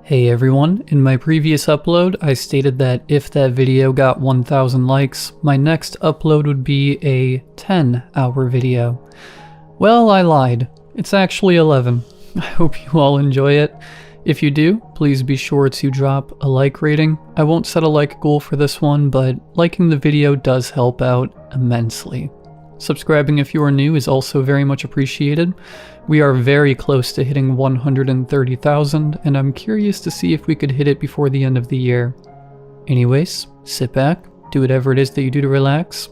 Hey everyone, in my previous upload I stated that if that video got 1,000 likes, my next upload would be a 10-hour video. Well, I lied. It's actually 11. I hope you all enjoy it. If you do, please be sure to drop a like rating. I won't set a like goal for this one, but liking the video does help out immensely. Subscribing if you are new is also very much appreciated. We are very close to hitting 130,000, and I'm curious to see if we could hit it before the end of the year. Anyways, sit back, do whatever it is that you do to relax,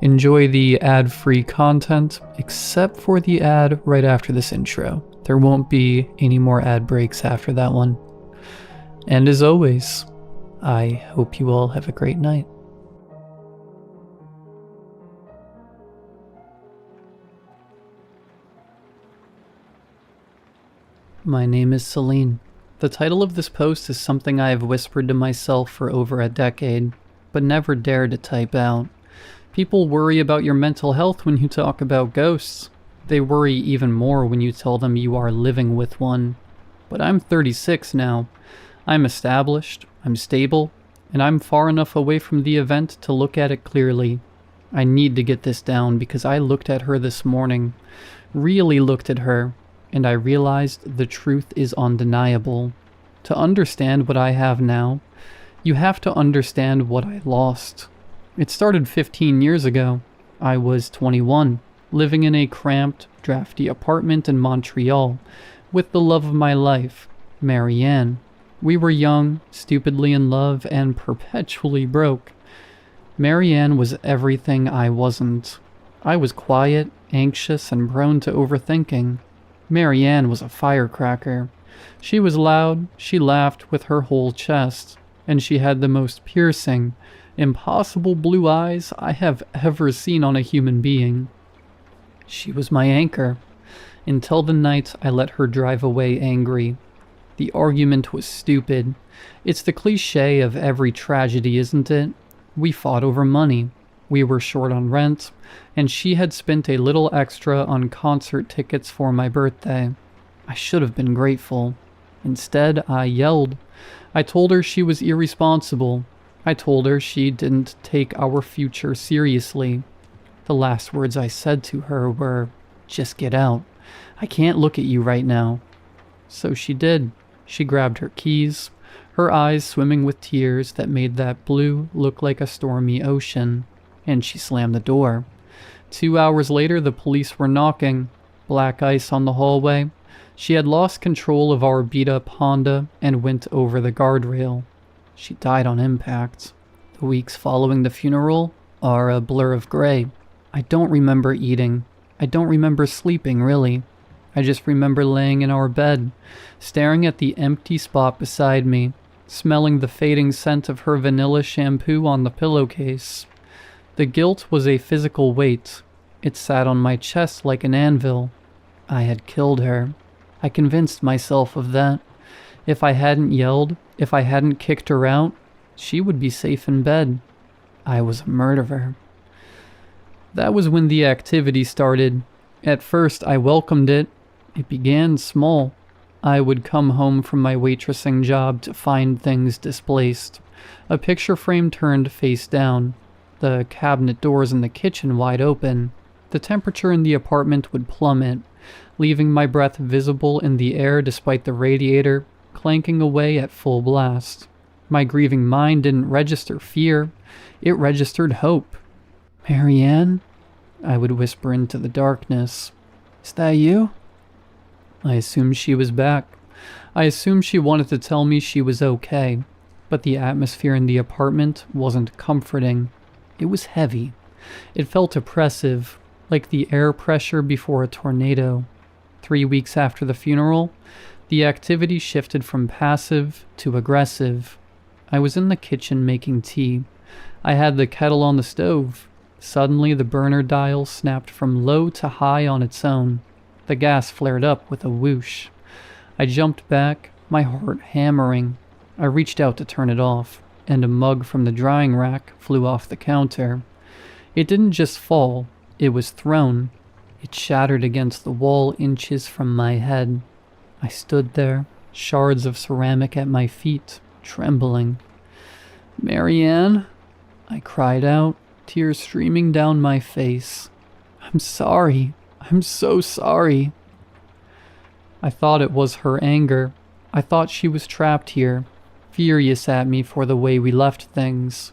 enjoy the ad-free content, except for the ad right after this intro. There won't be any more ad breaks after that one. And as always, I hope you all have a great night. My name is Celine. The title of this post is something I have whispered to myself for over a decade, but never dared to type out. People worry about your mental health when you talk about ghosts. They worry even more when you tell them you are living with one. But I'm 36 now. I'm established, I'm stable, and I'm far enough away from the event to look at it clearly. I need to get this down because I looked at her this morning. Really looked at her. And I realized the truth is undeniable. To understand what I have now, you have to understand what I lost. It started 15 years ago. I was 21, living in a cramped, drafty apartment in Montreal, with the love of my life, Marianne. We were young, stupidly in love, and perpetually broke. Marianne was everything I wasn't. I was quiet, anxious, and prone to overthinking. Marianne was a firecracker. She was loud, she laughed with her whole chest, and she had the most piercing, impossible blue eyes I have ever seen on a human being. She was my anchor, until the night I let her drive away angry. The argument was stupid. It's the cliché of every tragedy, isn't it? We fought over money. We were short on rent, and she had spent a little extra on concert tickets for my birthday. I should have been grateful. Instead, I yelled. I told her she was irresponsible. I told her she didn't take our future seriously. The last words I said to her were, "Just get out. I can't look at you right now." So she did. She grabbed her keys, her eyes swimming with tears that made that blue look like a stormy ocean. And she slammed the door. 2 hours later, the police were knocking. Black ice on the hallway. She had lost control of our beat-up Honda and went over the guardrail. She died on impact. The weeks following the funeral are a blur of gray. I don't remember eating. I don't remember sleeping, really. I just remember laying in our bed, staring at the empty spot beside me, smelling the fading scent of her vanilla shampoo on the pillowcase. The guilt was a physical weight. It sat on my chest like an anvil. I had killed her. I convinced myself of that. If I hadn't yelled, if I hadn't kicked her out, she would be safe in bed. I was a murderer. That was when the activity started. At first, I welcomed it. It began small. I would come home from my waitressing job to find things displaced. A picture frame turned face down. The cabinet doors in the kitchen wide open. The temperature in the apartment would plummet, leaving my breath visible in the air despite the radiator clanking away at full blast. My grieving mind didn't register fear, it registered hope. "Marianne?" I would whisper into the darkness. "Is that you?" I assumed she was back. I assumed she wanted to tell me she was okay, but the atmosphere in the apartment wasn't comforting. It was heavy. It felt oppressive, like the air pressure before a tornado. 3 weeks after the funeral, the activity shifted from passive to aggressive. I was in the kitchen making tea. I had the kettle on the stove. Suddenly, the burner dial snapped from low to high on its own. The gas flared up with a whoosh. I jumped back, my heart hammering. I reached out to turn it off, and a mug from the drying rack flew off the counter. It didn't just fall, it was thrown. It shattered against the wall inches from my head. I stood there, shards of ceramic at my feet, trembling. "Marianne," I cried out, tears streaming down my face. "I'm sorry. I'm so sorry." I thought it was her anger. I thought she was trapped here, furious at me for the way we left things.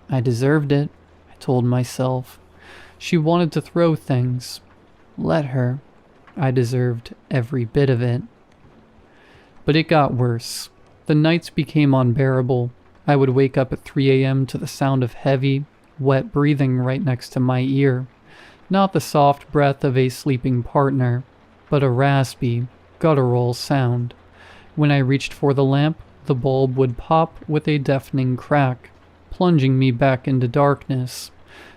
I deserved it, I told myself. She wanted to throw things. Let her. I deserved every bit of it. But it got worse. The nights became unbearable. I would wake up at 3 a.m. to the sound of heavy, wet breathing right next to my ear. Not the soft breath of a sleeping partner, but a raspy, guttural sound. When I reached for the lamp, the bulb would pop with a deafening crack, plunging me back into darkness.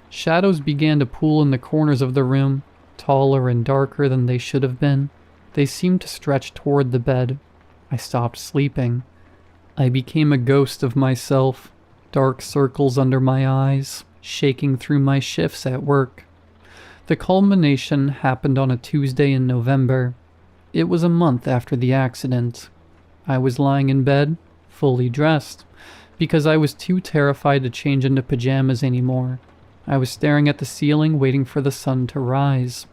Shadows began to pool in the corners of the room, taller and darker than they should have been. They seemed to stretch toward the bed. I stopped sleeping. I became a ghost of myself, dark circles under my eyes, shaking through my shifts at work. The culmination happened on a Tuesday in November. It was a month after the accident. I was lying in bed, fully dressed, because I was too terrified to change into pajamas anymore. I was staring at the ceiling, waiting for the sun to rise.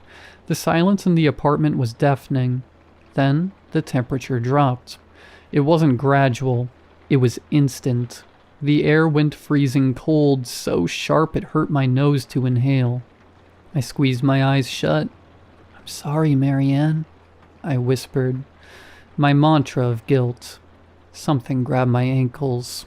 The silence in the apartment was deafening. Then the temperature dropped. It wasn't gradual. It was instant. The air went freezing cold, so sharp it hurt my nose to inhale. I squeezed my eyes shut. "I'm sorry, Marianne," I whispered. My mantra of guilt. Something grabbed my ankles.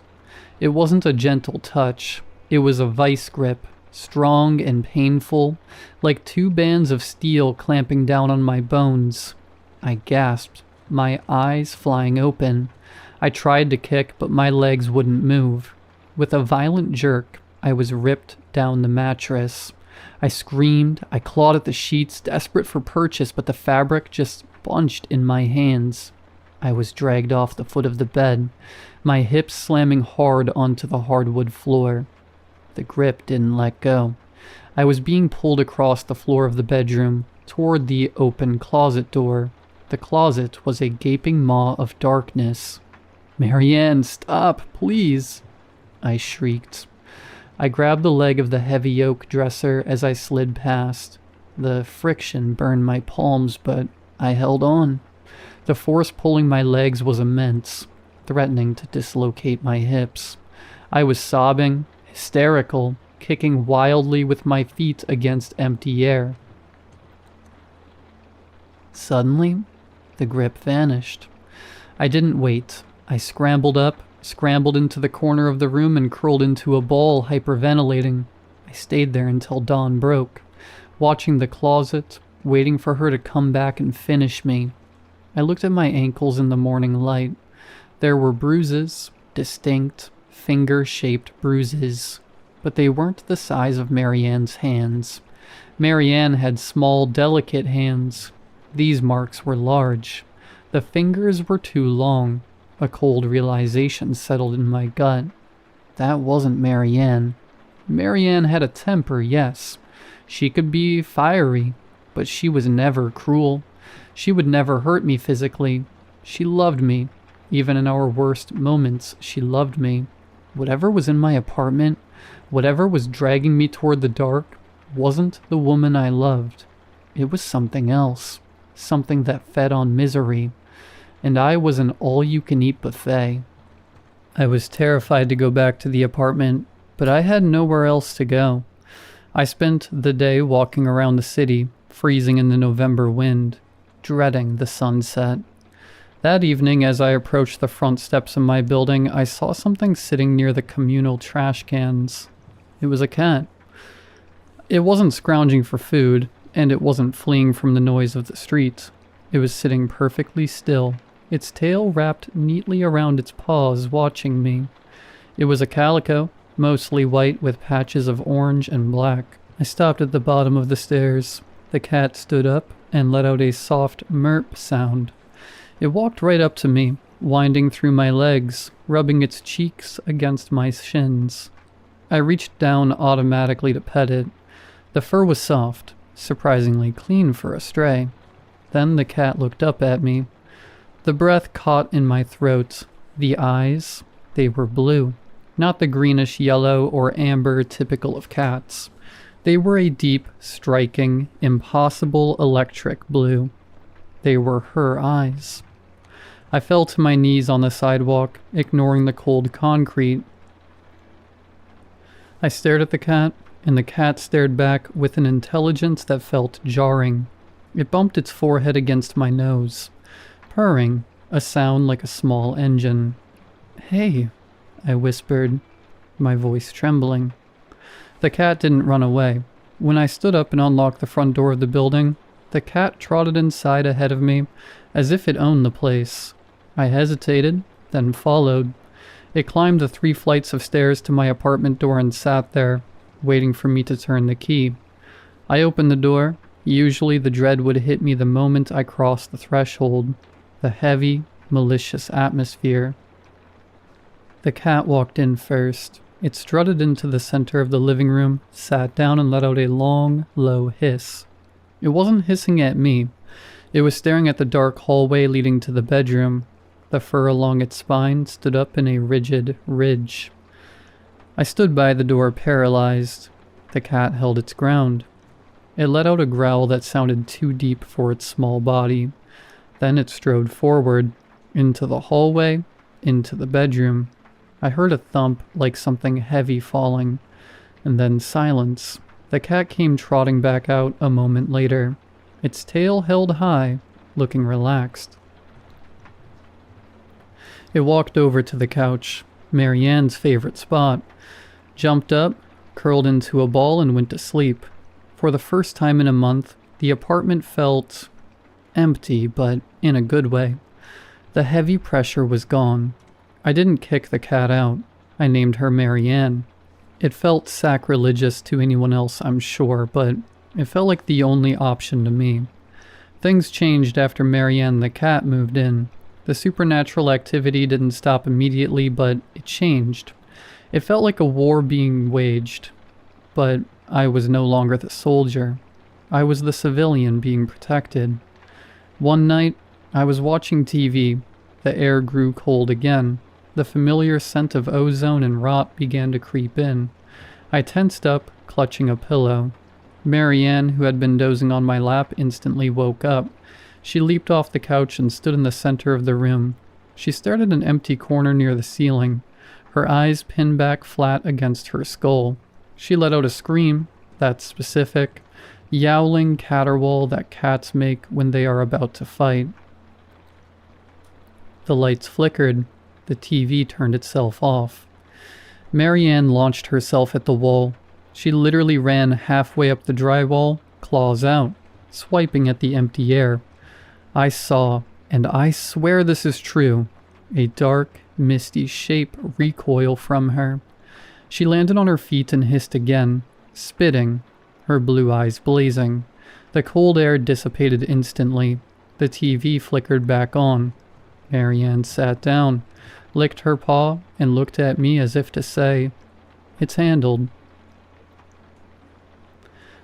It wasn't a gentle touch. It was a vice grip, strong and painful, like two bands of steel clamping down on my bones. I gasped, my eyes flying open. I tried to kick, but my legs wouldn't move. With a violent jerk, I was ripped down the mattress. I screamed, I clawed at the sheets, desperate for purchase, but the fabric just bunched in my hands. I was dragged off the foot of the bed, my hips slamming hard onto the hardwood floor. The grip didn't let go. I was being pulled across the floor of the bedroom, toward the open closet door. The closet was a gaping maw of darkness. "Marianne, stop, please!" I shrieked. I grabbed the leg of the heavy oak dresser as I slid past. The friction burned my palms, but I held on. The force pulling my legs was immense, threatening to dislocate my hips. I was sobbing, hysterical, kicking wildly with my feet against empty air. Suddenly, the grip vanished. I didn't wait. I scrambled up, scrambled into the corner of the room and curled into a ball, hyperventilating. I stayed there until dawn broke, watching the closet, waiting for her to come back and finish me. I looked at my ankles in the morning light. There were bruises, distinct, finger-shaped bruises, but they weren't the size of Marianne's hands. Marianne had small, delicate hands. These marks were large. The fingers were too long. A cold realization settled in my gut. That wasn't Marianne. Marianne had a temper, yes. She could be fiery, but she was never cruel. She would never hurt me physically. She loved me. Even in our worst moments, she loved me. Whatever was in my apartment, whatever was dragging me toward the dark, wasn't the woman I loved. It was something else. Something that fed on misery. And I was an all-you-can-eat buffet. I was terrified to go back to the apartment, but I had nowhere else to go. I spent the day walking around the city, freezing in the November wind, dreading the sunset. That evening, as I approached the front steps of my building, I saw something sitting near the communal trash cans. It was a cat. It wasn't scrounging for food, and it wasn't fleeing from the noise of the street. It was sitting perfectly still, its tail wrapped neatly around its paws, watching me. It was a calico, mostly white with patches of orange and black. I stopped at the bottom of the stairs. The cat stood up and let out a soft merp sound. It walked right up to me, winding through my legs, rubbing its cheeks against my shins. I reached down automatically to pet it. The fur was soft, surprisingly clean for a stray. Then the cat looked up at me. The breath caught in my throat. The eyes, they were blue. Not the greenish yellow or amber typical of cats. They were a deep, striking, impossible electric blue. They were her eyes. I fell to my knees on the sidewalk, ignoring the cold concrete. I stared at the cat, and the cat stared back with an intelligence that felt jarring. It bumped its forehead against my nose, purring, a sound like a small engine. "Hey," I whispered, my voice trembling. The cat didn't run away. When I stood up and unlocked the front door of the building, the cat trotted inside ahead of me, as if it owned the place. I hesitated, then followed. It climbed the 3 flights of stairs to my apartment door and sat there, waiting for me to turn the key. I opened the door. Usually the dread would hit me the moment I crossed the threshold. The heavy, malicious atmosphere. The cat walked in first. It strutted into the center of the living room, sat down and let out a long, low hiss. It wasn't hissing at me. It was staring at the dark hallway leading to the bedroom. The fur along its spine stood up in a rigid ridge. I stood by the door paralyzed. The cat held its ground. It let out a growl that sounded too deep for its small body. Then it strode forward, into the hallway, into the bedroom. I heard a thump like something heavy falling, and then silence. The cat came trotting back out a moment later, its tail held high, looking relaxed. It walked over to the couch, Marianne's favorite spot, jumped up, curled into a ball, and went to sleep. For the first time in a month, the apartment felt empty, but in a good way. The heavy pressure was gone. I didn't kick the cat out. I named her Marianne. It felt sacrilegious to anyone else, I'm sure, but it felt like the only option to me. Things changed after Marianne the cat moved in. The supernatural activity didn't stop immediately, but it changed. It felt like a war being waged. But I was no longer the soldier. I was the civilian being protected. One night, I was watching TV. The air grew cold again. The familiar scent of ozone and rot began to creep in. I tensed up, clutching a pillow. Marianne, who had been dozing on my lap, instantly woke up. She leaped off the couch and stood in the center of the room. She stared at an empty corner near the ceiling, her eyes pinned back flat against her skull. She let out a scream, that specific, yowling caterwaul that cats make when they are about to fight. The lights flickered. The TV turned itself off. Marianne launched herself at the wall. She literally ran halfway up the drywall, claws out, swiping at the empty air. I saw, and I swear this is true, a dark, misty shape recoil from her. She landed on her feet and hissed again, spitting, her blue eyes blazing. The cold air dissipated instantly. The TV flickered back on. Marianne sat down, licked her paw, and looked at me as if to say, "It's handled."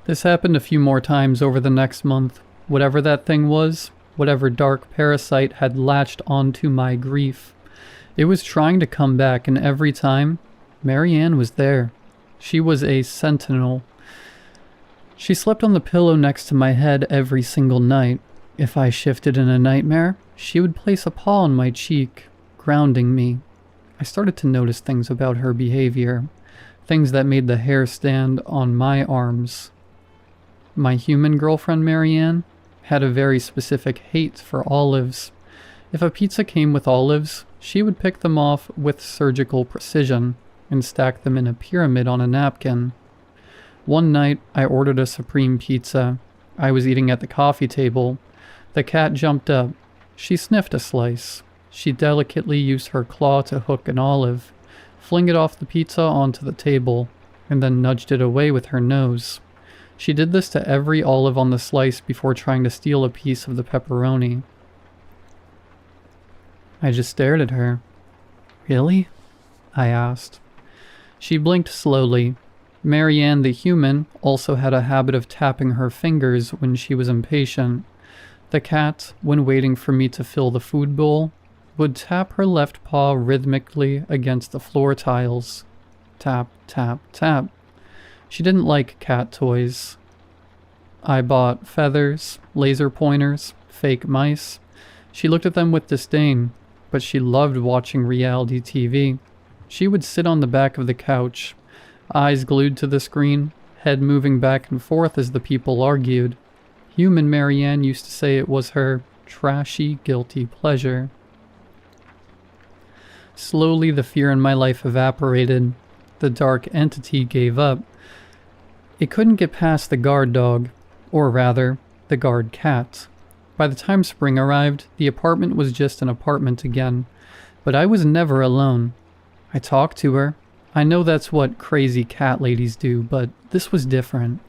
This happened a few more times over the next month. Whatever that thing was, whatever dark parasite had latched onto my grief, it was trying to come back, and every time, Marianne was there. She was a sentinel. She slept on the pillow next to my head every single night. If I shifted in a nightmare, she would place a paw on my cheek, grounding me. I started to notice things about her behavior, things that made the hair stand on my arms. My human girlfriend Marianne had a very specific hate for olives. If a pizza came with olives, she would pick them off with surgical precision and stack them in a pyramid on a napkin. One night, I ordered a supreme pizza. I was eating at the coffee table. The cat jumped up. She sniffed a slice. She delicately used her claw to hook an olive, fling it off the pizza onto the table, and then nudged it away with her nose. She did this to every olive on the slice before trying to steal a piece of the pepperoni. I just stared at her. "Really?" I asked. She blinked slowly. Marianne the human also had a habit of tapping her fingers when she was impatient. The cat, when waiting for me to fill the food bowl, would tap her left paw rhythmically against the floor tiles. Tap, tap, tap. She didn't like cat toys. I bought feathers, laser pointers, fake mice. She looked at them with disdain, but she loved watching reality TV. She would sit on the back of the couch, eyes glued to the screen, head moving back and forth as the people argued. Human Marianne used to say it was her trashy, guilty pleasure. Slowly, the fear in my life evaporated. The dark entity gave up. It couldn't get past the guard dog, or rather, the guard cat. By the time spring arrived, the apartment was just an apartment again, but I was never alone. I talked to her. I know that's what crazy cat ladies do, but this was different.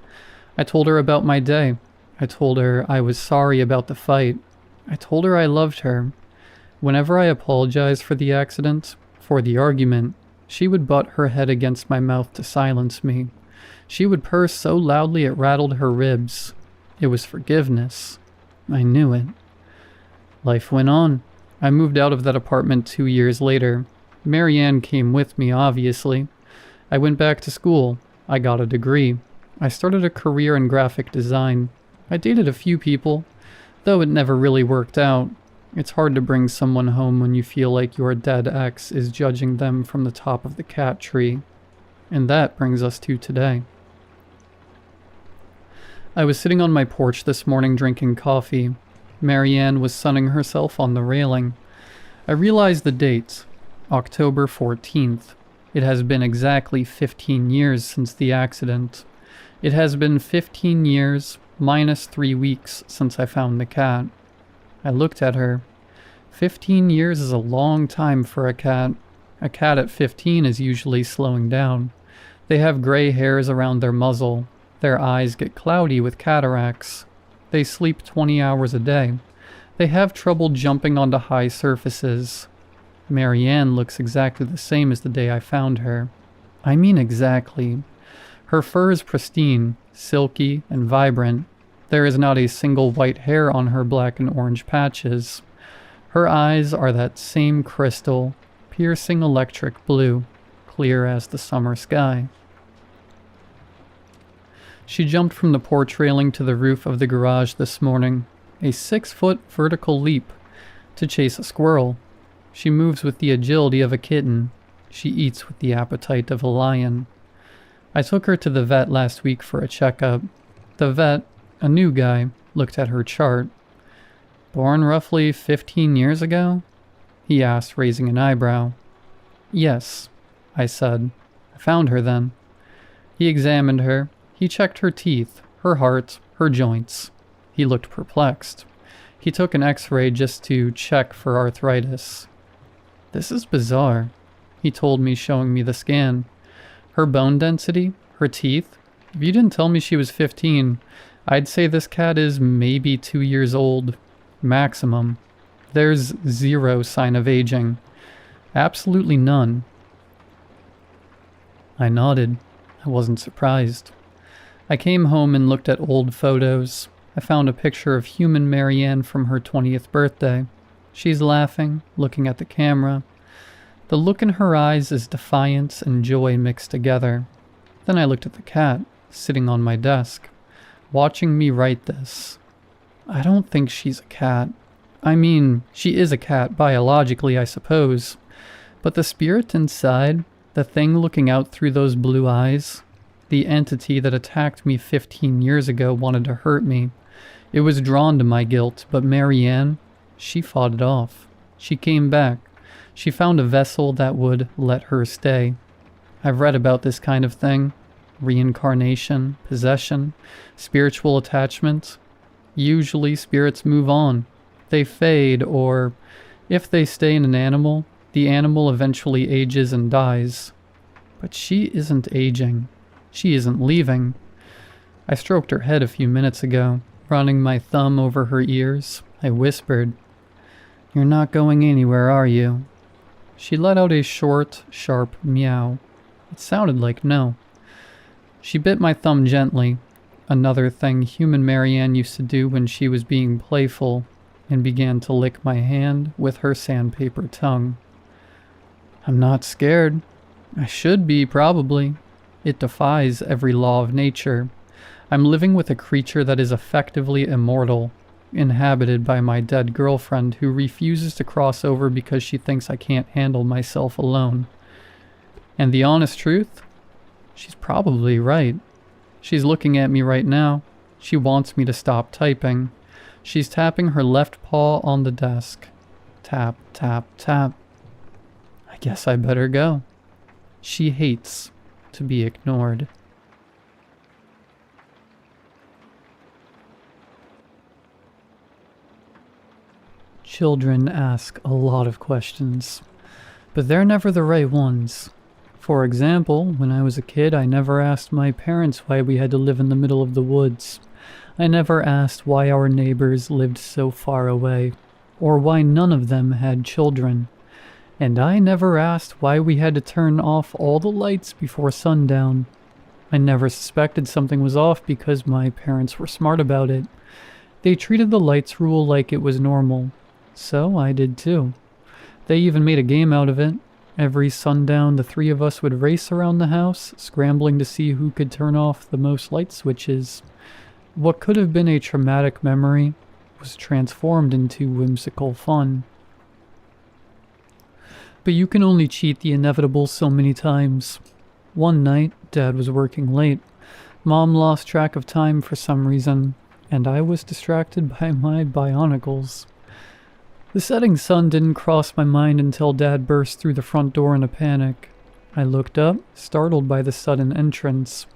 I told her about my day. I told her I was sorry about the fight. I told her I loved her. Whenever I apologized for the accident, for the argument, she would butt her head against my mouth to silence me. She would purr so loudly it rattled her ribs. It was forgiveness. I knew it. Life went on. I moved out of that apartment 2 years later. Marianne came with me, obviously. I went back to school. I got a degree. I started a career in graphic design. I dated a few people, though it never really worked out. It's hard to bring someone home when you feel like your dead ex is judging them from the top of the cat tree. And that brings us to today. I was sitting on my porch this morning drinking coffee. Marianne was sunning herself on the railing. I realized the date, October 14th. It has been exactly 15 years since the accident. It has been 15 years, minus 3 weeks since I found the cat. I looked at her. 15 years is a long time for a cat. A cat at 15 is usually slowing down. They have gray hairs around their muzzle. Their eyes get cloudy with cataracts. They sleep 20 hours a day. They have trouble jumping onto high surfaces. Marianne looks exactly the same as the day I found her. I mean exactly. Her fur is pristine, silky, and vibrant. There is not a single white hair on her black and orange patches. Her eyes are that same crystal, piercing electric blue, clear as the summer sky. She jumped from the porch railing to the roof of the garage this morning, a 6-foot vertical leap, to chase a squirrel. She moves with the agility of a kitten. She eats with the appetite of a lion. I took her to the vet last week for a checkup. The vet, a new guy, looked at her chart. Born roughly 15 years ago? He asked, raising an eyebrow. Yes, I said. I found her then. He examined her. He checked her teeth, her heart, her joints. He looked perplexed. He took an x-ray just to check for arthritis. This is bizarre, he told me, showing me the scan. Her bone density, her teeth. If you didn't tell me she was 15, I'd say this cat is maybe 2 years old, maximum. There's zero sign of aging. Absolutely none. I nodded. I wasn't surprised. I came home and looked at old photos. I found a picture of human Marianne from her 20th birthday. She's laughing, looking at the camera. The look in her eyes is defiance and joy mixed together. Then I looked at the cat, sitting on my desk, watching me write this. I don't think she's a cat. I mean, she is a cat biologically, I suppose. But the spirit inside, the thing looking out through those blue eyes, the entity that attacked me 15 years ago wanted to hurt me. It was drawn to my guilt, but Marianne, she fought it off. She came back. She found a vessel that would let her stay. I've read about this kind of thing. Reincarnation, possession, spiritual attachment. Usually spirits move on. They fade, or if they stay in an animal, the animal eventually ages and dies. But she isn't aging. She isn't leaving. I stroked her head a few minutes ago, running my thumb over her ears. I whispered, "You're not going anywhere, are you?" She let out a short, sharp meow. It sounded like no. She bit my thumb gently. Another thing human Marianne used to do when she was being playful and began to lick my hand with her sandpaper tongue. I'm not scared. I should be, probably. It defies every law of nature. I'm living with a creature that is effectively immortal, inhabited by my dead girlfriend who refuses to cross over because she thinks I can't handle myself alone. And the honest truth? She's probably right. She's looking at me right now. She wants me to stop typing. She's tapping her left paw on the desk. Tap, tap, tap. I guess I better go. She hates to be ignored. Children ask a lot of questions, but they're never the right ones. For example, when I was a kid, I never asked my parents why we had to live in the middle of the woods. I never asked why our neighbors lived so far away, or why none of them had children. And I never asked why we had to turn off all the lights before sundown. I never suspected something was off because my parents were smart about it. They treated the lights rule like it was normal. So I did too. They even made a game out of it. Every sundown, the three of us would race around the house, scrambling to see who could turn off the most light switches. What could have been a traumatic memory was transformed into whimsical fun. But you can only cheat the inevitable so many times. One night, Dad was working late. Mom lost track of time for some reason, and I was distracted by my bionicles. The setting sun didn't cross my mind until Dad burst through the front door in a panic. I looked up, startled by the sudden entrance,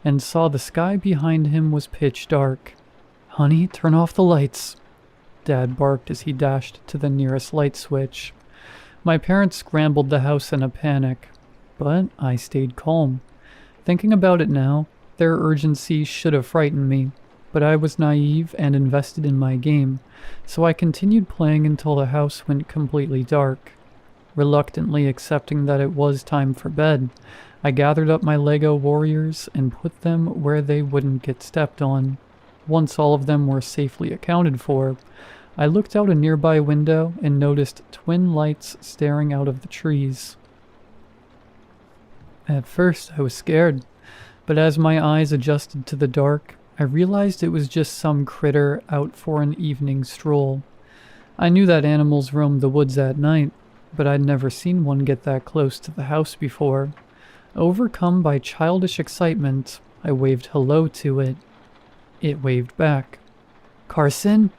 and saw the sky behind him was pitch dark. "Honey, turn off the lights," Dad barked as he dashed to the nearest light switch. My parents scrambled the house in a panic, but I stayed calm. Thinking about it now, their urgency should have frightened me, but I was naive and invested in my game, so I continued playing until the house went completely dark. Reluctantly accepting that it was time for bed, I gathered up my Lego warriors and put them where they wouldn't get stepped on. Once all of them were safely accounted for, I looked out a nearby window and noticed twin lights staring out of the trees. At first, I was scared, but as my eyes adjusted to the dark, I realized it was just some critter out for an evening stroll. I knew that animals roamed the woods at night, but I'd never seen one get that close to the house before. Overcome by childish excitement, I waved hello to it. It waved back. "Carson?"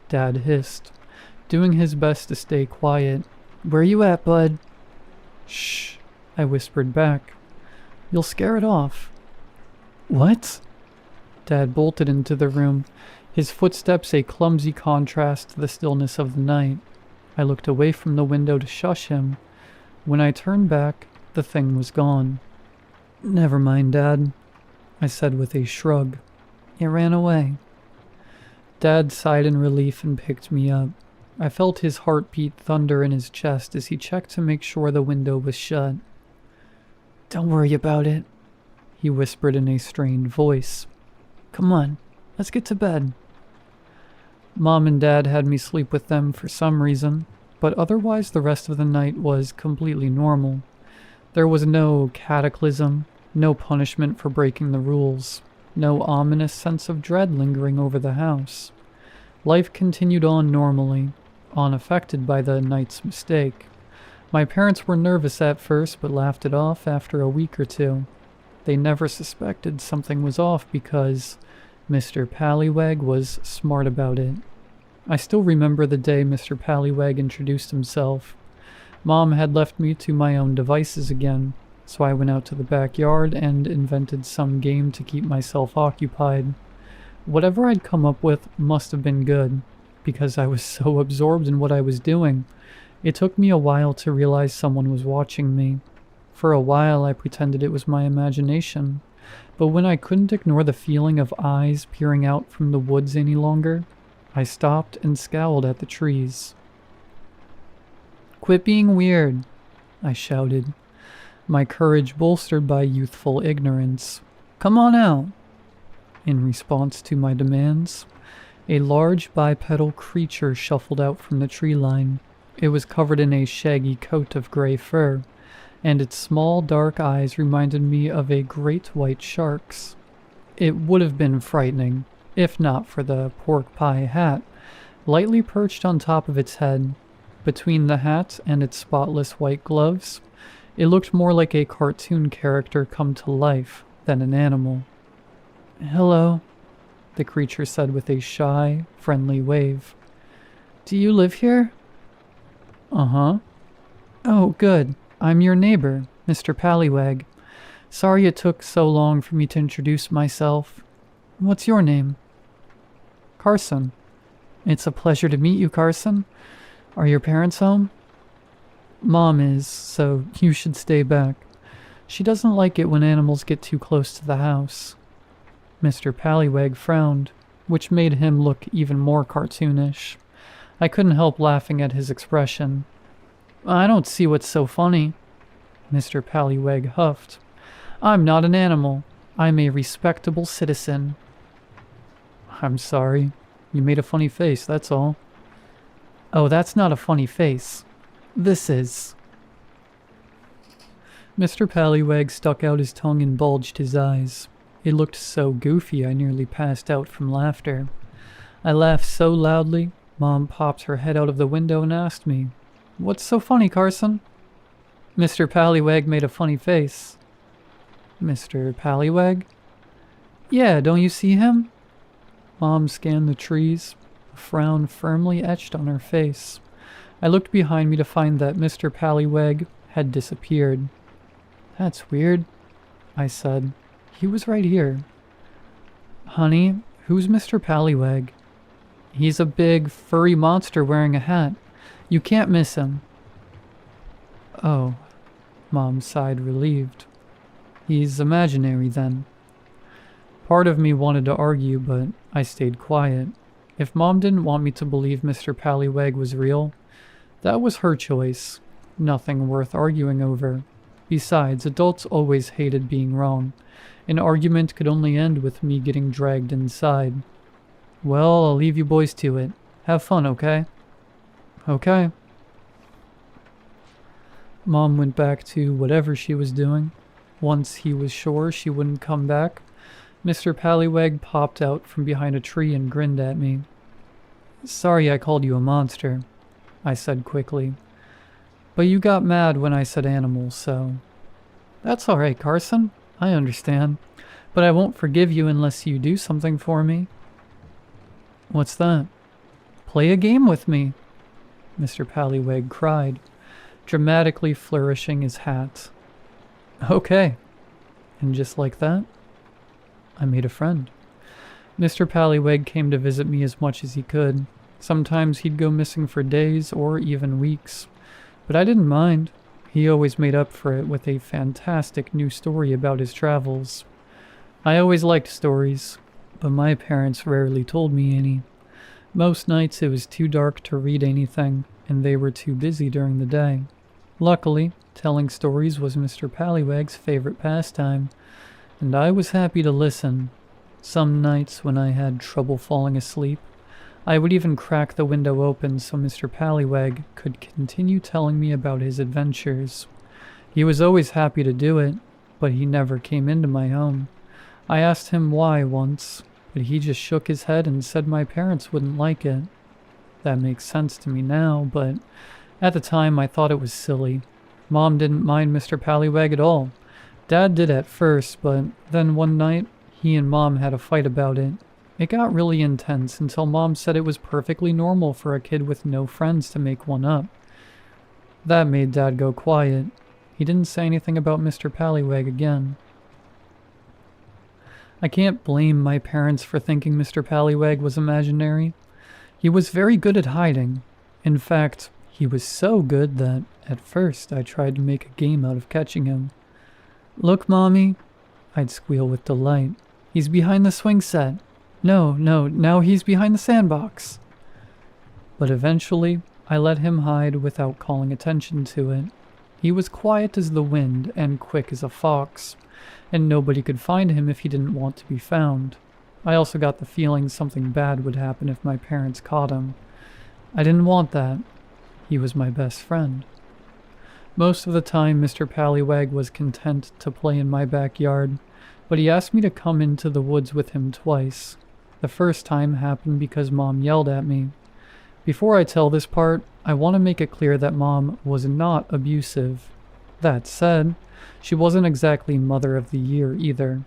Dad hissed, doing his best to stay quiet. "Where you at, bud?" "Shh," I whispered back. "You'll scare it off." "What?" Dad bolted into the room, his footsteps a clumsy contrast to the stillness of the night. I looked away from the window to shush him. When I turned back, the thing was gone. "Never mind, Dad," I said with a shrug. "It ran away." Dad sighed in relief and picked me up. I felt his heartbeat thunder in his chest as he checked to make sure the window was shut. "Don't worry about it," he whispered in a strained voice. "Come on, let's get to bed." Mom and Dad had me sleep with them for some reason, but otherwise the rest of the night was completely normal. There was no cataclysm, no punishment for breaking the rules, no ominous sense of dread lingering over the house. Life continued on normally, unaffected by the night's mistake. My parents were nervous at first, but laughed it off after a week or two. They never suspected something was off because Mr. Pallywag was smart about it. I still remember the day Mr. Pallywag introduced himself. Mom had left me to my own devices again, so I went out to the backyard and invented some game to keep myself occupied. Whatever I'd come up with must have been good, because I was so absorbed in what I was doing. It took me a while to realize someone was watching me. For a while I pretended it was my imagination, but when I couldn't ignore the feeling of eyes peering out from the woods any longer, I stopped and scowled at the trees. "Quit being weird," I shouted, my courage bolstered by youthful ignorance. "Come on out." In response to my demands, a large bipedal creature shuffled out from the tree line. It was covered in a shaggy coat of gray fur, and its small dark eyes reminded me of a great white shark's. It would have been frightening, if not for the pork pie hat, lightly perched on top of its head. Between the hat and its spotless white gloves, it looked more like a cartoon character come to life than an animal. "Hello," the creature said with a shy, friendly wave. "Do you live here?" "Uh-huh." "Oh, good. I'm your neighbor, Mr. Pallywag. Sorry it took so long for me to introduce myself. What's your name?" "Carson." "It's a pleasure to meet you, Carson. Are your parents home?" "Mom is, so you should stay back. She doesn't like it when animals get too close to the house." Mr. Pallywag frowned, which made him look even more cartoonish. I couldn't help laughing at his expression. "I don't see what's so funny." Mr. Pallywag huffed. "I'm not an animal. I'm a respectable citizen." "I'm sorry. You made a funny face, that's all." "Oh, that's not a funny face. This is." Mr. Pallywag stuck out his tongue and bulged his eyes. It looked so goofy I nearly passed out from laughter. I laughed so loudly, Mom popped her head out of the window and asked me, "What's so funny, Carson?" Mr. Pallywag made a funny face. "Mr. Pallywag?" "Yeah, don't you see him?" Mom scanned the trees, a frown firmly etched on her face. I looked behind me to find that Mr. Pallywag had disappeared. "That's weird," I said. "He was right here." "Honey, who's Mr. Pallywag?" "He's a big, furry monster wearing a hat. You can't miss him." "Oh," Mom sighed, relieved. "He's imaginary, then." Part of me wanted to argue, but I stayed quiet. If Mom didn't want me to believe Mr. Pallywag was real, that was her choice. Nothing worth arguing over. Besides, adults always hated being wrong. An argument could only end with me getting dragged inside. "Well, I'll leave you boys to it. Have fun, okay?" "Okay." Mom went back to whatever she was doing. Once he was sure she wouldn't come back, Mr. Pallywag popped out from behind a tree and grinned at me. "Sorry I called you a monster," I said quickly. "But you got mad when I said animal, so..." "That's all right, Carson. I understand. But I won't forgive you unless you do something for me." "What's that?" "Play a game with me," Mr. Pallywag cried, dramatically flourishing his hat. "Okay." And just like that, I made a friend. Mr. Pallywag came to visit me as much as he could. Sometimes he'd go missing for days or even weeks. But I didn't mind. He always made up for it with a fantastic new story about his travels. I always liked stories, but my parents rarely told me any. Most nights it was too dark to read anything, and they were too busy during the day. Luckily, telling stories was Mr. Pallywag's favorite pastime, and I was happy to listen. Some nights when I had trouble falling asleep, I would even crack the window open so Mr. Pallywag could continue telling me about his adventures. He was always happy to do it, but he never came into my home. I asked him why once, but he just shook his head and said my parents wouldn't like it. That makes sense to me now, but at the time I thought it was silly. Mom didn't mind Mr. Pallywag at all. Dad did at first, but then one night, he and Mom had a fight about it. It got really intense until Mom said it was perfectly normal for a kid with no friends to make one up. That made Dad go quiet. He didn't say anything about Mr. Pallywag again. I can't blame my parents for thinking Mr. Pallywag was imaginary. He was very good at hiding. In fact, he was so good that, at first, I tried to make a game out of catching him. "Look, Mommy," I'd squeal with delight. "He's behind the swing set. No, now he's behind the sandbox." But eventually, I let him hide without calling attention to it. He was quiet as the wind and quick as a fox, and nobody could find him if he didn't want to be found. I also got the feeling something bad would happen if my parents caught him. I didn't want that. He was my best friend. Most of the time, Mr. Pallywag was content to play in my backyard, but he asked me to come into the woods with him twice. The first time happened because Mom yelled at me. Before I tell this part, I want to make it clear that Mom was not abusive. That said, she wasn't exactly Mother of the Year either.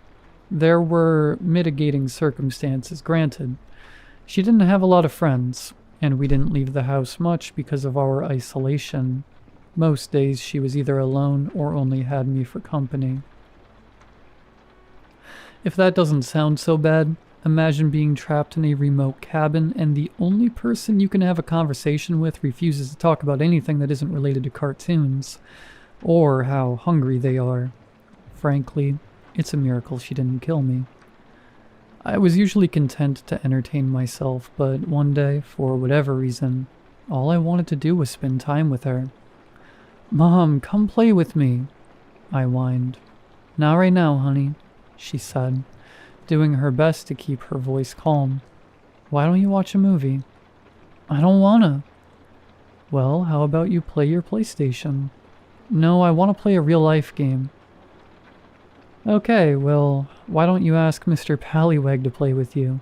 There were mitigating circumstances, granted. She didn't have a lot of friends, and we didn't leave the house much because of our isolation. Most days she was either alone or only had me for company. If that doesn't sound so bad, imagine being trapped in a remote cabin and the only person you can have a conversation with refuses to talk about anything that isn't related to cartoons, or how hungry they are. Frankly, it's a miracle she didn't kill me. I was usually content to entertain myself, but one day, for whatever reason, all I wanted to do was spend time with her. "Mom, come play with me," I whined. "Not right now, honey," she said, doing her best to keep her voice calm. "Why don't you watch a movie?" "I don't wanna." "Well, how about you play your PlayStation?" "No, I want to play a real-life game." "Okay, well, why don't you ask Mr. Pallywag to play with you?"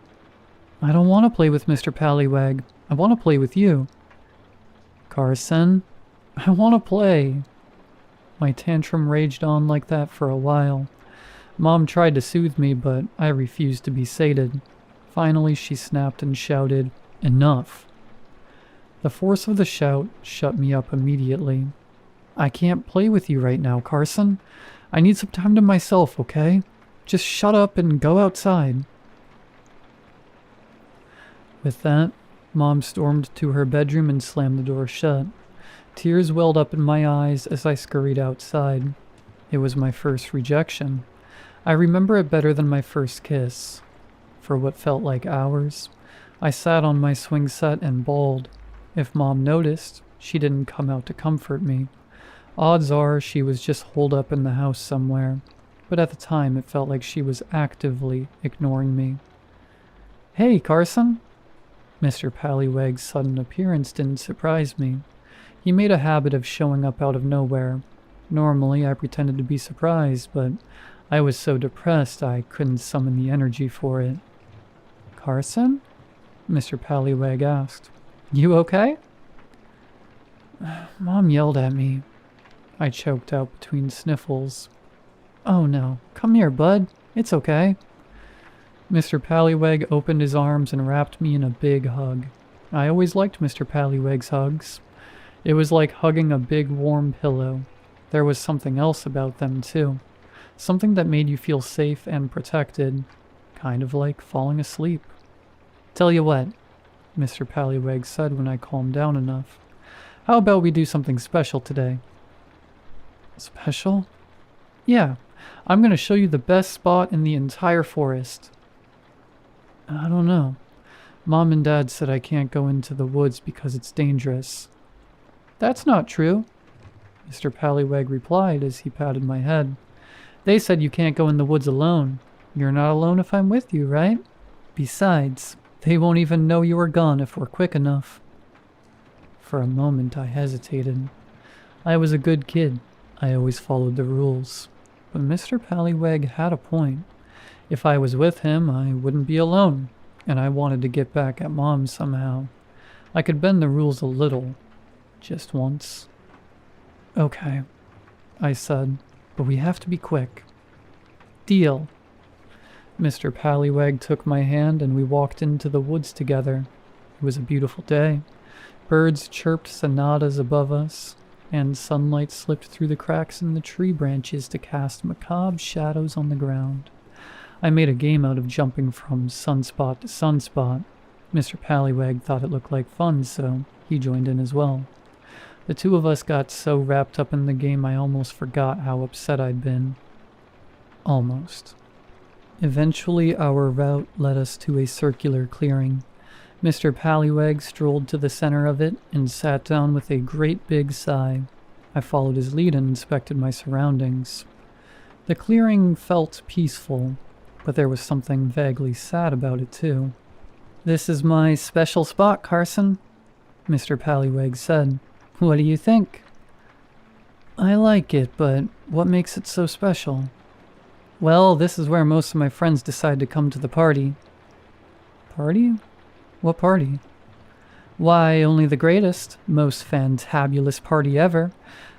"I don't want to play with Mr. Pallywag. I want to play with you." "Carson, I want to play." My tantrum raged on like that for a while. Mom tried to soothe me, but I refused to be sated. Finally, she snapped and shouted, "Enough." The force of the shout shut me up immediately. "I can't play with you right now, Carson. I need some time to myself, okay? Just shut up and go outside." With that, Mom stormed to her bedroom and slammed the door shut. Tears welled up in my eyes as I scurried outside. It was my first rejection. I remember it better than my first kiss. For what felt like hours, I sat on my swing set and bawled. If Mom noticed, she didn't come out to comfort me. Odds are she was just holed up in the house somewhere, but at the time it felt like she was actively ignoring me. "Hey, Carson!" Mr. Pallywag's sudden appearance didn't surprise me. He made a habit of showing up out of nowhere. Normally, I pretended to be surprised, but I was so depressed I couldn't summon the energy for it. "Carson?" Mr. Pallywag asked. "You okay?" "Mom yelled at me," I choked out between sniffles. "Oh no, come here, bud. It's okay." Mr. Pallywag opened his arms and wrapped me in a big hug. I always liked Mr. Pallywag's hugs. It was like hugging a big warm pillow. There was something else about them too. Something that made you feel safe and protected. Kind of like falling asleep. "Tell you what," Mr. Pallywag said when I calmed down enough. "How about we do something special today?" "Special?" "Yeah, I'm going to show you the best spot in the entire forest." "I don't know. Mom and Dad said I can't go into the woods because it's dangerous." "That's not true," Mr. Pallywag replied as he patted my head. "They said you can't go in the woods alone. You're not alone if I'm with you, right? Besides, they won't even know you are gone if we're quick enough." For a moment I hesitated. I was a good kid. I always followed the rules. But Mr. Pallywag had a point. If I was with him, I wouldn't be alone, and I wanted to get back at Mom somehow. I could bend the rules a little. Just once. "Okay," I said, "but we have to be quick." "Deal." Mr. Pallywag took my hand and we walked into the woods together. It was a beautiful day. Birds chirped sonatas above us, and sunlight slipped through the cracks in the tree branches to cast macabre shadows on the ground. I made a game out of jumping from sunspot to sunspot. Mr. Pallywag thought it looked like fun, so he joined in as well. The two of us got so wrapped up in the game I almost forgot how upset I'd been. Almost. Eventually, our route led us to a circular clearing. Mr. Pallywag strolled to the center of it and sat down with a great big sigh. I followed his lead and inspected my surroundings. The clearing felt peaceful. but there was something vaguely sad about it too. "This is my special spot, Carson," Mr. Pallyweg said. "What do you think?" "I like it, but what makes it so special?" "Well, this is where most of my friends decide to come to the party." "Party? What party?" "Why, only the greatest, most fantabulous party ever.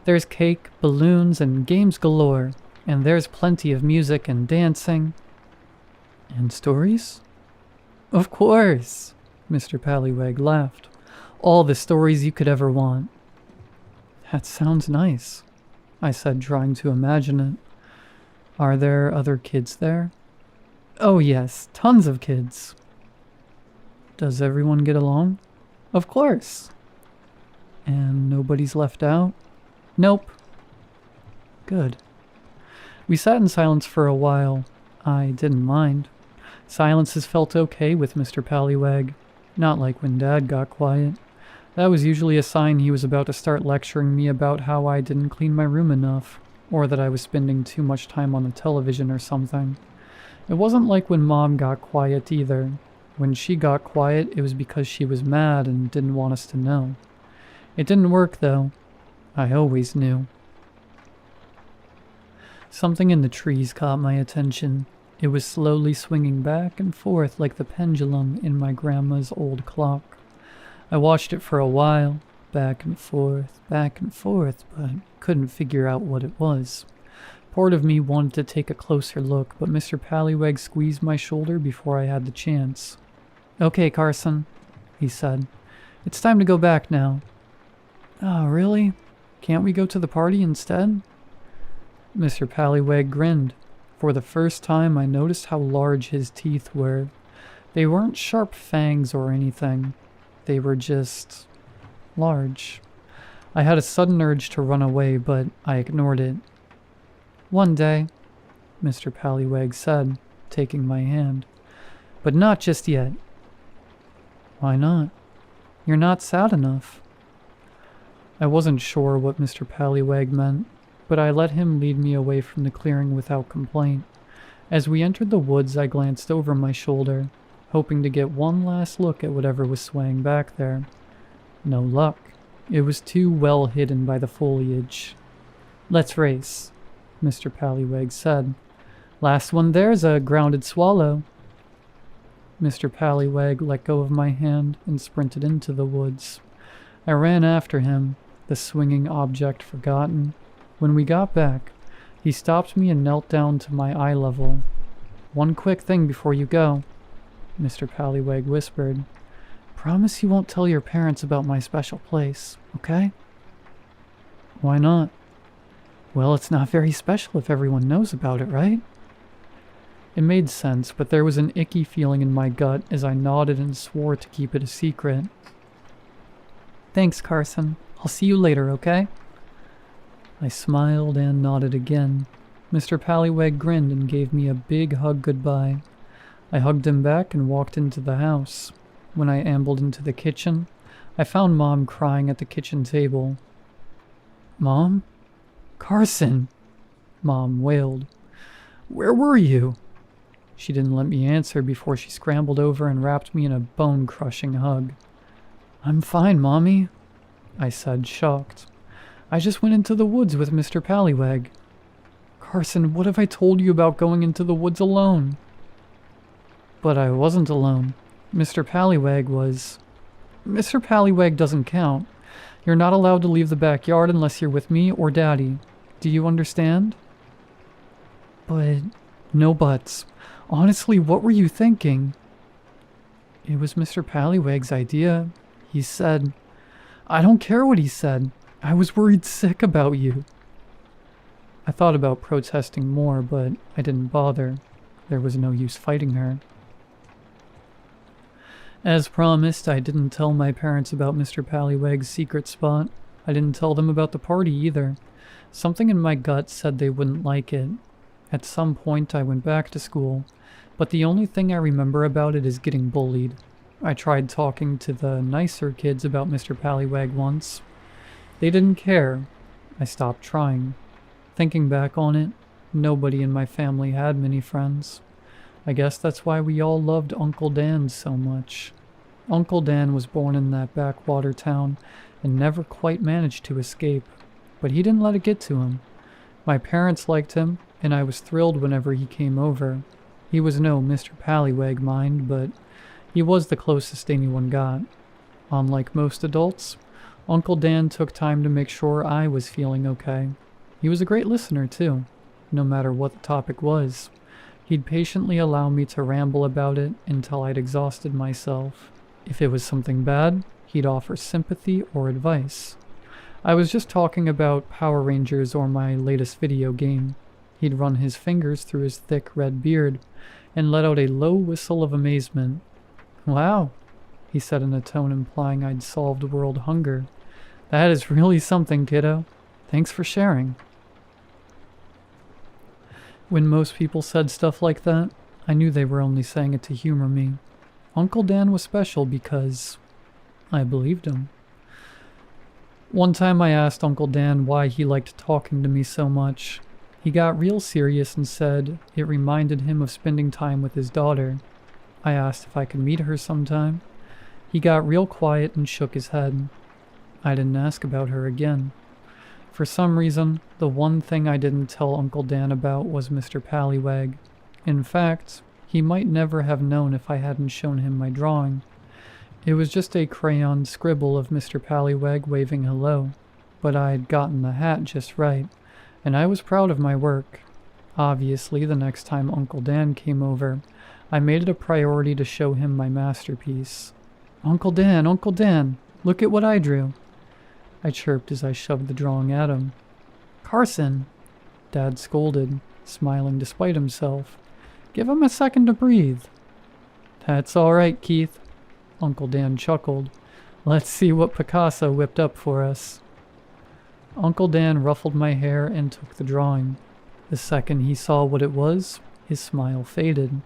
There's cake, balloons, and games galore, and there's plenty of music and dancing." "And stories?" "Of course," Mr. Pallyweg laughed. "All the stories you could ever want." "That sounds nice," I said, trying to imagine it. "Are there other kids there?" "Oh yes, tons of kids." "Does everyone get along?" "Of course." "And nobody's left out?" "Nope." Good. We sat in silence for a while. I didn't mind. Silences felt okay with Mr. Pallyweg, not like when Dad got quiet. That was usually a sign he was about to start lecturing me about how I didn't clean my room enough, or that I was spending too much time on the television or something. It wasn't like when Mom got quiet either. When she got quiet, it was because she was mad and didn't want us to know. It didn't work, though. I always knew. Something in the trees caught my attention. It was slowly swinging back and forth like the pendulum in my grandma's old clock. I watched it for a while, back and forth, but couldn't figure out what it was. Part of me wanted to take a closer look, but Mr. Pallyweg squeezed my shoulder before I had the chance. "Okay, Carson," he said. "It's time to go back now." "Oh, really? Can't we go to the party instead?" Mr. Pallyweg grinned. For the first time, I noticed how large his teeth were. They weren't sharp fangs or anything. They were just large. I had a sudden urge to run away, but I ignored it. "One day," Mr. Pallyweg said, taking my hand. "But not just yet." "Why not?" "You're not sad enough." I wasn't sure what Mr. Pallyweg meant, but I let him lead me away from the clearing without complaint. As we entered the woods, I glanced over my shoulder, hoping to get one last look at whatever was swaying back there. No luck. It was too well hidden by the foliage. "Let's race," Mr. Pallyweg said. "Last one there's a grounded swallow." Mr. Pallyweg let go of my hand and sprinted into the woods. I ran after him, the swinging object forgotten. When we got back, he stopped me and knelt down to my eye level. "One quick thing before you go," Mr. Pallyweg whispered. "Promise you won't tell your parents about my special place, okay?" "Why not?" "Well, it's not very special if everyone knows about it, right?" It made sense, but there was an icky feeling in my gut as I nodded and swore to keep it a secret. "Thanks, Carson. I'll see you later, okay?" I smiled and nodded again. Mr. Pallyweg grinned and gave me a big hug goodbye. I hugged him back and walked into the house. When I ambled into the kitchen, I found Mom crying at the kitchen table. "Mom?" "Carson!" Mom wailed. "Where were you?" She didn't let me answer before she scrambled over and wrapped me in a bone-crushing hug. "I'm fine, Mommy," I said, shocked. "I just went into the woods with Mr. Pallyweg." "Carson, what have I told you about going into the woods alone?" "But I wasn't alone. Mr. Pallyweg was." "Mr. Pallyweg doesn't count. You're not allowed to leave the backyard unless you're with me or Daddy. Do you understand?" "But..." "No buts. Honestly, what were you thinking?" "It was Mr. Pallyweg's idea. He said..." "I don't care what he said. I was worried sick about you." I thought about protesting more, but I didn't bother. There was no use fighting her. As promised, I didn't tell my parents about Mr. Pallyweg's secret spot. I didn't tell them about the party either. Something in my gut said they wouldn't like it. At some point, I went back to school, but the only thing I remember about it is getting bullied. I tried talking to the nicer kids about Mr. Pallyweg once. They didn't care. I stopped trying. Thinking back on it, nobody in my family had many friends. I guess that's why we all loved Uncle Dan so much. Uncle Dan was born in that backwater town and never quite managed to escape, but he didn't let it get to him. My parents liked him, and I was thrilled whenever he came over. He was no Mr. Pallywag, mind, but he was the closest anyone got. Unlike most adults, Uncle Dan took time to make sure I was feeling okay. He was a great listener, too, no matter what the topic was. He'd patiently allow me to ramble about it until I'd exhausted myself. If it was something bad, he'd offer sympathy or advice. I was just talking about Power Rangers or my latest video game. He'd run his fingers through his thick red beard and let out a low whistle of amazement. "Wow," he said in a tone implying I'd solved world hunger. "That is really something, kiddo. Thanks for sharing." When most people said stuff like that, I knew they were only saying it to humor me. Uncle Dan was special because I believed him. One time I asked Uncle Dan why he liked talking to me so much. He got real serious and said it reminded him of spending time with his daughter. I asked if I could meet her sometime. He got real quiet and shook his head. I didn't ask about her again. For some reason, the one thing I didn't tell Uncle Dan about was Mr. Pallywag. In fact, he might never have known if I hadn't shown him my drawing. It was just a crayon scribble of Mr. Pallywag waving hello, but I'd gotten the hat just right, and I was proud of my work. Obviously, the next time Uncle Dan came over, I made it a priority to show him my masterpiece. Uncle Dan, look at what I drew," I chirped as I shoved the drawing at him. "Carson," Dad scolded, smiling despite himself. "Give him a second to breathe." "That's all right, Keith," Uncle Dan chuckled. "Let's see what Picasso whipped up for us." Uncle Dan ruffled my hair and took the drawing. The second he saw what it was, his smile faded.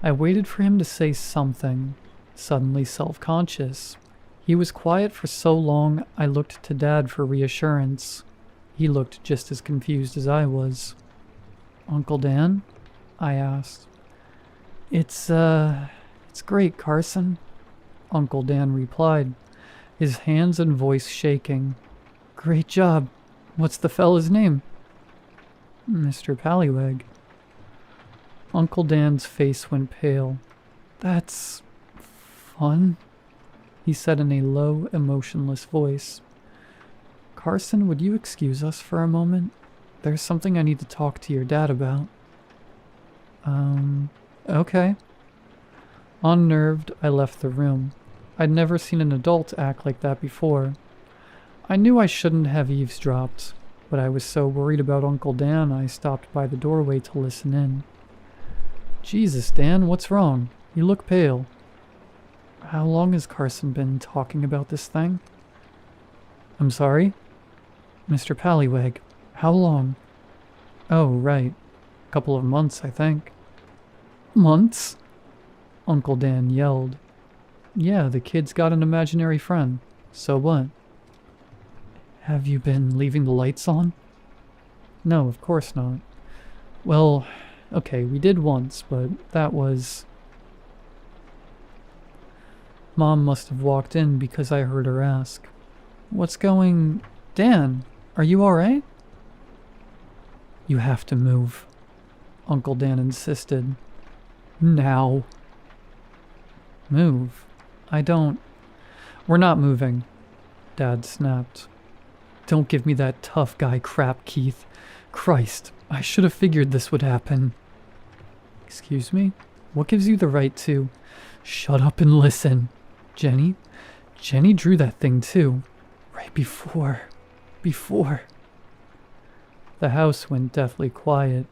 I waited for him to say something, suddenly self-conscious. He was quiet for so long, I looked to Dad for reassurance. He looked just as confused as I was. "Uncle Dan?" I asked. It's great, Carson," Uncle Dan replied, his hands and voice shaking. "Great job. What's the fella's name?" "Mr. Pallywag." Uncle Dan's face went pale. "That's fun," he said in a low, emotionless voice. "Carson, would you excuse us for a moment? There's something I need to talk to your dad about." Okay." Unnerved, I left the room. I'd never seen an adult act like that before. I knew I shouldn't have eavesdropped, but I was so worried about Uncle Dan I stopped by the doorway to listen in. "Jesus, Dan, what's wrong? You look pale." "How long has Carson been talking about this thing?" "I'm sorry?" "Mr. Pallywag, how long?" "Oh, right. Couple of months, I think." "Months?" Uncle Dan yelled. "Yeah, the kid's got an imaginary friend. So what?" "Have you been leaving the lights on?" "No, of course not." "Well, okay, we did once, but that was..." Mom must have walked in because I heard her ask, "What's going... Dan, are you alright?" "You have to move," Uncle Dan insisted. "Now." "Move? I don't..." "We're not moving," Dad snapped. "Don't give me that tough guy crap, Keith. Christ, I should have figured this would happen." "Excuse me? What gives you the right to..." "Shut up and listen. Jenny drew that thing too. Right before... The house went deathly quiet.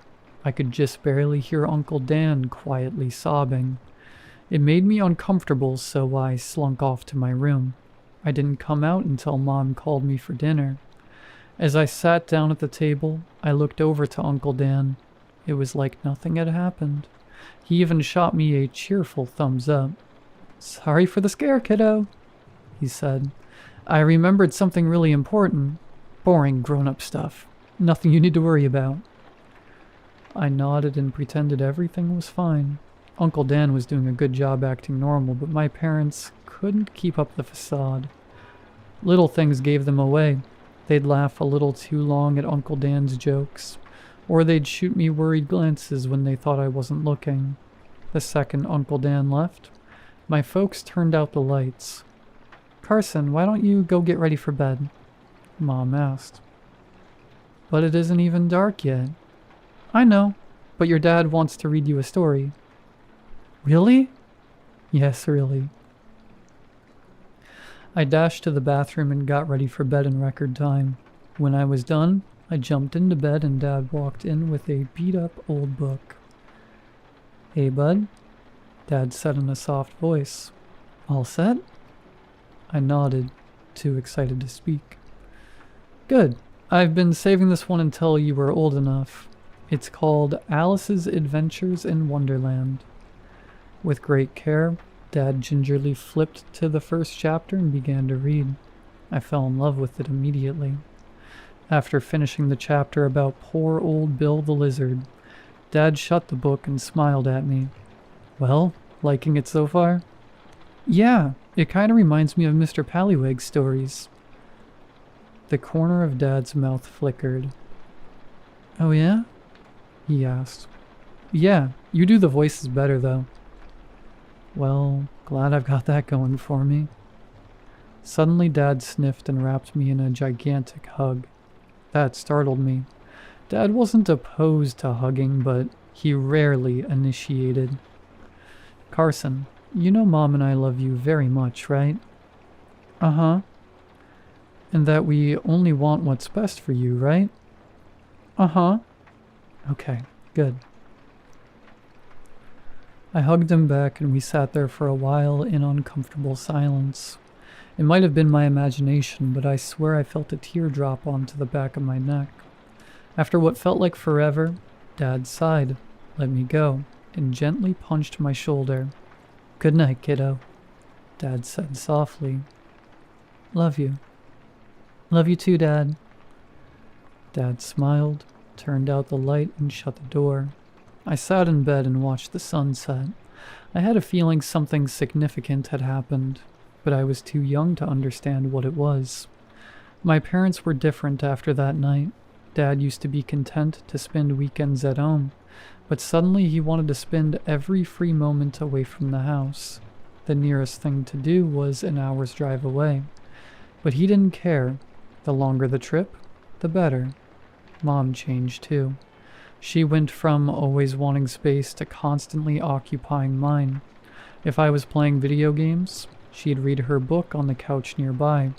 I could just barely hear Uncle Dan quietly sobbing. It made me uncomfortable, so I slunk off to my room. I didn't come out until Mom called me for dinner. As I sat down at the table, I looked over to Uncle Dan. It was like nothing had happened. He even shot me a cheerful thumbs up. "Sorry for the scare, kiddo," he said. "I remembered something really important. Boring grown-up stuff. Nothing you need to worry about." I nodded and pretended everything was fine. Uncle Dan was doing a good job acting normal, but my parents couldn't keep up the facade. Little things gave them away. They'd laugh a little too long at Uncle Dan's jokes, or they'd shoot me worried glances when they thought I wasn't looking. The second Uncle Dan left, my folks turned out the lights. "Carson, why don't you go get ready for bed?" Mom asked. "But it isn't even dark yet." "I know, but your dad wants to read you a story." "Really?" "Yes, really." I dashed to the bathroom and got ready for bed in record time. When I was done, I jumped into bed and Dad walked in with a beat-up old book. "Hey, bud," Dad said in a soft voice. "All set?" I nodded, too excited to speak. "Good. I've been saving this one until you were old enough. It's called Alice's Adventures in Wonderland." With great care, Dad gingerly flipped to the first chapter and began to read. I fell in love with it immediately. After finishing the chapter about poor old Bill the Lizard, Dad shut the book and smiled at me. "Well, liking it so far?" "Yeah, it kind of reminds me of Mr. Pallywig's stories." The corner of Dad's mouth flickered. "Oh yeah?" he asked. "Yeah, you do the voices better though." "Well, glad I've got that going for me." Suddenly Dad sniffed and wrapped me in a gigantic hug. That startled me. Dad wasn't opposed to hugging, but he rarely initiated. "Carson, you know Mom and I love you very much, right?" "Uh-huh." "And that we only want what's best for you, right?" "Uh-huh." "Okay, good." I hugged him back and we sat there for a while in uncomfortable silence. It might have been my imagination, but I swear I felt a tear drop onto the back of my neck. After what felt like forever, Dad sighed, let me go, and gently punched my shoulder. "Good night, kiddo," Dad said softly. "Love you." "Love you too, Dad." Dad smiled, turned out the light, and shut the door. I sat in bed and watched the sunset. I had a feeling something significant had happened, but I was too young to understand what it was. My parents were different after that night. Dad used to be content to spend weekends at home, but suddenly he wanted to spend every free moment away from the house. The nearest thing to do was an hour's drive away. But he didn't care. The longer the trip, the better. Mom changed too. She went from always wanting space to constantly occupying mine. If I was playing video games, she'd read her book on the couch nearby.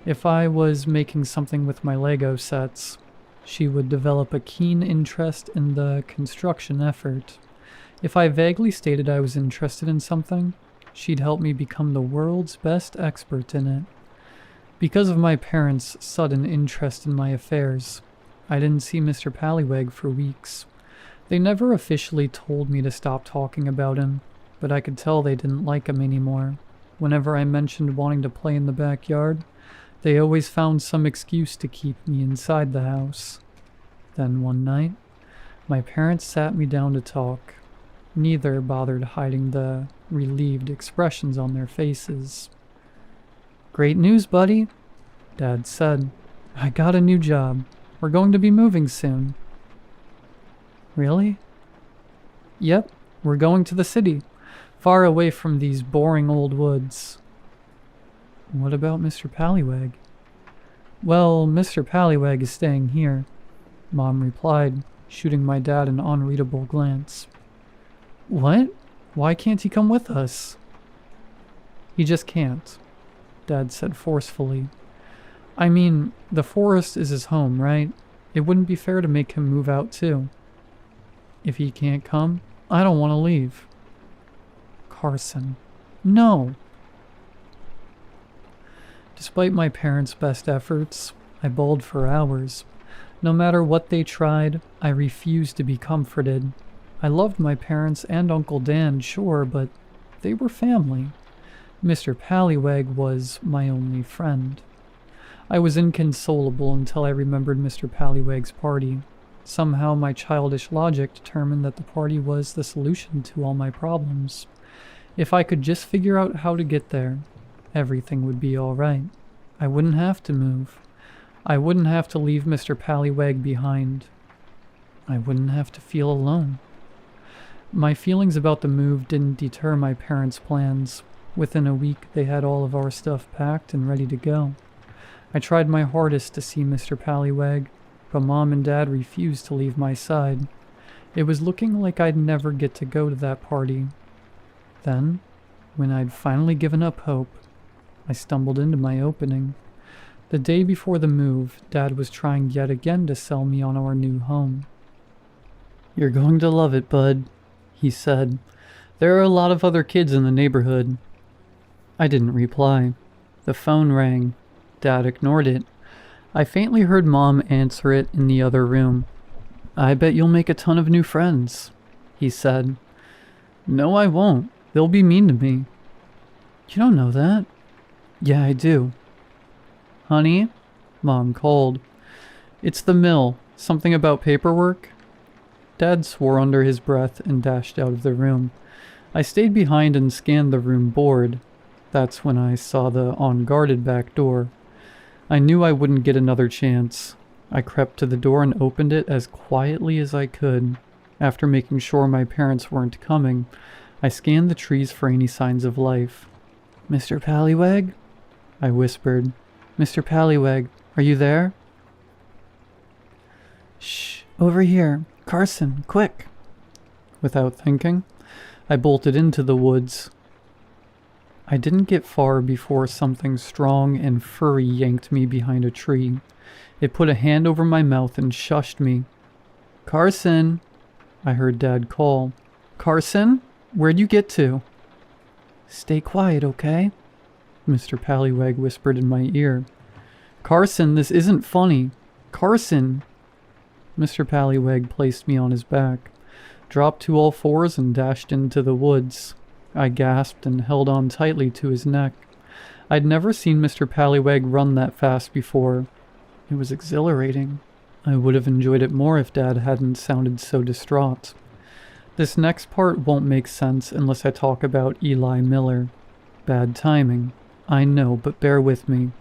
If I was making something with my Lego sets, she would develop a keen interest in the construction effort. If I vaguely stated I was interested in something, she'd help me become the world's best expert in it. Because of my parents' sudden interest in my affairs, I didn't see Mr. Pallywig for weeks. They never officially told me to stop talking about him, but I could tell they didn't like him anymore. Whenever I mentioned wanting to play in the backyard, they always found some excuse to keep me inside the house. Then one night, my parents sat me down to talk. Neither bothered hiding the relieved expressions on their faces. "Great news, buddy," Dad said. "I got a new job. We're going to be moving soon." "Really?" "Yep, we're going to the city, far away from these boring old woods." "What about Mr. Pallywig?" "Well, Mr. Pallywig is staying here," Mom replied, shooting my dad an unreadable glance. "What? Why can't he come with us?" "He just can't," Dad said forcefully. "I mean, the forest is his home, right? It wouldn't be fair to make him move out too." "If he can't come, I don't want to leave." "Carson, no." Despite my parents' best efforts, I bawled for hours. No matter what they tried, I refused to be comforted. I loved my parents and Uncle Dan, sure, but they were family. Mr. Pallywig was my only friend. I was inconsolable until I remembered Mr. Pallywig's party. Somehow my childish logic determined that the party was the solution to all my problems. If I could just figure out how to get there, everything would be alright. I wouldn't have to move. I wouldn't have to leave Mr. Pallywag behind. I wouldn't have to feel alone. My feelings about the move didn't deter my parents' plans. Within a week, they had all of our stuff packed and ready to go. I tried my hardest to see Mr. Pallywag, but Mom and Dad refused to leave my side. It was looking like I'd never get to go to that party. Then, when I'd finally given up hope, I stumbled into my opening. The day before the move, Dad was trying yet again to sell me on our new home. "You're going to love it, bud," he said. "There are a lot of other kids in the neighborhood." I didn't reply. The phone rang. Dad ignored it. I faintly heard Mom answer it in the other room. "I bet you'll make a ton of new friends," he said. "No, I won't. They'll be mean to me." "You don't know that." "Yeah, I do." "Honey?" Mom called. "It's the mill. Something about paperwork?" Dad swore under his breath and dashed out of the room. I stayed behind and scanned the room bored. That's when I saw the unguarded back door. I knew I wouldn't get another chance. I crept to the door and opened it as quietly as I could. After making sure my parents weren't coming, I scanned the trees for any signs of life. "Mr. Pallywag?" I whispered. "Mr. Pallywag, are you there?" "Shh, over here. Carson, quick." Without thinking, I bolted into the woods. I didn't get far before something strong and furry yanked me behind a tree. It put a hand over my mouth and shushed me. "Carson!" I heard Dad call. "Carson? Where'd you get to?" "Stay quiet, okay?" Mr. Pallywag whispered in my ear. "Carson, this isn't funny. Carson!" Mr. Pallywag placed me on his back, dropped to all fours and dashed into the woods. I gasped and held on tightly to his neck. I'd never seen Mr. Pallywag run that fast before. It was exhilarating. I would have enjoyed it more if Dad hadn't sounded so distraught. This next part won't make sense unless I talk about Eli Miller. Bad timing. I know, but bear with me.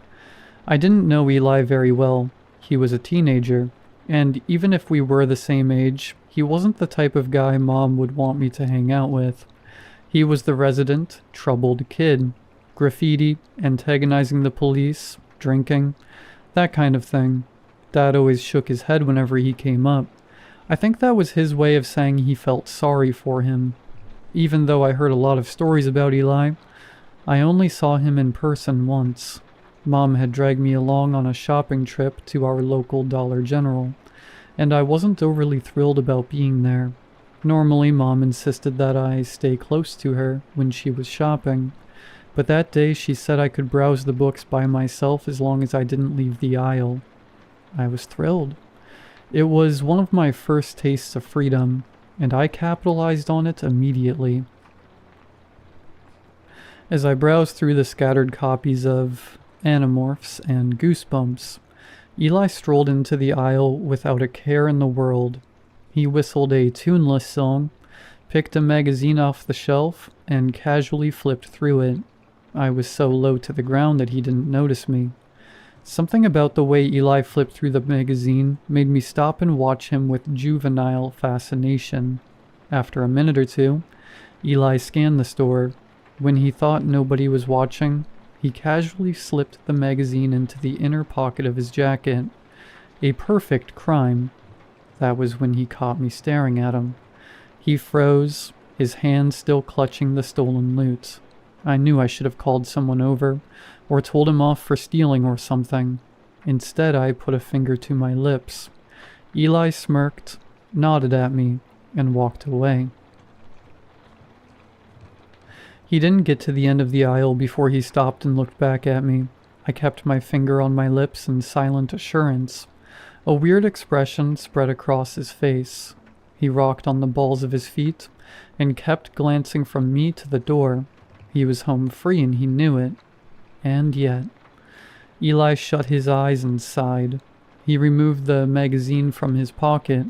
I didn't know Eli very well. He was a teenager, and even if we were the same age, he wasn't the type of guy Mom would want me to hang out with. He was the resident, troubled kid. Graffiti, antagonizing the police, drinking, that kind of thing. Dad always shook his head whenever he came up. I think that was his way of saying he felt sorry for him. Even though I heard a lot of stories about Eli, I only saw him in person once. Mom had dragged me along on a shopping trip to our local Dollar General, and I wasn't overly thrilled about being there. Normally, Mom insisted that I stay close to her when she was shopping, but that day she said I could browse the books by myself as long as I didn't leave the aisle. I was thrilled. It was one of my first tastes of freedom, and I capitalized on it immediately. As I browsed through the scattered copies of Animorphs and Goosebumps, Eli strolled into the aisle without a care in the world. He whistled a tuneless song, picked a magazine off the shelf, and casually flipped through it. I was so low to the ground that he didn't notice me. Something about the way Eli flipped through the magazine made me stop and watch him with juvenile fascination. After a minute or two, Eli scanned the store. When he thought nobody was watching, he casually slipped the magazine into the inner pocket of his jacket. A perfect crime. That was when he caught me staring at him. He froze, his hand still clutching the stolen loot. I knew I should have called someone over, or told him off for stealing or something. Instead, I put a finger to my lips. Eli smirked, nodded at me, and walked away. He didn't get to the end of the aisle before he stopped and looked back at me. I kept my finger on my lips in silent assurance. A weird expression spread across his face. He rocked on the balls of his feet and kept glancing from me to the door. He was home free and he knew it. And yet... Eli shut his eyes and sighed. He removed the magazine from his pocket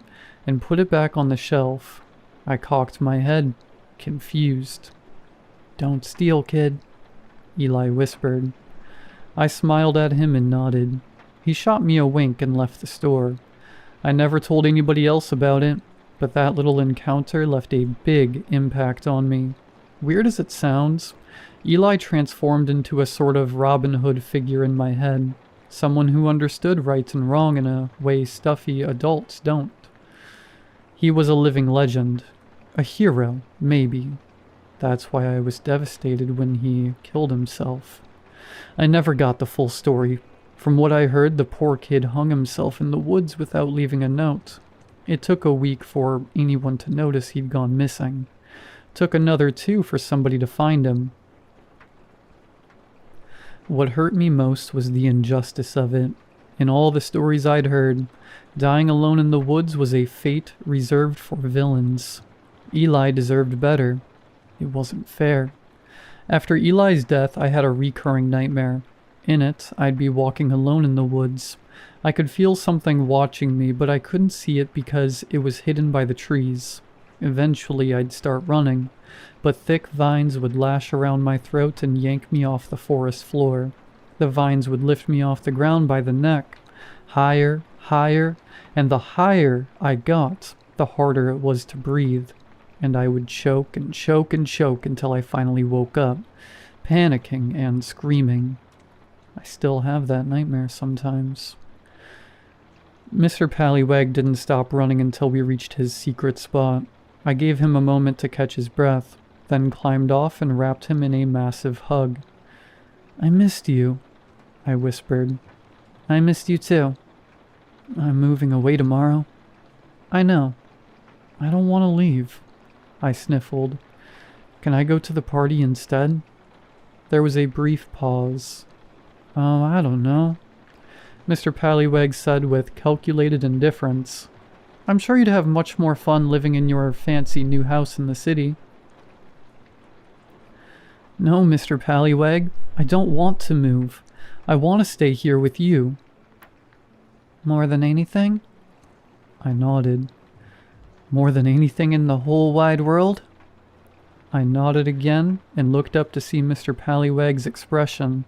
and put it back on the shelf. I cocked my head, confused. "Don't steal, kid," Eli whispered. I smiled at him and nodded. He shot me a wink and left the store. I never told anybody else about it, but that little encounter left a big impact on me. Weird as it sounds, Eli transformed into a sort of Robin Hood figure in my head, someone who understood right and wrong in a way stuffy adults don't. He was a living legend, a hero, maybe. That's why I was devastated when he killed himself. I never got the full story. From what I heard, the poor kid hung himself in the woods without leaving a note. It took a week for anyone to notice he'd gone missing. Took another 2 for somebody to find him. What hurt me most was the injustice of it. In all the stories I'd heard, dying alone in the woods was a fate reserved for villains. Eli deserved better. It wasn't fair. After Eli's death, I had a recurring nightmare. In it, I'd be walking alone in the woods. I could feel something watching me, but I couldn't see it because it was hidden by the trees. Eventually, I'd start running, but thick vines would lash around my throat and yank me off the forest floor. The vines would lift me off the ground by the neck. Higher, higher, and the higher I got, the harder it was to breathe. And I would choke and choke and choke until I finally woke up, panicking and screaming. I still have that nightmare sometimes. Mr. Pallywag didn't stop running until we reached his secret spot. I gave him a moment to catch his breath, then climbed off and wrapped him in a massive hug. "I missed you," I whispered. "I missed you too. I'm moving away tomorrow." "I know. I don't want to leave," I sniffled. "Can I go to the party instead?" There was a brief pause. "Oh, I don't know," Mr. Pallywag said with calculated indifference. "I'm sure you'd have much more fun living in your fancy new house in the city." "No, Mr. Pallywag, I don't want to move. I want to stay here with you." "More than anything?" I nodded. "More than anything in the whole wide world?" I nodded again and looked up to see Mr. Pallywag's expression.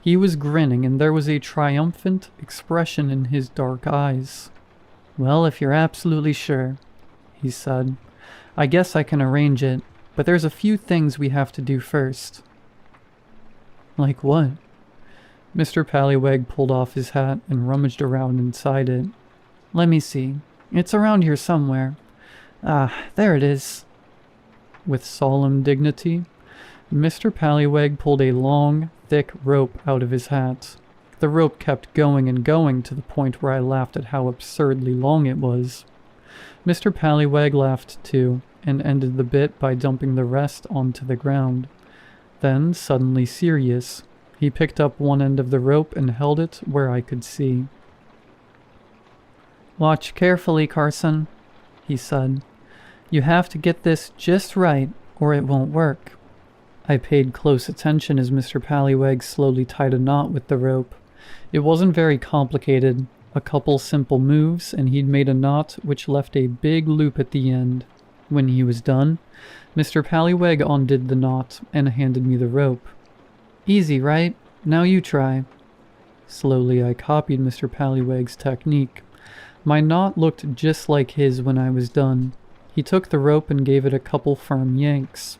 He was grinning, and there was a triumphant expression in his dark eyes. "Well, if you're absolutely sure," he said, "I guess I can arrange it, but there's a few things we have to do first." "Like what?" Mr. Pallywag pulled off his hat and rummaged around inside it. "Let me see. It's around here somewhere. Ah, there it is." With solemn dignity, Mr. Pallywag pulled a long, thick rope out of his hat. The rope kept going and going to the point where I laughed at how absurdly long it was. Mr. Pallywag laughed too, and ended the bit by dumping the rest onto the ground. Then, suddenly serious, he picked up one end of the rope and held it where I could see. "Watch carefully, Carson," he said. "You have to get this just right, or it won't work." I paid close attention as Mr. Pallywag slowly tied a knot with the rope. It wasn't very complicated. A couple simple moves, and he'd made a knot which left a big loop at the end. When he was done, Mr. Pallywag undid the knot and handed me the rope. "Easy, right? Now you try." Slowly I copied Mr. Pallywag's technique. My knot looked just like his when I was done. He took the rope and gave it a couple firm yanks.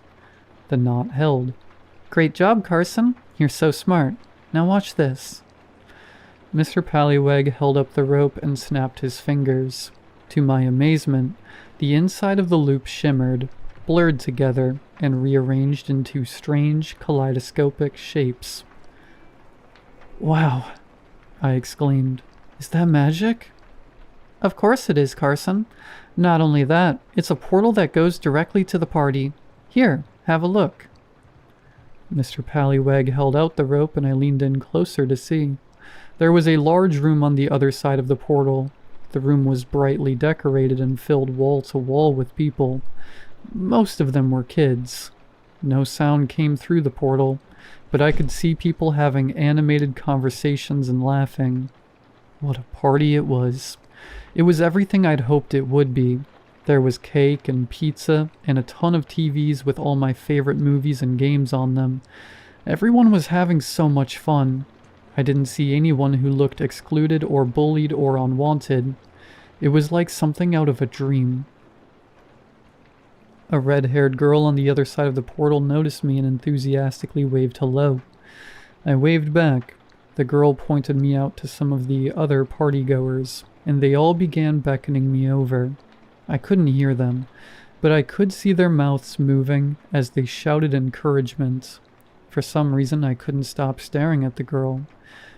The knot held. "Great job, Carson. You're so smart. Now watch this." Mr. Pallywag held up the rope and snapped his fingers. To my amazement, the inside of the loop shimmered, blurred together, and rearranged into strange kaleidoscopic shapes. "Wow," I exclaimed. "Is that magic?" "Of course it is, Carson. Not only that, it's a portal that goes directly to the party. Here, have a look." Mr. Pallywag held out the rope and I leaned in closer to see. There was a large room on the other side of the portal. The room was brightly decorated and filled wall to wall with people. Most of them were kids. No sound came through the portal, but I could see people having animated conversations and laughing. What a party it was. It was everything I'd hoped it would be. There was cake and pizza and a ton of TVs with all my favorite movies and games on them. Everyone was having so much fun. I didn't see anyone who looked excluded or bullied or unwanted. It was like something out of a dream. A red-haired girl on the other side of the portal noticed me and enthusiastically waved hello. I waved back. The girl pointed me out to some of the other partygoers, and they all began beckoning me over. I couldn't hear them, but I could see their mouths moving as they shouted encouragement. For some reason, I couldn't stop staring at the girl.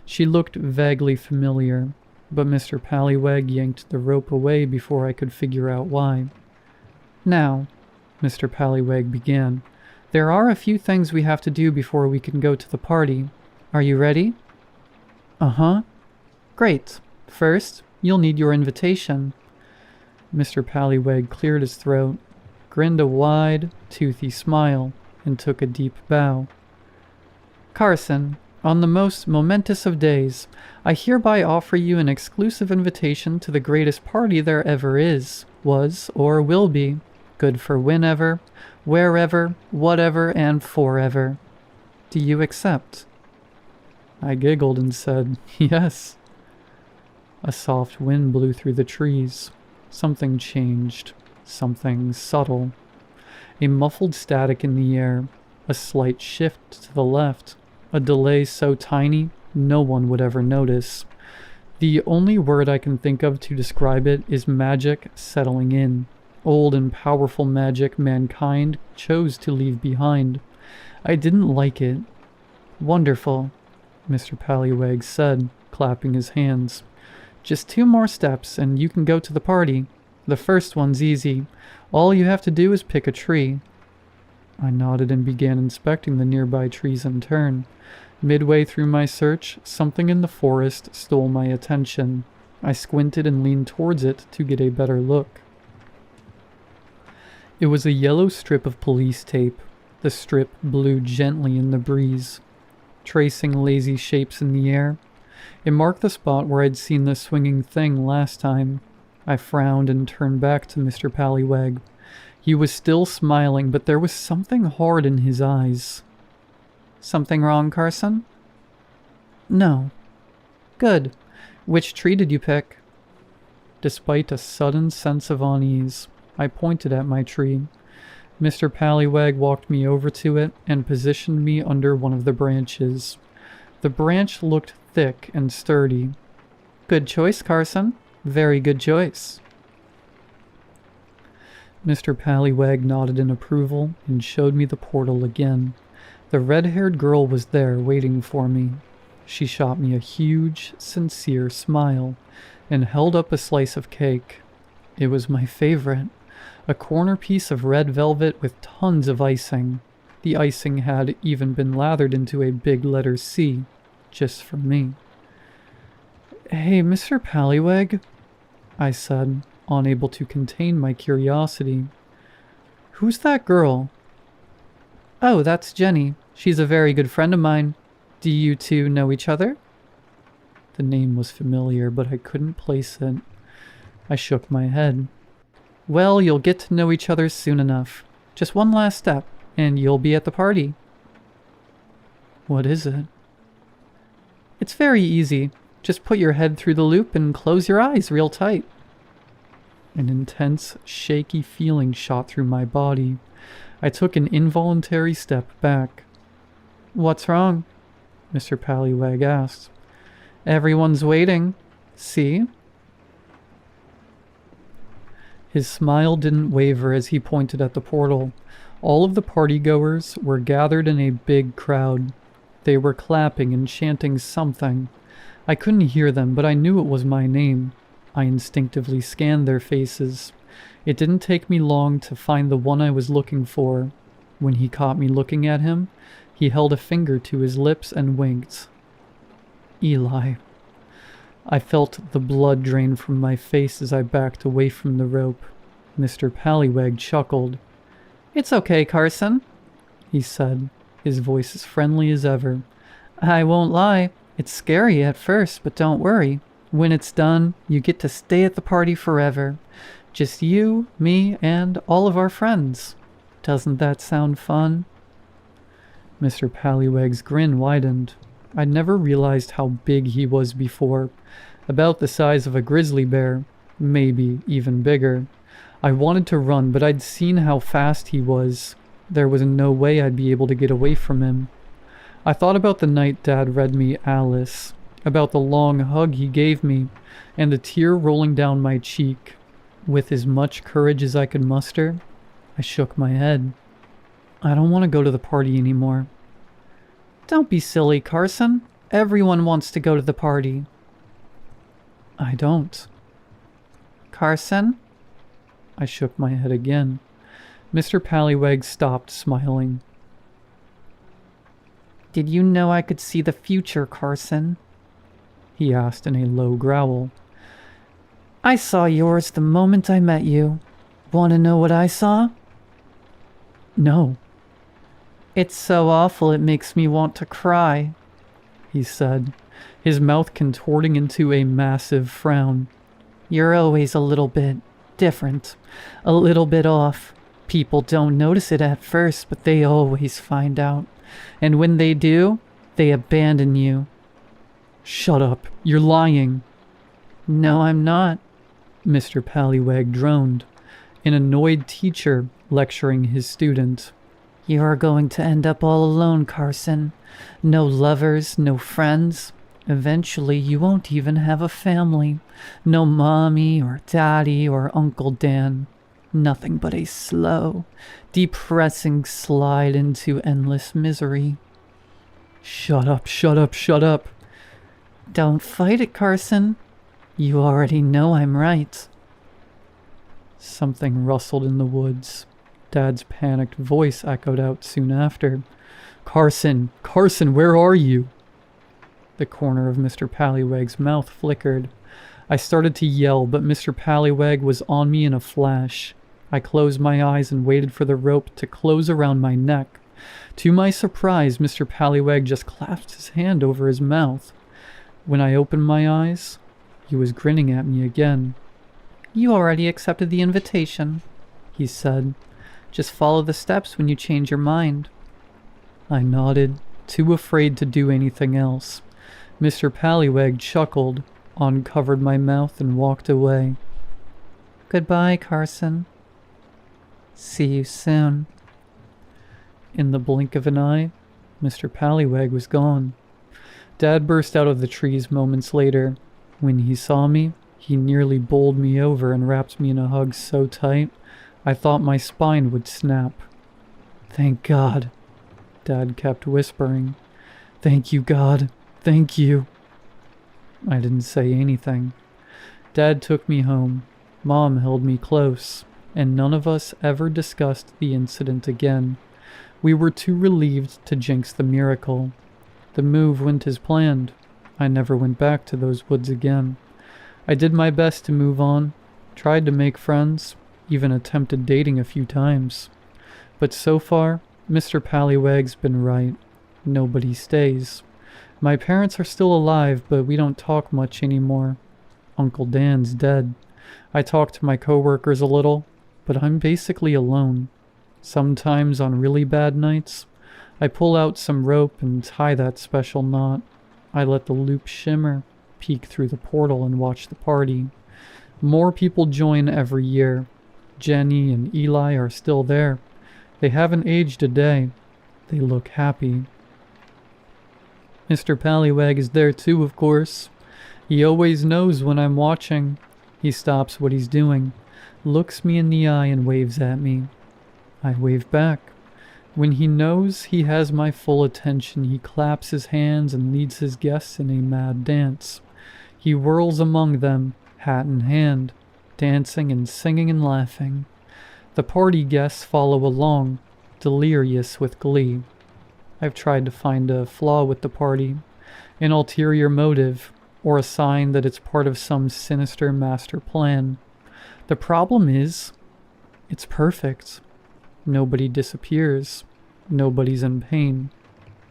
She looked vaguely familiar, but Mr. Pallywag yanked the rope away before I could figure out why. "Now," Mr. Pallywag began, "there are a few things we have to do before we can go to the party. Are you ready?" "Uh-huh." "Great. First, you'll need your invitation." Mr. Pallywag cleared his throat, grinned a wide, toothy smile, and took a deep bow. "Carson, on the most momentous of days, I hereby offer you an exclusive invitation to the greatest party there ever is, was, or will be. Good for whenever, wherever, whatever, and forever. Do you accept?" I giggled and said, "Yes." A soft wind blew through the trees. Something changed. Something subtle. A muffled static in the air. A slight shift to the left. A delay so tiny, no one would ever notice. The only word I can think of to describe it is magic settling in. Old and powerful magic mankind chose to leave behind. I didn't like it. "Wonderful," Mr. Pallywag said, clapping his hands. "Just 2 more steps and you can go to the party. The first one's easy. All you have to do is pick a tree." I nodded and began inspecting the nearby trees in turn. Midway through my search, something in the forest stole my attention. I squinted and leaned towards it to get a better look. It was a yellow strip of police tape. The strip blew gently in the breeze, tracing lazy shapes in the air. It marked the spot where I'd seen the swinging thing last time. I frowned and turned back to Mr. Pallywag. He was still smiling, but there was something hard in his eyes. "Something wrong, Carson?" "No." "Good. Which tree did you pick?" Despite a sudden sense of unease, I pointed at my tree. Mr. Pallywag walked me over to it and positioned me under one of the branches. The branch looked thick and sturdy. "Good choice, Carson. Very good choice." Mr. Pallywag nodded in approval and showed me the portal again. The red-haired girl was there waiting for me. She shot me a huge, sincere smile and held up a slice of cake. It was my favorite. A corner piece of red velvet with tons of icing. The icing had even been lathered into a big letter C, just for me. "Hey, Mr. Pallywag," I said, unable to contain my curiosity. "Who's that girl?" "Oh, that's Jenny. She's a very good friend of mine. Do you two know each other?" The name was familiar, but I couldn't place it. I shook my head. "Well, you'll get to know each other soon enough. Just one last step, and you'll be at the party." "What is it?" "It's very easy. Just put your head through the loop and close your eyes real tight." An intense, shaky feeling shot through my body. I took an involuntary step back. "What's wrong?" Mr. Pallywag asked. "Everyone's waiting. See?" His smile didn't waver as he pointed at the portal. All of the partygoers were gathered in a big crowd. They were clapping and chanting something. I couldn't hear them, but I knew it was my name. I instinctively scanned their faces. It didn't take me long to find the one I was looking for. When he caught me looking at him, he held a finger to his lips and winked. Eli. I felt the blood drain from my face as I backed away from the rope. Mr. Pallywag chuckled. "It's okay, Carson," he said, his voice as friendly as ever. "I won't lie. It's scary at first, but don't worry. When it's done, you get to stay at the party forever. Just you, me, and all of our friends. Doesn't that sound fun?" Mr. Pallyweg's grin widened. I'd never realized how big he was before. About the size of a grizzly bear, maybe even bigger. I wanted to run, but I'd seen how fast he was. There was no way I'd be able to get away from him. I thought about the night Dad read me Alice, about the long hug he gave me, and the tear rolling down my cheek. With as much courage as I could muster, I shook my head. "I don't want to go to the party anymore." "Don't be silly, Carson. Everyone wants to go to the party." "I don't." "Carson?" I shook my head again. Mr. Pallyweg stopped smiling. "Did you know I could see the future, Carson?" he asked in a low growl. "I saw yours the moment I met you. Want to know what I saw?" "No." "It's so awful it makes me want to cry," he said, his mouth contorting into a massive frown. "You're always a little bit different, a little bit off. People don't notice it at first, but they always find out. And when they do, they abandon you." "Shut up. You're lying." "No, I'm not," Mr. Pallyweg droned, an annoyed teacher lecturing his student. "You're going to end up all alone, Carson. No lovers, no friends. Eventually, you won't even have a family. No mommy or daddy or Uncle Dan. Nothing but a slow, depressing slide into endless misery." "Shut up, shut up, shut up." "Don't fight it, Carson. You already know I'm right." Something rustled in the woods. Dad's panicked voice echoed out soon after. "Carson! Carson, where are you?" The corner of Mr. Pallyweg's mouth flickered. I started to yell, but Mr. Pallyweg was on me in a flash. I closed my eyes and waited for the rope to close around my neck. To my surprise, Mr. Pallyweg just clasped his hand over his mouth. When I opened my eyes, he was grinning at me again. "You already accepted the invitation," he said. "Just follow the steps when you change your mind." I nodded, too afraid to do anything else. Mr. Pallyweg chuckled, uncovered my mouth, and walked away. "Goodbye, Carson. See you soon." In the blink of an eye, Mr. Pallyweg was gone. Dad burst out of the trees moments later. When he saw me, he nearly bowled me over and wrapped me in a hug so tight, I thought my spine would snap. "Thank God," Dad kept whispering. "Thank you, God. Thank you." I didn't say anything. Dad took me home. Mom held me close, and none of us ever discussed the incident again. We were too relieved to jinx the miracle. The move went as planned. I never went back to those woods again. I did my best to move on, tried to make friends, even attempted dating a few times. But so far, Mr. Pallyweg's been right. Nobody stays. My parents are still alive, but we don't talk much anymore. Uncle Dan's dead. I talk to my coworkers a little, but I'm basically alone. Sometimes on really bad nights, I pull out some rope and tie that special knot. I let the loop shimmer, peek through the portal, and watch the party. More people join every year. Jenny and Eli are still there. They haven't aged a day. They look happy. Mr. Pallyweg is there too, of course. He always knows when I'm watching. He stops what he's doing, looks me in the eye, and waves at me. I wave back. When he knows he has my full attention, he claps his hands and leads his guests in a mad dance. He whirls among them, hat in hand, dancing and singing and laughing. The party guests follow along, delirious with glee. I've tried to find a flaw with the party, an ulterior motive, or a sign that it's part of some sinister master plan. The problem is, it's perfect. Nobody disappears. Nobody's in pain.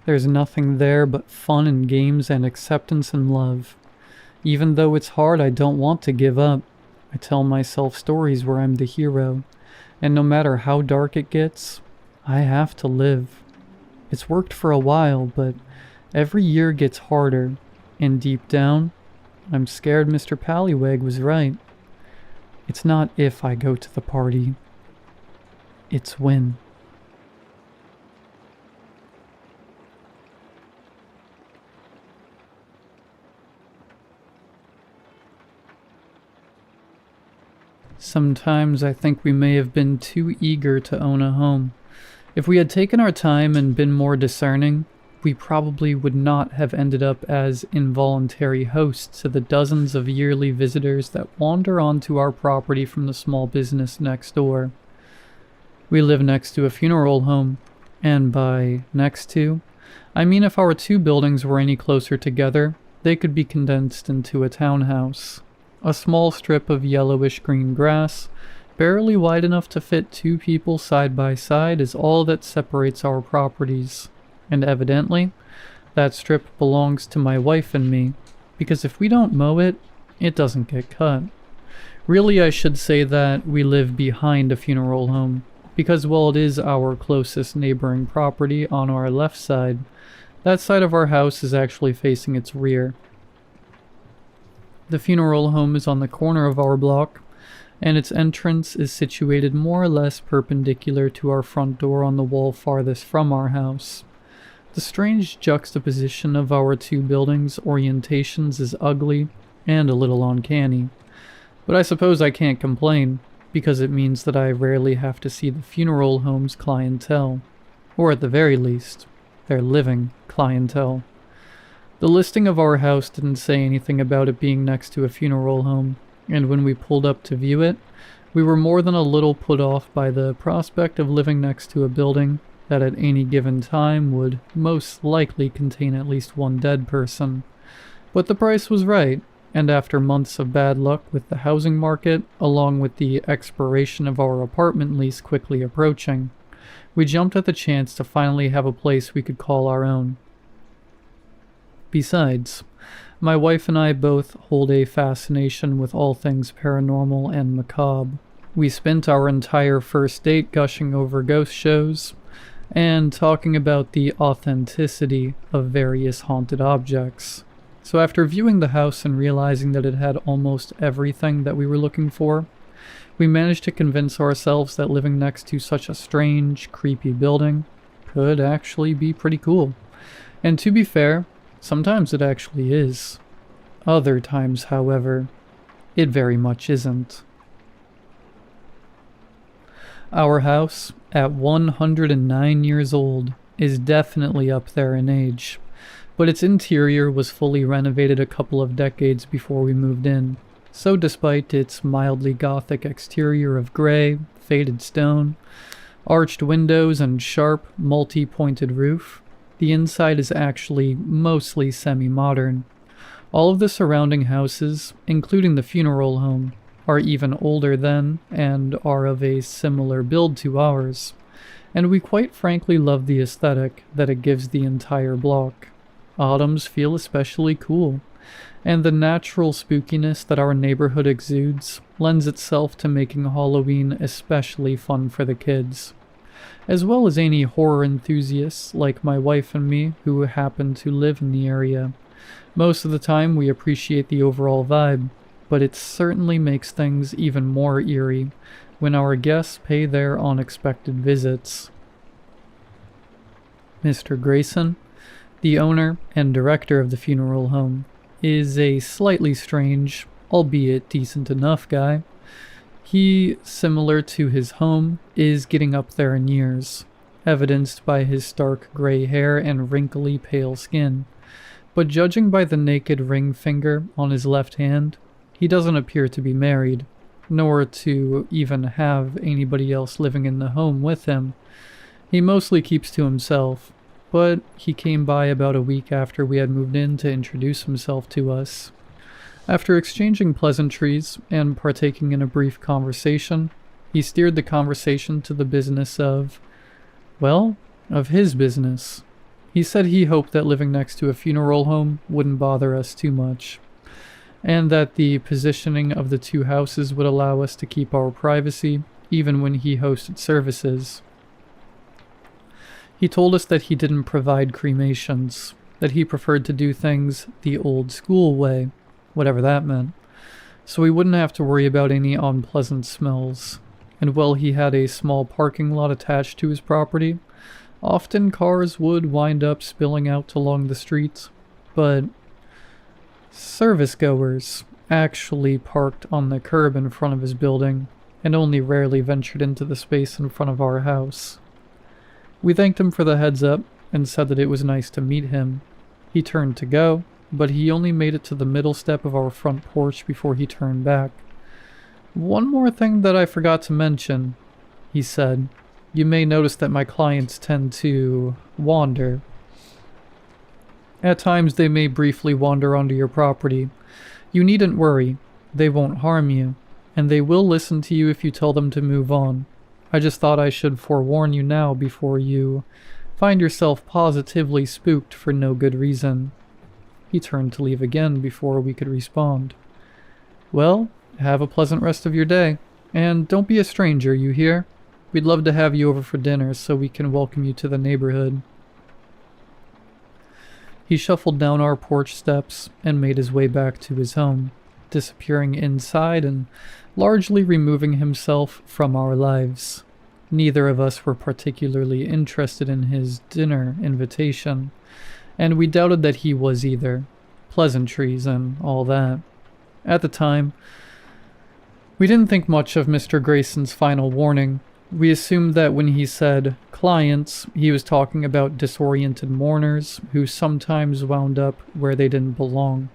There's nothing there but fun and games and acceptance and love. Even though it's hard, I don't want to give up. I tell myself stories where I'm the hero, and no matter how dark it gets, I have to live. It's worked for a while, but every year gets harder, and deep down, I'm scared Mr. Pallywag was right. It's not if I go to the party, it's when. Sometimes I think we may have been too eager to own a home. If we had taken our time and been more discerning, we probably would not have ended up as involuntary hosts to the dozens of yearly visitors that wander onto our property from the small business next door. We live next to a funeral home, and by next to, I mean if our two buildings were any closer together, they could be condensed into a townhouse. A small strip of yellowish-green grass, barely wide enough to fit two people side by side, is all that separates our properties. And evidently, that strip belongs to my wife and me, because if we don't mow it, it doesn't get cut. Really, I should say that we live behind a funeral home, because while it is our closest neighboring property on our left side, that side of our house is actually facing its rear. The funeral home is on the corner of our block, and its entrance is situated more or less perpendicular to our front door on the wall farthest from our house. The strange juxtaposition of our two buildings' orientations is ugly and a little uncanny, but I suppose I can't complain, because it means that I rarely have to see the funeral home's clientele, or at the very least, their living clientele. The listing of our house didn't say anything about it being next to a funeral home, and when we pulled up to view it, we were more than a little put off by the prospect of living next to a building that at any given time would most likely contain at least one dead person. But the price was right, and after months of bad luck with the housing market, along with the expiration of our apartment lease quickly approaching, we jumped at the chance to finally have a place we could call our own. Besides, my wife and I both hold a fascination with all things paranormal and macabre. We spent our entire first date gushing over ghost shows and talking about the authenticity of various haunted objects. So after viewing the house and realizing that it had almost everything that we were looking for, we managed to convince ourselves that living next to such a strange, creepy building could actually be pretty cool. And to be fair, sometimes it actually is. Other times, however, it very much isn't. Our house, at 109 years old, is definitely up there in age, but its interior was fully renovated a couple of decades before we moved in. So despite its mildly gothic exterior of gray, faded stone, arched windows, and sharp, multi-pointed roof, the inside is actually mostly semi-modern. All of the surrounding houses, including the funeral home, are even older than and are of a similar build to ours, and we quite frankly love the aesthetic that it gives the entire block. Autumns feel especially cool, and the natural spookiness that our neighborhood exudes lends itself to making Halloween especially fun for the kids, as well as any horror enthusiasts like my wife and me who happen to live in the area. Most of the time we appreciate the overall vibe, but it certainly makes things even more eerie when our guests pay their unexpected visits. Mr. Grayson, the owner and director of the funeral home, is a slightly strange, albeit decent enough guy. He, similar to his home, is getting up there in years, evidenced by his stark gray hair and wrinkly pale skin. But judging by the naked ring finger on his left hand, he doesn't appear to be married, nor to even have anybody else living in the home with him. He mostly keeps to himself, but he came by about a week after we had moved in to introduce himself to us. After exchanging pleasantries and partaking in a brief conversation, he steered the conversation to the business of his business. He said he hoped that living next to a funeral home wouldn't bother us too much. and that the positioning of the two houses would allow us to keep our privacy, even when he hosted services. He told us that he didn't provide cremations, that he preferred to do things the old school way, whatever that meant, so we wouldn't have to worry about any unpleasant smells. And while he had a small parking lot attached to his property, often cars would wind up spilling out along the streets, but service goers actually parked on the curb in front of his building and only rarely ventured into the space in front of our house. We thanked him for the heads up and said that it was nice to meet him. He turned to go, but he only made it to the middle step of our front porch before he turned back. "One more thing that I forgot to mention," he said. "You may notice that my clients tend to wander. At times they may briefly wander onto your property. You needn't worry, they won't harm you, and they will listen to you if you tell them to move on. I just thought I should forewarn you now before you find yourself positively spooked for no good reason." He turned to leave again before we could respond. "Well, have a pleasant rest of your day, and don't be a stranger, you hear? We'd love to have you over for dinner so we can welcome you to the neighborhood." He shuffled down our porch steps and made his way back to his home, disappearing inside and largely removing himself from our lives. Neither of us were particularly interested in his dinner invitation, and we doubted that he was either. Pleasantries and all that. At the time, we didn't think much of Mr. Grayson's final warning. We assumed that when he said clients, he was talking about disoriented mourners who sometimes wound up where they didn't belong.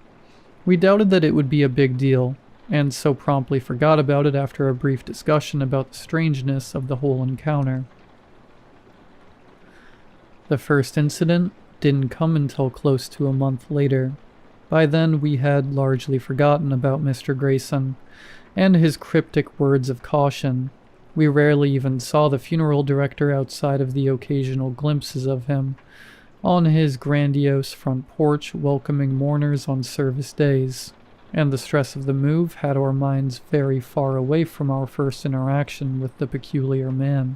We doubted that it would be a big deal, and so promptly forgot about it after a brief discussion about the strangeness of the whole encounter. The first incident didn't come until close to a month later. By then we had largely forgotten about Mr. Grayson and his cryptic words of caution. We rarely even saw the funeral director outside of the occasional glimpses of him on his grandiose front porch welcoming mourners on service days, and the stress of the move had our minds very far away from our first interaction with the peculiar man.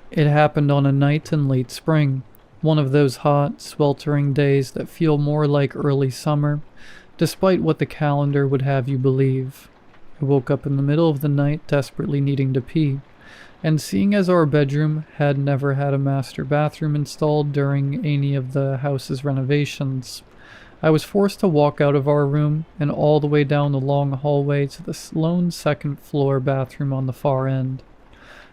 It happened on a night in late spring, one of those hot, sweltering days that feel more like early summer, despite what the calendar would have you believe. I woke up in the middle of the night desperately needing to pee, and seeing as our bedroom had never had a master bathroom installed during any of the house's renovations, I was forced to walk out of our room and all the way down the long hallway to the lone second floor bathroom on the far end,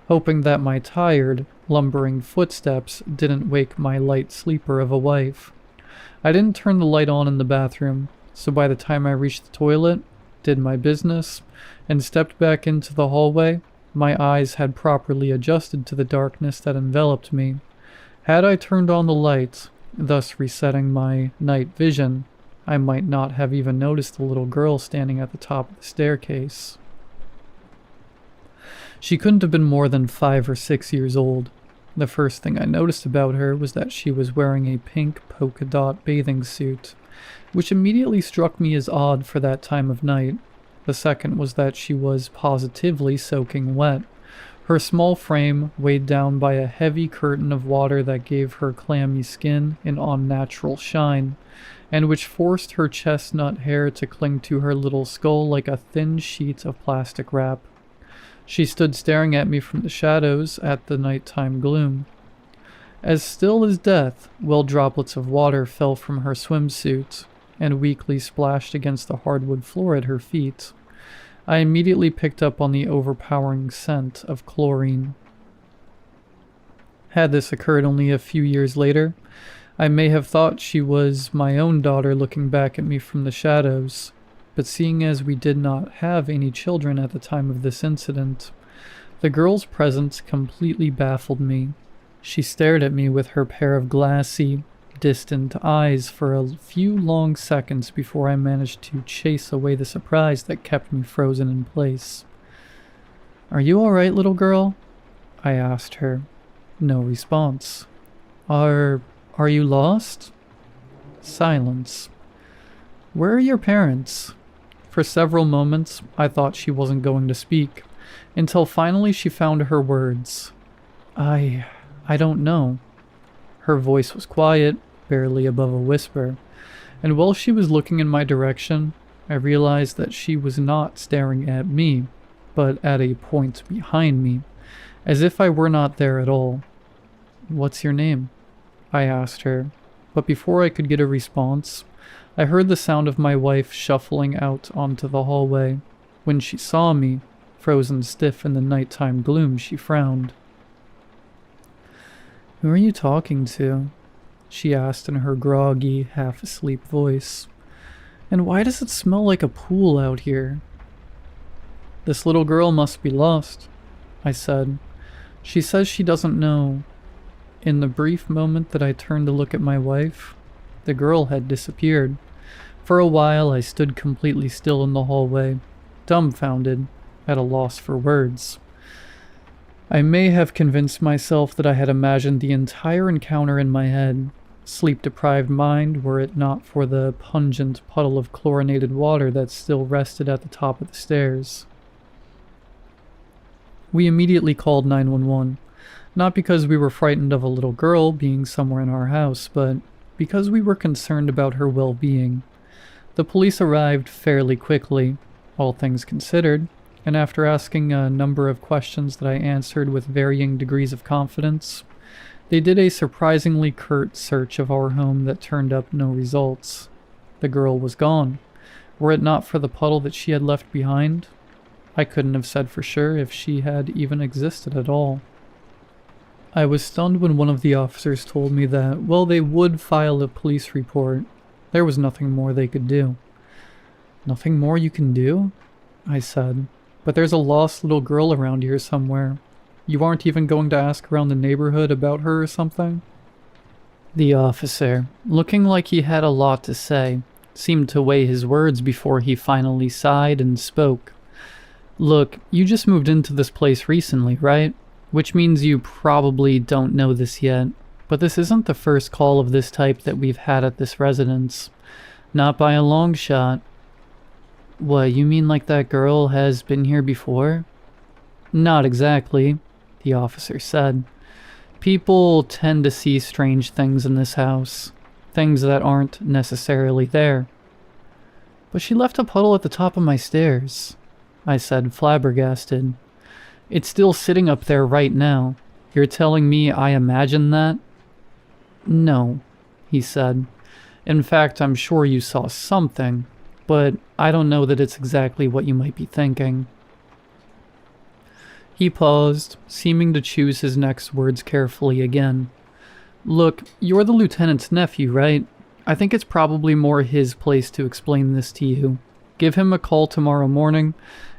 hoping that my tired, lumbering footsteps didn't wake my light sleeper of a wife. I didn't turn the light on in the bathroom, so by the time I reached the toilet, did my business, and stepped back into the hallway, my eyes had properly adjusted to the darkness that enveloped me. Had I turned on the lights, thus resetting my night vision, I might not have even noticed the little girl standing at the top of the staircase. She couldn't have been more than 5 or 6 years old. The first thing I noticed about her was that she was wearing a pink polka dot bathing suit, which immediately struck me as odd for that time of night. The second was that she was positively soaking wet, her small frame weighed down by a heavy curtain of water that gave her clammy skin an unnatural shine, and which forced her chestnut hair to cling to her little skull like a thin sheet of plastic wrap. She stood staring at me from the shadows at the nighttime gloom. As still as death, while droplets of water fell from her swimsuit and weakly splashed against the hardwood floor at her feet. I immediately picked up on the overpowering scent of chlorine. Had this occurred only a few years later, I may have thought she was my own daughter looking back at me from the shadows, but seeing as we did not have any children at the time of this incident, the girl's presence completely baffled me. She stared at me with her pair of glassy, distant eyes for a few long seconds before I managed to chase away the surprise that kept me frozen in place. "Are you all right, little girl?" I asked her. No response. Are you lost?" Silence. "Where are your parents?" For several moments, I thought she wasn't going to speak, until finally she found her words. I don't know. Her voice was quiet, barely above a whisper, and while she was looking in my direction, I realized that she was not staring at me, but at a point behind me, as if I were not there at all. "What's your name?" I asked her, but before I could get a response, I heard the sound of my wife shuffling out onto the hallway. When she saw me, frozen stiff in the nighttime gloom, she frowned. "Who are you talking to?" she asked in her groggy, half-asleep voice. "And why does it smell like a pool out here?" "This little girl must be lost," I said. "She says she doesn't know." In the brief moment that I turned to look at my wife, the girl had disappeared. For a while, I stood completely still in the hallway, dumbfounded, at a loss for words. I may have convinced myself that I had imagined the entire encounter in my head, sleep-deprived mind, were it not for the pungent puddle of chlorinated water that still rested at the top of the stairs. We immediately called 911, not because we were frightened of a little girl being somewhere in our house, but because we were concerned about her well-being. The police arrived fairly quickly, all things considered, and after asking a number of questions that I answered with varying degrees of confidence, they did a surprisingly curt search of our home that turned up no results. The girl was gone. Were it not for the puddle that she had left behind, I couldn't have said for sure if she had even existed at all. I was stunned when one of the officers told me that, well, they would file a police report. There was nothing more they could do. "Nothing more you can do?" I said. "But there's a lost little girl around here somewhere. You aren't even going to ask around the neighborhood about her or something?" The officer, looking like he had a lot to say, seemed to weigh his words before he finally sighed and spoke. "Look, you just moved into this place recently, right? Which means you probably don't know this yet, but this isn't the first call of this type that we've had at this residence. Not by a long shot." "What, you mean like that girl has been here before?" "Not exactly," the officer said. "People tend to see strange things in this house, things that aren't necessarily there." "But she left a puddle at the top of my stairs," I said, flabbergasted. "It's still sitting up there right now. You're telling me I imagined that?" "No," he said. "In fact, I'm sure you saw something, but I don't know that it's exactly what you might be thinking." He paused, seeming to choose his next words carefully again. "Look, you're the lieutenant's nephew, right? I think it's probably more his place to explain this to you. Give him a call tomorrow morning,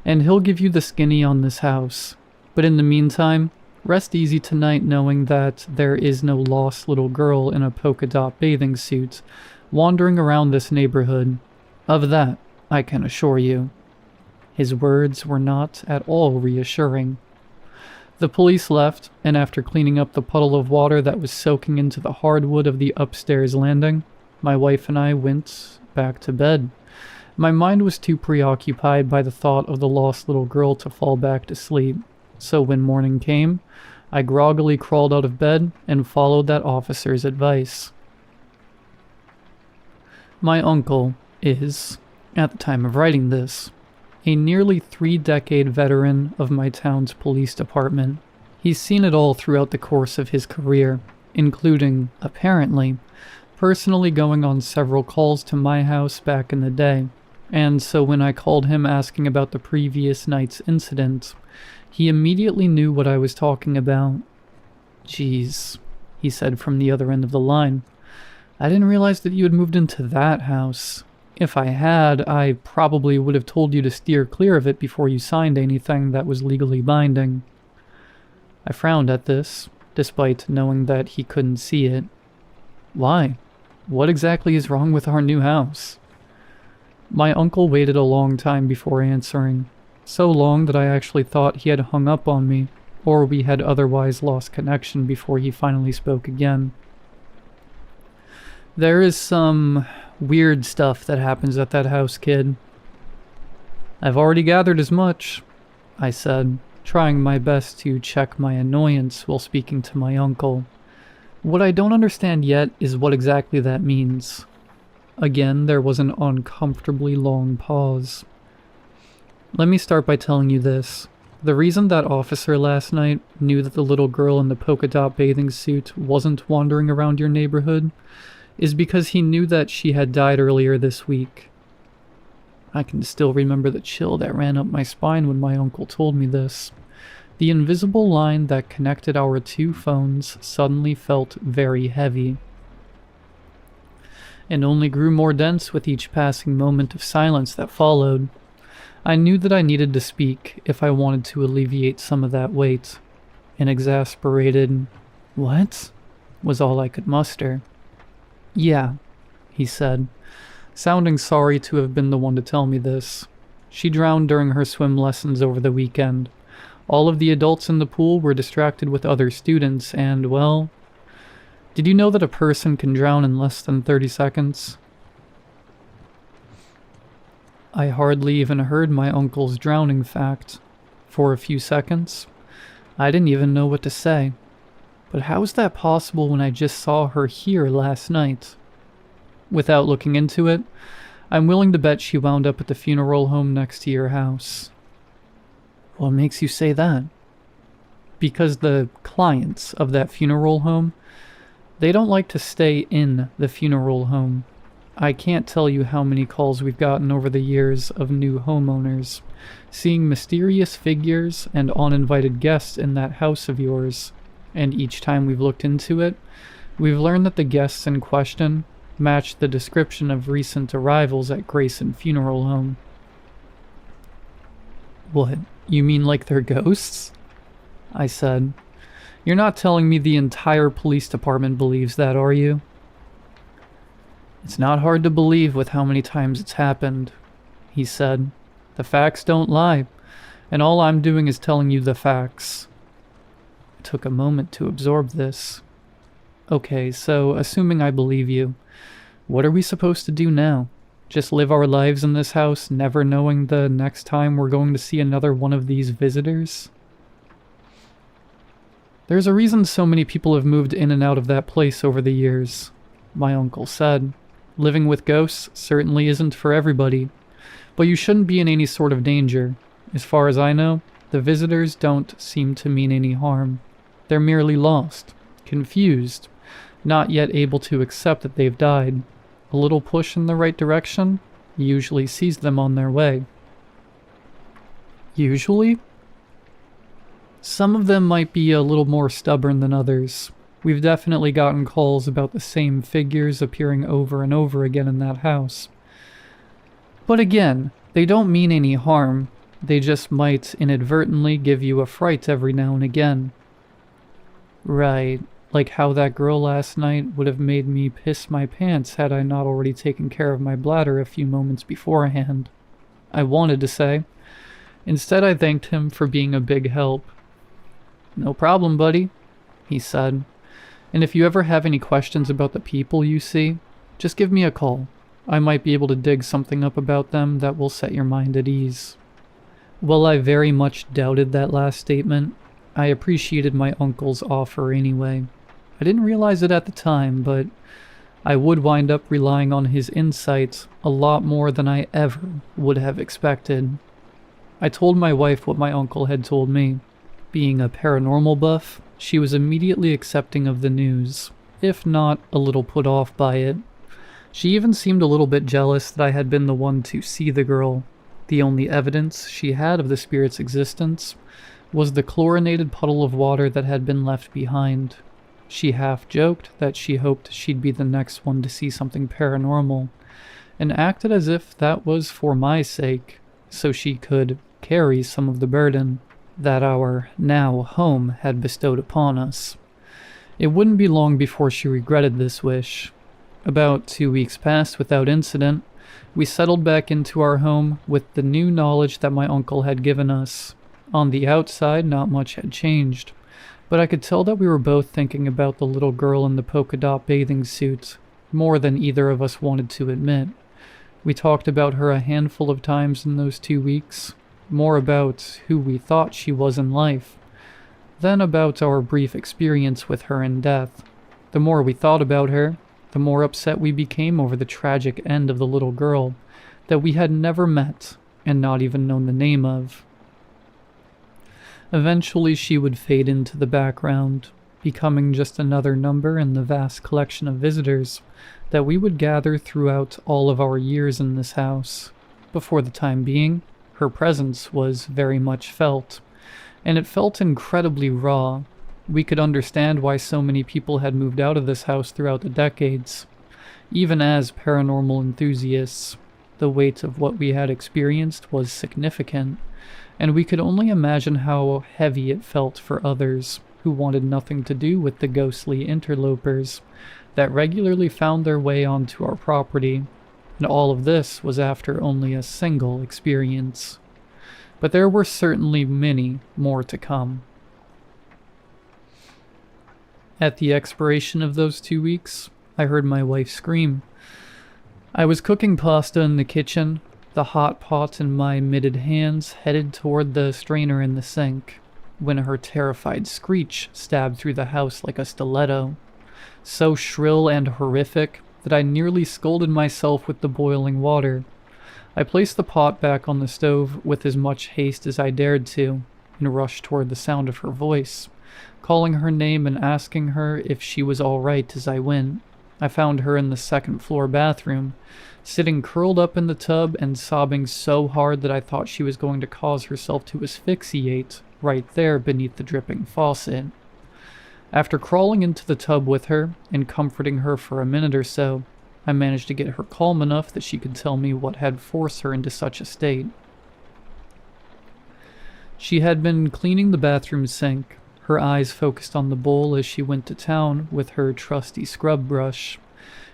and he'll give you the skinny on this house. But in the meantime, rest easy tonight knowing that there is no lost little girl in a polka dot bathing suit wandering around this neighborhood. Of that, I can assure you." His words were not at all reassuring. The police left, and after cleaning up the puddle of water that was soaking into the hardwood of the upstairs landing, my wife and I went back to bed. My mind was too preoccupied by the thought of the lost little girl to fall back to sleep, so when morning came, I groggily crawled out of bed and followed that officer's advice. My uncle is, at the time of writing this, a nearly 3-decade veteran of my town's police department. He's seen it all throughout the course of his career, including, apparently, personally going on several calls to my house back in the day, and so when I called him asking about the previous night's incident, he immediately knew what I was talking about. "Geez," he said from the other end of the line. "I didn't realize that you had moved into that house. If I had, I probably would have told you to steer clear of it before you signed anything that was legally binding." I frowned at this, despite knowing that he couldn't see it. "Why? What exactly is wrong with our new house?" My uncle waited a long time before answering, so long that I actually thought he had hung up on me, or we had otherwise lost connection before he finally spoke again. "There is some weird stuff that happens at that house, kid." "I've already gathered as much," I said, trying my best to check my annoyance while speaking to my uncle. What I don't understand yet is what exactly that means. Again, there was an uncomfortably long pause. "Let me start by telling you this. The reason that officer last night knew that the little girl in the polka dot bathing suit wasn't wandering around your neighborhood is because he knew that she had died earlier this week." I can still remember the chill that ran up my spine when my uncle told me this. The invisible line that connected our two phones suddenly felt very heavy, and only grew more dense with each passing moment of silence that followed. I knew that I needed to speak if I wanted to alleviate some of that weight. An exasperated, "What?" was all I could muster. "Yeah," he said, sounding sorry to have been the one to tell me this. "She drowned during her swim lessons over the weekend. All of the adults in the pool were distracted with other students, and, well, did you know that a person can drown in less than 30 seconds? I hardly even heard my uncle's drowning fact. For a few seconds, I didn't even know what to say. But how is that possible when I just saw her here last night? Without looking into it, I'm willing to bet she wound up at the funeral home next to your house." "What makes you say that?" "Because the clients of that funeral home, they don't like to stay in the funeral home. I can't tell you how many calls we've gotten over the years of new homeowners, seeing mysterious figures and uninvited guests in that house of yours, and each time we've looked into it, we've learned that the guests in question match the description of recent arrivals at Grayson Funeral Home." "What, you mean like they're ghosts?" I said. "You're not telling me the entire police department believes that, are you?" "It's not hard to believe with how many times it's happened," he said. "The facts don't lie, and all I'm doing is telling you the facts." I took a moment to absorb this. "Okay, so assuming I believe you, what are we supposed to do now? Just live our lives in this house, never knowing the next time we're going to see another one of these visitors?" "There's a reason so many people have moved in and out of that place over the years," my uncle said. "Living with ghosts certainly isn't for everybody, but you shouldn't be in any sort of danger. As far as I know, the visitors don't seem to mean any harm. They're merely lost, confused, not yet able to accept that they've died. A little push in the right direction usually sees them on their way." "Usually?" "Some of them might be a little more stubborn than others. We've definitely gotten calls about the same figures appearing over and over again in that house. But again, they don't mean any harm. They just might inadvertently give you a fright every now and again." "Right. Like how that girl last night would have made me piss my pants had I not already taken care of my bladder a few moments beforehand," I wanted to say. Instead, I thanked him for being a big help. "No problem, buddy," he said. "And if you ever have any questions about the people you see, just give me a call. I might be able to dig something up about them that will set your mind at ease." While I very much doubted that last statement, I appreciated my uncle's offer anyway. I didn't realize it at the time, but I would wind up relying on his insights a lot more than I ever would have expected. I told my wife what my uncle had told me. Being a paranormal buff, she was immediately accepting of the news, if not a little put off by it. She even seemed a little bit jealous that I had been the one to see the girl. The only evidence she had of the spirit's existence was the chlorinated puddle of water that had been left behind. She half joked that she hoped she'd be the next one to see something paranormal, and acted as if that was for my sake, so she could carry some of the burden that our now home had bestowed upon us. It wouldn't be long before she regretted this wish. About 2 weeks passed without incident. We settled back into our home with the new knowledge that my uncle had given us. On the outside, not much had changed, but I could tell that we were both thinking about the little girl in the polka dot bathing suit, more than either of us wanted to admit. We talked about her a handful of times in those 2 weeks, more about who we thought she was in life, than about our brief experience with her in death. The more we thought about her, the more upset we became over the tragic end of the little girl that we had never met and not even known the name of. Eventually she would fade into the background, becoming just another number in the vast collection of visitors that we would gather throughout all of our years in this house. But for the time being, her presence was very much felt, and it felt incredibly raw. We could understand why so many people had moved out of this house throughout the decades. Even as paranormal enthusiasts, the weight of what we had experienced was significant, and we could only imagine how heavy it felt for others who wanted nothing to do with the ghostly interlopers that regularly found their way onto our property. And all of this was after only a single experience. But there were certainly many more to come. At the expiration of those 2 weeks, I heard my wife scream. I was cooking pasta in the kitchen, the hot pot in my mitted hands headed toward the strainer in the sink, when her terrified screech stabbed through the house like a stiletto, so shrill and horrific that I nearly scalded myself with the boiling water. I placed the pot back on the stove with as much haste as I dared to, and rushed toward the sound of her voice, calling her name and asking her if she was all right as I went. I found her in the second-floor bathroom, sitting curled up in the tub and sobbing so hard that I thought she was going to cause herself to asphyxiate right there beneath the dripping faucet. After crawling into the tub with her and comforting her for a minute or so, I managed to get her calm enough that she could tell me what had forced her into such a state. She had been cleaning the bathroom sink, her eyes focused on the bowl as she went to town with her trusty scrub brush,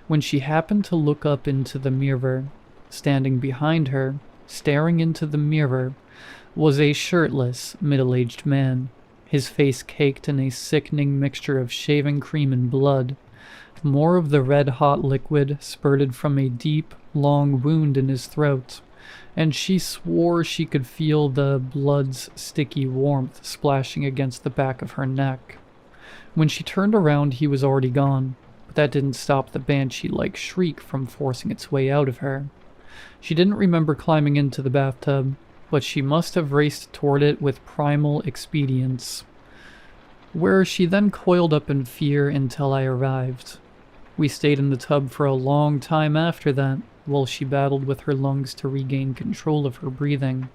when she happened to look up into the mirror. Standing behind her, staring into the mirror, was a shirtless, middle-aged man, his face caked in a sickening mixture of shaving cream and blood. More of the red-hot liquid spurted from a deep, long wound in his throat, and she swore she could feel the blood's sticky warmth splashing against the back of her neck. When she turned around, he was already gone, but that didn't stop the banshee-like shriek from forcing its way out of her. She didn't remember climbing into the bathtub, but she must have raced toward it with primal expedience, where she then coiled up in fear until I arrived. We stayed in the tub for a long time after that, while she battled with her lungs to regain control of her breathing.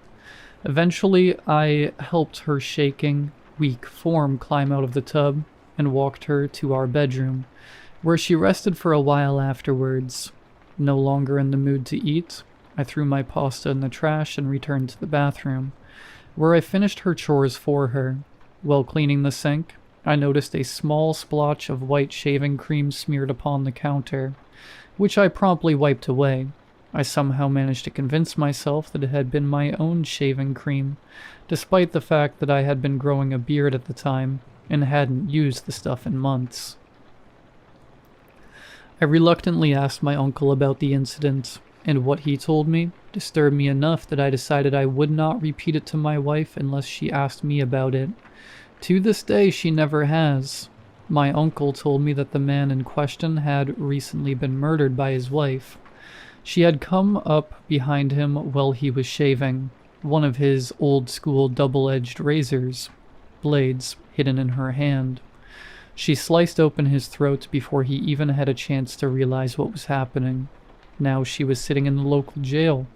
Eventually, I helped her shaking, weak form climb out of the tub and walked her to our bedroom, where she rested for a while afterwards. No longer in the mood to eat, I threw my pasta in the trash and returned to the bathroom, where I finished her chores for her. While cleaning the sink, I noticed a small splotch of white shaving cream smeared upon the counter, which I promptly wiped away. I somehow managed to convince myself that it had been my own shaving cream, despite the fact that I had been growing a beard at the time and hadn't used the stuff in months. I reluctantly asked my uncle about the incident, and what he told me disturbed me enough that I decided I would not repeat it to my wife unless she asked me about it. To this day, she never has. My uncle told me that the man in question had recently been murdered by his wife. She had come up behind him while he was shaving, one of his old-school double-edged razors, blades hidden in her hand. She sliced open his throat before he even had a chance to realize what was happening. Now she was sitting in the local jail,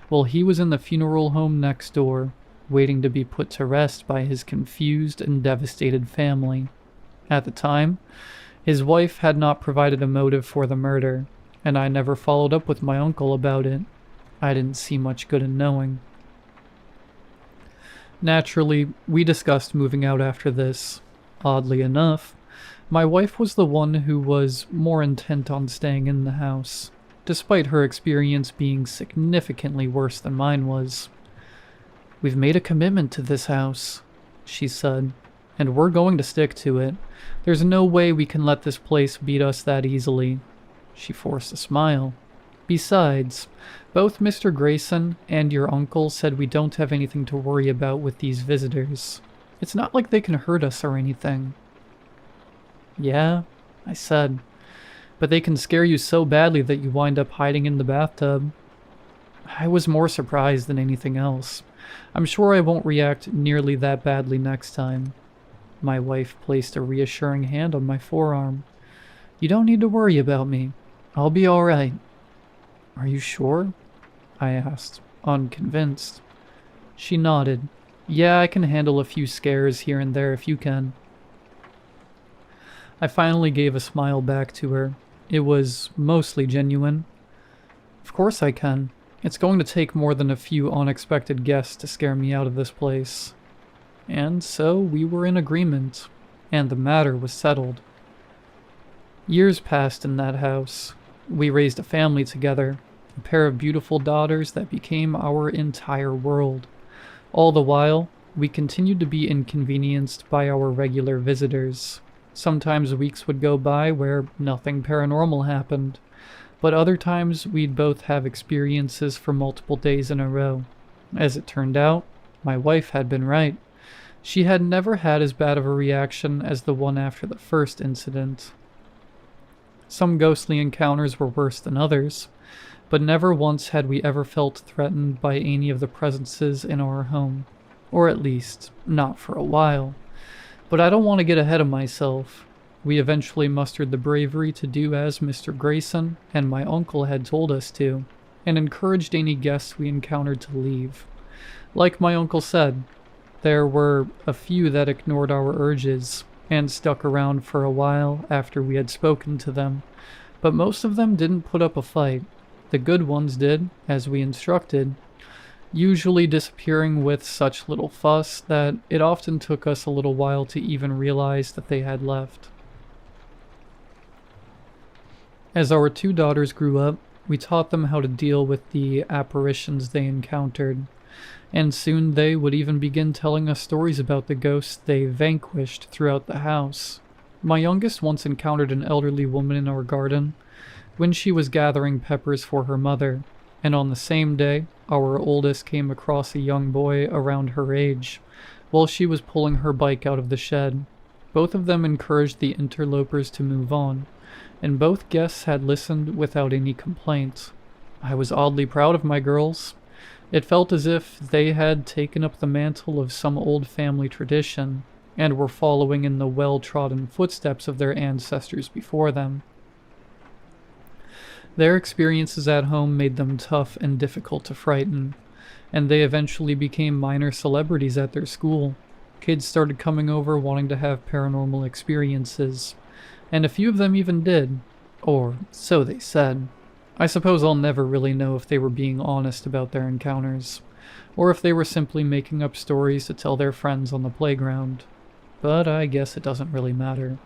while he was in the funeral home next door, waiting to be put to rest by his confused and devastated family. At the time, his wife had not provided a motive for the murder, and I never followed up with my uncle about it. I didn't see much good in knowing. Naturally, we discussed moving out after this. Oddly enough, my wife was the one who was more intent on staying in the house, despite her experience being significantly worse than mine was. "We've made a commitment to this house," she said, "and we're going to stick to it. There's no way we can let this place beat us that easily." She forced a smile. Besides, both Mr. Grayson and your uncle said we don't have anything to worry about with these visitors. It's not like they can hurt us or anything. Yeah, I said, but they can scare you so badly that you wind up hiding in the bathtub. I was more surprised than anything else. I'm sure I won't react nearly that badly next time. My wife placed a reassuring hand on my forearm. You don't need to worry about me. I'll be all right. Are you sure? I asked, unconvinced. She nodded. Yeah, I can handle a few scares here and there if you can. I finally gave a smile back to her. It was mostly genuine. Of course I can. It's going to take more than a few unexpected guests to scare me out of this place. And so we were in agreement, and the matter was settled. Years passed in that house. We raised a family together, a pair of beautiful daughters that became our entire world. All the while, we continued to be inconvenienced by our regular visitors. Sometimes weeks would go by where nothing paranormal happened, but other times we'd both have experiences for multiple days in a row. As it turned out, my wife had been right. She had never had as bad of a reaction as the one after the first incident. Some ghostly encounters were worse than others, but never once had we ever felt threatened by any of the presences in our home. Or at least, not for a while. But I don't want to get ahead of myself. We eventually mustered the bravery to do as Mr. Grayson and my uncle had told us to, and encouraged any guests we encountered to leave. Like my uncle said, there were a few that ignored our urges and stuck around for a while after we had spoken to them, but most of them didn't put up a fight. The good ones did, as we instructed, usually disappearing with such little fuss that it often took us a little while to even realize that they had left. As our two daughters grew up, we taught them how to deal with the apparitions they encountered, and soon they would even begin telling us stories about the ghosts they vanquished throughout the house. My youngest once encountered an elderly woman in our garden when she was gathering peppers for her mother, and on the same day, our oldest came across a young boy around her age, while she was pulling her bike out of the shed. Both of them encouraged the interlopers to move on, and both guests had listened without any complaint. I was oddly proud of my girls. It felt as if they had taken up the mantle of some old family tradition, and were following in the well-trodden footsteps of their ancestors before them. Their experiences at home made them tough and difficult to frighten, and they eventually became minor celebrities at their school. Kids started coming over wanting to have paranormal experiences, and a few of them even did, or so they said. I suppose I'll never really know if they were being honest about their encounters, or if they were simply making up stories to tell their friends on the playground, but I guess it doesn't really matter.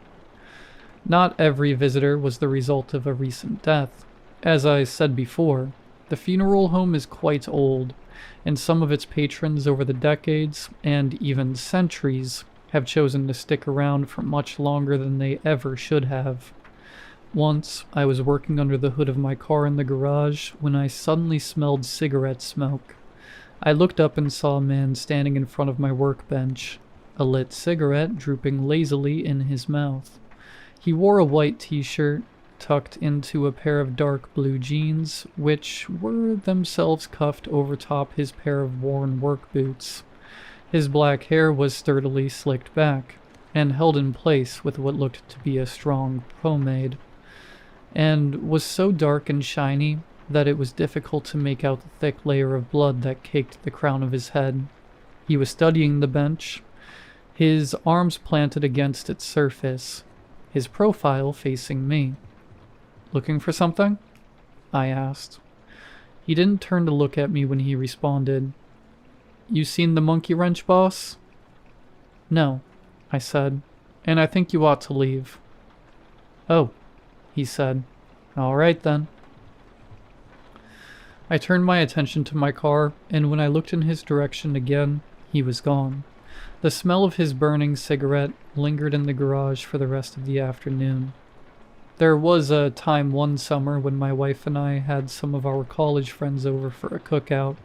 Not every visitor was the result of a recent death. As I said before, the funeral home is quite old, and some of its patrons over the decades, and even centuries, have chosen to stick around for much longer than they ever should have. Once, I was working under the hood of my car in the garage when I suddenly smelled cigarette smoke. I looked up and saw a man standing in front of my workbench, a lit cigarette drooping lazily in his mouth. He wore a white t-shirt, tucked into a pair of dark blue jeans, which were themselves cuffed over top his pair of worn work boots. His black hair was sturdily slicked back, and held in place with what looked to be a strong pomade, and was so dark and shiny that it was difficult to make out the thick layer of blood that caked the crown of his head. He was studying the bench, his arms planted against its surface, his profile facing me. "Looking for something?" I asked. He didn't turn to look at me when he responded. "You seen the monkey wrench, boss?" "No," I said, "and I think you ought to leave." "Oh," he said. "All right then." I turned my attention to my car, and when I looked in his direction again, he was gone. The smell of his burning cigarette lingered in the garage for the rest of the afternoon. There was a time one summer when my wife and I had some of our college friends over for a cookout.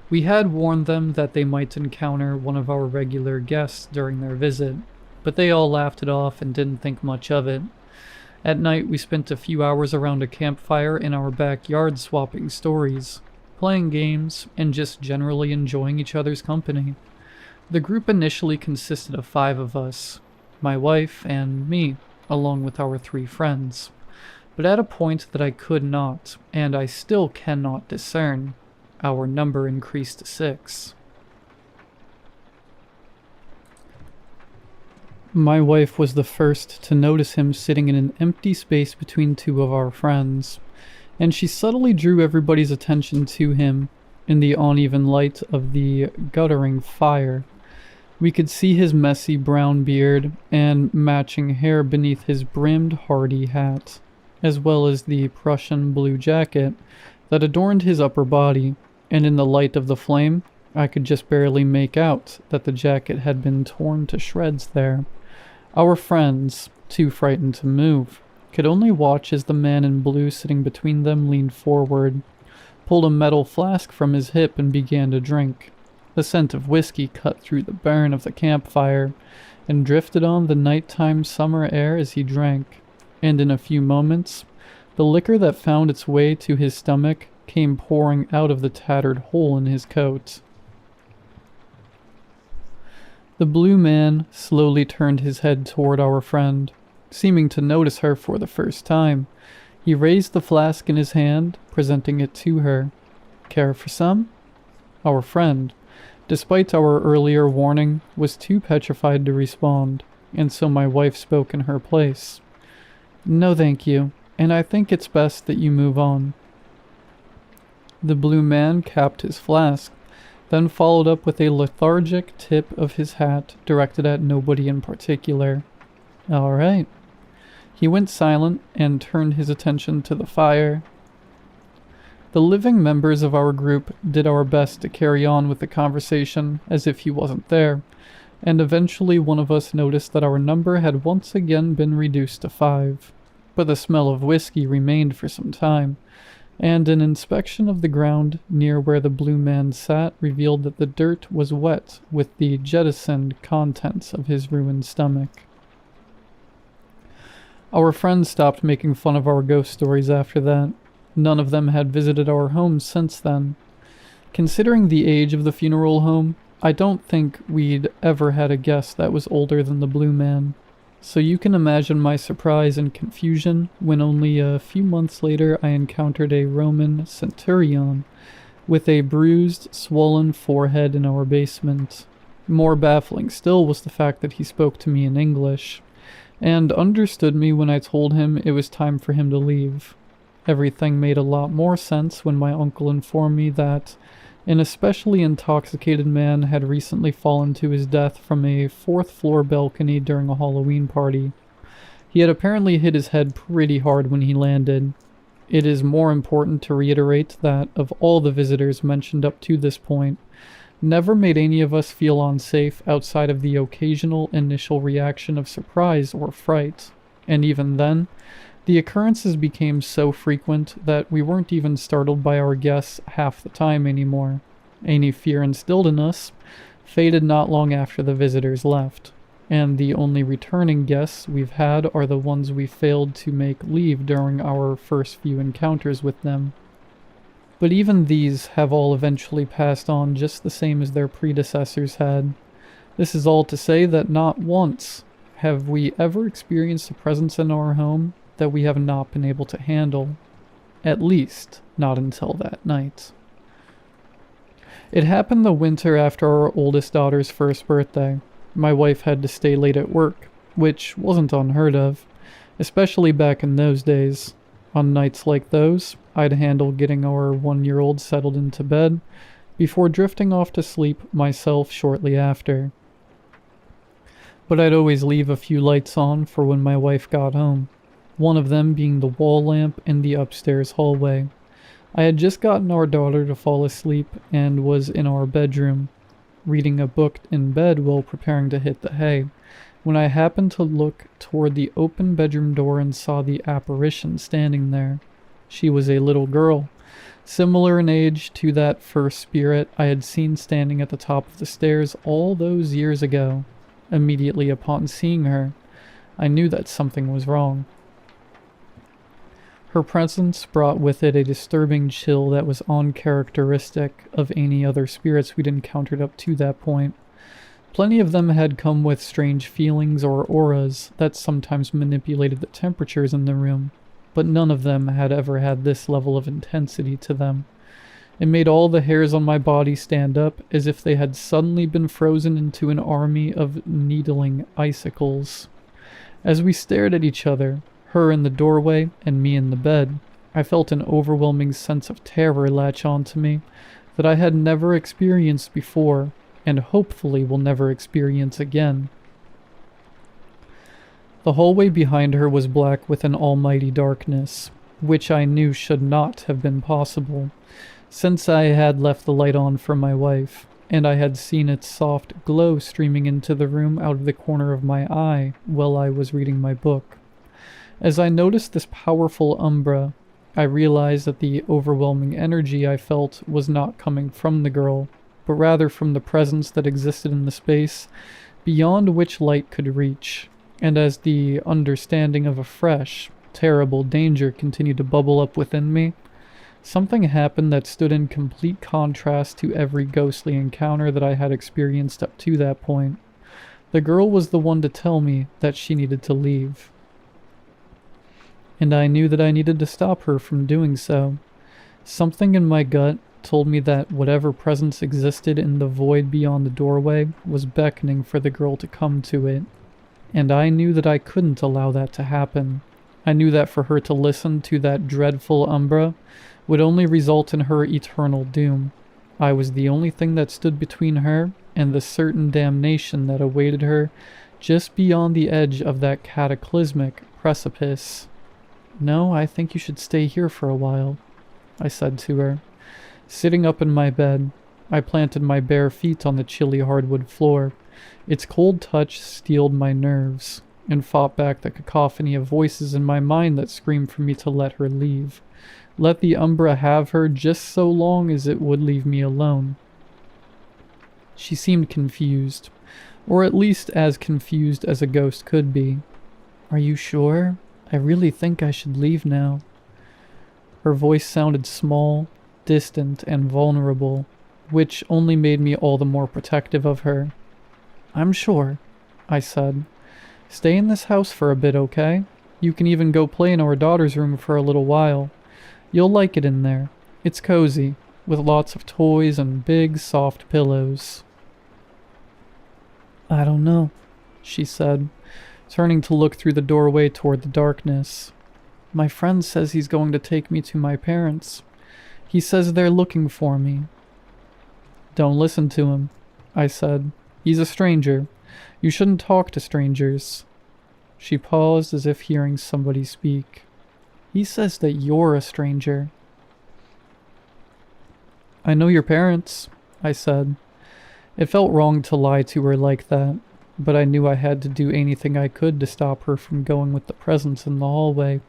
We had warned them that they might encounter one of our regular guests during their visit, but they all laughed it off and didn't think much of it. At night, we spent a few hours around a campfire in our backyard swapping stories, playing games, and just generally enjoying each other's company. The group initially consisted of 5 of us, my wife and me, along with our 3 friends. But at a point that I could not, and I still cannot discern, our number increased to 6. My wife was the first to notice him sitting in an empty space between 2 of our friends, and she subtly drew everybody's attention to him in the uneven light of the guttering fire. We could see his messy brown beard and matching hair beneath his brimmed hardy hat, as well as the Prussian blue jacket that adorned his upper body, and in the light of the flame, I could just barely make out that the jacket had been torn to shreds there. Our friends, too frightened to move, could only watch as the man in blue sitting between them leaned forward, pulled a metal flask from his hip and began to drink. The scent of whiskey cut through the burn of the campfire and drifted on the nighttime summer air as he drank, and in a few moments, the liquor that found its way to his stomach came pouring out of the tattered hole in his coat. The blue man slowly turned his head toward our friend, seeming to notice her for the first time. He raised the flask in his hand, presenting it to her. "Care for some?" Our friend, despite our earlier warning, was too petrified to respond, and so my wife spoke in her place. "No thank you, and I think it's best that you move on." The blue man capped his flask, then followed up with a lethargic tip of his hat directed at nobody in particular. "All right." He went silent and turned his attention to the fire. The living members of our group did our best to carry on with the conversation as if he wasn't there, and eventually one of us noticed that our number had once again been reduced to 5. But the smell of whiskey remained for some time, and an inspection of the ground near where the blue man sat revealed that the dirt was wet with the jettisoned contents of his ruined stomach. Our friends stopped making fun of our ghost stories after that. None of them had visited our home since then. Considering the age of the funeral home, I don't think we'd ever had a guest that was older than the blue man. So you can imagine my surprise and confusion when only a few months later I encountered a Roman centurion with a bruised, swollen forehead in our basement. More baffling still was the fact that he spoke to me in English, and understood me when I told him it was time for him to leave. Everything made a lot more sense when my uncle informed me that an especially intoxicated man had recently fallen to his death from a 4th-floor balcony during a Halloween party. He had apparently hit his head pretty hard when he landed. It is more important to reiterate that of all the visitors mentioned up to this point, never made any of us feel unsafe outside of the occasional initial reaction of surprise or fright, and even then, the occurrences became so frequent that we weren't even startled by our guests half the time anymore. Any fear instilled in us faded not long after the visitors left, and the only returning guests we've had are the ones we failed to make leave during our first few encounters with them. But even these have all eventually passed on just the same as their predecessors had. This is all to say that not once have we ever experienced a presence in our home that we have not been able to handle, at least not until that night. It happened the winter after our oldest daughter's first birthday. My wife had to stay late at work, which wasn't unheard of, especially back in those days. On nights like those, I'd handle getting our 1-year-old settled into bed before drifting off to sleep myself shortly after. But I'd always leave a few lights on for when my wife got home, one of them being the wall lamp in the upstairs hallway. I had just gotten our daughter to fall asleep and was in our bedroom, reading a book in bed while preparing to hit the hay, when I happened to look toward the open bedroom door and saw the apparition standing there. She was a little girl, similar in age to that first spirit I had seen standing at the top of the stairs all those years ago. Immediately upon seeing her, I knew that something was wrong. Her presence brought with it a disturbing chill that was uncharacteristic of any other spirits we'd encountered up to that point. Plenty of them had come with strange feelings or auras that sometimes manipulated the temperatures in the room, but none of them had ever had this level of intensity to them. It made all the hairs on my body stand up as if they had suddenly been frozen into an army of needling icicles. As we stared at each other, her in the doorway and me in the bed, I felt an overwhelming sense of terror latch onto me that I had never experienced before, and hopefully will never experience again. The hallway behind her was black with an almighty darkness, which I knew should not have been possible, since I had left the light on for my wife, and I had seen its soft glow streaming into the room out of the corner of my eye while I was reading my book. As I noticed this powerful umbra, I realized that the overwhelming energy I felt was not coming from the girl, but rather from the presence that existed in the space beyond which light could reach. And as the understanding of a fresh, terrible danger continued to bubble up within me, something happened that stood in complete contrast to every ghostly encounter that I had experienced up to that point. The girl was the one to tell me that she needed to leave. And I knew that I needed to stop her from doing so. Something in my gut told me that whatever presence existed in the void beyond the doorway was beckoning for the girl to come to it. And I knew that I couldn't allow that to happen. I knew that for her to listen to that dreadful umbra would only result in her eternal doom. I was the only thing that stood between her and the certain damnation that awaited her just beyond the edge of that cataclysmic precipice. "No, I think you should stay here for a while," I said to her. Sitting up in my bed, I planted my bare feet on the chilly hardwood floor. Its cold touch steeled my nerves and fought back the cacophony of voices in my mind that screamed for me to let her leave. Let the umbra have her just so long as it would leave me alone. She seemed confused, or at least as confused as a ghost could be. "Are you sure? I really think I should leave now." Her voice sounded small, distant, and vulnerable, which only made me all the more protective of her. "I'm sure," I said. "Stay in this house for a bit, okay? You can even go play in our daughter's room for a little while. You'll like it in there. It's cozy, with lots of toys and big, soft pillows." "I don't know," she said, turning to look through the doorway toward the darkness. "My friend says he's going to take me to my parents. He says they're looking for me." "Don't listen to him," I said. "He's a stranger. You shouldn't talk to strangers." She paused as if hearing somebody speak. "He says that you're a stranger." "I know your parents," I said. It felt wrong to lie to her like that, but I knew I had to do anything I could to stop her from going with the presence in the hallway.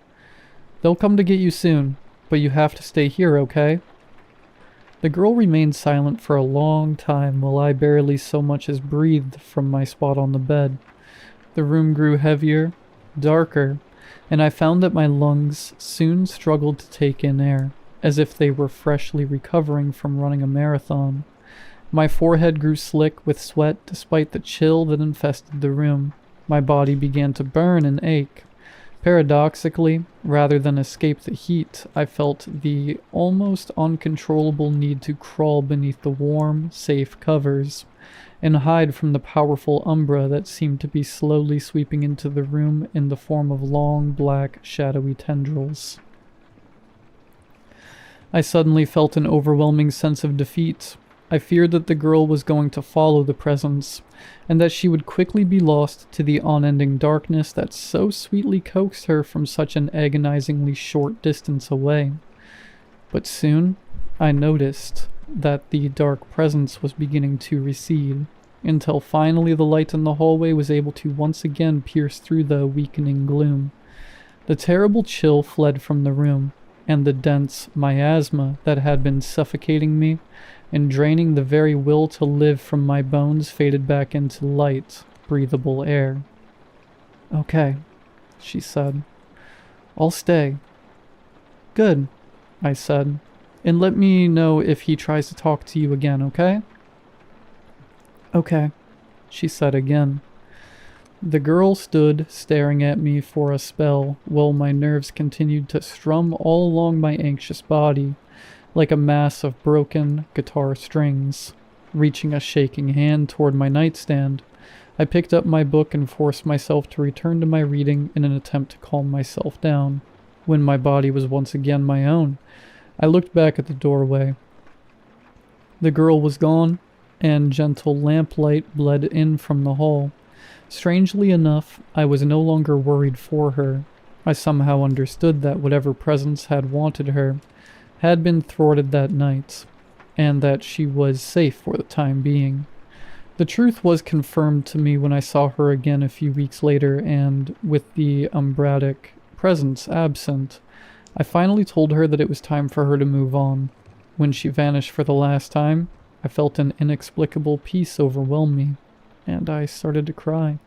"They'll come to get you soon, but you have to stay here, okay?" The girl remained silent for a long time while I barely so much as breathed from my spot on the bed. The room grew heavier, darker, and I found that my lungs soon struggled to take in air, as if they were freshly recovering from running a marathon. My forehead grew slick with sweat despite the chill that infested the room. My body began to burn and ache. Paradoxically, rather than escape the heat, I felt the almost uncontrollable need to crawl beneath the warm, safe covers and hide from the powerful umbra that seemed to be slowly sweeping into the room in the form of long, black, shadowy tendrils. I suddenly felt an overwhelming sense of defeat. I feared that the girl was going to follow the presence, and that she would quickly be lost to the unending darkness that so sweetly coaxed her from such an agonizingly short distance away. But soon, I noticed that the dark presence was beginning to recede. until finally the light in the hallway was able to once again pierce through the weakening gloom. The terrible chill fled from the room, and the dense miasma that had been suffocating me and draining the very will to live from my bones faded back into light, breathable air. "Okay," she said. "I'll stay." "Good," I said. "And let me know if he tries to talk to you again, okay?" "Okay," she said again. The girl stood staring at me for a spell while my nerves continued to strum all along my anxious body, like a mass of broken guitar strings. Reaching a shaking hand toward my nightstand, I picked up my book and forced myself to return to my reading in an attempt to calm myself down. When my body was once again my own, I looked back at the doorway. The girl was gone, and gentle lamplight bled in from the hall. Strangely enough, I was no longer worried for her. I somehow understood that whatever presence had wanted her had been thwarted that night, and that she was safe for the time being. The truth was confirmed to me when I saw her again a few weeks later, and with the umbratic presence absent, I finally told her that it was time for her to move on. When she vanished for the last time, I felt an inexplicable peace overwhelm me, and I started to cry.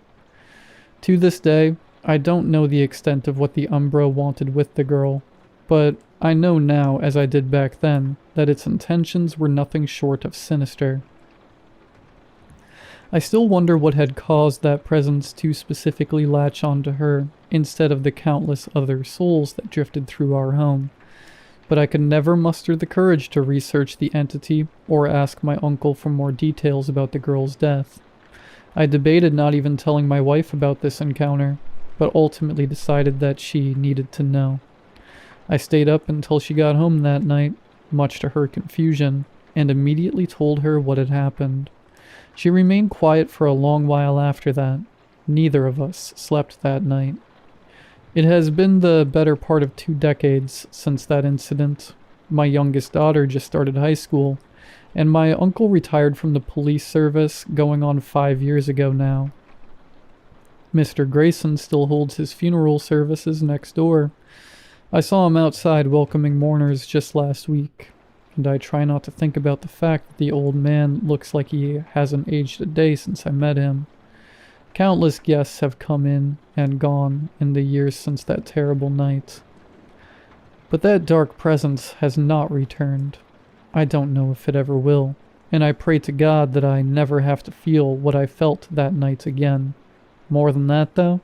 To this day, I don't know the extent of what the Umbra wanted with the girl, but I know now, as I did back then, that its intentions were nothing short of sinister. I still wonder what had caused that presence to specifically latch onto her, instead of the countless other souls that drifted through our home. But I could never muster the courage to research the entity or ask my uncle for more details about the girl's death. I debated not even telling my wife about this encounter, but ultimately decided that she needed to know. I stayed up until she got home that night, much to her confusion, and immediately told her what had happened. She remained quiet for a long while after that. Neither of us slept that night. It has been the better part of 2 decades since that incident. My youngest daughter just started high school, and my uncle retired from the police service going on 5 years ago now. Mr. Grayson still holds his funeral services next door. I saw him outside welcoming mourners just last week, and I try not to think about the fact that the old man looks like he hasn't aged a day since I met him. Countless guests have come in and gone in the years since that terrible night. But that dark presence has not returned. I don't know if it ever will, and I pray to God that I never have to feel what I felt that night again. More than that, though,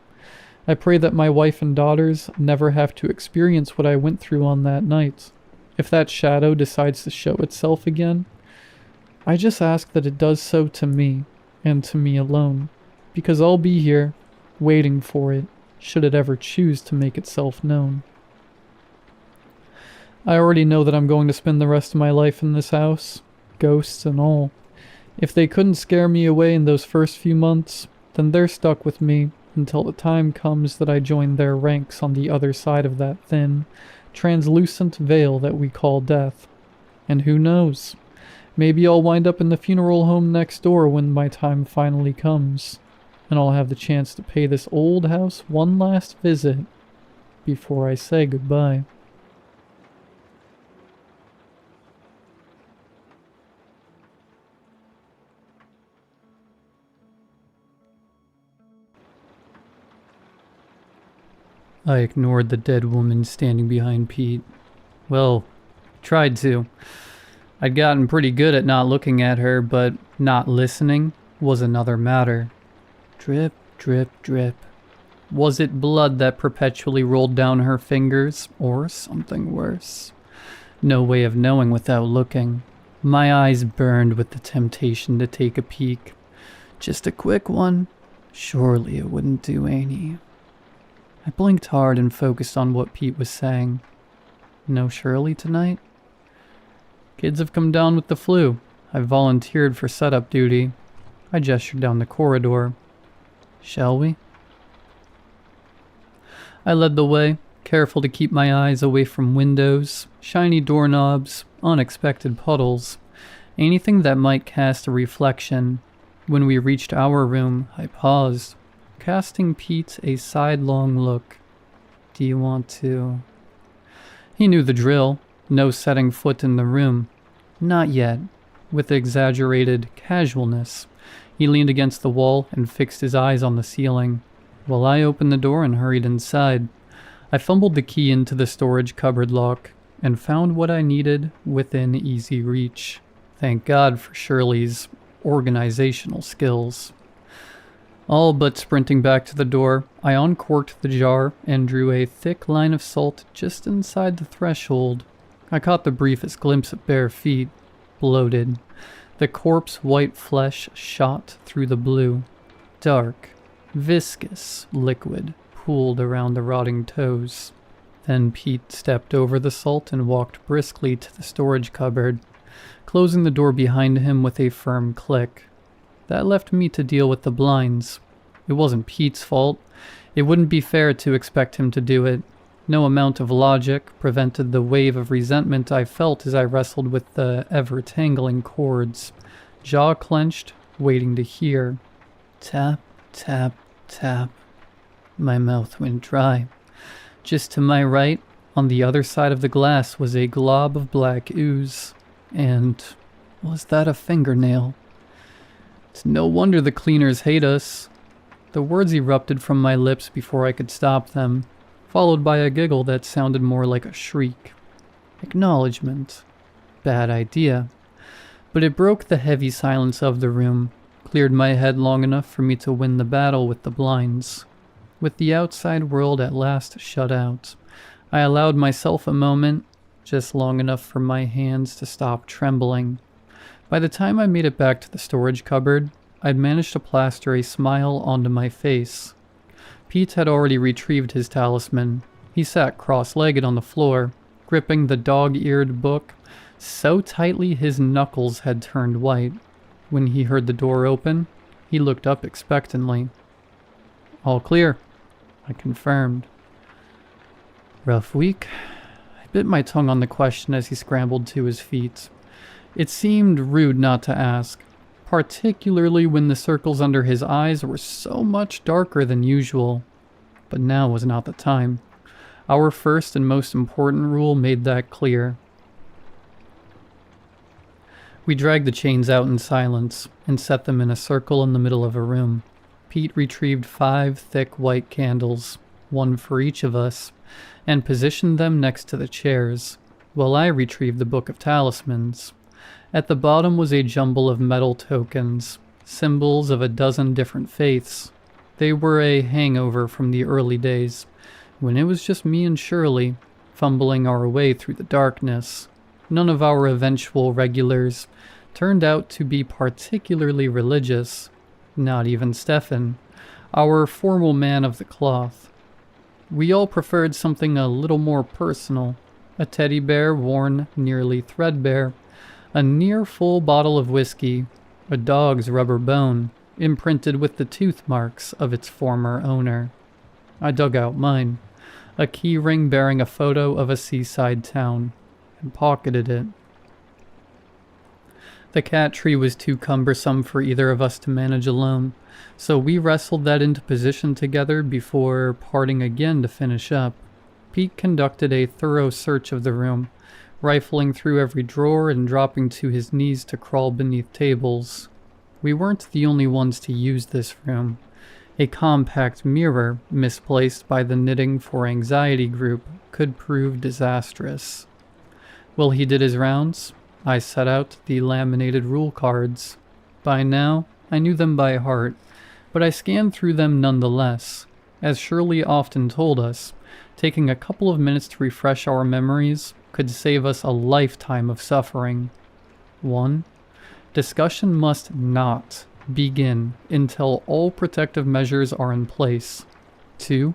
I pray that my wife and daughters never have to experience what I went through on that night. If that shadow decides to show itself again, I just ask that it does so to me, and to me alone, because I'll be here, waiting for it, should it ever choose to make itself known. I already know that I'm going to spend the rest of my life in this house, ghosts and all. If they couldn't scare me away in those first few months, then they're stuck with me until the time comes that I join their ranks on the other side of that thin, translucent veil that we call death. And who knows? Maybe I'll wind up in the funeral home next door when my time finally comes, and I'll have the chance to pay this old house one last visit before I say goodbye. I ignored the dead woman standing behind Pete. Well, tried to. I'd gotten pretty good at not looking at her, but not listening was another matter. Drip, drip, drip. Was it blood that perpetually rolled down her fingers, or something worse? No way of knowing without looking. My eyes burned with the temptation to take a peek. Just a quick one? Surely it wouldn't do any. I blinked hard and focused on what Pete was saying. No Shirley tonight? Kids have come down with the flu. I volunteered for setup duty. I gestured down the corridor. Shall we? I led the way, careful to keep my eyes away from windows, shiny doorknobs, unexpected puddles, anything that might cast a reflection. When we reached our room, I paused, casting Pete a sidelong look. "Do you want to?" He knew the drill. No setting foot in the room. "Not yet." With exaggerated casualness, he leaned against the wall and fixed his eyes on the ceiling, while I opened the door and hurried inside. I fumbled the key into the storage cupboard lock and found what I needed within easy reach. Thank God for Shirley's organizational skills. All but sprinting back to the door, I uncorked the jar and drew a thick line of salt just inside the threshold. I caught the briefest glimpse of bare feet, bloated. The corpse-white flesh shot through the blue. Dark, viscous liquid pooled around the rotting toes. Then Pete stepped over the salt and walked briskly to the storage cupboard, closing the door behind him with a firm click. That left me to deal with the blinds. It wasn't Pete's fault. It wouldn't be fair to expect him to do it. No amount of logic prevented the wave of resentment I felt as I wrestled with the ever-tangling cords, jaw clenched, waiting to hear. Tap, tap, tap. My mouth went dry. Just to my right, on the other side of the glass, was a glob of black ooze. And was that a fingernail? It's no wonder the cleaners hate us. The words erupted from my lips before I could stop them, followed by a giggle that sounded more like a shriek. Acknowledgement. Bad idea. But it broke the heavy silence of the room, cleared my head long enough for me to win the battle with the blinds. With the outside world at last shut out, I allowed myself a moment, just long enough for my hands to stop trembling. By the time I made it back to the storage cupboard, I'd managed to plaster a smile onto my face. Pete had already retrieved his talisman. He sat cross-legged on the floor, gripping the dog-eared book so tightly his knuckles had turned white. When he heard the door open, he looked up expectantly. "All clear," I confirmed. "Rough week?" I bit my tongue on the question as he scrambled to his feet. It seemed rude not to ask, particularly when the circles under his eyes were so much darker than usual. But now was not the time. Our first and most important rule made that clear. We dragged the chains out in silence and set them in a circle in the middle of a room. Pete retrieved 5 thick white candles, one for each of us, and positioned them next to the chairs, while I retrieved the Book of Talismans. At the bottom was a jumble of metal tokens, symbols of a dozen different faiths. They were a hangover from the early days, when it was just me and Shirley, fumbling our way through the darkness. None of our eventual regulars turned out to be particularly religious, not even Stefan, our formal man of the cloth. We all preferred something a little more personal, a teddy bear worn nearly threadbare, a near-full bottle of whiskey, a dog's rubber bone, imprinted with the tooth marks of its former owner. I dug out mine, a key ring bearing a photo of a seaside town, and pocketed it. The cat tree was too cumbersome for either of us to manage alone, so we wrestled that into position together before parting again to finish up. Pete conducted a thorough search of the room, rifling through every drawer and dropping to his knees to crawl beneath tables. We weren't the only ones to use this room. A compact mirror, misplaced by the Knitting for Anxiety group, could prove disastrous. While he did his rounds, I set out the laminated rule cards. By now, I knew them by heart, but I scanned through them nonetheless. As Shirley often told us, taking a couple of minutes to refresh our memories could save us a lifetime of suffering. 1. Discussion must not begin until all protective measures are in place. 2.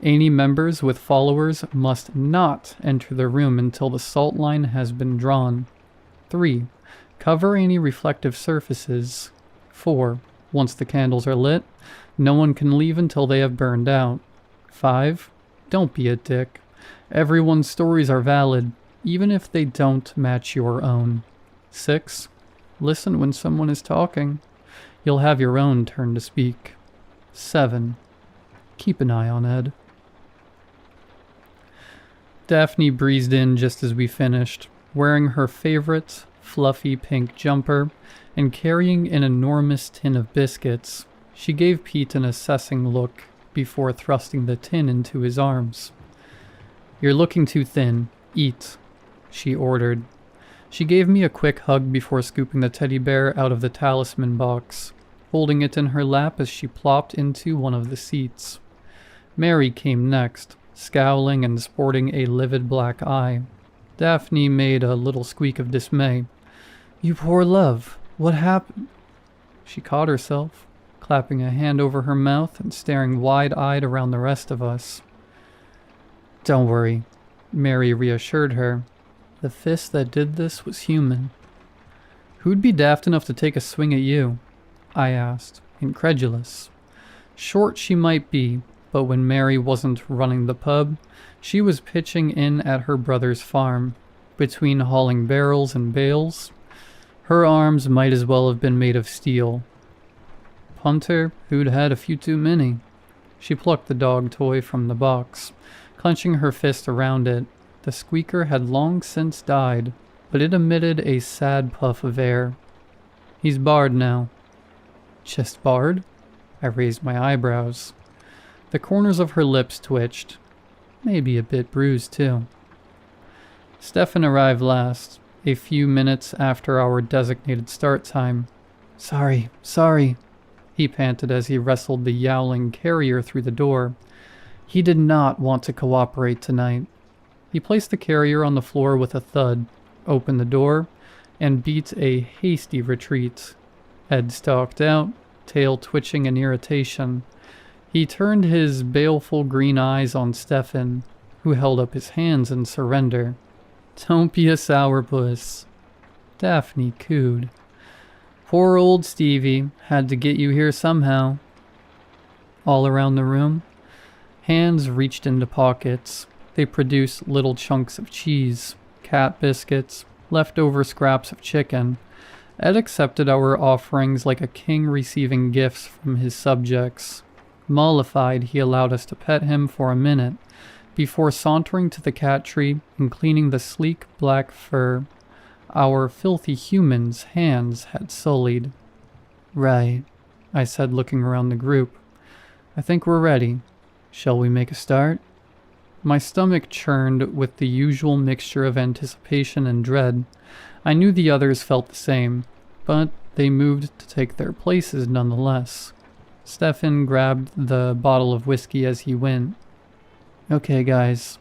Any members with followers must not enter the room until the salt line has been drawn. 3. Cover any reflective surfaces. 4. Once the candles are lit, no one can leave until they have burned out. 5. Don't be a dick. Everyone's stories are valid, even if they don't match your own. 6. Listen when someone is talking. You'll have your own turn to speak. 7. Keep an eye on Ed. Daphne breezed in just as we finished, wearing her favorite fluffy pink jumper and carrying an enormous tin of biscuits. She gave Pete an assessing look before thrusting the tin into his arms. "You're looking too thin. Eat," she ordered. She gave me a quick hug before scooping the teddy bear out of the talisman box, holding it in her lap as she plopped into one of the seats. Mary came next, scowling and sporting a livid black eye. Daphne made a little squeak of dismay. "You poor love, what happened?" She caught herself, clapping a hand over her mouth and staring wide-eyed around the rest of us. "Don't worry," Mary reassured her. "The fist that did this was human." "Who'd be daft enough to take a swing at you?" I asked, incredulous. Short she might be, but when Mary wasn't running the pub, she was pitching in at her brother's farm. Between hauling barrels and bales, her arms might as well have been made of steel. Punter who'd had a few too many. She plucked the dog toy from the box, clenching her fist around it. The squeaker had long since died, but it emitted a sad puff of air. "He's barred now." "Just barred?" I raised my eyebrows. The corners of her lips twitched. Maybe a bit bruised, too. Stefan arrived last, a few minutes after our designated start time. Sorry," he panted as he wrestled the yowling carrier through the door. "He did not want to cooperate tonight." He placed the carrier on the floor with a thud, opened the door, and beat a hasty retreat. Ed stalked out, tail twitching in irritation. He turned his baleful green eyes on Stefan, who held up his hands in surrender. "Don't be a sourpuss." Daphne cooed. "Poor old Stevie, had to get you here somehow." All around the room, hands reached into pockets. They produced little chunks of cheese, cat biscuits, leftover scraps of chicken. Ed accepted our offerings like a king receiving gifts from his subjects. Mollified, he allowed us to pet him for a minute, before sauntering to the cat tree and cleaning the sleek black fur our filthy humans' hands had sullied. "Right," I said, looking around the group. "I think we're ready. Shall we make a start?" My stomach churned with the usual mixture of anticipation and dread. I knew the others felt the same, but they moved to take their places nonetheless. Stefan grabbed the bottle of whiskey as he went. "Okay, guys,"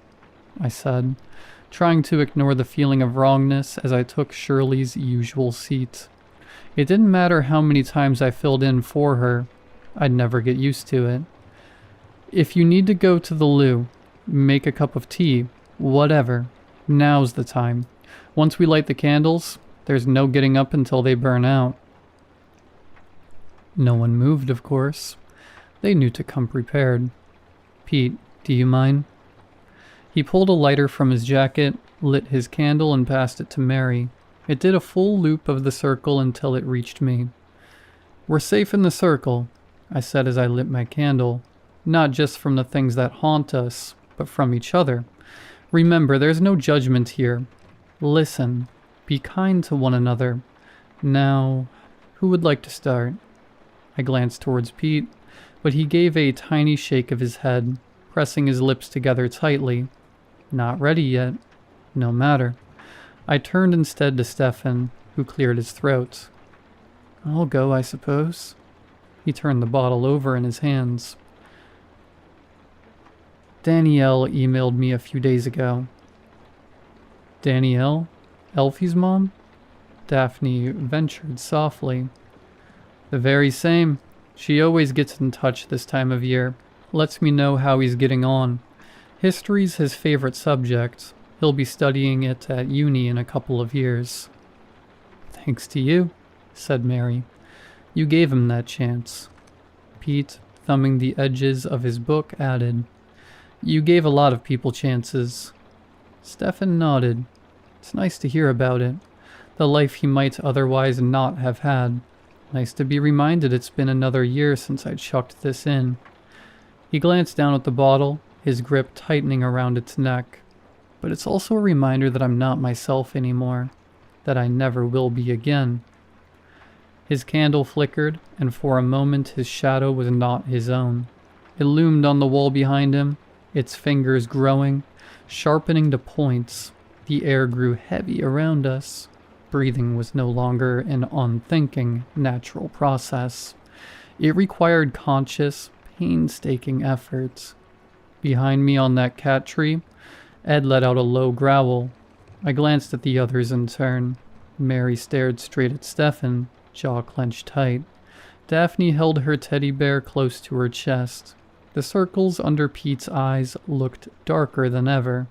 I said, trying to ignore the feeling of wrongness as I took Shirley's usual seat. It didn't matter how many times I filled in for her. I'd never get used to it. "If you need to go to the loo, make a cup of tea, whatever, now's the time. Once we light the candles, there's no getting up until they burn out." No one moved, of course. They knew to come prepared. "Pete, do you mind?" He pulled a lighter from his jacket, lit his candle, and passed it to Mary. It did a full loop of the circle until it reached me. "We're safe in the circle," I said as I lit my candle. "Not just from the things that haunt us, but from each other. Remember, there's no judgment here. Listen, be kind to one another. Now, who would like to start?" I glanced towards Pete, but he gave a tiny shake of his head, pressing his lips together tightly. Not ready yet. No matter. I turned instead to Stefan, who cleared his throat. "I'll go, I suppose." He turned the bottle over in his hands. "Danielle emailed me a few days ago." "Danielle? Elfie's mom?" Daphne ventured softly. "The very same. She always gets in touch this time of year. Lets me know how he's getting on. History's his favorite subject. He'll be studying it at uni in a couple of years." "Thanks to you," said Mary. "You gave him that chance." Pete, thumbing the edges of his book, added, "You gave a lot of people chances." Stefan nodded. It's nice to hear about it. The life he might otherwise not have had. Nice to be reminded it's been another year since I chucked this in. He glanced down at the bottle, his grip tightening around its neck. But it's also a reminder that I'm not myself anymore, that I never will be again. His candle flickered, and for a moment his shadow was not his own. It loomed on the wall behind him, its fingers growing, sharpening to points. The air grew heavy around us. Breathing was no longer an unthinking, natural process. It required conscious, painstaking efforts. Behind me on that cat tree, Ed let out a low growl. I glanced at the others in turn. Mary stared straight at Stefan, jaw clenched tight. Daphne held her teddy bear close to her chest. The circles under Pete's eyes looked darker than ever.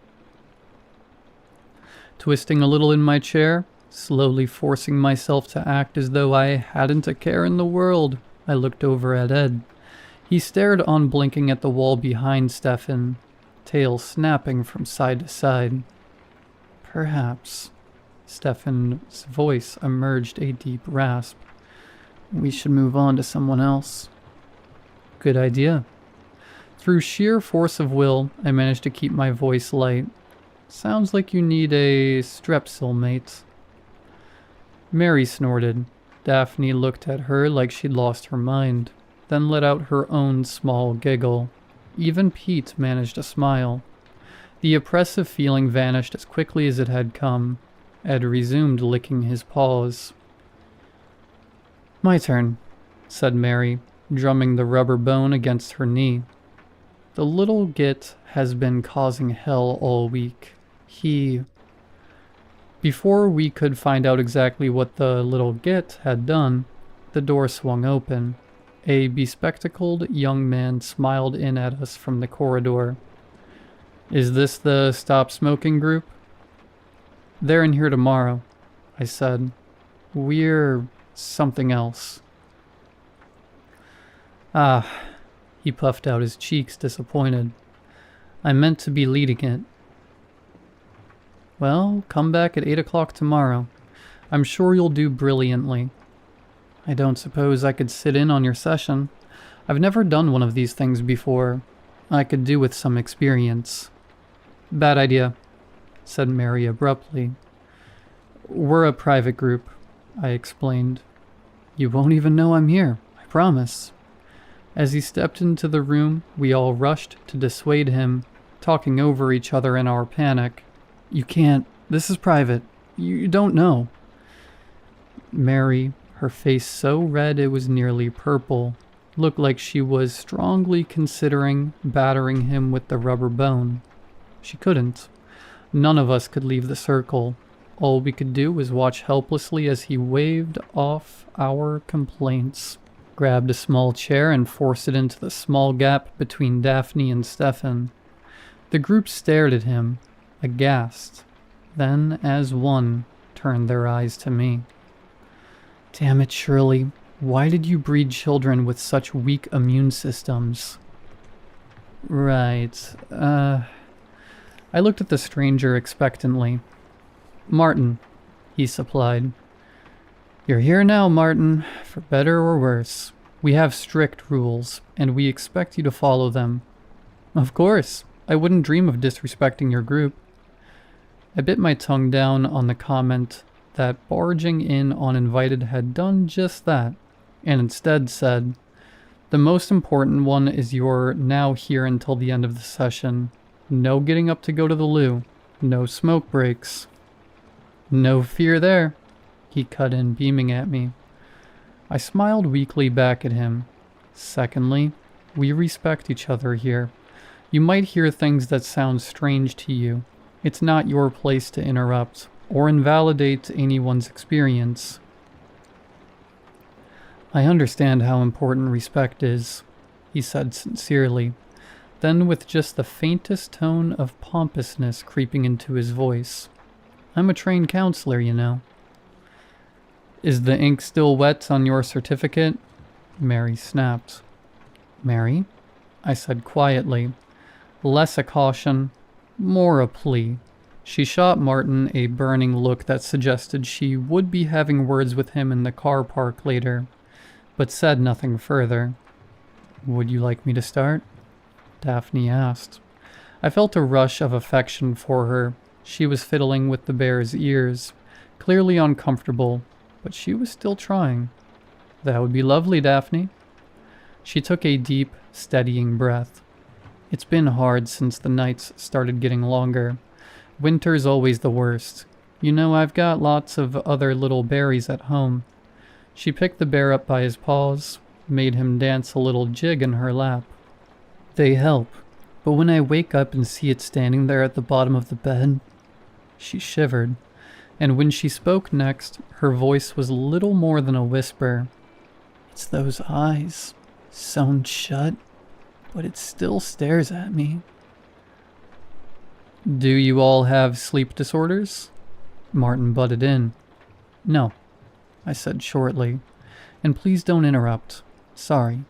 Twisting a little in my chair, slowly forcing myself to act as though I hadn't a care in the world, I looked over at Ed. He stared unblinking at the wall behind Stefan, tail snapping from side to side. Perhaps, Stefan's voice emerged a deep rasp. We should move on to someone else. Good idea. Through sheer force of will, I managed to keep my voice light. Sounds like you need a strepsil, mate. Mary snorted. Daphne looked at her like she'd lost her mind, then let out her own small giggle. Even Pete managed a smile. The oppressive feeling vanished as quickly as it had come. Ed resumed licking his paws. My turn, said Mary, drumming the rubber bone against her knee. The little git has been causing hell all week. Before we could find out exactly what the little git had done, the door swung open. A bespectacled young man smiled in at us from the corridor. Is this the Stop Smoking group? They're in here tomorrow, I said. We're something else. Ah, he puffed out his cheeks, disappointed. I meant to be leading it. Well, come back at 8 o'clock tomorrow. I'm sure you'll do brilliantly. I don't suppose I could sit in on your session. I've never done one of these things before. I could do with some experience. Bad idea, said Mary abruptly. We're a private group, I explained. You won't even know I'm here, I promise. As he stepped into the room, we all rushed to dissuade him, talking over each other in our panic. You can't. This is private. You don't know. Mary, her face so red it was nearly purple, looked like she was strongly considering battering him with the rubber bone. She couldn't. None of us could leave the circle. All we could do was watch helplessly as he waved off our complaints, grabbed a small chair and forced it into the small gap between Daphne and Stefan. The group stared at him, aghast, then as one turned their eyes to me. Damn it, Shirley. Why did you breed children with such weak immune systems? Right, I looked at the stranger expectantly. Martin, he supplied. You're here now, Martin, for better or worse. We have strict rules, and we expect you to follow them. Of course, I wouldn't dream of disrespecting your group. I bit my tongue down on the comment that barging in uninvited had done just that, and instead said, the most important one is you're now here until the end of the session. No getting up to go to the loo. No smoke breaks. No fear there, he cut in, beaming at me. I smiled weakly back at him. Secondly, we respect each other here. You might hear things that sound strange to you. It's not your place to interrupt or invalidate anyone's experience. I understand how important respect is, he said sincerely, then with just the faintest tone of pompousness creeping into his voice. I'm a trained counselor, you know. Is the ink still wet on your certificate? Mary snapped. Mary? I said quietly, less a caution, more a plea. She shot Martin a burning look that suggested she would be having words with him in the car park later. but said nothing further. "Would you like me to start?" Daphne asked. I felt a rush of affection for her. She was fiddling with the bear's ears, clearly uncomfortable, but she was still trying. "That would be lovely, Daphne." She took a deep, steadying breath. "It's been hard since the nights started getting longer. Winter's always the worst. You know, I've got lots of other little berries at home." She picked the bear up by his paws, made him dance a little jig in her lap. "They help, but when I wake up and see it standing there at the bottom of the bed..." She shivered, and when she spoke next, her voice was little more than a whisper. "It's those eyes, sewn shut, but it still stares at me." "Do you all have sleep disorders?" Martin butted in. "No," I said shortly. "And please don't interrupt. Sorry.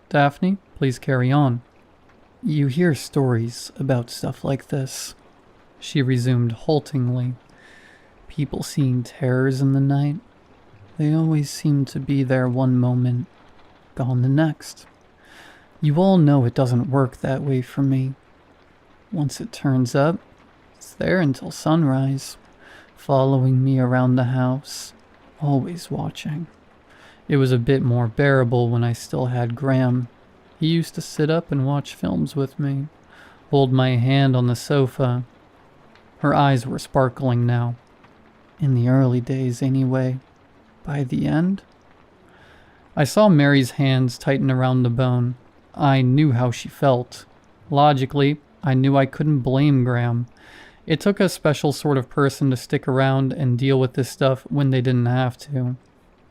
Daphne, please carry on." "You hear stories about stuff like this," she resumed haltingly. "People seeing terrors in the night. They always seem to be there one moment, gone the next. You all know it doesn't work that way for me. Once it turns up, it's there until sunrise, following me around the house, always watching. It was a bit more bearable when I still had Graham. He used to sit up and watch films with me, hold my hand on the sofa." Her eyes were sparkling now. "In the early days, anyway. By the end..." I saw Mary's hands tighten around the bone. I knew how she felt. Logically, I knew I couldn't blame Graham. It took a special sort of person to stick around and deal with this stuff when they didn't have to.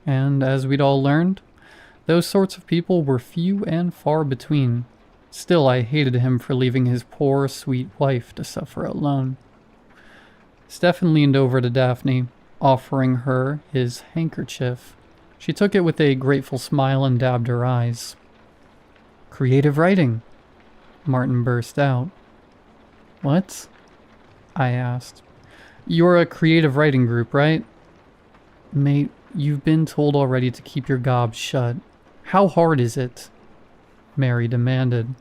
And as we'd all learned, those sorts of people were few and far between. Still, I hated him for leaving his poor, sweet wife to suffer alone. Stefan leaned over to Daphne, offering her his handkerchief. She took it with a grateful smile and dabbed her eyes. "Creative writing," Martin burst out. "What?" I asked. "You're a creative writing group, right?" "Mate, you've been told already to keep your gob shut. How hard is it?" Mary demanded,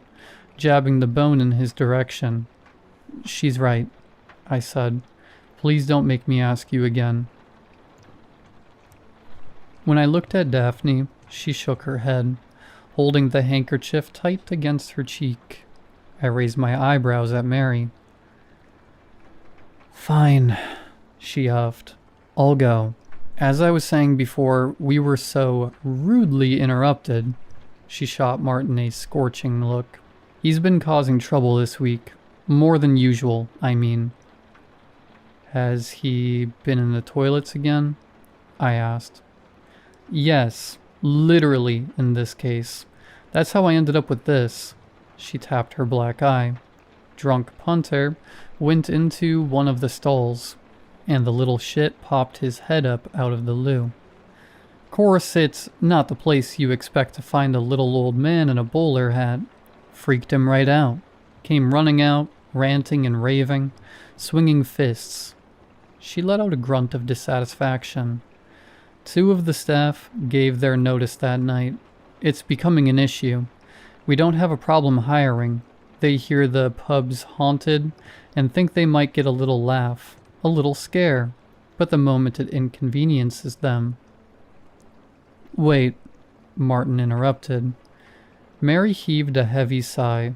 jabbing the bone in his direction. "She's right," I said. "Please don't make me ask you again." When I looked at Daphne, she shook her head, holding the handkerchief tight against her cheek. I raised my eyebrows at Mary. "Fine," she huffed. "I'll go. As I was saying before, we were so rudely interrupted." She shot Martin a scorching look. "He's been causing trouble this week. More than usual, I mean." "Has he been in the toilets again?" I asked. "Yes, literally in this case. That's how I ended up with this." She tapped her black eye. Drunk punter went into one of the stalls, and the little shit popped his head up out of the loo. Course, it's not the place you expect to find a little old man in a bowler hat. Freaked him right out. Came running out, ranting and raving, swinging fists. She let out a grunt of dissatisfaction. 2 of the staff gave their notice that night. It's becoming an issue. We don't have a problem hiring. They hear the pub's haunted and think they might get a little laugh, a little scare, but the moment it inconveniences them. "Wait," Martin interrupted. Mary heaved a heavy sigh.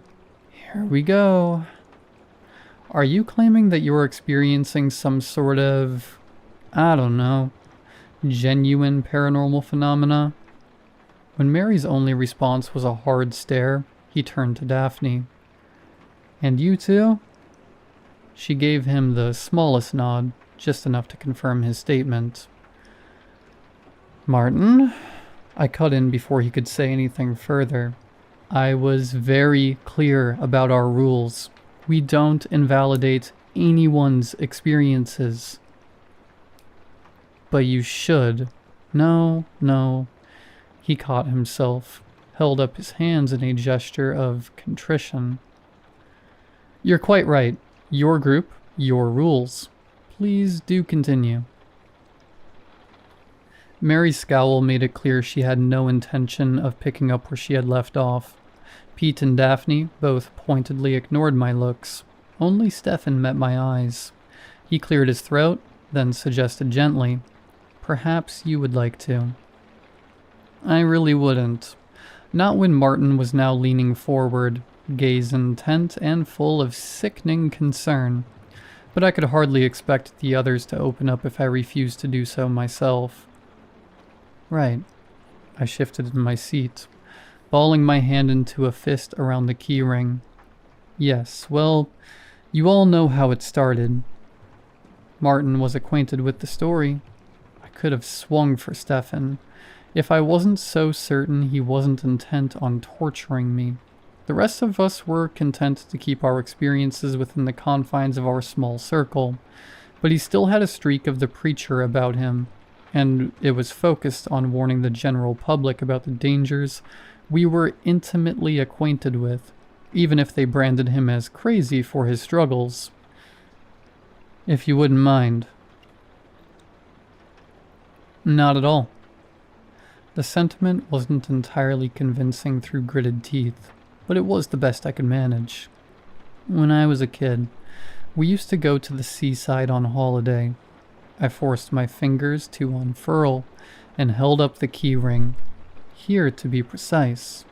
"Here we go. Are you claiming that you're experiencing some sort of, I don't know, genuine paranormal phenomena?" When Mary's only response was a hard stare, he turned to Daphne. "And you too?" She gave him the smallest nod, just enough to confirm his statement. "Martin," I cut in before he could say anything further. "I was very clear about our rules. We don't invalidate anyone's experiences." "But you should." No. He caught himself, held up his hands in a gesture of contrition. "You're quite right. Your group, your rules. Please do continue." Mary's scowl made it clear she had no intention of picking up where she had left off. Pete and Daphne both pointedly ignored my looks. Only Stefan met my eyes. He cleared his throat, then suggested gently, "Perhaps you would like to." I really wouldn't. Not when Martin was now leaning forward, gaze intent and full of sickening concern. But I could hardly expect the others to open up if I refused to do so myself. Right. I shifted in my seat, balling my hand into a fist around the keyring. Yes, well, you all know how it started. Martin was acquainted with the story. I could have swung for Stefan, if I wasn't so certain he wasn't intent on torturing me. The rest of us were content to keep our experiences within the confines of our small circle, but he still had a streak of the preacher about him, and it was focused on warning the general public about the dangers we were intimately acquainted with, even if they branded him as crazy for his struggles. If you wouldn't mind. Not at all. The sentiment wasn't entirely convincing through gritted teeth, but it was the best I could manage. When I was a kid, we used to go to the seaside on holiday. I forced my fingers to unfurl and held up the key ring. Here, to be precise.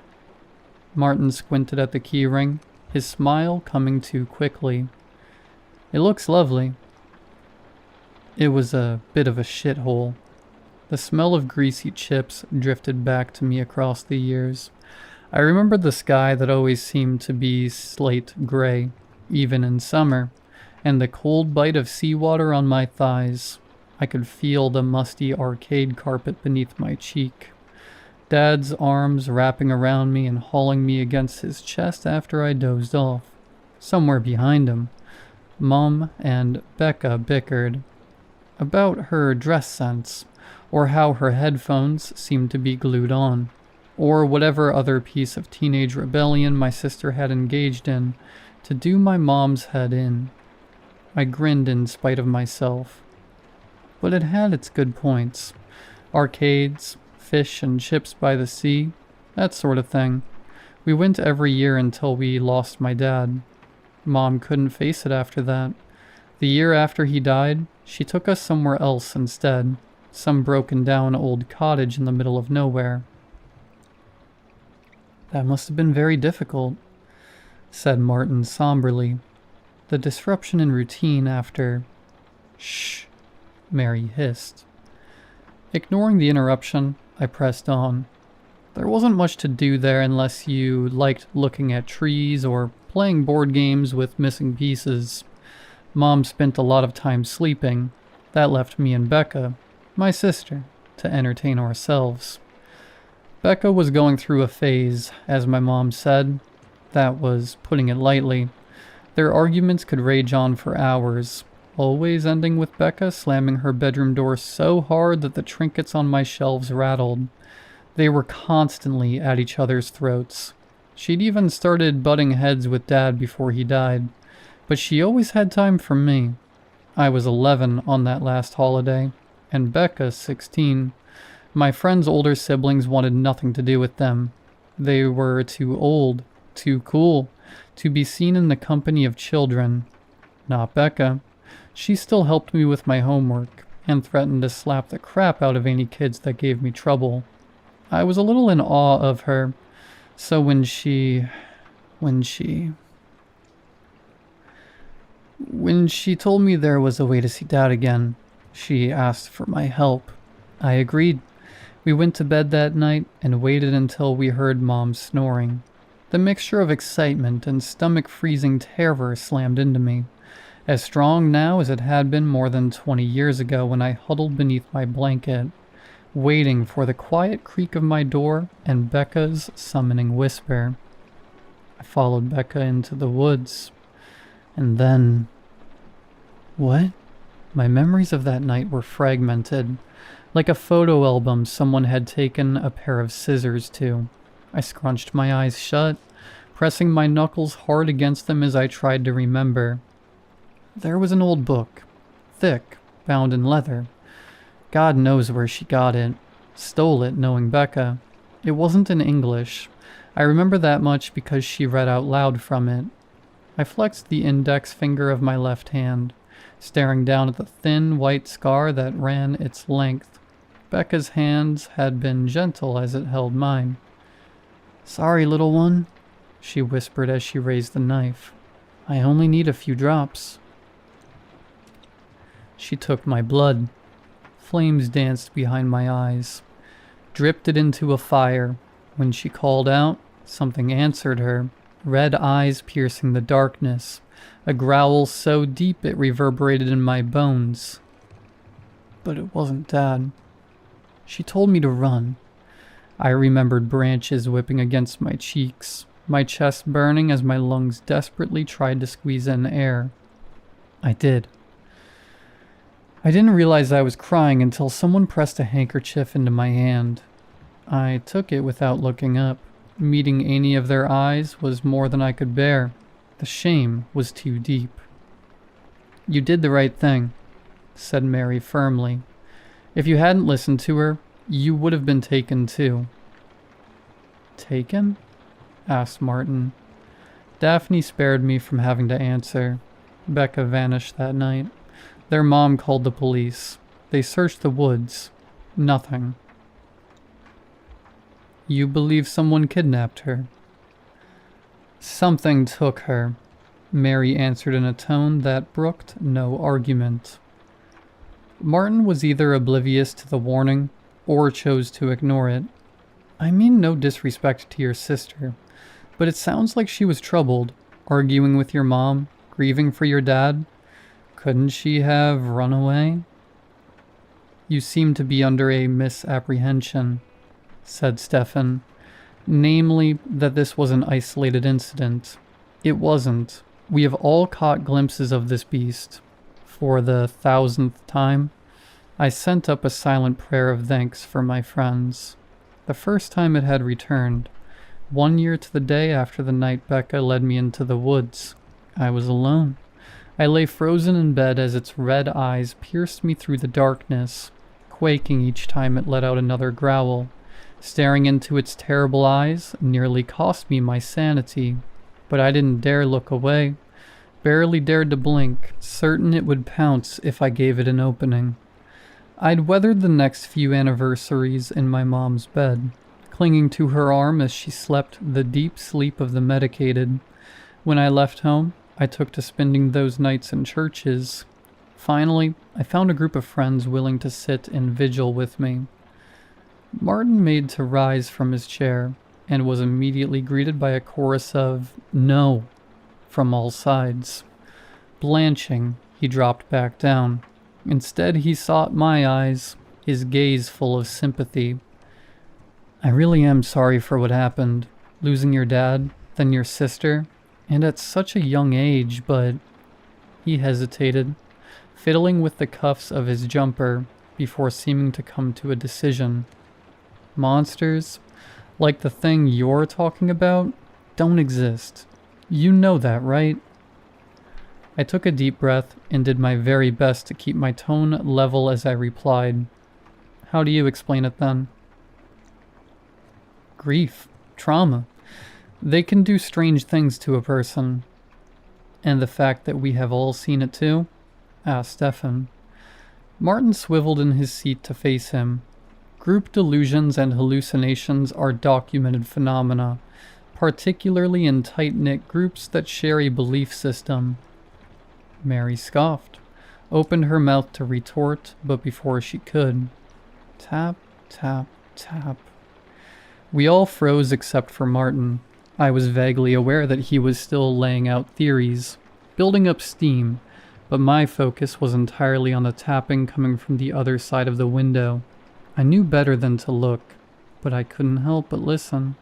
Martin squinted at the key ring, his smile coming too quickly. It looks lovely. It was a bit of a shithole. The smell of greasy chips drifted back to me across the years. I remembered the sky that always seemed to be slate gray, even in summer, and the cold bite of seawater on my thighs. I could feel the musty arcade carpet beneath my cheek. Dad's arms wrapping around me and hauling me against his chest after I dozed off. Somewhere behind him, Mom and Becca bickered about her dress sense, or how her headphones seemed to be glued on, or whatever other piece of teenage rebellion my sister had engaged in to do my mom's head in. I grinned in spite of myself. But it had its good points. Arcades, fish and chips by the sea, that sort of thing. We went every year until we lost my dad. Mom couldn't face it after that. The year after he died, she took us somewhere else instead. Some broken down old cottage in the middle of nowhere. That must have been very difficult, said Martin somberly. The disruption in routine after... Shh, Mary hissed. Ignoring the interruption, I pressed on. There wasn't much to do there unless you liked looking at trees or playing board games with missing pieces. Mom spent a lot of time sleeping. That left me and Becca, my sister, to entertain ourselves. Becca was going through a phase, as my mom said. That was putting it lightly. Their arguments could rage on for hours, always ending with Becca slamming her bedroom door so hard that the trinkets on my shelves rattled. They were constantly at each other's throats. She'd even started butting heads with Dad before he died, but she always had time for me. I was 11 on that last holiday, and Becca 16. My friends' older siblings wanted nothing to do with them. They were too old, too cool, to be seen in the company of children. Not Becca. She still helped me with my homework, and threatened to slap the crap out of any kids that gave me trouble. I was a little in awe of her, so when she told me there was a way to see Dad again, she asked for my help. I agreed. We went to bed that night and waited until we heard Mom snoring. The mixture of excitement and stomach-freezing terror slammed into me, as strong now as it had been more than 20 years ago when I huddled beneath my blanket, waiting for the quiet creak of my door and Becca's summoning whisper. I followed Becca into the woods, and then... What? My memories of that night were fragmented, like a photo album someone had taken a pair of scissors to. I scrunched my eyes shut, pressing my knuckles hard against them as I tried to remember. There was an old book, thick, bound in leather. God knows where she got it. Stole it, knowing Becca. It wasn't in English. I remember that much because she read out loud from it. I flexed the index finger of my left hand, staring down at the thin white scar that ran its length. Becca's hands had been gentle as it held mine. "Sorry, little one," she whispered as she raised the knife. "I only need a few drops." She took my blood. Flames danced behind my eyes, dripped it into a fire. When she called out, something answered her, red eyes piercing the darkness, a growl so deep it reverberated in my bones. But it wasn't Dad. She told me to run. I remembered branches whipping against my cheeks, my chest burning as my lungs desperately tried to squeeze in air. I did. I didn't realize I was crying until someone pressed a handkerchief into my hand. I took it without looking up. Meeting any of their eyes was more than I could bear. The shame was too deep. "You did the right thing," said Mary firmly. "If you hadn't listened to her, you would have been taken too." "Taken?" asked Martin. Daphne spared me from having to answer. Becca vanished that night. Their mom called the police. They searched the woods. Nothing. "You believe someone kidnapped her?" "Something took her," Mary answered in a tone that brooked no argument. Martin was either oblivious to the warning or chose to ignore it. I mean no disrespect to your sister, but it sounds like she was troubled, arguing with your mom, grieving for your dad. Couldn't she have run away? "You seem to be under a misapprehension," said Stefan. "Namely, that this was an isolated incident. It wasn't. We have all caught glimpses of this beast. For the 1000th time, I sent up a silent prayer of thanks for my friends. The first time it had returned, 1 year to the day after the night Becca led me into the woods. I was alone. I lay frozen in bed as its red eyes pierced me through the darkness, quaking each time it let out another growl. Staring into its terrible eyes nearly cost me my sanity, but I didn't dare look away, barely dared to blink, certain it would pounce if I gave it an opening. I'd weathered the next few anniversaries in my mom's bed, clinging to her arm as she slept the deep sleep of the medicated. When I left home, I took to spending those nights in churches. Finally, I found a group of friends willing to sit in vigil with me. Martin made to rise from his chair and was immediately greeted by a chorus of "no" from all sides. Blanching, he dropped back down. Instead, he sought my eyes, his gaze full of sympathy. "I really am sorry for what happened, losing your dad, then your sister, and at such a young age, but..." He hesitated, fiddling with the cuffs of his jumper before seeming to come to a decision. "Monsters, like the thing you're talking about, don't exist. You know that, right?" I took a deep breath and did my very best to keep my tone level as I replied. "How do you explain it then?" "Grief, trauma. They can do strange things to a person." "And the fact that we have all seen it too?" asked Stefan. Martin swiveled in his seat to face him. "Group delusions and hallucinations are documented phenomena, particularly in tight-knit groups that share a belief system." Mary scoffed, opened her mouth to retort, but before she could, tap, tap, tap. We all froze except for Martin. I was vaguely aware that he was still laying out theories, building up steam, but my focus was entirely on the tapping coming from the other side of the window. I knew better than to look, but I couldn't help but listen.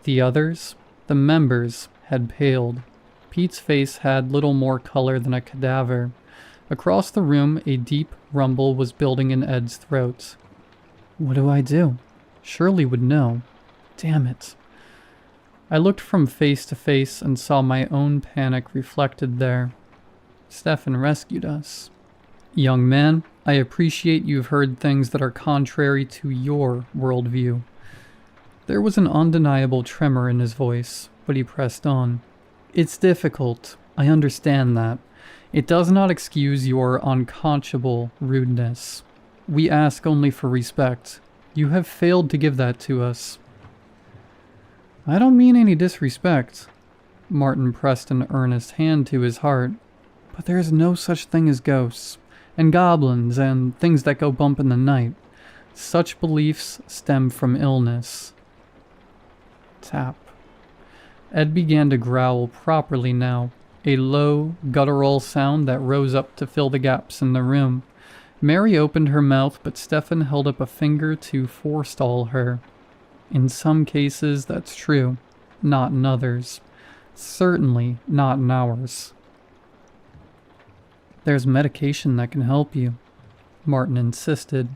The others, the members, had paled. Pete's face had little more color than a cadaver. Across the room, a deep rumble was building in Ed's throat. What do I do? Shirley would know. Damn it. I looked from face to face and saw my own panic reflected there. Stefan rescued us. Young man, I appreciate you've heard things that are contrary to your worldview. There was an undeniable tremor in his voice, but he pressed on. It's difficult. I understand that. It does not excuse your unconscionable rudeness. We ask only for respect. You have failed to give that to us. I don't mean any disrespect. Martin pressed an earnest hand to his heart. But there is no such thing as ghosts, and goblins, and things that go bump in the night. Such beliefs stem from illness. Tap. Ed began to growl properly now, a low, guttural sound that rose up to fill the gaps in the room. Mary opened her mouth, but Stefan held up a finger to forestall her. In some cases, that's true. Not in others. Certainly not in ours. There's medication that can help you, Martin insisted.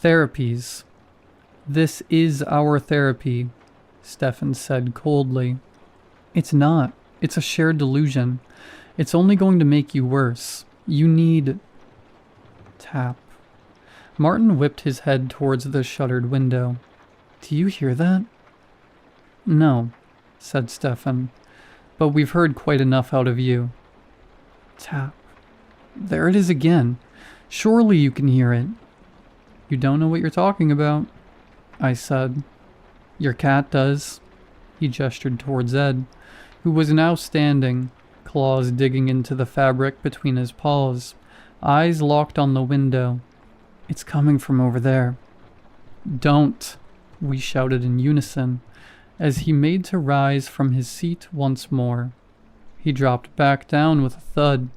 Therapies. This is our therapy, Stefan said coldly. It's not. It's a shared delusion. It's only going to make you worse. You need... Tap. Martin whipped his head towards the shuttered window. Do you hear that? No, said Stefan. But we've heard quite enough out of you. Tap. There it is again. Surely you can hear it. You don't know what you're talking about, I said. Your cat does. He gestured towards Ed, who was now standing, claws digging into the fabric between his paws, eyes locked on the window. It's coming from over there. Don't, we shouted in unison, as he made to rise from his seat once more. He dropped back down with a thud.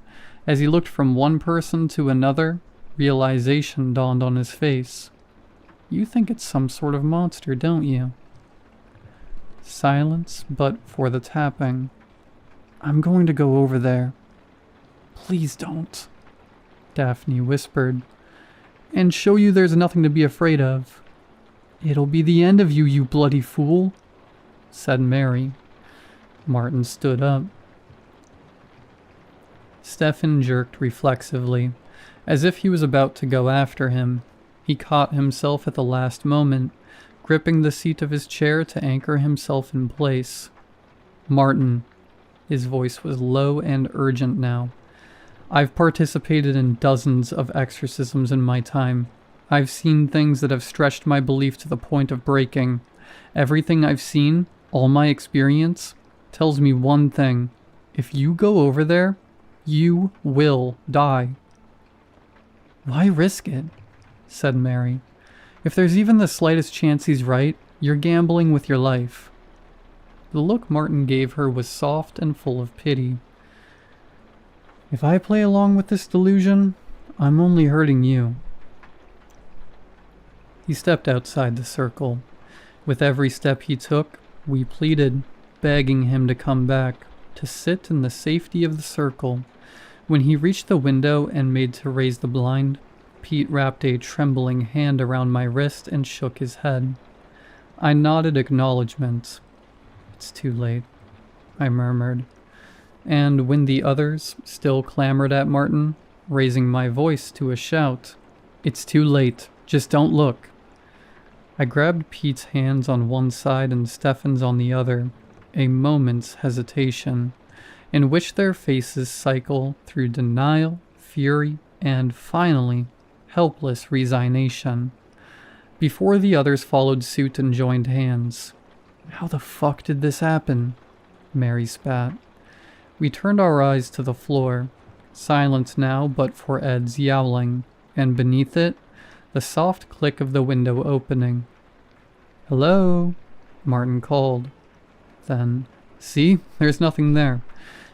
As he looked from one person to another, realization dawned on his face. You think it's some sort of monster, don't you? Silence, but for the tapping. I'm going to go over there. Please don't, Daphne whispered, and show you there's nothing to be afraid of. It'll be the end of you, you bloody fool, said Mary. Martin stood up. Stefan jerked reflexively, as if he was about to go after him. He caught himself at the last moment, gripping the seat of his chair to anchor himself in place. Martin. His voice was low and urgent now. I've participated in dozens of exorcisms in my time. I've seen things that have stretched my belief to the point of breaking. Everything I've seen, all my experience, tells me one thing. If you go over there, you will die. Why risk it? Said Mary. If there's even the slightest chance he's right, you're gambling with your life. The look Martin gave her was soft and full of pity. If I play along with this delusion, I'm only hurting you. He stepped outside the circle. With every step he took, we pleaded, begging him to come back, to sit in the safety of the circle. When he reached the window and made to raise the blind, Pete wrapped a trembling hand around my wrist and shook his head. I nodded acknowledgement. It's too late, I murmured. And when the others still clamored at Martin, raising my voice to a shout, It's too late, just don't look. I grabbed Pete's hands on one side and Stefan's on the other, a moment's hesitation, in which their faces cycle through denial, fury, and finally, helpless resignation, before the others followed suit and joined hands. How the fuck did this happen? Mary spat. We turned our eyes to the floor, silent now but for Ed's yowling, and beneath it, the soft click of the window opening. Hello? Martin called. Then, see, there's nothing there.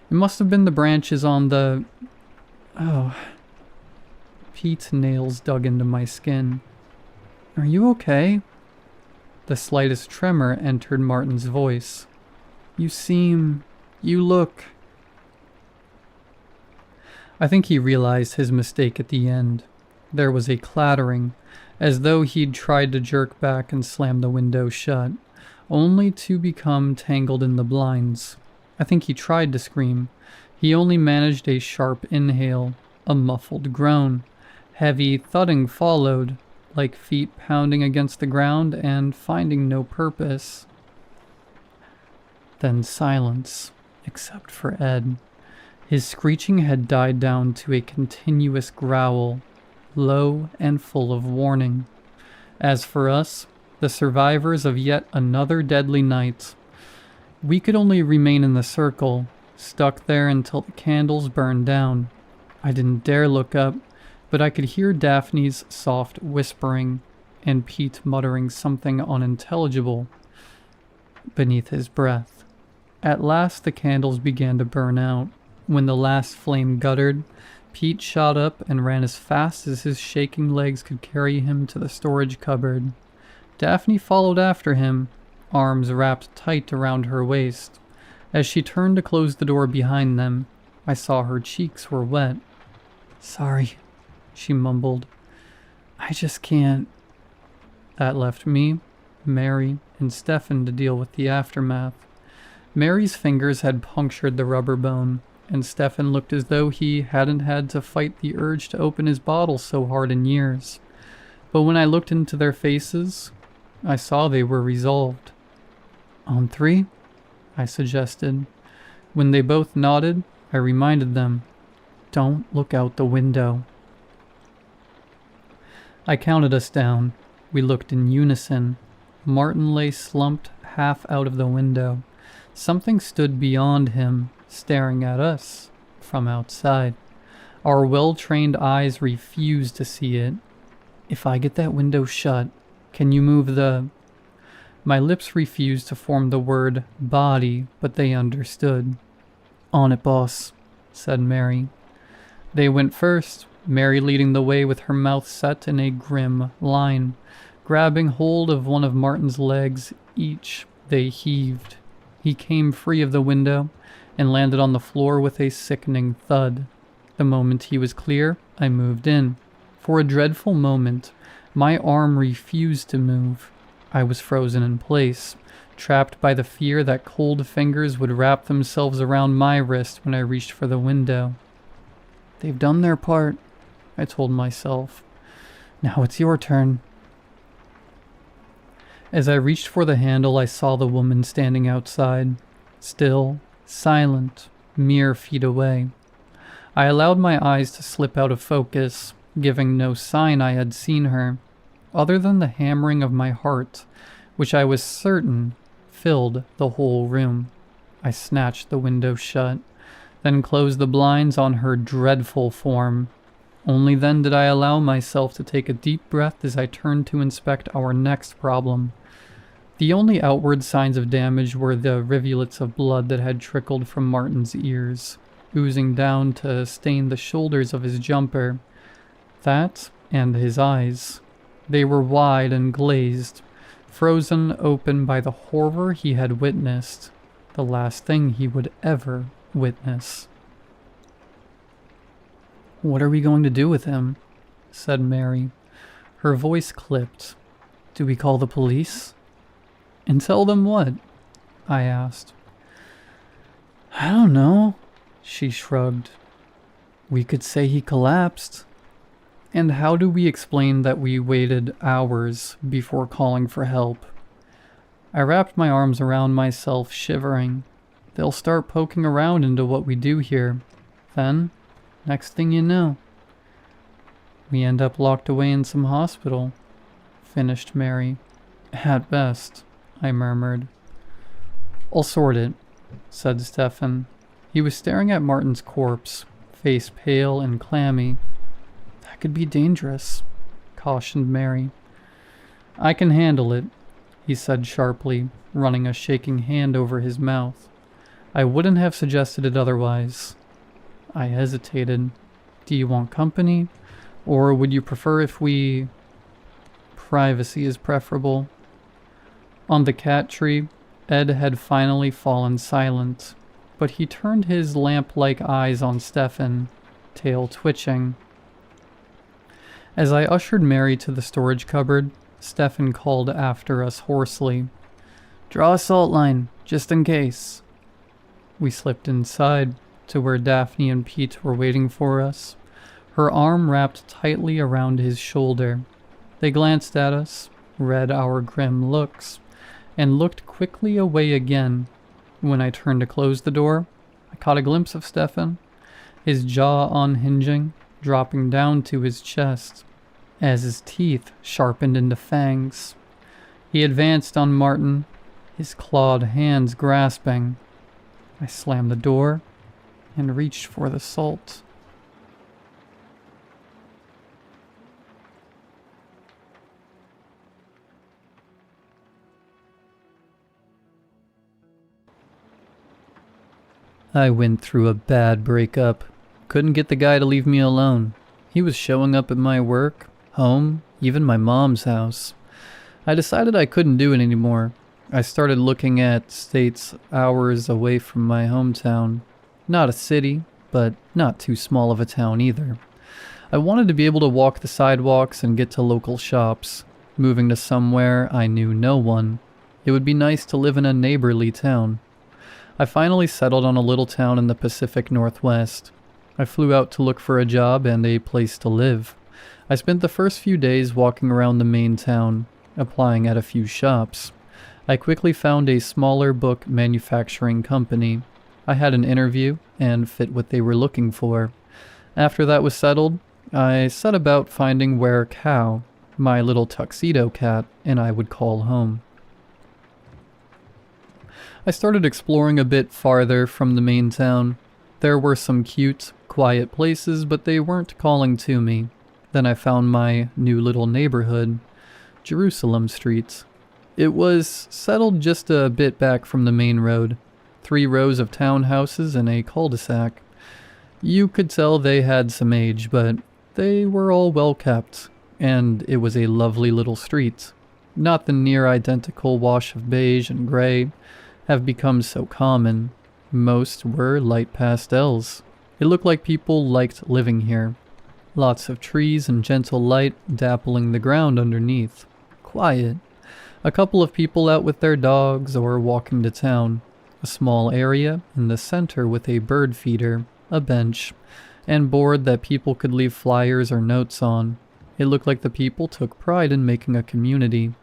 It must have been the branches on the... Oh. Pete's nails dug into my skin. Are you okay? The slightest tremor entered Martin's voice. You look... I think he realized his mistake at the end. There was a clattering, as though he'd tried to jerk back and slam the window shut, only to become tangled in the blinds. I think he tried to scream. He only managed a sharp inhale, a muffled groan, Heavy thudding followed, like feet pounding against the ground and finding no purpose. Then silence, except for Ed. His screeching had died down to a continuous growl, low and full of warning. As for us, the survivors of yet another deadly night, we could only remain in the circle, stuck there until the candles burned down. I didn't dare look up, but I could hear Daphne's soft whispering and Pete muttering something unintelligible beneath his breath. At last the candles began to burn out. When the last flame guttered, Pete shot up and ran as fast as his shaking legs could carry him to the storage cupboard. Daphne followed after him, arms wrapped tight around her waist. As she turned to close the door behind them, I saw her cheeks were wet. "Sorry," she mumbled. "I just can't." That left me, Mary, and Stefan to deal with the aftermath. Mary's fingers had punctured the rubber bone, and Stefan looked as though he hadn't had to fight the urge to open his bottle so hard in years. But when I looked into their faces, I saw they were resolved. "On three?" I suggested. When they both nodded, I reminded them, "Don't look out the window." I counted us down. We looked in unison. Martin lay slumped half out of the window. Something stood beyond him, staring at us from outside. Our well-trained eyes refused to see it. "If I get that window shut, can you move the..." My lips refused to form the word body, but they understood. "On it, boss," said Mary. They went first, Mary leading the way with her mouth set in a grim line. Grabbing hold of one of Martin's legs each, they heaved. He came free of the window and landed on the floor with a sickening thud. The moment he was clear, I moved in. For a dreadful moment, my arm refused to move. I was frozen in place, trapped by the fear that cold fingers would wrap themselves around my wrist when I reached for the window. "They've done their part," I told myself. "Now it's your turn." As I reached for the handle, I saw the woman standing outside, still, silent, mere feet away. I allowed my eyes to slip out of focus, giving no sign I had seen her, other than the hammering of my heart, which I was certain filled the whole room. I snatched the window shut, then closed the blinds on her dreadful form. Only then did I allow myself to take a deep breath as I turned to inspect our next problem. The only outward signs of damage were the rivulets of blood that had trickled from Martin's ears, oozing down to stain the shoulders of his jumper. That and his eyes. They were wide and glazed, frozen open by the horror he had witnessed, the last thing he would ever witness. "What are we going to do with him?" said Mary. Her voice clipped. "Do we call the police?" "And tell them what?" I asked. "I don't know," she shrugged. "We could say he collapsed." "And how do we explain that we waited hours before calling for help?" I wrapped my arms around myself, shivering. They'll start poking around into what we do here. Then, next thing you know, we end up locked away in some hospital, finished Mary. "At best," I murmured. "I'll sort it," said Stefan. He was staring at Martin's corpse, face pale and clammy. "That could be dangerous," cautioned Mary. "I can handle it," he said sharply, running a shaking hand over his mouth. I wouldn't have suggested it otherwise. I hesitated. "Do you want company? Or would you prefer if we..." "Privacy is preferable." On the cat tree, Ed had finally fallen silent, but he turned his lamp-like eyes on Stefan, tail twitching. As I ushered Mary to the storage cupboard, Stefan called after us hoarsely, "Draw a salt line, just in case." We slipped inside, to where Daphne and Pete were waiting for us. her arm wrapped tightly around his shoulder. They glanced at us, read our grim looks, and looked quickly away again. When I turned to close the door, I caught a glimpse of Stefan, his jaw unhinging, dropping down to his chest, as his teeth sharpened into fangs. He advanced on Martin, his clawed hands grasping. I slammed the door and reached for the salt. I went through a bad breakup. Couldn't get the guy to leave me alone. He was showing up at my work, home, even my mom's house. I decided I couldn't do it anymore. I started looking at states hours away from my hometown. Not a city, but not too small of a town either. I wanted to be able to walk the sidewalks and get to local shops. Moving to somewhere I knew no one. It would be nice to live in a neighborly town. I finally settled on a little town in the Pacific Northwest. I flew out to look for a job and a place to live. I spent the first few days walking around the main town, applying at a few shops. I quickly found a smaller book manufacturing company. I had an interview and fit what they were looking for. After that was settled, I set about finding where Cow, my little tuxedo cat, and I would call home. I started exploring a bit farther from the main town. There were some cute, quiet places, but they weren't calling to me. Then I found my new little neighborhood, Jerusalem Street. It was settled just a bit back from the main road. 3 rows of townhouses and a cul-de-sac. You could tell they had some age, but they were all well kept, and it was a lovely little street. Not the near identical wash of beige and gray have become so common. Most were light pastels. It looked like people liked living here. Lots of trees and gentle light dappling the ground underneath. Quiet. A couple of people out with their dogs or walking to town. A small area in the center with a bird feeder, a bench, and board that people could leave flyers or notes on. It looked like the people took pride in making a community.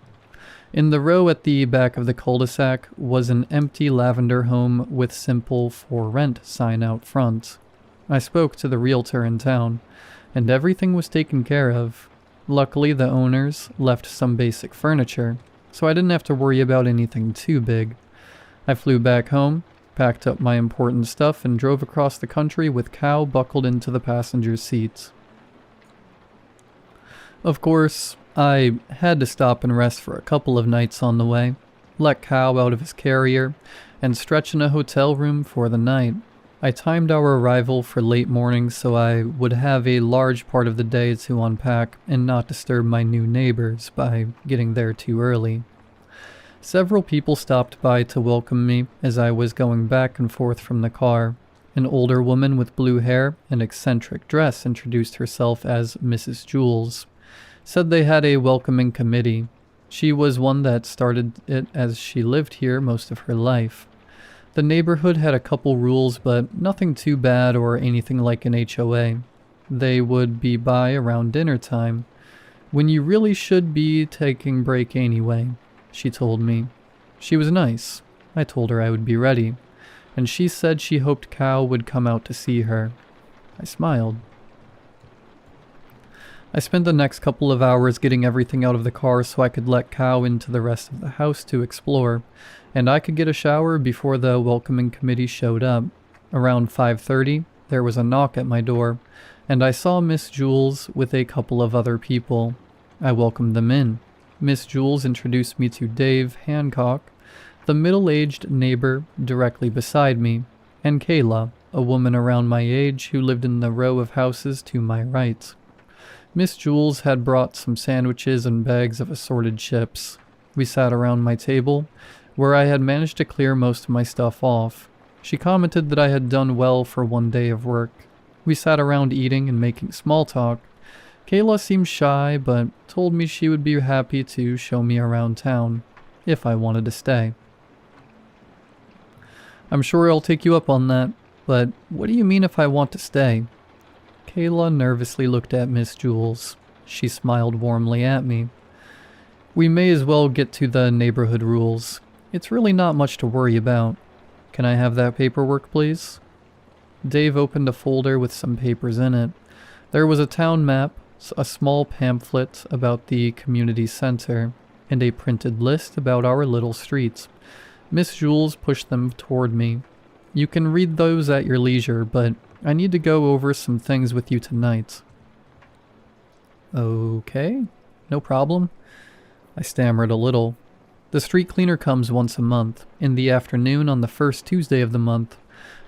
In the row at the back of the cul-de-sac was an empty lavender home with simple "for rent" sign out front. I spoke to the realtor in town, and everything was taken care of. Luckily, the owners left some basic furniture, so I didn't have to worry about anything too big. I flew back home, packed up my important stuff, and drove across the country with Cow buckled into the passenger seat. Of course, I had to stop and rest for a couple of nights on the way, let Cow out of his carrier, and stretch in a hotel room for the night. I timed our arrival for late morning so I would have a large part of the day to unpack and not disturb my new neighbors by getting there too early. Several people stopped by to welcome me as I was going back and forth from the car. An older woman with blue hair and eccentric dress introduced herself as Mrs. Jules. Said they had a welcoming committee. She was one that started it as she lived here most of her life. The neighborhood had a couple rules, but nothing too bad or anything like an HOA. They would be by around dinner time, when you really should be taking break anyway, she told me. She was nice. I told her I would be ready, and she said she hoped Cow would come out to see her. I smiled. I spent the next couple of hours getting everything out of the car so I could let Cow into the rest of the house to explore, and I could get a shower before the welcoming committee showed up. Around 5:30, there was a knock at my door, and I saw Miss Jules with a couple of other people. I welcomed them in. Miss Jules introduced me to Dave Hancock, the middle-aged neighbor directly beside me, and Kayla, a woman around my age who lived in the row of houses to my right. Miss Jules had brought some sandwiches and bags of assorted chips. We sat around my table, where I had managed to clear most of my stuff off. She commented that I had done well for one day of work. We sat around eating and making small talk. Kayla seemed shy, but told me she would be happy to show me around town, if I wanted to stay. "I'm sure I'll take you up on that, but what do you mean if I want to stay?" Kayla nervously looked at Miss Jules. She smiled warmly at me. We may as well get to the neighborhood rules. It's really not much to worry about. Can I have that paperwork, please? Dave opened a folder with some papers in it. There was a town map, a small pamphlet about the community center, and a printed list about our little streets. Miss Jules pushed them toward me. You can read those at your leisure, but I need to go over some things with you tonight. Okay, no problem. I stammered a little. The street cleaner comes once a month, in the afternoon on the first Tuesday of the month.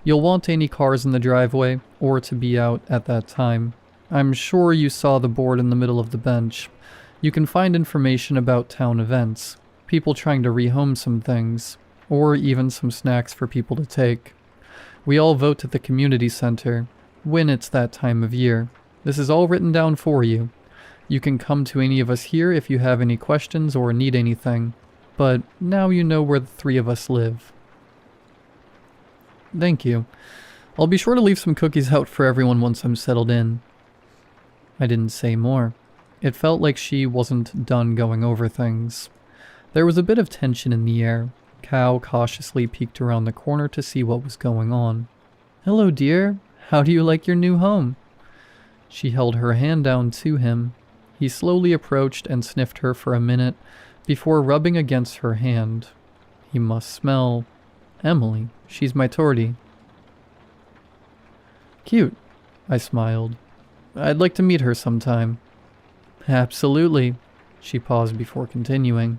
You'll want any cars in the driveway, or to be out at that time. I'm sure you saw the board in the middle of the bench. You can find information about town events, people trying to rehome some things, or even some snacks for people to take. We all vote at the community center, when it's that time of year. This is all written down for you. You can come to any of us here if you have any questions or need anything. But now you know where the three of us live. Thank you. I'll be sure to leave some cookies out for everyone once I'm settled in. I didn't say more. It felt like she wasn't done going over things. There was a bit of tension in the air. Cow cautiously peeked around the corner to see what was going on. Hello, dear. How do you like your new home? She held her hand down to him. He slowly approached and sniffed her for a minute before rubbing against her hand. He must smell Emily. She's my tortie. Cute, I smiled. I'd like to meet her sometime. Absolutely. She paused before continuing.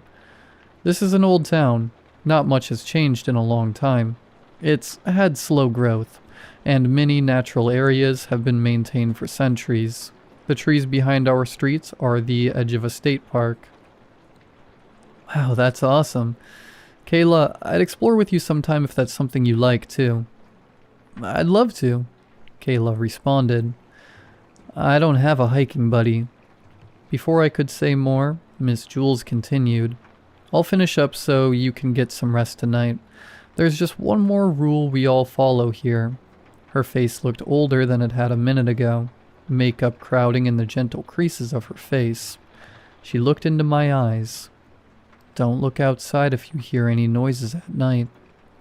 This is an old town. Not much has changed in a long time. It's had slow growth, and many natural areas have been maintained for centuries. The trees behind our streets are the edge of a state park. Wow, that's awesome. Kayla, I'd explore with you sometime if that's something you like, too. I'd love to, Kayla responded. I don't have a hiking buddy. Before I could say more, Miss Jules continued. I'll finish up so you can get some rest tonight. There's just one more rule we all follow here. Her face looked older than it had a minute ago, makeup crowding in the gentle creases of her face. She looked into my eyes. Don't look outside if you hear any noises at night.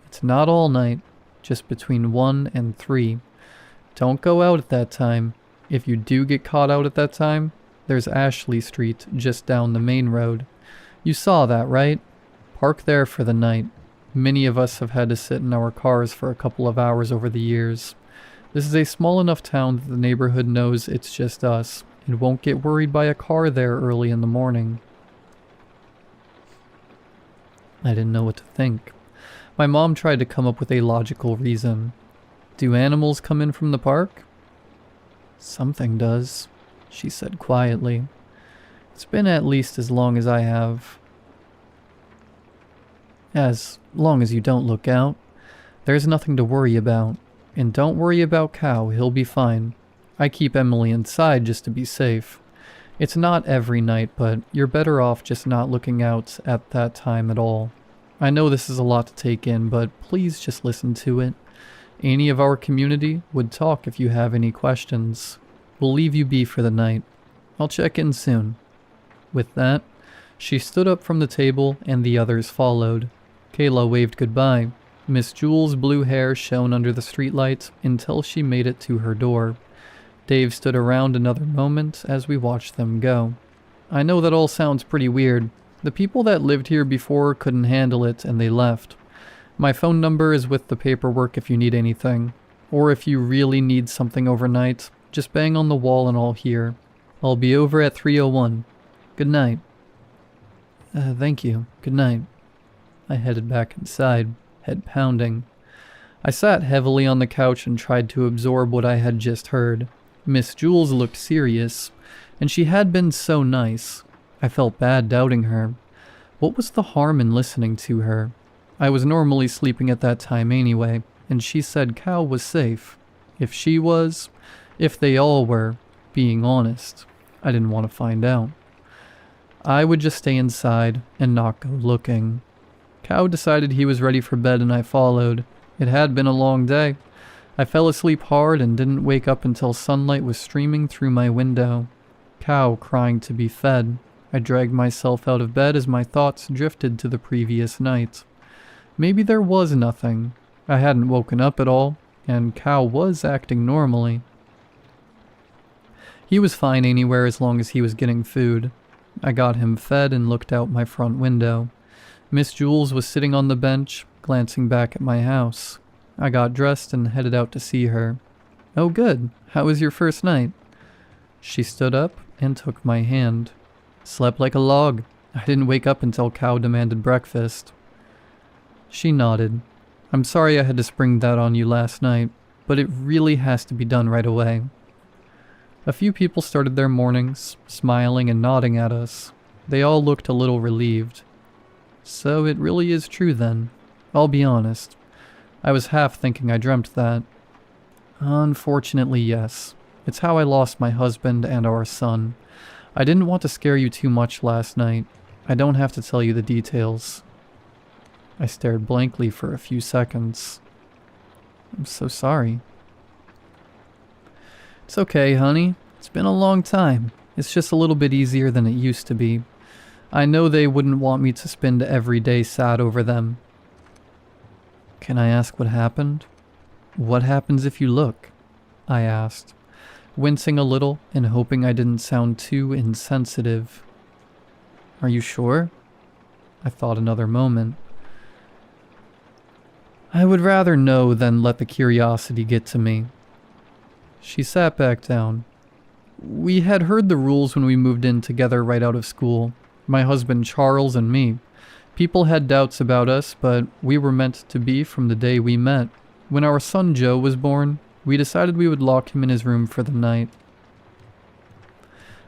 It's not all night, just between 1 and 3. Don't go out at that time. If you do get caught out at that time, there's Ashley Street just down the main road. You saw that, right? Park there for the night. Many of us have had to sit in our cars for a couple of hours over the years. This is a small enough town that the neighborhood knows it's just us and won't get worried by a car there early in the morning. I didn't know what to think. My mom tried to come up with a logical reason. Do animals come in from the park? Something does, she said quietly. It's been at least as long as I have. As long as you don't look out. There's nothing to worry about. And don't worry about Cow, he'll be fine. I keep Emily inside just to be safe. It's not every night, but you're better off just not looking out at that time at all. I know this is a lot to take in, but please just listen to it. Any of our community would talk if you have any questions. We'll leave you be for the night. I'll check in soon. With that, she stood up from the table and the others followed. Kayla waved goodbye. Miss Jules' blue hair shone under the streetlight until she made it to her door. Dave stood around another moment as we watched them go. I know that all sounds pretty weird. The people that lived here before couldn't handle it and they left. My phone number is with the paperwork if you need anything. Or if you really need something overnight, just bang on the wall and I'll hear. I'll be over at 301. Good night. Thank you. Good night. I headed back inside, head pounding. I sat heavily on the couch and tried to absorb what I had just heard. Miss Jules looked serious, and she had been so nice. I felt bad doubting her. What was the harm in listening to her? I was normally sleeping at that time anyway, and she said Cow was safe. If she was, if they all were, being honest, I didn't want to find out. I would just stay inside and not go looking. Cow decided he was ready for bed and I followed. It had been a long day. I fell asleep hard and didn't wake up until sunlight was streaming through my window. Cow crying to be fed. I dragged myself out of bed as my thoughts drifted to the previous night. Maybe there was nothing. I hadn't woken up at all, and Cow was acting normally. He was fine anywhere as long as he was getting food. I got him fed and looked out my front window. Miss Jules was sitting on the bench, glancing back at my house. I got dressed and headed out to see her. "Oh good, how was your first night?" She stood up and took my hand. "Slept like a log. I didn't wake up until Cow demanded breakfast." She nodded. "I'm sorry I had to spring that on you last night, but it really has to be done right away." A few people started their mornings, smiling and nodding at us. They all looked a little relieved. So it really is true then. I'll be honest. I was half thinking I dreamt that. Unfortunately, yes. It's how I lost my husband and our son. I didn't want to scare you too much last night. I don't have to tell you the details. I stared blankly for a few seconds. "I'm so sorry." "It's okay, honey. It's been a long time. It's just a little bit easier than it used to be. I know they wouldn't want me to spend every day sad over them." "Can I ask what happened?" "What happens if you look?" I asked, wincing a little and hoping I didn't sound too insensitive. "Are you sure?" I thought another moment. "I would rather know than let the curiosity get to me." She sat back down. "We had heard the rules when we moved in together right out of school. My husband Charles and me. People had doubts about us, but we were meant to be from the day we met. When our son Joe was born, we decided we would lock him in his room for the night.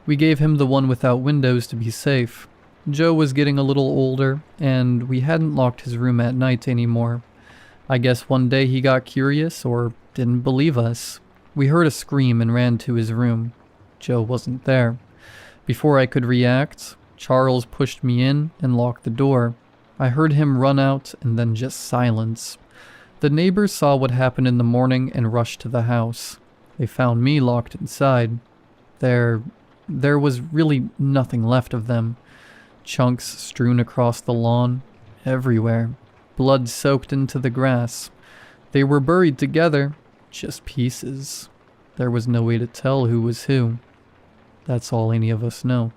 We gave him the one without windows to be safe. Joe was getting a little older, and we hadn't locked his room at night anymore. I guess one day he got curious or didn't believe us. We heard a scream and ran to his room. Joe wasn't there. Before I could react, Charles pushed me in and locked the door. I heard him run out and then just silence. The neighbors saw what happened in the morning and rushed to the house. They found me locked inside. There was really nothing left of them. Chunks strewn across the lawn, everywhere. Blood soaked into the grass. They were buried together, just pieces. There was no way to tell who was who. That's all any of us know."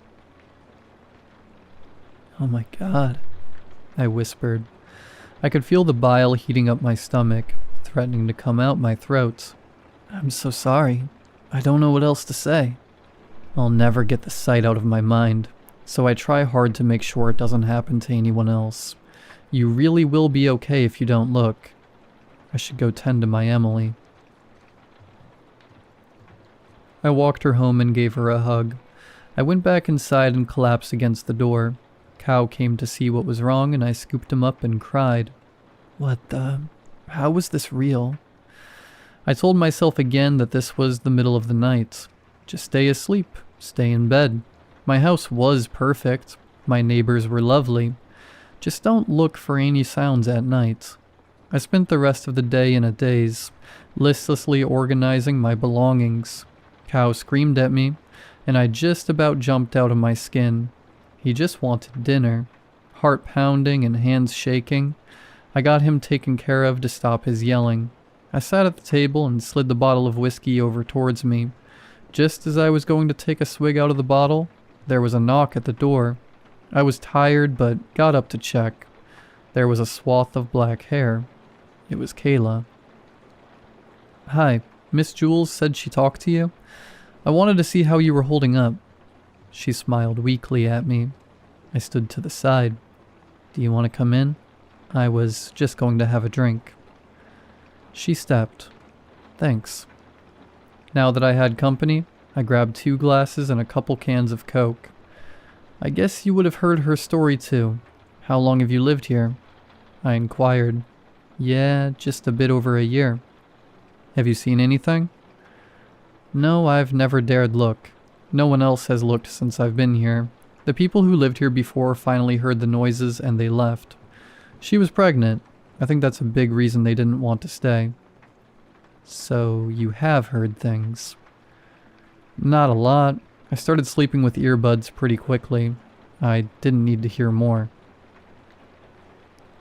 "Oh my God," I whispered. I could feel the bile heating up my stomach, threatening to come out my throat. "I'm so sorry. I don't know what else to say." I'll never get the sight out of my mind, so I try hard to make sure it doesn't happen to anyone else. You really will be okay if you don't look. I should go tend to my Emily. I walked her home and gave her a hug. I went back inside and collapsed against the door. Cow came to see what was wrong and I scooped him up and cried. "What the? How was this real?" I told myself again that this was the middle of the night. Just stay asleep, stay in bed. My house was perfect. My neighbors were lovely. Just don't look for any sounds at night. I spent the rest of the day in a daze, listlessly organizing my belongings. Cow screamed at me, and I just about jumped out of my skin. He just wanted dinner. Heart pounding and hands shaking. I got him taken care of to stop his yelling. I sat at the table and slid the bottle of whiskey over towards me. Just as I was going to take a swig out of the bottle, there was a knock at the door. I was tired, but got up to check. There was a swath of black hair. It was Kayla. "Hi, Miss Jules said she talked to you. I wanted to see how you were holding up." She smiled weakly at me. I stood to the side. "Do you want to come in? I was just going to have a drink." She stepped. "Thanks." Now that I had company, I grabbed 2 glasses and a couple cans of Coke. "I guess you would have heard her story too. How long have you lived here?" I inquired. "Yeah, just a bit over a year." "Have you seen anything?" "No, I've never dared look. No one else has looked since I've been here. The people who lived here before finally heard the noises and they left. She was pregnant. I think that's a big reason they didn't want to stay." So you have heard things. Not a lot. I started sleeping with earbuds pretty quickly. I didn't need to hear more.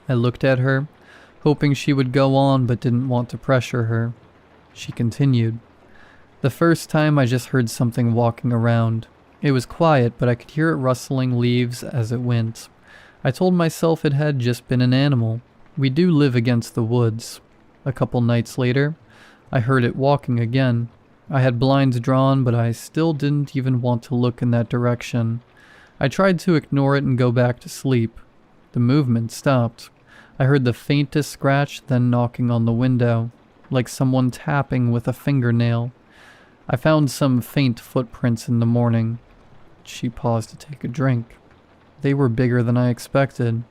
I looked at her, hoping she would go on but didn't want to pressure her. She continued. The first time I just heard something walking around. It was quiet, but I could hear it rustling leaves as it went. I told myself it had just been an animal. We do live against the woods. A couple nights later, I heard it walking again. I had blinds drawn, but I still didn't even want to look in that direction. I tried to ignore it and go back to sleep. The movement stopped. I heard the faintest scratch, then knocking on the window, like someone tapping with a fingernail. I found some faint footprints in the morning. She paused to take a drink. They were bigger than I expected.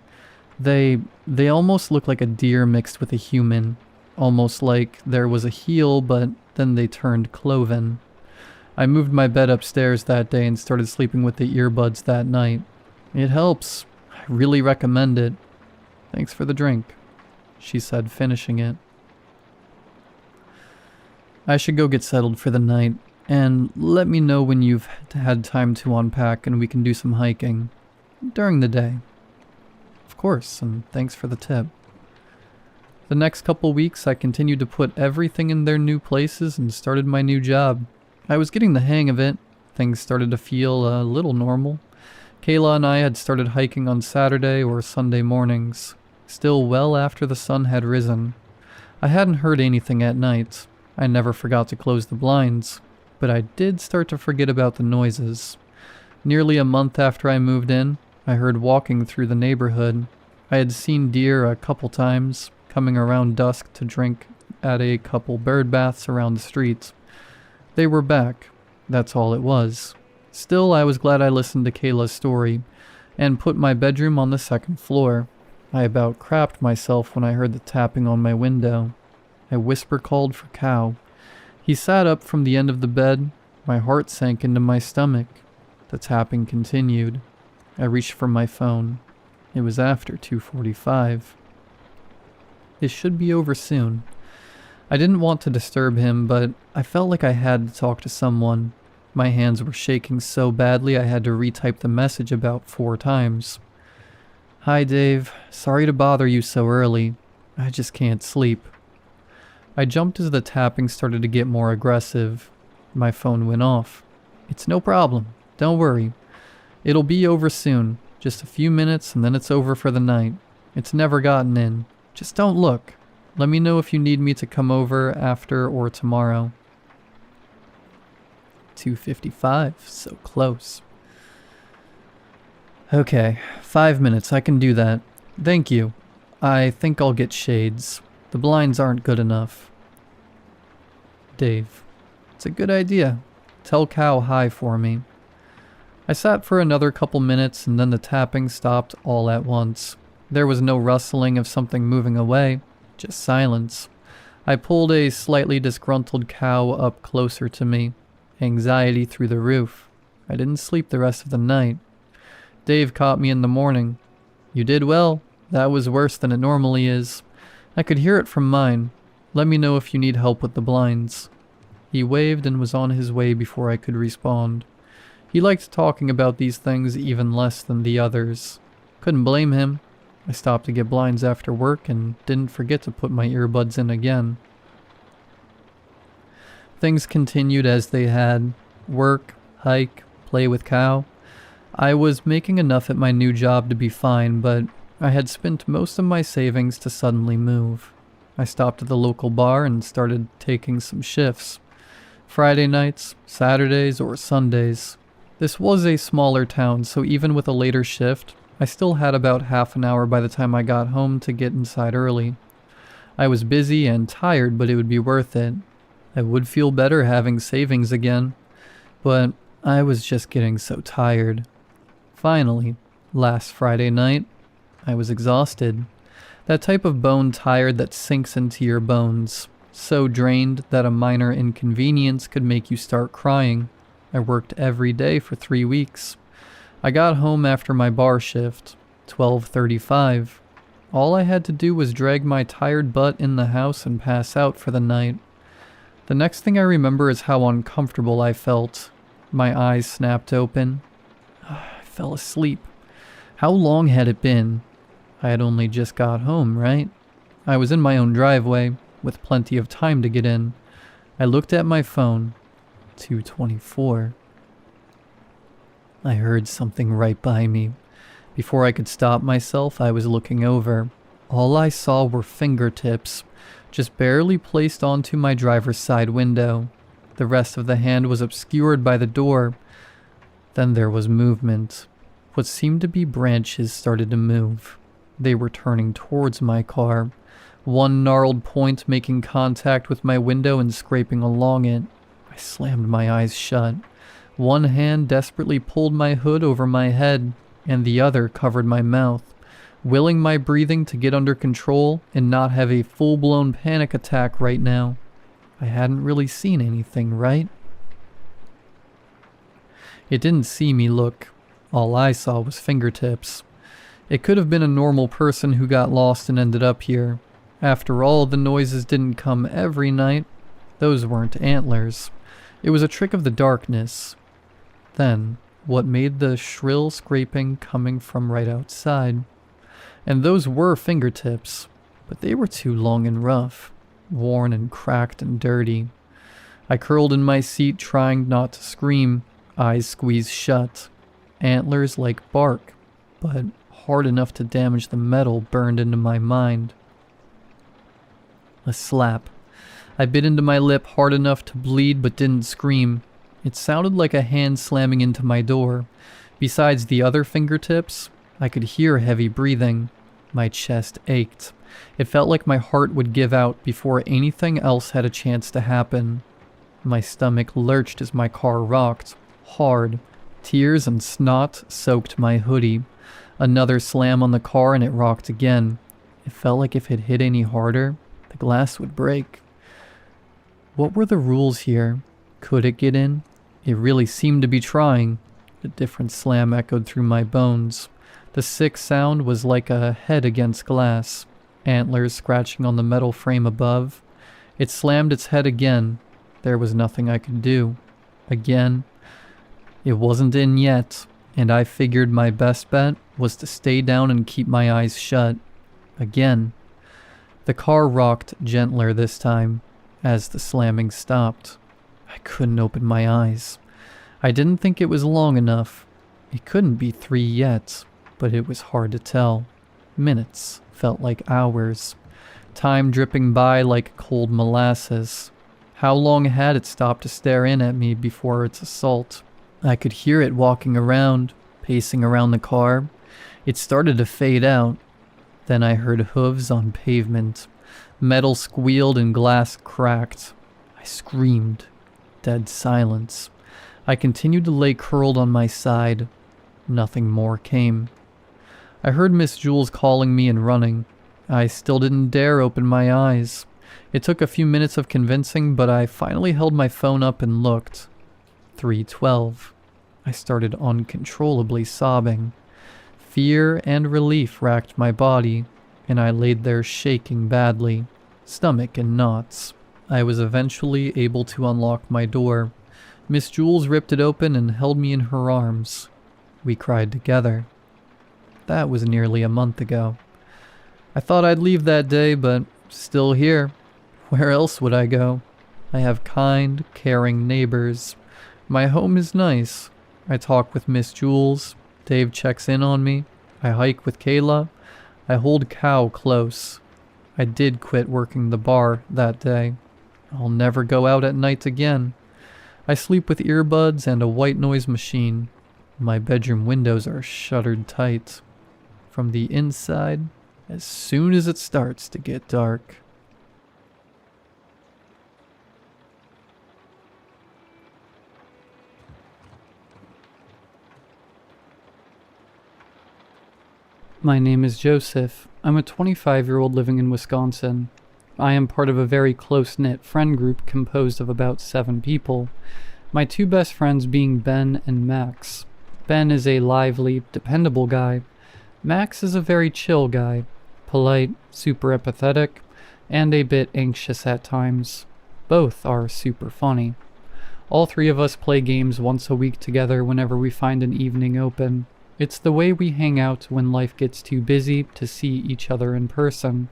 They almost looked like a deer mixed with a human. Almost like there was a heel, but then they turned cloven. I moved my bed upstairs that day and started sleeping with the earbuds that night. It helps. I really recommend it. Thanks for the drink, she said, finishing it. I should go get settled for the night, and let me know when you've had time to unpack and we can do some hiking. During the day. Of course, and thanks for the tip. The next couple weeks I continued to put everything in their new places and started my new job. I was getting the hang of it. Things started to feel a little normal. Kayla and I had started hiking on Saturday or Sunday mornings, still well after the sun had risen. I hadn't heard anything at night. I never forgot to close the blinds, but I did start to forget about the noises. Nearly a month after I moved in, I heard walking through the neighborhood. I had seen deer a couple times, coming around dusk to drink at a couple bird baths around the streets. They were back. That's all it was. Still, I was glad I listened to Kayla's story and put my bedroom on the second floor. I about crapped myself when I heard the tapping on my window. I whisper called for Cow. He sat up from the end of the bed. My heart sank into my stomach. The tapping continued. I reached for my phone. It was after 2:45. It should be over soon. I didn't want to disturb him, but I felt like I had to talk to someone. My hands were shaking so badly I had to retype the message about 4 times. Hi Dave, sorry to bother you so early. I just can't sleep. I jumped as the tapping started to get more aggressive. My phone went off. It's no problem, don't worry. It'll be over soon, just a few minutes and then it's over for the night. It's never gotten in. Just don't look. Let me know if you need me to come over after or tomorrow. 2:55, so close. Okay, 5 minutes, I can do that. Thank you. I think I'll get shades. The blinds aren't good enough. Dave. It's a good idea. Tell Cow hi for me. I sat for another couple minutes and then the tapping stopped all at once. There was no rustling of something moving away, just silence. I pulled a slightly disgruntled Cow up closer to me. Anxiety through the roof. I didn't sleep the rest of the night. Dave caught me in the morning. You did well. That was worse than it normally is. I could hear it from mine. Let me know if you need help with the blinds. He waved and was on his way before I could respond. He liked talking about these things even less than the others. Couldn't blame him. I stopped to get blinds after work and didn't forget to put my earbuds in again. Things continued as they had. Work, hike, play with Cow. I was making enough at my new job to be fine, but I had spent most of my savings to suddenly move. I stopped at the local bar and started taking some shifts. Friday nights, Saturdays, or Sundays. This was a smaller town, so even with a later shift, I still had about half an hour by the time I got home to get inside early. I was busy and tired, but it would be worth it. I would feel better having savings again, but I was just getting so tired. Finally, last Friday night, I was exhausted. That type of bone tired that sinks into your bones, so drained that a minor inconvenience could make you start crying. I worked every day for 3 weeks. I got home after my bar shift, 12:35. All I had to do was drag my tired butt in the house and pass out for the night. The next thing I remember is how uncomfortable I felt. My eyes snapped open. I fell asleep. How long had it been? I had only just got home, right? I was in my own driveway, with plenty of time to get in. I looked at my phone. 2:24. I heard something right by me. Before I could stop myself, I was looking over. All I saw were fingertips, just barely placed onto my driver's side window. The rest of the hand was obscured by the door. Then there was movement. What seemed to be branches started to move. They were turning towards my car, one gnarled point making contact with my window and scraping along it. I slammed my eyes shut. One hand desperately pulled my hood over my head, and the other covered my mouth, willing my breathing to get under control and not have a full-blown panic attack right now. I hadn't really seen anything, right? It didn't see me look. All I saw was fingertips. It could have been a normal person who got lost and ended up here. After all, the noises didn't come every night. Those weren't antlers. It was a trick of the darkness. Then, what made the shrill scraping coming from right outside? And those were fingertips, but they were too long and rough, worn and cracked and dirty. I curled in my seat trying not to scream, eyes squeezed shut. Antlers like bark, but hard enough to damage the metal burned into my mind. A slap. I bit into my lip hard enough to bleed but didn't scream. It sounded like a hand slamming into my door. Besides the other fingertips, I could hear heavy breathing. My chest ached. It felt like my heart would give out before anything else had a chance to happen. My stomach lurched as my car rocked, hard. Tears and snot soaked my hoodie. Another slam on the car and it rocked again. It felt like if it hit any harder, the glass would break. What were the rules here? Could it get in? It really seemed to be trying. A different slam echoed through my bones. The sick sound was like a head against glass, antlers scratching on the metal frame above. It slammed its head again. There was nothing I could do. Again. It wasn't in yet, and I figured my best bet was to stay down and keep my eyes shut. Again. The car rocked gentler this time, as the slamming stopped. I couldn't open my eyes. I didn't think it was long enough. It couldn't be 3 yet, but it was hard to tell. Minutes felt like hours. Time dripping by like cold molasses. How long had it stopped to stare in at me before its assault? I could hear it walking around, pacing around the car. It started to fade out. Then I heard hooves on pavement. Metal squealed and glass cracked. I screamed. Dead silence. I continued to lay curled on my side. Nothing more came. I heard Miss Jules calling me and running. I still didn't dare open my eyes. It took a few minutes of convincing, but I finally held my phone up and looked. 3:12. I started uncontrollably sobbing. Fear and relief racked my body, and I laid there shaking badly, stomach in knots. I was eventually able to unlock my door. Miss Jules ripped it open and held me in her arms. We cried together. That was nearly a month ago. I thought I'd leave that day, but still here. Where else would I go? I have kind, caring neighbors. My home is nice. I talk with Miss Jules. Dave checks in on me. I hike with Kayla. I hold Cow close. I did quit working the bar that day. I'll never go out at night again. I sleep with earbuds and a white noise machine. My bedroom windows are shuttered tight. From the inside, as soon as it starts to get dark. My name is Joseph. I'm a 25-year-old living in Wisconsin. I am part of a very close-knit friend group composed of about 7 people. My 2 best friends being Ben and Max. Ben is a lively, dependable guy. Max is a very chill guy. Polite, super empathetic, and a bit anxious at times. Both are super funny. All three of us play games once a week together whenever we find an evening open. It's the way we hang out when life gets too busy to see each other in person.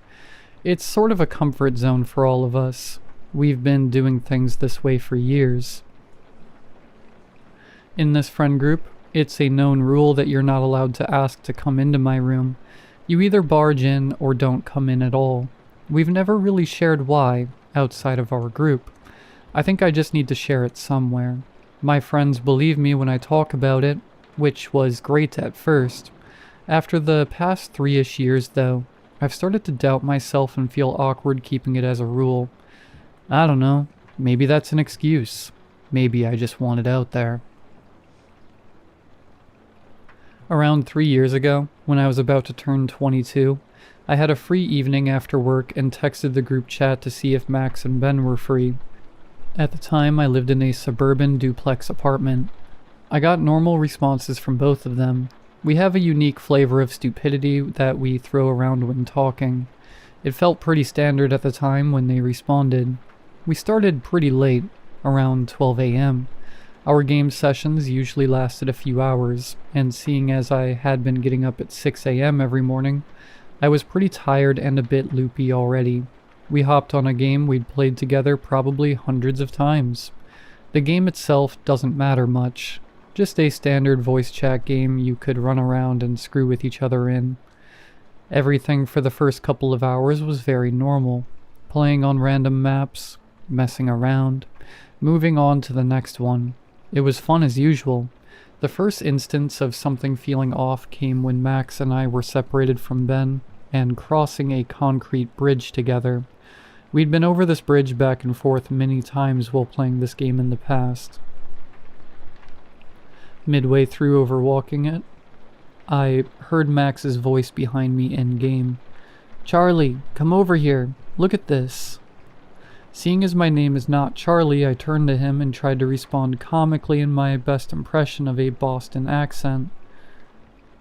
It's sort of a comfort zone for all of us. We've been doing things this way for years. In this friend group, it's a known rule that you're not allowed to ask to come into my room. You either barge in or don't come in at all. We've never really shared why, outside of our group. I think I just need to share it somewhere. My friends believe me when I talk about it, which was great at first. After the past 3-ish years, though, I've started to doubt myself and feel awkward keeping it as a rule. I don't know, maybe that's an excuse. Maybe I just want it out there. Around 3 years ago, when I was about to turn 22, I had a free evening after work and texted the group chat to see if Max and Ben were free. At the time, I lived in a suburban duplex apartment. I got normal responses from both of them. We have a unique flavor of stupidity that we throw around when talking. It felt pretty standard at the time when they responded. We started pretty late, around 12 a.m. Our game sessions usually lasted a few hours, and seeing as I had been getting up at 6 a.m. every morning, I was pretty tired and a bit loopy already. We hopped on a game we'd played together probably hundreds of times. The game itself doesn't matter much, just a standard voice chat game you could run around and screw with each other in. Everything for the first couple of hours was very normal, playing on random maps, messing around, moving on to the next one. It was fun as usual. The first instance of something feeling off came when Max and I were separated from Ben and crossing a concrete bridge together. We'd been over this bridge back and forth many times while playing this game in the past. Midway through overwalking it, I heard Max's voice behind me in-game. "Charlie, come over here. Look at this." Seeing as my name is not Charlie, I turned to him and tried to respond comically in my best impression of a Boston accent.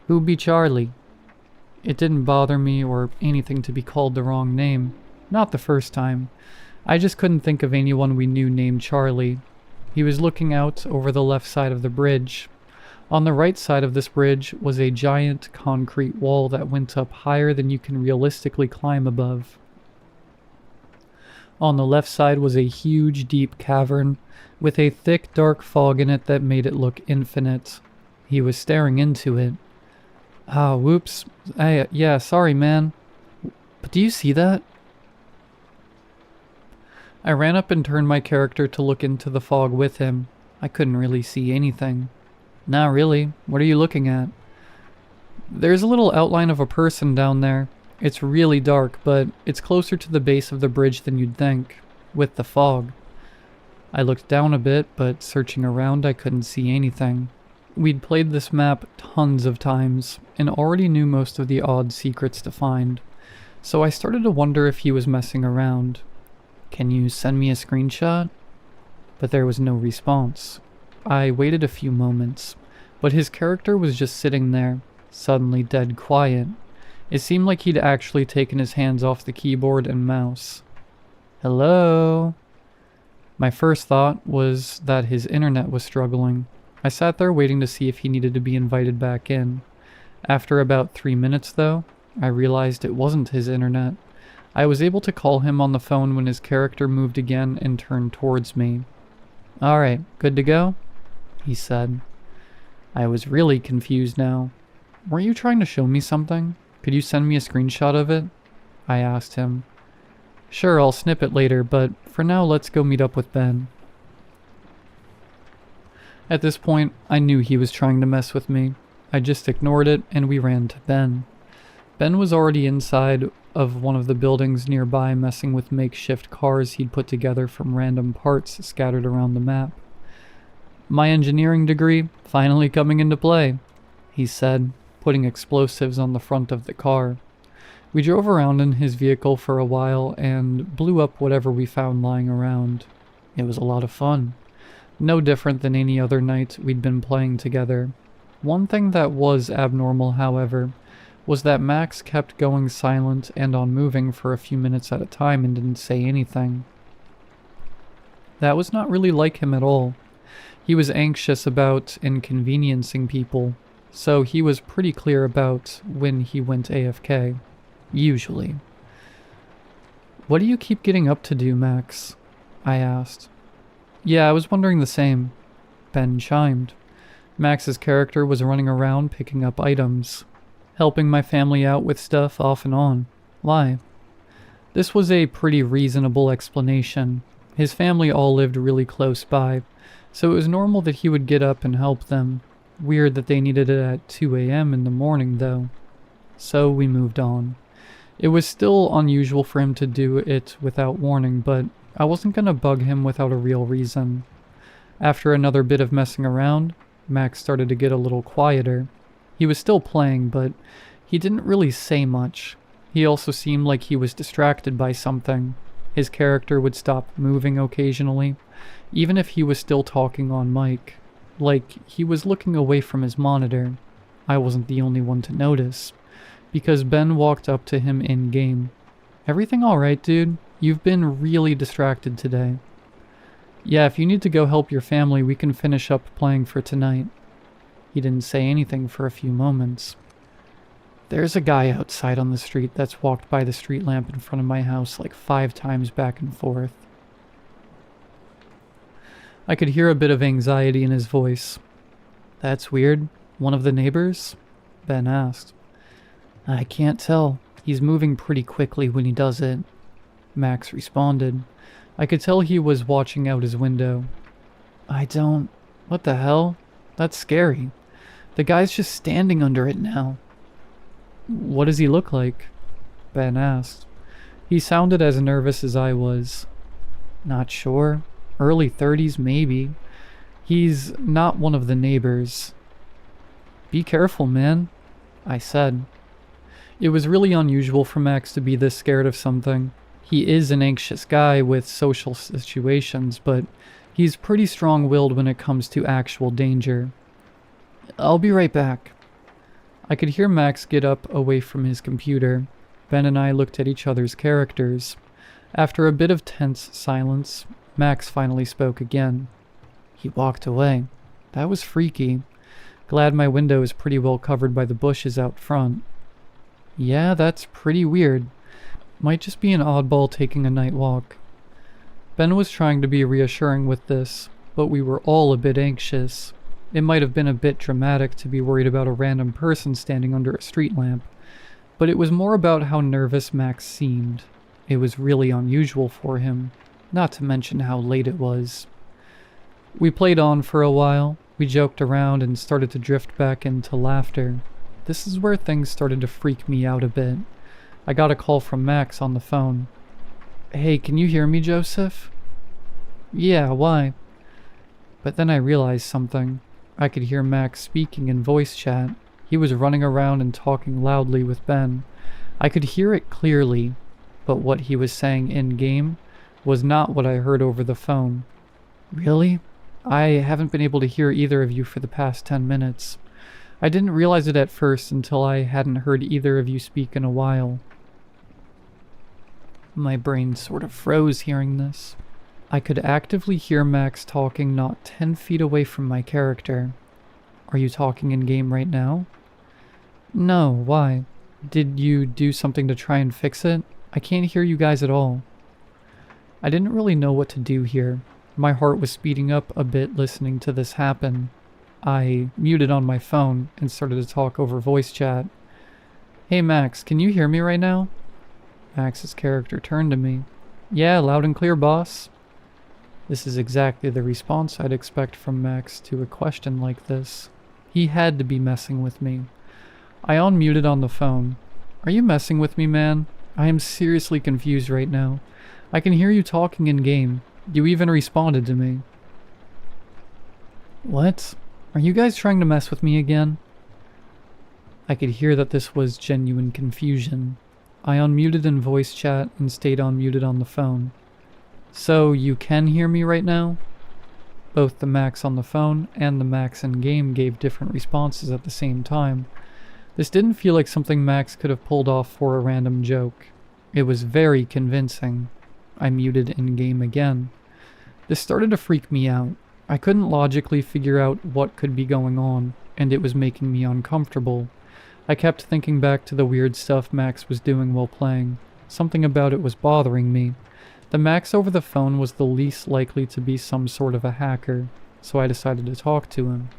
"Who be Charlie?" It didn't bother me or anything to be called the wrong name. Not the first time. I just couldn't think of anyone we knew named Charlie. He was looking out over the left side of the bridge. On the right side of this bridge was a giant concrete wall that went up higher than you can realistically climb above. On the left side was a huge, deep cavern with a thick, dark fog in it that made it look infinite. He was staring into it. "Ah, whoops. Yeah, sorry, man. But do you see that?" I ran up and turned my character to look into the fog with him. I couldn't really see anything. "Not really. What are you looking at?" "There's a little outline of a person down there. It's really dark, but it's closer to the base of the bridge than you'd think, with the fog." I looked down a bit, but searching around I couldn't see anything. We'd played this map tons of times, and already knew most of the odd secrets to find, so I started to wonder if he was messing around. "Can you send me a screenshot?" But there was no response. I waited a few moments, but his character was just sitting there, suddenly dead quiet. It seemed like he'd actually taken his hands off the keyboard and mouse. "Hello?" My first thought was that his internet was struggling. I sat there waiting to see if he needed to be invited back in. After about 3 minutes, though, I realized it wasn't his internet. I was able to call him on the phone when his character moved again and turned towards me. "Alright, good to go?" he said. I was really confused now. "Weren't you trying to show me something? Could you send me a screenshot of it?" I asked him. "Sure, I'll snip it later, but for now let's go meet up with Ben." At this point, I knew he was trying to mess with me. I just ignored it and we ran to Ben. Ben was already inside of one of the buildings nearby messing with makeshift cars he'd put together from random parts scattered around the map. "My engineering degree finally coming into play," he said, putting explosives on the front of the car. We drove around in his vehicle for a while and blew up whatever we found lying around. It was a lot of fun. No different than any other night we'd been playing together. One thing that was abnormal, however, was that Max kept going silent and unmoving for a few minutes at a time and didn't say anything. That was not really like him at all. He was anxious about inconveniencing people, so he was pretty clear about when he went AFK. Usually. "What do you keep getting up to do, Max?" I asked. "Yeah, I was wondering the same." Ben chimed. Max's character was running around picking up items, helping my family out with stuff off and on. Why? This was a pretty reasonable explanation. His family all lived really close by, so it was normal that he would get up and help them. Weird that they needed it at 2 a.m. in the morning, though. So we moved on. It was still unusual for him to do it without warning, but I wasn't gonna bug him without a real reason. After another bit of messing around, Max started to get a little quieter. He was still playing, but he didn't really say much. He also seemed like he was distracted by something. His character would stop moving occasionally, even if he was still talking on mic. Like, he was looking away from his monitor. I wasn't the only one to notice, because Ben walked up to him in-game. "Everything alright, dude? You've been really distracted today." "Yeah, if you need to go help your family, we can finish up playing for tonight." He didn't say anything for a few moments. "There's a guy outside on the street that's walked by the street lamp in front of my house like 5 times back and forth." I could hear a bit of anxiety in his voice. "That's weird. One of the neighbors?" Ben asked. "I can't tell. He's moving pretty quickly when he does it," Max responded. I could tell he was watching out his window. What the hell? That's scary. The guy's just standing under it now." "What does he look like?" Ben asked. He sounded as nervous as I was. "Not sure. Early 30s, maybe. He's not one of the neighbors." "Be careful, man," I said. It was really unusual for Max to be this scared of something. He is an anxious guy with social situations, but he's pretty strong-willed when it comes to actual danger. "I'll be right back." I could hear Max get up away from his computer. Ben and I looked at each other's characters. After a bit of tense silence, Max finally spoke again. "He walked away. That was freaky. Glad my window is pretty well covered by the bushes out front." "Yeah, that's pretty weird. Might just be an oddball taking a night walk." Ben was trying to be reassuring with this, but we were all a bit anxious. It might have been a bit dramatic to be worried about a random person standing under a street lamp, but it was more about how nervous Max seemed. It was really unusual for him, not to mention how late it was. We played on for a while. We joked around and started to drift back into laughter. This is where things started to freak me out a bit. I got a call from Max on the phone. "Hey, can you hear me, Joseph?" "Yeah, why?" But then I realized something. I could hear Max speaking in voice chat. He was running around and talking loudly with Ben. I could hear it clearly, but what he was saying in-game was not what I heard over the phone. "Really? I haven't been able to hear either of you for the past 10 minutes. I didn't realize it at first until I hadn't heard either of you speak in a while." My brain sort of froze hearing this. I could actively hear Max talking not 10 feet away from my character. "Are you talking in-game right now?" "No, why? Did you do something to try and fix it? I can't hear you guys at all." I didn't really know what to do here. My heart was speeding up a bit listening to this happen. I muted on my phone and started to talk over voice chat. "Hey Max, can you hear me right now?" Max's character turned to me. "Yeah, loud and clear, boss." This is exactly the response I'd expect from Max to a question like this. He had to be messing with me. I unmuted on the phone. "Are you messing with me, man? I am seriously confused right now. I can hear you talking in-game. You even responded to me." "What? Are you guys trying to mess with me again?" I could hear that this was genuine confusion. I unmuted in voice chat and stayed unmuted on the phone. "So you can hear me right now?" Both the Max on the phone and the Max in-game gave different responses at the same time. This didn't feel like something Max could have pulled off for a random joke. It was very convincing. I muted in-game again. This started to freak me out. I couldn't logically figure out what could be going on, and it was making me uncomfortable. I kept thinking back to the weird stuff Max was doing while playing. Something about it was bothering me. The Max over the phone was the least likely to be some sort of a hacker, so I decided to talk to him.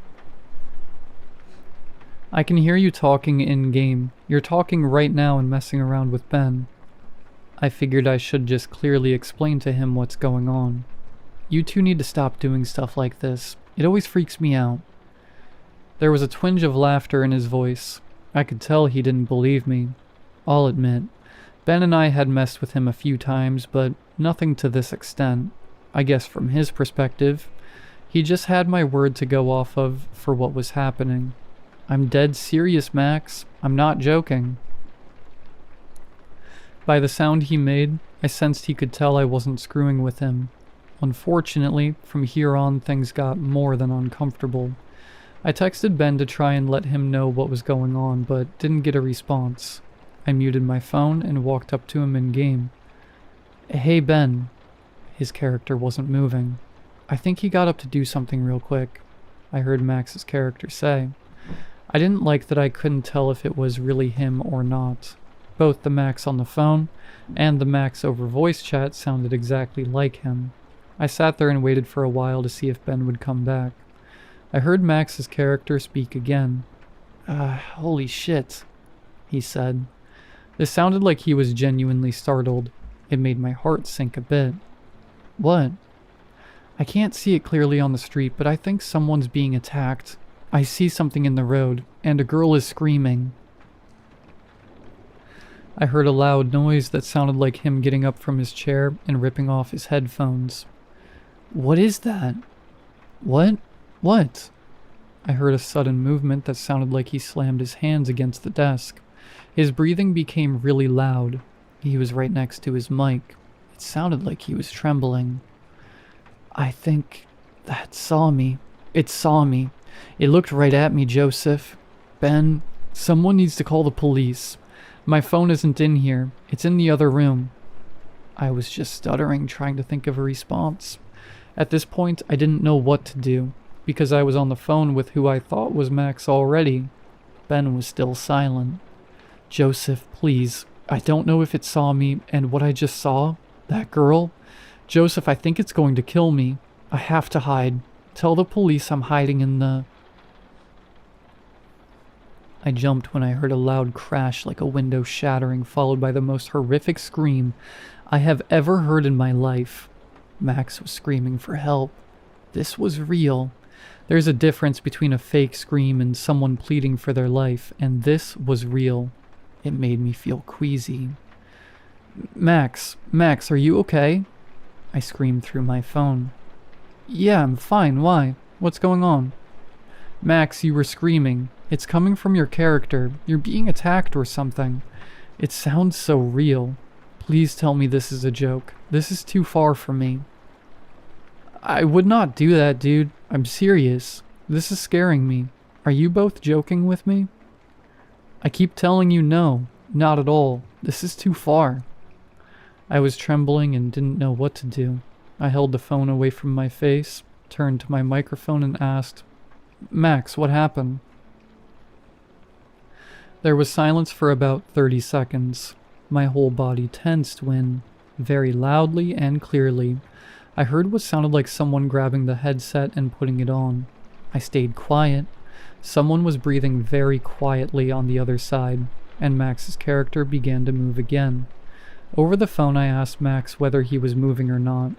I can hear you talking in-game. You're talking right now and messing around with Ben. I figured I should just clearly explain to him what's going on. You two need to stop doing stuff like this. It always freaks me out. There was a twinge of laughter in his voice. I could tell he didn't believe me. I'll admit, Ben and I had messed with him a few times, but nothing to this extent. I guess from his perspective, he just had my word to go off of for what was happening. I'm dead serious, Max. I'm not joking. By the sound he made, I sensed he could tell I wasn't screwing with him. Unfortunately, from here on things got more than uncomfortable. I texted Ben to try and let him know what was going on, but didn't get a response. I muted my phone and walked up to him in-game. Hey Ben. His character wasn't moving. I think he got up to do something real quick, I heard Max's character say. I didn't like that I couldn't tell if it was really him or not. Both the Max on the phone and the Max over voice chat sounded exactly like him. I sat there and waited for a while to see if Ben would come back. I heard Max's character speak again. Holy shit, he said. This sounded like he was genuinely startled. It made my heart sink a bit. What? I can't see it clearly on the street, but I think someone's being attacked. I see something in the road, and a girl is screaming. I heard a loud noise that sounded like him getting up from his chair and ripping off his headphones. What is that? What? What? I heard a sudden movement that sounded like he slammed his hands against the desk. His breathing became really loud. He was right next to his mic. It sounded like he was trembling. I think that saw me. It saw me. It looked right at me, Joseph. Ben, someone needs to call the police. My phone isn't in here. It's in the other room. I was just stuttering, trying to think of a response. At this point, I didn't know what to do, because I was on the phone with who I thought was Max already. Ben was still silent. Joseph, please. I don't know if it saw me, and what I just saw, that girl. Joseph, I think it's going to kill me. I have to hide. Tell the police I'm hiding in the... I jumped when I heard a loud crash like a window shattering, followed by the most horrific scream I have ever heard in my life. Max was screaming for help. This was real. There's a difference between a fake scream and someone pleading for their life, and this was real. It made me feel queasy. Max, are you okay? I screamed through my phone. Yeah, I'm fine. Why? What's going on? Max, you were screaming. It's coming from your character. You're being attacked or something. It sounds so real. Please tell me this is a joke. This is too far for me. I would not do that, dude. I'm serious. This is scaring me. Are you both joking with me? I keep telling you no. Not at all. This is too far. I was trembling and didn't know what to do. I held the phone away from my face, turned to my microphone and asked, Max, what happened? There was silence for about 30 seconds. My whole body tensed when, very loudly and clearly, I heard what sounded like someone grabbing the headset and putting it on. I stayed quiet. Someone was breathing very quietly on the other side, and Max's character began to move again. Over the phone I asked Max whether he was moving or not.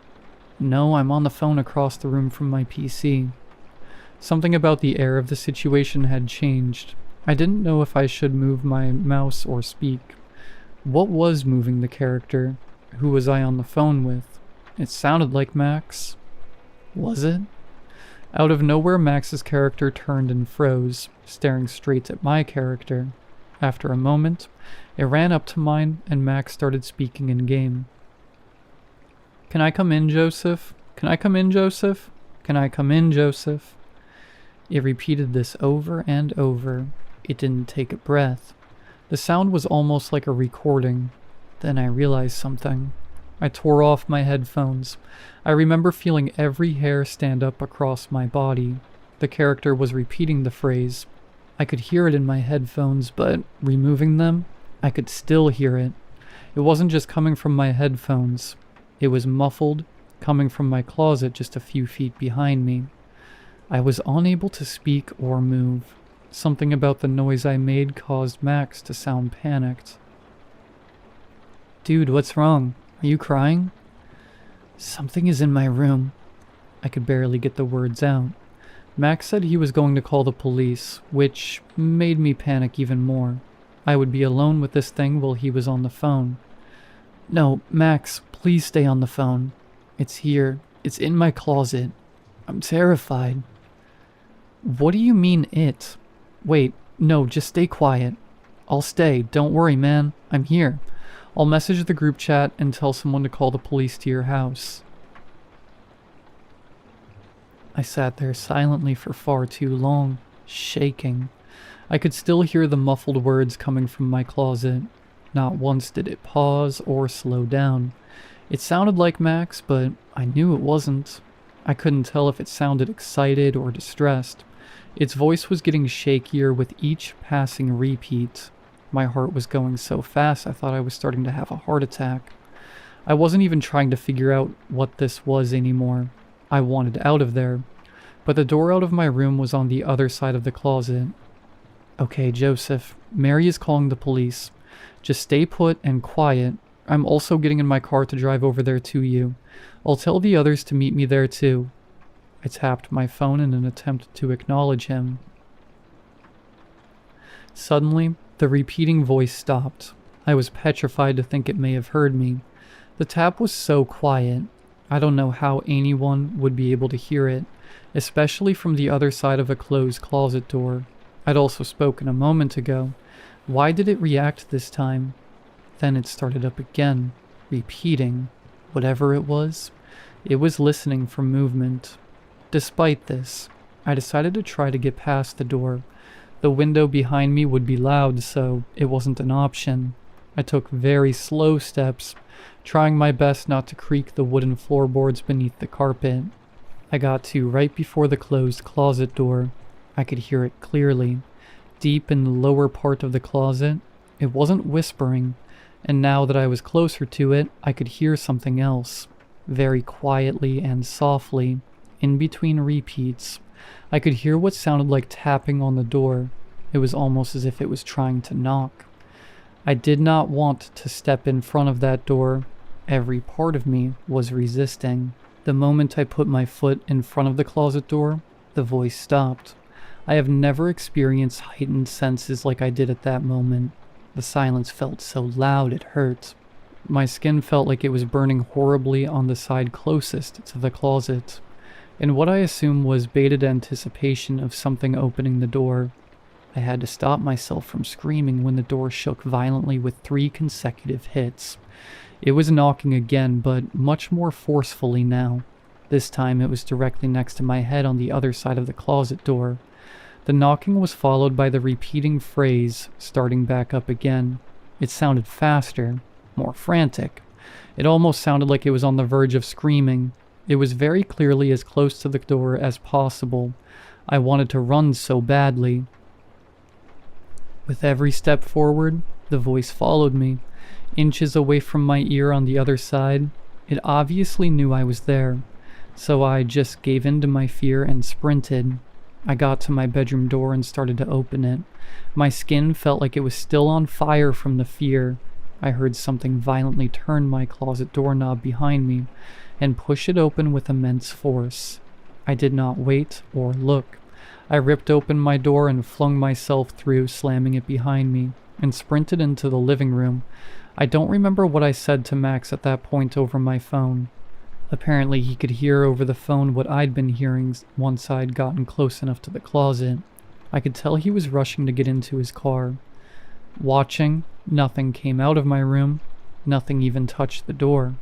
No, I'm on the phone across the room from my PC. Something about the air of the situation had changed. I didn't know if I should move my mouse or speak. What was moving the character? Who was I on the phone with? It sounded like Max. Was it? Out of nowhere, Max's character turned and froze, staring straight at my character. After a moment, it ran up to mine, and Max started speaking in-game. Can I come in, Joseph? Can I come in, Joseph? Can I come in, Joseph? It repeated this over and over. It didn't take a breath. The sound was almost like a recording. Then I realized something. I tore off my headphones. I remember feeling every hair stand up across my body. The character was repeating the phrase. I could hear it in my headphones, but removing them, I could still hear it. It wasn't just coming from my headphones. It was muffled, coming from my closet just a few feet behind me. I was unable to speak or move. Something about the noise I made caused Max to sound panicked. "Dude, what's wrong? Are you crying?" "Something is in my room." I could barely get the words out. Max said he was going to call the police, which made me panic even more. I would be alone with this thing while he was on the phone. "No, Max, please stay on the phone. It's here. It's in my closet. I'm terrified." "What do you mean it?" "Wait, no, just stay quiet." "I'll stay. Don't worry, man. I'm here. I'll message the group chat and tell someone to call the police to your house." I sat there silently for far too long, shaking. I could still hear the muffled words coming from my closet. Not once did it pause or slow down. It sounded like Max, but I knew it wasn't. I couldn't tell if it sounded excited or distressed. Its voice was getting shakier with each passing repeat. My heart was going so fast I thought I was starting to have a heart attack. I wasn't even trying to figure out what this was anymore. I wanted out of there. But the door out of my room was on the other side of the closet. "Okay, Joseph, Mary is calling the police. Just stay put and quiet. I'm also getting in my car to drive over there to you. I'll tell the others to meet me there too." I tapped my phone in an attempt to acknowledge him. Suddenly, the repeating voice stopped. I was petrified to think it may have heard me. The tap was so quiet. I don't know how anyone would be able to hear it, especially from the other side of a closed closet door. I'd also spoken a moment ago. Why did it react this time? Then it started up again, repeating. Whatever it was listening for movement. Despite this, I decided to try to get past the door. The window behind me would be loud, so it wasn't an option. I took very slow steps, trying my best not to creak the wooden floorboards beneath the carpet. I got to right before the closed closet door. I could hear it clearly. Deep in the lower part of the closet, it wasn't whispering, and now that I was closer to it, I could hear something else. Very quietly and softly, in between repeats, I could hear what sounded like tapping on the door. It was almost as if it was trying to knock. I did not want to step in front of that door. Every part of me was resisting. The moment I put my foot in front of the closet door, the voice stopped. I have never experienced heightened senses like I did at that moment. The silence felt so loud it hurt. My skin felt like it was burning horribly on the side closest to the closet, in what I assume was bated anticipation of something opening the door. I had to stop myself from screaming when the door shook violently with 3 consecutive hits. It was knocking again, but much more forcefully now. This time it was directly next to my head on the other side of the closet door. The knocking was followed by the repeating phrase, starting back up again. It sounded faster, more frantic. It almost sounded like it was on the verge of screaming. It was very clearly as close to the door as possible. I wanted to run so badly. With every step forward, the voice followed me, inches away from my ear on the other side. It obviously knew I was there, so I just gave in to my fear and sprinted. I got to my bedroom door and started to open it. My skin felt like it was still on fire from the fear. I heard something violently turn my closet doorknob behind me and push it open with immense force. I did not wait or look. I ripped open my door and flung myself through, slamming it behind me, and sprinted into the living room. I don't remember what I said to Max at that point over my phone. Apparently he could hear over the phone what I'd been hearing once I'd gotten close enough to the closet. I could tell he was rushing to get into his car. Watching, nothing came out of my room. Nothing even touched the door.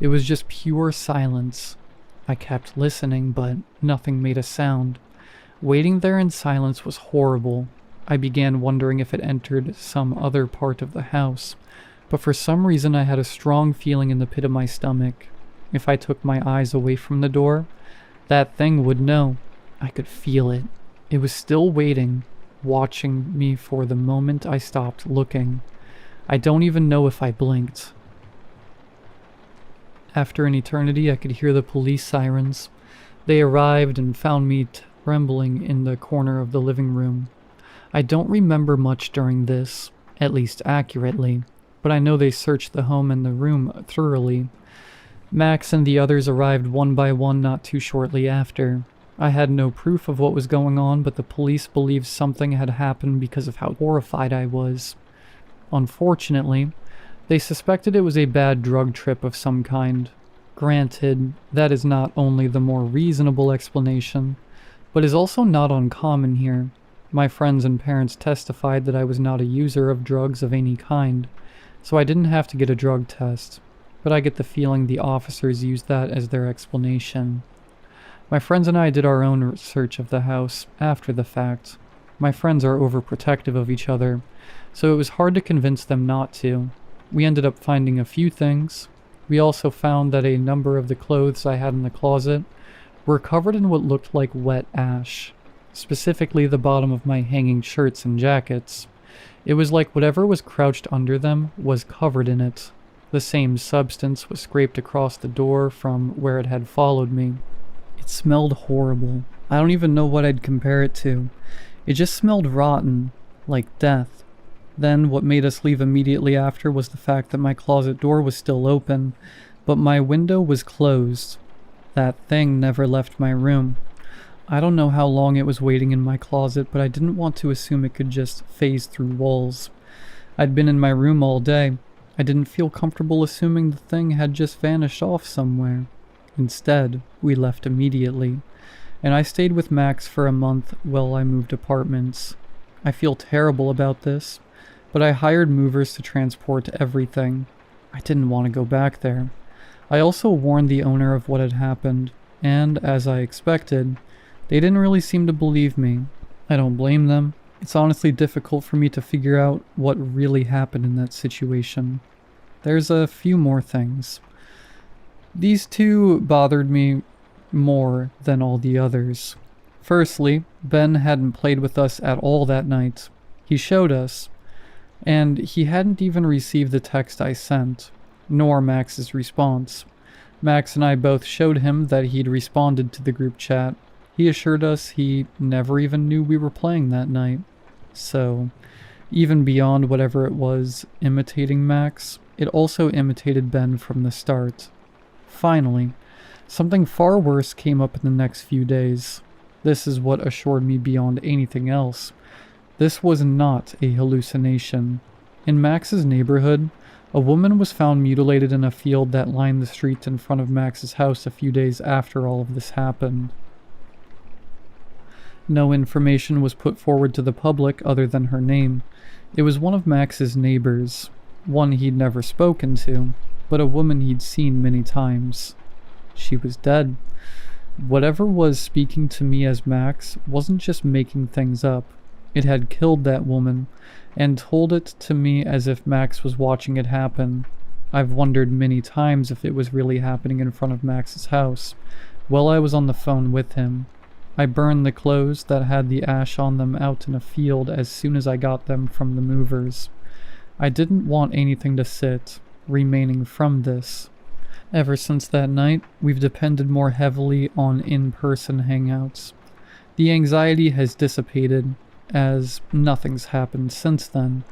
It was just pure silence. I kept listening, but nothing made a sound. Waiting there in silence was horrible. I began wondering if it entered some other part of the house. but for some reason I had a strong feeling in the pit of my stomach. If I took my eyes away from the door, that thing would know. I could feel it. It was still waiting, watching me for the moment I stopped looking. I don't even know if I blinked. After an eternity, I could hear the police sirens. They arrived and found me trembling in the corner of the living room. I don't remember much during this, at least accurately, but I know they searched the home and the room thoroughly. Max and the others arrived one by one not too shortly after. I had no proof of what was going on, but the police believed something had happened because of how horrified I was. Unfortunately, they suspected it was a bad drug trip of some kind. Granted, that is not only the more reasonable explanation, but is also not uncommon here. My friends and parents testified that I was not a user of drugs of any kind, so I didn't have to get a drug test, but I get the feeling the officers used that as their explanation. My friends and I did our own research of the house after the fact. My friends are overprotective of each other, so it was hard to convince them not to. We ended up finding a few things. We also found that a number of the clothes I had in the closet were covered in what looked like wet ash, specifically the bottom of my hanging shirts and jackets. It was like whatever was crouched under them was covered in it. The same substance was scraped across the door from where it had followed me. It smelled horrible. I don't even know what I'd compare it to. It just smelled rotten, like death. Then what made us leave immediately after was the fact that my closet door was still open, but my window was closed. That thing never left my room. I don't know how long it was waiting in my closet, but I didn't want to assume it could just phase through walls. I'd been in my room all day. I didn't feel comfortable assuming the thing had just vanished off somewhere. Instead, we left immediately, and I stayed with Max for a month while I moved apartments. I feel terrible about this, but I hired movers to transport everything. I didn't want to go back there. I also warned the owner of what had happened, and, as I expected, they didn't really seem to believe me. I don't blame them. It's honestly difficult for me to figure out what really happened in that situation. There's a few more things. These two bothered me more than all the others. Firstly, Ben hadn't played with us at all that night. He showed us, and he hadn't even received the text I sent, nor Max's response. Max and I both showed him that he'd responded to the group chat. He assured us he never even knew we were playing that night. So, even beyond whatever it was imitating Max, it also imitated Ben from the start. Finally, something far worse came up in the next few days. This is what assured me beyond anything else. This was not a hallucination. In Max's neighborhood, a woman was found mutilated in a field that lined the street in front of Max's house a few days after all of this happened. No information was put forward to the public other than her name. It was one of Max's neighbors, one he'd never spoken to, but a woman he'd seen many times. She was dead. Whatever was speaking to me as Max wasn't just making things up. It had killed that woman, and told it to me as if Max was watching it happen. I've wondered many times if it was really happening in front of Max's house, while I was on the phone with him. I burned the clothes that had the ash on them out in a field as soon as I got them from the movers. I didn't want anything to sit remaining from this. Ever since that night, we've depended more heavily on in-person hangouts. The anxiety has dissipated, as nothing's happened since then.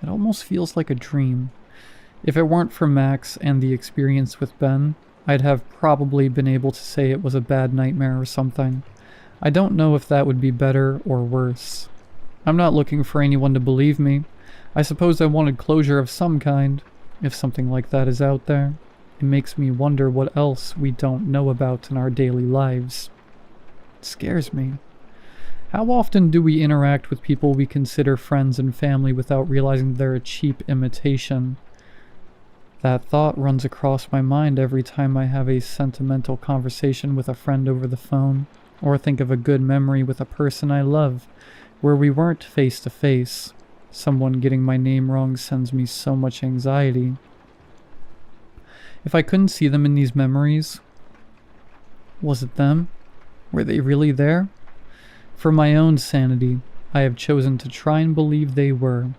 It almost feels like a dream. If it weren't for Max and the experience with Ben, I'd have probably been able to say it was a bad nightmare or something. I don't know if that would be better or worse. I'm not looking for anyone to believe me. I suppose I wanted closure of some kind. If something like that is out there, it makes me wonder what else we don't know about in our daily lives. It scares me. How often do we interact with people we consider friends and family without realizing they're a cheap imitation? That thought runs across my mind every time I have a sentimental conversation with a friend over the phone, or think of a good memory with a person I love, where we weren't face to face. Someone getting my name wrong sends me so much anxiety. If I couldn't see them in these memories, was it them? Were they really there? For my own sanity, I have chosen to try and believe they were.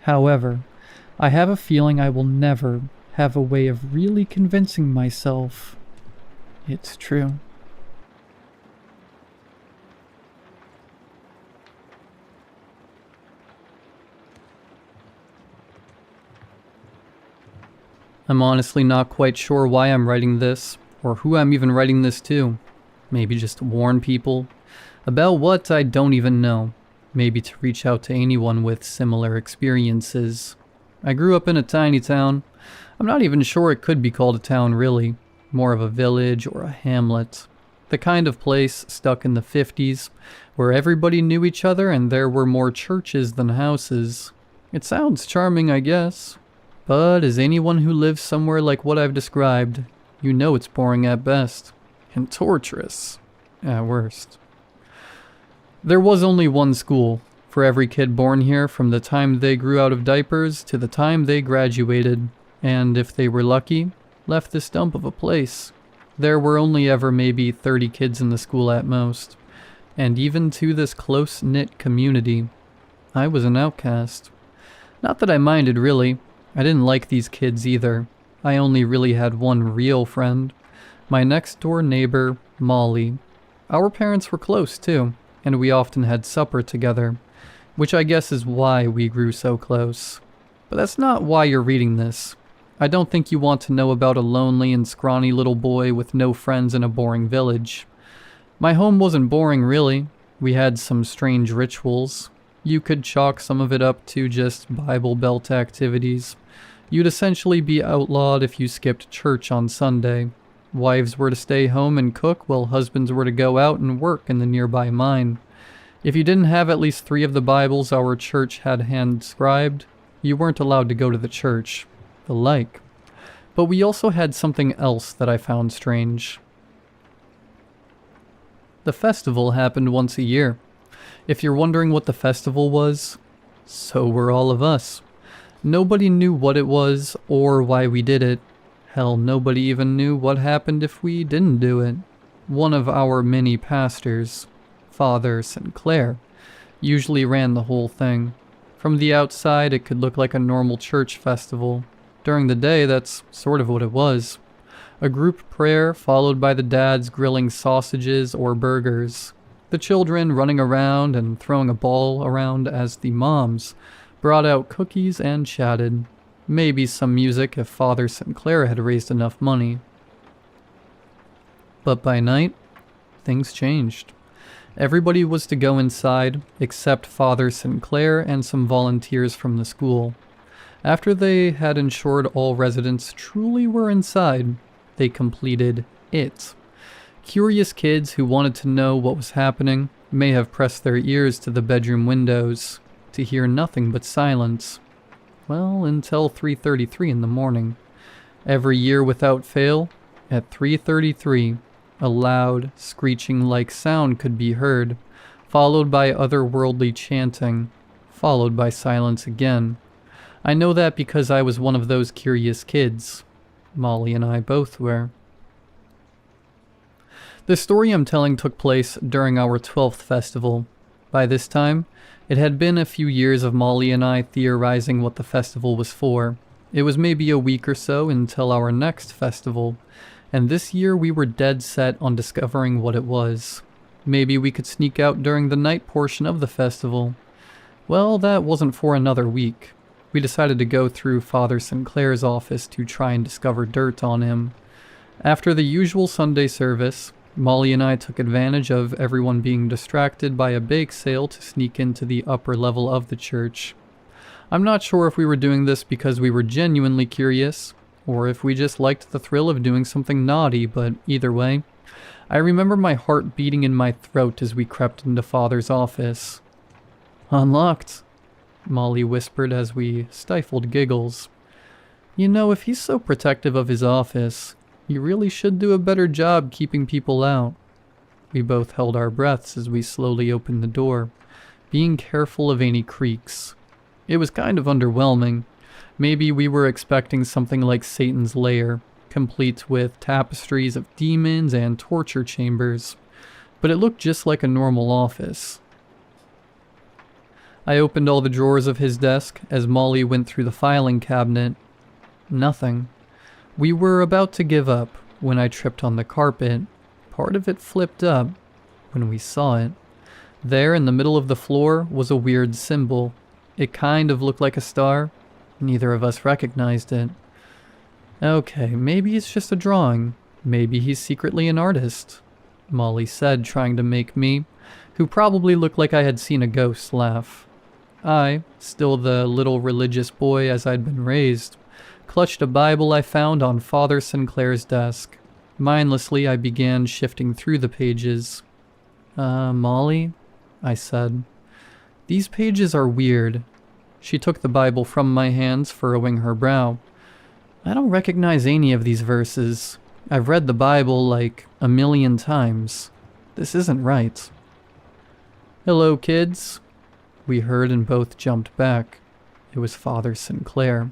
However, I have a feeling I will never have a way of really convincing myself it's true. I'm honestly not quite sure why I'm writing this, or who I'm even writing this to. Maybe just to warn people. About what, I don't even know. Maybe to reach out to anyone with similar experiences. I grew up in a tiny town. I'm not even sure it could be called a town really. More of a village or a hamlet. The kind of place stuck in the 50s, where everybody knew each other and there were more churches than houses. It sounds charming, I guess. But as anyone who lives somewhere like what I've described, you know it's boring at best, and torturous at worst. There was only one school for every kid born here from the time they grew out of diapers to the time they graduated, and if they were lucky, left this dump of a place. There were only ever maybe 30 kids in the school at most, and even to this close-knit community, I was an outcast. Not that I minded really. I didn't like these kids either. I only really had one real friend. My next door neighbor, Molly. Our parents were close too, and we often had supper together, which I guess is why we grew so close. But that's not why you're reading this. I don't think you want to know about a lonely and scrawny little boy with no friends in a boring village. My home wasn't boring really. We had some strange rituals. You could chalk some of it up to just Bible Belt activities. You'd essentially be outlawed if you skipped church on Sunday. Wives were to stay home and cook, while husbands were to go out and work in the nearby mine. If you didn't have at least 3 of the Bibles our church had hand-scribed, you weren't allowed to go to the church. The like. But we also had something else that I found strange. The festival happened once a year. If you're wondering what the festival was, so were all of us. Nobody knew what it was or why we did it. Hell, nobody even knew what happened if we didn't do it. One of our many pastors, Father Sinclair, usually ran the whole thing. From the outside, it could look like a normal church festival. During the day, that's sort of what it was. A group prayer followed by the dads grilling sausages or burgers. The children running around and throwing a ball around as the moms brought out cookies and chatted. Maybe some music if Father Sinclair had raised enough money. But by night, things changed. Everybody was to go inside, except Father Sinclair and some volunteers from the school. After they had ensured all residents truly were inside, they completed it. Curious kids who wanted to know what was happening may have pressed their ears to the bedroom windows to hear nothing but silence. Well, until 3:33 in the morning. Every year without fail, at 3:33, a loud, screeching-like sound could be heard, followed by otherworldly chanting, followed by silence again. I know that because I was one of those curious kids. Molly and I both were. The story I'm telling took place during our 12th festival. By this time, it had been a few years of Molly and I theorizing what the festival was for. It was maybe a week or so until our next festival, and this year we were dead set on discovering what it was. Maybe we could sneak out during the night portion of the festival. Well, that wasn't for another week. We decided to go through Father Sinclair's office to try and discover dirt on him. After the usual Sunday service, Molly and I took advantage of everyone being distracted by a bake sale to sneak into the upper level of the church. I'm not sure if we were doing this because we were genuinely curious, or if we just liked the thrill of doing something naughty, but either way, I remember my heart beating in my throat as we crept into Father's office. "Unlocked," Molly whispered as we stifled giggles. You know, if he's so protective of his office, he really should do a better job keeping people out. We both held our breaths as we slowly opened the door, being careful of any creaks. It was kind of underwhelming. Maybe we were expecting something like Satan's lair, complete with tapestries of demons and torture chambers, but it looked just like a normal office. I opened all the drawers of his desk as Molly went through the filing cabinet. Nothing. We were about to give up when I tripped on the carpet. Part of it flipped up when we saw it. There in the middle of the floor was a weird symbol. It kind of looked like a star. Neither of us recognized it. Okay, maybe it's just a drawing. Maybe he's secretly an artist, Molly said, trying to make me, who probably looked like I had seen a ghost, laugh. I, still the little religious boy as I'd been raised, clutched a Bible I found on Father Sinclair's desk. Mindlessly, I began shifting through the pages. Molly? I said. These pages are weird. She took the Bible from my hands, furrowing her brow. I don't recognize any of these verses. I've read the Bible like 1,000,000 times. This isn't right. Hello, kids. We heard and both jumped back. It was Father Sinclair.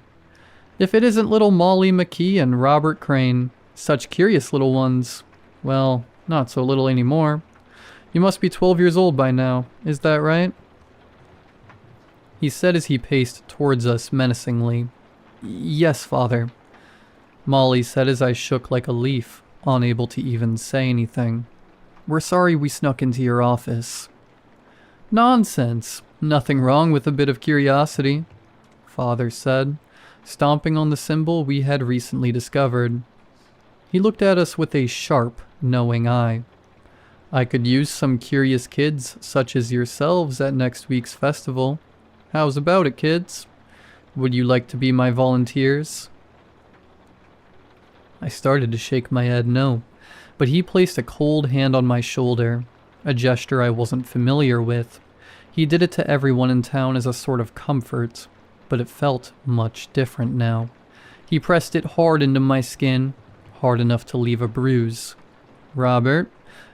If it isn't little Molly McKee and Robert Crane, such curious little ones. Well, not so little anymore. You must be 12 years old by now, is that right? He said as he paced towards us menacingly. Yes, Father. Molly said as I shook like a leaf, unable to even say anything. We're sorry we snuck into your office. Nonsense. Nothing wrong with a bit of curiosity, Father said, stomping on the symbol we had recently discovered. He looked at us with a sharp, knowing eye. I could use some curious kids such as yourselves at next week's festival. How's about it, kids? Would you like to be my volunteers? I started to shake my head no, but he placed a cold hand on my shoulder, a gesture I wasn't familiar with. He did it to everyone in town as a sort of comfort, but it felt much different now. He pressed it hard into my skin, hard enough to leave a bruise. Robert,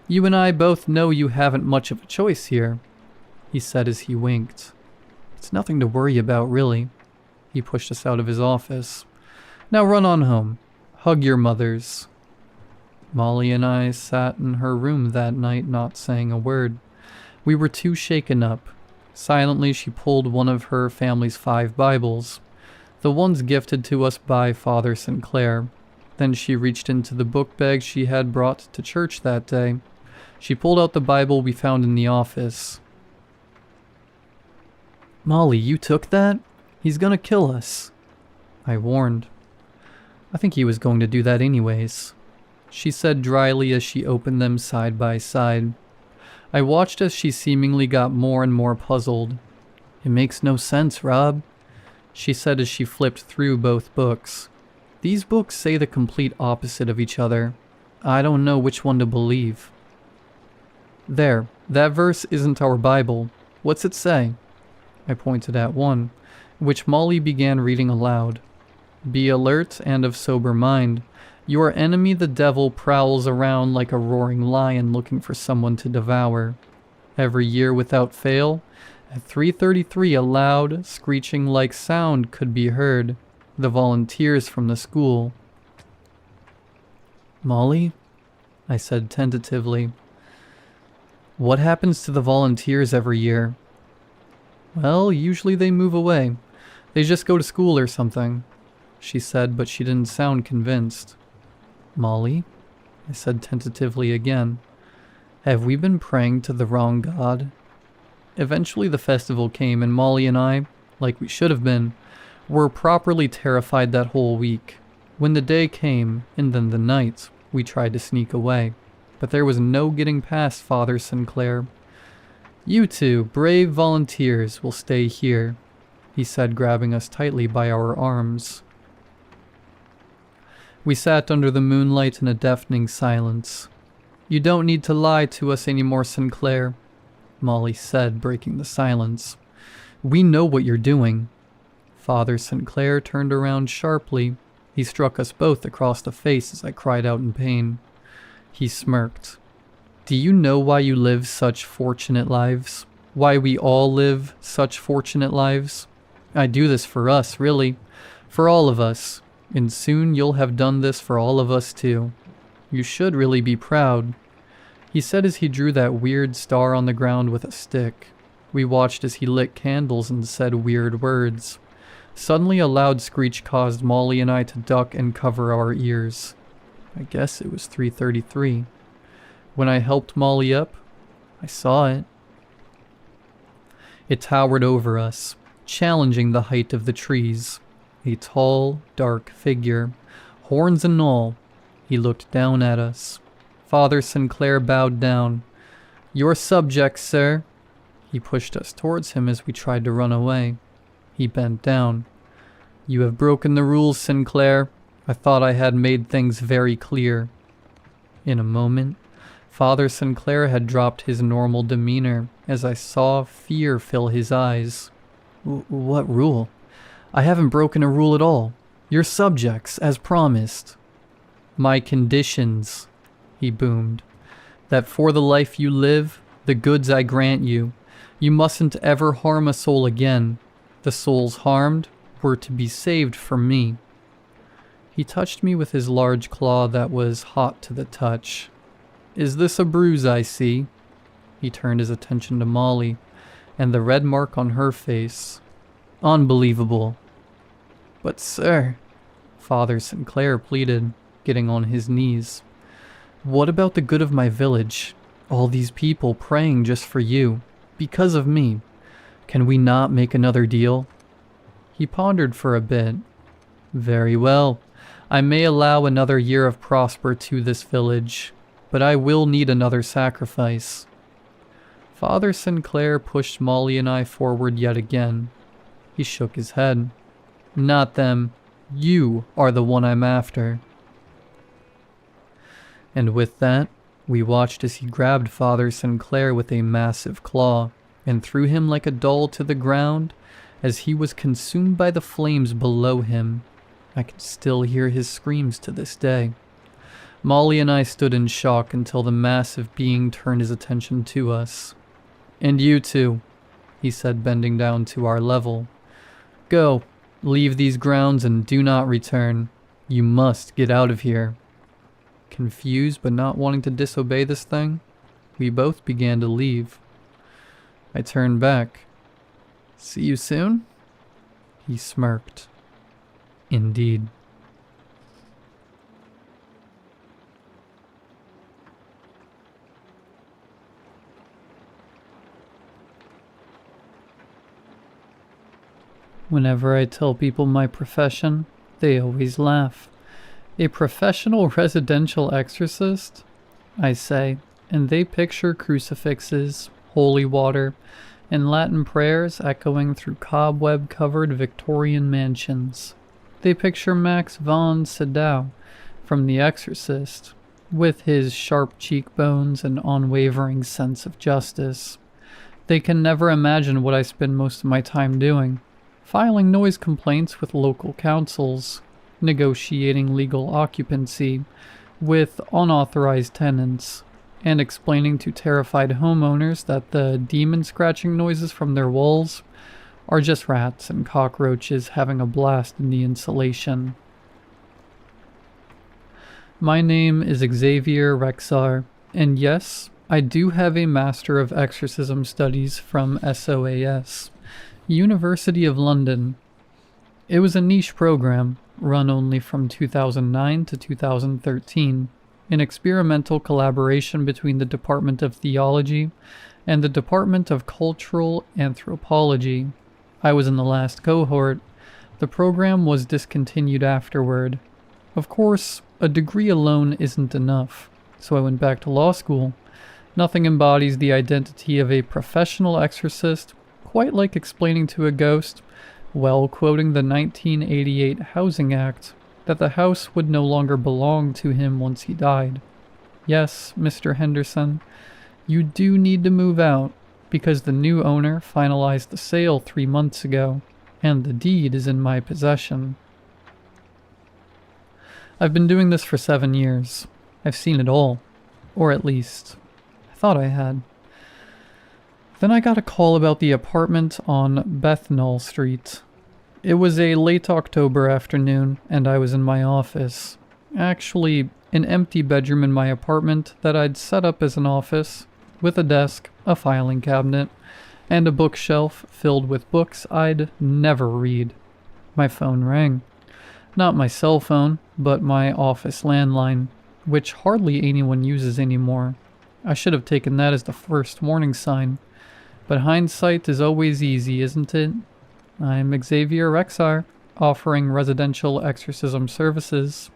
you and I both know you haven't much of a choice here, he said as he winked. It's nothing to worry about, really. He pushed us out of his office. Now run on home. Hug your mothers. Molly and I sat in her room that night, not saying a word. We were too shaken up. Silently, she pulled one of her family's 5 Bibles, the ones gifted to us by Father Sinclair. Then she reached into the book bag she had brought to church that day. She pulled out the Bible we found in the office. Molly, you took that? He's gonna kill us, I warned. I think he was going to do that anyways, she said dryly as she opened them side by side. I watched as she seemingly got more and more puzzled. It makes no sense, Rob, she said as she flipped through both books. These books say the complete opposite of each other. I don't know which one to believe. There, that verse isn't our Bible. What's it say? I pointed at one, which Molly began reading aloud. Be alert and of sober mind. Your enemy the devil prowls around like a roaring lion looking for someone to devour. Every year without fail, at 3:33 a loud, screeching-like sound could be heard. The volunteers from the school. Molly? I said tentatively. What happens to the volunteers every year? Well, usually they move away. They just go to school or something, she said, but she didn't sound convinced. Molly? I said tentatively again. Have we been praying to the wrong god? Eventually the festival came and Molly and I, like we should have been, were properly terrified that whole week. When the day came, and then the night, we tried to sneak away. But there was no getting past Father Sinclair. You two, brave volunteers, will stay here, he said, grabbing us tightly by our arms. We sat under the moonlight in a deafening silence. You don't need to lie to us anymore, Sinclair, Molly said, breaking the silence. We know what you're doing. Father Sinclair turned around sharply. He struck us both across the face as I cried out in pain. He smirked. Do you know why you live such fortunate lives? Why we all live such fortunate lives? I do this for us, really. For all of us. And soon you'll have done this for all of us too. You should really be proud. He said as he drew that weird star on the ground with a stick. We watched as he lit candles and said weird words. Suddenly a loud screech caused Molly and I to duck and cover our ears. I guess it was 3:33. When I helped Molly up, I saw it. It towered over us, challenging the height of the trees. A tall, dark figure, horns and all. He looked down at us. Father Sinclair bowed down. "Your subjects, sir." He pushed us towards him as we tried to run away. He bent down. "You have broken the rules, Sinclair. I thought I had made things very clear." In a moment, Father Sinclair had dropped his normal demeanor as I saw fear fill his eyes. What rule? I haven't broken a rule at all. Your subjects, as promised." "My conditions," he boomed. "That for the life you live, the goods I grant you, you mustn't ever harm a soul again. The souls harmed were to be saved for me." He touched me with his large claw that was hot to the touch. "Is this a bruise I see?" He turned his attention to Molly, and the red mark on her face. "Unbelievable." "But sir," Father Sinclair pleaded, getting on his knees. "What about the good of my village? All these people praying just for you, because of me. Can we not make another deal?" He pondered for a bit. "Very well. I may allow another year of prosper to this village, but I will need another sacrifice." Father Sinclair pushed Molly and I forward yet again. He shook his head. "Not them. You are the one I'm after." And with that, we watched as he grabbed Father Sinclair with a massive claw and threw him like a doll to the ground as he was consumed by the flames below him. I can still hear his screams to this day. Molly and I stood in shock until the massive being turned his attention to us. "And you two," he said, bending down to our level. "Go, leave these grounds and do not return. You must get out of here." Confused but not wanting to disobey this thing, we both began to leave. I turned back. "See you soon?" He smirked. Indeed. Whenever I tell people my profession, they always laugh. "A professional residential exorcist?" I say, and they picture crucifixes, holy water, and Latin prayers echoing through cobweb-covered Victorian mansions. They picture Max von Sydow from The Exorcist, with his sharp cheekbones and unwavering sense of justice. They can never imagine what I spend most of my time doing. Filing noise complaints with local councils, negotiating legal occupancy with unauthorized tenants, and explaining to terrified homeowners that the demon-scratching noises from their walls are just rats and cockroaches having a blast in the insulation. My name is Xavier Rexar, and yes, I do have a Master of Exorcism Studies from SOAS, University of London. It was a niche program, run only from 2009 to 2013, an experimental collaboration between the Department of Theology and the Department of Cultural Anthropology. I was in the last cohort. The program was discontinued afterward. Of course, a degree alone isn't enough, so I went back to law school. Nothing embodies the identity of a professional exorcist quite like explaining to a ghost, while quoting the 1988 Housing Act, that the house would no longer belong to him once he died. Yes, Mr. Henderson, you do need to move out, because the new owner finalized the sale 3 months ago, and the deed is in my possession. I've been doing this for 7 years. I've seen it all. Or at least, I thought I had. Then I got a call about the apartment on Bethnal Street. It was a late October afternoon, and I was in my office. Actually, an empty bedroom in my apartment that I'd set up as an office, with a desk, a filing cabinet, and a bookshelf filled with books I'd never read. My phone rang. Not my cell phone, but my office landline, which hardly anyone uses anymore. I should have taken that as the first warning sign. But hindsight is always easy, isn't it? I'm Xavier Rexar, offering residential exorcism services.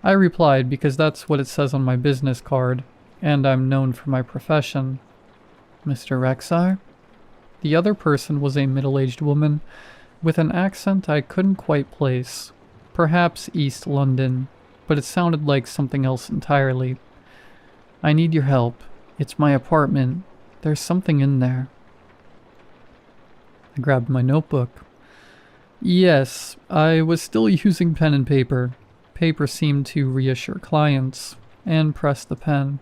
I replied because that's what it says on my business card, and I'm known for my profession. Mr. Rexar? The other person was a middle-aged woman with an accent I couldn't quite place. Perhaps East London, but it sounded like something else entirely. I need your help. It's my apartment. There's something in there. I grabbed my notebook. Yes, I was still using pen and paper. Paper seemed to reassure clients, and pressed the pen.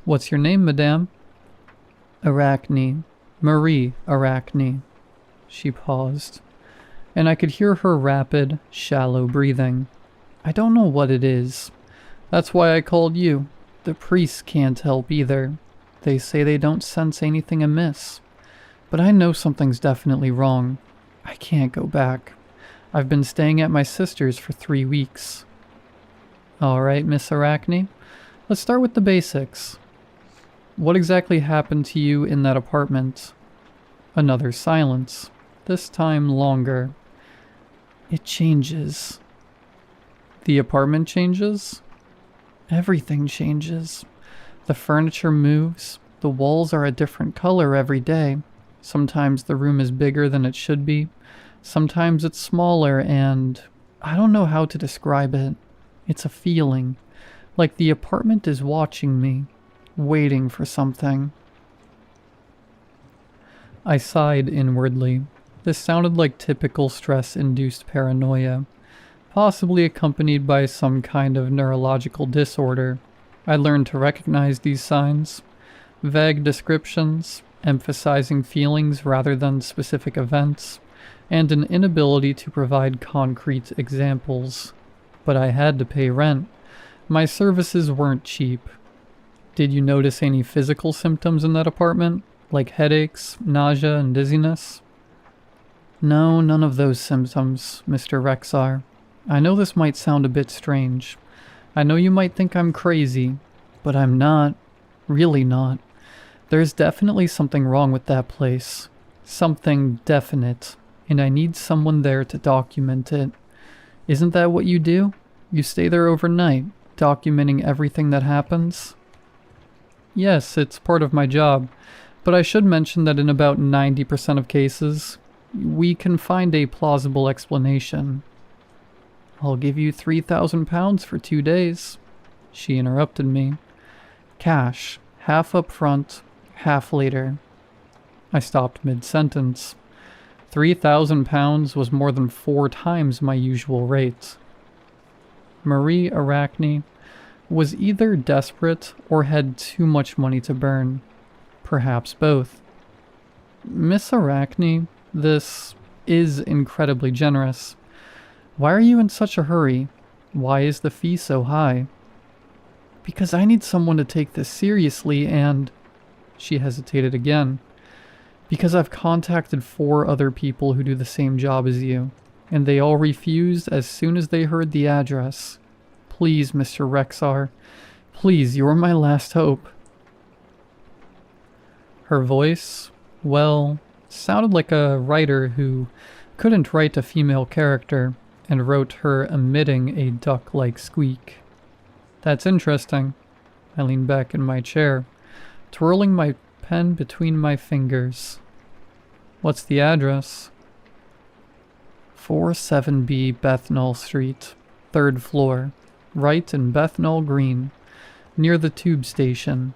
What's your name, madame? Arachne. Marie Arachne. She paused, and I could hear her rapid, shallow breathing. I don't know what it is. That's why I called you. The priests can't help either. They say they don't sense anything amiss. But I know something's definitely wrong. I can't go back. I've been staying at my sister's for 3 weeks. Alright, Miss Arachne. Let's start with the basics. What exactly happened to you in that apartment? Another silence. This time longer. It changes. The apartment changes? Everything changes. The furniture moves. The walls are a different color every day. Sometimes the room is bigger than it should be. Sometimes it's smaller and I don't know how to describe it. It's a feeling. Like the apartment is watching me. Waiting for something. I sighed inwardly. This sounded like typical stress-induced paranoia, possibly accompanied by some kind of neurological disorder. I learned to recognize these signs. Vague descriptions, emphasizing feelings rather than specific events, and an inability to provide concrete examples. But I had to pay rent. My services weren't cheap. Did you notice any physical symptoms in that apartment? Like headaches, nausea, and dizziness? No, none of those symptoms, Mr. Rexar. I know this might sound a bit strange. I know you might think I'm crazy, but I'm not. Really not. There's definitely something wrong with that place. Something definite, and I need someone there to document it. Isn't that what you do? You stay there overnight, documenting everything that happens? Yes, it's part of my job, but I should mention that in about 90% of cases, we can find a plausible explanation. I'll give you £3,000 for 2 days. She interrupted me. Cash, half up front, half later. I stopped mid-sentence. £3,000 was more than 4 times my usual rate. Marie Arachne was either desperate or had too much money to burn. Perhaps both. Miss Arachne, this is incredibly generous. Why are you in such a hurry? Why is the fee so high? Because I need someone to take this seriously and... She hesitated again. Because I've contacted 4 other people who do the same job as you, and they all refused as soon as they heard the address. Please, Mr. Rexar. Please, you're my last hope. Her voice, well, sounded like a writer who couldn't write a female character and wrote her emitting a duck-like squeak. That's interesting. I leaned back in my chair, twirling my pen between my fingers. What's the address? 47B Bethnal Street, 3rd floor, right in Bethnal Green, near the tube station.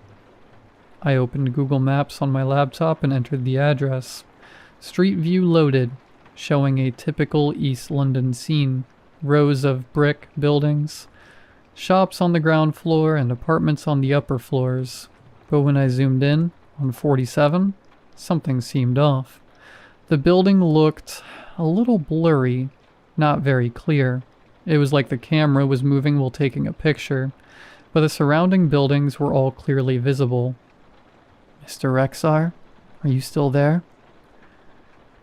I opened Google Maps on my laptop and entered the address. Street view loaded, showing a typical East London scene. Rows of brick buildings, shops on the ground floor and apartments on the upper floors. But when I zoomed in, on 47, something seemed off. The building looked a little blurry, not very clear. It was like the camera was moving while taking a picture, but the surrounding buildings were all clearly visible. Mr. Rexar, are you still there?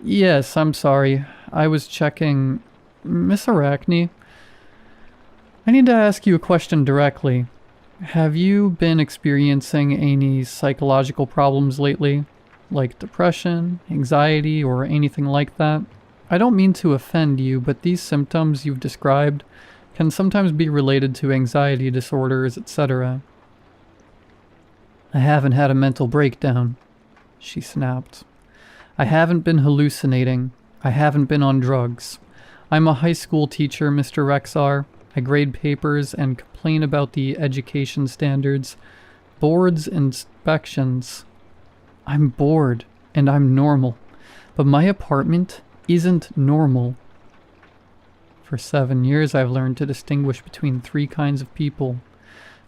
Yes, I'm sorry. I was checking... Miss Arachne, I need to ask you a question directly. Have you been experiencing any psychological problems lately? Like depression, anxiety, or anything like that? I don't mean to offend you, but these symptoms you've described can sometimes be related to anxiety disorders, etc. I haven't had a mental breakdown, she snapped. I haven't been hallucinating. I haven't been on drugs. I'm a high school teacher, Mr. Rexar. I grade papers and complain about the education standards, boards, inspections. I'm bored, and I'm normal, but my apartment isn't normal. For 7 years, I've learned to distinguish between 3 kinds of people: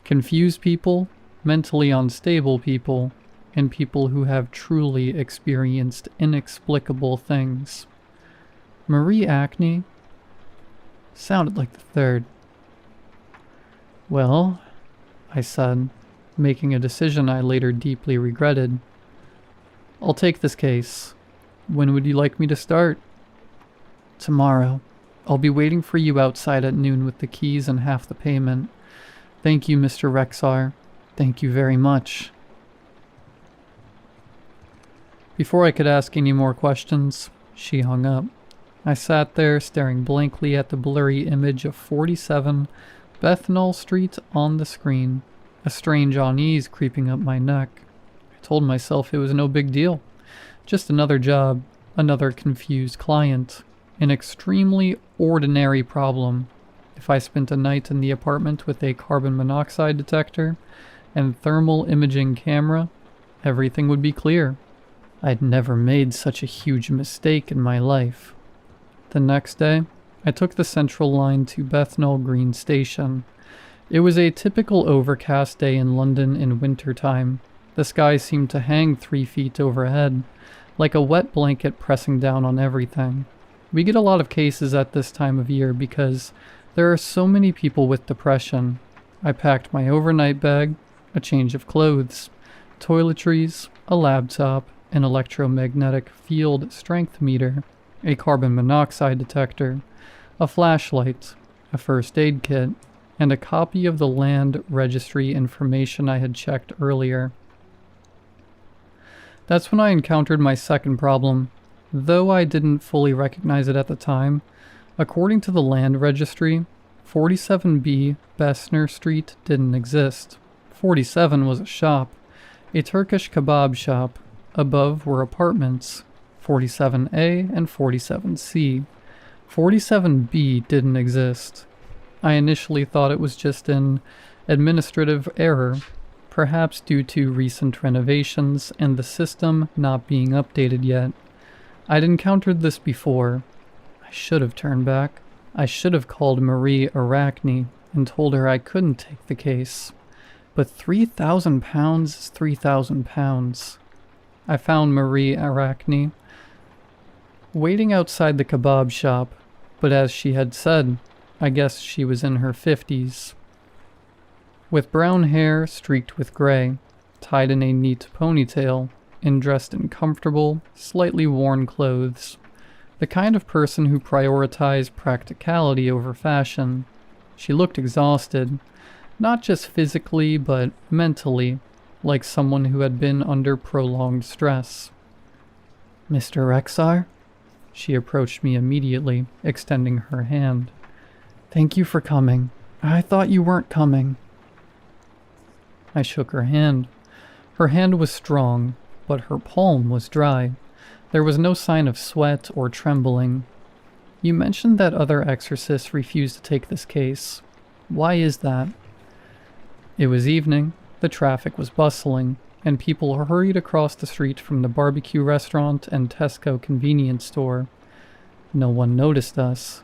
confused people, mentally unstable people, and people who have truly experienced inexplicable things. Marie Acne sounded like the third. Well, I said, making a decision I later deeply regretted. I'll take this case. When would you like me to start? Tomorrow. I'll be waiting for you outside at noon with the keys and half the payment. Thank you, Mr. Rexar. Thank you very much. Before I could ask any more questions, she hung up. I sat there staring blankly at the blurry image of 47 Bethnal Street on the screen, a strange unease creeping up my neck. I told myself it was no big deal. Just another job, another confused client, an extremely ordinary problem. If I spent a night in the apartment with a carbon monoxide detector and thermal imaging camera, everything would be clear. I'd never made such a huge mistake in my life. The next day, I took the Central Line to Bethnal Green Station. It was a typical overcast day in London in wintertime. The sky seemed to hang 3 feet overhead, like a wet blanket pressing down on everything. We get a lot of cases at this time of year because there are so many people with depression. I packed my overnight bag, a change of clothes, toiletries, a laptop, an electromagnetic field strength meter, a carbon monoxide detector, a flashlight, a first aid kit, and a copy of the land registry information I had checked earlier. That's when I encountered my second problem. Though I didn't fully recognize it at the time, according to the land registry, 47B Bessemer Street didn't exist. 47 was a shop, a Turkish kebab shop. Above were apartments, 47A and 47C. 47B didn't exist. I initially thought it was just an administrative error, perhaps due to recent renovations and the system not being updated yet. I'd encountered this before. I should have turned back. I should have called Marie Arachne and told her I couldn't take the case. But £3,000 is £3,000. I found Marie Arachne waiting outside the kebab shop, but as she had said, I guess she was in her 50s. With brown hair streaked with gray, tied in a neat ponytail, and dressed in comfortable, slightly worn clothes. The kind of person who prioritized practicality over fashion. She looked exhausted, not just physically but mentally, like someone who had been under prolonged stress. Mr. Rexar? She approached me immediately, extending her hand. Thank you for coming. I thought you weren't coming. I shook her hand. Her hand was strong, but her palm was dry. There was no sign of sweat or trembling. You mentioned that other exorcists refused to take this case. Why is that? It was evening, the traffic was bustling, and people hurried across the street from the barbecue restaurant and Tesco convenience store. No one noticed us.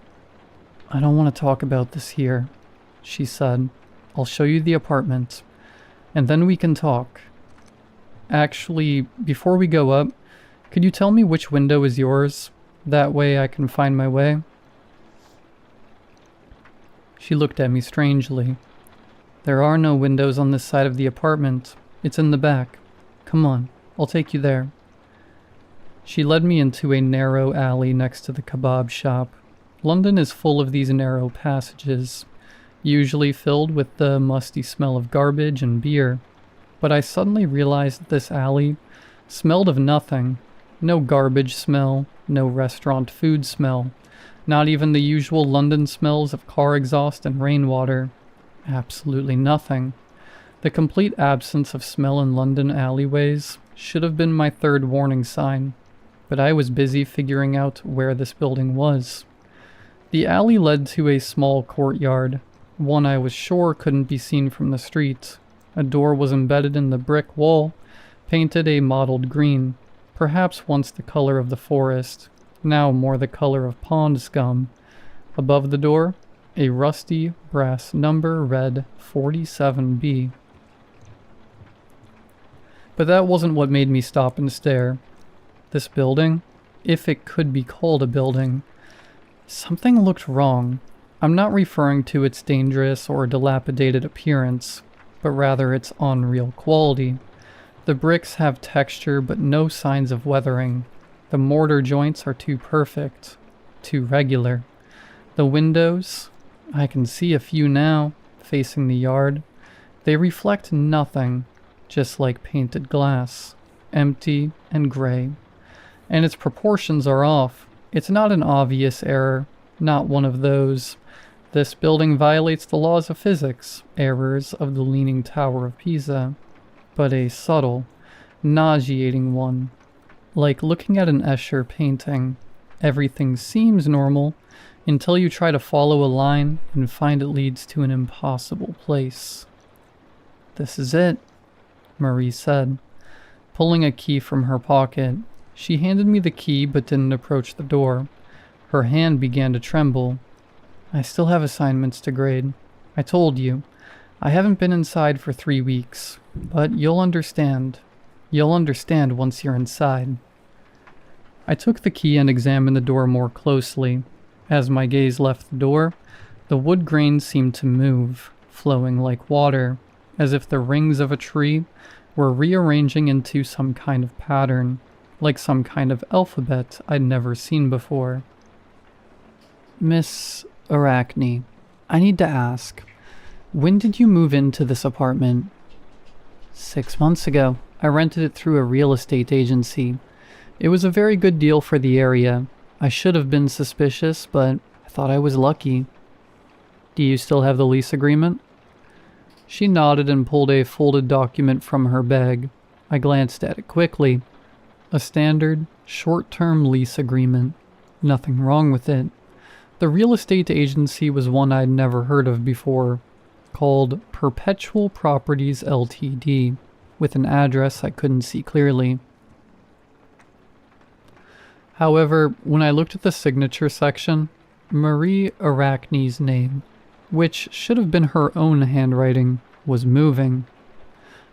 I don't want to talk about this here, she said. I'll show you the apartment, and then we can talk. Actually, before we go up, could you tell me which window is yours? That way I can find my way." She looked at me strangely. "There are no windows on this side of the apartment. It's in the back. Come on, I'll take you there." She led me into a narrow alley next to the kebab shop. London is full of these narrow passages, usually filled with the musty smell of garbage and beer. But I suddenly realized that this alley smelled of nothing. No garbage smell, no restaurant food smell, not even the usual London smells of car exhaust and rainwater. Absolutely nothing. The complete absence of smell in London alleyways should have been my third warning sign, but I was busy figuring out where this building was. The alley led to a small courtyard, one I was sure couldn't be seen from the street. A door was embedded in the brick wall, painted a mottled green, perhaps once the color of the forest, now more the color of pond scum. Above the door, a rusty brass number read 47B. But that wasn't what made me stop and stare. This building, if it could be called a building, something looked wrong. I'm not referring to its dangerous or dilapidated appearance, but rather its unreal quality. The bricks have texture but no signs of weathering. The mortar joints are too perfect, too regular. The windows, I can see a few now, facing the yard. They reflect nothing, just like painted glass, empty and gray. And its proportions are off. It's not an obvious error, not one of those "this building violates the laws of physics" errors of the Leaning Tower of Pisa, but a subtle, nauseating one. Like looking at an Escher painting. Everything seems normal until you try to follow a line and find it leads to an impossible place. "This is it," Marie said, pulling a key from her pocket. She handed me the key but didn't approach the door. Her hand began to tremble. "I still have assignments to grade. I told you. I haven't been inside for 3 weeks, but you'll understand. You'll understand once you're inside." I took the key and examined the door more closely. As my gaze left the door, the wood grain seemed to move, flowing like water, as if the rings of a tree were rearranging into some kind of pattern, like some kind of alphabet I'd never seen before. "Miss Arachne, I need to ask, when did you move into this apartment?" 6 months ago. I rented it through a real estate agency. It was a very good deal for the area. I should have been suspicious, but I thought I was lucky." "Do you still have the lease agreement?" She nodded and pulled a folded document from her bag. I glanced at it quickly. A standard, short-term lease agreement. Nothing wrong with it. The real estate agency was one I'd never heard of before, called Perpetual Properties Ltd., with an address I couldn't see clearly. However, when I looked at the signature section, Marie Arachne's name, which should have been her own handwriting, was moving.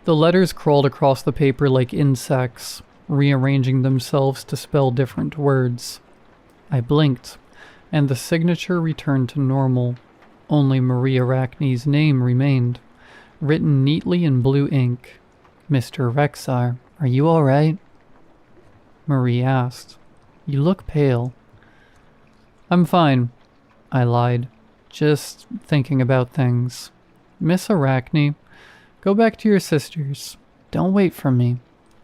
The letters crawled across the paper like insects, rearranging themselves to spell different words. I blinked, and the signature returned to normal. Only Marie Arachne's name remained, written neatly in blue ink. "Mr. Rexar, are you all right?" Marie asked. "You look pale." "I'm fine," I lied, "just thinking about things. Miss Arachne, go back to your sisters. Don't wait for me.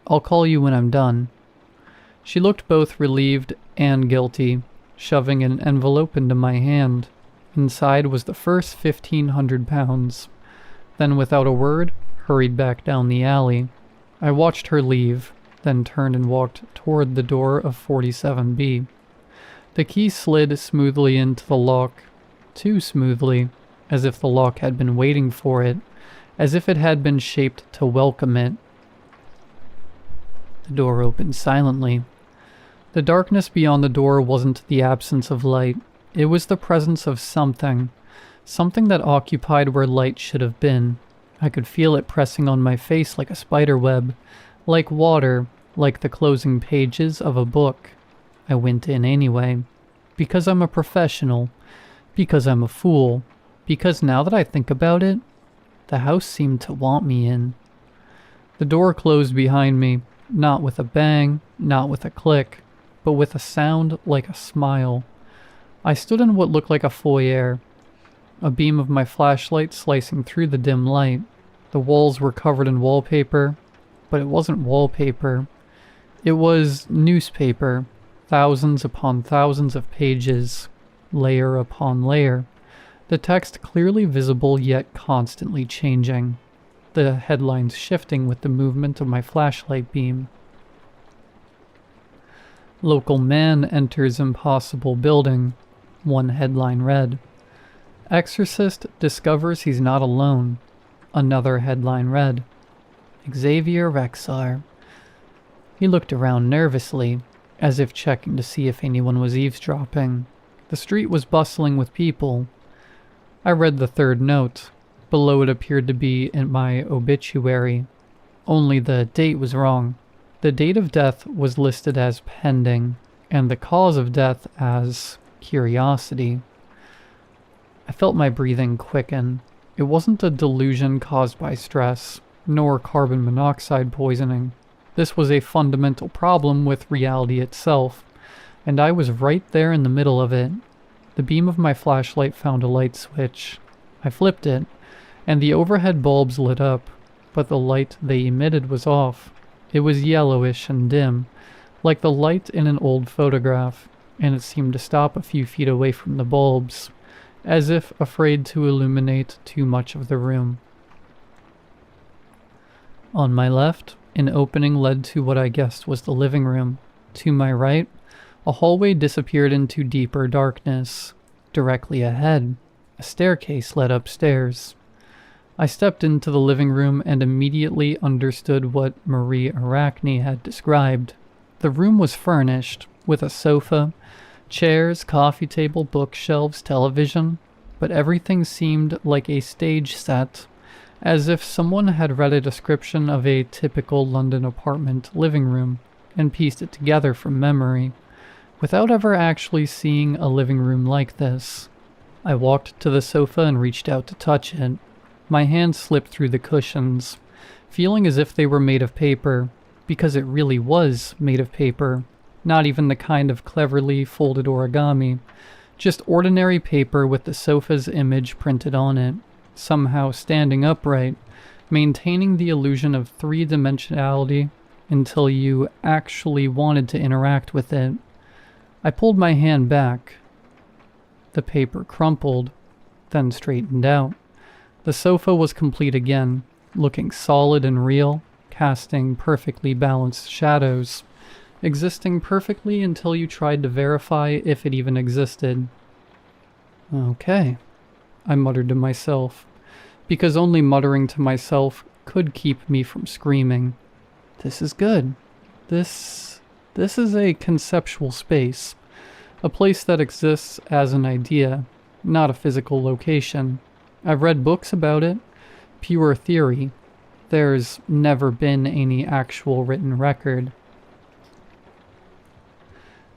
I'll call you when I'm done." She looked both relieved and guilty, shoving an envelope into my hand. Inside was the first £1,500. Then, without a word, hurried back down the alley. I watched her leave, then turned and walked toward the door of 47B. The key slid smoothly into the lock, too smoothly, as if the lock had been waiting for it, as if it had been shaped to welcome it. The door opened silently. The darkness beyond the door wasn't the absence of light. It was the presence of something that occupied where light should have been. I could feel it pressing on my face like a spider web, like water, like the closing pages of a book. I went in anyway. Because I'm a professional. Because I'm a fool. Because now that I think about it, the house seemed to want me in. The door closed behind me, not with a bang, not with a click, but with a sound like a smile. I stood in what looked like a foyer, a beam of my flashlight slicing through the dim light. The walls were covered in wallpaper, but it wasn't wallpaper. It was newspaper, thousands upon thousands of pages, layer upon layer. The text clearly visible yet constantly changing. The headlines shifting with the movement of my flashlight beam. Local man enters impossible building. One headline read. Exorcist discovers he's not alone. Another headline read. Xavier Rexar. He looked around nervously, as if checking to see if anyone was eavesdropping. The street was bustling with people. I read the third note. Below it appeared to be in my obituary. Only the date was wrong. The date of death was listed as pending, and the cause of death as curiosity. I felt my breathing quicken. It wasn't a delusion caused by stress, nor carbon monoxide poisoning. This was a fundamental problem with reality itself, and I was right there in the middle of it. The beam of my flashlight found a light switch. I flipped it, and the overhead bulbs lit up, but the light they emitted was off. It was yellowish and dim, like the light in an old photograph, and it seemed to stop a few feet away from the bulbs, as if afraid to illuminate too much of the room. On my left, an opening led to what I guessed was the living room. To my right, a hallway disappeared into deeper darkness. Directly ahead, a staircase led upstairs. I stepped into the living room and immediately understood what Marie Arachne had described. The room was furnished, with a sofa, chairs, coffee table, bookshelves, television, but everything seemed like a stage set, as if someone had read a description of a typical London apartment living room and pieced it together from memory, without ever actually seeing a living room like this. I walked to the sofa and reached out to touch it. My hand slipped through the cushions, feeling as if they were made of paper, because it really was made of paper, not even the kind of cleverly folded origami, just ordinary paper with the sofa's image printed on it, somehow standing upright, maintaining the illusion of three-dimensionality until you actually wanted to interact with it. I pulled my hand back. The paper crumpled, then straightened out. The sofa was complete again, looking solid and real, casting perfectly balanced shadows, existing perfectly until you tried to verify if it even existed. Okay, I muttered to myself, because only muttering to myself could keep me from screaming. This is good. This is a conceptual space, a place that exists as an idea, not a physical location. I've read books about it, pure theory. There's never been any actual written record.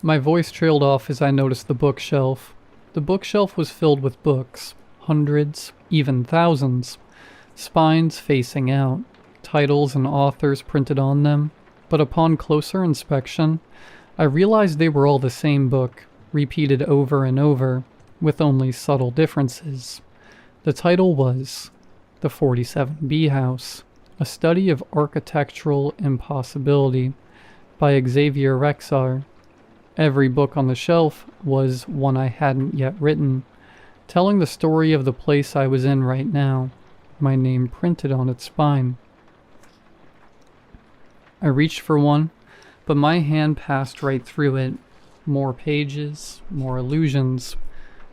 My voice trailed off as I noticed the bookshelf. The bookshelf was filled with books, hundreds, even thousands, spines facing out, titles and authors printed on them, but upon closer inspection, I realized they were all the same book, repeated over and over, with only subtle differences. The title was The 47B House, a study of architectural impossibility by Xavier Rexar. Every book on the shelf was one I hadn't yet written, telling the story of the place I was in right now, my name printed on its spine. I reached for one, but my hand passed right through it. More pages, more illusions,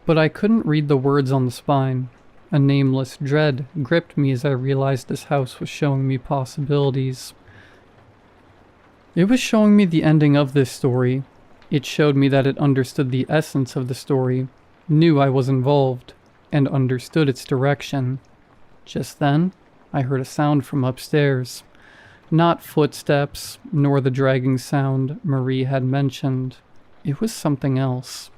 but I couldn't read the words on the spine. A nameless dread gripped me as I realized this house was showing me possibilities. It was showing me the ending of this story. It showed me that it understood the essence of the story, knew I was involved, and understood its direction. Just then, I heard a sound from upstairs. Not footsteps, nor the dragging sound Marie had mentioned. It was something else.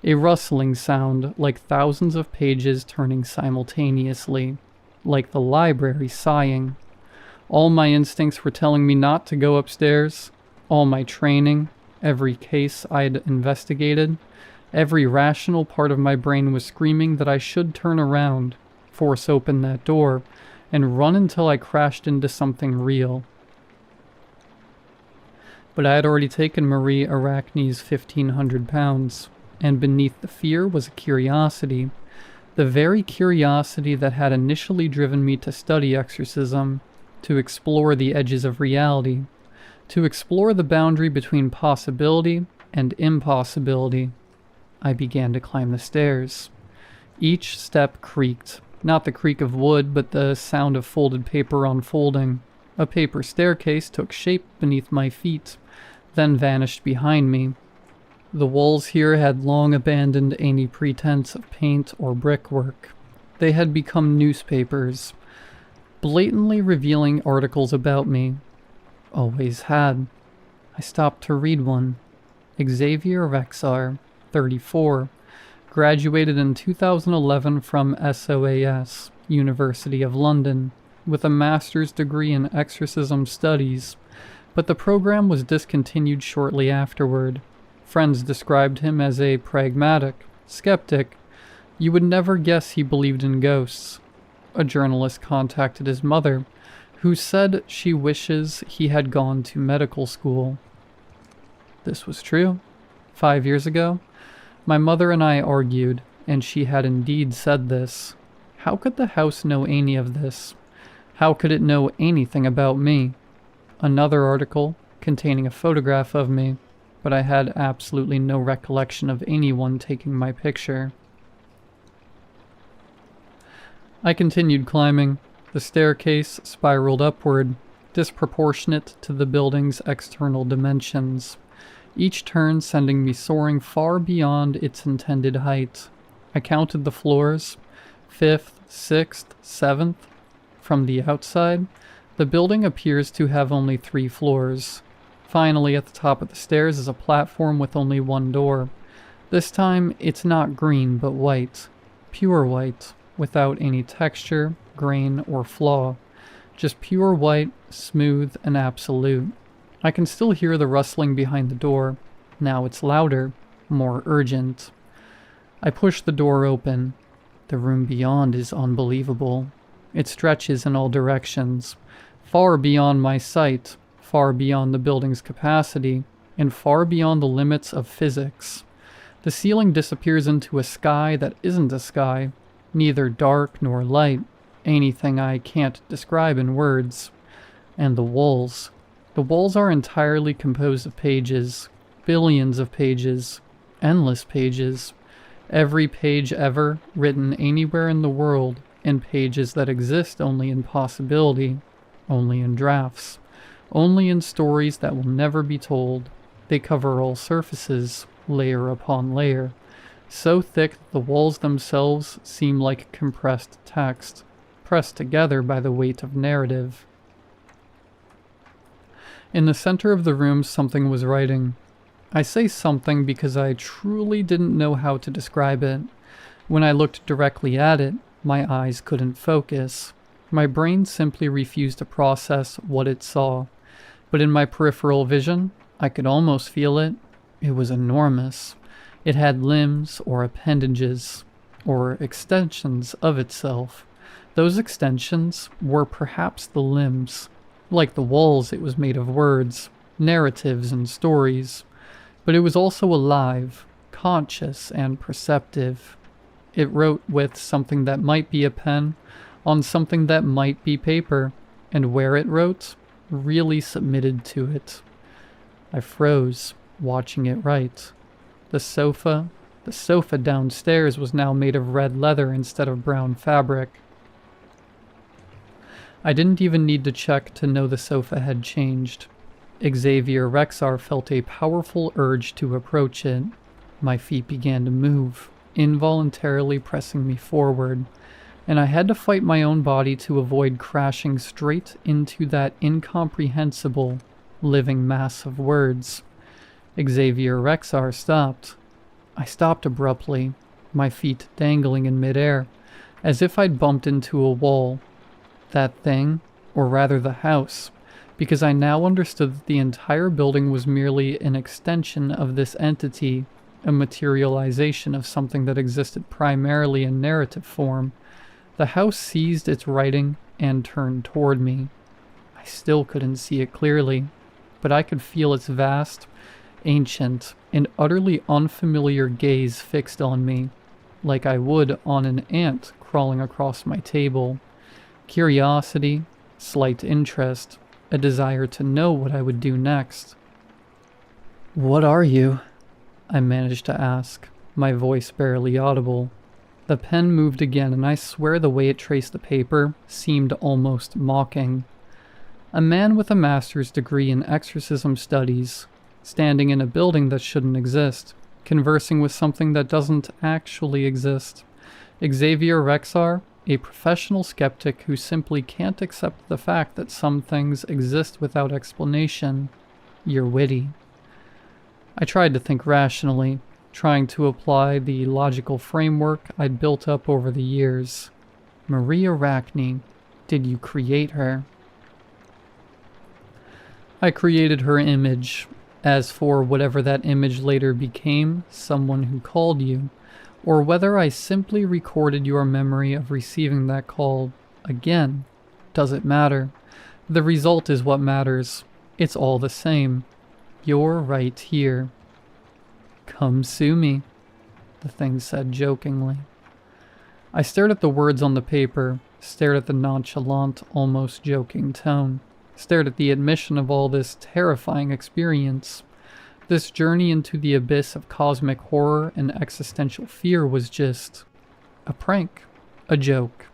A rustling sound, like thousands of pages turning simultaneously, like the library sighing. All my instincts were telling me not to go upstairs. All my training, every case I'd investigated, every rational part of my brain was screaming that I should turn around, force open that door, and run until I crashed into something real. But I had already taken Marie Arachne's 1,500 pounds, and beneath the fear was a curiosity, the very curiosity that had initially driven me to study exorcism, to explore the edges of reality, to explore the boundary between possibility and impossibility. I began to climb the stairs. Each step creaked, not the creak of wood, but the sound of folded paper unfolding. A paper staircase took shape beneath my feet, then vanished behind me. The walls here had long abandoned any pretense of paint or brickwork. They had become newspapers, blatantly revealing articles about me. Always had. I stopped to read one. Xavier Rexar, 34, graduated in 2011 from SOAS, University of London, with a master's degree in exorcism studies, but the program was discontinued shortly afterward. Friends described him as a pragmatic, skeptic. You would never guess he believed in ghosts. A journalist contacted his mother, who said she wishes he had gone to medical school. This was true. 5 years ago, my mother and I argued, and she had indeed said this. How could the house know any of this? How could it know anything about me? Another article containing a photograph of me, but I had absolutely no recollection of anyone taking my picture. I continued climbing. The staircase spiraled upward, disproportionate to the building's external dimensions, each turn sending me soaring far beyond its intended height. I counted the floors, 5th, 6th, 7th. From the outside, the building appears to have only 3 floors. Finally, at the top of the stairs is a platform with only one door. This time, it's not green, but white. Pure white, without any texture, grain, or flaw. Just pure white, smooth, and absolute. I can still hear the rustling behind the door. Now it's louder, more urgent. I push the door open. The room beyond is unbelievable. It stretches in all directions, far beyond my sight, far beyond the building's capacity, and far beyond the limits of physics. The ceiling disappears into a sky that isn't a sky, neither dark nor light, anything I can't describe in words. And the walls. The walls are entirely composed of pages, billions of pages, endless pages, every page ever written anywhere in the world, in pages that exist only in possibility, only in drafts, only in stories that will never be told. They cover all surfaces, layer upon layer, so thick that the walls themselves seem like compressed text, pressed together by the weight of narrative. In the center of the room, something was writing. I say something because I truly didn't know how to describe it. When I looked directly at it, my eyes couldn't focus. My brain simply refused to process what it saw. But in my peripheral vision, I could almost feel it. It was enormous. It had limbs or appendages, or extensions of itself. Those extensions were perhaps the limbs. Like the walls, it was made of words, narratives, and stories. But it was also alive, conscious, and perceptive. It wrote with something that might be a pen, on something that might be paper, and where it wrote, really submitted to it. I froze, watching it write. The sofa downstairs was now made of red leather instead of brown fabric. I didn't even need to check to know the sofa had changed. Xavier Rexar felt a powerful urge to approach it. My feet began to move, involuntarily pressing me forward, and I had to fight my own body to avoid crashing straight into that incomprehensible, living mass of words. Xavier Rexar stopped. I stopped abruptly, my feet dangling in midair, as if I'd bumped into a wall. That thing, or rather the house, because I now understood that the entire building was merely an extension of this entity, a materialization of something that existed primarily in narrative form. The house seized its writing and turned toward me. I still couldn't see it clearly, but I could feel its vast, ancient, and utterly unfamiliar gaze fixed on me, like I would on an ant crawling across my table. Curiosity, slight interest, a desire to know what I would do next. "What are you?" I managed to ask, my voice barely audible. The pen moved again, and I swear the way it traced the paper seemed almost mocking. "A man with a master's degree in exorcism studies, standing in a building that shouldn't exist, conversing with something that doesn't actually exist. Xavier Rexar, a professional skeptic who simply can't accept the fact that some things exist without explanation. You're witty." I tried to think rationally, trying to apply the logical framework I'd built up over the years. Maria Arachne, did you create her? "I created her image. As for whatever that image later became, someone who called you, or whether I simply recorded your memory of receiving that call again, doesn't matter. The result is what matters. It's all the same. You're right here." "Come sue me," the thing said jokingly. I stared at the words on the paper, stared at the nonchalant, almost joking tone, stared at the admission of all this terrifying experience. This journey into the abyss of cosmic horror and existential fear was just a prank, a joke,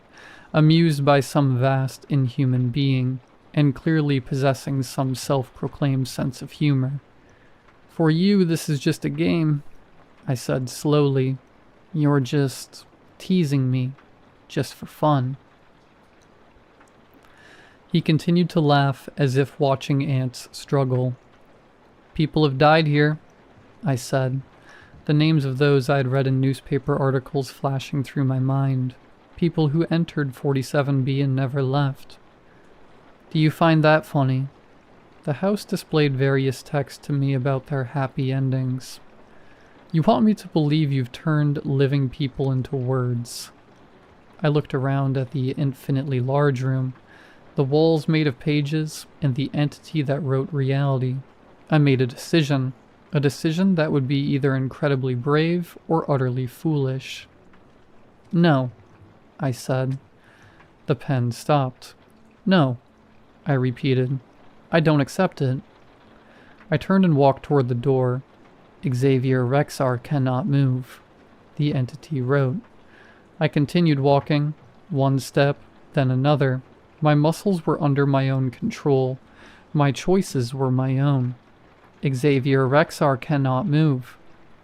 amused by some vast inhuman being, and clearly possessing some self-proclaimed sense of humor. "For you, this is just a game," I said slowly. "You're just teasing me, just for fun." He continued to laugh as if watching ants struggle. "People have died here," I said, the names of those I'd read in newspaper articles flashing through my mind. People who entered 47B and never left. "Do you find that funny?" The house displayed various texts to me about their happy endings. "You want me to believe you've turned living people into words." I looked around at the infinitely large room, the walls made of pages, and the entity that wrote reality. I made a decision that would be either incredibly brave or utterly foolish. "No," I said. The pen stopped. "No," I repeated. "I don't accept it." I turned and walked toward the door. "Xavier Rexar cannot move," the entity wrote. I continued walking, one step, then another. My muscles were under my own control. My choices were my own. "Xavier Rexar cannot move,"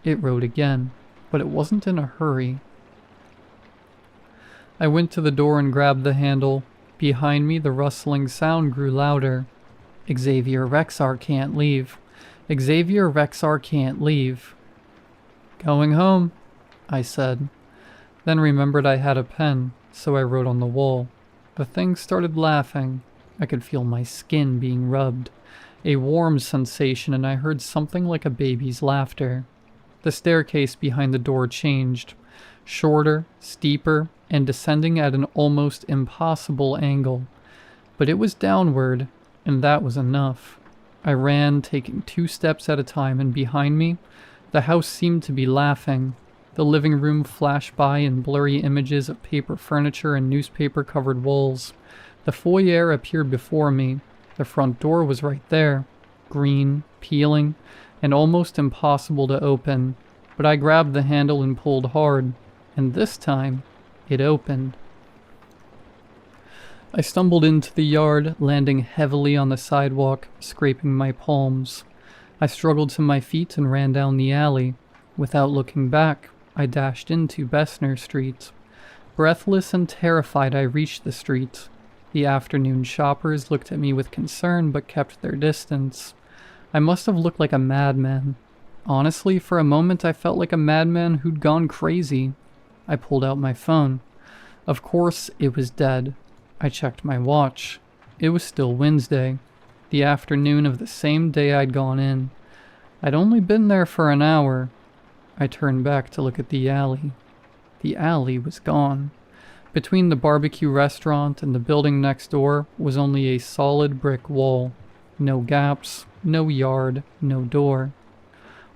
it wrote again, but it wasn't in a hurry. I went to the door and grabbed the handle. Behind me, the rustling sound grew louder. "Xavier Rexar can't leave. Xavier Rexar can't leave." "Going home," I said. Then remembered I had a pen, so I wrote on the wall. The thing started laughing. I could feel my skin being rubbed. A warm sensation, and I heard something like a baby's laughter. The staircase behind the door changed. Shorter, steeper, and descending at an almost impossible angle. But it was downward, and that was enough. I ran, taking 2 steps at a time, and behind me, the house seemed to be laughing. The living room flashed by in blurry images of paper furniture and newspaper-covered walls. The foyer appeared before me. The front door was right there, green, peeling, and almost impossible to open. But I grabbed the handle and pulled hard, and this time, it opened. I stumbled into the yard, landing heavily on the sidewalk, scraping my palms. I struggled to my feet and ran down the alley. Without looking back, I dashed into Bessemer Street. Breathless and terrified, I reached the street. The afternoon shoppers looked at me with concern but kept their distance. I must have looked like a madman. Honestly, for a moment I felt like a madman who'd gone crazy. I pulled out my phone. Of course, it was dead. I checked my watch. It was still Wednesday, the afternoon of the same day I'd gone in. I'd only been there for an hour. I turned back to look at the alley. The alley was gone. Between the barbecue restaurant and the building next door was only a solid brick wall. No gaps, no yard, no door.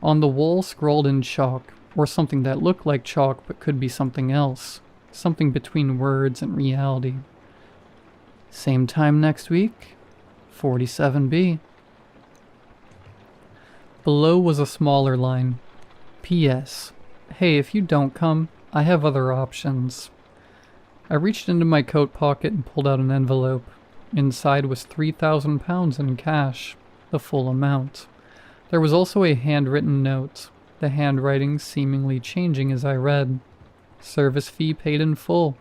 On the wall scrawled in chalk, or something that looked like chalk but could be something else. Something between words and reality. Same time next week, 47B. Below was a smaller line. P.S. Hey, if you don't come, I have other options. I reached into my coat pocket and pulled out an envelope. Inside was £3,000 in cash, the full amount. There was also a handwritten note, the handwriting seemingly changing as I read. Service fee paid in full.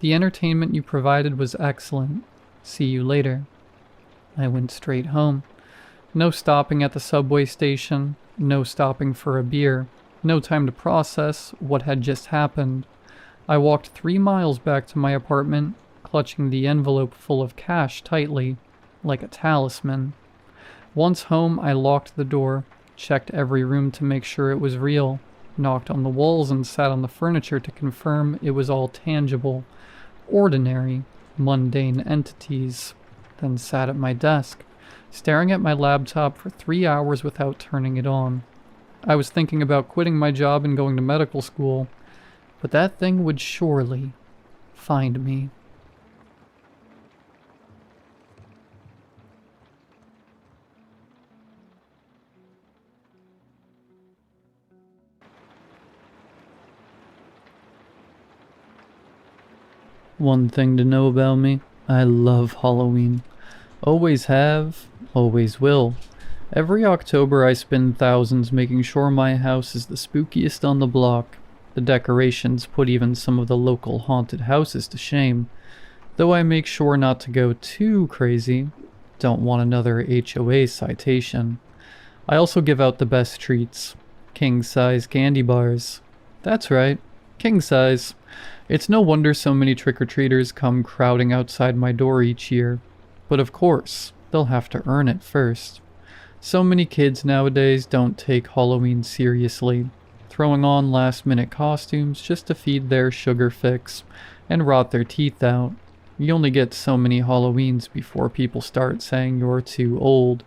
The entertainment you provided was excellent. See you later. I went straight home. No stopping at the subway station, no stopping for a beer, no time to process what had just happened. I walked 3 miles back to my apartment, clutching the envelope full of cash tightly, like a talisman. Once home, I locked the door, checked every room to make sure it was real, knocked on the walls and sat on the furniture to confirm it was all tangible, ordinary, mundane entities, then sat at my desk, staring at my laptop for 3 hours without turning it on. I was thinking about quitting my job and going to medical school, but that thing would surely find me. One thing to know about me, I love Halloween. Always have, always will. Every October I spend thousands making sure my house is the spookiest on the block. The decorations put even some of the local haunted houses to shame. Though I make sure not to go too crazy. Don't want another HOA citation. I also give out the best treats. King-size candy bars. That's right, king-size. It's no wonder so many trick-or-treaters come crowding outside my door each year. But of course, they'll have to earn it first. So many kids nowadays don't take Halloween seriously, throwing on last-minute costumes just to feed their sugar fix and rot their teeth out. You only get so many Halloweens before people start saying you're too old,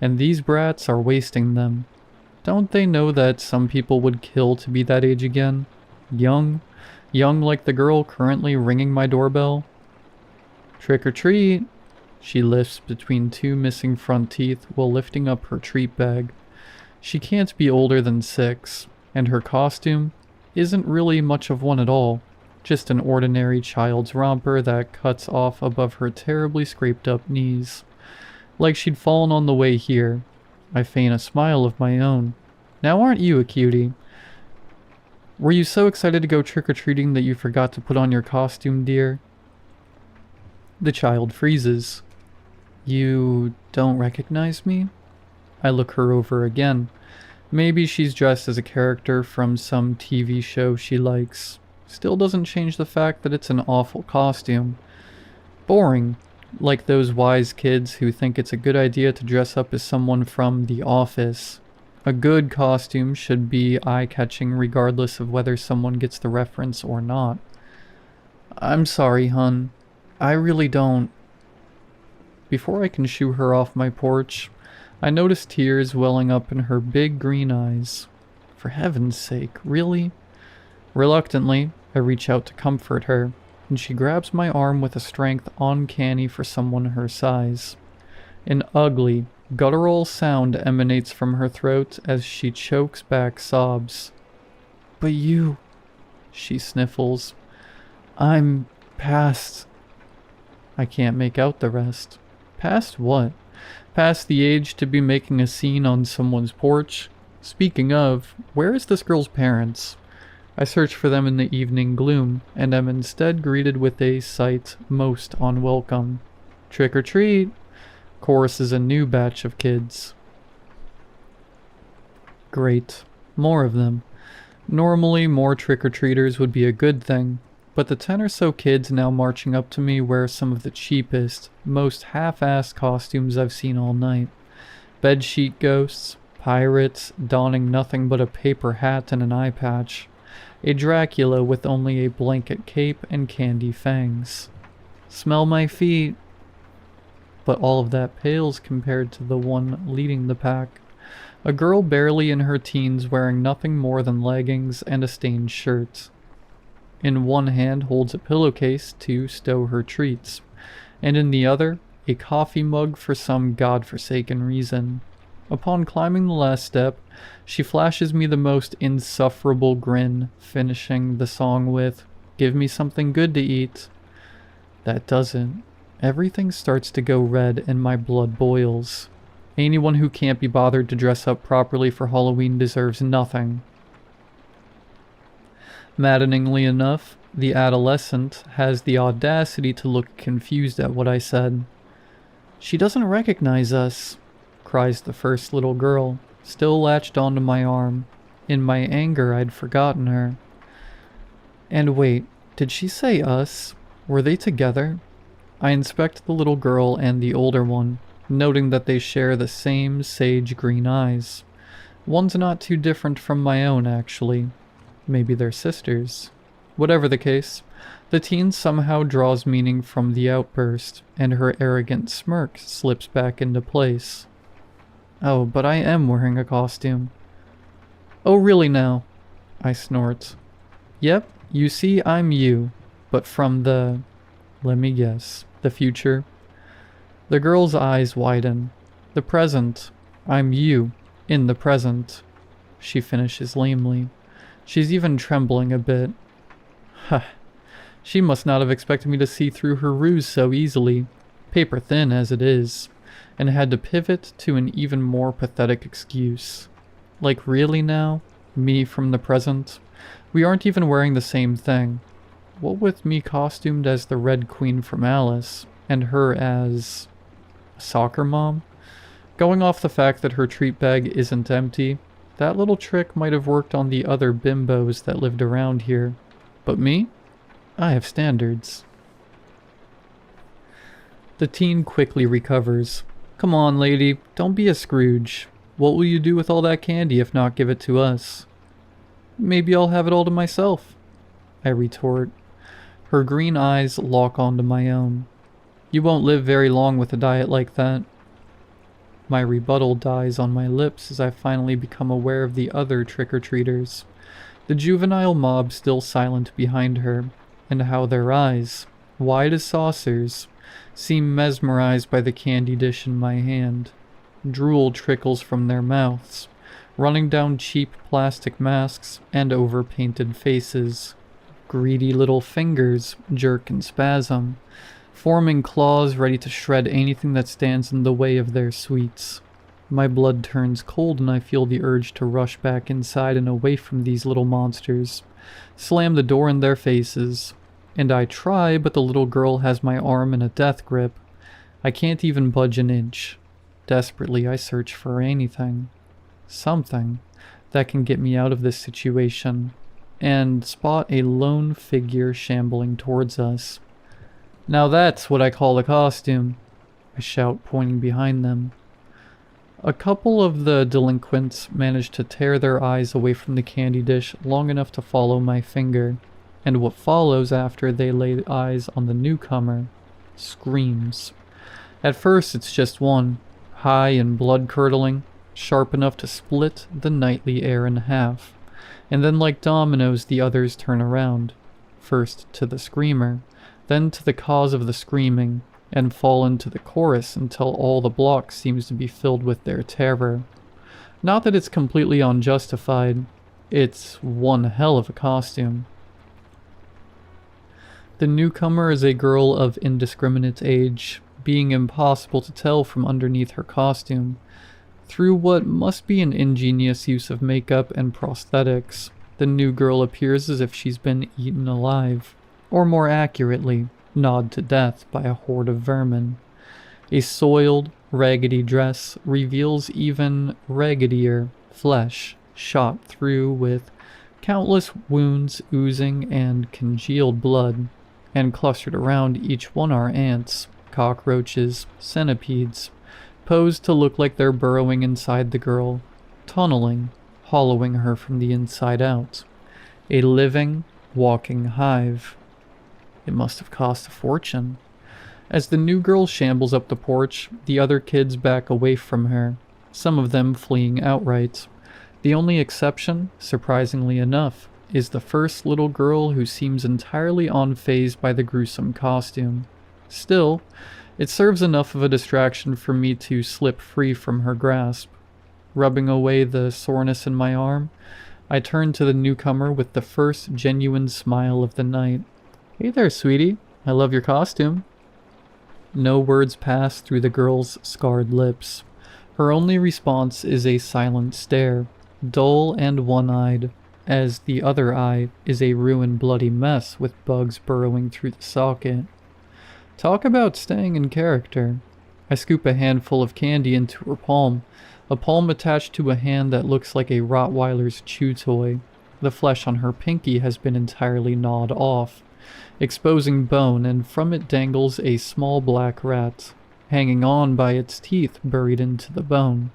and these brats are wasting them. Don't they know that some people would kill to be that age again? Young like the girl currently ringing my doorbell. Trick or treat, she lisps between 2 missing front teeth while lifting up her treat bag. She can't be older than 6, and her costume isn't really much of one at all. Just an ordinary child's romper that cuts off above her terribly scraped up knees. Like she'd fallen on the way here. I feign a smile of my own. Now aren't you a cutie? Were you so excited to go trick-or-treating that you forgot to put on your costume, dear? The child freezes. You don't recognize me? I look her over again. Maybe she's dressed as a character from some TV show she likes. Still doesn't change the fact that it's an awful costume. Boring, like those wise kids who think it's a good idea to dress up as someone from The Office. A good costume should be eye-catching regardless of whether someone gets the reference or not. I'm sorry, hun. I really don't. Before I can shoo her off my porch, I notice tears welling up in her big green eyes. For heaven's sake, really? Reluctantly, I reach out to comfort her, and she grabs my arm with a strength uncanny for someone her size. An ugly, guttural sound emanates from her throat as she chokes back sobs. But you, she sniffles. I'm past. I can't make out the rest. Past what? Past the age to be making a scene on someone's porch? Speaking of, where is this girl's parents? I search for them in the evening gloom, and am instead greeted with a sight most unwelcome. Trick or treat! Choruses a new batch of kids. Great. More of them. Normally, more trick-or-treaters would be a good thing, but the 10 or so kids now marching up to me wear some of the cheapest, most half-assed costumes I've seen all night. Bedsheet ghosts, pirates donning nothing but a paper hat and an eye patch, a Dracula with only a blanket cape and candy fangs. Smell my feet. But all of that pales compared to the one leading the pack. A girl barely in her teens wearing nothing more than leggings and a stained shirt. In one hand holds a pillowcase to stow her treats, and in the other, a coffee mug for some godforsaken reason. Upon climbing the last step, she flashes me the most insufferable grin, finishing the song with, "Give me something good to eat." That doesn't. Everything starts to go red and my blood boils. Anyone who can't be bothered to dress up properly for Halloween deserves nothing. Maddeningly enough, the adolescent has the audacity to look confused at what I said. "She doesn't recognize us," cries the first little girl, still latched onto my arm. In my anger, I'd forgotten her. And wait, did she say us? Were they together? I inspect the little girl and the older one, noting that they share the same sage green eyes. One's not too different from my own, actually. Maybe they're sisters. Whatever the case, the teen somehow draws meaning from the outburst, and her arrogant smirk slips back into place. "Oh, but I am wearing a costume." "Oh, really now?" I snort. "Yep, you see I'm you, but from let me guess, the future." The girl's eyes widen. "The present. I'm you, in the present." She finishes lamely. She's even trembling a bit. Ha! She must not have expected me to see through her ruse so easily, paper thin as it is, and had to pivot to an even more pathetic excuse. Like, really now? Me from the present? We aren't even wearing the same thing. What with me costumed as the Red Queen from Alice, and her as a soccer mom? Going off the fact that her treat bag isn't empty, that little trick might have worked on the other bimbos that lived around here. But me? I have standards. The teen quickly recovers. "Come on, lady, don't be a Scrooge. What will you do with all that candy if not give it to us?" "Maybe I'll have it all to myself," I retort. Her green eyes lock onto my own. "You won't live very long with a diet like that." My rebuttal dies on my lips as I finally become aware of the other trick-or-treaters. The juvenile mob still silent behind her, and how their eyes, wide as saucers, seem mesmerized by the candy dish in my hand. Drool trickles from their mouths, running down cheap plastic masks and over-painted faces. Greedy little fingers jerk and spasm, forming claws ready to shred anything that stands in the way of their sweets. My blood turns cold and I feel the urge to rush back inside and away from these little monsters, slam the door in their faces. And I try, but the little girl has my arm in a death grip. I can't even budge an inch. Desperately, I search for anything, something, that can get me out of this situation, and spot a lone figure shambling towards us. "Now that's what I call a costume," I shout, pointing behind them. A couple of the delinquents manage to tear their eyes away from the candy dish long enough to follow my finger, and what follows after they lay eyes on the newcomer screams. At first it's just one, high and blood-curdling, sharp enough to split the nightly air in half, and then like dominoes the others turn around, first to the screamer, then to the cause of the screaming, and fall into the chorus until all the block seems to be filled with their terror. Not that it's completely unjustified, it's one hell of a costume. The newcomer is a girl of indiscriminate age, being impossible to tell from underneath her costume. Through what must be an ingenious use of makeup and prosthetics, the new girl appears as if she's been eaten alive, or more accurately, gnawed to death by a horde of vermin. A soiled, raggedy dress reveals even raggedier flesh, shot through with countless wounds oozing and congealed blood, and clustered around each one are ants, cockroaches, centipedes, posed to look like they're burrowing inside the girl, tunneling, hollowing her from the inside out. A living, walking hive. It must have cost a fortune. As the new girl shambles up the porch, the other kids back away from her, some of them fleeing outright. The only exception, surprisingly enough, is the first little girl who seems entirely unfazed by the gruesome costume. Still, it serves enough of a distraction for me to slip free from her grasp. Rubbing away the soreness in my arm, I turn to the newcomer with the first genuine smile of the night. "Hey there, sweetie. I love your costume." No words pass through the girl's scarred lips. Her only response is a silent stare, dull and one-eyed, as the other eye is a ruined bloody mess with bugs burrowing through the socket. Talk about staying in character. I scoop a handful of candy into her palm, a palm attached to a hand that looks like a Rottweiler's chew toy. The flesh on her pinky has been entirely gnawed off, exposing bone, and from it dangles a small black rat, hanging on by its teeth buried into the bone.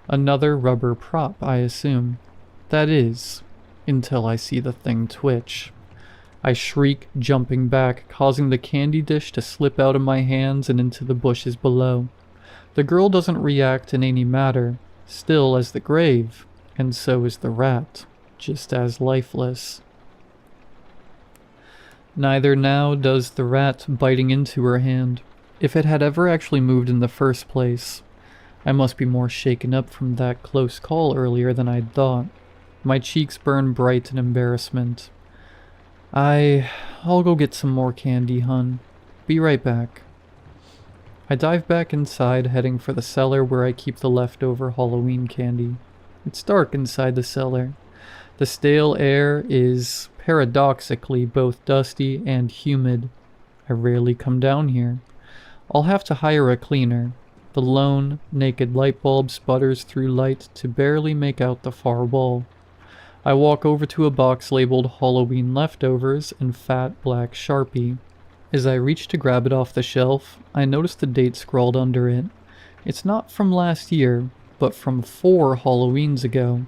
Another rubber prop, I assume. That is, until I see the thing twitch. I shriek, jumping back, causing the candy dish to slip out of my hands and into the bushes below. The girl doesn't react in any matter, still as the grave, and so is the rat, just as lifeless. Neither now does the rat biting into her hand, if it had ever actually moved in the first place. I must be more shaken up from that close call earlier than I'd thought. My cheeks burn bright in embarrassment. I'll go get some more candy, hun. Be right back. I dive back inside, heading for the cellar where I keep the leftover Halloween candy. It's dark inside the cellar. The stale air is paradoxically both dusty and humid. I rarely come down here. I'll have to hire a cleaner. The lone, naked light bulb sputters through light to barely make out the far wall. I walk over to a box labeled Halloween Leftovers in fat black Sharpie. As I reach to grab it off the shelf, I notice the date scrawled under it. It's not from last year, but from 4 Halloweens ago,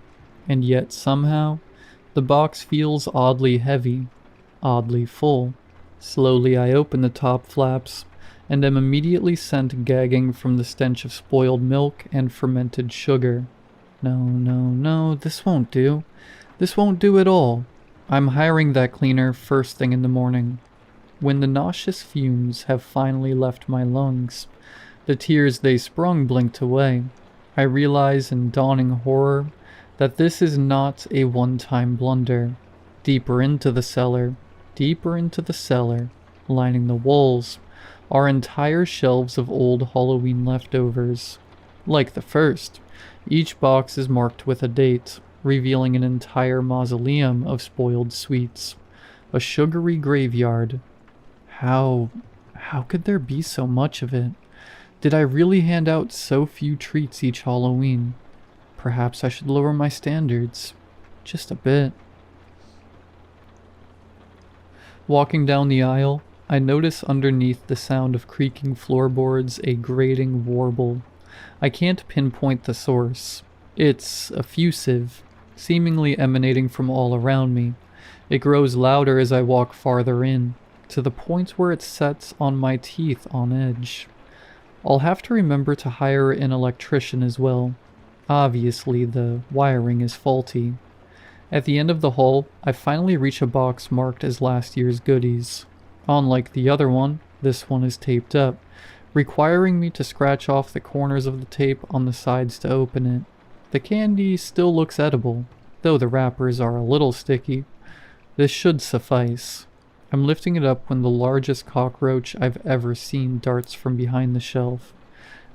and yet somehow, the box feels oddly heavy, oddly full. Slowly I open the top flaps, and am immediately sent gagging from the stench of spoiled milk and fermented sugar. No, this won't do. This won't do at all. I'm hiring that cleaner first thing in the morning. When the nauseous fumes have finally left my lungs, the tears they sprung blinked away. I realize in dawning horror that this is not a one-time blunder. Deeper into the cellar, lining the walls, are entire shelves of old Halloween leftovers. Like the first, each box is marked with a date, revealing an entire mausoleum of spoiled sweets. A sugary graveyard. How could there be so much of it? Did I really hand out so few treats each Halloween? Perhaps I should lower my standards. Just a bit. Walking down the aisle, I notice underneath the sound of creaking floorboards a grating warble. I can't pinpoint the source. It's effusive, seemingly emanating from all around me. It grows louder as I walk farther in, to the point where it sets on my teeth on edge. I'll have to remember to hire an electrician as well. Obviously, the wiring is faulty. At the end of the hall, I finally reach a box marked as last year's goodies. Unlike the other one, this one is taped up, requiring me to scratch off the corners of the tape on the sides to open it. The candy still looks edible, though the wrappers are a little sticky. This should suffice. I'm lifting it up when the largest cockroach I've ever seen darts from behind the shelf.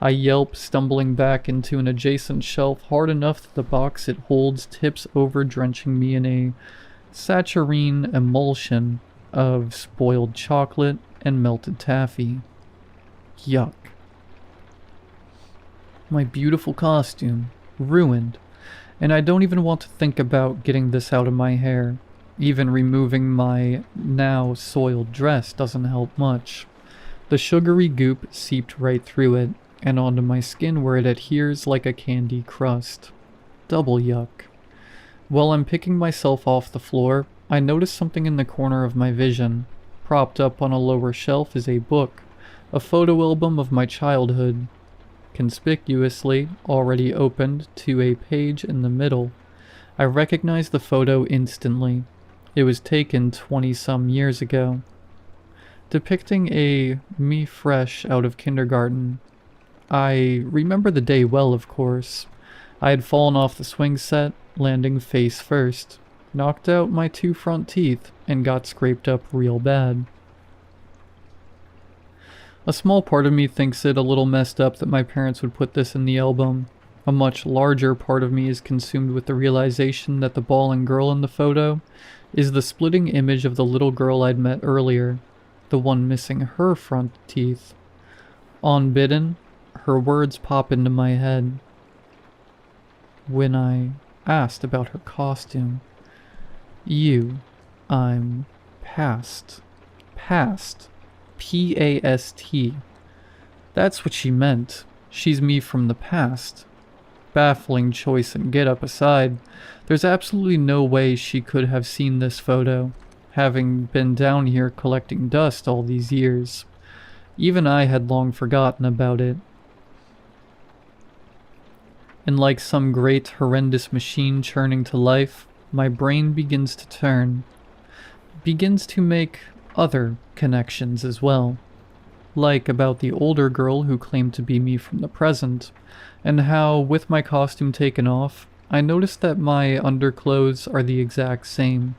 I yelp, stumbling back into an adjacent shelf hard enough that the box it holds tips over, drenching me in a saccharine emulsion of spoiled chocolate and melted taffy. Yuck. My beautiful costume, ruined, And I don't even want to think about getting this out of my hair. Even removing my now soiled dress doesn't help much. The sugary goop seeped right through it, and onto my skin where it adheres like a candy crust. Double yuck. While I'm picking myself off the floor, I notice something in the corner of my vision. Propped up on a lower shelf is a book, a photo album of my childhood. Conspicuously, already opened to a page in the middle. I recognize the photo instantly. It was taken 20-some years ago. Depicting a me fresh out of kindergarten. I remember the day well, of course. I had fallen off the swing set, landing face first, knocked out my 2 front teeth, and got scraped up real bad. A small part of me thinks it a little messed up that my parents would put this in the album. A much larger part of me is consumed with the realization that the bawling girl in the photo is the splitting image of the little girl I'd met earlier, the one missing her front teeth. Unbidden, her words pop into my head. When I asked about her costume, I'm past. Past. P-A-S-T. That's what she meant. She's me from the past. Baffling choice and get up aside, there's absolutely no way she could have seen this photo, having been down here collecting dust all these years. Even I had long forgotten about it. And like some great horrendous machine churning to life, my brain begins to turn. Begins to make other connections as well. Like about the older girl who claimed to be me from the present, and how, with my costume taken off, I noticed that my underclothes are the exact same.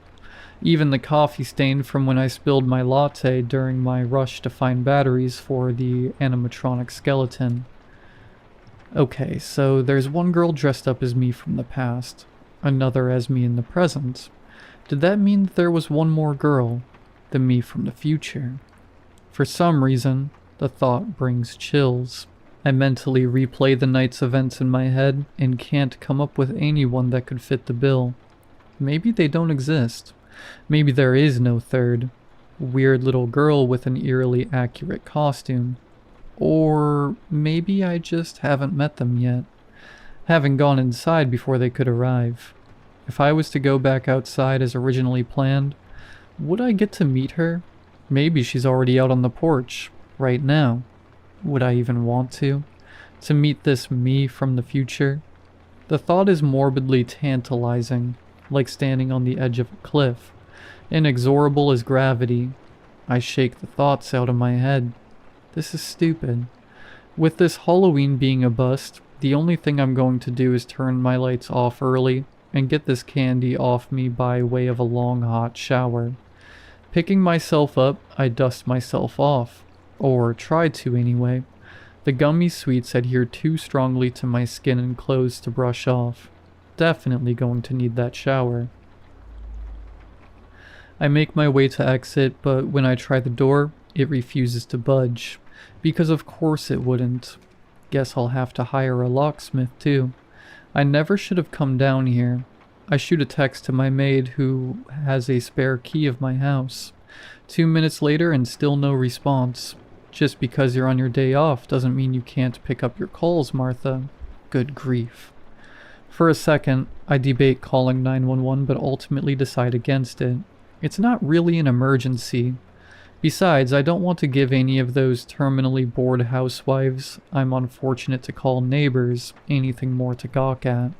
Even the coffee stain from when I spilled my latte during my rush to find batteries for the animatronic skeleton. Okay, so there's one girl dressed up as me from the past, another as me in the present. Did that mean that there was one more girl, the me from the future? For some reason, the thought brings chills. I mentally replay the night's events in my head and can't come up with anyone that could fit the bill. Maybe they don't exist. Maybe there is no third. Weird little girl with an eerily accurate costume. Or maybe I just haven't met them yet. Haven't gone inside before they could arrive. If I was to go back outside as originally planned, would I get to meet her? Maybe she's already out on the porch, right now. Would I even want to? To meet this me from the future? The thought is morbidly tantalizing, like standing on the edge of a cliff. Inexorable as gravity. I shake the thoughts out of my head. This is stupid. With this Halloween being a bust, the only thing I'm going to do is turn my lights off early and get this candy off me by way of a long hot shower. Picking myself up, I dust myself off. Or try to anyway. The gummy sweets adhere too strongly to my skin and clothes to brush off. Definitely going to need that shower. I make my way to exit, but when I try the door, it refuses to budge. Because of course it wouldn't. Guess I'll have to hire a locksmith too. I never should have come down here. I shoot a text to my maid who has a spare key of my house. 2 minutes later and still no response. Just because you're on your day off doesn't mean you can't pick up your calls, Martha. Good grief. For a second, I debate calling 911 but ultimately decide against it. It's not really an emergency. Besides, I don't want to give any of those terminally bored housewives I'm unfortunate to call neighbors anything more to gawk at.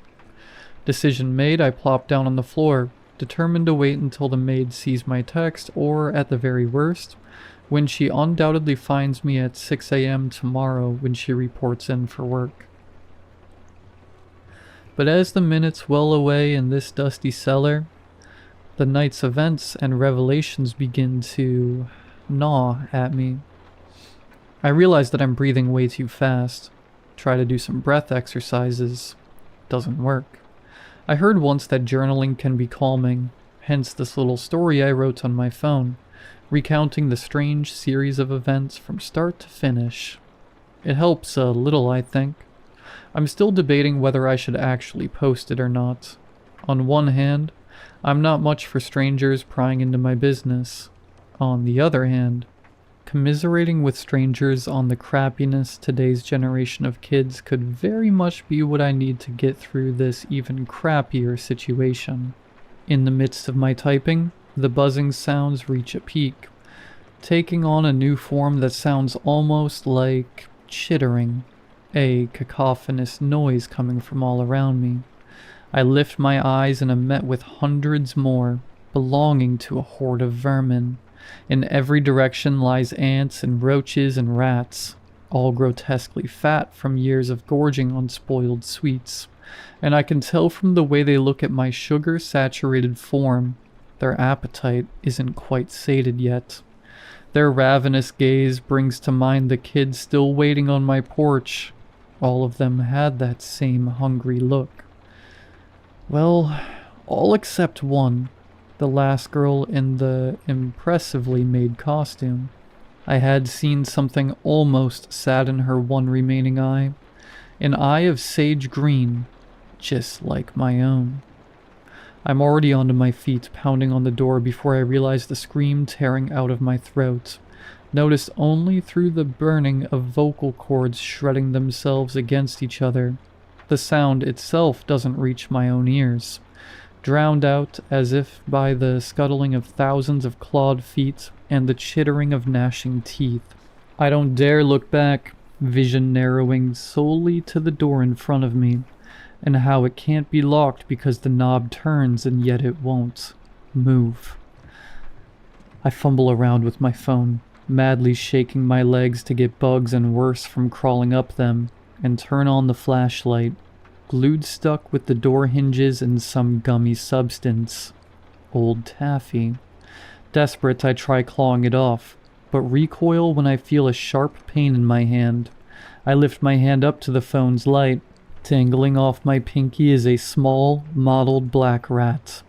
Decision made, I plop down on the floor, determined to wait until the maid sees my text, or at the very worst, when she undoubtedly finds me at 6 a.m. tomorrow when she reports in for work. But as the minutes well away in this dusty cellar, the night's events and revelations begin to gnaw at me. I realize that I'm breathing way too fast. Try to do some breath exercises. Doesn't work. I heard once that journaling can be calming, hence this little story I wrote on my phone, recounting the strange series of events from start to finish. It helps a little, I think. I'm still debating whether I should actually post it or not. On one hand, I'm not much for strangers prying into my business. On the other hand, commiserating with strangers on the crappiness today's generation of kids could very much be what I need to get through this even crappier situation. In the midst of my typing, the buzzing sounds reach a peak, taking on a new form that sounds almost like chittering, a cacophonous noise coming from all around me. I lift my eyes and am met with hundreds more, belonging to a horde of vermin. In every direction lies ants and roaches and rats, all grotesquely fat from years of gorging on spoiled sweets. And I can tell from the way they look at my sugar-saturated form, their appetite isn't quite sated yet. Their ravenous gaze brings to mind the kids still waiting on my porch. All of them had that same hungry look. Well, all except one, the last girl in the impressively made costume. I had seen something almost sadden her one remaining eye, an eye of sage green, just like my own. I'm already onto my feet, pounding on the door before I realize the scream tearing out of my throat, noticed only through the burning of vocal cords shredding themselves against each other. The sound itself doesn't reach my own ears, drowned out as if by the scuttling of thousands of clawed feet and the chittering of gnashing teeth. I don't dare look back, vision narrowing solely to the door in front of me, and how it can't be locked because the knob turns and yet it won't move. I fumble around with my phone, madly shaking my legs to get bugs and worse from crawling up them, and turn on the flashlight, glued stuck with the door hinges and some gummy substance. Old taffy. Desperate, I try clawing it off, but recoil when I feel a sharp pain in my hand. I lift my hand up to the phone's light. Tangling off my pinky is a small, mottled black rat.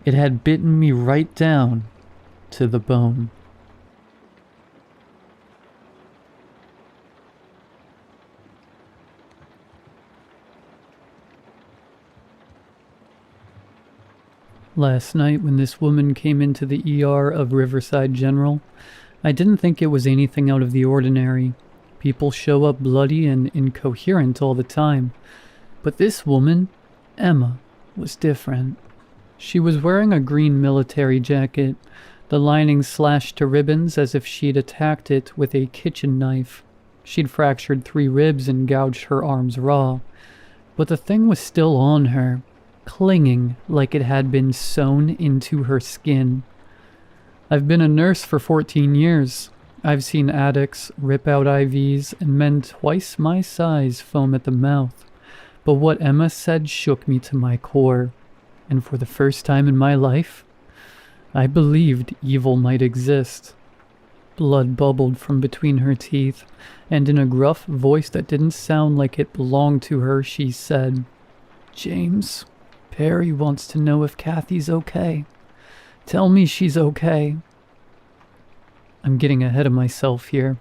It had bitten me right down to the bone. Last night, when this woman came into the ER of Riverside General, I didn't think it was anything out of the ordinary. People show up bloody and incoherent all the time. But this woman, Emma, was different. She was wearing a green military jacket, the lining slashed to ribbons as if she'd attacked it with a kitchen knife. She'd fractured 3 ribs and gouged her arms raw. But the thing was still on her, clinging like it had been sewn into her skin. I've been a nurse for 14 years. I've seen addicts rip out IVs and men twice my size foam at the mouth. But what Emma said shook me to my core. And for the first time in my life, I believed evil might exist. Blood bubbled from between her teeth, and in a gruff voice that didn't sound like it belonged to her, she said, "James, Perry wants to know if Kathy's okay. Tell me she's okay." I'm getting ahead of myself here.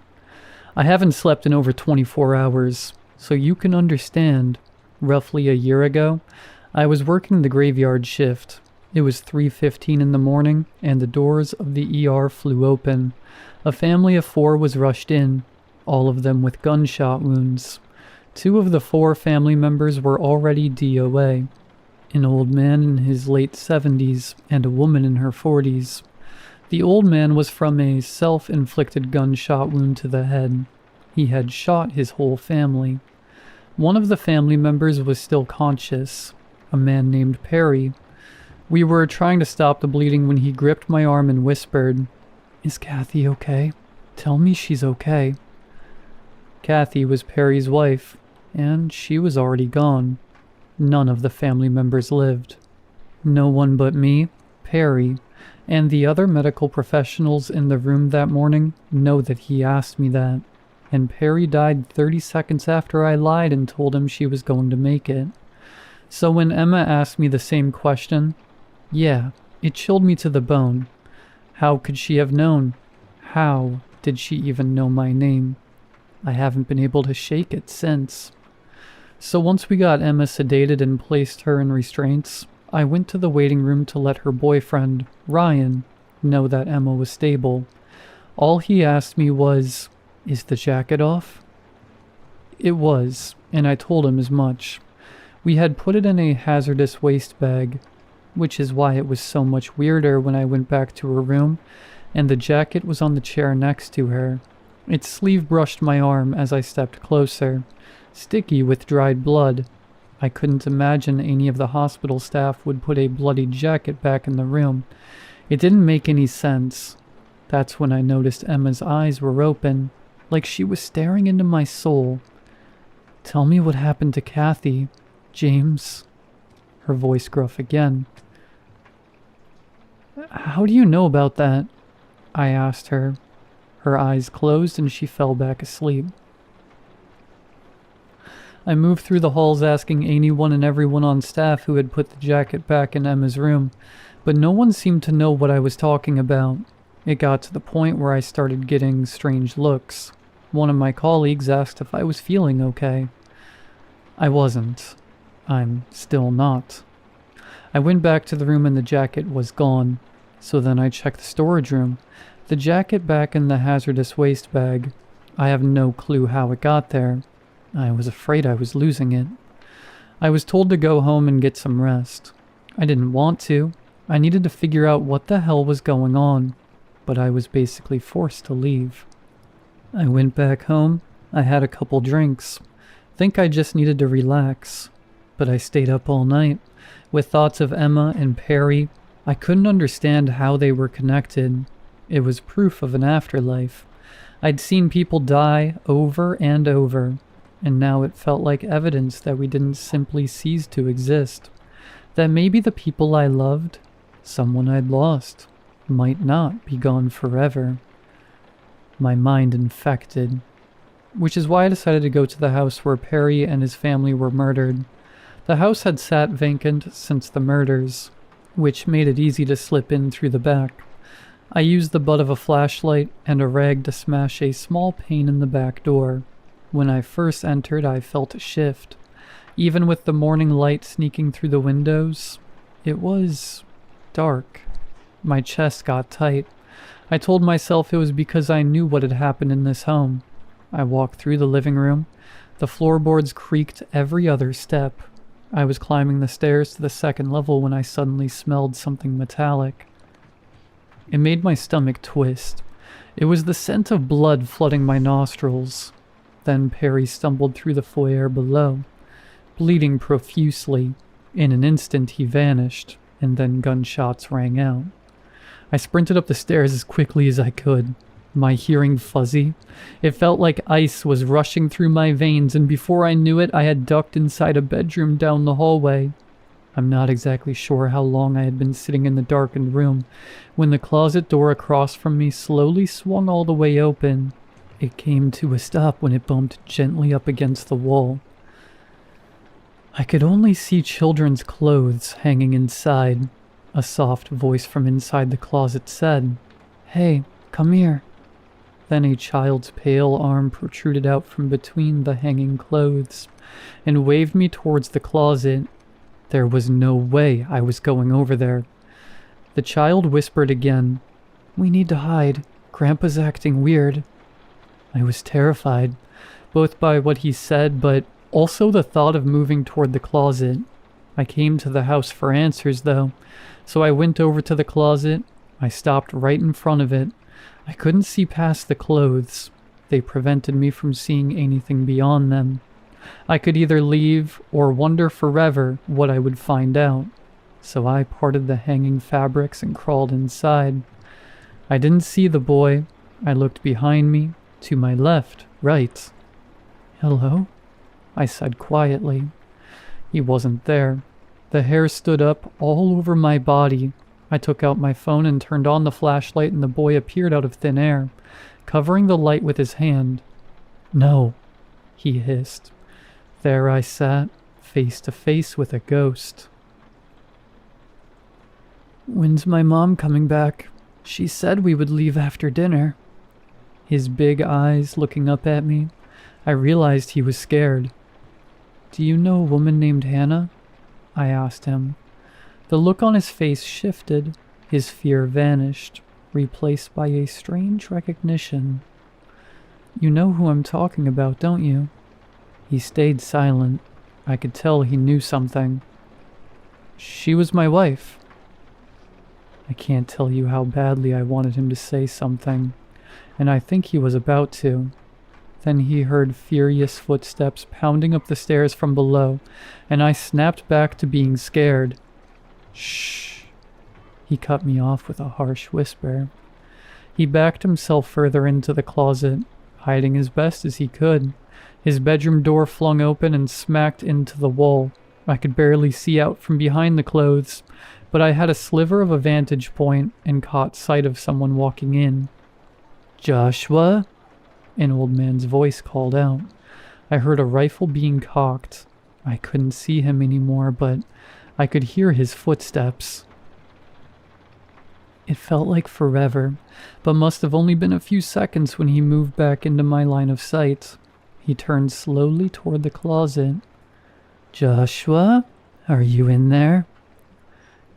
I haven't slept in over 24 hours, so you can understand. Roughly a year ago, I was working the graveyard shift. It was 3:15 in the morning, and the doors of the ER flew open. A family of 4 was rushed in, all of them with gunshot wounds. 2 of the 4 family members were already DOA. An old man in his late 70s and a woman in her 40s. The old man was from a self-inflicted gunshot wound to the head. He had shot his whole family. One of the family members was still conscious, a man named Perry. We were trying to stop the bleeding when he gripped my arm and whispered, "Is Kathy okay? Tell me she's okay." Kathy was Perry's wife, and she was already gone. None of the family members lived. No one but me, Perry, and the other medical professionals in the room that morning know that he asked me that, and Perry died 30 seconds after I lied and told him she was going to make it. So when Emma asked me the same question, yeah, it chilled me to the bone. How could she have known? How did she even know my name? I haven't been able to shake it since. So once we got Emma sedated and placed her in restraints, I went to the waiting room to let her boyfriend, Ryan, know that Emma was stable. All he asked me was, "Is the jacket off?" It was, and I told him as much. We had put it in a hazardous waste bag, which is why it was so much weirder when I went back to her room and the jacket was on the chair next to her. Its sleeve brushed my arm as I stepped closer, sticky with dried blood. I couldn't imagine any of the hospital staff would put a bloody jacket back in the room. It didn't make any sense. That's when I noticed Emma's eyes were open, like she was staring into my soul. "Tell me what happened to Kathy, James." Her voice gruff again. "How do you know about that?" I asked her. Her eyes closed and she fell back asleep. I moved through the halls asking anyone and everyone on staff who had put the jacket back in Emma's room, but no one seemed to know what I was talking about. It got to the point where I started getting strange looks. One of my colleagues asked if I was feeling okay. I wasn't. I'm still not. I went back to the room and the jacket was gone. So then I checked the storage room. The jacket back in the hazardous waste bag. I have no clue how it got there. I was afraid I was losing it. I was told to go home and get some rest. I didn't want to. I needed to figure out what the hell was going on. But I was basically forced to leave. I went back home. I had a couple drinks. Think I just needed to relax. But I stayed up all night, with thoughts of Emma and Perry. I couldn't understand how they were connected. It was proof of an afterlife. I'd seen people die over and over, and now it felt like evidence that we didn't simply cease to exist. That maybe the people I loved, someone I'd lost, might not be gone forever. My mind infected. Which is why I decided to go to the house where Perry and his family were murdered. The house had sat vacant since the murders, which made it easy to slip in through the back. I used the butt of a flashlight and a rag to smash a small pane in the back door. When I first entered, I felt a shift. Even with the morning light sneaking through the windows, it was dark. My chest got tight. I told myself it was because I knew what had happened in this home. I walked through the living room. The floorboards creaked every other step. I was climbing the stairs to the second level when I suddenly smelled something metallic. It made my stomach twist. It was the scent of blood flooding my nostrils. Then Perry stumbled through the foyer below, bleeding profusely. In an instant he vanished, and then gunshots rang out. I sprinted up the stairs as quickly as I could, my hearing fuzzy. It felt like ice was rushing through my veins, and before I knew it, I had ducked inside a bedroom down the hallway. I'm not exactly sure how long I had been sitting in the darkened room when the closet door across from me slowly swung all the way open. It came to a stop when it bumped gently up against the wall. I could only see children's clothes hanging inside. A soft voice from inside the closet said, "Hey, come here." Then a child's pale arm protruded out from between the hanging clothes and waved me towards the closet. There was no way I was going over there. The child whispered again, "We need to hide. Grandpa's acting weird." I was terrified, both by what he said, but also the thought of moving toward the closet. I came to the house for answers, though, so I went over to the closet. I stopped right in front of it. I couldn't see past the clothes. They prevented me from seeing anything beyond them. I could either leave or wonder forever what I would find out. So I parted the hanging fabrics and crawled inside. I didn't see the boy. I looked behind me, to my left, right. "Hello?" I said quietly. He wasn't there. The hair stood up all over my body. I took out my phone and turned on the flashlight, and the boy appeared out of thin air, covering the light with his hand. "No," he hissed. There I sat, face to face with a ghost. "When's my mom coming back? She said we would leave after dinner." His big eyes looking up at me. I realized he was scared. "Do you know a woman named Hannah?" I asked him. The look on his face shifted. His fear vanished, replaced by a strange recognition. "You know who I'm talking about, don't you?" He stayed silent. I could tell he knew something. "She was my wife." I can't tell you how badly I wanted him to say something, and I think he was about to. Then he heard furious footsteps pounding up the stairs from below, and I snapped back to being scared. "Shh." He cut me off with a harsh whisper. He backed himself further into the closet, hiding as best as he could. His bedroom door flung open and smacked into the wall. I could barely see out from behind the clothes, but I had a sliver of a vantage point and caught sight of someone walking in. "Joshua?" An old man's voice called out. I heard a rifle being cocked. I couldn't see him anymore, but I could hear his footsteps. It felt like forever, but must have only been a few seconds when he moved back into my line of sight. He turned slowly toward the closet. "Joshua, are you in there?"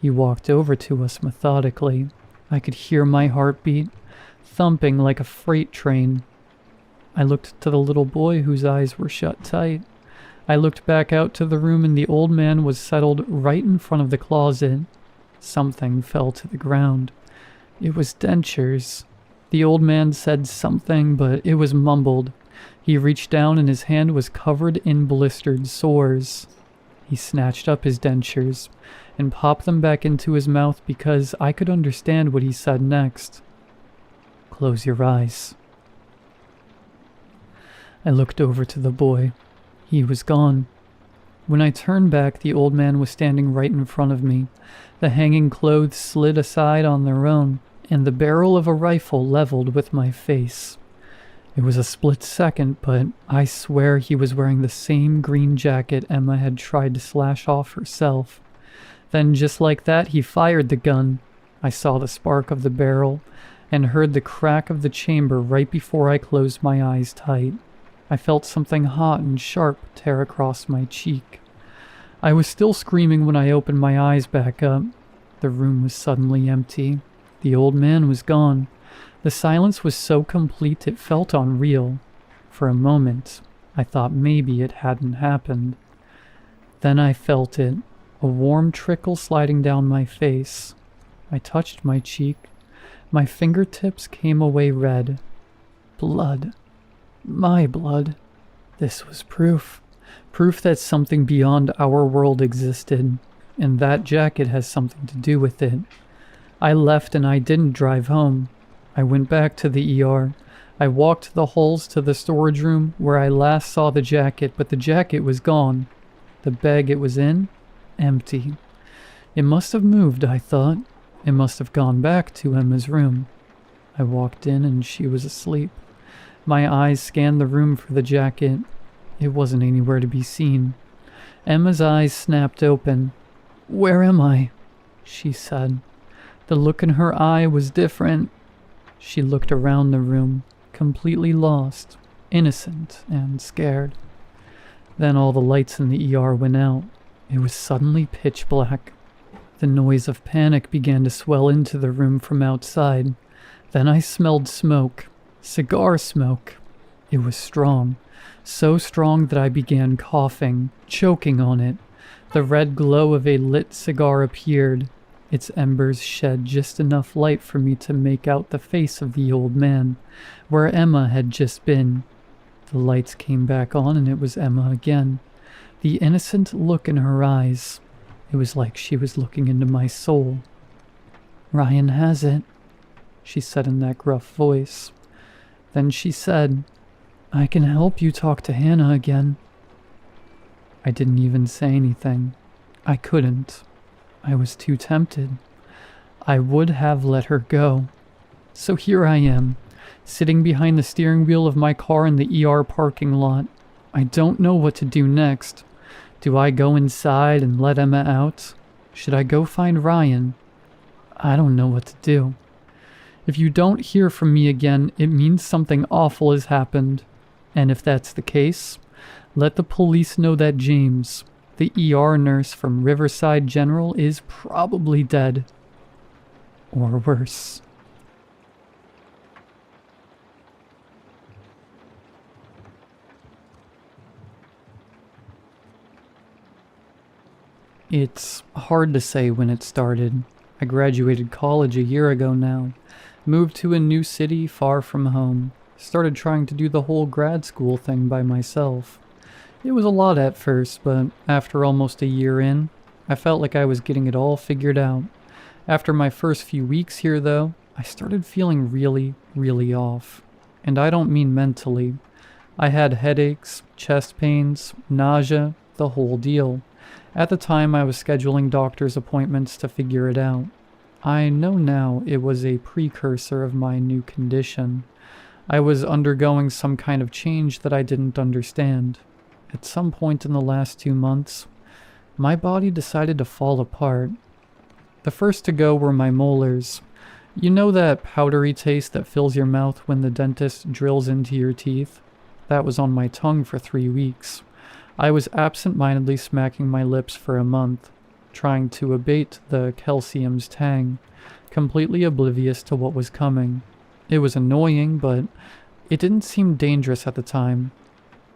He walked over to us methodically. I could hear my heartbeat, thumping like a freight train. I looked to the little boy whose eyes were shut tight. I looked back out to the room and the old man was settled right in front of the closet. Something fell to the ground. It was dentures. The old man said something, but it was mumbled. He reached down and his hand was covered in blistered sores. He snatched up his dentures and popped them back into his mouth because I could understand what he said next. "Close your eyes." I looked over to the boy. He was gone. When I turned back, the old man was standing right in front of me. The hanging clothes slid aside on their own, and the barrel of a rifle leveled with my face. It was a split second, but I swear he was wearing the same green jacket Emma had tried to slash off herself. Then just like that, he fired the gun. I saw the spark of the barrel and heard the crack of the chamber right before I closed my eyes tight. I felt something hot and sharp tear across my cheek. I was still screaming when I opened my eyes back up. The room was suddenly empty. The old man was gone. The silence was so complete it felt unreal. For a moment, I thought maybe it hadn't happened. Then I felt it, a warm trickle sliding down my face. I touched my cheek. My fingertips came away red. Blood. My blood. This was proof. Proof that something beyond our world existed, and that jacket has something to do with it. I left and I didn't drive home. I went back to the ER. I walked the halls to the storage room where I last saw the jacket, but the jacket was gone. The bag it was in, empty. It must have moved, I thought. It must have gone back to Emma's room. I walked in and she was asleep. My eyes scanned the room for the jacket. It wasn't anywhere to be seen. Emma's eyes snapped open. "Where am I?" she said. The look in her eye was different. She looked around the room, completely lost, innocent, and scared. Then all the lights in the ER went out. It was suddenly pitch black. The noise of panic began to swell into the room from outside. Then I smelled smoke. Cigar smoke. It was strong. So strong that I began coughing, choking on it. The red glow of a lit cigar appeared. Its embers shed just enough light for me to make out the face of the old man, where Emma had just been. The lights came back on and it was Emma again. The innocent look in her eyes. It was like she was looking into my soul. "Ryan has it," she said in that gruff voice. Then she said, "I can help you talk to Hannah again." I didn't even say anything. I couldn't. I was too tempted. I would have let her go. So here I am, sitting behind the steering wheel of my car in the ER parking lot. I don't know what to do next. Do I go inside and let Emma out? Should I go find Ryan? I don't know what to do. If you don't hear from me again, it means something awful has happened. And if that's the case, Let the police know that James, the ER nurse from Riverside General, is probably dead. Or worse. It's hard to say when it started. I graduated college a year ago now, moved to a new city far from home, started trying to do the whole grad school thing by myself. It was a lot at first, but after almost a year in, I felt like I was getting it all figured out. After my first few weeks here, though, I started feeling really, really off. And I don't mean mentally. I had headaches, chest pains, nausea, the whole deal. At the time, I was scheduling doctor's appointments to figure it out. I know now it was a precursor of my new condition. I was undergoing some kind of change that I didn't understand. At some point in the last 2 months, my body decided to fall apart. The first to go were my molars. You know that powdery taste that fills your mouth when the dentist drills into your teeth? That was on my tongue for 3 weeks. I was absent-mindedly smacking my lips for a month, trying to abate the calcium's tang, completely oblivious to what was coming. It was annoying, but it didn't seem dangerous at the time.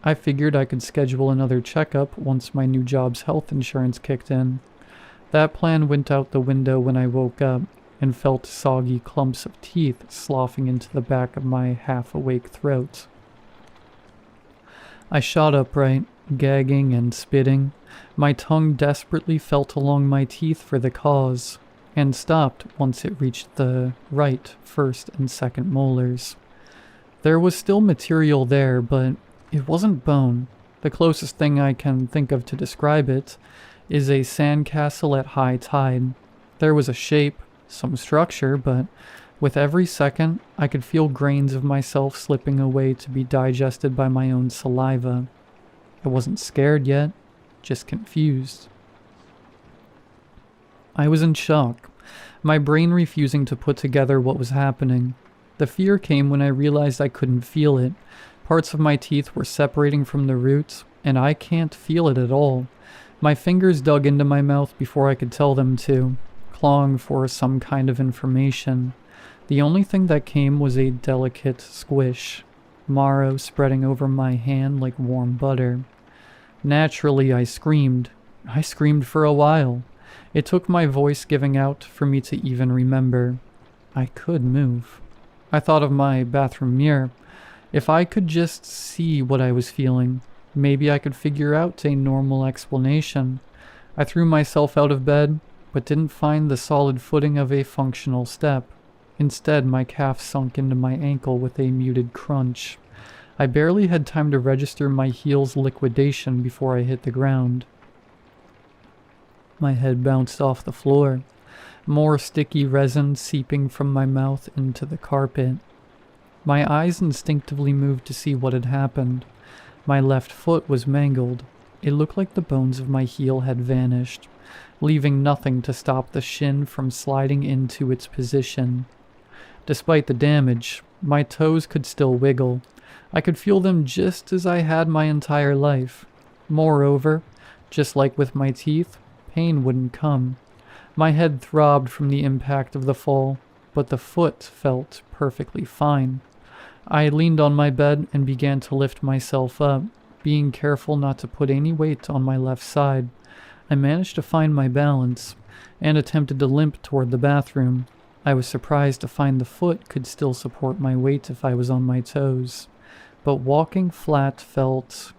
I figured I could schedule another checkup once my new job's health insurance kicked in. That plan went out the window when I woke up and felt soggy clumps of teeth sloughing into the back of my half-awake throat. I shot upright, gagging and spitting. My tongue desperately felt along my teeth for the cause, and stopped once it reached the right first and second molars. There was still material there, but it wasn't bone. The closest thing I can think of to describe it is a sandcastle at high tide. There was a shape, some structure, but with every second, I could feel grains of myself slipping away to be digested by my own saliva. I wasn't scared yet, just confused. I was in shock, my brain refusing to put together what was happening. The fear came when I realized I couldn't feel it. Parts of my teeth were separating from the roots, and I can't feel it at all. My fingers dug into my mouth before I could tell them to, clawing for some kind of information. The only thing that came was a delicate squish, marrow spreading over my hand like warm butter. Naturally, I screamed. I screamed for a while. It took my voice giving out for me to even remember. I could move. I thought of my bathroom mirror. If I could just see what I was feeling, maybe I could figure out a normal explanation. I threw myself out of bed, but didn't find the solid footing of a functional step. Instead, my calf sunk into my ankle with a muted crunch. I barely had time to register my heel's liquidation before I hit the ground. My head bounced off the floor, more sticky resin seeping from my mouth into the carpet. My eyes instinctively moved to see what had happened. My left foot was mangled. It looked like the bones of my heel had vanished, leaving nothing to stop the shin from sliding into its position. Despite the damage, my toes could still wiggle. I could feel them just as I had my entire life. Moreover, just like with my teeth, pain wouldn't come. My head throbbed from the impact of the fall, but the foot felt perfectly fine. I leaned on my bed and began to lift myself up, being careful not to put any weight on my left side. I managed to find my balance, and attempted to limp toward the bathroom. I was surprised to find the foot could still support my weight if I was on my toes. But walking flat felt,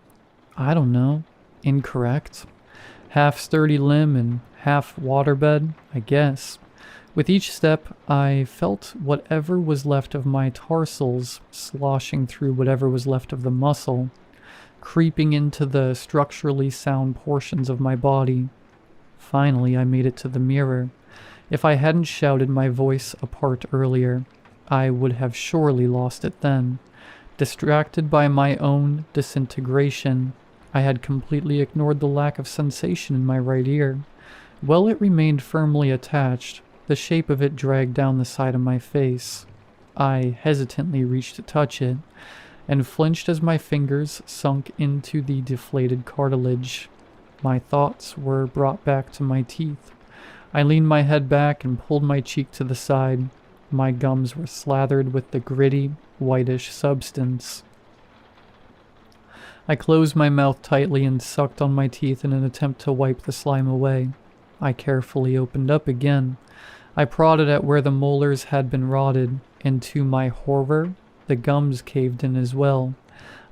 I don't know, incorrect. Half sturdy limb and half waterbed, I guess. With each step, I felt whatever was left of my tarsals sloshing through whatever was left of the muscle, creeping into the structurally sound portions of my body. Finally, I made it to the mirror. If I hadn't shouted my voice apart earlier, I would have surely lost it then. Distracted by my own disintegration, I had completely ignored the lack of sensation in my right ear. Well, it remained firmly attached, the shape of it dragged down the side of my face. I hesitantly reached to touch it. and flinched as my fingers sunk into the deflated cartilage. My thoughts were brought back to my teeth. I leaned my head back and pulled my cheek to the side. My gums were slathered with the gritty, whitish substance. I closed my mouth tightly and sucked on my teeth in an attempt to wipe the slime away. I carefully opened up again. I prodded at where the molars had been rotted, and to my horror, the gums caved in as well.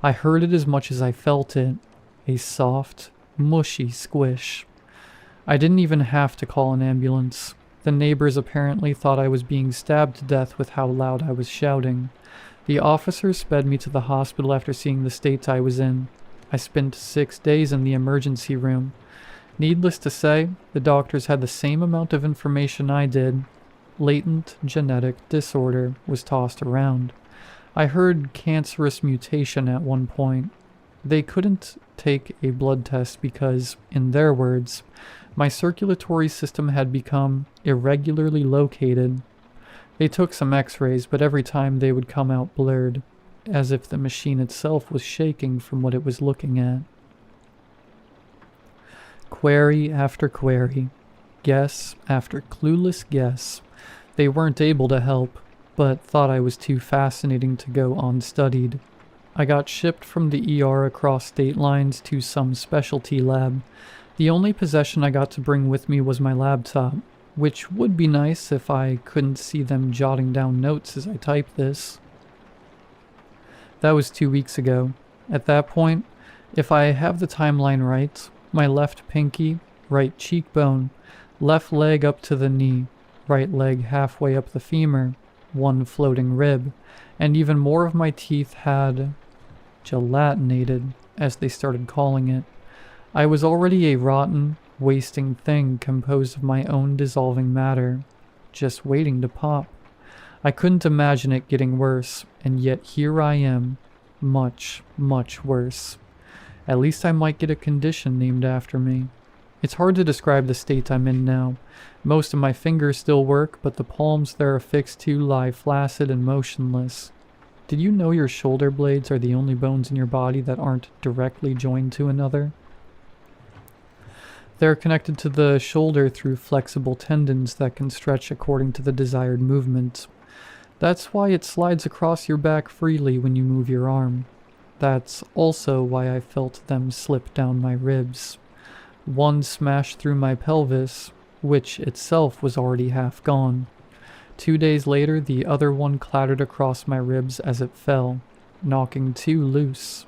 I heard it as much as I felt it. A soft, mushy squish. I didn't even have to call an ambulance. The neighbors apparently thought I was being stabbed to death with how loud I was shouting. The officers sped me to the hospital after seeing the state I was in. I spent 6 days in the emergency room. Needless to say, the doctors had the same amount of information I did. Latent genetic disorder was tossed around. I heard cancerous mutation at one point. They couldn't take a blood test because, in their words, my circulatory system had become irregularly located. They took some x-rays, but every time they would come out blurred, as if the machine itself was shaking from what it was looking at. Query after query, guess after clueless guess. They weren't able to help, but thought I was too fascinating to go unstudied. I got shipped from the ER across state lines to some specialty lab. The only possession I got to bring with me was my laptop, which would be nice if I couldn't see them jotting down notes as I type this. That was 2 weeks ago. At that point, if I have the timeline right, my left pinky, right cheekbone, left leg up to the knee, right leg halfway up the femur, one floating rib, and even more of my teeth had gelatinated, as they started calling it. I was already a rotten, wasting thing composed of my own dissolving matter, just waiting to pop. I couldn't imagine it getting worse, and yet here I am, much, much worse. At least I might get a condition named after me. It's hard to describe the state I'm in now. Most of my fingers still work, but the palms they're affixed to lie flaccid and motionless. Did you know your shoulder blades are the only bones in your body that aren't directly joined to another? They're connected to the shoulder through flexible tendons that can stretch according to the desired movement. That's why it slides across your back freely when you move your arm. That's also why I felt them slip down my ribs. One smashed through my pelvis, which itself was already half gone. 2 days later, the other one clattered across my ribs as it fell, knocking two loose,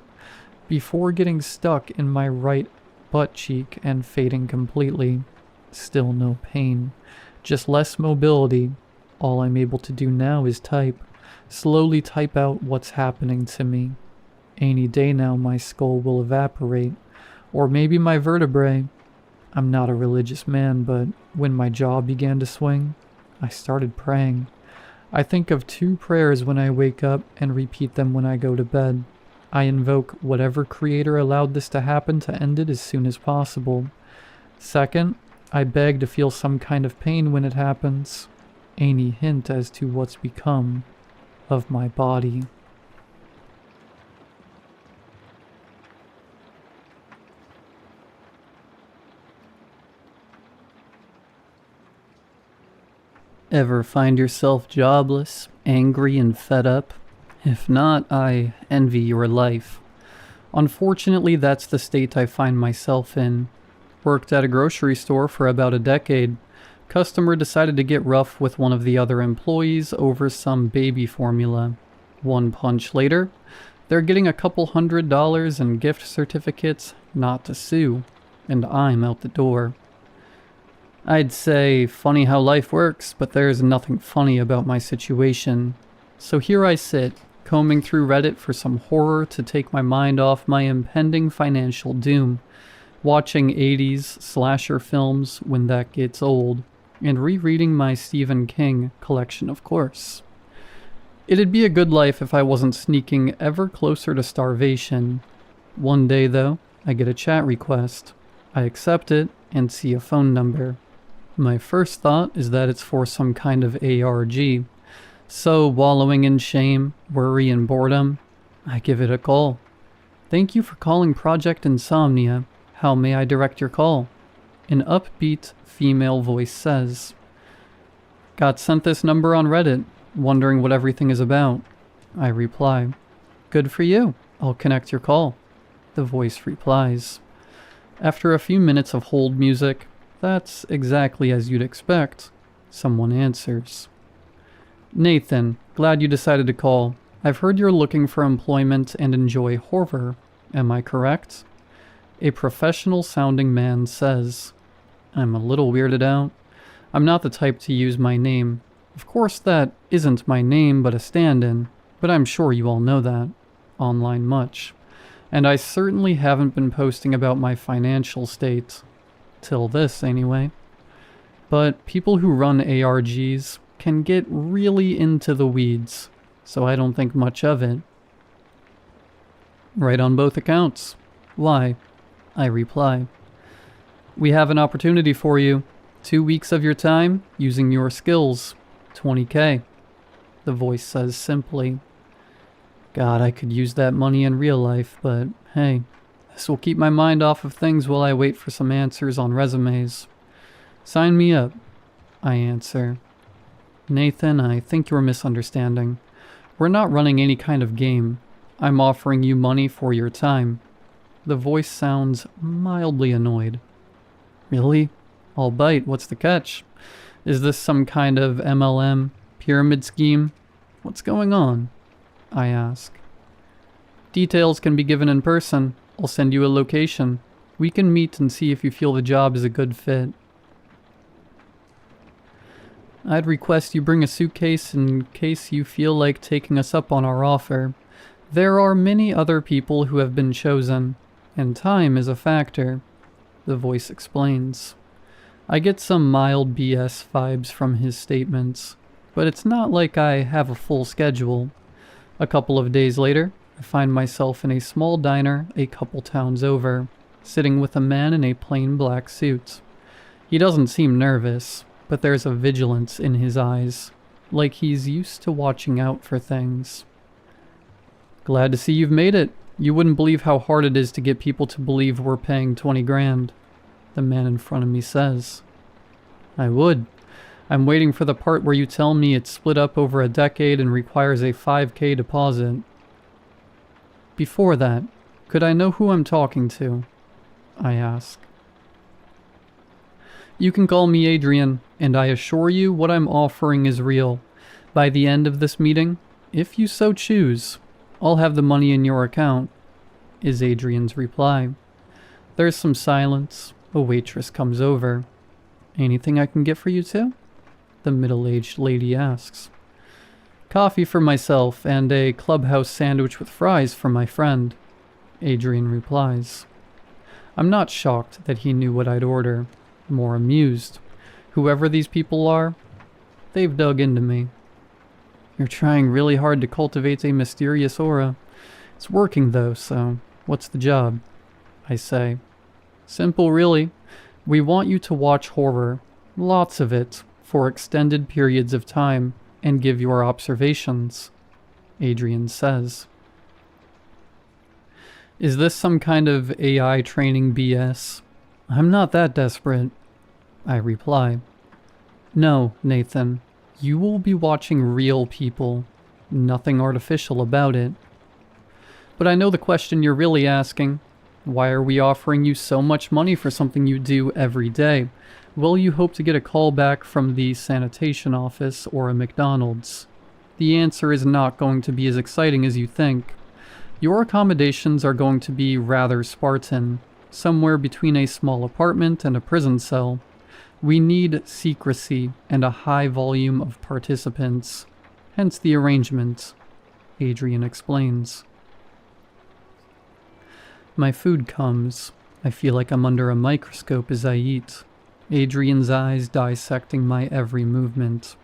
before getting stuck in my right butt cheek and fading completely. Still no pain, just less mobility. All I'm able to do now is type, slowly type out what's happening to me. Any day now my skull will evaporate, or maybe my vertebrae. I'm not a religious man, but when my jaw began to swing, I started praying. I think of 2 prayers when I wake up and repeat them when I go to bed. I invoke whatever creator allowed this to happen to end it as soon as possible. Second, I beg to feel some kind of pain when it happens. Any hint as to what's become of my body. Ever find yourself jobless, angry, and fed up? If not, I envy your life. Unfortunately, that's the state I find myself in. Worked at a grocery store for about a decade. Customer decided to get rough with one of the other employees over some baby formula. One punch later, they're getting a couple $100 in gift certificates not to sue, and I'm out the door. I'd say funny how life works, but there's nothing funny about my situation. So here I sit, combing through Reddit for some horror to take my mind off my impending financial doom, watching 80s slasher films when that gets old, and rereading my Stephen King collection, of course. It'd be a good life if I wasn't sneaking ever closer to starvation. One day, though, I get a chat request. I accept it and see a phone number. My first thought is that it's for some kind of ARG. So, wallowing in shame, worry, and boredom, I give it a call. Thank you for calling Project Insomnia. How may I direct your call? An upbeat female voice says. Got sent this number on Reddit, wondering what everything is about. I reply. Good for you. I'll connect your call. The voice replies. After a few minutes of hold music, that's exactly as you'd expect, someone answers. Nathan, glad you decided to call. I've heard you're looking for employment and enjoy horror. Am I correct? A professional-sounding man says. I'm a little weirded out. I'm not the type to use my name. Of course that isn't my name but a stand-in, but I'm sure you all know that. Online much. And I certainly haven't been posting about my financial state. Till this, anyway. But people who run ARGs can get really into the weeds, so I don't think much of it. Right on both accounts. Why? I reply. We have an opportunity for you. 2 weeks of your time, using your skills. $20K. The voice says simply. God, I could use that money in real life, but hey, this will keep my mind off of things while I wait for some answers on resumes. Sign me up, I answer. Nathan, I think you're misunderstanding. We're not running any kind of game. I'm offering you money for your time. The voice sounds mildly annoyed. Really? I'll bite. What's the catch? Is this some kind of MLM pyramid scheme? What's going on? I ask. Details can be given in person. I'll send you a location. We can meet and see if you feel the job is a good fit. I'd request you bring a suitcase in case you feel like taking us up on our offer. There are many other people who have been chosen, and time is a factor, the voice explains. I get some mild BS vibes from his statements, but it's not like I have a full schedule. A couple of days later, I find myself in a small diner a couple towns over, sitting with a man in a plain black suit. He doesn't seem nervous, but there's a vigilance in his eyes, like he's used to watching out for things. Glad to see you've made it. You wouldn't believe how hard it is to get people to believe we're paying 20 grand, the man in front of me says. I would. I'm waiting for the part where you tell me it's split up over a decade and requires a 5K deposit. Before that, could I know who I'm talking to? I ask. You can call me Adrian, and I assure you what I'm offering is real. By the end of this meeting, if you so choose, I'll have the money in your account, is Adrian's reply. There's some silence. A waitress comes over. Anything I can get for you two? The middle-aged lady asks. Coffee for myself and a clubhouse sandwich with fries for my friend, Adrian replies. I'm not shocked that he knew what I'd order, more amused. Whoever these people are, they've dug into me. You're trying really hard to cultivate a mysterious aura. It's working though, so what's the job? I say. Simple really. We want you to watch horror, lots of it, for extended periods of time, and give your observations, Adrian says. Is this some kind of AI training BS? I'm not that desperate, I reply. No, Nathan, you will be watching real people, nothing artificial about it. But I know the question you're really asking. Why are we offering you so much money for something you do every day? Will you hope to get a call back from the sanitation office or a McDonald's? The answer is not going to be as exciting as you think. Your accommodations are going to be rather Spartan, somewhere between a small apartment and a prison cell. We need secrecy and a high volume of participants, hence the arrangement, Adrian explains. My food comes. I feel like I'm under a microscope as I eat. Adrian's eyes dissecting my every movement.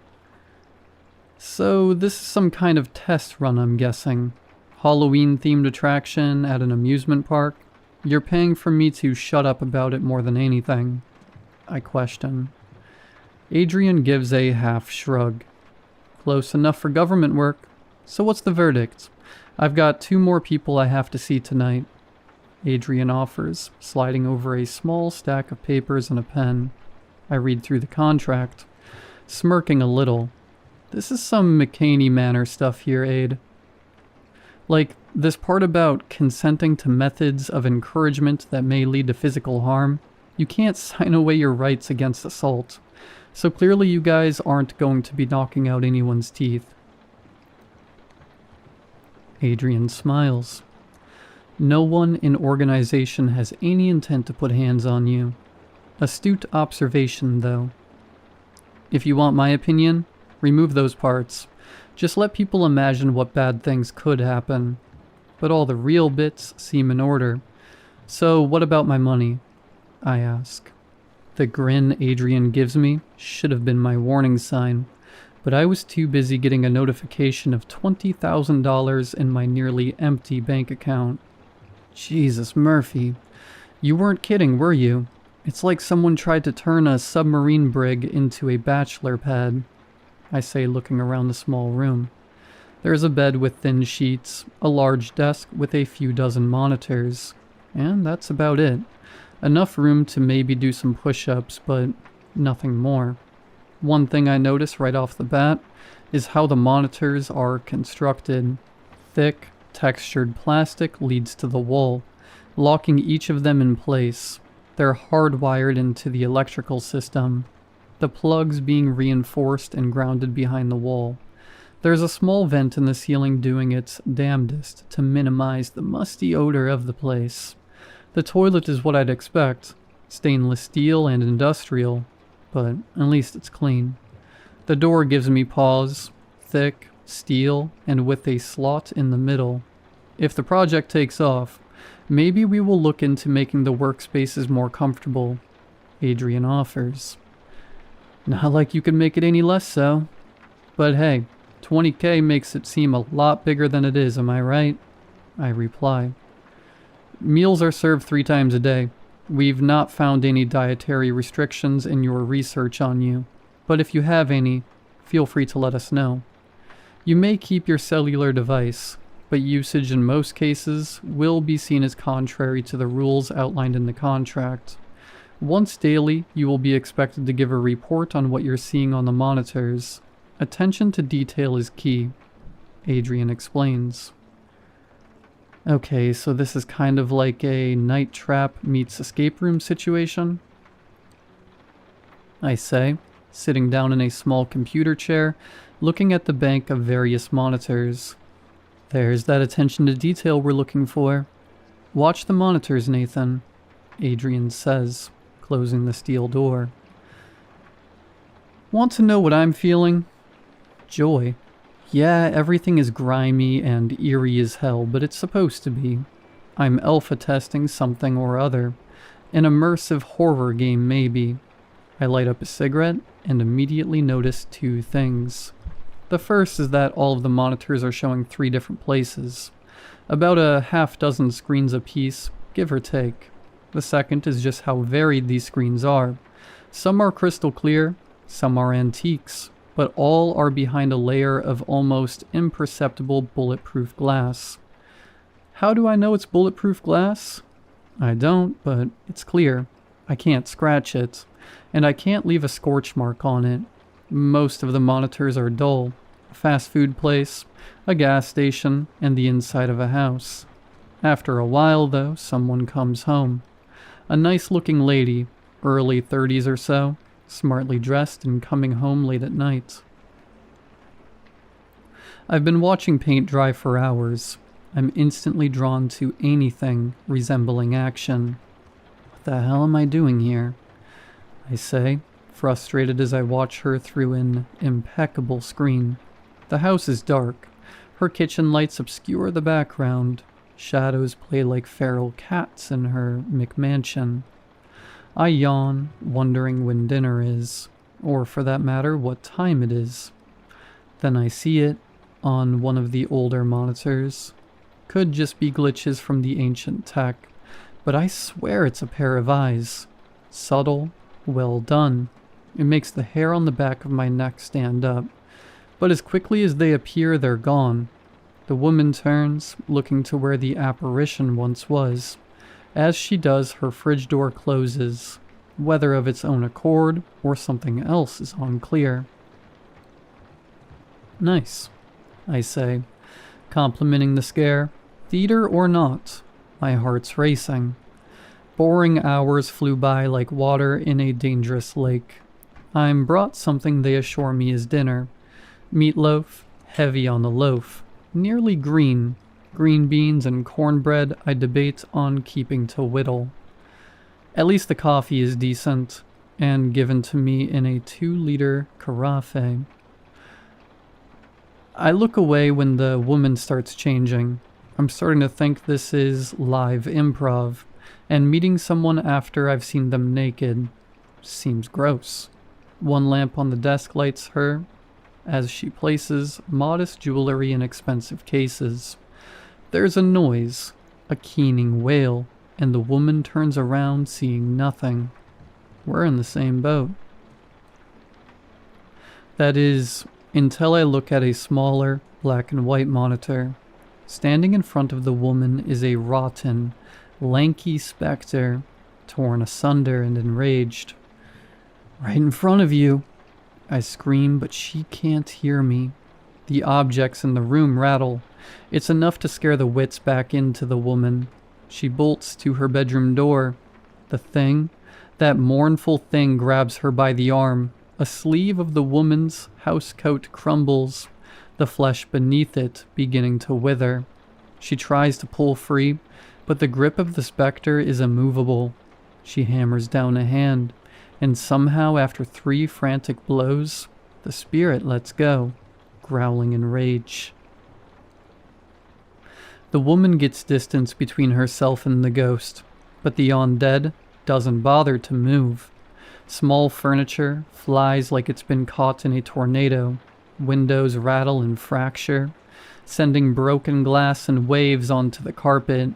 So this is some kind of test run, I'm guessing. Halloween-themed attraction at an amusement park? You're paying for me to shut up about it more than anything, I question. Adrian gives a half shrug. Close enough for government work. So what's the verdict? I've got 2 more people I have to see tonight, Adrian offers, sliding over a small stack of papers and a pen. I read through the contract, smirking a little. This is some McCaney Manor stuff here, Aid. Like, this part about consenting to methods of encouragement that may lead to physical harm. You can't sign away your rights against assault. So clearly you guys aren't going to be knocking out anyone's teeth. Adrian smiles. No one in organization has any intent to put hands on you. Astute observation, though. If you want my opinion, remove those parts. Just let people imagine what bad things could happen. But all the real bits seem in order. So what about my money? I ask. The grin Adrian gives me should have been my warning sign, but I was too busy getting a notification of $20,000 in my nearly empty bank account. Jesus, Murphy. You weren't kidding, were you? It's like someone tried to turn a submarine brig into a bachelor pad, I say, looking around the small room. There's a bed with thin sheets, a large desk with a few dozen monitors, and that's about it. Enough room to maybe do some push-ups, but nothing more. One thing I notice right off the bat is how the monitors are constructed. Thick, textured plastic leads to the wall, locking each of them in place. They're hardwired into the electrical system, the plugs being reinforced and grounded behind the wall. There's a small vent in the ceiling doing its damnedest to minimize the musty odor of the place. The toilet is what I'd expect, stainless steel and industrial, but at least it's clean. The door gives me pause, thick, steel, and with a slot in the middle. If the project takes off, maybe we will look into making the workspaces more comfortable, Adrian offers. Not like you could make it any less so. But hey, $20K makes it seem a lot bigger than it is, am I right? I reply. Meals are served 3 times a day. We've not found any dietary restrictions in your research on you, but if you have any, feel free to let us know. You may keep your cellular device, but usage in most cases will be seen as contrary to the rules outlined in the contract. Once daily, you will be expected to give a report on what you're seeing on the monitors. Attention to detail is key, Adrian explains. Okay, so this is kind of like a night trap meets escape room situation, I say, sitting down in a small computer chair, looking at the bank of various monitors. There's that attention to detail we're looking for. Watch the monitors, Nathan, Adrian says, closing the steel door. Want to know what I'm feeling? Joy. Yeah, everything is grimy and eerie as hell, but it's supposed to be. I'm alpha testing something or other. An immersive horror game, maybe. I light up a cigarette and immediately notice 2 things. The first is that all of the monitors are showing 3 different places. About a half-dozen screens apiece, give or take. The second is just how varied these screens are. Some are crystal clear, some are antiques, but all are behind a layer of almost imperceptible bulletproof glass. How do I know it's bulletproof glass? I don't, but it's clear. I can't scratch it, and I can't leave a scorch mark on it. Most of the monitors are dull. A fast food place, a gas station, and the inside of a house. After a while, though, someone comes home. A nice-looking lady, early 30s or so, smartly dressed and coming home late at night. I've been watching paint dry for hours. I'm instantly drawn to anything resembling action. What the hell am I doing here? I say, frustrated as I watch her through an impeccable screen. The house is dark. Her kitchen lights obscure the background. Shadows play like feral cats in her McMansion. I yawn, wondering when dinner is, or for that matter, what time it is. Then I see it on one of the older monitors. Could just be glitches from the ancient tech, but I swear it's a pair of eyes. Subtle, well done. It makes the hair on the back of my neck stand up, but as quickly as they appear, they're gone. The woman turns, looking to where the apparition once was. As she does, her fridge door closes. Whether of its own accord or something else is unclear. Nice, I say, complimenting the scare. Theater or not, my heart's racing. Boring hours flew by like water in a dangerous lake. I'm brought something they assure me is dinner. Meatloaf, heavy on the loaf, nearly green. Green beans and cornbread I debate on keeping to whittle. At least the coffee is decent, and given to me in a 2-liter carafe. I look away when the woman starts changing. I'm starting to think this is live improv, and meeting someone after I've seen them naked seems gross. One lamp on the desk lights her as she places modest jewelry in expensive cases. There's a noise, a keening wail, and the woman turns around seeing nothing. We're in the same boat. That is, until I look at a smaller, black and white monitor. Standing in front of the woman is a rotten, lanky specter, torn asunder and enraged. Right in front of you, I scream, but she can't hear me. The objects in the room rattle. It's enough to scare the wits back into the woman. She bolts to her bedroom door. The thing, that mournful thing, grabs her by the arm. A sleeve of the woman's housecoat crumbles, the flesh beneath it beginning to wither. She tries to pull free, but the grip of the specter is immovable. She hammers down a hand, and somehow after 3 frantic blows, the spirit lets go, growling in rage. The woman gets distance between herself and the ghost, but the undead doesn't bother to move. Small furniture flies like it's been caught in a tornado. Windows rattle and fracture, sending broken glass and waves onto the carpet.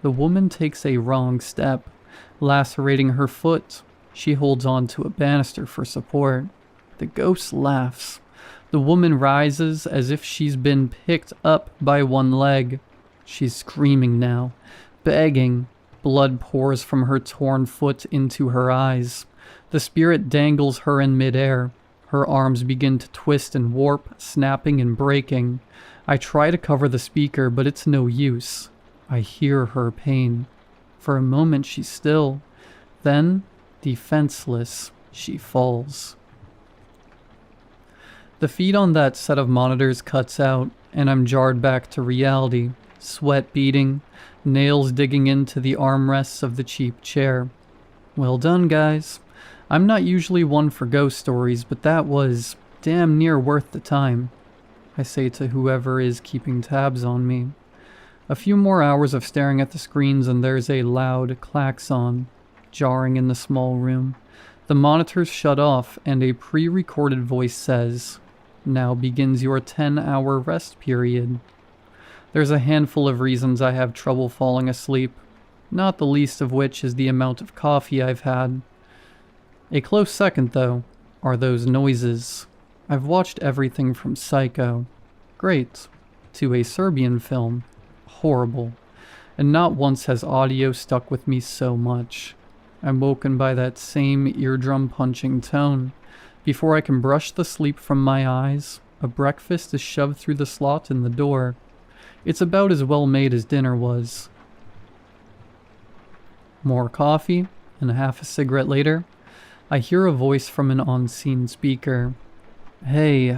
The woman takes a wrong step, lacerating her foot. She holds on to a banister for support. The ghost laughs. The woman rises as if she's been picked up by one leg. She's screaming now, begging. Blood pours from her torn foot into her eyes. The spirit dangles her in midair. Her arms begin to twist and warp, snapping and breaking. I try to cover the speaker, but it's no use. I hear her pain. For a moment she's still. Then, defenseless, she falls. The feed on that set of monitors cuts out, and I'm jarred back to reality. Sweat beading, nails digging into the armrests of the cheap chair. Well done, guys. I'm not usually one for ghost stories, but that was damn near worth the time, I say to whoever is keeping tabs on me. A few more hours of staring at the screens and there's a loud klaxon, jarring in the small room. The monitors shut off and a pre-recorded voice says, "Now begins your 10-hour rest period." There's a handful of reasons I have trouble falling asleep, not the least of which is the amount of coffee I've had. A close second, though, are those noises. I've watched everything from Psycho, great, to a Serbian film, horrible, and not once has audio stuck with me so much. I'm woken by that same eardrum-punching tone. Before I can brush the sleep from my eyes, a breakfast is shoved through the slot in the door. It's about as well made as dinner was. More coffee, and half a cigarette later, I hear a voice from an unseen speaker. "Hey,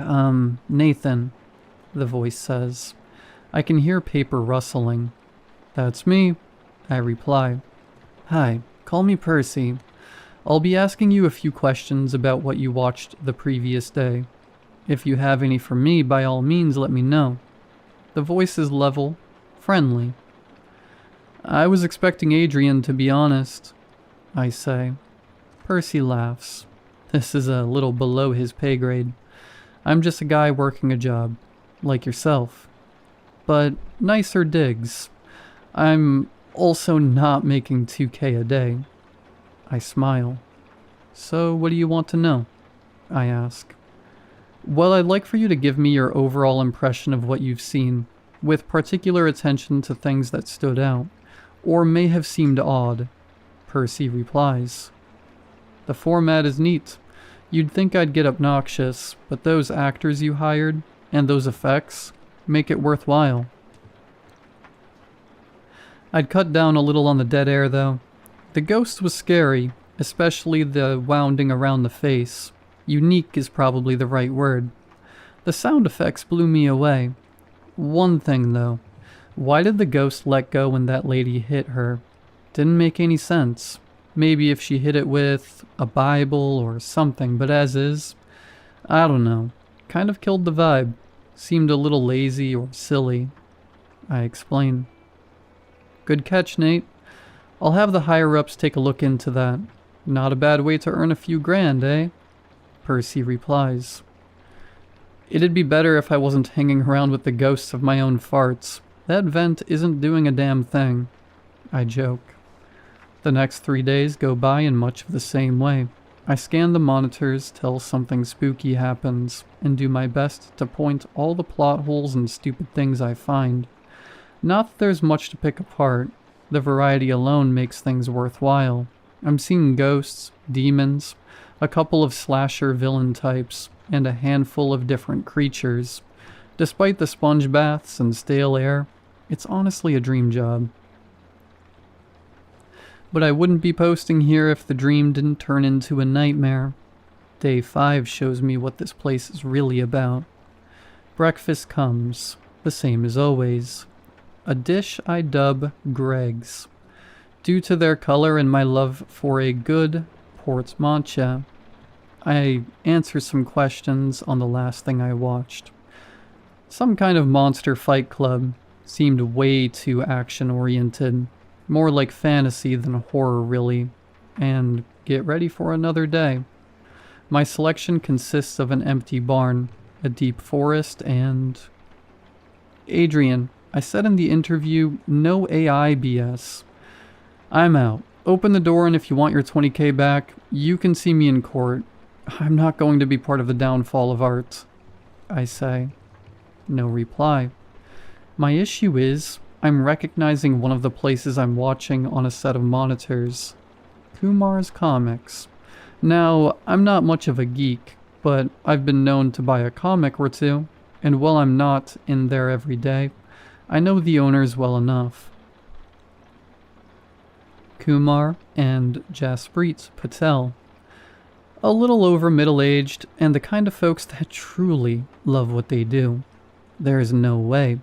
Nathan," the voice says. I can hear paper rustling. "That's me," I reply. "Hi, call me Percy. I'll be asking you a few questions about what you watched the previous day. If you have any for me, by all means let me know." The voice is level, friendly. "I was expecting Adrian, to be honest," I say. Percy laughs. This is a little below his pay grade. I'm just a guy working a job, like yourself. But nicer digs. I'm also not making 2K a day. I smile. "So what do you want to know?" I ask. "Well, I'd like for you to give me your overall impression of what you've seen. with particular attention to things that stood out, or may have seemed odd. Percy replies. The format is neat. You'd think I'd get obnoxious, but those actors you hired, and those effects, make it worthwhile. I'd cut down a little on the dead air, though. The ghost was scary, especially the wounding around the face. Unique is probably the right word. The sound effects blew me away. One thing, though. Why did the ghost let go when that lady hit her? Didn't make any sense. Maybe if she hit it with a Bible or something, but as is, I don't know. Kind of killed the vibe. Seemed a little lazy or silly. I explain. Good catch, Nate. I'll have the higher-ups take a look into that. Not a bad way to earn a few grand, eh? Percy replies. It'd be better if I wasn't hanging around with the ghosts of my own farts. That vent isn't doing a damn thing. I joke. The next 3 days go by in much of the same way. I scan the monitors till something spooky happens, and do my best to point all the plot holes and stupid things I find. Not that there's much to pick apart. The variety alone makes things worthwhile. I'm seeing ghosts, demons, a couple of slasher villain types, and a handful of different creatures. Despite the sponge baths and stale air, it's honestly a dream job. But I wouldn't be posting here if the dream didn't turn into a nightmare. Day 5 shows me what this place is really about. Breakfast comes, the same as always. A dish I dub Greg's. Due to their color and my love for a good port matcha, I answer some questions on the last thing I watched. Some kind of monster fight club. Seemed way too action-oriented. More like fantasy than horror, really. And get ready for another day. My selection consists of an empty barn, a deep forest, and... Adrian, I said in the interview, no AI BS. I'm out. Open the door, and if you want your 20K back, you can see me in court. I'm not going to be part of the downfall of art. I say. No reply. My issue is, I'm recognizing one of the places I'm watching on a set of monitors. Kumar's Comics. Now, I'm not much of a geek, but I've been known to buy a comic or two, and while I'm not in there every day, I know the owners well enough. Kumar and Jasprit Patel. A little over middle-aged, and the kind of folks that truly love what they do. There is no way,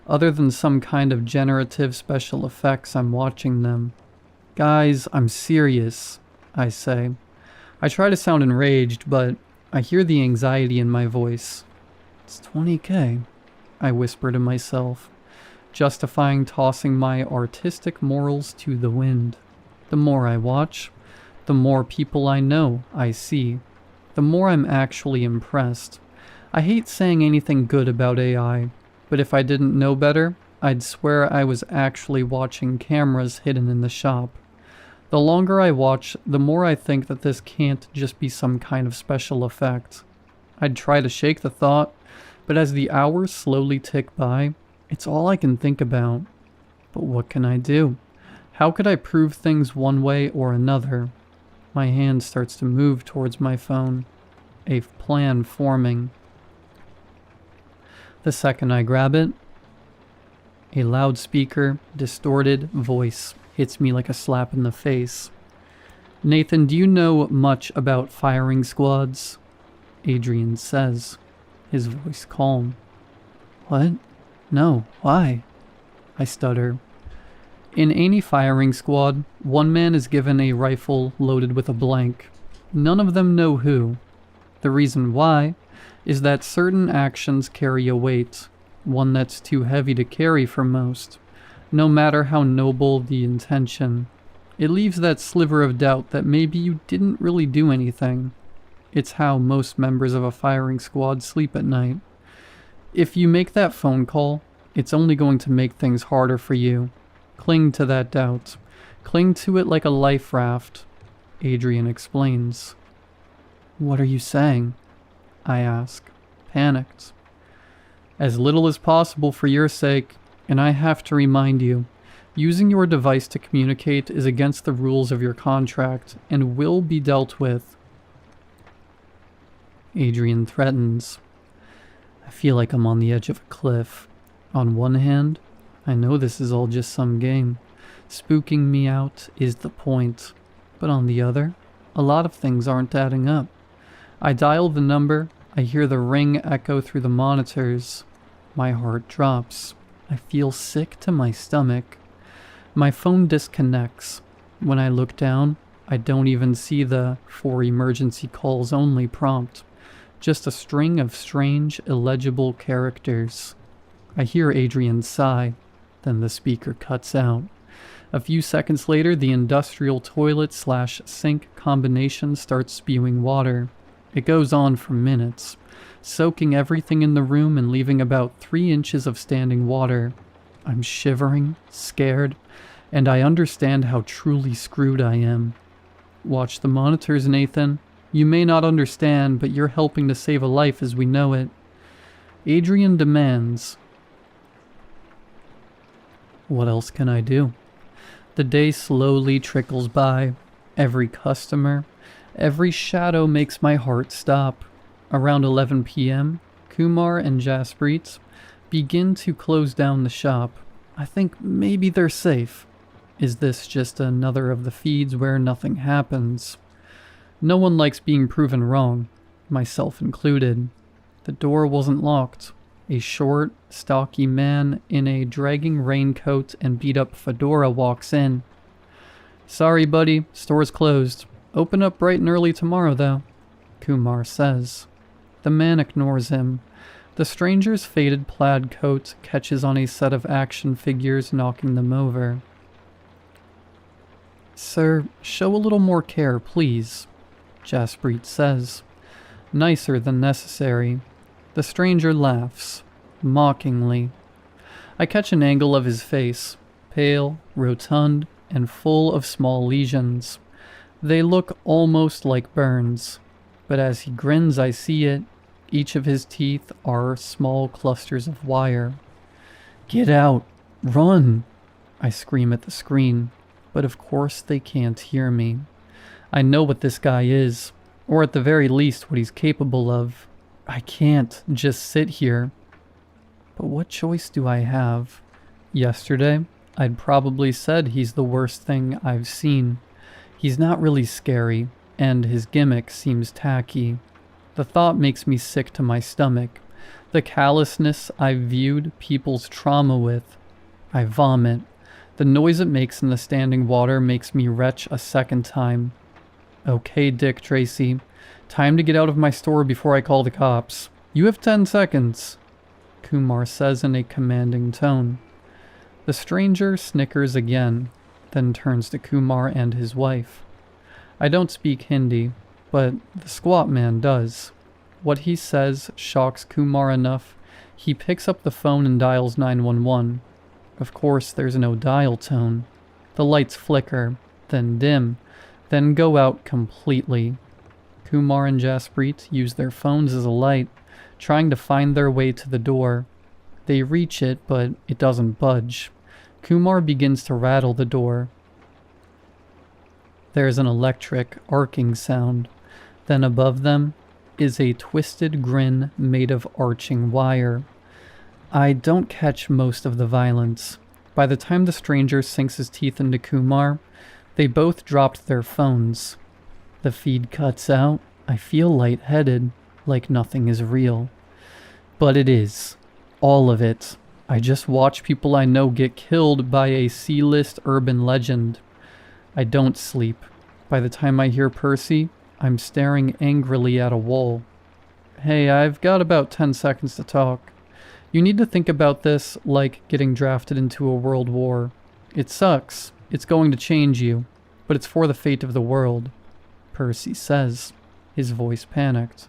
other than some kind of generative special effects, I'm watching them. Guys, I'm serious, I say. I try to sound enraged, but I hear the anxiety in my voice. It's 20K, I whisper to myself, justifying tossing my artistic morals to the wind. The more I watch, the more people I know I see, the more I'm actually impressed. I hate saying anything good about AI, but if I didn't know better, I'd swear I was actually watching cameras hidden in the shop. The longer I watch, the more I think that this can't just be some kind of special effect. I'd try to shake the thought, but as the hours slowly tick by, it's all I can think about. But what can I do? How could I prove things one way or another? My hand starts to move towards my phone, a plan forming. The second I grab it, a loudspeaker, distorted voice hits me like a slap in the face. Nathan, do you know much about firing squads? Adrian says, his voice calm. What? No, why? I stutter. In any firing squad, one man is given a rifle loaded with a blank. None of them know who. The reason why is that certain actions carry a weight, one that's too heavy to carry for most, no matter how noble the intention. It leaves that sliver of doubt that maybe you didn't really do anything. It's how most members of a firing squad sleep at night. If you make that phone call, it's only going to make things harder for you. Cling to that doubt. Cling to it like a life raft, Adrian explains. What are you saying? I ask, panicked. As little as possible for your sake, and I have to remind you, using your device to communicate is against the rules of your contract and will be dealt with. Adrian threatens. I feel like I'm on the edge of a cliff. On one hand, I know this is all just some game. Spooking me out is the point. But on the other, a lot of things aren't adding up. I dial the number, I hear the ring echo through the monitors. My heart drops. I feel sick to my stomach. My phone disconnects. When I look down, I don't even see the "for emergency calls only" prompt. Just a string of strange, illegible characters. I hear Adrian sigh, then the speaker cuts out. A few seconds later, the industrial toilet/sink combination starts spewing water. It goes on for minutes, soaking everything in the room and leaving about 3 inches of standing water. I'm shivering, scared, and I understand how truly screwed I am. Watch the monitors, Nathan. You may not understand, but you're helping to save a life as we know it. Adrian demands. What else can I do? The day slowly trickles by. Every customer, every shadow makes my heart stop. Around 11 p.m., Kumar and Jasprit begin to close down the shop. I think maybe they're safe. Is this just another of the feeds where nothing happens? No one likes being proven wrong, myself included. The door wasn't locked. A short, stocky man in a dragging raincoat and beat-up fedora walks in. Sorry, buddy, store's closed. Open up bright and early tomorrow, though, Kumar says. The man ignores him. The stranger's faded plaid coat catches on a set of action figures, knocking them over. Sir, show a little more care, please, Jasprit says. Nicer than necessary. The stranger laughs, mockingly. I catch an angle of his face, pale, rotund, and full of small lesions. They look almost like burns, but as he grins I see it. Each of his teeth are small clusters of wire. Get out! Run! I scream at the screen, but of course they can't hear me. I know what this guy is, or at the very least what he's capable of. I can't just sit here. But what choice do I have? Yesterday, I'd probably said he's the worst thing I've seen. He's not really scary, and his gimmick seems tacky. The thought makes me sick to my stomach. The callousness I've viewed people's trauma with. I vomit. The noise it makes in the standing water makes me retch a second time. Okay, Dick Tracy. Time to get out of my store before I call the cops. You have 10 seconds, Kumar says in a commanding tone. The stranger snickers again, then turns to Kumar and his wife. I don't speak Hindi, but the squat man does. What he says shocks Kumar enough. He picks up the phone and dials 911. Of course, there's no dial tone. The lights flicker, then dim, then go out completely. Kumar and Jasprit use their phones as a light, trying to find their way to the door. They reach it, but it doesn't budge. Kumar begins to rattle the door. There's an electric, arcing sound. Then above them is a twisted grin made of arching wire. I don't catch most of the violence. By the time the stranger sinks his teeth into Kumar, they both dropped their phones. The feed cuts out. I feel lightheaded, like nothing is real. But it is. All of it. I just watch people I know get killed by a C-list urban legend. I don't sleep. By the time I hear Percy, I'm staring angrily at a wall. Hey, I've got about 10 seconds to talk. You need to think about this like getting drafted into a world war. It sucks. It's going to change you. But it's for the fate of the world, Percy says, his voice panicked.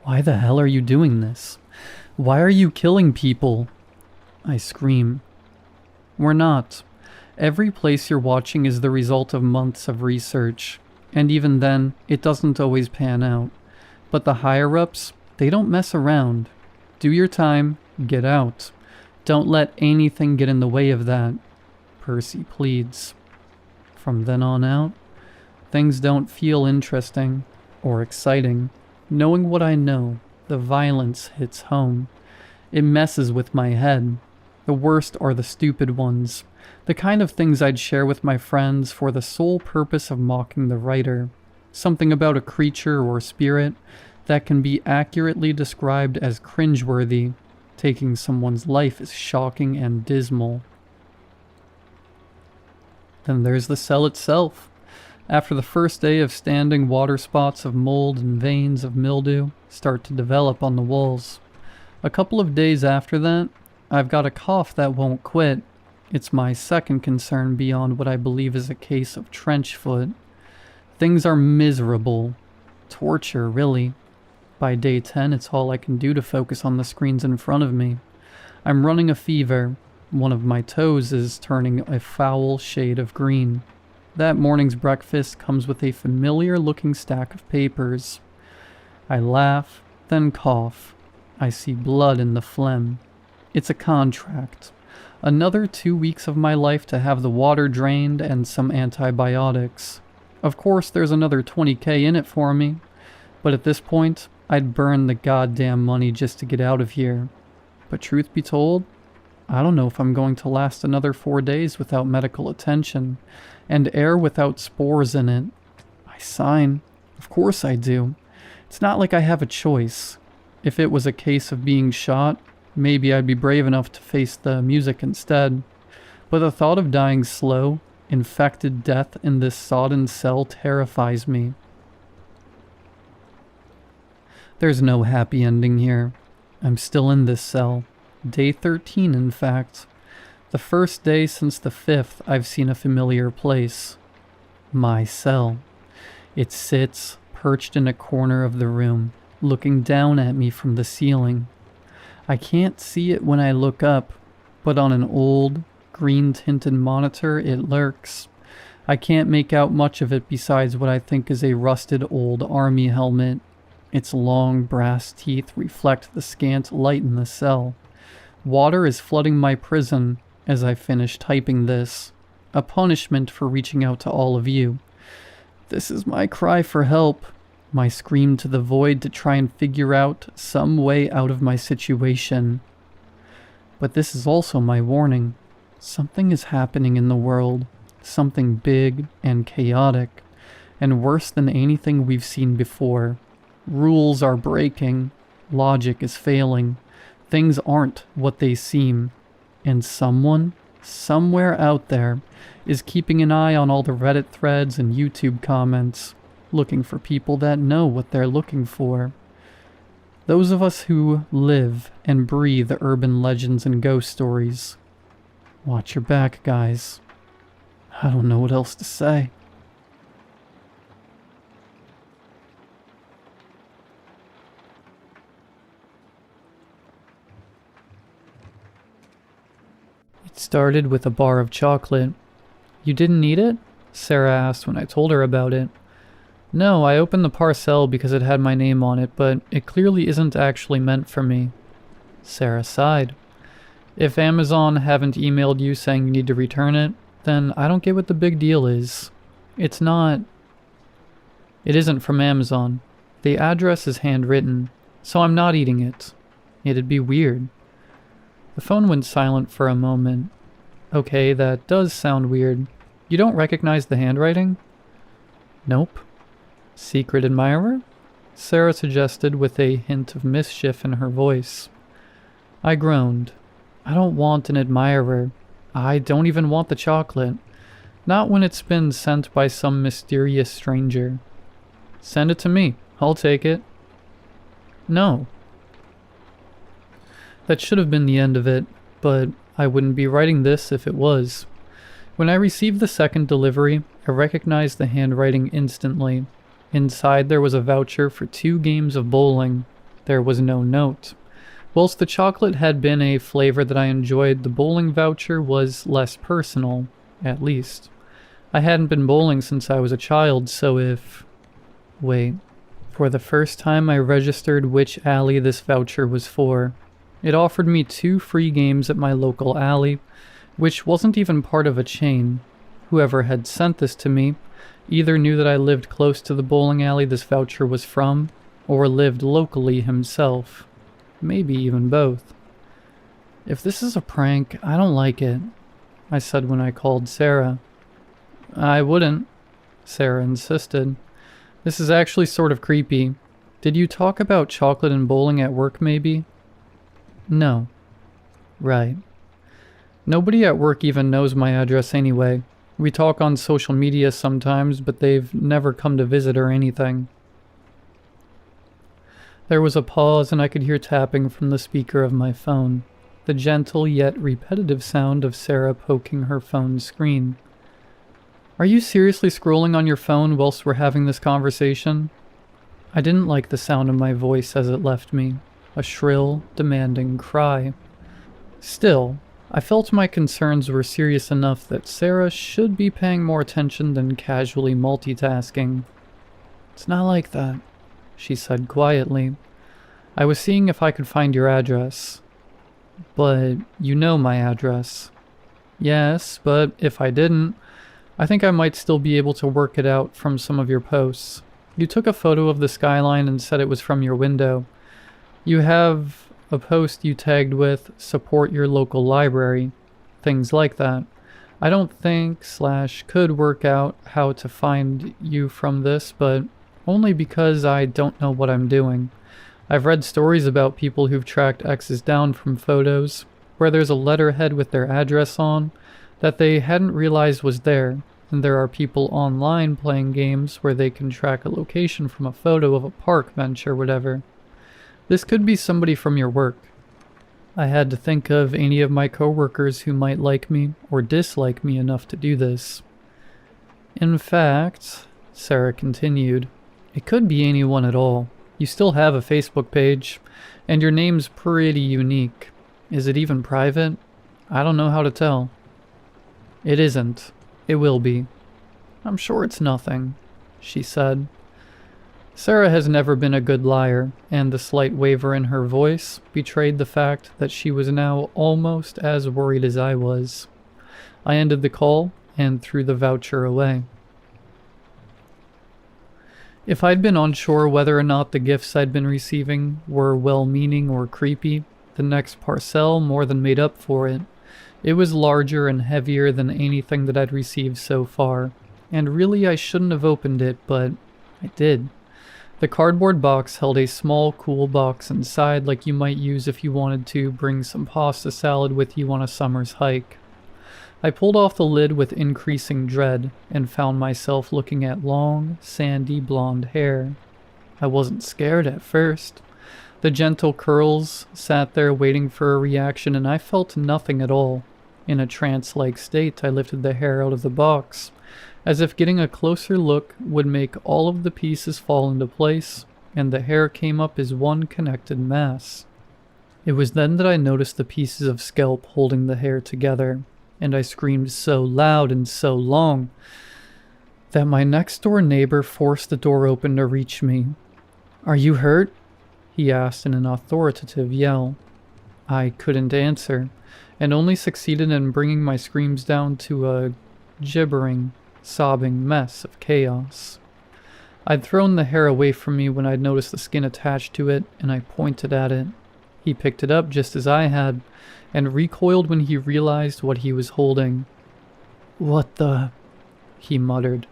Why the hell are you doing this? Why are you killing people? I scream. We're not. Every place you're watching is the result of months of research, and even then, it doesn't always pan out. But the higher-ups, They don't mess around. Do your time, get out. Don't let anything get in the way of that, Percy pleads. From then on out, things don't feel interesting or exciting. Knowing what I know, the violence hits home. It messes with my head. The worst are the stupid ones, the kind of things I'd share with my friends for the sole purpose of mocking the writer. Something about a creature or spirit that can be accurately described as cringeworthy. Taking someone's life is shocking and dismal. Then there's the cell itself. After the first day of standing, water spots of mold and veins of mildew start to develop on the walls. A couple of days after that, I've got a cough that won't quit. It's my second concern beyond what I believe is a case of trench foot. Things are miserable. Torture, really. By day 10, it's all I can do to focus on the screens in front of me. I'm running a fever. One of my toes is turning a foul shade of green. That morning's breakfast comes with a familiar-looking stack of papers. I laugh, then cough. I see blood in the phlegm. It's a contract. Another 2 weeks of my life to have the water drained and some antibiotics. Of course, there's another $20K in it for me. But at this point, I'd burn the goddamn money just to get out of here. But truth be told, I don't know if I'm going to last another 4 days without medical attention, and air without spores in it. I sign. Of course I do. It's not like I have a choice. If it was a case of being shot, maybe I'd be brave enough to face the music instead. But the thought of dying slow, infected death in this sodden cell terrifies me. There's no happy ending here. I'm still in this cell. Day 13, in fact. The first day since the 5th I've seen a familiar place. My cell. It sits, perched in a corner of the room, looking down at me from the ceiling. I can't see it when I look up, but on an old, green-tinted monitor it lurks. I can't make out much of it besides what I think is a rusted old army helmet. Its long brass teeth reflect the scant light in the cell. Water is flooding my prison as I finish typing this. A punishment for reaching out to all of you. This is my cry for help. My scream to the void to try and figure out some way out of my situation. But this is also my warning. Something is happening in the world. Something big and chaotic. And worse than anything we've seen before. Rules are breaking. Logic is failing. Things aren't what they seem. And someone, somewhere out there, is keeping an eye on all the Reddit threads and YouTube comments, looking for people that know what they're looking for. Those of us who live and breathe urban legends and ghost stories. Watch your back, guys. I don't know what else to say. It started with a bar of chocolate. You didn't eat it? Sarah asked when I told her about it. No, I opened the parcel because it had my name on it, but it clearly isn't actually meant for me. Sarah sighed. If Amazon haven't emailed you saying you need to return it, then I don't get what the big deal is. It isn't from Amazon. The address is handwritten, so I'm not eating it. It'd be weird. The phone went silent for a moment. Okay, that does sound weird. You don't recognize the handwriting? Nope. Secret admirer? Sarah suggested with a hint of mischief in her voice. I groaned. I don't want an admirer. I don't even want the chocolate. Not when it's been sent by some mysterious stranger. Send it to me. I'll take it. No. That should have been the end of it, but I wouldn't be writing this if it was. When I received the second delivery, I recognized the handwriting instantly. Inside there was a voucher for 2 games of bowling. There was no note. Whilst the chocolate had been a flavor that I enjoyed, the bowling voucher was less personal, at least. I hadn't been bowling since I was a child, so if... Wait, For the first time, I registered which alley this voucher was for. It offered me 2 free games at my local alley, which wasn't even part of a chain. Whoever had sent this to me either knew that I lived close to the bowling alley this voucher was from, or lived locally himself. Maybe even both. "If this is a prank, I don't like it," I said when I called Sarah. "I wouldn't," Sarah insisted. "This is actually sort of creepy. Did you talk about chocolate and bowling at work maybe?" "No." "Right. Nobody at work even knows my address anyway. We talk on social media sometimes, but they've never come to visit or anything." There was a pause and I could hear tapping from the speaker of my phone, the gentle yet repetitive sound of Sarah poking her phone's screen. "Are you seriously scrolling on your phone whilst we're having this conversation?" I didn't like the sound of my voice as it left me, a shrill, demanding cry. Still, I felt my concerns were serious enough that Sarah should be paying more attention than casually multitasking. "It's not like that," she said quietly. "I was seeing if I could find your address." "But you know my address." "Yes, but if I didn't, I think I might still be able to work it out from some of your posts. You took a photo of the skyline and said it was from your window. You have a post you tagged with support your local library, things like that. I don't think / could work out how to find you from this, but only because I don't know what I'm doing. I've read stories about people who've tracked exes down from photos, where there's a letterhead with their address on, that they hadn't realized was there, and there are people online playing games where they can track a location from a photo of a park bench or whatever. This could be somebody from your work. I had to think of any of my coworkers who might like me or dislike me enough to do this. In fact," Sarah continued, "it could be anyone at all. You still have a Facebook page, and your name's pretty unique. Is it even private? I don't know how to tell." "It isn't. It will be." "I'm sure it's nothing," she said. Sarah has never been a good liar, and the slight waver in her voice betrayed the fact that she was now almost as worried as I was. I ended the call and threw the voucher away. If I'd been unsure whether or not the gifts I'd been receiving were well-meaning or creepy, the next parcel more than made up for it. It was larger and heavier than anything that I'd received so far, and really I shouldn't have opened it, but I did. The cardboard box held a small, cool box inside like you might use if you wanted to bring some pasta salad with you on a summer's hike. I pulled off the lid with increasing dread and found myself looking at long, sandy blonde hair. I wasn't scared at first. The gentle curls sat there waiting for a reaction and I felt nothing at all. In a trance-like state, I lifted the hair out of the box, as if getting a closer look would make all of the pieces fall into place, and the hair came up as one connected mass. It was then that I noticed the pieces of scalp holding the hair together, and I screamed so loud and so long that my next-door neighbor forced the door open to reach me. "Are you hurt?" he asked in an authoritative yell. I couldn't answer, and only succeeded in bringing my screams down to a gibbering, sobbing mess of chaos. I'd thrown the hair away from me when I'd noticed the skin attached to it, and I pointed at it. He picked it up just as I had, and recoiled when he realized what he was holding. "What the?" he muttered.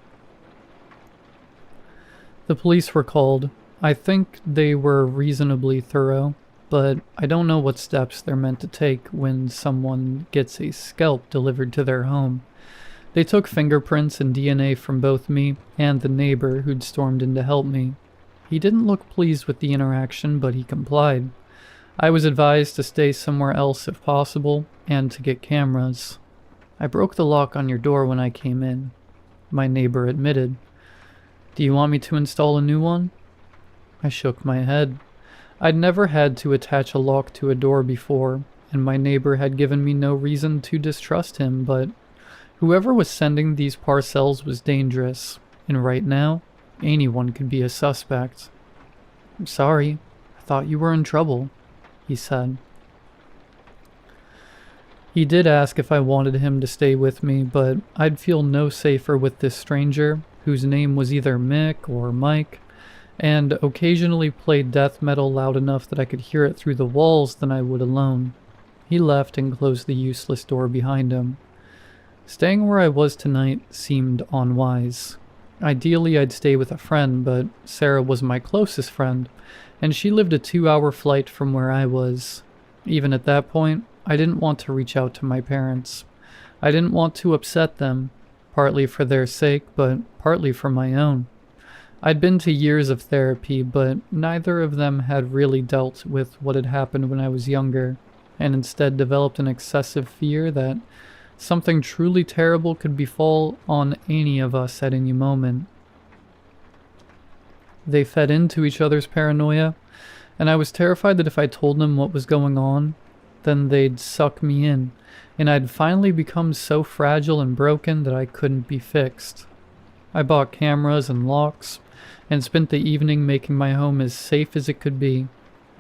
The police were called. I think they were reasonably thorough, but I don't know what steps they're meant to take when someone gets a scalp delivered to their home. They took fingerprints and DNA from both me and the neighbor who'd stormed in to help me. He didn't look pleased with the interaction, but he complied. I was advised to stay somewhere else if possible, and to get cameras. "I broke the lock on your door when I came in," my neighbor admitted. "Do you want me to install a new one?" I shook my head. I'd never had to attach a lock to a door before, and my neighbor had given me no reason to distrust him, but whoever was sending these parcels was dangerous, and right now, anyone could be a suspect. "I'm sorry, I thought you were in trouble," he said. He did ask if I wanted him to stay with me, but I'd feel no safer with this stranger, whose name was either Mick or Mike, and occasionally played death metal loud enough that I could hear it through the walls than I would alone. He left and closed the useless door behind him. Staying where I was tonight seemed unwise. Ideally, I'd stay with a friend, but Sarah was my closest friend, and she lived a 2-hour flight from where I was. Even at that point, I didn't want to reach out to my parents. I didn't want to upset them, partly for their sake, but partly for my own. I'd been to years of therapy, but neither of them had really dealt with what had happened when I was younger, and instead developed an excessive fear that something truly terrible could befall on any of us at any moment. They fed into each other's paranoia, and I was terrified that if I told them what was going on, then they'd suck me in, and I'd finally become so fragile and broken that I couldn't be fixed. I bought cameras and locks, and spent the evening making my home as safe as it could be.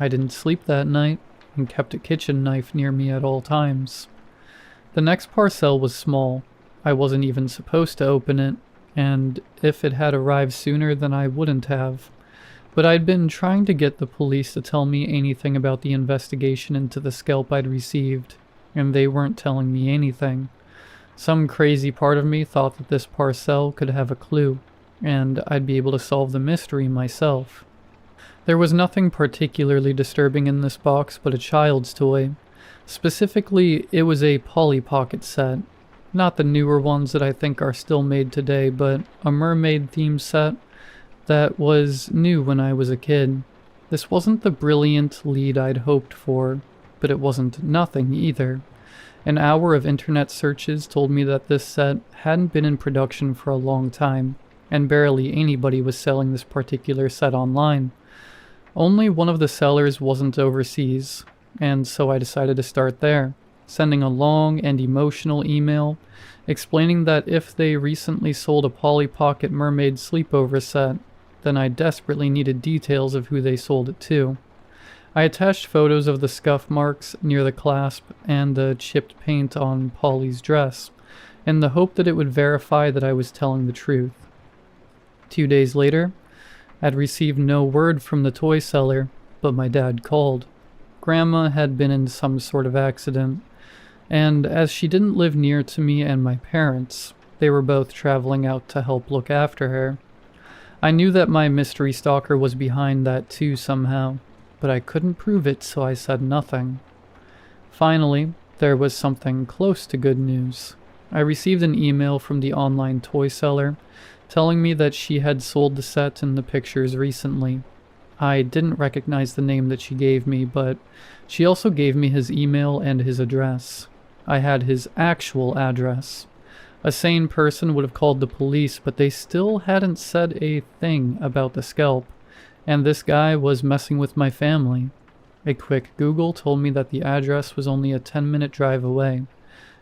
I didn't sleep that night, and kept a kitchen knife near me at all times. The next parcel was small. I wasn't even supposed to open it, and if it had arrived sooner then I wouldn't have. But I'd been trying to get the police to tell me anything about the investigation into the scalp I'd received, and they weren't telling me anything. Some crazy part of me thought that this parcel could have a clue, and I'd be able to solve the mystery myself. There was nothing particularly disturbing in this box but a child's toy. Specifically, it was a Polly Pocket set. Not the newer ones that I think are still made today, but a mermaid-themed set that was new when I was a kid. This wasn't the brilliant lead I'd hoped for, but it wasn't nothing either. An hour of internet searches told me that this set hadn't been in production for a long time, and barely anybody was selling this particular set online. Only one of the sellers wasn't overseas, and so I decided to start there, sending a long and emotional email explaining that if they recently sold a Polly Pocket mermaid sleepover set, then I desperately needed details of who they sold it to. I attached photos of the scuff marks near the clasp and the chipped paint on Polly's dress, in the hope that it would verify that I was telling the truth. 2 days later, I'd received no word from the toy seller, but my dad called. Grandma had been in some sort of accident, and as she didn't live near to me and my parents, they were both traveling out to help look after her. I knew that my mystery stalker was behind that too somehow, but I couldn't prove it, so I said nothing. Finally, there was something close to good news. I received an email from the online toy seller telling me that she had sold the set in the pictures recently. I didn't recognize the name that she gave me, but she also gave me his email and his address. I had his actual address. A sane person would have called the police, but they still hadn't said a thing about the scalp, and this guy was messing with my family. A quick Google told me that the address was only a 10-minute drive away,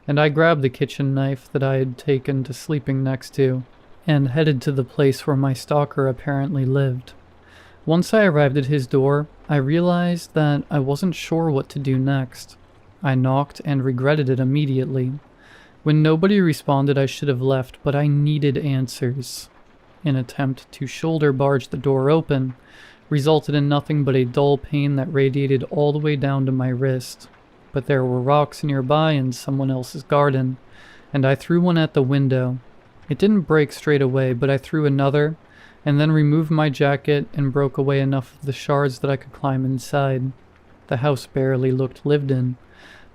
and I grabbed the kitchen knife that I had taken to sleeping next to, and headed to the place where my stalker apparently lived. Once I arrived at his door, I realized that I wasn't sure what to do next. I knocked and regretted it immediately. When nobody responded, I should have left, but I needed answers. An attempt to shoulder barge the door open resulted in nothing but a dull pain that radiated all the way down to my wrist. But there were rocks nearby in someone else's garden, and I threw one at the window. It didn't break straight away, but I threw another, and then removed my jacket and broke away enough of the shards that I could climb inside. The house barely looked lived in.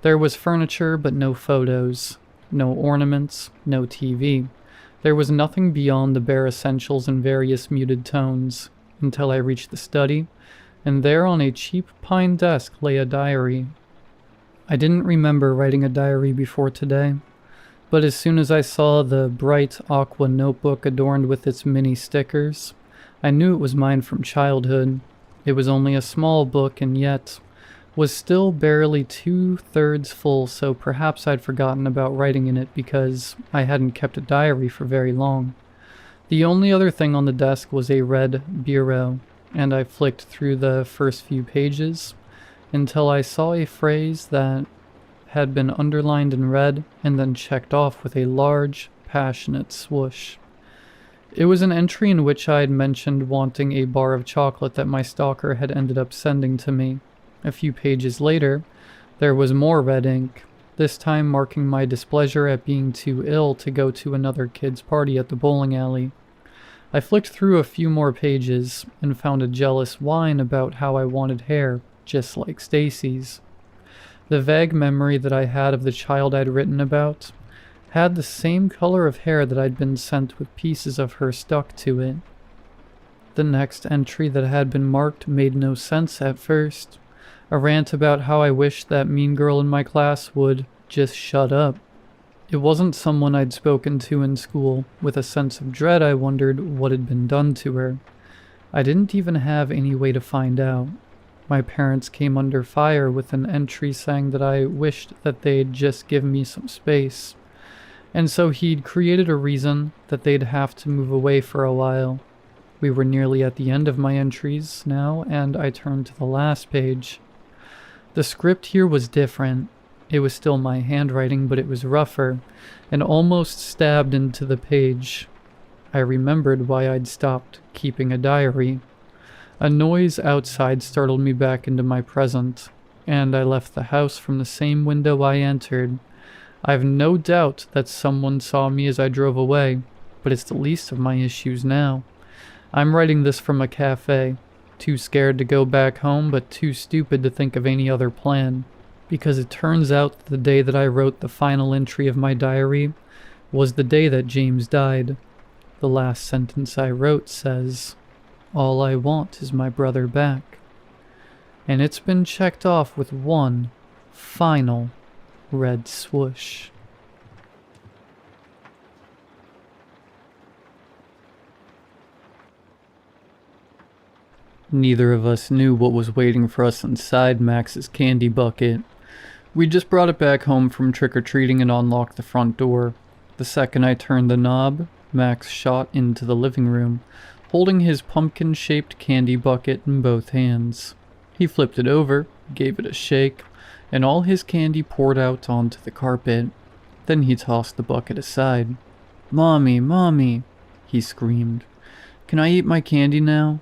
There was furniture, but no photos. No ornaments, no TV. There was nothing beyond the bare essentials in various muted tones, until I reached the study, and there on a cheap pine desk lay a diary. I didn't remember writing a diary before today, but as soon as I saw the bright aqua notebook adorned with its mini stickers, I knew it was mine from childhood. It was only a small book and yet was still barely 2/3 full, so perhaps I'd forgotten about writing in it because I hadn't kept a diary for very long. The only other thing on the desk was a red bureau, and I flicked through the first few pages until I saw a phrase that had been underlined in red and then checked off with a large, passionate swoosh. It was an entry in which I had mentioned wanting a bar of chocolate that my stalker had ended up sending to me. A few pages later, there was more red ink, this time marking my displeasure at being too ill to go to another kid's party at the bowling alley. I flicked through a few more pages and found a jealous whine about how I wanted hair, just like Stacy's. The vague memory that I had of the child I'd written about had the same color of hair that I'd been sent with pieces of her stuck to it. The next entry that had been marked made no sense at first. A rant about how I wished that mean girl in my class would just shut up. It wasn't someone I'd spoken to in school. With a sense of dread, I wondered what had been done to her. I didn't even have any way to find out. My parents came under fire with an entry saying that I wished that they'd just give me some space. And so he'd created a reason that they'd have to move away for a while. We were nearly at the end of my entries now, and I turned to the last page. The script here was different. It was still my handwriting, but it was rougher, and almost stabbed into the page. I remembered why I'd stopped keeping a diary. A noise outside startled me back into my present, and I left the house from the same window I entered. I've no doubt that someone saw me as I drove away, but it's the least of my issues now. I'm writing this from a cafe, too scared to go back home, but too stupid to think of any other plan, because it turns out that the day that I wrote the final entry of my diary was the day that James died. The last sentence I wrote says, "All I want is my brother back." And it's been checked off with one final red swoosh. Neither of us knew what was waiting for us inside Max's candy bucket. We just brought it back home from trick-or-treating and unlocked the front door. The second I turned the knob, Max shot into the living room, holding his pumpkin-shaped candy bucket in both hands. He flipped it over, gave it a shake, and all his candy poured out onto the carpet. Then he tossed the bucket aside. "Mommy, Mommy," he screamed. "Can I eat my candy now?"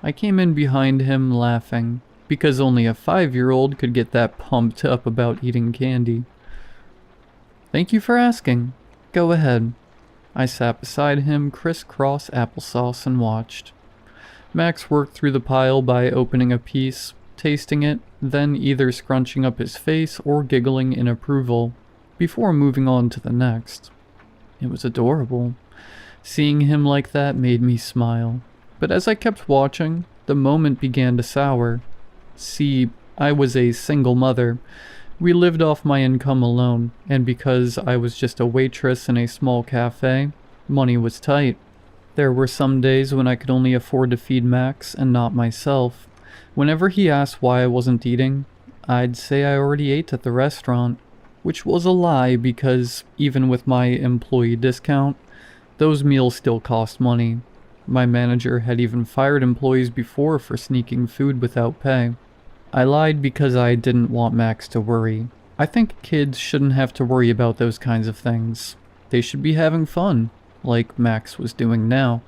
I came in behind him laughing, because only a 5-year-old could get that pumped up about eating candy. "Thank you for asking. Go ahead." I sat beside him, crisscross applesauce, and watched. Max worked through the pile by opening a piece, tasting it, then either scrunching up his face or giggling in approval, before moving on to the next. It was adorable. Seeing him like that made me smile. But as I kept watching, the moment began to sour. See, I was a single mother. We lived off my income alone, and because I was just a waitress in a small cafe, money was tight. There were some days when I could only afford to feed Max and not myself. Whenever he asked why I wasn't eating, I'd say I already ate at the restaurant, which was a lie because even with my employee discount, those meals still cost money. My manager had even fired employees before for sneaking food without pay. I lied because I didn't want Max to worry. I think kids shouldn't have to worry about those kinds of things. They should be having fun, like Max was doing now.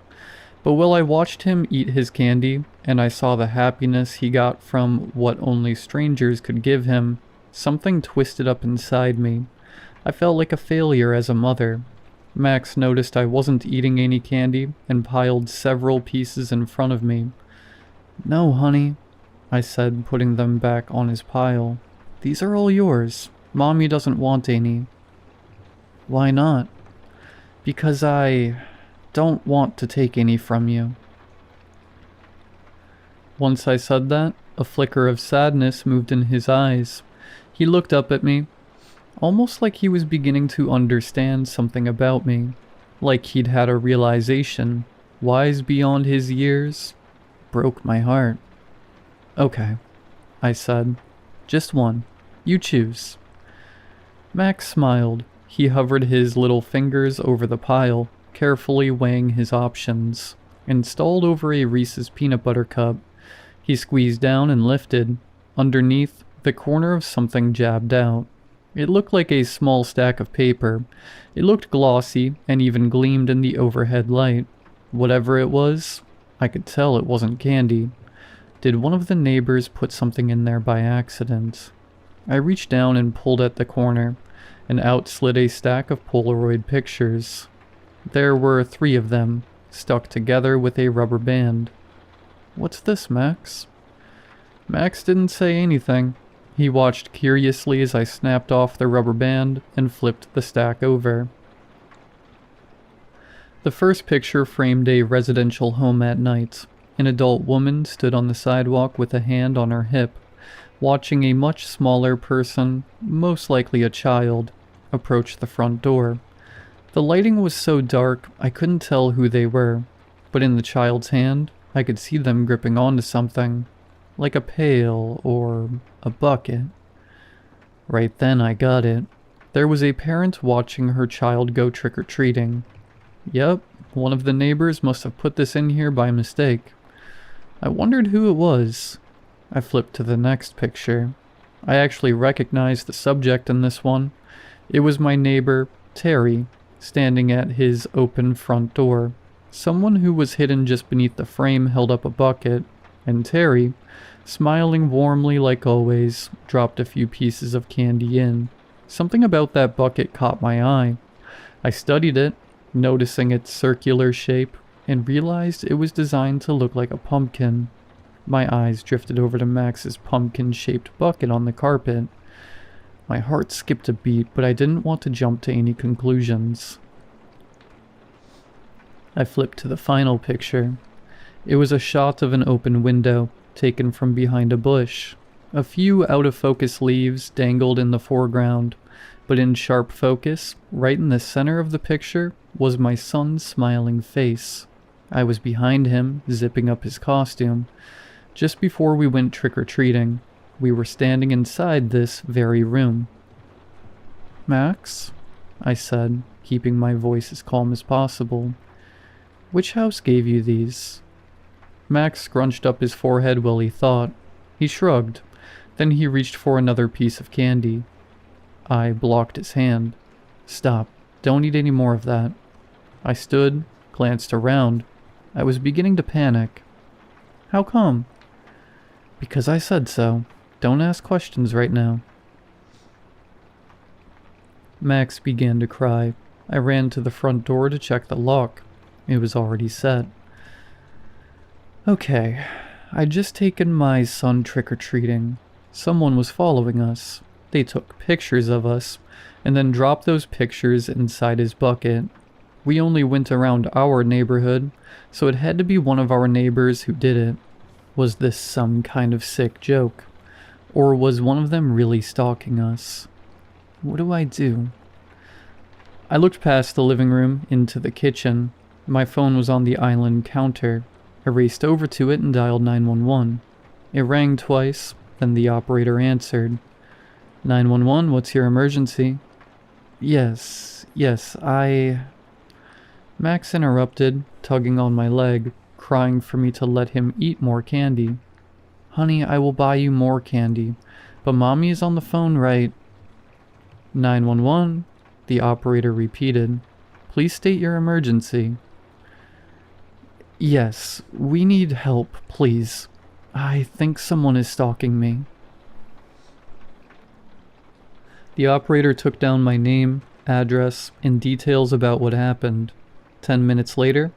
But while I watched him eat his candy, and I saw the happiness he got from what only strangers could give him, something twisted up inside me. I felt like a failure as a mother. Max noticed I wasn't eating any candy and piled several pieces in front of me. "No, honey," I said, putting them back on his pile. "These are all yours. Mommy doesn't want any." "Why not?" "Because I don't want to take any from you." Once I said that, a flicker of sadness moved in his eyes. He looked up at me, almost like he was beginning to understand something about me, like he'd had a realization, wise beyond his years. Broke my heart. "Okay," I said. "Just one. You choose." Max smiled. He hovered his little fingers over the pile, carefully weighing his options, installed over a Reese's peanut butter cup. He squeezed down and lifted. Underneath, the corner of something jabbed out. It looked like a small stack of paper. It looked glossy and even gleamed in the overhead light. Whatever it was, I could tell it wasn't candy. Did one of the neighbors put something in there by accident? I reached down and pulled at the corner, and out slid a stack of Polaroid pictures. There were 3 of them, stuck together with a rubber band. "What's this, Max?" Max didn't say anything. He watched curiously as I snapped off the rubber band and flipped the stack over. The first picture framed a residential home at night. An adult woman stood on the sidewalk with a hand on her hip, watching a much smaller person, most likely a child, approach the front door. The lighting was so dark I couldn't tell who they were, but in the child's hand, I could see them gripping onto something, like a pail or a bucket. Right then I got it. There was a parent watching her child go trick-or-treating. Yep, one of the neighbors must have put this in here by mistake. I wondered who it was. I flipped to the next picture. I actually recognized the subject in this one. It was my neighbor, Terry, standing at his open front door. Someone who was hidden just beneath the frame held up a bucket, and Terry, smiling warmly like always, dropped a few pieces of candy in. Something about that bucket caught my eye. I studied it, noticing its circular shape, and realized it was designed to look like a pumpkin. My eyes drifted over to Max's pumpkin-shaped bucket on the carpet. My heart skipped a beat, but I didn't want to jump to any conclusions. I flipped to the final picture. It was a shot of an open window, taken from behind a bush. A few out-of-focus leaves dangled in the foreground, but in sharp focus, right in the center of the picture, was my son's smiling face. I was behind him, zipping up his costume. Just before we went trick-or-treating, we were standing inside this very room. "Max?" I said, keeping my voice as calm as possible. "Which house gave you these?" Max scrunched up his forehead while he thought. He shrugged. Then he reached for another piece of candy. I blocked his hand. "Stop. Don't eat any more of that." I stood, glanced around. I was beginning to panic. "How come?" "Because I said so. Don't ask questions right now." Max began to cry. I ran to the front door to check the lock. It was already set. Okay, I'd just taken my son trick-or-treating. Someone was following us. They took pictures of us, and then dropped those pictures inside his bucket. We only went around our neighborhood, so it had to be one of our neighbors who did it. Was this some kind of sick joke? Or was one of them really stalking us? What do I do? I looked past the living room into the kitchen. My phone was on the island counter. I raced over to it and dialed 911. It rang twice, then the operator answered. 911, what's your emergency? Yes, Max interrupted, tugging on my leg, crying for me to let him eat more candy. Honey, I will buy you more candy, but Mommy is on the phone right. 911, the operator repeated. Please state your emergency. Yes, we need help, please. I think someone is stalking me. The operator took down my name, address, and details about what happened. 10 minutes later,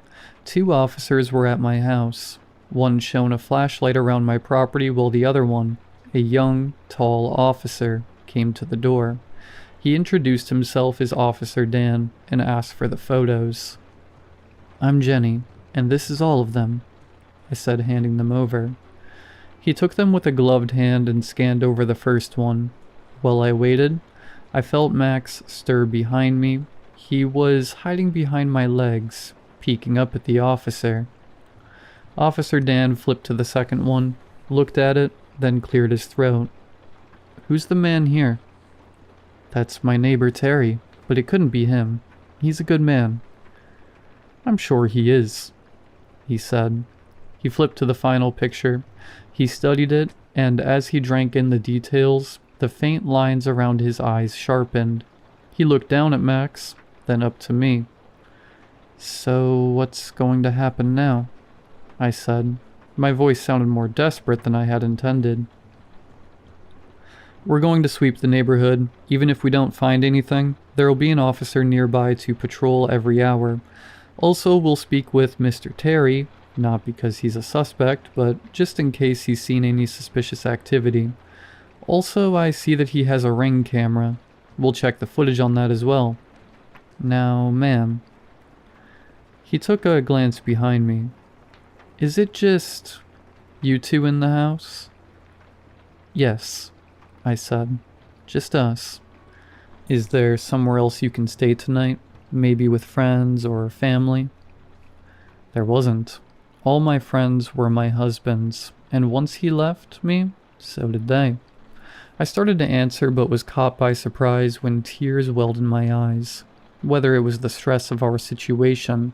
2 officers were at my house. One shone a flashlight around my property while the other one, a young, tall officer, came to the door. He introduced himself as Officer Dan and asked for the photos. I'm Jenny, and this is all of them, I said, handing them over. He took them with a gloved hand and scanned over the first one. While I waited, I felt Max stir behind me. He was hiding behind my legs, peeking up at the officer. Officer Dan flipped to the second one, looked at it, then cleared his throat. Who's the man here? That's my neighbor Terry, but it couldn't be him. He's a good man. I'm sure he is. he said. He flipped to the final picture. He studied it, and as he drank in the details, the faint lines around his eyes sharpened. He looked down at Max, then up to me. "So, what's going to happen now?" I said. My voice sounded more desperate than I had intended. "We're going to sweep the neighborhood. Even if we don't find anything, there will be an officer nearby to patrol every hour. Also, we'll speak with Mr. Terry, not because he's a suspect, but just in case he's seen any suspicious activity. Also, I see that he has a Ring camera. We'll check the footage on that as well. Now, ma'am." He took a glance behind me. "Is it just you two in the house?" "Yes," I said. "Just us. Is there somewhere else you can stay tonight? Maybe with friends or family?" There wasn't. All my friends were my husband's, and once he left me, so did they. I started to answer but was caught by surprise when tears welled in my eyes. Whether it was the stress of our situation,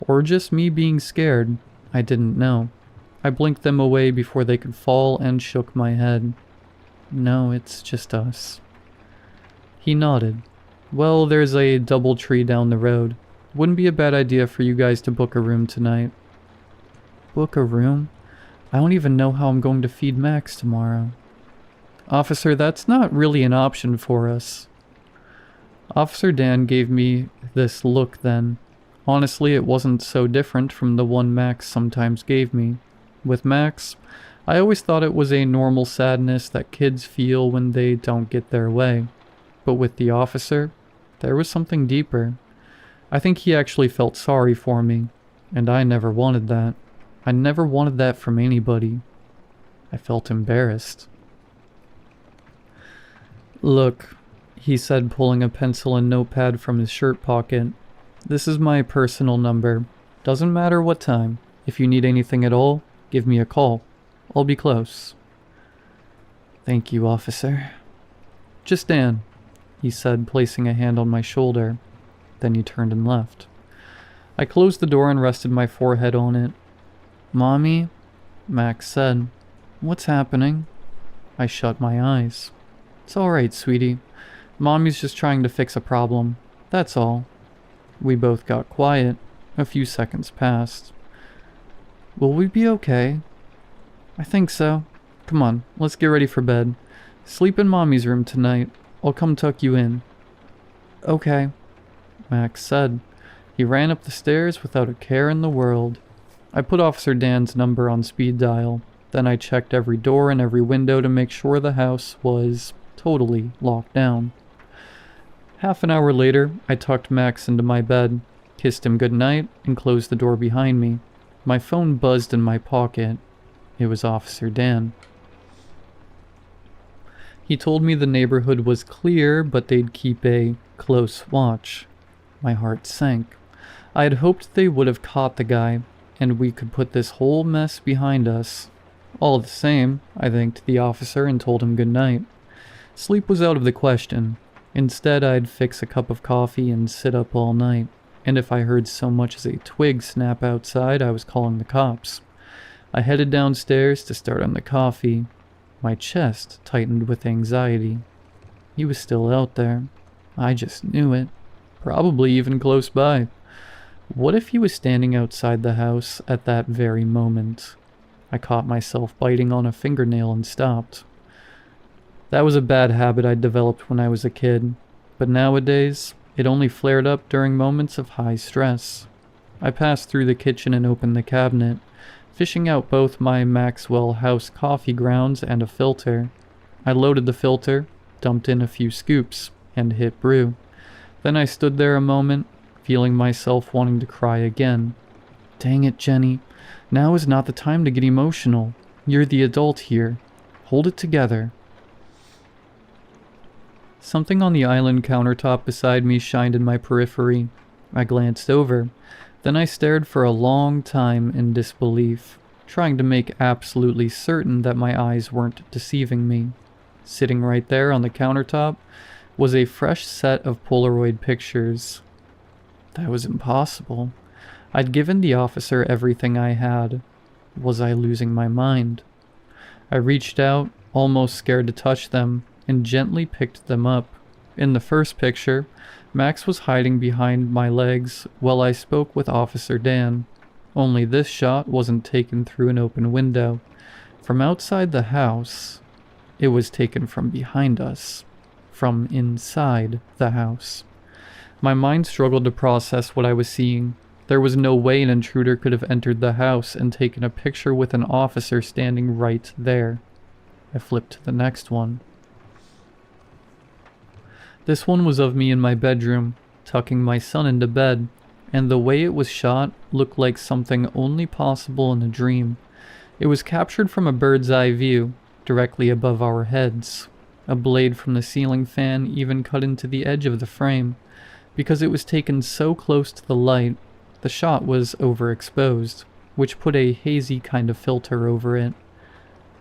or just me being scared, I didn't know. I blinked them away before they could fall and shook my head. "No, it's just us." He nodded. "Well, there's a DoubleTree down the road. Wouldn't be a bad idea for you guys to book a room tonight." "Book a room? I don't even know how I'm going to feed Max tomorrow." "Officer, that's not really an option for us." Officer Dan gave me this look then. Honestly, it wasn't so different from the one Max sometimes gave me. With Max, I always thought it was a normal sadness that kids feel when they don't get their way. But with the officer, there was something deeper. I think he actually felt sorry for me, and I never wanted that. I never wanted that from anybody. I felt embarrassed. "Look," he said, pulling a pencil and notepad from his shirt pocket. "This is my personal number. Doesn't matter what time. If you need anything at all, give me a call. I'll be close." "Thank you, officer." "Just Dan," he said, placing a hand on my shoulder. Then he turned and left. I closed the door and rested my forehead on it. "Mommy?" Max said. "What's happening?" I shut my eyes. "It's alright, sweetie. Mommy's just trying to fix a problem. That's all." We both got quiet. A few seconds passed. "Will we be okay?" "I think so. Come on, let's get ready for bed. Sleep in Mommy's room tonight. I'll come tuck you in." "Okay," Max said. He ran up the stairs without a care in the world. I put Officer Dan's number on speed dial. Then I checked every door and every window to make sure the house was totally locked down. Half an hour later, I tucked Max into my bed, kissed him goodnight, and closed the door behind me. My phone buzzed in my pocket. It was Officer Dan. He told me the neighborhood was clear, but they'd keep a close watch. My heart sank. I had hoped they would have caught the guy, and we could put this whole mess behind us. All the same, I thanked the officer and told him goodnight. Sleep was out of the question. Instead, I'd fix a cup of coffee and sit up all night, and if I heard so much as a twig snap outside, I was calling the cops. I headed downstairs to start on the coffee. My chest tightened with anxiety. He was still out there. I just knew it. Probably even close by. What if he was standing outside the house at that very moment? I caught myself biting on a fingernail and stopped. That was a bad habit I'd developed when I was a kid, but nowadays, it only flared up during moments of high stress. I passed through the kitchen and opened the cabinet, fishing out both my Maxwell House coffee grounds and a filter. I loaded the filter, dumped in a few scoops, and hit brew. Then I stood there a moment, feeling myself wanting to cry again. Dang it, Jenny. Now is not the time to get emotional. You're the adult here. Hold it together. Something on the island countertop beside me shined in my periphery. I glanced over. Then I stared for a long time in disbelief, trying to make absolutely certain that my eyes weren't deceiving me. Sitting right there on the countertop was a fresh set of Polaroid pictures. That was impossible. I'd given the officer everything I had. Was I losing my mind? I reached out, almost scared to touch them, and gently picked them up. In the first picture, Max was hiding behind my legs while I spoke with Officer Dan. Only this shot wasn't taken through an open window. From outside the house, it was taken from behind us. From inside the house. My mind struggled to process what I was seeing. There was no way an intruder could have entered the house and taken a picture with an officer standing right there. I flipped to the next one. This one was of me in my bedroom, tucking my son into bed, and the way it was shot looked like something only possible in a dream. It was captured from a bird's eye view, directly above our heads. A blade from the ceiling fan even cut into the edge of the frame. Because it was taken so close to the light, the shot was overexposed, which put a hazy kind of filter over it.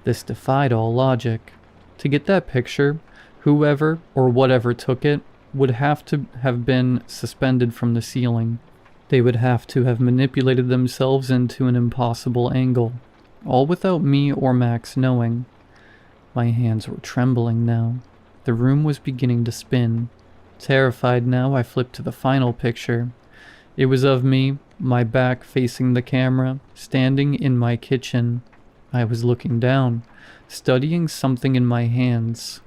This defied all logic. To get that picture, whoever or whatever took it would have to have been suspended from the ceiling. They would have to have manipulated themselves into an impossible angle, all without me or Max knowing. My hands were trembling now. The room was beginning to spin. Terrified now, I flipped to the final picture. It was of me, my back facing the camera, standing in my kitchen. I was looking down, studying something in my hands.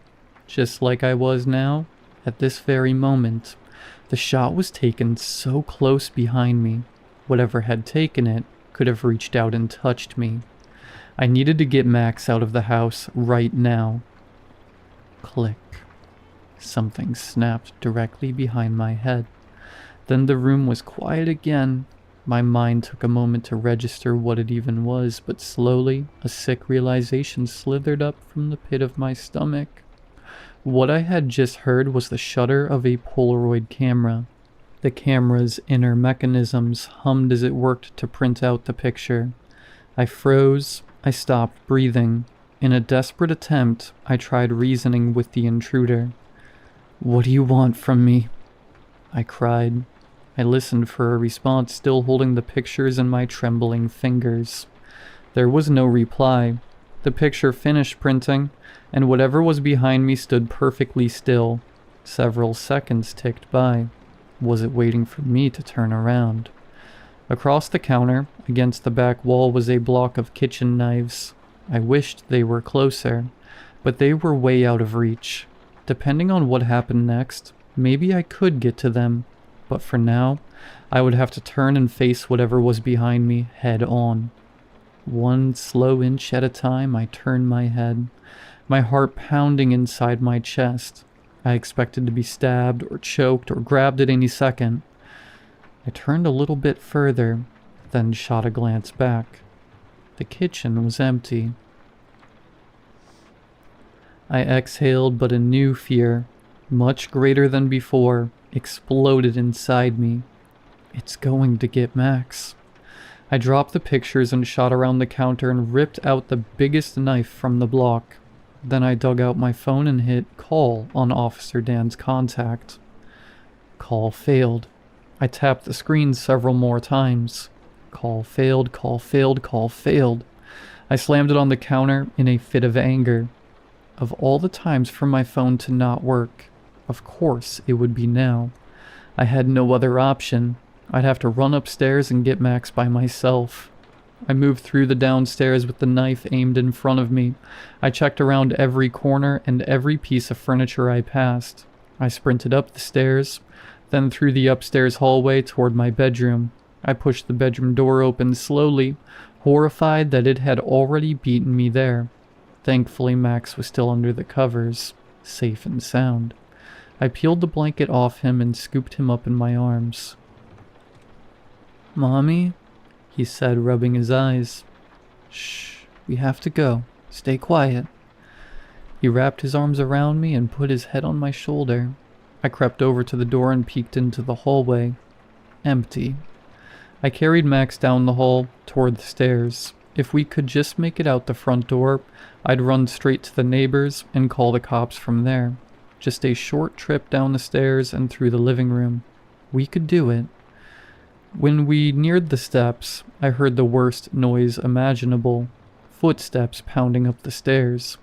Just like I was now, at this very moment. The shot was taken so close behind me. Whatever had taken it could have reached out and touched me. I needed to get Max out of the house right now. Click. Something snapped directly behind my head. Then the room was quiet again. My mind took a moment to register what it even was, but slowly a sick realization slithered up from the pit of my stomach. What I had just heard was the shutter of a Polaroid camera. The camera's inner mechanisms hummed as it worked to print out the picture. I froze. I stopped breathing. In a desperate attempt, I tried reasoning with the intruder. "What do you want from me?" I cried. I listened for a response, still holding the pictures in my trembling fingers. There was no reply. The picture finished printing, and whatever was behind me stood perfectly still. Several seconds ticked by. Was it waiting for me to turn around? Across the counter, against the back wall, was a block of kitchen knives. I wished they were closer, but they were way out of reach. Depending on what happened next, maybe I could get to them, but for now, I would have to turn and face whatever was behind me head on. One slow inch at a time, I turned my head, my heart pounding inside my chest. I expected to be stabbed or choked or grabbed at any second. I turned a little bit further, then shot a glance back. The kitchen was empty. I exhaled, but a new fear, much greater than before, exploded inside me. It's going to get Max. I dropped the pictures and shot around the counter and ripped out the biggest knife from the block. Then I dug out my phone and hit call on Officer Dan's contact. Call failed. I tapped the screen several more times. Call failed, call failed, call failed. I slammed it on the counter in a fit of anger. Of all the times for my phone to not work, of course it would be now. I had no other option. I'd have to run upstairs and get Max by myself. I moved through the downstairs with the knife aimed in front of me. I checked around every corner and every piece of furniture I passed. I sprinted up the stairs, then through the upstairs hallway toward my bedroom. I pushed the bedroom door open slowly, horrified that it had already beaten me there. Thankfully, Max was still under the covers, safe and sound. I peeled the blanket off him and scooped him up in my arms. "Mommy?" he said, rubbing his eyes. "Shh, we have to go. Stay quiet." He wrapped his arms around me and put his head on my shoulder. I crept over to the door and peeked into the hallway. Empty. I carried Max down the hall, toward the stairs. If we could just make it out the front door, I'd run straight to the neighbors and call the cops from there. Just a short trip down the stairs and through the living room. We could do it. When we neared the steps, I heard the worst noise imaginable. Footsteps pounding up the stairs.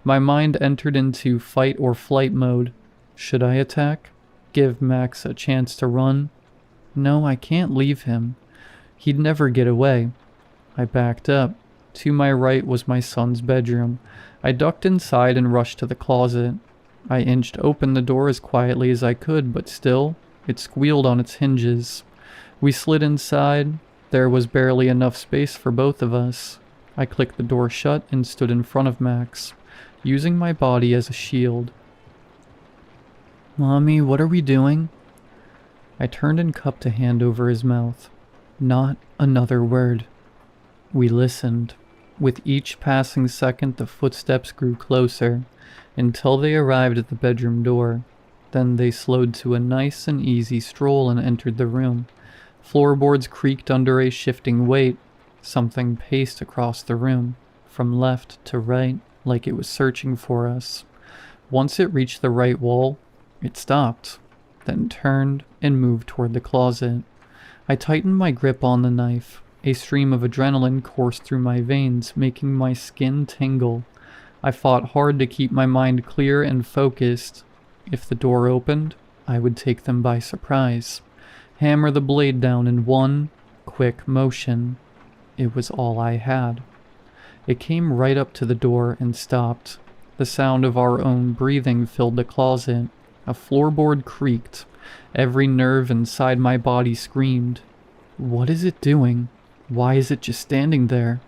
My mind entered into fight or flight mode. Should I attack? Give Max a chance to run? No, I can't leave him. He'd never get away. I backed up. To my right was my son's bedroom. I ducked inside and rushed to the closet. I inched open the door as quietly as I could, but still, it squealed on its hinges. We slid inside. There was barely enough space for both of us. I clicked the door shut and stood in front of Max, using my body as a shield. "Mommy, what are we doing?" I turned and cupped a hand over his mouth. Not another word. We listened. With each passing second, the footsteps grew closer, until they arrived at the bedroom door. Then they slowed to a nice and easy stroll and entered the room. Floorboards creaked under a shifting weight. Something paced across the room, from left to right, like it was searching for us. Once it reached the right wall, it stopped, then turned and moved toward the closet. I tightened my grip on the knife. A stream of adrenaline coursed through my veins, making my skin tingle. I fought hard to keep my mind clear and focused. If the door opened, I would take them by surprise. Hammer the blade down in one quick motion. It was all I had. It came right up to the door and stopped. The sound of our own breathing filled the closet. A floorboard creaked. Every nerve inside my body screamed. What is it doing? Why is it just standing there?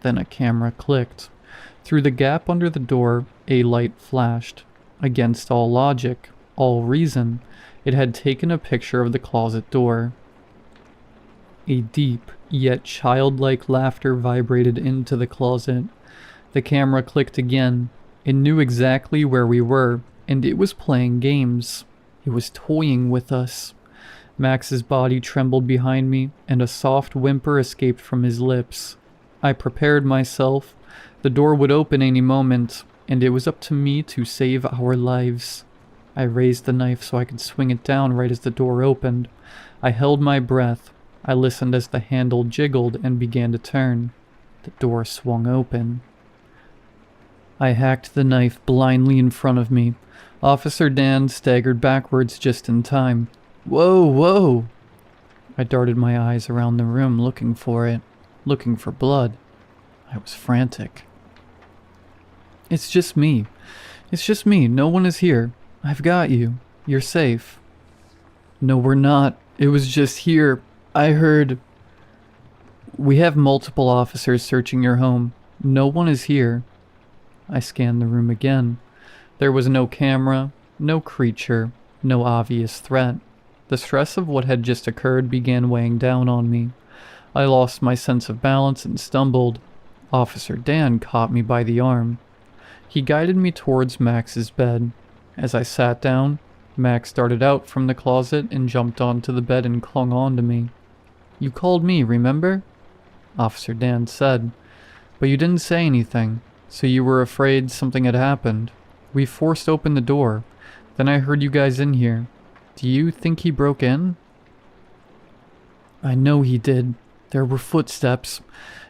Then a camera clicked. Through the gap under the door, a light flashed. Against all logic, all reason, it had taken a picture of the closet door. A deep, yet childlike laughter vibrated into the closet. The camera clicked again. It knew exactly where we were, and it was playing games. It was toying with us. Max's body trembled behind me, and a soft whimper escaped from his lips. I prepared myself. The door would open any moment, and it was up to me to save our lives. I raised the knife so I could swing it down right as the door opened. I held my breath. I listened as the handle jiggled and began to turn. The door swung open. I hacked the knife blindly in front of me. Officer Dan staggered backwards just in time. "Whoa, whoa!" I darted my eyes around the room looking for it, looking for blood. I was frantic. It's just me. It's just me. No one is here. I've got you. You're safe." "No, we're not. It was just here. I heard." "We have multiple officers searching your home. No one is here." I scanned the room again. There was no camera, no creature, no obvious threat. The stress of what had just occurred began weighing down on me. I lost my sense of balance and stumbled. Officer Dan caught me by the arm. He guided me towards Max's bed. As I sat down, Max darted out from the closet and jumped onto the bed and clung on to me. "You called me, remember?" Officer Dan said. "But you didn't say anything, so you were afraid something had happened. We forced open the door. Then I heard you guys in here. Do you think he broke in?" "I know he did. There were footsteps.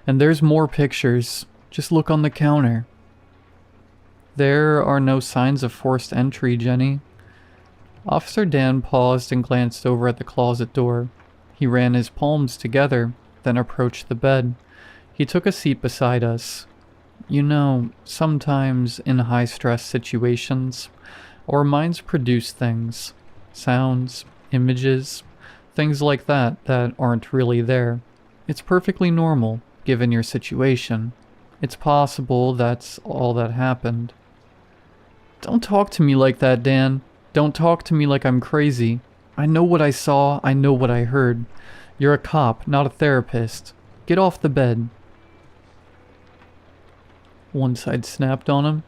And there's more pictures. Just look on the counter." "There are no signs of forced entry, Jenny." Officer Dan paused and glanced over at the closet door. He ran his palms together, then approached the bed. He took a seat beside us. "You know, sometimes in high-stress situations, our minds produce things. Sounds, images, things like that aren't really there. It's perfectly normal, given your situation. It's possible that's all that happened." "Don't talk to me like that, Dan. Don't talk to me like I'm crazy. I know what I saw, I know what I heard. You're a cop, not a therapist. Get off the bed." Once I'd snapped on him,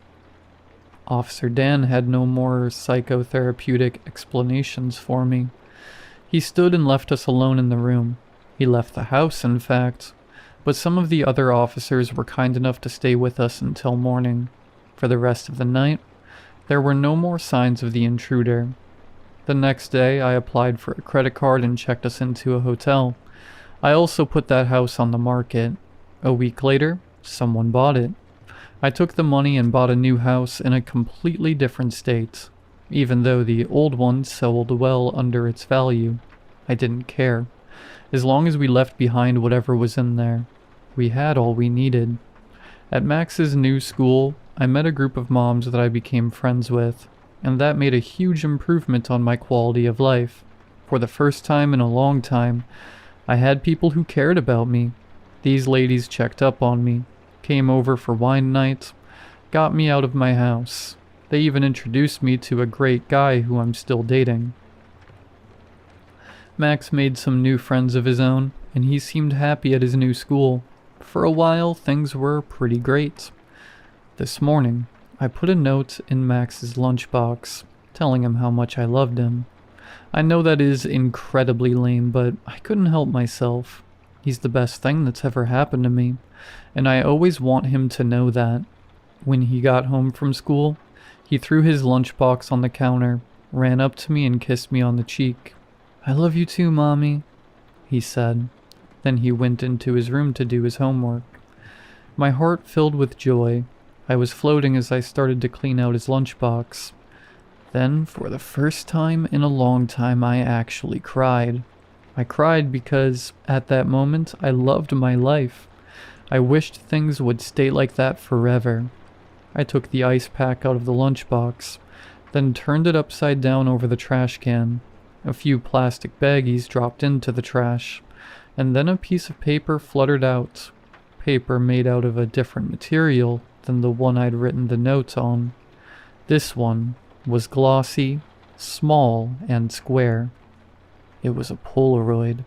Officer Dan had no more psychotherapeutic explanations for me. He stood and left us alone in the room. He left the house, in fact, but some of the other officers were kind enough to stay with us until morning. For the rest of the night, there were no more signs of the intruder. The next day, I applied for a credit card and checked us into a hotel. I also put that house on the market. A week later, someone bought it. I took the money and bought a new house in a completely different state. Even though the old one sold well under its value, I didn't care. As long as we left behind whatever was in there, we had all we needed. At Max's new school, I met a group of moms that I became friends with, and that made a huge improvement on my quality of life. For the first time in a long time, I had people who cared about me. These ladies checked up on me, came over for wine night, got me out of my house. They even introduced me to a great guy who I'm still dating. Max made some new friends of his own, and he seemed happy at his new school. For a while, things were pretty great. This morning, I put a note in Max's lunchbox, telling him how much I loved him. I know that is incredibly lame, but I couldn't help myself. He's the best thing that's ever happened to me, and I always want him to know that. When he got home from school, he threw his lunchbox on the counter, ran up to me and kissed me on the cheek. "I love you too, Mommy," he said. Then he went into his room to do his homework. My heart filled with joy. I was floating as I started to clean out his lunchbox. Then, for the first time in a long time, I actually cried. I cried because, at that moment, I loved my life. I wished things would stay like that forever. I took the ice pack out of the lunchbox, then turned it upside down over the trash can. A few plastic baggies dropped into the trash, and then a piece of paper fluttered out. Paper made out of a different material than the one I'd written the note on. This one was glossy, small, and square. It was a Polaroid.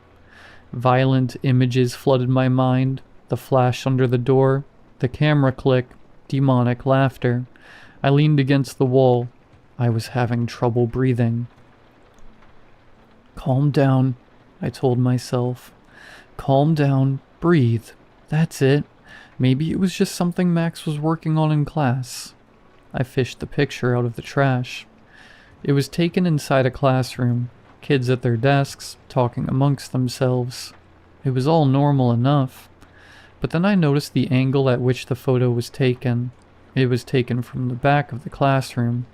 Violent images flooded my mind, the flash under the door, the camera click, demonic laughter. I leaned against the wall. I was having trouble breathing. "Calm down," I told myself. "Calm down, breathe. That's it. Maybe it was just something Max was working on in class." I fished the picture out of the trash. It was taken inside a classroom, kids at their desks, talking amongst themselves. It was all normal enough. But then I noticed the angle at which the photo was taken. It was taken from the back of the classroom,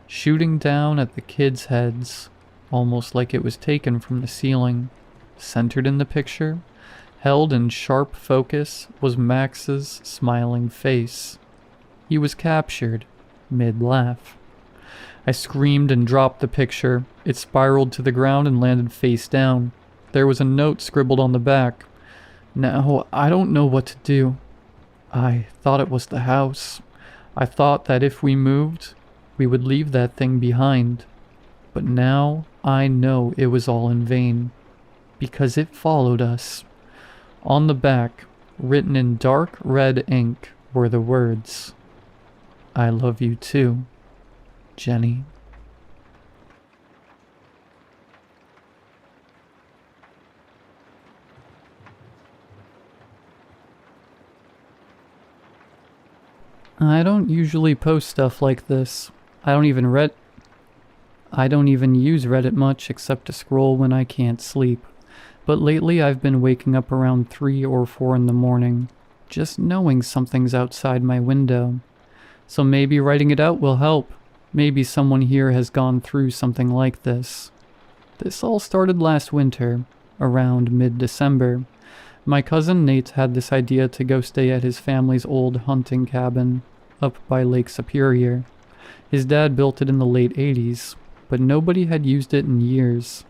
shooting down at the kids' heads, almost like it was taken from the ceiling. Centered in the picture, held in sharp focus, was Max's smiling face. He was captured, mid-laugh. I screamed and dropped the picture. It spiraled to the ground and landed face down. There was a note scribbled on the back. "Now, I don't know what to do. I thought it was the house. I thought that if we moved, we would leave that thing behind. But now I know it was all in vain, because it followed us." On the back, written in dark red ink, were the words, "I love you too, Jenny." I don't usually post stuff like this. I don't even use Reddit much except to scroll when I can't sleep. But lately I've been waking up around 3 or 4 in the morning, just knowing something's outside my window. So maybe writing it out will help. Maybe someone here has gone through something like this. This all started last winter, around mid-December. My cousin Nate had this idea to go stay at his family's old hunting cabin, up by Lake Superior. His dad built it in the late 80s, but nobody had used it in years.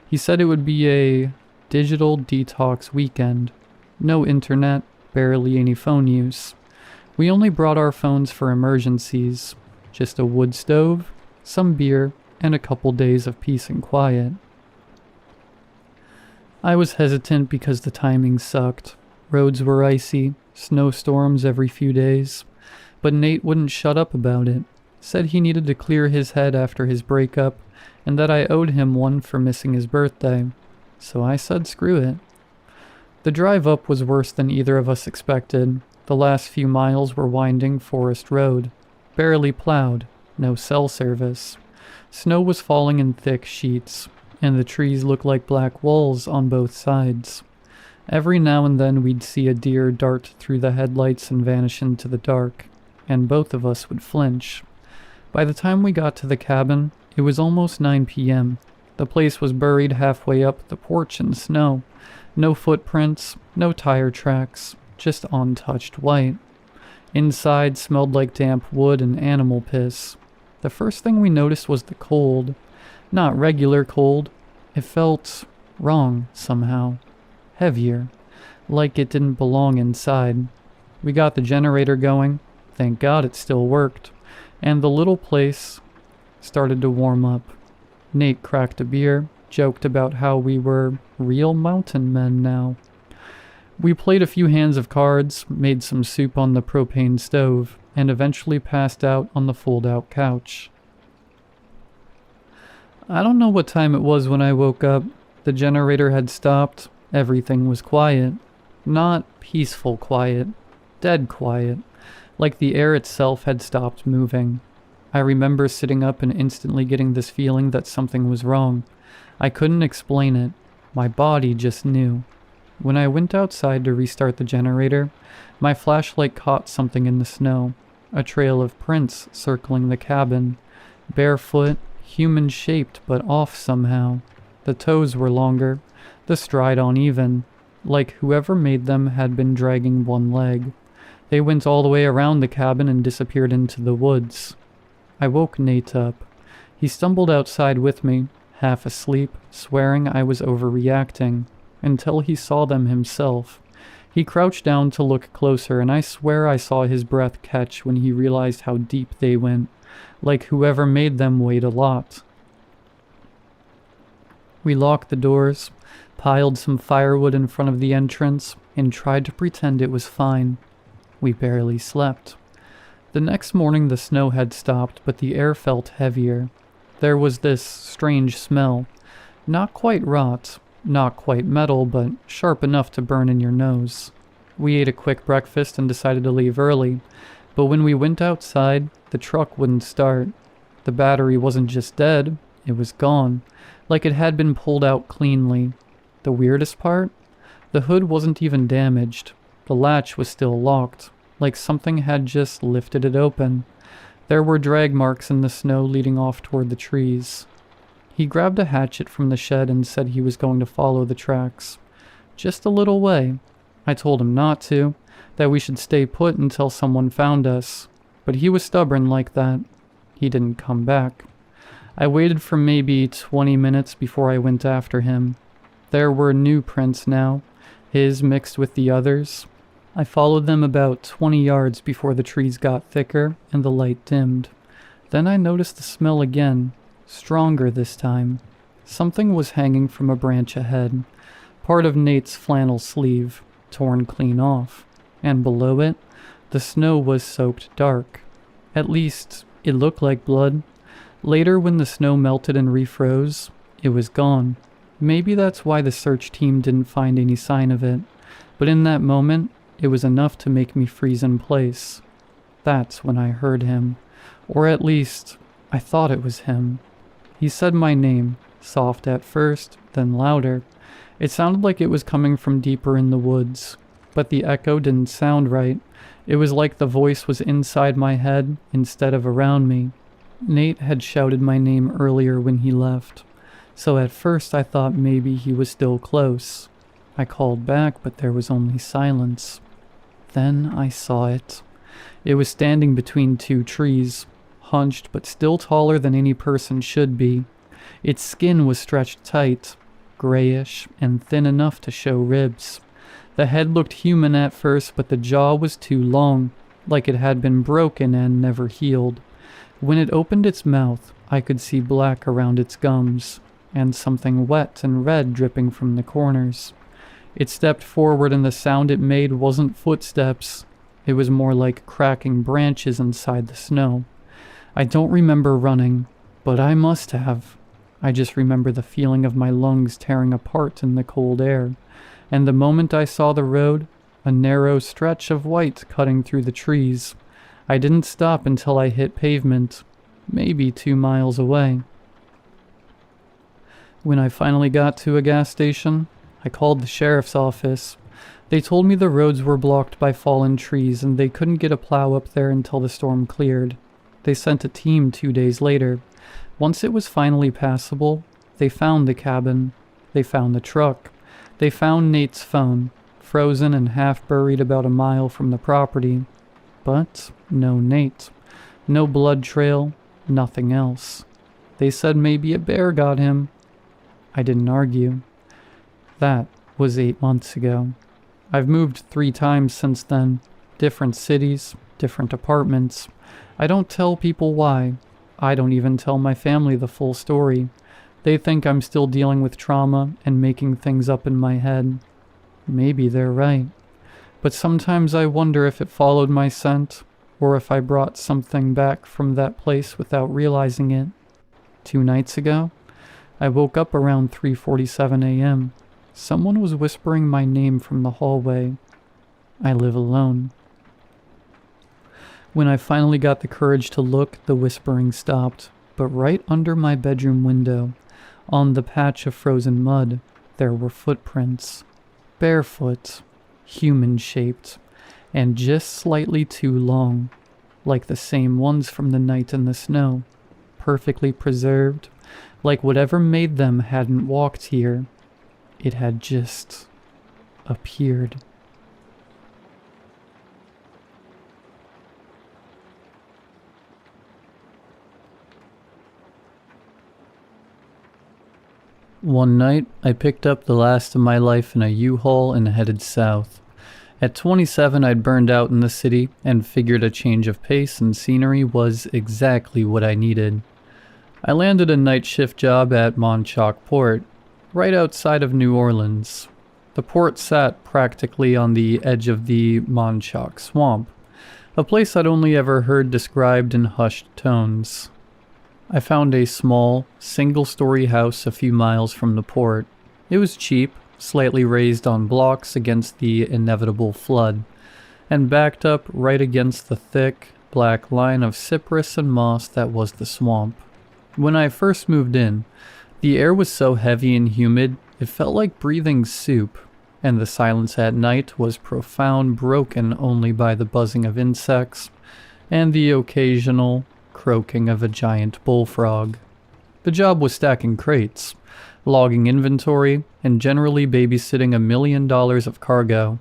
He said it would be a digital detox weekend. No internet, barely any phone use. We only brought our phones for emergencies. Just a wood stove, some beer, and a couple days of peace and quiet. I was hesitant because the timing sucked. Roads were icy, snowstorms every few days. But Nate wouldn't shut up about it. Said he needed to clear his head after his breakup, and that I owed him one for missing his birthday. So I said screw it. The drive up was worse than either of us expected. The last few miles were winding forest road. Barely plowed, no cell service. Snow was falling in thick sheets, and the trees looked like black walls on both sides. Every now and then we'd see a deer dart through the headlights and vanish into the dark, and both of us would flinch. By the time we got to the cabin, it was almost 9 p.m. The place was buried halfway up the porch in snow. No footprints, no tire tracks, just untouched white. Inside smelled like damp wood and animal piss. The first thing we noticed was the cold. Not regular cold. It felt wrong somehow. Heavier. Like it didn't belong inside. We got the generator going. Thank God it still worked. And the little place started to warm up. Nate cracked a beer, joked about how we were real mountain men now. We played a few hands of cards, made some soup on the propane stove, and eventually passed out on the fold-out couch. I don't know what time it was when I woke up. The generator had stopped. Everything was quiet. Not peaceful quiet. Dead quiet. Like the air itself had stopped moving. I remember sitting up and instantly getting this feeling that something was wrong. I couldn't explain it. My body just knew. When I went outside to restart the generator, my flashlight caught something in the snow. A trail of prints circling the cabin. Barefoot, human-shaped but off somehow. The toes were longer, the stride uneven, like whoever made them had been dragging one leg. They went all the way around the cabin and disappeared into the woods. I woke Nate up. He stumbled outside with me, half asleep, swearing I was overreacting, until he saw them himself. He crouched down to look closer, and I swear I saw his breath catch when he realized how deep they went, like whoever made them weighed a lot. We locked the doors, piled some firewood in front of the entrance, and tried to pretend it was fine. We barely slept. The next morning the snow had stopped, but the air felt heavier. There was this strange smell. Not quite rot, not quite metal, but sharp enough to burn in your nose. We ate a quick breakfast and decided to leave early, but when we went outside, the truck wouldn't start. The battery wasn't just dead, it was gone, like it had been pulled out cleanly. The weirdest part? The hood wasn't even damaged. The latch was still locked, like something had just lifted it open. There were drag marks in the snow leading off toward the trees. He grabbed a hatchet from the shed and said he was going to follow the tracks. Just a little way. I told him not to, that we should stay put until someone found us, but he was stubborn like that. He didn't come back. I waited for maybe 20 minutes before I went after him. There were new prints now, his mixed with the others. I followed them about 20 yards before the trees got thicker and the light dimmed. Then I noticed the smell again, stronger this time. Something was hanging from a branch ahead, part of Nate's flannel sleeve, torn clean off, and below it, the snow was soaked dark. At least, it looked like blood. Later, when the snow melted and refroze, it was gone. Maybe that's why the search team didn't find any sign of it, but in that moment, it was enough to make me freeze in place. That's when I heard him, or at least, I thought it was him. He said my name, soft at first, then louder. It sounded like it was coming from deeper in the woods, but the echo didn't sound right. It was like the voice was inside my head instead of around me. Nate had shouted my name earlier when he left, so at first I thought maybe he was still close. I called back, but there was only silence. Then I saw it. It was standing between two trees, hunched but still taller than any person should be. Its skin was stretched tight, grayish, and thin enough to show ribs. The head looked human at first, but the jaw was too long, like it had been broken and never healed. When it opened its mouth, I could see black around its gums, and something wet and red dripping from the corners. It stepped forward, and the sound it made wasn't footsteps. It was more like cracking branches inside the snow. I don't remember running, but I must have. I just remember the feeling of my lungs tearing apart in the cold air, and the moment I saw the road, a narrow stretch of white cutting through the trees. I didn't stop until I hit pavement. maybe 2 miles away. When I finally got to a gas station, I called the sheriff's office. They told me the roads were blocked by fallen trees and they couldn't get a plow up there until the storm cleared. They sent a team 2 days later. Once it was finally passable, they found the cabin. They found the truck. They found Nate's phone, frozen and half buried about a mile from the property. But no Nate. No blood trail, nothing else. They said maybe a bear got him. I didn't argue. That was 8 months ago. I've moved 3 times since then. Different cities, different apartments. I don't tell people why. I don't even tell my family the full story. They think I'm still dealing with trauma and making things up in my head. Maybe they're right. But sometimes I wonder if it followed my scent, or if I brought something back from that place without realizing it. 2 nights ago, I woke up around 3:47 a.m. Someone was whispering my name from the hallway. I live alone. When I finally got the courage to look, the whispering stopped, but right under my bedroom window, on the patch of frozen mud, there were footprints. Barefoot, human-shaped, and just slightly too long, like the same ones from the night in the snow, perfectly preserved, like whatever made them hadn't walked here. It had just appeared. One night, I picked up the last of my life in a U-Haul and headed south. At 27, I'd burned out in the city and figured a change of pace and scenery was exactly what I needed. I landed a night shift job at Montauk Port, right outside of New Orleans. The port sat practically on the edge of the Montauk Swamp, a place I'd only ever heard described in hushed tones. I found a small, single-story house a few miles from the port. It was cheap, slightly raised on blocks against the inevitable flood, and backed up right against the thick, black line of cypress and moss that was the swamp. When I first moved in, the air was so heavy and humid, it felt like breathing soup, and the silence at night was profound, broken only by the buzzing of insects and the occasional croaking of a giant bullfrog. The job was stacking crates, logging inventory, and generally babysitting $1 million of cargo.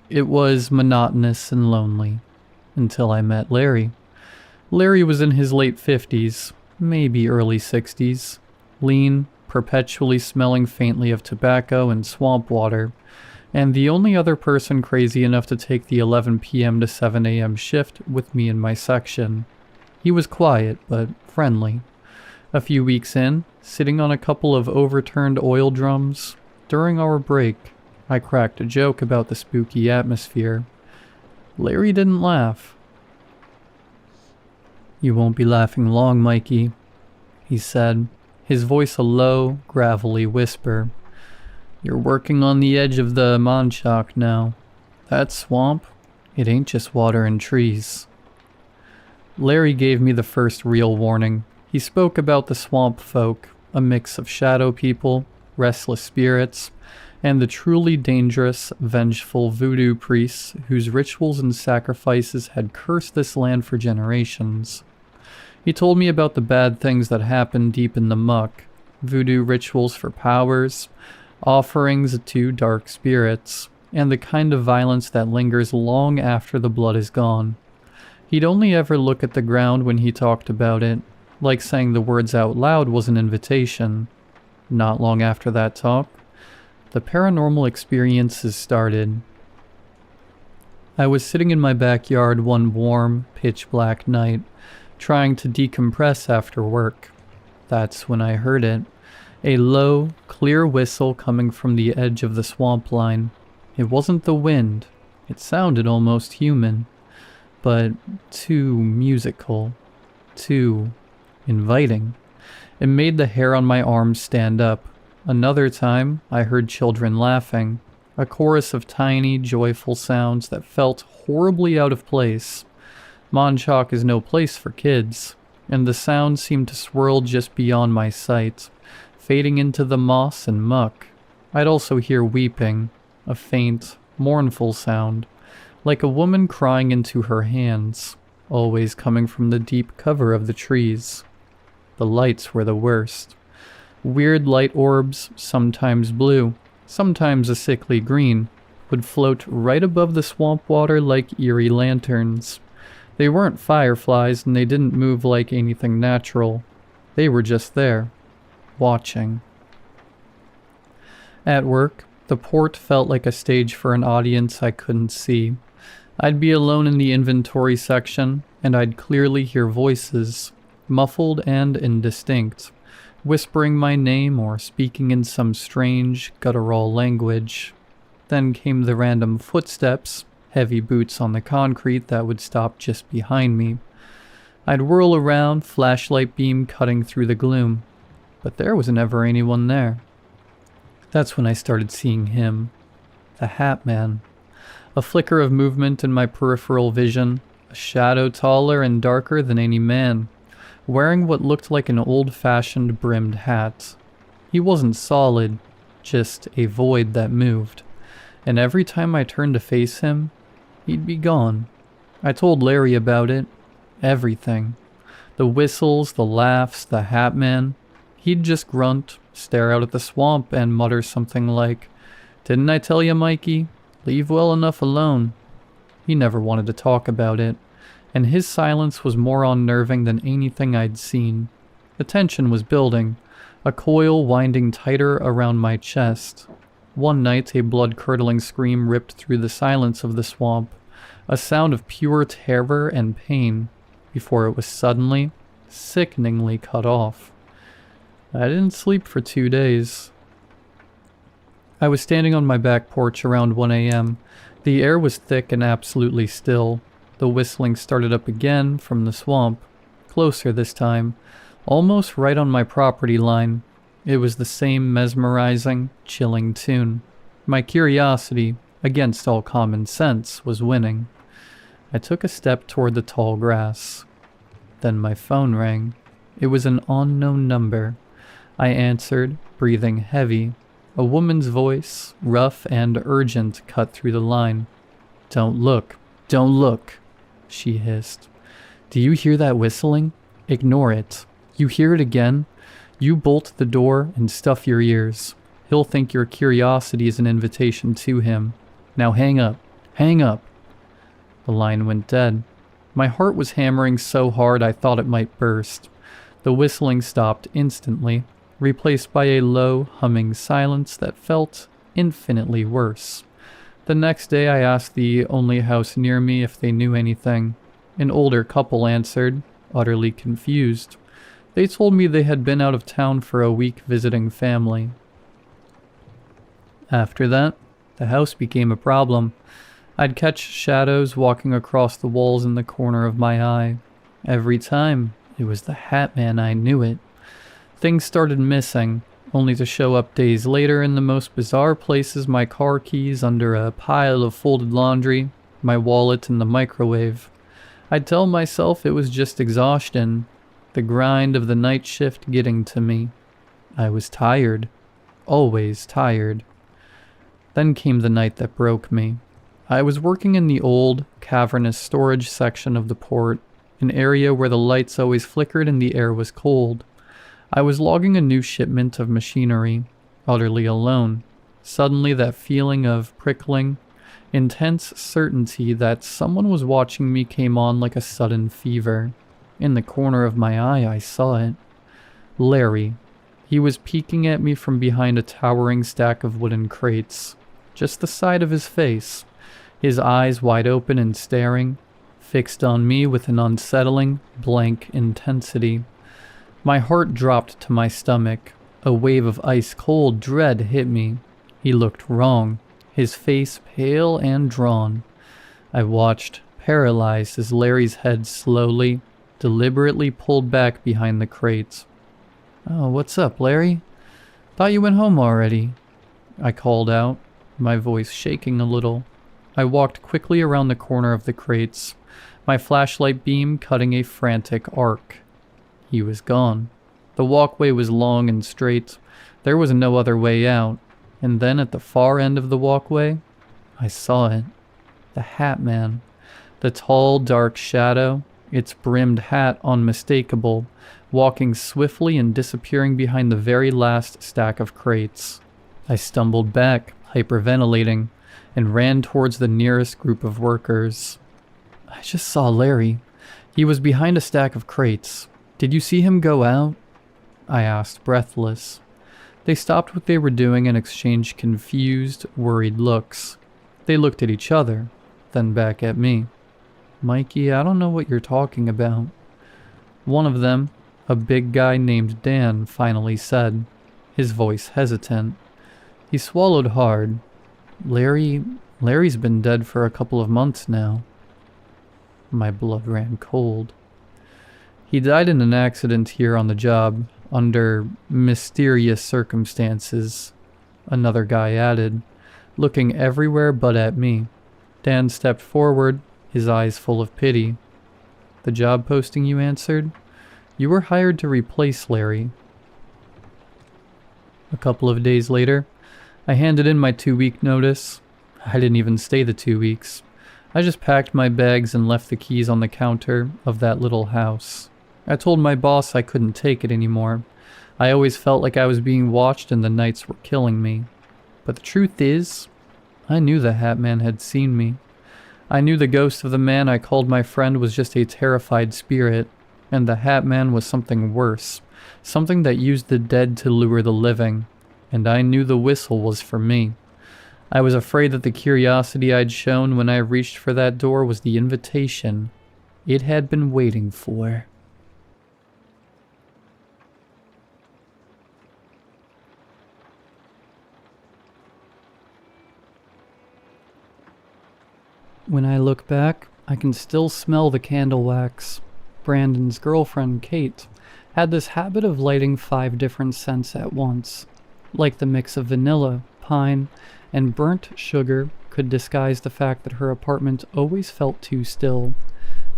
It was monotonous and lonely, until I met Larry. Larry was in his late 50s, maybe early 60s, lean, perpetually smelling faintly of tobacco and swamp water, and the only other person crazy enough to take the 11 p.m. to 7 a.m. shift with me in my section. He was quiet, but friendly. A few weeks in, sitting on a couple of overturned oil drums, during our break, I cracked a joke about the spooky atmosphere. Larry didn't laugh. "You won't be laughing long, Mikey," he said, his voice a low, gravelly whisper. "You're working on the edge of the Montauk now. That swamp, it ain't just water and trees." Larry gave me the first real warning. He spoke about the swamp folk, a mix of shadow people, restless spirits, and the truly dangerous, vengeful voodoo priests whose rituals and sacrifices had cursed this land for generations. He told me about the bad things that happened deep in the muck, voodoo rituals for powers, offerings to dark spirits, and the kind of violence that lingers long after the blood is gone. He'd only ever look at the ground when he talked about it, like saying the words out loud was an invitation. Not long after that talk, the paranormal experiences started. I was sitting in my backyard one warm, pitch-black night, trying to decompress after work. That's when I heard it. A low, clear whistle coming from the edge of the swamp line. It wasn't the wind. It sounded almost human, but too musical, too inviting. It made the hair on my arms stand up. Another time, I heard children laughing, a chorus of tiny, joyful sounds that felt horribly out of place. Montauk is no place for kids. and the sound seemed to swirl just beyond my sight, fading into the moss and muck. I'd also hear weeping, a faint, mournful sound, like a woman crying into her hands, always coming from the deep cover of the trees. The lights were the worst. Weird light orbs, sometimes blue, sometimes a sickly green, would float right above the swamp water like eerie lanterns. They weren't fireflies and they didn't move like anything natural. They were just there, watching. At work, the port felt like a stage for an audience I couldn't see. I'd be alone in the inventory section, and I'd clearly hear voices, muffled and indistinct, whispering my name or speaking in some strange, guttural language. Then came the random footsteps, heavy boots on the concrete that would stop just behind me. I'd whirl around, flashlight beam cutting through the gloom, but there was never anyone there. That's when I started seeing him, the Hat Man. A flicker of movement in my peripheral vision, a shadow taller and darker than any man, wearing what looked like an old-fashioned brimmed hat. He wasn't solid, just a void that moved, and every time I turned to face him, he'd be gone. I told Larry about it. Everything. The whistles, the laughs, the Hat Man. He'd just grunt, stare out at the swamp, and mutter something like, "Didn't I tell you, Mikey? Leave well enough alone." He never wanted to talk about it, and his silence was more unnerving than anything I'd seen. The tension was building, a coil winding tighter around my chest. One night, a blood-curdling scream ripped through the silence of the swamp, a sound of pure terror and pain, before it was suddenly, sickeningly cut off. I didn't sleep for 2 days. I was standing on my back porch around 1 a.m. The air was thick and absolutely still. The whistling started up again from the swamp, closer this time, almost right on my property line. It was the same mesmerizing, chilling tune. My curiosity, against all common sense, was winning. I took a step toward the tall grass. Then my phone rang. It was an unknown number. I answered, breathing heavy. A woman's voice, rough and urgent, cut through the line. "Don't look. Don't look," she hissed. "Do you hear that whistling? Ignore it. You hear it again? You bolt the door and stuff your ears. He'll think your curiosity is an invitation to him. Now hang up. Hang up." The line went dead. My heart was hammering so hard I thought it might burst. The whistling stopped instantly, replaced by a low, humming silence that felt infinitely worse. The next day I asked the only house near me if they knew anything. An older couple answered, utterly confused. They told me they had been out of town for a week visiting family. After that, the house became a problem. I'd catch shadows walking across the walls in the corner of my eye. Every time, it was the Hat Man. I knew it. Things started missing, only to show up days later in the most bizarre places: my car keys under a pile of folded laundry, my wallet in the microwave. I'd tell myself it was just exhaustion, the grind of the night shift getting to me. I was tired, always tired. Then came the night that broke me. I was working in the old, cavernous storage section of the port, an area where the lights always flickered and the air was cold. I was logging a new shipment of machinery, utterly alone. Suddenly that feeling of prickling, intense certainty that someone was watching me came on like a sudden fever. In the corner of my eye, I saw it. Larry. He was peeking at me from behind a towering stack of wooden crates. Just the side of his face, his eyes wide open and staring, fixed on me with an unsettling, blank intensity. My heart dropped to my stomach. A wave of ice-cold dread hit me. He looked wrong, his face pale and drawn. I watched, paralyzed, as Larry's head slowly, deliberately pulled back behind the crates. "Oh, what's up, Larry? Thought you went home already," I called out, my voice shaking a little. I walked quickly around the corner of the crates, my flashlight beam cutting a frantic arc. He was gone. The walkway was long and straight. There was no other way out. And then at the far end of the walkway, I saw it. The Hat Man. The tall, dark shadow, its brimmed hat unmistakable, walking swiftly and disappearing behind the very last stack of crates. I stumbled back, hyperventilating, and ran towards the nearest group of workers. I just saw Larry. He was behind a stack of crates. Did you see him go out? I asked, breathless. They stopped what they were doing and exchanged confused, worried looks. They looked at each other, then back at me. Mikey, I don't know what you're talking about. One of them, a big guy named Dan, finally said, his voice hesitant. He swallowed hard. Larry's been dead for a couple of months now. My blood ran cold. He died in an accident here on the job, under mysterious circumstances, another guy added, looking everywhere but at me. Dan stepped forward, his eyes full of pity. The job posting, you answered? You were hired to replace Larry. A couple of days later, I handed in my 2-week notice. I didn't even stay the 2 weeks. I just packed my bags and left the keys on the counter of that little house. I told my boss I couldn't take it anymore. I always felt like I was being watched and the nights were killing me. But the truth is, I knew the Hat Man had seen me. I knew the ghost of the man I called my friend was just a terrified spirit, and the Hat Man was something worse, something that used the dead to lure the living, and I knew the whistle was for me. I was afraid that the curiosity I'd shown when I reached for that door was the invitation it had been waiting for. When I look back, I can still smell the candle wax. Brandon's girlfriend, Kate, had this habit of lighting 5 different scents at once. Like the mix of vanilla, pine, and burnt sugar could disguise the fact that her apartment always felt too still.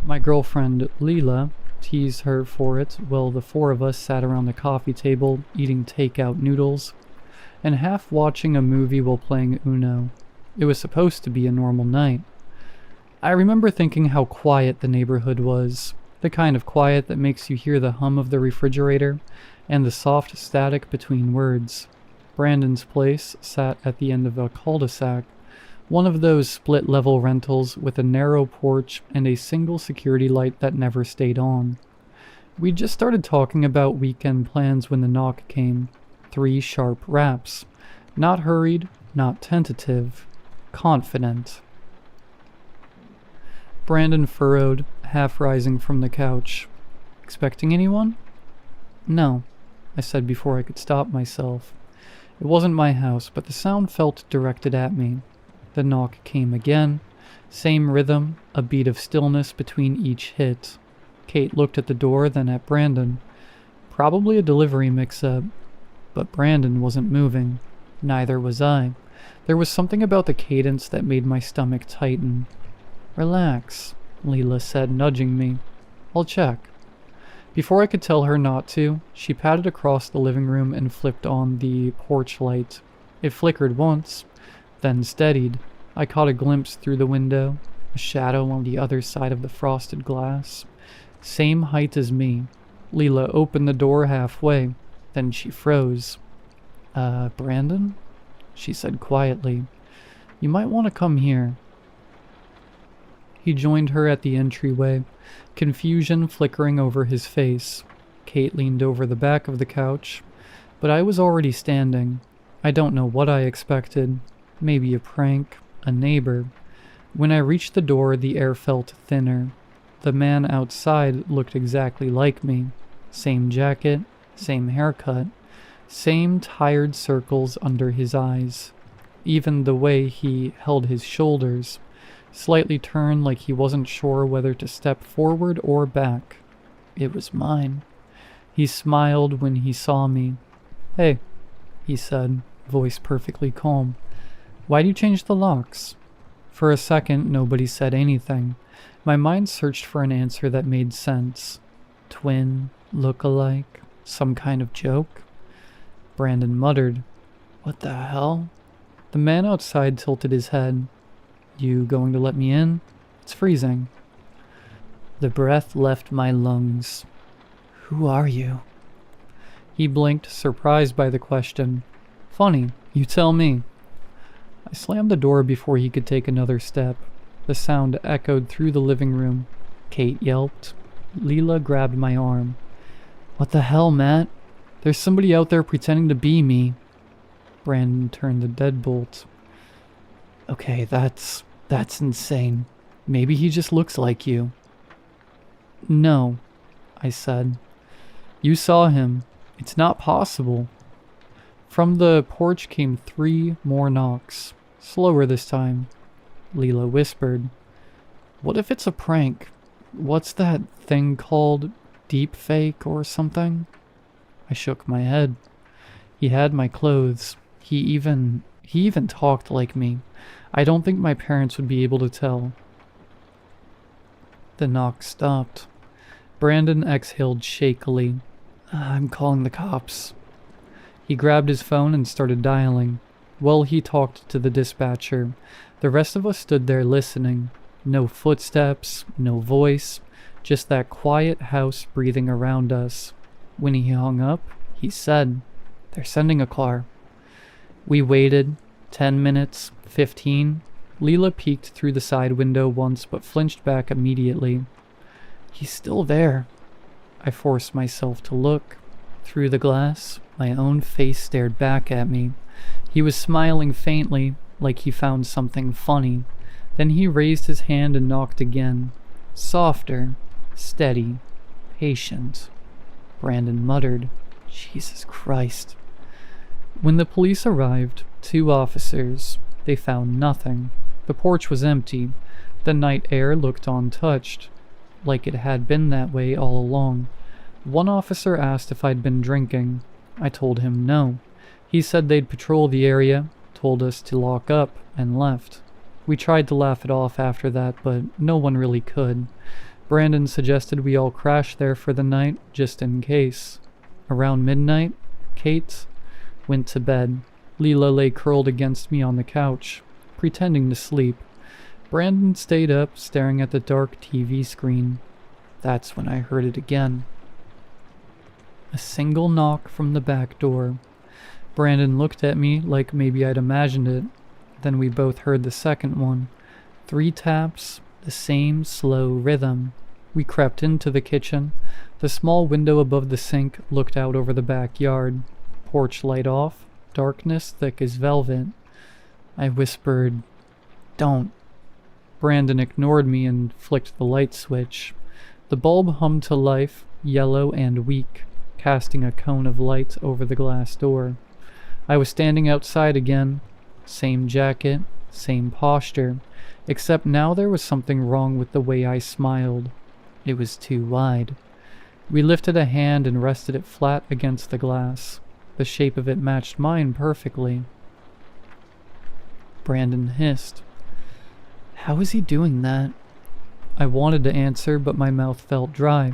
My girlfriend, Leela, teased her for it while the 4 of us sat around the coffee table eating takeout noodles and half watching a movie while playing Uno. It was supposed to be a normal night. I remember thinking how quiet the neighborhood was, the kind of quiet that makes you hear the hum of the refrigerator and the soft static between words. Brandon's place sat at the end of a cul-de-sac, one of those split-level rentals with a narrow porch and a single security light that never stayed on. We'd just started talking about weekend plans when the knock came. 3 sharp raps. Not hurried, not tentative. Confident. Brandon furrowed, half rising from the couch. Expecting anyone? No, I said before I could stop myself. It wasn't my house, but the sound felt directed at me. The knock came again. Same rhythm, a beat of stillness between each hit. Kate looked at the door, then at Brandon. Probably a delivery mix-up. But Brandon wasn't moving. Neither was I. There was something about the cadence that made my stomach tighten. Relax, Leela said, nudging me. I'll check. Before I could tell her not to, she padded across the living room and flipped on the porch light. It flickered once, then steadied. I caught a glimpse through the window, a shadow on the other side of the frosted glass. Same height as me. Leela opened the door halfway, then she froze. Brandon? She said quietly. You might want to come here. He joined her at the entryway, confusion flickering over his face. Kate leaned over the back of the couch, but I was already standing. I don't know what I expected. Maybe a prank, a neighbor. When I reached the door, the air felt thinner. The man outside looked exactly like me. Same jacket, same haircut, same tired circles under his eyes. Even the way he held his shoulders, slightly turned like he wasn't sure whether to step forward or back. It was mine. He smiled when he saw me. Hey, he said, voice perfectly calm. Why do you change the locks? For a second, nobody said anything. My mind searched for an answer that made sense. Twin, Look-alike? Some kind of joke? Brandon muttered. What the hell? The man outside tilted his head. You going to let me in? It's freezing. The breath left my lungs. Who are you? He blinked, surprised by the question. Funny, you tell me. I slammed the door before he could take another step. The sound echoed through the living room. Kate yelped. Leela grabbed my arm. What the hell, Matt? There's somebody out there pretending to be me. Brandon turned the deadbolt. Okay, that's insane. Maybe he just looks like you. No, I said. You saw him. It's not possible. From the porch came 3 more knocks. Slower this time. Leela whispered. What if it's a prank? What's that thing called? Deep fake or something? I shook my head. He had my clothes. He even talked like me. I don't think my parents would be able to tell. The knock stopped. Brandon exhaled shakily. I'm calling the cops. He grabbed his phone and started dialing. While he talked to the dispatcher, the rest of us stood there listening. No footsteps, no voice, just that quiet house breathing around us. When he hung up, he said, They're sending a car. We waited. 10 minutes, 15. Leela peeked through the side window once but flinched back immediately. He's still there. I forced myself to look. Through the glass, my own face stared back at me. He was smiling faintly, like he found something funny. Then he raised his hand and knocked again. Softer, steady, patient. Brandon muttered, Jesus Christ. When the police arrived, 2 officers, they found nothing. The porch was empty. The night air looked untouched, like it had been that way all along. One officer asked if I'd been drinking. I told him no. He said they'd patrol the area, told us to lock up, and left. We tried to laugh it off after that, but no one really could. Brandon suggested we all crash there for the night, just in case. Around midnight, Kate went to bed. Leela lay curled against me on the couch, pretending to sleep. Brandon stayed up, staring at the dark TV screen. That's when I heard it again. A single knock from the back door. Brandon looked at me like maybe I'd imagined it. Then we both heard the second one. 3 taps, the same slow rhythm. We crept into the kitchen. The small window above the sink looked out over the backyard. Porch light off, darkness thick as velvet. I whispered, Don't. Brandon ignored me and flicked the light switch. The bulb hummed to life, yellow and weak, casting a cone of light over the glass door. I was standing outside again. Same jacket, same posture, except now there was something wrong with the way I smiled. It was too wide. We lifted a hand and rested it flat against the glass. The shape of it matched mine perfectly. Brandon hissed. How is he doing that? I wanted to answer, but my mouth felt dry.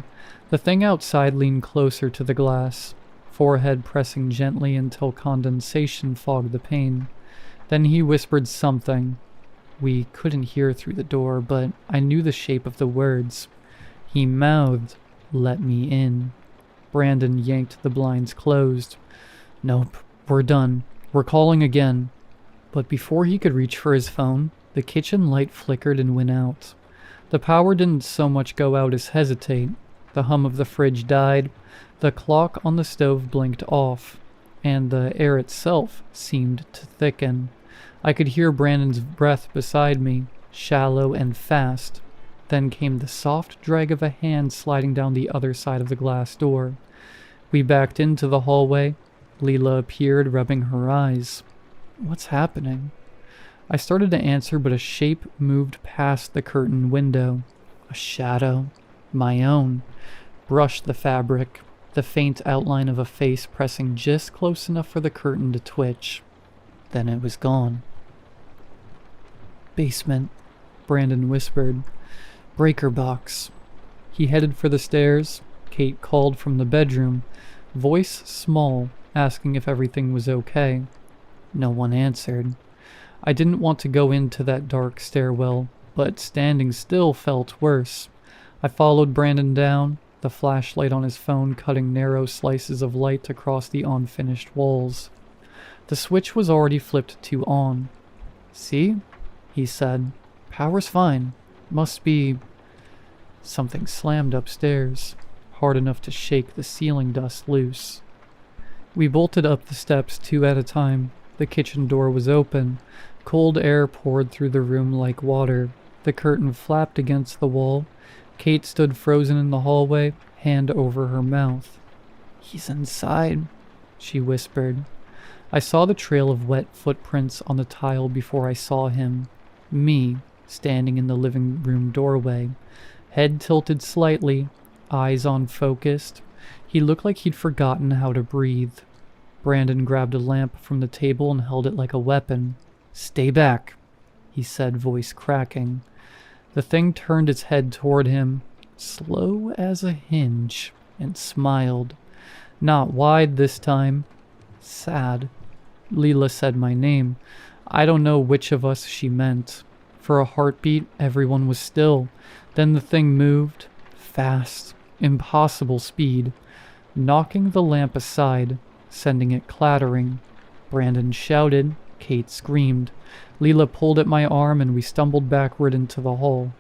The thing outside leaned closer to the glass, forehead pressing gently until condensation fogged the pane. Then he whispered something. We couldn't hear through the door, but I knew the shape of the words. He mouthed, Let me in. Brandon yanked the blinds closed. Nope, we're done. We're calling again. But before he could reach for his phone, the kitchen light flickered and went out. The power didn't so much go out as hesitate. The hum of the fridge died. The clock on the stove blinked off, and the air itself seemed to thicken. I could hear Brandon's breath beside me, shallow and fast. Then came the soft drag of a hand sliding down the other side of the glass door. We backed into the hallway. Leela appeared, rubbing her eyes. What's happening? I started to answer, but a shape moved past the curtain window. A shadow, my own, brushed the fabric, the faint outline of a face pressing just close enough for the curtain to twitch. Then it was gone. Basement, Brandon whispered. Breaker box. He headed for the stairs. Kate called from the bedroom, voice small, asking if everything was okay. No one answered. I didn't want to go into that dark stairwell, but standing still felt worse. I followed Brandon down, the flashlight on his phone cutting narrow slices of light across the unfinished walls. The switch was already flipped to on. "See?" he said. "Power's fine. Must be..." Something slammed upstairs, hard enough to shake the ceiling dust loose. We bolted up the steps 2 at a time. The kitchen door was open. Cold air poured through the room like water. The curtain flapped against the wall. Kate stood frozen in the hallway, hand over her mouth. "He's inside," she whispered. I saw the trail of wet footprints on the tile before I saw him. Me, standing in the living room doorway. Head tilted slightly, eyes unfocused. He looked like he'd forgotten how to breathe. Brandon grabbed a lamp from the table and held it like a weapon. "Stay back," he said, voice cracking. The thing turned its head toward him, slow as a hinge, and smiled. Not wide this time. Sad. Leela said my name. I don't know which of us she meant. For a heartbeat, everyone was still. Then the thing moved, fast, impossible speed, knocking the lamp aside, sending it clattering. Brandon shouted. Kate screamed. Leela pulled at my arm and we stumbled backward into the hall.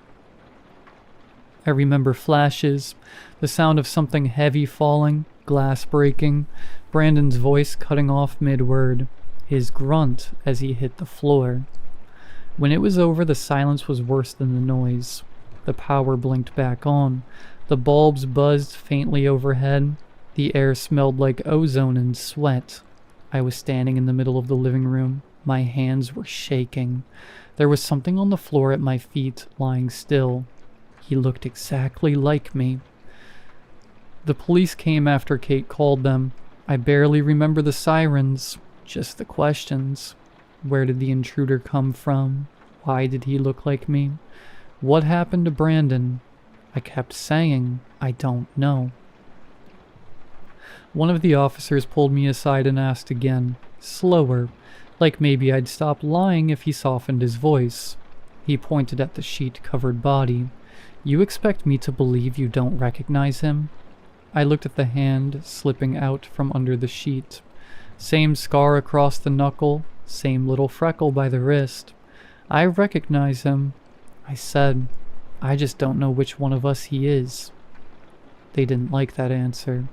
I remember flashes, the sound of something heavy falling, glass breaking, Brandon's voice cutting off mid-word, his grunt as he hit the floor. When it was over, the silence was worse than the noise. The power blinked back on. The bulbs buzzed faintly overhead. The air smelled like ozone and sweat. I was standing in the middle of the living room. My hands were shaking. There was something on the floor at my feet, lying still. He looked exactly like me. The police came after Kate called them. I barely remember the sirens, just the questions. Where did the intruder come from? Why did he look like me? What happened to Brandon? I kept saying, I don't know. One of the officers pulled me aside and asked again, slower, like maybe I'd stop lying if he softened his voice. He pointed at the sheet-covered body. "You expect me to believe you don't recognize him?" I looked at the hand slipping out from under the sheet. Same scar across the knuckle, same little freckle by the wrist. "I recognize him," I said. "I just don't know which one of us he is." They didn't like that answer.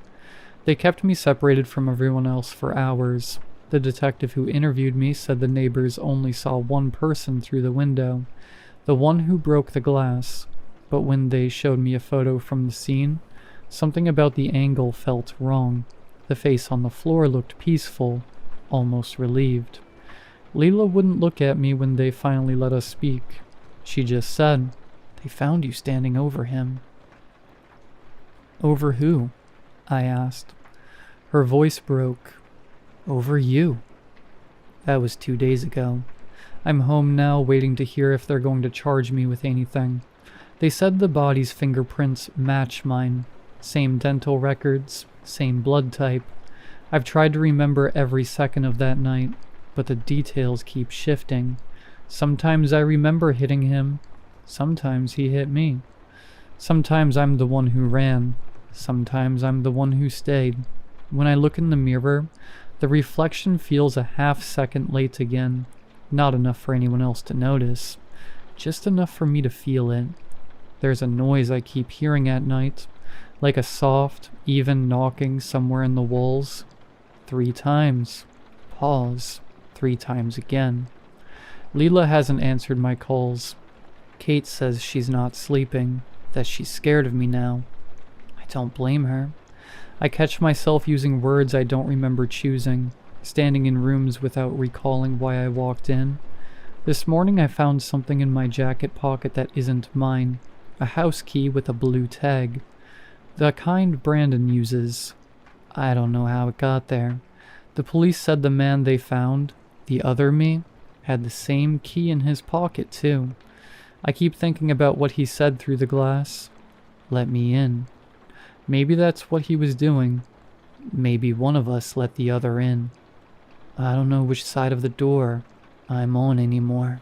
They kept me separated from everyone else for hours. The detective who interviewed me said the neighbors only saw one person through the window, the one who broke the glass. But when they showed me a photo from the scene, something about the angle felt wrong. The face on the floor looked peaceful, almost relieved. Leela wouldn't look at me when they finally let us speak. She just said, "They found you standing over him." "Over who?" I asked. Her voice broke. "Over you." That was 2 days ago. I'm home now, waiting to hear if they're going to charge me with anything. They said the body's fingerprints match mine. Same dental records, same blood type. I've tried to remember every second of that night, but the details keep shifting. Sometimes I remember hitting him. Sometimes he hit me. Sometimes I'm the one who ran. Sometimes I'm the one who stayed. When I look in the mirror, the reflection feels a half-second late again. Not enough for anyone else to notice. Just enough for me to feel it. There's a noise I keep hearing at night, like a soft, even knocking somewhere in the walls. 3 times. Pause. 3 times again. Leela hasn't answered my calls. Kate says she's not sleeping, that she's scared of me now. I don't blame her. I catch myself using words I don't remember choosing, standing in rooms without recalling why I walked in. This morning I found something in my jacket pocket that isn't mine. A house key with a blue tag. The kind Brandon uses. I don't know how it got there. The police said the man they found, the other me, had the same key in his pocket too. I keep thinking about what he said through the glass. "Let me in." Maybe that's what he was doing. Maybe one of us let the other in. I don't know which side of the door I'm on anymore.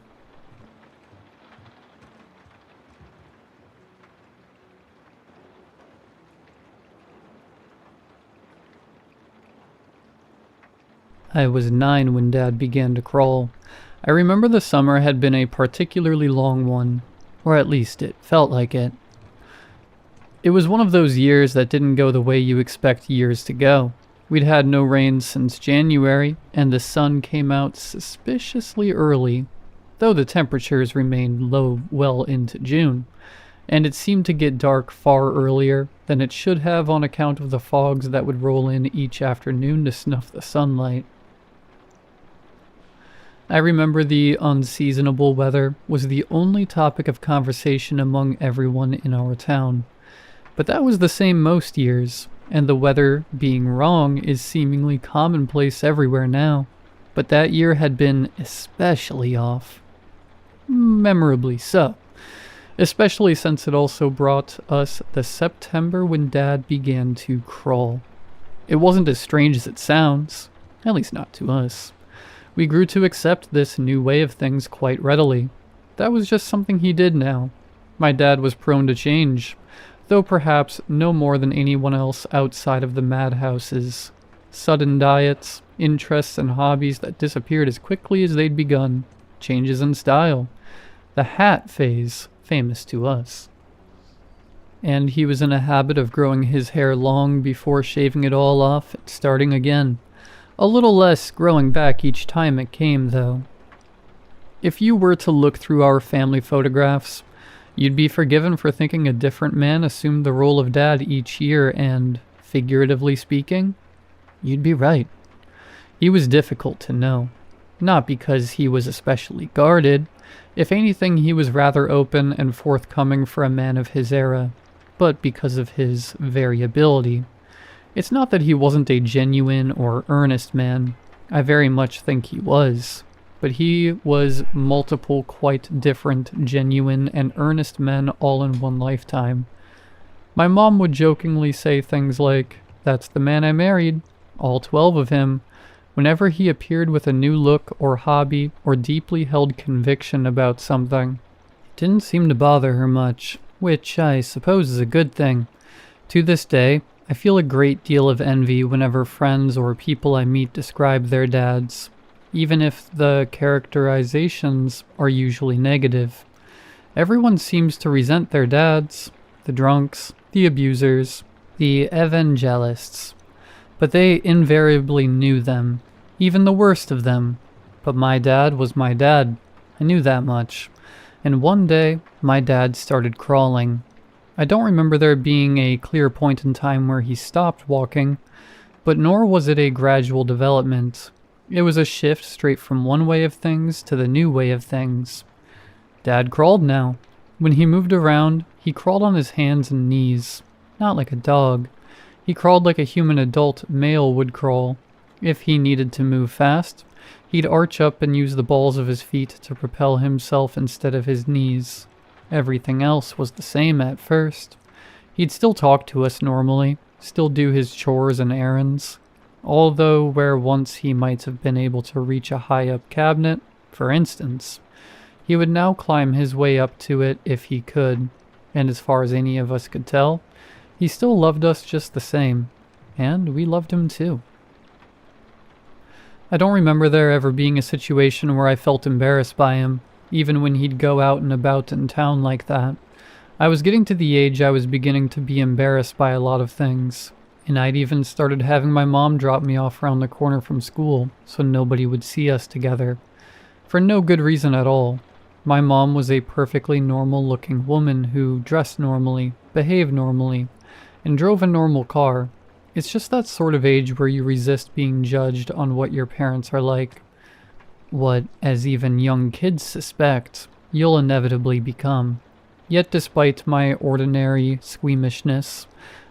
I was 9 when Dad began to crawl. I remember the summer had been a particularly long one, or at least it felt like it. It was one of those years that didn't go the way you expect years to go. We'd had no rain since January, and the sun came out suspiciously early, though the temperatures remained low well into June, and it seemed to get dark far earlier than it should have on account of the fogs that would roll in each afternoon to snuff the sunlight. I remember the unseasonable weather was the only topic of conversation among everyone in our town. But that was the same most years, and the weather being wrong is seemingly commonplace everywhere now. But that year had been especially off. Memorably so. Especially since it also brought us the September when Dad began to crawl. It wasn't as strange as it sounds, at least not to us. We grew to accept this new way of things quite readily. That was just something he did now. My dad was prone to change, though perhaps no more than anyone else outside of the madhouses. Sudden diets, interests, and hobbies that disappeared as quickly as they'd begun. Changes in style. The hat phase, famous to us. And he was in a habit of growing his hair long before shaving it all off and starting again. A little less growing back each time it came, though. If you were to look through our family photographs, you'd be forgiven for thinking a different man assumed the role of Dad each year, and, figuratively speaking, you'd be right. He was difficult to know. Not because he was especially guarded. If anything, he was rather open and forthcoming for a man of his era, but because of his variability. It's not that he wasn't a genuine or earnest man. I very much think he was. But he was multiple quite different genuine and earnest men all in one lifetime. My mom would jokingly say things like, "That's the man I married, all 12 of him," whenever he appeared with a new look or hobby or deeply held conviction about something. It didn't seem to bother her much, which I suppose is a good thing. To this day, I feel a great deal of envy whenever friends or people I meet describe their dads, even if the characterizations are usually negative. Everyone seems to resent their dads, the drunks, the abusers, the evangelists, but they invariably knew them, even the worst of them. But my dad was my dad. I knew that much. And one day, my dad started crawling. I don't remember there being a clear point in time where he stopped walking, but nor was it a gradual development. It was a shift straight from one way of things to the new way of things. Dad crawled now. When he moved around, he crawled on his hands and knees. Not like a dog. He crawled like a human adult male would crawl. If he needed to move fast, he'd arch up and use the balls of his feet to propel himself instead of his knees. Everything else was the same at first. He'd still talk to us normally, still do his chores and errands. Although where once he might have been able to reach a high-up cabinet, for instance, he would now climb his way up to it if he could, and as far as any of us could tell, he still loved us just the same, and we loved him too. I don't remember there ever being a situation where I felt embarrassed by him, even when he'd go out and about in town like that. I was getting to the age I was beginning to be embarrassed by a lot of things, and I'd even started having my mom drop me off around the corner from school so nobody would see us together. For no good reason at all. My mom was a perfectly normal-looking woman who dressed normally, behaved normally, and drove a normal car. It's just that sort of age where you resist being judged on what your parents are like. What, as even young kids suspect, you'll inevitably become. Yet despite my ordinary squeamishness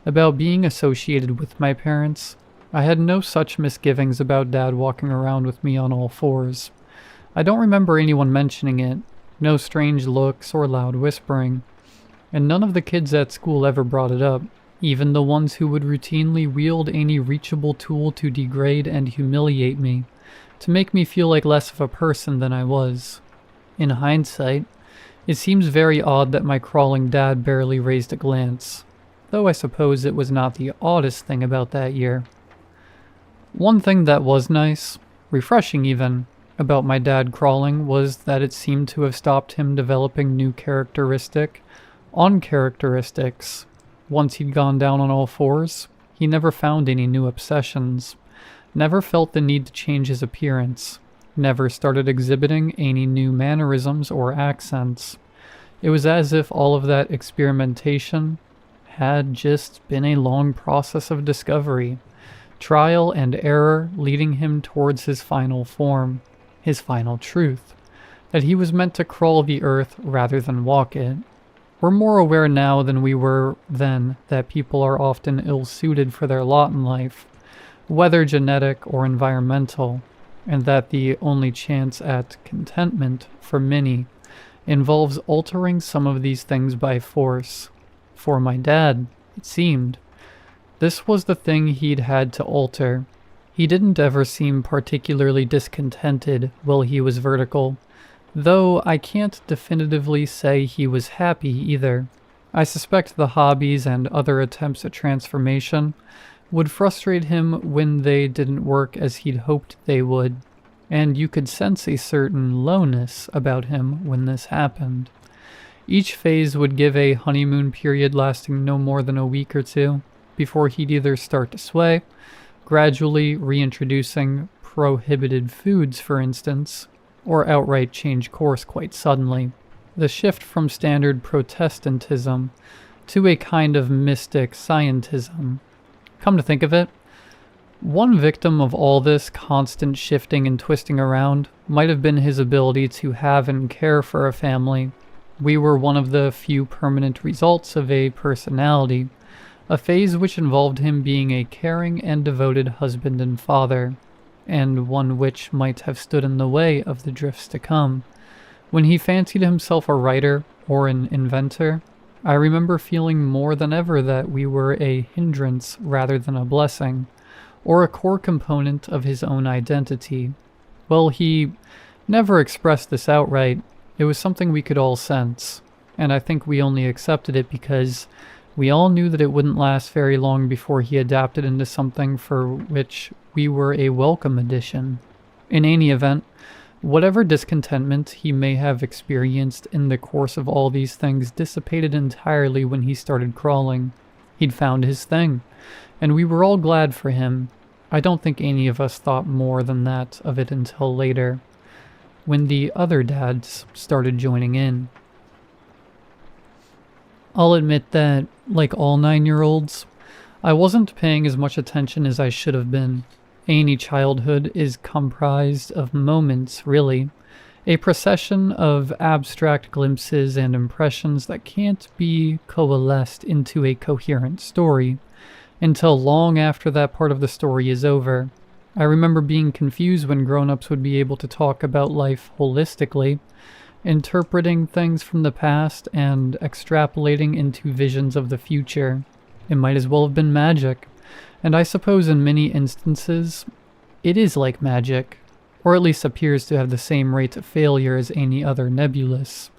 about being associated with my parents, I had no such misgivings about Dad walking around with me on all fours. I don't remember anyone mentioning it, no strange looks or loud whispering, and none of the kids at school ever brought it up, even the ones who would routinely wield any reachable tool to degrade and humiliate me, to make me feel like less of a person than I was. In hindsight, it seems very odd that my crawling dad barely raised a glance, though I suppose it was not the oddest thing about that year. One thing that was nice, refreshing even, about my dad crawling was that it seemed to have stopped him developing new uncharacteristics. Once he'd gone down on all fours, he never found any new obsessions, never felt the need to change his appearance, never started exhibiting any new mannerisms or accents. It was as if all of that experimentation had just been a long process of discovery, trial and error leading him towards his final form, his final truth, that he was meant to crawl the earth rather than walk it. We're more aware now than we were then that people are often ill-suited for their lot in life, whether genetic or environmental, and that the only chance at contentment for many involves altering some of these things by force. For my dad, it seemed, this was the thing he'd had to alter. He didn't ever seem particularly discontented while he was vertical, though I can't definitively say he was happy either. I suspect the hobbies and other attempts at transformation would frustrate him when they didn't work as he'd hoped they would, and you could sense a certain lowness about him when this happened. Each phase would give a honeymoon period lasting no more than a week or two, before he'd either start to sway, gradually reintroducing prohibited foods, for instance, or outright change course quite suddenly. The shift from standard Protestantism to a kind of mystic scientism. Come to think of it, one victim of all this constant shifting and twisting around might have been his ability to have and care for a family. We were one of the few permanent results of a personality, a phase which involved him being a caring and devoted husband and father, and one which might have stood in the way of the drifts to come. When he fancied himself a writer or an inventor, I remember feeling more than ever that we were a hindrance rather than a blessing, or a core component of his own identity. Well, he never expressed this outright. It was something we could all sense, and I think we only accepted it because we all knew that it wouldn't last very long before he adapted into something for which we were a welcome addition. In any event, whatever discontentment he may have experienced in the course of all these things dissipated entirely when he started crawling. He'd found his thing, and we were all glad for him. I don't think any of us thought more than that of it until later, when the other dads started joining in. I'll admit that, like all 9-year-olds, I wasn't paying as much attention as I should have been. Any childhood is comprised of moments, really, a procession of abstract glimpses and impressions that can't be coalesced into a coherent story until long after that part of the story is over. I remember being confused when grown-ups would be able to talk about life holistically, interpreting things from the past and extrapolating into visions of the future. It might as well have been magic, and I suppose in many instances, it is like magic, or at least appears to have the same rate of failure as any other nebulous,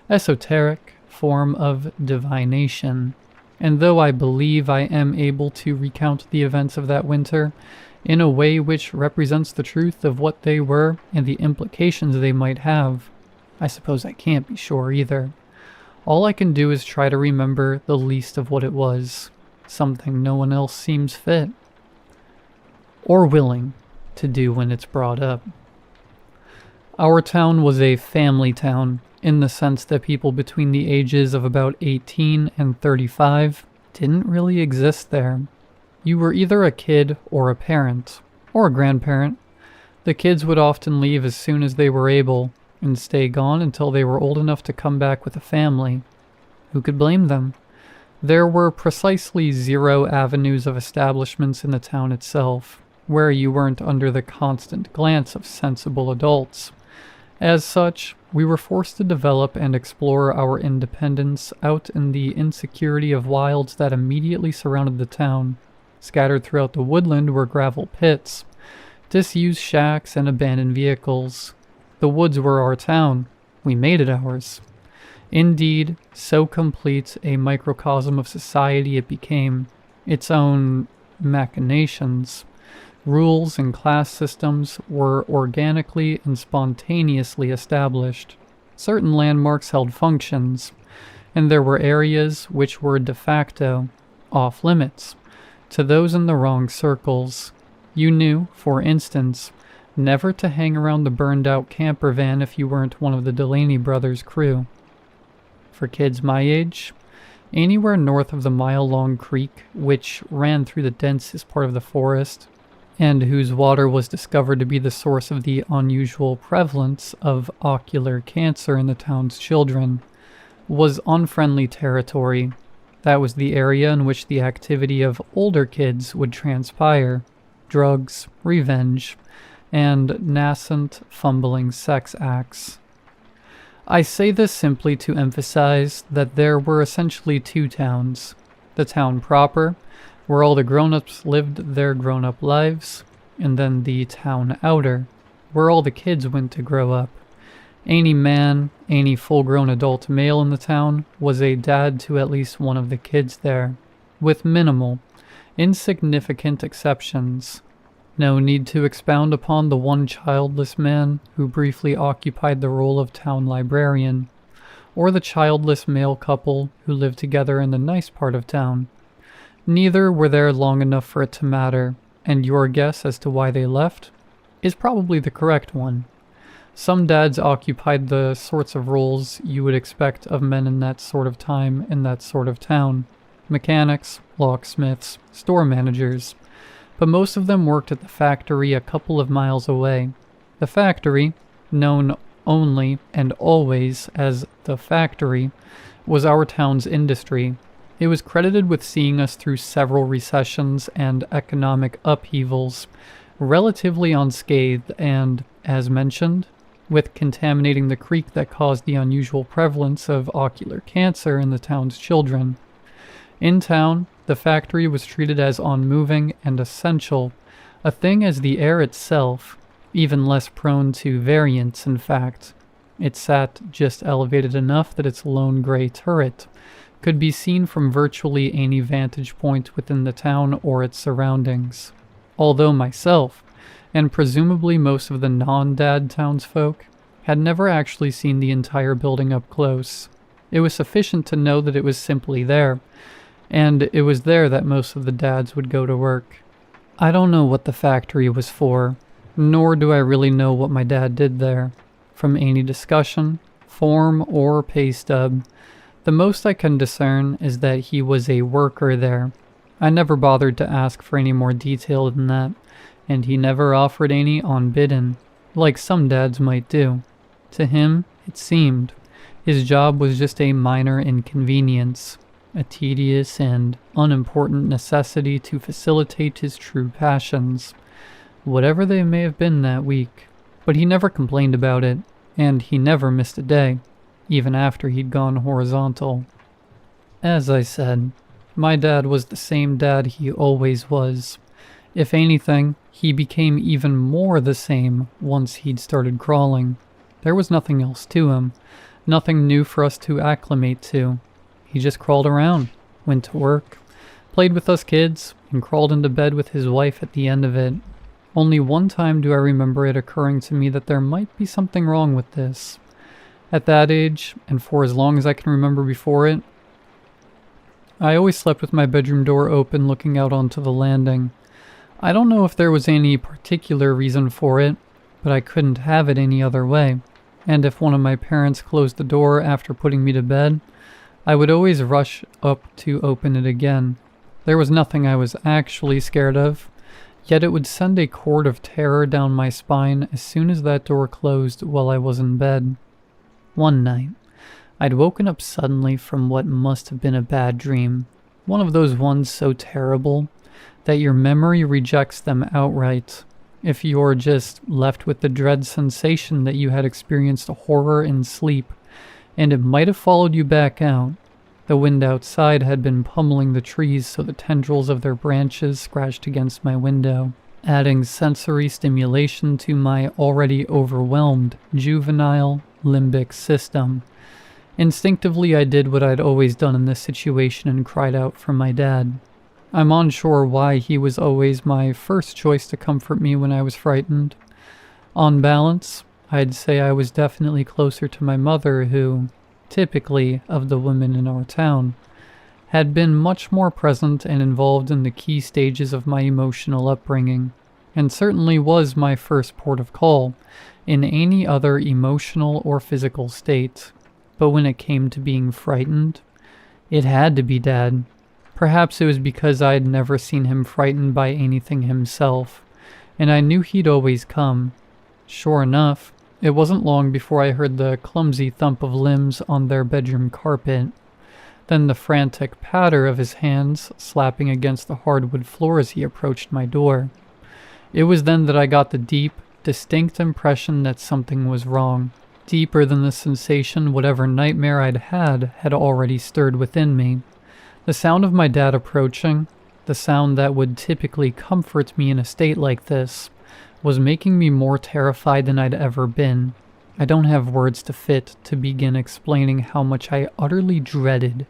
esoteric form of divination. And though I believe I am able to recount the events of that winter in a way which represents the truth of what they were and the implications they might have, I suppose I can't be sure either. All I can do is try to remember the least of what it was, something no one else seems fit or willing to do when it's brought up. Our town was a family town, in the sense that people between the ages of about 18 and 35 didn't really exist there. You were either a kid or a parent, or a grandparent. The kids would often leave as soon as they were able, and stay gone until they were old enough to come back with a family. Who could blame them? There were precisely 0 avenues of establishments in the town itself, where you weren't under the constant glance of sensible adults. As such, We were forced to develop and explore our independence out in the insecurity of wilds that immediately surrounded the town. Scattered throughout the woodland were gravel pits, disused shacks, and abandoned vehicles. The woods were our town. We made it ours. Indeed, so complete a microcosm of society it became. Its own machinations, rules, and class systems were organically and spontaneously established. Certain landmarks held functions, and there were areas which were de facto off limits to those in the wrong circles. You knew, for instance, never to hang around the burned-out camper van if you weren't one of the Delaney brothers' crew. For kids my age, anywhere north of the mile-long creek which ran through the densest part of the forest, and whose water was discovered to be the source of the unusual prevalence of ocular cancer in the town's children, was unfriendly territory. That was the area in which the activity of older kids would transpire: drugs, revenge, and nascent, fumbling sex acts. I say this simply to emphasize that there were essentially two towns. The town proper, where all the grown-ups lived their grown-up lives, and then the town outer, where all the kids went to grow up. Any man, any full-grown adult male in the town was a dad to at least one of the kids there, with minimal, insignificant exceptions. No need to expound upon the one childless man who briefly occupied the role of town librarian, or the childless male couple who lived together in the nice part of town. Neither were there long enough for it to matter, and your guess as to why they left is probably the correct one. Some dads occupied the sorts of roles you would expect of men in that sort of time in that sort of town: mechanics, locksmiths, store managers. But most of them worked at the factory a couple of miles away. The factory, known only and always as the factory, was our town's industry. It was credited with seeing us through several recessions and economic upheavals, relatively unscathed, and, as mentioned, with contaminating the creek that caused the unusual prevalence of ocular cancer in the town's children. In town, the factory was treated as unmoving and essential, a thing as the air itself, even less prone to variance in fact. It sat just elevated enough that its lone gray turret could be seen from virtually any vantage point within the town or its surroundings. Although myself, and presumably most of the non-dad townsfolk, had never actually seen the entire building up close. It was sufficient to know that it was simply there, and it was there that most of the dads would go to work. I don't know what the factory was for, nor do I really know what my dad did there. From any discussion, form, or pay stub, the most I can discern is that he was a worker there. I never bothered to ask for any more detail than that, and he never offered any unbidden, like some dads might do. To him, it seemed, his job was just a minor inconvenience, a tedious and unimportant necessity to facilitate his true passions, whatever they may have been that week. But he never complained about it, and he never missed a day, even after he'd gone horizontal. As I said, my dad was the same dad he always was. If anything, he became even more the same once he'd started crawling. There was nothing else to him, nothing new for us to acclimate to. He just crawled around, went to work, played with us kids, and crawled into bed with his wife at the end of it. Only one time do I remember it occurring to me that there might be something wrong with this. At that age, and for as long as I can remember before it, I always slept with my bedroom door open looking out onto the landing. I don't know if there was any particular reason for it, but I couldn't have it any other way. And if one of my parents closed the door after putting me to bed, I would always rush up to open it again. There was nothing I was actually scared of, yet it would send a cord of terror down my spine as soon as that door closed while I was in bed. One night, I'd woken up suddenly from what must have been a bad dream, one of those ones so terrible that your memory rejects them outright. if you're just left with the dread sensation that you had experienced a horror in sleep, and it might have followed you back out. The wind outside had been pummeling the trees, so the tendrils of their branches scratched against my window, adding sensory stimulation to my already overwhelmed juvenile limbic system. Instinctively, I did what I'd always done in this situation and cried out for my dad. I'm unsure why he was always my first choice to comfort me when I was frightened. On balance, I'd say I was definitely closer to my mother, who, typically of the women in our town, had been much more present and involved in the key stages of my emotional upbringing, and certainly was my first port of call in any other emotional or physical state. But when it came to being frightened, it had to be Dad. Perhaps it was because I'd never seen him frightened by anything himself, and I knew he'd always come. Sure enough, it wasn't long before I heard the clumsy thump of limbs on their bedroom carpet, then the frantic patter of his hands slapping against the hardwood floor as he approached my door. It was then that I got the deep, distinct impression that something was wrong. Deeper than the sensation whatever nightmare I'd had already stirred within me. The sound of my dad approaching, the sound that would typically comfort me in a state like this, was making me more terrified than I'd ever been. I don't have words to fit to begin explaining how much I utterly dreaded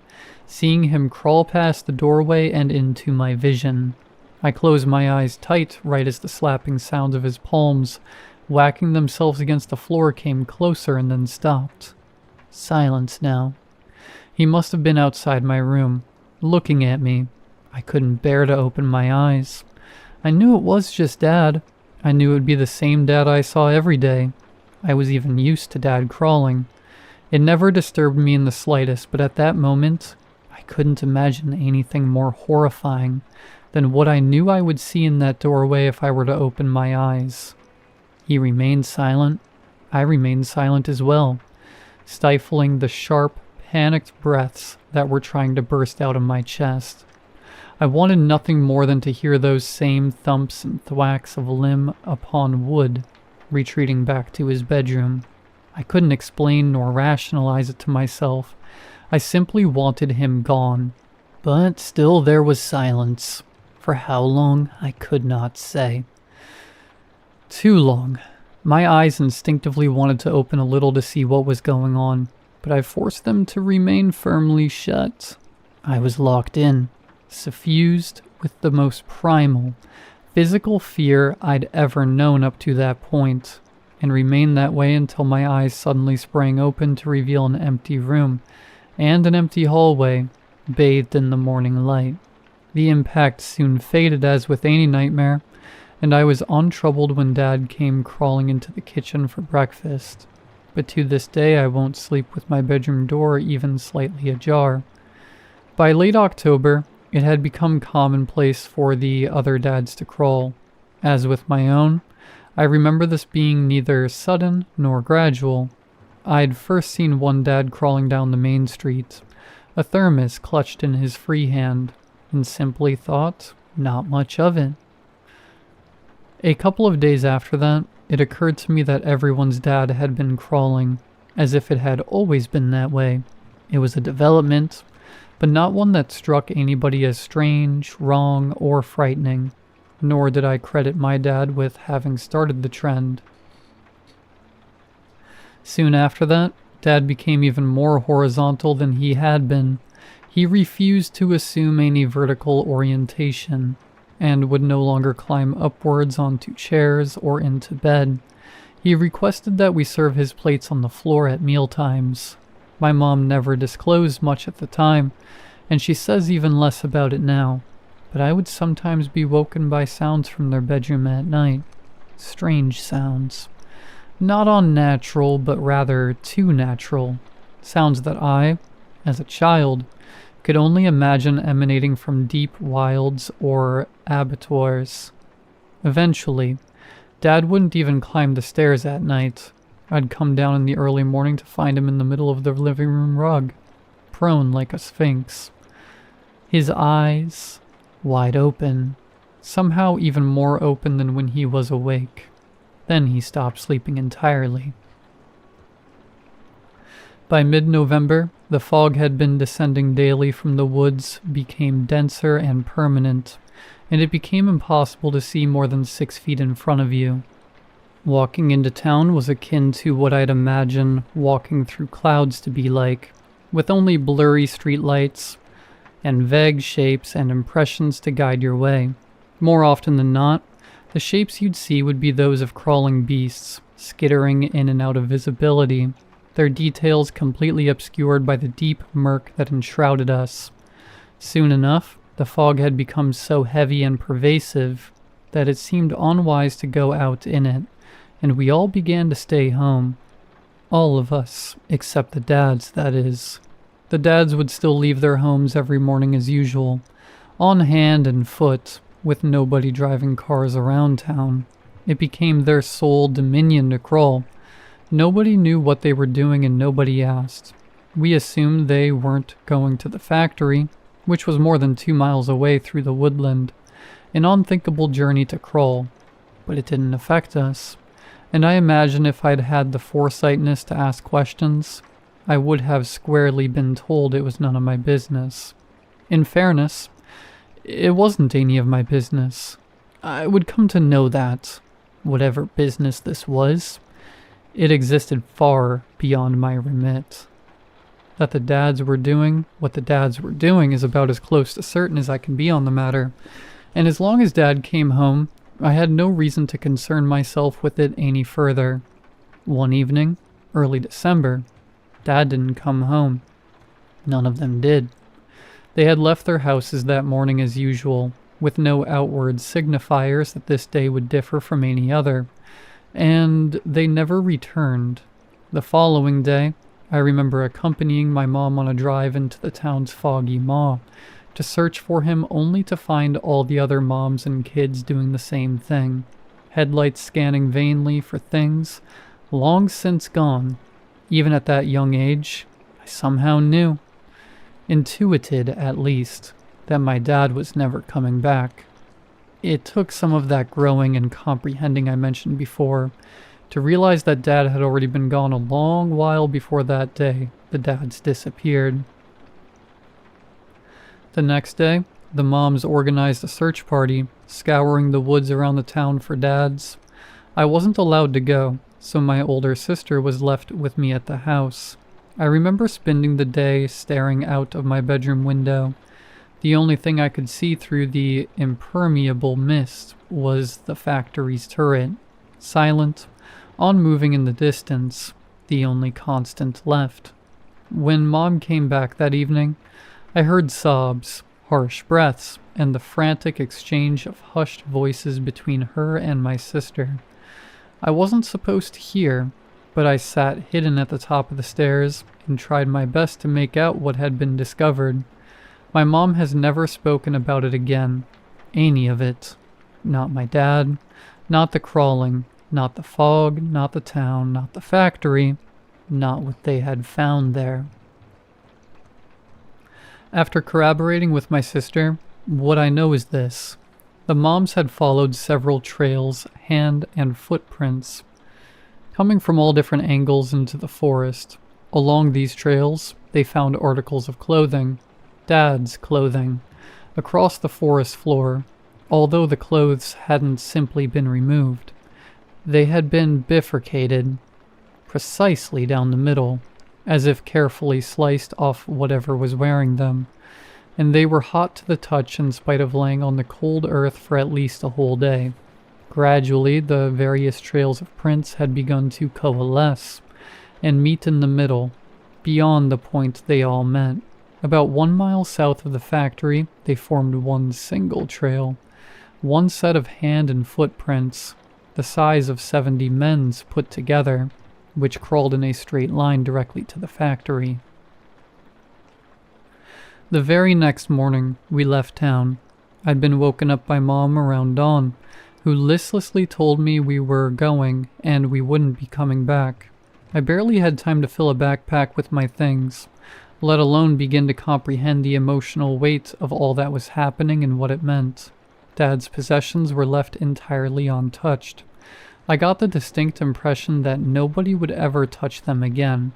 seeing him crawl past the doorway and into my vision. I closed my eyes tight right as the slapping sounds of his palms whacking themselves against the floor came closer and then stopped. Silence now. He must have been outside my room, looking at me. I couldn't bear to open my eyes. I knew it was just Dad. I knew it would be the same Dad I saw every day. I was even used to Dad crawling. It never disturbed me in the slightest, but at that moment, I couldn't imagine anything more horrifying than what I knew I would see in that doorway if I were to open my eyes. He remained silent. I remained silent as well, stifling the sharp, panicked breaths that were trying to burst out of my chest. I wanted nothing more than to hear those same thumps and thwacks of limb upon wood, retreating back to his bedroom. I couldn't explain nor rationalize it to myself. I simply wanted him gone. But still there was silence. For how long, I could not say. Too long. My eyes instinctively wanted to open a little to see what was going on, but I forced them to remain firmly shut. I was locked in, suffused with the most primal, physical fear I'd ever known up to that point, and remained that way until my eyes suddenly sprang open to reveal an empty room and an empty hallway, bathed in the morning light. The impact soon faded as with any nightmare, and I was untroubled when Dad came crawling into the kitchen for breakfast. But to this day I won't sleep with my bedroom door even slightly ajar. By late October, it had become commonplace for the other dads to crawl. As with my own, I remember this being neither sudden nor gradual. I'd first seen one dad crawling down the main street, a thermos clutched in his free hand, and simply thought, not much of it. A couple of days after that, it occurred to me that everyone's dad had been crawling, as if it had always been that way. It was a development, but not one that struck anybody as strange, wrong, or frightening, nor did I credit my dad with having started the trend. Soon after that, Dad became even more horizontal than he had been. He refused to assume any vertical orientation, and would no longer climb upwards onto chairs or into bed. He requested that we serve his plates on the floor at mealtimes. My mom never disclosed much at the time, and she says even less about it now, but I would sometimes be woken by sounds from their bedroom at night. Strange sounds. Not unnatural, but rather too natural. Sounds that I, as a child, could only imagine emanating from deep wilds or abattoirs. Eventually, Dad wouldn't even climb the stairs at night. I'd come down in the early morning to find him in the middle of the living room rug, prone like a sphinx. His eyes, wide open, somehow even more open than when he was awake. Then he stopped sleeping entirely. By mid-November, the fog had been descending daily from the woods, became denser and permanent, and it became impossible to see more than 6 feet in front of you. Walking into town was akin to what I'd imagine walking through clouds to be like, with only blurry streetlights and vague shapes and impressions to guide your way. More often than not, the shapes you'd see would be those of crawling beasts, skittering in and out of visibility, their details completely obscured by the deep murk that enshrouded us. Soon enough, the fog had become so heavy and pervasive that it seemed unwise to go out in it, and we all began to stay home. All of us, except the dads, that is. The dads would still leave their homes every morning as usual, on hand and foot, with nobody driving cars around town. It became their sole dominion to crawl. Nobody knew what they were doing and nobody asked. We assumed they weren't going to the factory, which was more than 2 miles away through the woodland. An unthinkable journey to crawl, but it didn't affect us. And I imagine if I'd had the foresightness to ask questions, I would have squarely been told it was none of my business. In fairness, it wasn't any of my business. I would come to know that, whatever business this was, it existed far beyond my remit. That the dads were doing what the dads were doing is about as close to certain as I can be on the matter, and as long as Dad came home, I had no reason to concern myself with it any further. One evening, early December, Dad didn't come home. None of them did. They had left their houses that morning as usual, with no outward signifiers that this day would differ from any other, and they never returned. The following day, I remember accompanying my mom on a drive into the town's foggy maw to search for him, only to find all the other moms and kids doing the same thing, headlights scanning vainly for things long since gone. Even at that young age, I somehow knew, intuited at least, that my dad was never coming back. It took some of that growing and comprehending I mentioned before to realize that Dad had already been gone a long while before that day the dads disappeared. The next day, the moms organized a search party, scouring the woods around the town for dads. I wasn't allowed to go, so my older sister was left with me at the house. I remember spending the day staring out of my bedroom window. The only thing I could see through the impermeable mist was the factory's turret, silent, unmoving in the distance, the only constant left. When Mom came back that evening, I heard sobs, harsh breaths, and the frantic exchange of hushed voices between her and my sister. I wasn't supposed to hear, but I sat hidden at the top of the stairs and tried my best to make out what had been discovered. My mom has never spoken about it again. Any of it. Not my dad, not the crawling, not the fog, not the town, not the factory, not what they had found there. After corroborating with my sister, what I know is this. The moms had followed several trails, hand and footprints, coming from all different angles into the forest. Along these trails, they found articles of clothing, Dad's clothing, across the forest floor, although the clothes hadn't simply been removed. They had been bifurcated, precisely down the middle, as if carefully sliced off whatever was wearing them, and they were hot to the touch in spite of laying on the cold earth for at least a whole day. Gradually, the various trails of prints had begun to coalesce and meet in the middle, beyond the point they all met. About 1 mile south of the factory, they formed one single trail, one set of hand and footprints, the size of 70 men's put together, which crawled in a straight line directly to the factory. The very next morning, we left town. I'd been woken up by Mom around dawn, who listlessly told me we were going and we wouldn't be coming back. I barely had time to fill a backpack with my things, let alone begin to comprehend the emotional weight of all that was happening and what it meant. Dad's possessions were left entirely untouched. I got the distinct impression that nobody would ever touch them again.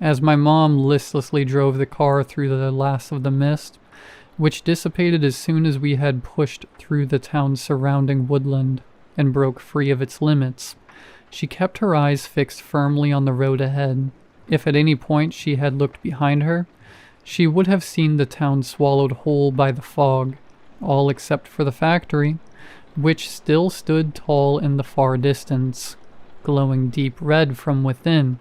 As my mom listlessly drove the car through the last of the mist, which dissipated as soon as we had pushed through the town's surrounding woodland and broke free of its limits, she kept her eyes fixed firmly on the road ahead. If at any point she had looked behind her, she would have seen the town swallowed whole by the fog, all except for the factory, which still stood tall in the far distance, glowing deep red from within,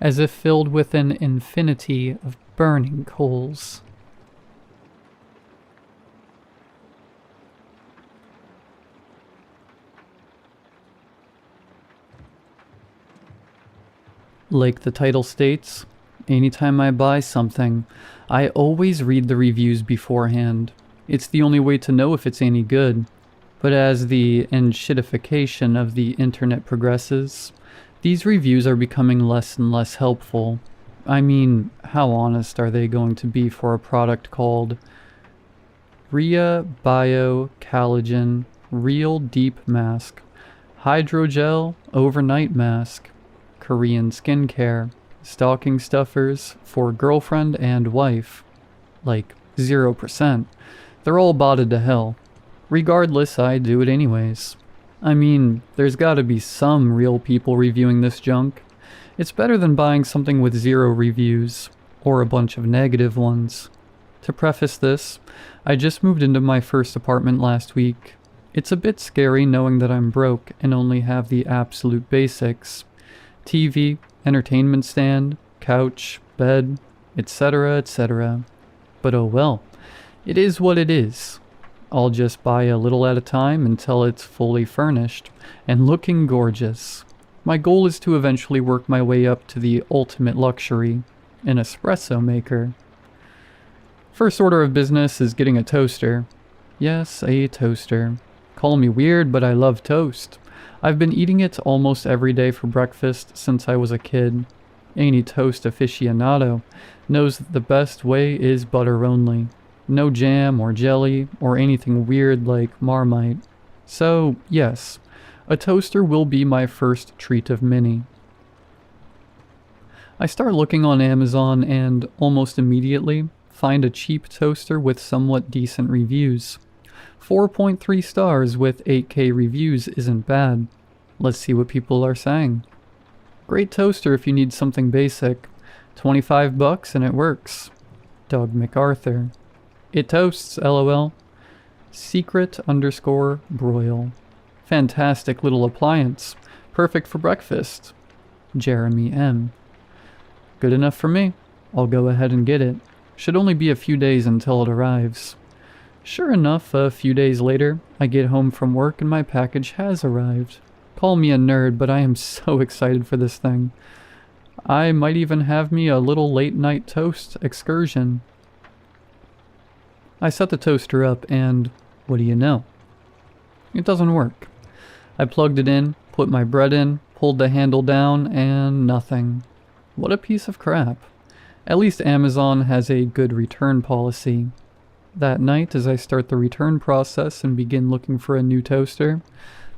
as if filled with an infinity of burning coals. Like the title states, anytime I buy something, I always read the reviews beforehand. It's the only way to know if it's any good. But as the enshittification of the internet progresses, these reviews are becoming less and less helpful. I mean, how honest are they going to be for a product called Rhea Bio-Collagen Real Deep Mask, Hydrogel Overnight Mask, Korean skincare, stocking stuffers for girlfriend and wife? Like 0%. They're all botted to hell. Regardless, I do it anyways. I mean, there's gotta be some real people reviewing this junk. It's better than buying something with 0 reviews, or a bunch of negative ones. To preface this, I just moved into my first apartment last week. It's a bit scary knowing that I'm broke and only have the absolute basics. TV, entertainment stand, couch, bed, etc., etc. But oh well, it is what it is. I'll just buy a little at a time until it's fully furnished and looking gorgeous. My goal is to eventually work my way up to the ultimate luxury, an espresso maker. First order of business is getting a toaster. Yes, a toaster. Call me weird, but I love toast. I've been eating it almost every day for breakfast since I was a kid. Any toast aficionado knows that the best way is butter only. No jam or jelly or anything weird like Marmite. So, yes, a toaster will be my first treat of many. I start looking on Amazon and, almost immediately, find a cheap toaster with somewhat decent reviews. 4.3 stars with 8K reviews isn't bad. Let's see what people are saying. Great toaster if you need something basic. $25 and it works. Doug MacArthur. It toasts, lol. Secret_broil. Fantastic little appliance. Perfect for breakfast. Jeremy M. Good enough for me. I'll go ahead and get it. Should only be a few days until it arrives. Sure enough, a few days later, I get home from work and my package has arrived. Call me a nerd, but I am so excited for this thing. I might even have me a little late night toast excursion. I set the toaster up and, what do you know? It doesn't work. I plugged it in, put my bread in, pulled the handle down, and nothing. What a piece of crap. At least Amazon has a good return policy. That night, as I start the return process and begin looking for a new toaster,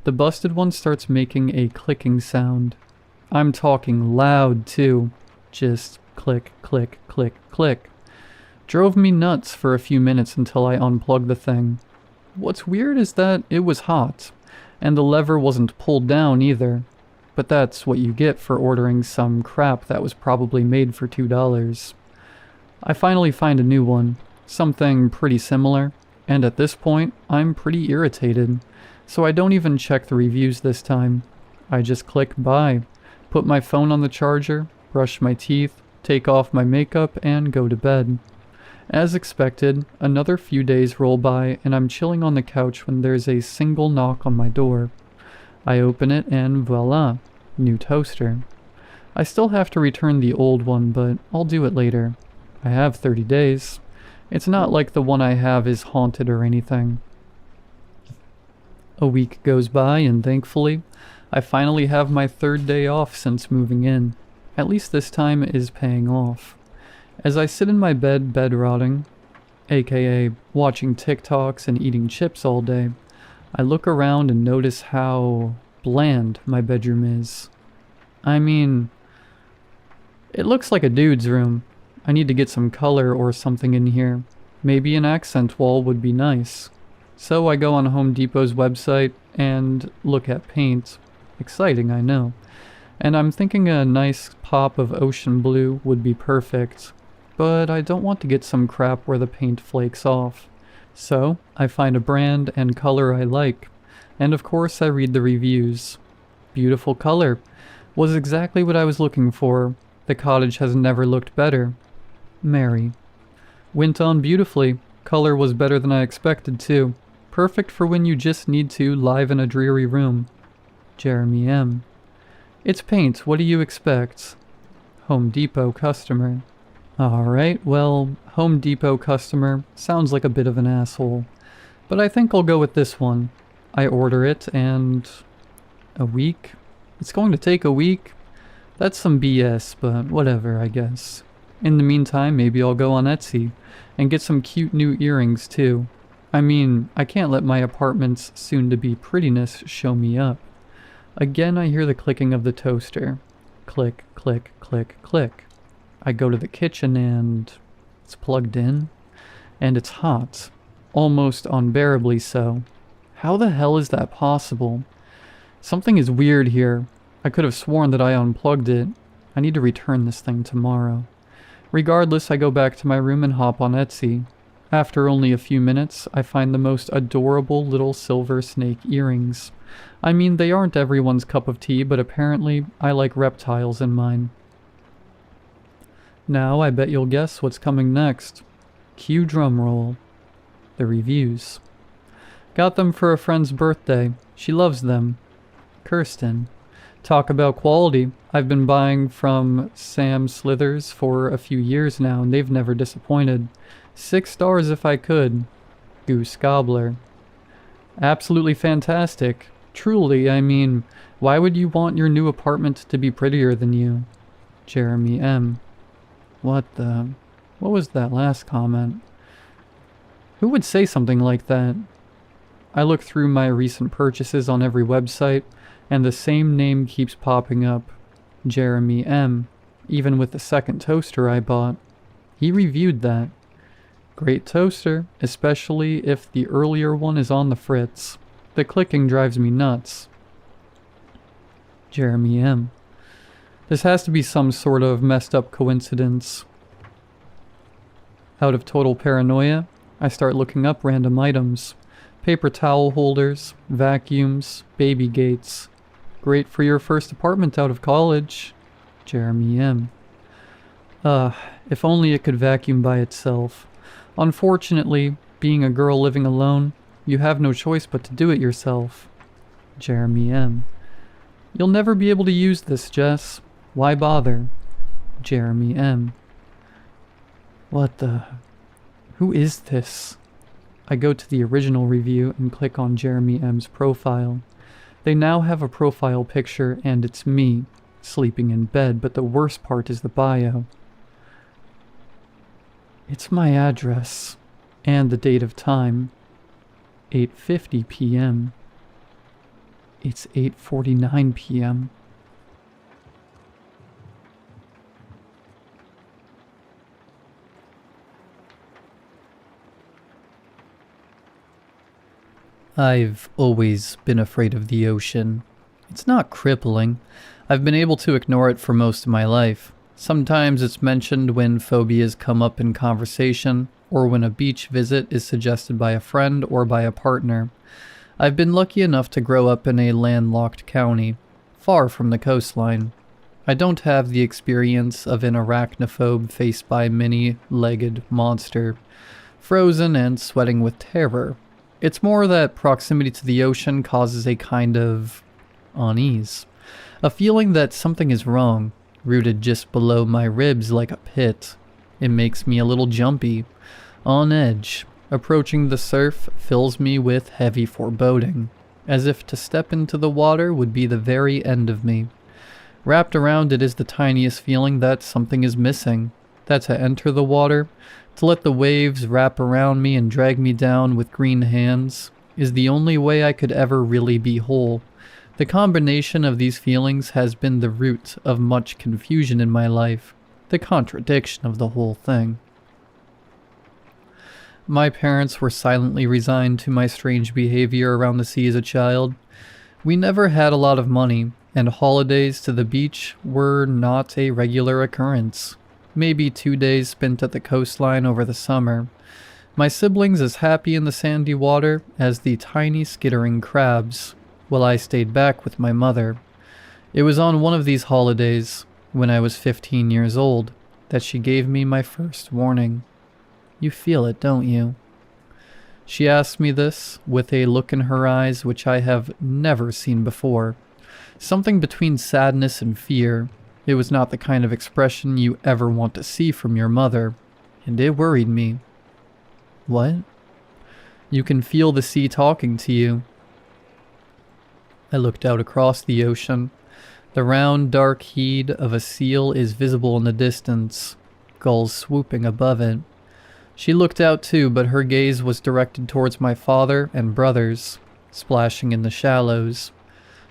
the busted one starts making a clicking sound. I'm talking loud too. Just click, click, click, click. Drove me nuts for a few minutes until I unplugged the thing. What's weird is that it was hot, and the lever wasn't pulled down either. But that's what you get for ordering some crap that was probably made for $2. I finally find a new one. Something pretty similar, and at this point, I'm pretty irritated, so I don't even check the reviews this time. I just click buy, put my phone on the charger, brush my teeth, take off my makeup, and go to bed. As expected, another few days roll by and I'm chilling on the couch when there's a single knock on my door. I open it and voila, new toaster. I still have to return the old one, but I'll do it later. I have 30 days. It's not like the one I have is haunted or anything. A week goes by and thankfully, I finally have my 3rd day off since moving in. At least this time it is paying off. As I sit in my bed rotting, aka watching TikToks and eating chips all day, I look around and notice how bland my bedroom is. I mean, it looks like a dude's room. I need to get some color or something in here. Maybe an accent wall would be nice. So I go on Home Depot's website and look at paint. Exciting, I know. And I'm thinking a nice pop of ocean blue would be perfect. But I don't want to get some crap where the paint flakes off. So I find a brand and color I like. And of course I read the reviews. Beautiful color. Was exactly what I was looking for. The cottage has never looked better. Mary. Went on beautifully. Color was better than I expected too. Perfect for when you just need to liven a dreary room. Jeremy M. It's paint, what do you expect? Home Depot customer. Alright, well, Home Depot customer sounds like a bit of an asshole. But I think I'll go with this one. I order it and... a week? It's going to take a week? That's some BS, but whatever, I guess. In the meantime, maybe I'll go on Etsy and get some cute new earrings too. I mean, I can't let my apartment's soon-to-be prettiness show me up. Again, I hear the clicking of the toaster. Click, click, click, click. I go to the kitchen and it's plugged in. And it's hot. Almost unbearably so. How the hell is that possible? Something is weird here. I could have sworn that I unplugged it. I need to return this thing tomorrow. Regardless, I go back to my room and hop on Etsy. After only a few minutes, I find the most adorable little silver snake earrings. I mean, they aren't everyone's cup of tea, but apparently I like reptiles in mine. Now I bet you'll guess what's coming next. Cue drumroll. The reviews. Got them for a friend's birthday. She loves them. Kirsten. Talk about quality. I've been buying from Sam Slithers for a few years now, and they've never disappointed. 6 stars if I could. Goose Gobbler. Absolutely fantastic. Truly, I mean, why would you want your new apartment to be prettier than you? Jeremy M. What was that last comment? Who would say something like that? I look through my recent purchases on every website, and the same name keeps popping up. Jeremy M. Even with the second toaster I bought. He reviewed that. Great toaster, especially if the earlier one is on the fritz. The clicking drives me nuts. Jeremy M. This has to be some sort of messed up coincidence. Out of total paranoia, I start looking up random items. Paper towel holders, vacuums, baby gates. Great for your first apartment out of college. Jeremy M. If only it could vacuum by itself. Unfortunately, being a girl living alone, you have no choice but to do it yourself. Jeremy M. You'll never be able to use this, Jess. Why bother? Jeremy M. What the... Who is this? I go to the original review and click on Jeremy M's profile. They now have a profile picture and it's me, sleeping in bed, but the worst part is the bio. It's my address, and the date of time. 8:50 p.m. It's 8:49 p.m. I've always been afraid of the ocean. It's not crippling. I've been able to ignore it for most of my life. Sometimes it's mentioned when phobias come up in conversation, or when a beach visit is suggested by a friend or by a partner. I've been lucky enough to grow up in a landlocked county, far from the coastline. I don't have the experience of an arachnophobe faced by a many-legged monster, frozen and sweating with terror. It's more that proximity to the ocean causes a kind of unease. A feeling that something is wrong, rooted just below my ribs like a pit. It makes me a little jumpy, on edge. Approaching the surf fills me with heavy foreboding, as if to step into the water would be the very end of me. Wrapped around it is the tiniest feeling that something is missing, that to enter the water, to let the waves wrap around me and drag me down with green hands, is the only way I could ever really be whole. The combination of these feelings has been the root of much confusion in my life, the contradiction of the whole thing. My parents were silently resigned to my strange behavior around the sea as a child. We never had a lot of money, and holidays to the beach were not a regular occurrence. Maybe 2 days spent at the coastline over the summer. My siblings as happy in the sandy water as the tiny skittering crabs, while I stayed back with my mother. It was on one of these holidays, when I was 15 years old, that she gave me my first warning. You feel it, don't you? She asked me this with a look in her eyes which I have never seen before. Something between sadness and fear. It was not the kind of expression you ever want to see from your mother, and it worried me. What? You can feel the sea talking to you. I looked out across the ocean. The round, dark head of a seal is visible in the distance, gulls swooping above it. She looked out too, but her gaze was directed towards my father and brothers, splashing in the shallows.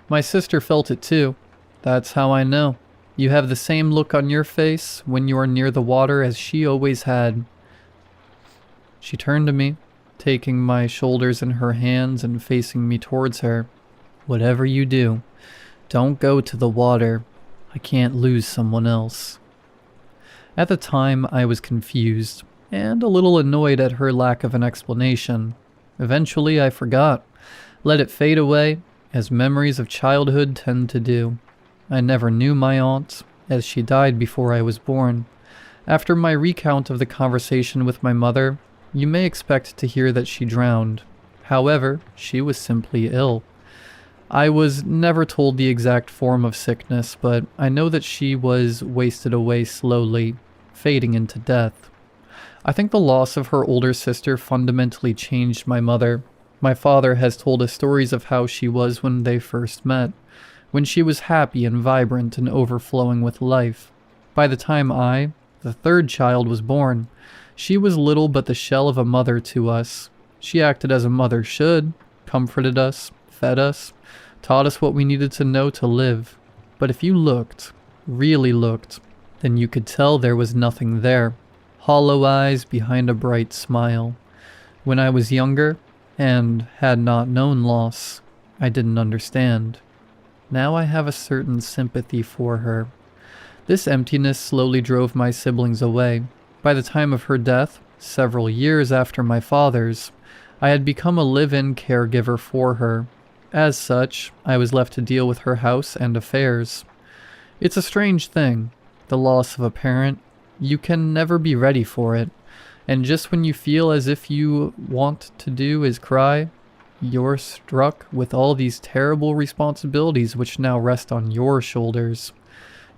My sister felt it too. That's how I know. You have the same look on your face when you are near the water as she always had. She turned to me, taking my shoulders in her hands and facing me towards her. Whatever you do, don't go to the water. I can't lose someone else. At the time, I was confused and a little annoyed at her lack of an explanation. Eventually, I forgot, let it fade away, as memories of childhood tend to do. I never knew my aunt, as she died before I was born. After my recount of the conversation with my mother, you may expect to hear that she drowned. However, she was simply ill. I was never told the exact form of sickness, but I know that she was wasted away slowly, fading into death. I think the loss of her older sister fundamentally changed my mother. My father has told us stories of how she was when they first met, when she was happy and vibrant and overflowing with life. By the time I, the third child, was born, she was little but the shell of a mother to us. She acted as a mother should, comforted us, fed us, taught us what we needed to know to live. But if you looked, really looked, then you could tell there was nothing there. Hollow eyes behind a bright smile. When I was younger, and had not known loss, I didn't understand. Now I have a certain sympathy for her. This emptiness slowly drove my siblings away. By the time of her death, several years after my father's, I had become a live-in caregiver for her. As such, I was left to deal with her house and affairs. It's a strange thing, the loss of a parent. You can never be ready for it, and just when you feel as if you want to do is cry, you're struck with all these terrible responsibilities which now rest on your shoulders.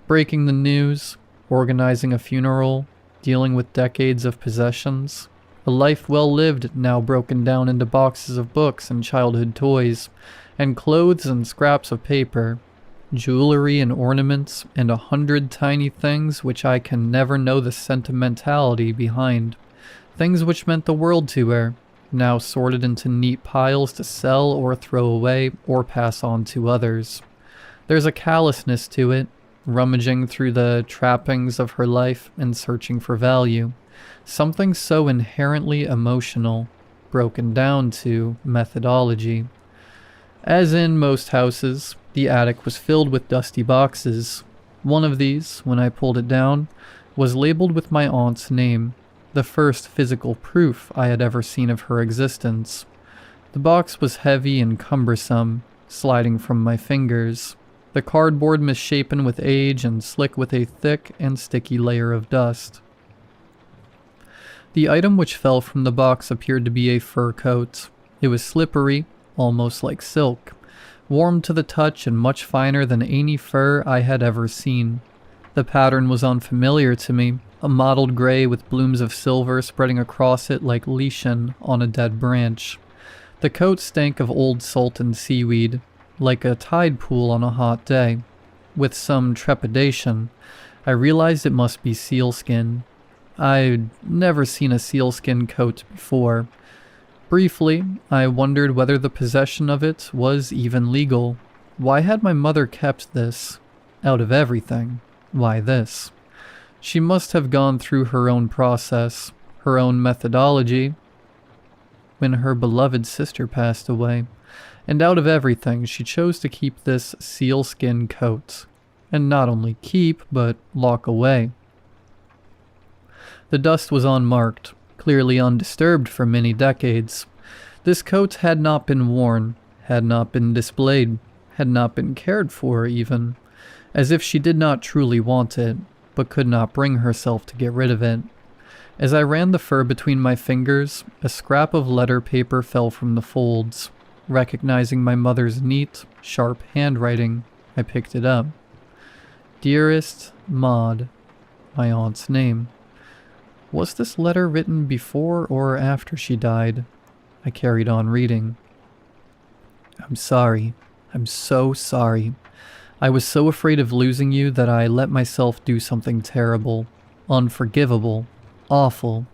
Breaking the news, organizing a funeral, dealing with decades of possessions. A life well lived now broken down into boxes of books and childhood toys, and clothes and scraps of paper, jewelry and ornaments, and 100 tiny things which I can never know the sentimentality behind. Things which meant the world to her, now sorted into neat piles to sell or throw away or pass on to others. There's a callousness to it, rummaging through the trappings of her life and searching for value. Something so inherently emotional, broken down to methodology. As in most houses, the attic was filled with dusty boxes. One of these, when I pulled it down, was labeled with my aunt's name, the first physical proof I had ever seen of her existence. The box was heavy and cumbersome, sliding from my fingers, the cardboard misshapen with age and slick with a thick and sticky layer of dust. The item which fell from the box appeared to be a fur coat. It was slippery, almost like silk, warm to the touch and much finer than any fur I had ever seen. The pattern was unfamiliar to me, a mottled gray with blooms of silver spreading across it like lichen on a dead branch. The coat stank of old salt and seaweed, like a tide pool on a hot day. With some trepidation, I realized it must be sealskin. I'd never seen a sealskin coat before. Briefly, I wondered whether the possession of it was even legal. Why had my mother kept this? Out of everything, why this? She must have gone through her own process, her own methodology, when her beloved sister passed away, and out of everything she chose to keep this sealskin coat, and not only keep, but lock away. The dust was unmarked, clearly undisturbed for many decades. This coat had not been worn, had not been displayed, had not been cared for even, as if she did not truly want it, but could not bring herself to get rid of it. As I ran the fur between my fingers, a scrap of letter paper fell from the folds. Recognizing my mother's neat, sharp handwriting, I picked it up. Dearest Maud, my aunt's name. Was this letter written before or after she died? I carried on reading. I'm sorry. I'm so sorry. I was so afraid of losing you that I let myself do something terrible, unforgivable, awful.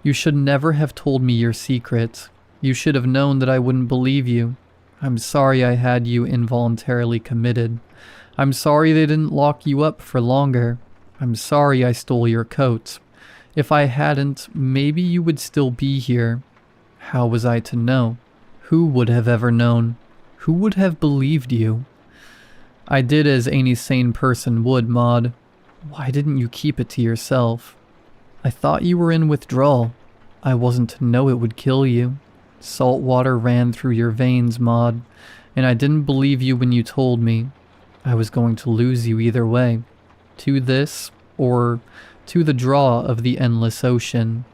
You should never have told me your secret. You should have known that I wouldn't believe you. I'm sorry I had you involuntarily committed. I'm sorry they didn't lock you up for longer. I'm sorry I stole your coat. If I hadn't, maybe you would still be here. How was I to know? Who would have ever known? Who would have believed you? I did as any sane person would, Maud. Why didn't you keep it to yourself? I thought you were in withdrawal. I wasn't to know it would kill you. Salt water ran through your veins, Maud, and I didn't believe you when you told me. I was going to lose you either way. To this, or to the draw of the endless ocean.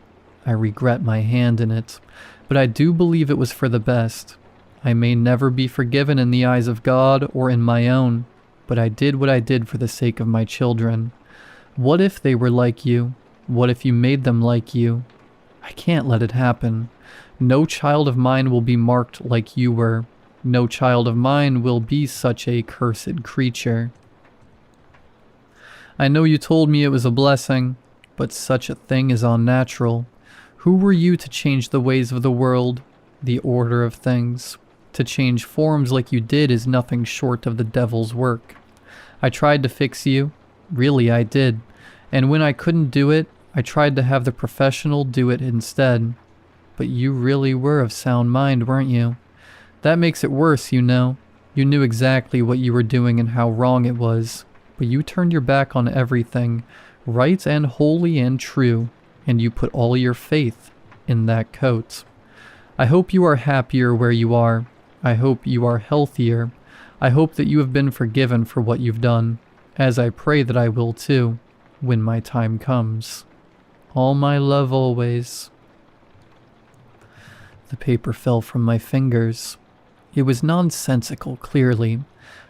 I regret my hand in it, but I do believe it was for the best. I may never be forgiven in the eyes of God or in my own, but I did what I did for the sake of my children. What if they were like you? What if you made them like you? I can't let it happen. No child of mine will be marked like you were. No child of mine will be such a cursed creature. I know you told me it was a blessing, but such a thing is unnatural. Who were you to change the ways of the world, the order of things? To change forms like you did is nothing short of the devil's work. I tried to fix you. Really, I did. And when I couldn't do it, I tried to have the professional do it instead. But you really were of sound mind, weren't you? That makes it worse, you know. You knew exactly what you were doing and how wrong it was. But you turned your back on everything, right and holy and true, and you put all your faith in that coat. I hope you are happier where you are. I hope you are healthier. I hope that you have been forgiven for what you've done, as I pray that I will too, when my time comes. All my love always. The paper fell from my fingers. It was nonsensical, clearly.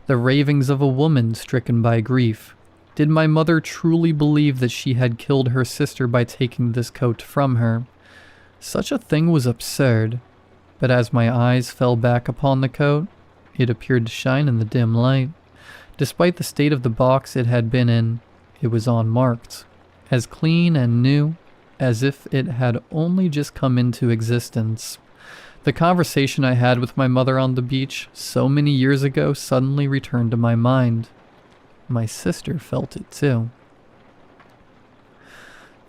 The ravings of a woman stricken by grief. Did my mother truly believe that she had killed her sister by taking this coat from her? Such a thing was absurd. But as my eyes fell back upon the coat, it appeared to shine in the dim light. Despite the state of the box it had been in, it was unmarked, as clean and new as if it had only just come into existence. The conversation I had with my mother on the beach so many years ago suddenly returned to my mind. My sister felt it too.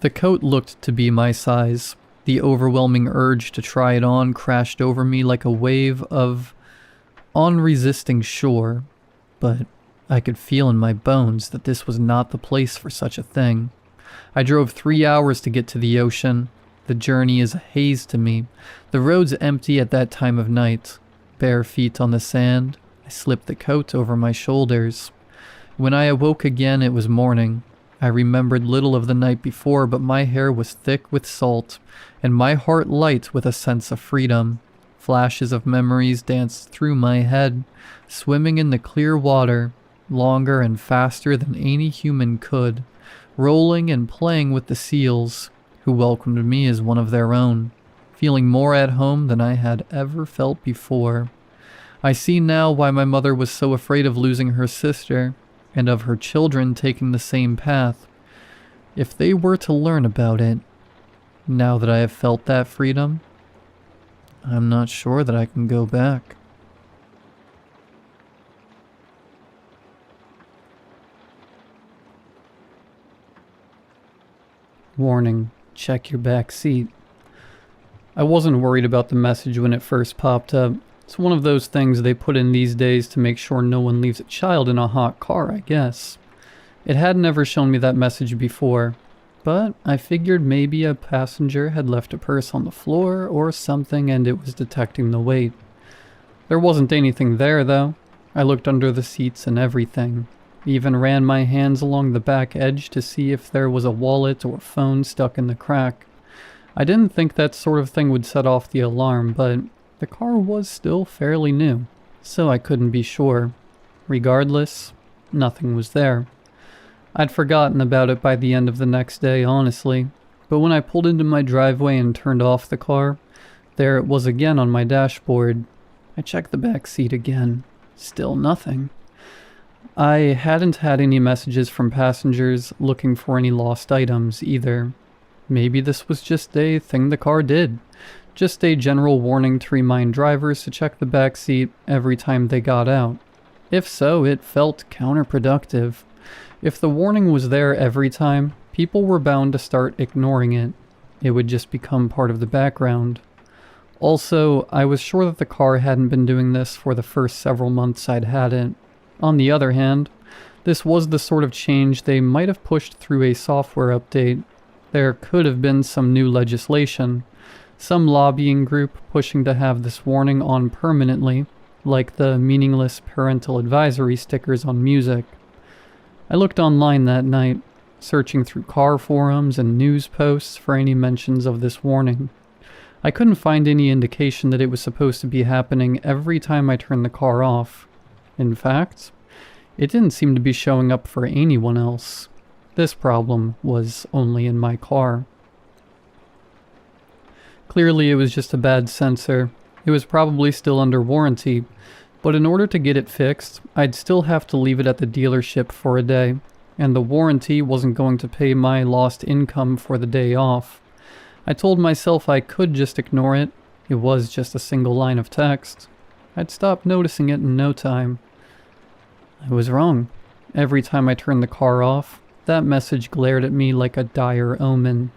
The coat looked to be my size. The overwhelming urge to try it on crashed over me like a wave of unresisting shore, but I could feel in my bones that this was not the place for such a thing. I drove 3 hours to get to the ocean. The journey is a haze to me. The road's empty at that time of night. Bare feet on the sand, I slipped the coat over my shoulders. When I awoke again, it was morning. I remembered little of the night before, but my hair was thick with salt, and my heart light with a sense of freedom. Flashes of memories danced through my head, swimming in the clear water, longer and faster than any human could, rolling and playing with the seals, who welcomed me as one of their own, feeling more at home than I had ever felt before. I see now why my mother was so afraid of losing her sister, and of her children taking the same path. If they were to learn about it, now that I have felt that freedom, I'm not sure that I can go back. Warning, check your back seat. I wasn't worried about the message when it first popped up. It's one of those things they put in these days to make sure no one leaves a child in a hot car, I guess. It had never shown me that message before, but I figured maybe a passenger had left a purse on the floor or something and it was detecting the weight. There wasn't anything there though. I looked under the seats and everything. Even ran my hands along the back edge to see if there was a wallet or phone stuck in the crack. I didn't think that sort of thing would set off the alarm, but the car was still fairly new, so I couldn't be sure. Regardless, nothing was there. I'd forgotten about it by the end of the next day, honestly, but when I pulled into my driveway and turned off the car, there it was again on my dashboard. I checked the back seat again. Still nothing. I hadn't had any messages from passengers looking for any lost items either. Maybe this was just a thing the car did. Just a general warning to remind drivers to check the back seat every time they got out. If so, it felt counterproductive. If the warning was there every time, people were bound to start ignoring it. It would just become part of the background. Also, I was sure that the car hadn't been doing this for the first several months I'd had it. On the other hand, this was the sort of change they might have pushed through a software update. There could have been some new legislation, some lobbying group pushing to have this warning on permanently, like the meaningless parental advisory stickers on music. I looked online that night, searching through car forums and news posts for any mentions of this warning. I couldn't find any indication that it was supposed to be happening every time I turned the car off. In fact, it didn't seem to be showing up for anyone else. This problem was only in my car. Clearly it was just a bad sensor. It was probably still under warranty, but in order to get it fixed, I'd still have to leave it at the dealership for a day, and the warranty wasn't going to pay my lost income for the day off. I told myself I could just ignore it. It was just a single line of text. I'd stop noticing it in no time. I was wrong. Every time I turned the car off, that message glared at me like a dire omen.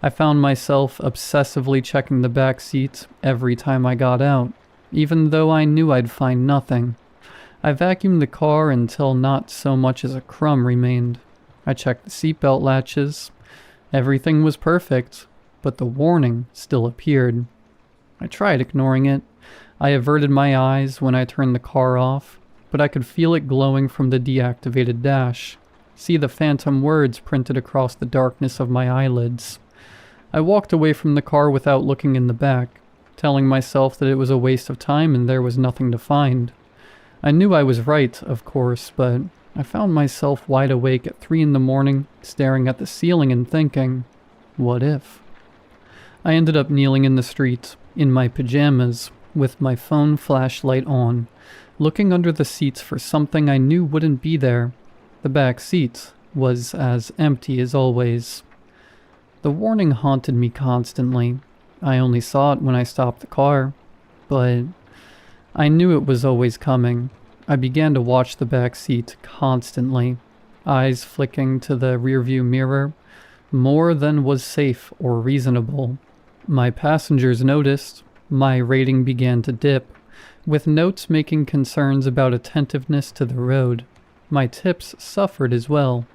I found myself obsessively checking the back seats every time I got out, even though I knew I'd find nothing. I vacuumed the car until not so much as a crumb remained. I checked the seatbelt latches. Everything was perfect, but the warning still appeared. I tried ignoring it. I averted my eyes when I turned the car off, but I could feel it glowing from the deactivated dash. See the phantom words printed across the darkness of my eyelids. I walked away from the car without looking in the back, telling myself that it was a waste of time and there was nothing to find. I knew I was right, of course, but I found myself wide awake at 3 in the morning, staring at the ceiling and thinking, what if? I ended up kneeling in the street, in my pajamas, with my phone flashlight on, looking under the seats for something I knew wouldn't be there. The back seat was as empty as always. The warning haunted me constantly. I only saw it when I stopped the car, but I knew it was always coming. I began to watch the back seat constantly, eyes flicking to the rearview mirror, more than was safe or reasonable. My passengers noticed. My rating began to dip, with notes making concerns about attentiveness to the road. My tips suffered as well.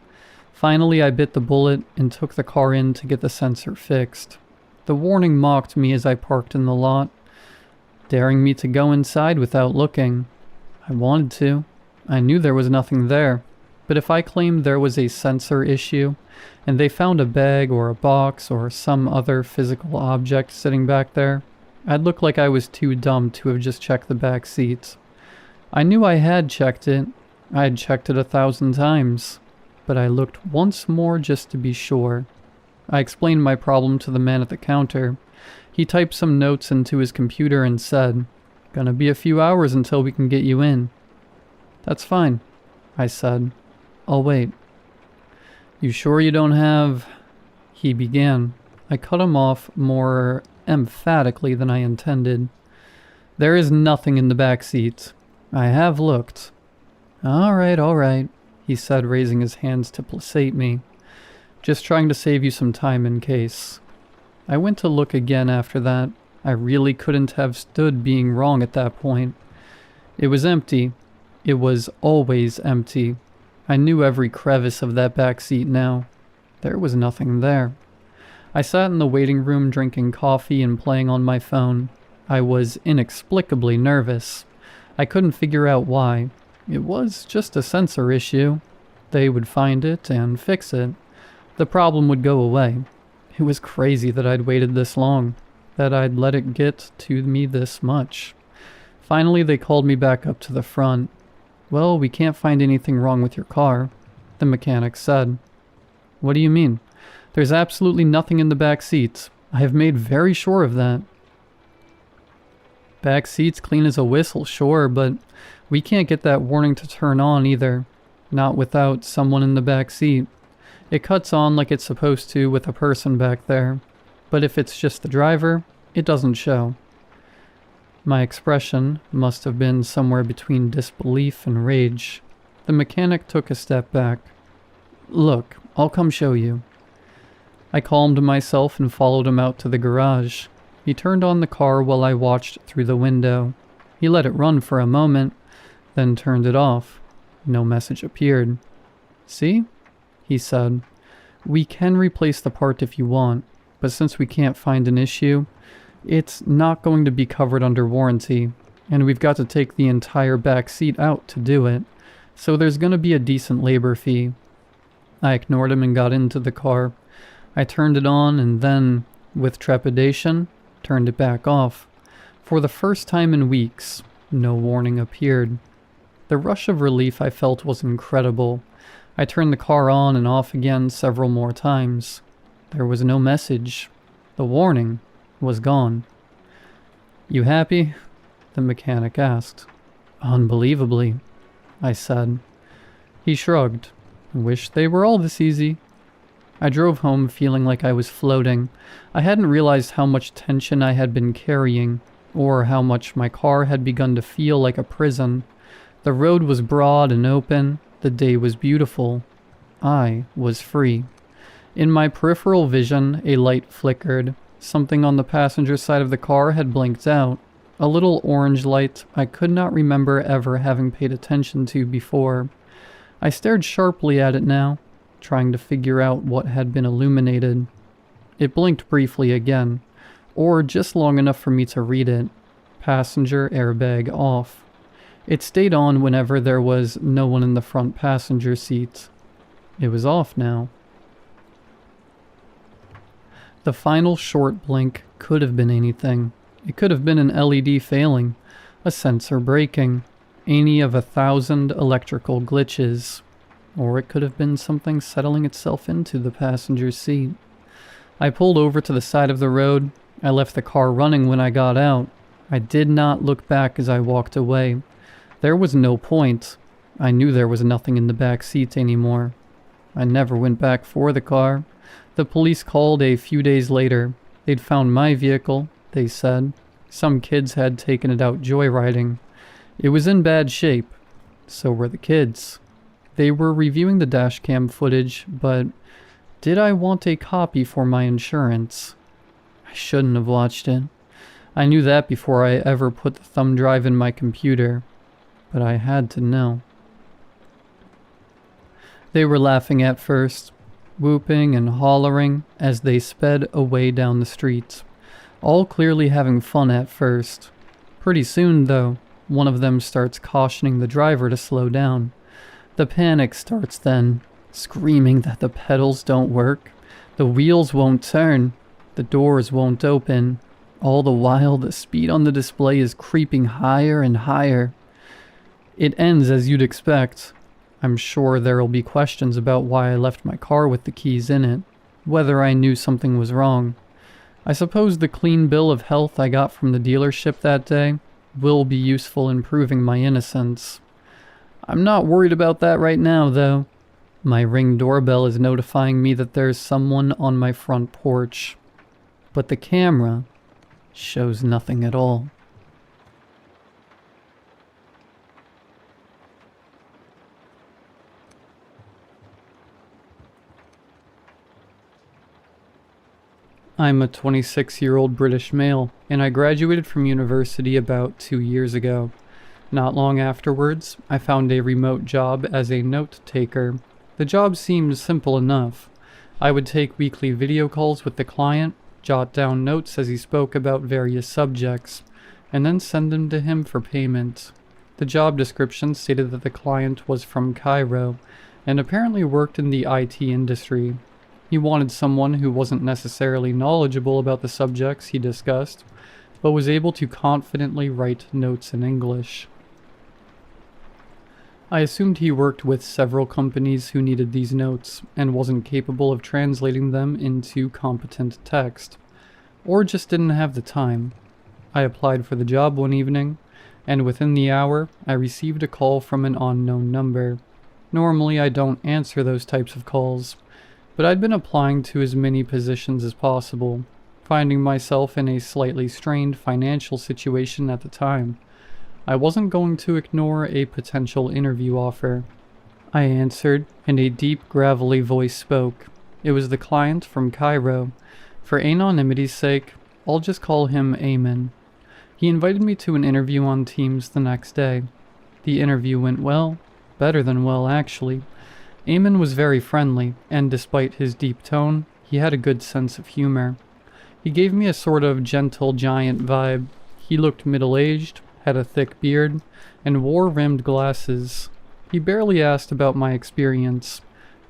Finally, I bit the bullet and took the car in to get the sensor fixed. The warning mocked me as I parked in the lot, daring me to go inside without looking. I wanted to. I knew there was nothing there. But if I claimed there was a sensor issue, and they found a bag or a box or some other physical object sitting back there, I'd look like I was too dumb to have just checked the back seats. I knew I had checked it. I had checked it 1,000 times. But I looked once more just to be sure. I explained my problem to the man at the counter. He typed some notes into his computer and said, "Gonna be a few hours until we can get you in." "That's fine," I said. "I'll wait." "You sure you don't have—" he began. I cut him off more emphatically than I intended. "There is nothing in the back seat. I have looked." All right, he said, raising his hands to placate me. "Just trying to save you some time in case." I went to look again after that. I really couldn't have stood being wrong at that point. It was empty. It was always empty. I knew every crevice of that back seat now. There was nothing there. I sat in the waiting room drinking coffee and playing on my phone. I was inexplicably nervous. I couldn't figure out why. It was just a sensor issue. They would find it and fix it. The problem would go away. It was crazy that I'd waited this long, that I'd let it get to me this much. Finally, they called me back up to the front. "Well, we can't find anything wrong with your car," the mechanic said. "What do you mean?" "There's absolutely nothing in the back seats. I have made very sure of that." "Back seat's clean as a whistle, sure, but we can't get that warning to turn on either. Not without someone in the back seat. It cuts on like it's supposed to with a person back there. But if it's just the driver, it doesn't show." My expression must have been somewhere between disbelief and rage. The mechanic took a step back. "Look, I'll come show you." I calmed myself and followed him out to the garage. He turned on the car while I watched through the window. He let it run for a moment, then turned it off. No message appeared. "See?" he said. "We can replace the part if you want, but since we can't find an issue, it's not going to be covered under warranty, and we've got to take the entire back seat out to do it, so there's going to be a decent labor fee." I ignored him and got into the car. I turned it on and then, with trepidation, turned it back off. For the first time in weeks, no warning appeared. The rush of relief I felt was incredible. I turned the car on and off again several more times. There was no message. The warning was gone. "You happy?" the mechanic asked. "Unbelievably," I said. He shrugged. "Wish they were all this easy." I drove home feeling like I was floating. I hadn't realized how much tension I had been carrying, or how much my car had begun to feel like a prison. The road was broad and open. The day was beautiful. I was free. In my peripheral vision, a light flickered. Something on the passenger side of the car had blinked out. A little orange light I could not remember ever having paid attention to before. I stared sharply at it now, trying to figure out what had been illuminated. It blinked briefly again, or just long enough for me to read it. Passenger airbag off. It stayed on whenever there was no one in the front passenger seat. It was off now. The final short blink could have been anything. It could have been an LED failing, a sensor breaking, any of 1,000 electrical glitches, or it could have been something settling itself into the passenger seat. I pulled over to the side of the road. I left the car running when I got out. I did not look back as I walked away. There was no point. I knew there was nothing in the back seat anymore. I never went back for the car. The police called a few days later. They'd found my vehicle, they said. Some kids had taken it out joyriding. It was in bad shape. So were the kids. They were reviewing the dashcam footage, but did I want a copy for my insurance? I shouldn't have watched it. I knew that before I ever put the thumb drive in my computer, but I had to know. They were laughing at first, whooping and hollering as they sped away down the street, all clearly having fun at first. Pretty soon, though, one of them starts cautioning the driver to slow down. The panic starts then, screaming that the pedals don't work, the wheels won't turn, the doors won't open. All the while, the speed on the display is creeping higher and higher. It ends as you'd expect. I'm sure there'll be questions about why I left my car with the keys in it, whether I knew something was wrong. I suppose the clean bill of health I got from the dealership that day will be useful in proving my innocence. I'm not worried about that right now, though. My Ring doorbell is notifying me that there's someone on my front porch. But the camera shows nothing at all. I'm a 26-year-old British male, and I graduated from university about 2 years ago. Not long afterwards, I found a remote job as a note taker. The job seemed simple enough. I would take weekly video calls with the client, jot down notes as he spoke about various subjects, and then send them to him for payment. The job description stated that the client was from Cairo, and apparently worked in the IT industry. He wanted someone who wasn't necessarily knowledgeable about the subjects he discussed, but was able to confidently write notes in English. I assumed he worked with several companies who needed these notes, and wasn't capable of translating them into competent text, or just didn't have the time. I applied for the job one evening, and within the hour, I received a call from an unknown number. Normally, I don't answer those types of calls, but I'd been applying to as many positions as possible, finding myself in a slightly strained financial situation at the time. I wasn't going to ignore a potential interview offer. I answered, and a deep, gravelly voice spoke. It was the client from Cairo. For anonymity's sake, I'll just call him Eamon. He invited me to an interview on Teams the next day. The interview went well, better than well actually. Eamon was very friendly, and despite his deep tone, he had a good sense of humor. He gave me a sort of gentle giant vibe. He looked middle-aged, had a thick beard, and wore rimmed glasses. He barely asked about my experience,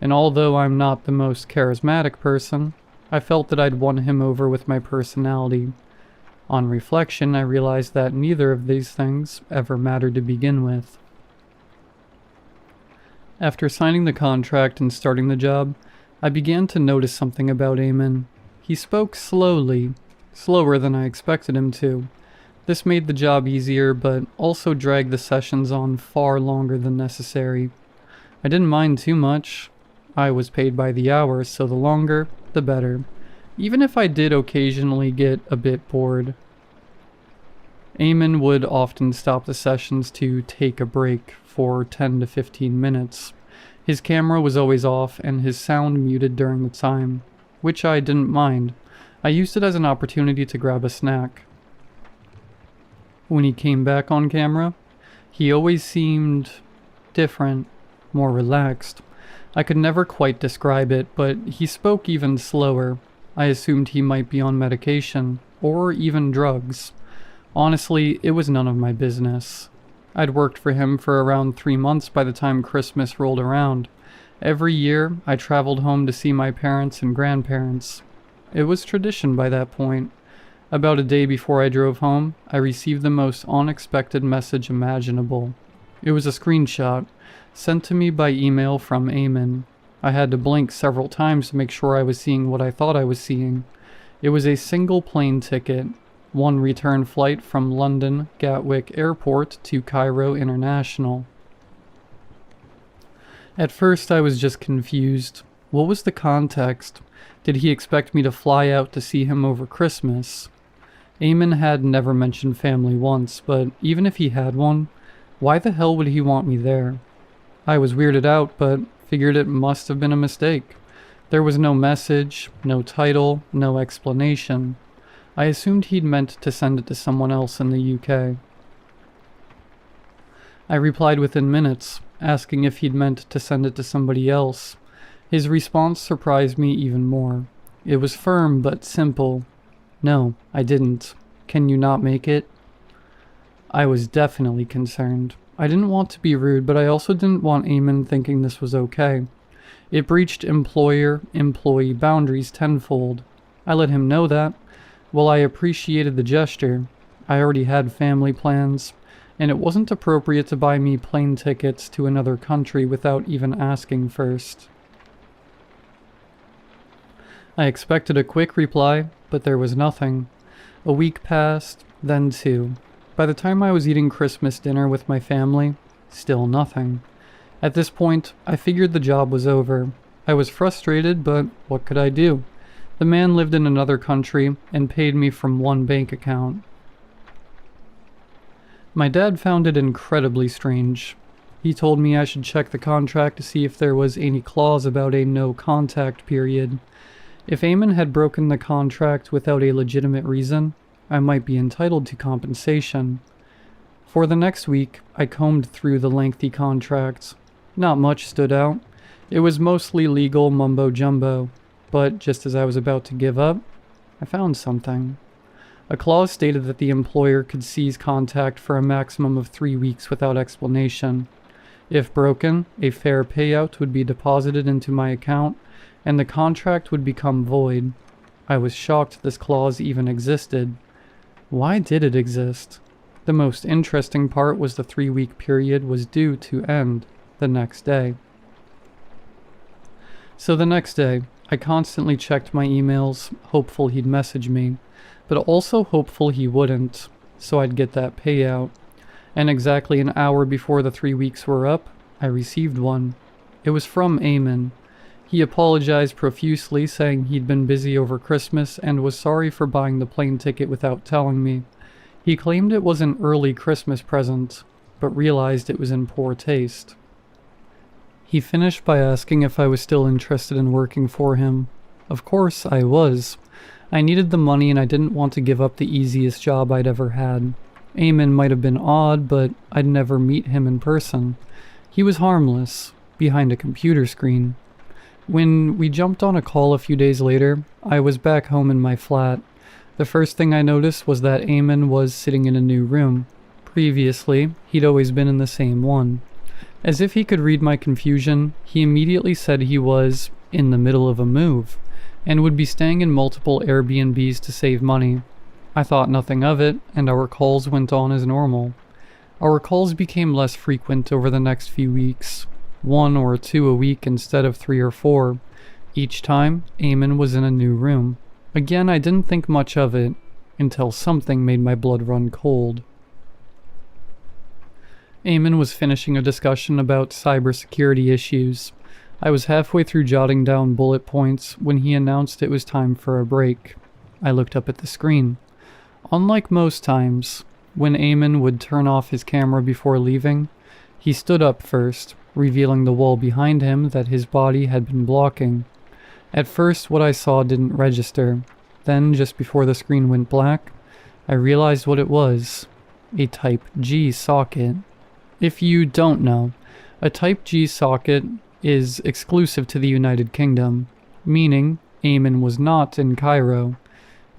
and although I'm not the most charismatic person, I felt that I'd won him over with my personality. On reflection, I realized that neither of these things ever mattered to begin with. After signing the contract and starting the job, I began to notice something about Eamon. He spoke slowly, slower than I expected him to. This made the job easier, but also dragged the sessions on far longer than necessary. I didn't mind too much. I was paid by the hour, so the longer, the better, even if I did occasionally get a bit bored. Eamon would often stop the sessions to take a break for 10 to 15 minutes. His camera was always off and his sound muted during the time, which I didn't mind. I used it as an opportunity to grab a snack. When he came back on camera, he always seemed different, more relaxed. I could never quite describe it, but he spoke even slower. I assumed he might be on medication, or even drugs. Honestly, it was none of my business. I'd worked for him for around 3 months by the time Christmas rolled around. Every year, I traveled home to see my parents and grandparents. It was tradition by that point. About a day before I drove home, I received the most unexpected message imaginable. It was a screenshot, sent to me by email from Eamon. I had to blink several times to make sure I was seeing what I thought I was seeing. It was a single plane ticket. One return flight from London Gatwick Airport to Cairo International. At first I was just confused. What was the context? Did he expect me to fly out to see him over Christmas? Eamon had never mentioned family once, but even if he had one, why the hell would he want me there? I was weirded out, but figured it must have been a mistake. There was no message, no title, no explanation. I assumed he'd meant to send it to someone else in the UK. I replied within minutes, asking if he'd meant to send it to somebody else. His response surprised me even more. It was firm but simple. No, I didn't. Can you not make it? I was definitely concerned. I didn't want to be rude, but I also didn't want Eamon thinking this was okay. It breached employer-employee boundaries tenfold. I let him know that. While I appreciated the gesture, I already had family plans, and it wasn't appropriate to buy me plane tickets to another country without even asking first. I expected a quick reply, but there was nothing. A week passed, then 2. By the time I was eating Christmas dinner with my family, still nothing. At this point, I figured the job was over. I was frustrated, but what could I do? The man lived in another country and paid me from one bank account. My dad found it incredibly strange. He told me I should check the contract to see if there was any clause about a no-contact period. If Eamon had broken the contract without a legitimate reason, I might be entitled to compensation. For the next week, I combed through the lengthy contract. Not much stood out. It was mostly legal mumbo-jumbo, but just as I was about to give up, I found something. A clause stated that the employer could cease contact for a maximum of 3 weeks without explanation. If broken, a fair payout would be deposited into my account, and the contract would become void. I was shocked this clause even existed. Why did it exist? The most interesting part was the 3-week period was due to end the next day. So the next day, I constantly checked my emails, hopeful he'd message me, but also hopeful he wouldn't, so I'd get that payout. And exactly an hour before the 3 weeks were up, I received one. It was from Eamon. He apologized profusely, saying he'd been busy over Christmas and was sorry for buying the plane ticket without telling me. He claimed it was an early Christmas present, but realized it was in poor taste. He finished by asking if I was still interested in working for him. Of course I was. I needed the money and I didn't want to give up the easiest job I'd ever had. Eamon might have been odd, but I'd never meet him in person. He was harmless, behind a computer screen. When we jumped on a call a few days later, I was back home in my flat. The first thing I noticed was that Eamon was sitting in a new room. Previously, he'd always been in the same one. As if he could read my confusion, he immediately said he was in the middle of a move, and would be staying in multiple Airbnbs to save money. I thought nothing of it, and our calls went on as normal. Our calls became less frequent over the next few weeks, 1 or 2 a week instead of 3 or 4. Each time, Eamon was in a new room. Again, I didn't think much of it, until something made my blood run cold. Eamon was finishing a discussion about cybersecurity issues. I was halfway through jotting down bullet points when he announced it was time for a break. I looked up at the screen. Unlike most times, when Eamon would turn off his camera before leaving, he stood up first, revealing the wall behind him that his body had been blocking. At first, what I saw didn't register. Then, just before the screen went black, I realized what it was. A Type G socket. If you don't know, a Type G socket is exclusive to the United Kingdom, meaning Eamon was not in Cairo.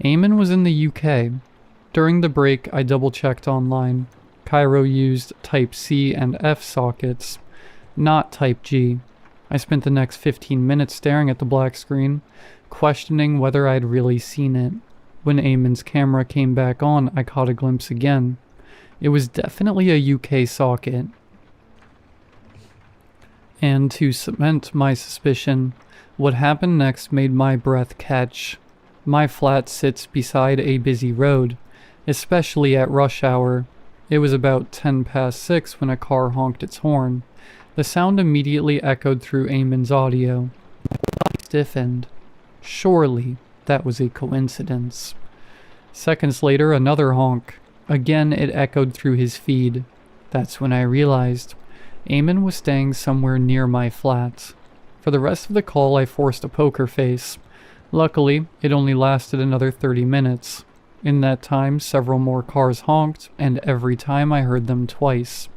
Eamon was in the UK. During the break, I double-checked online. Cairo used Type C and F sockets, not Type G. I spent the next 15 minutes staring at the black screen, questioning whether I'd really seen it. When Eamon's camera came back on, I caught a glimpse again. It was definitely a UK socket. And to cement my suspicion, what happened next made my breath catch. My flat sits beside a busy road, especially at rush hour. It was about 10 past 6 when a car honked its horn. The sound immediately echoed through Eamon's audio. I stiffened. Surely that was a coincidence. Seconds later, another honk. Again, it echoed through his feed. That's when I realized Eamon was staying somewhere near my flat. For the rest of the call, I forced a poker face. Luckily, it only lasted another 30 minutes. In that time, several more cars honked, and every time I heard them twice.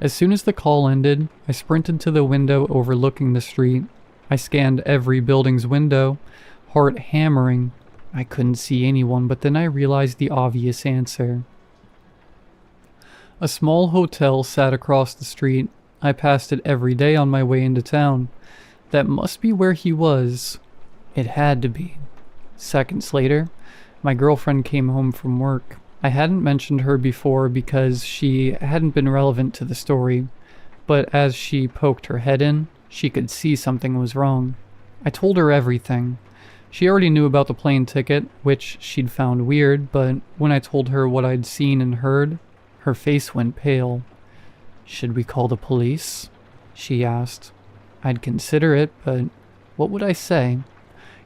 As soon as the call ended, I sprinted to the window overlooking the street. I scanned every building's window, heart hammering. I couldn't see anyone, but then I realized the obvious answer. A small hotel sat across the street. I passed it every day on my way into town. That must be where he was. It had to be. Seconds later, my girlfriend came home from work. I hadn't mentioned her before because she hadn't been relevant to the story, but as she poked her head in, she could see something was wrong. I told her everything. She already knew about the plane ticket, which she'd found weird, but when I told her what I'd seen and heard, her face went pale. "Should we call the police?" she asked. I'd consider it, but what would I say?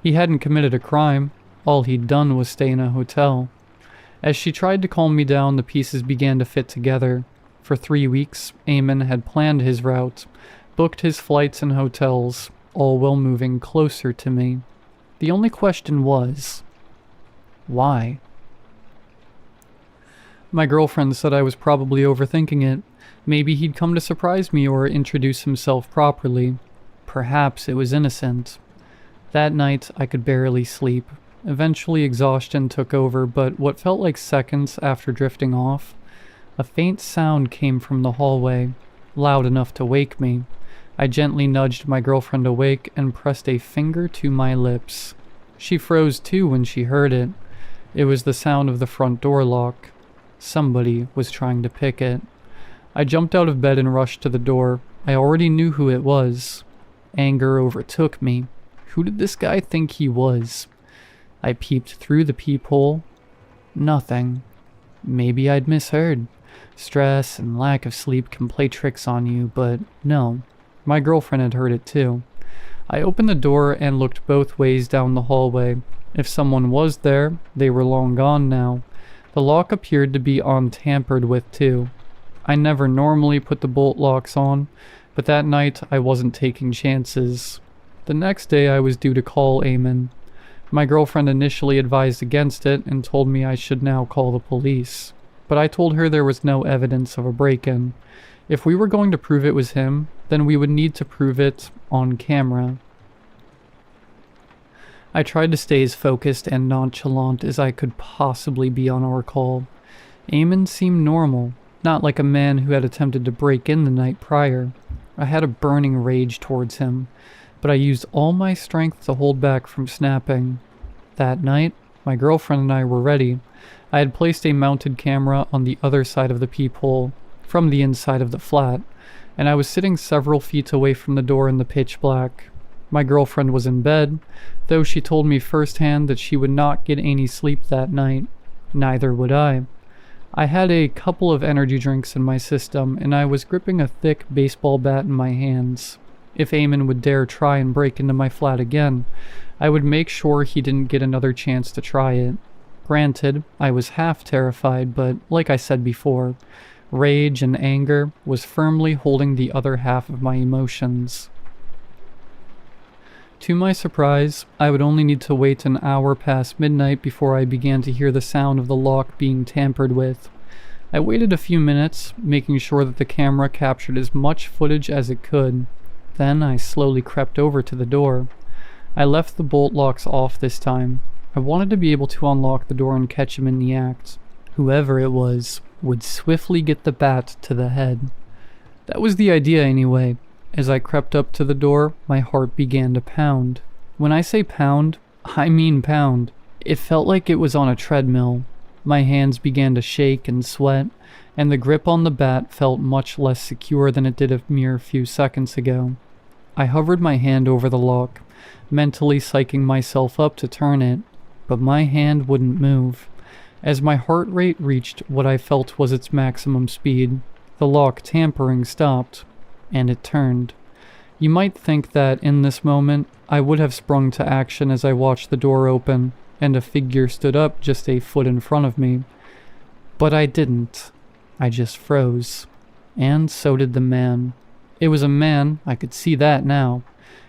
He hadn't committed a crime. All he'd done was stay in a hotel. As she tried to calm me down, the pieces began to fit together. For 3 weeks, Eamon had planned his route, booked his flights and hotels, all while moving closer to me. The only question was, why? My girlfriend said I was probably overthinking it. Maybe he'd come to surprise me or introduce himself properly. Perhaps it was innocent. That night, I could barely sleep. Eventually, exhaustion took over, but what felt like seconds after drifting off, a faint sound came from the hallway, loud enough to wake me. I gently nudged my girlfriend awake and pressed a finger to my lips. She froze too when she heard it. It was the sound of the front door lock. Somebody was trying to pick it. I jumped out of bed and rushed to the door. I already knew who it was. Anger overtook me. Who did this guy think he was? I peeped through the peephole. Nothing. Maybe I'd misheard. Stress and lack of sleep can play tricks on you, but no. My girlfriend had heard it too. I opened the door and looked both ways down the hallway. If someone was there, they were long gone now. The lock appeared to be untampered with too. I never normally put the bolt locks on, but that night I wasn't taking chances. The next day I was due to call Eamon. My girlfriend initially advised against it and told me I should now call the police. But I told her there was no evidence of a break-in. If we were going to prove it was him, then we would need to prove it on camera. I tried to stay as focused and nonchalant as I could possibly be on our call. Eamon seemed normal, not like a man who had attempted to break in the night prior. I had a burning rage towards him, but I used all my strength to hold back from snapping. That night, my girlfriend and I were ready. I had placed a mounted camera on the other side of the peephole, from the inside of the flat, and I was sitting several feet away from the door in the pitch black. My girlfriend was in bed, though she told me firsthand that she would not get any sleep that night. Neither would I. I had a couple of energy drinks in my system, and I was gripping a thick baseball bat in my hands. If Eamon would dare try and break into my flat again, I would make sure he didn't get another chance to try it. Granted, I was half terrified, but like I said before, rage and anger was firmly holding the other half of my emotions. To my surprise, I would only need to wait an hour past midnight before I began to hear the sound of the lock being tampered with. I waited a few minutes, making sure that the camera captured as much footage as it could. Then I slowly crept over to the door. I left the bolt locks off this time. I wanted to be able to unlock the door and catch him in the act. Whoever it was would swiftly get the bat to the head. That was the idea anyway. As I crept up to the door, my heart began to pound. When I say pound, I mean pound. It felt like it was on a treadmill. My hands began to shake and sweat, and the grip on the bat felt much less secure than it did a mere few seconds ago. I hovered my hand over the lock, mentally psyching myself up to turn it, but my hand wouldn't move. As my heart rate reached what I felt was its maximum speed, the lock tampering stopped, and it turned. You might think that in this moment, I would have sprung to action as I watched the door open, and a figure stood up just a foot in front of me. But I didn't. I just froze. And so did the man. It was a man, I could see that now,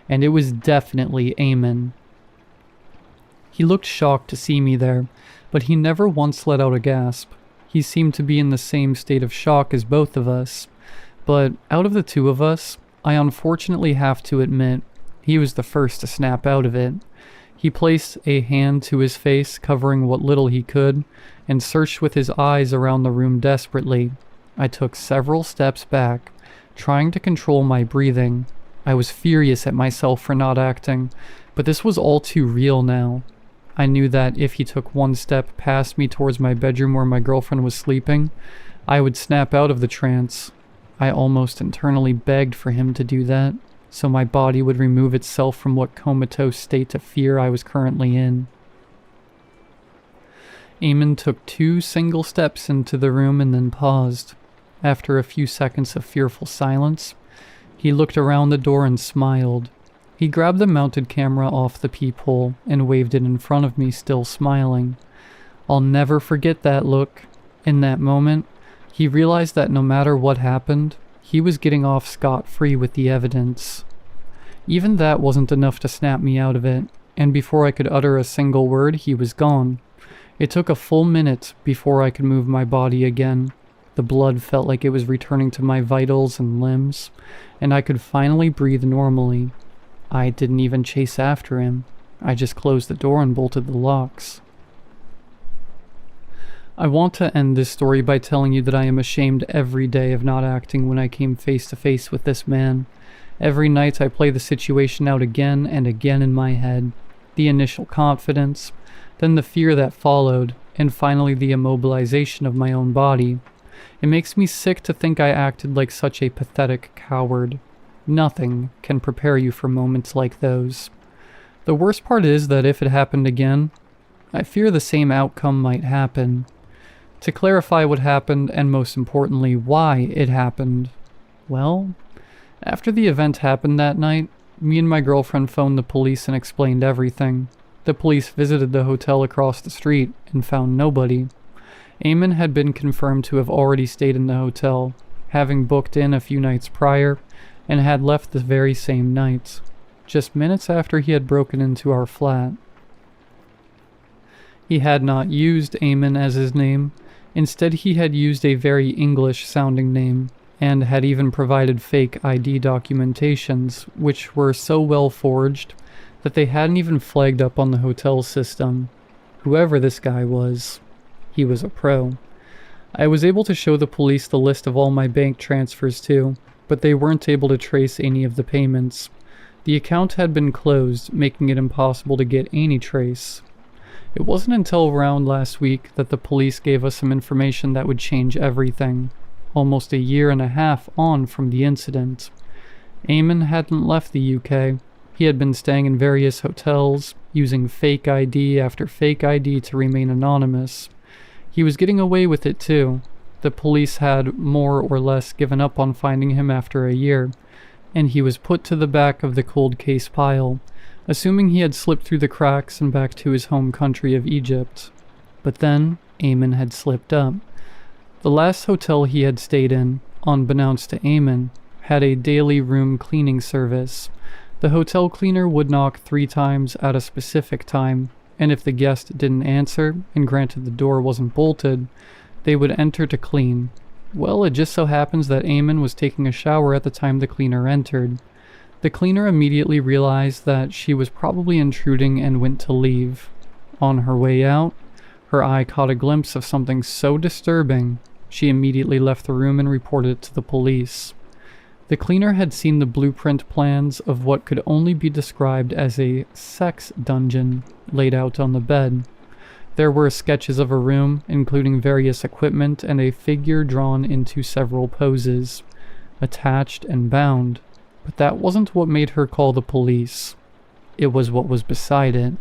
and it was definitely Eamon. He looked shocked to see me there, but he never once let out a gasp. He seemed to be in the same state of shock as both of us. But out of the two of us, I unfortunately have to admit, he was the first to snap out of it. He placed a hand to his face, covering what little he could, and searched with his eyes around the room desperately. I took several steps back, trying to control my breathing. I was furious at myself for not acting, but this was all too real now. I knew that if he took one step past me towards my bedroom where my girlfriend was sleeping, I would snap out of the trance. I almost internally begged for him to do that, so my body would remove itself from what comatose state of fear I was currently in. Eamon took 2 single steps into the room and then paused. After a few seconds of fearful silence, he looked around the door and smiled. He grabbed the mounted camera off the peephole and waved it in front of me, still smiling. I'll never forget that look. In that moment, he realized that no matter what happened, he was getting off scot-free with the evidence. Even that wasn't enough to snap me out of it, and before I could utter a single word, he was gone. It took a full minute before I could move my body again. The blood felt like it was returning to my vitals and limbs, and I could finally breathe normally. I didn't even chase after him. I just closed the door and bolted the locks. I want to end this story by telling you that I am ashamed every day of not acting when I came face to face with this man. Every night I play the situation out again and again in my head. The initial confidence, then the fear that followed, and finally the immobilization of my own body. It makes me sick to think I acted like such a pathetic coward. Nothing can prepare you for moments like those. The worst part is that if it happened again, I fear the same outcome might happen. To clarify what happened, and most importantly, why it happened, well, after the event happened that night, me and my girlfriend phoned the police and explained everything. The police visited the hotel across the street and found nobody. Eamon had been confirmed to have already stayed in the hotel, having booked in a few nights prior, and had left the very same night, just minutes after he had broken into our flat. He had not used Eamon as his name. Instead, he had used a very English-sounding name, and had even provided fake ID documentations, which were so well forged that they hadn't even flagged up on the hotel system. Whoever this guy was, he was a pro. I was able to show the police the list of all my bank transfers too, but they weren't able to trace any of the payments. The account had been closed, making it impossible to get any trace. It wasn't until around last week that the police gave us some information that would change everything, almost a year and a half on from the incident. Eamon hadn't left the UK. He had been staying in various hotels, using fake ID after fake ID to remain anonymous. He was getting away with it too. The police had more or less given up on finding him after a year, and he was put to the back of the cold case pile, assuming he had slipped through the cracks and back to his home country of Egypt. But then, Eamon had slipped up. The last hotel he had stayed in, unbeknownst to Eamon, had a daily room cleaning service. The hotel cleaner would knock 3 times at a specific time, and if the guest didn't answer, and granted the door wasn't bolted, they would enter to clean. Well, it just so happens that Eamon was taking a shower at the time the cleaner entered. The cleaner immediately realized that she was probably intruding and went to leave. On her way out, her eye caught a glimpse of something so disturbing, she immediately left the room and reported it to the police. The cleaner had seen the blueprint plans of what could only be described as a sex dungeon laid out on the bed. There were sketches of a room, including various equipment and a figure drawn into several poses, attached and bound. But that wasn't what made her call the police. It was what was beside it.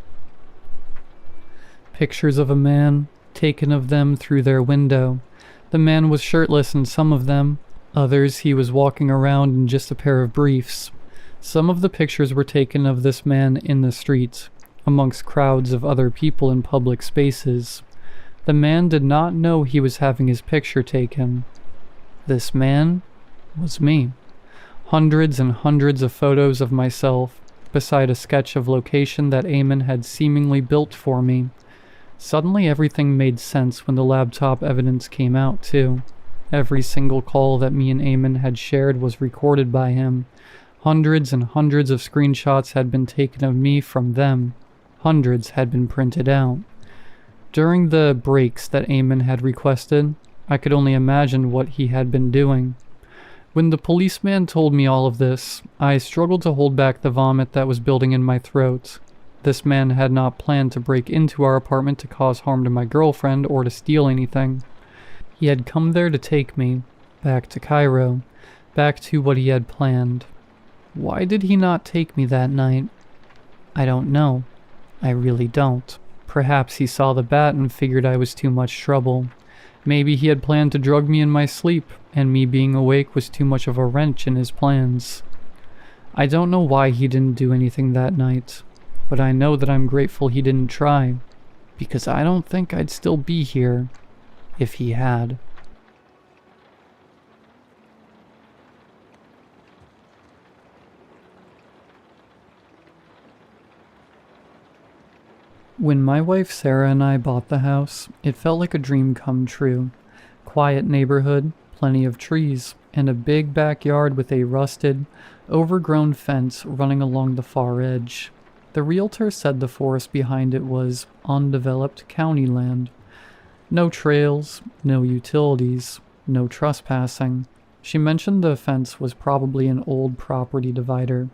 Pictures of a man, taken of them through their window. The man was shirtless in some of them. Others he was walking around in just a pair of briefs. Some of the pictures were taken of this man in the street, amongst crowds of other people in public spaces. The man did not know he was having his picture taken. This man was me. Hundreds and hundreds of photos of myself, beside a sketch of location that Eamon had seemingly built for me. Suddenly everything made sense when the laptop evidence came out too. Every single call that me and Eamon had shared was recorded by him. Hundreds and hundreds of screenshots had been taken of me from them. Hundreds had been printed out. During the breaks that Eamon had requested, I could only imagine what he had been doing. When the policeman told me all of this, I struggled to hold back the vomit that was building in my throat. This man had not planned to break into our apartment to cause harm to my girlfriend or to steal anything. He had come there to take me, back to Cairo, back to what he had planned. Why did he not take me that night? I don't know. I really don't. Perhaps he saw the bat and figured I was too much trouble. Maybe he had planned to drug me in my sleep, and me being awake was too much of a wrench in his plans. I don't know why he didn't do anything that night, but I know that I'm grateful he didn't try, because I don't think I'd still be here if he had. When my wife Sarah and I bought the house, it felt like a dream come true. Quiet neighborhood, plenty of trees, and a big backyard with a rusted, overgrown fence running along the far edge. The realtor said the forest behind it was undeveloped county land. No trails, no utilities, no trespassing. She mentioned the fence was probably an old property divider,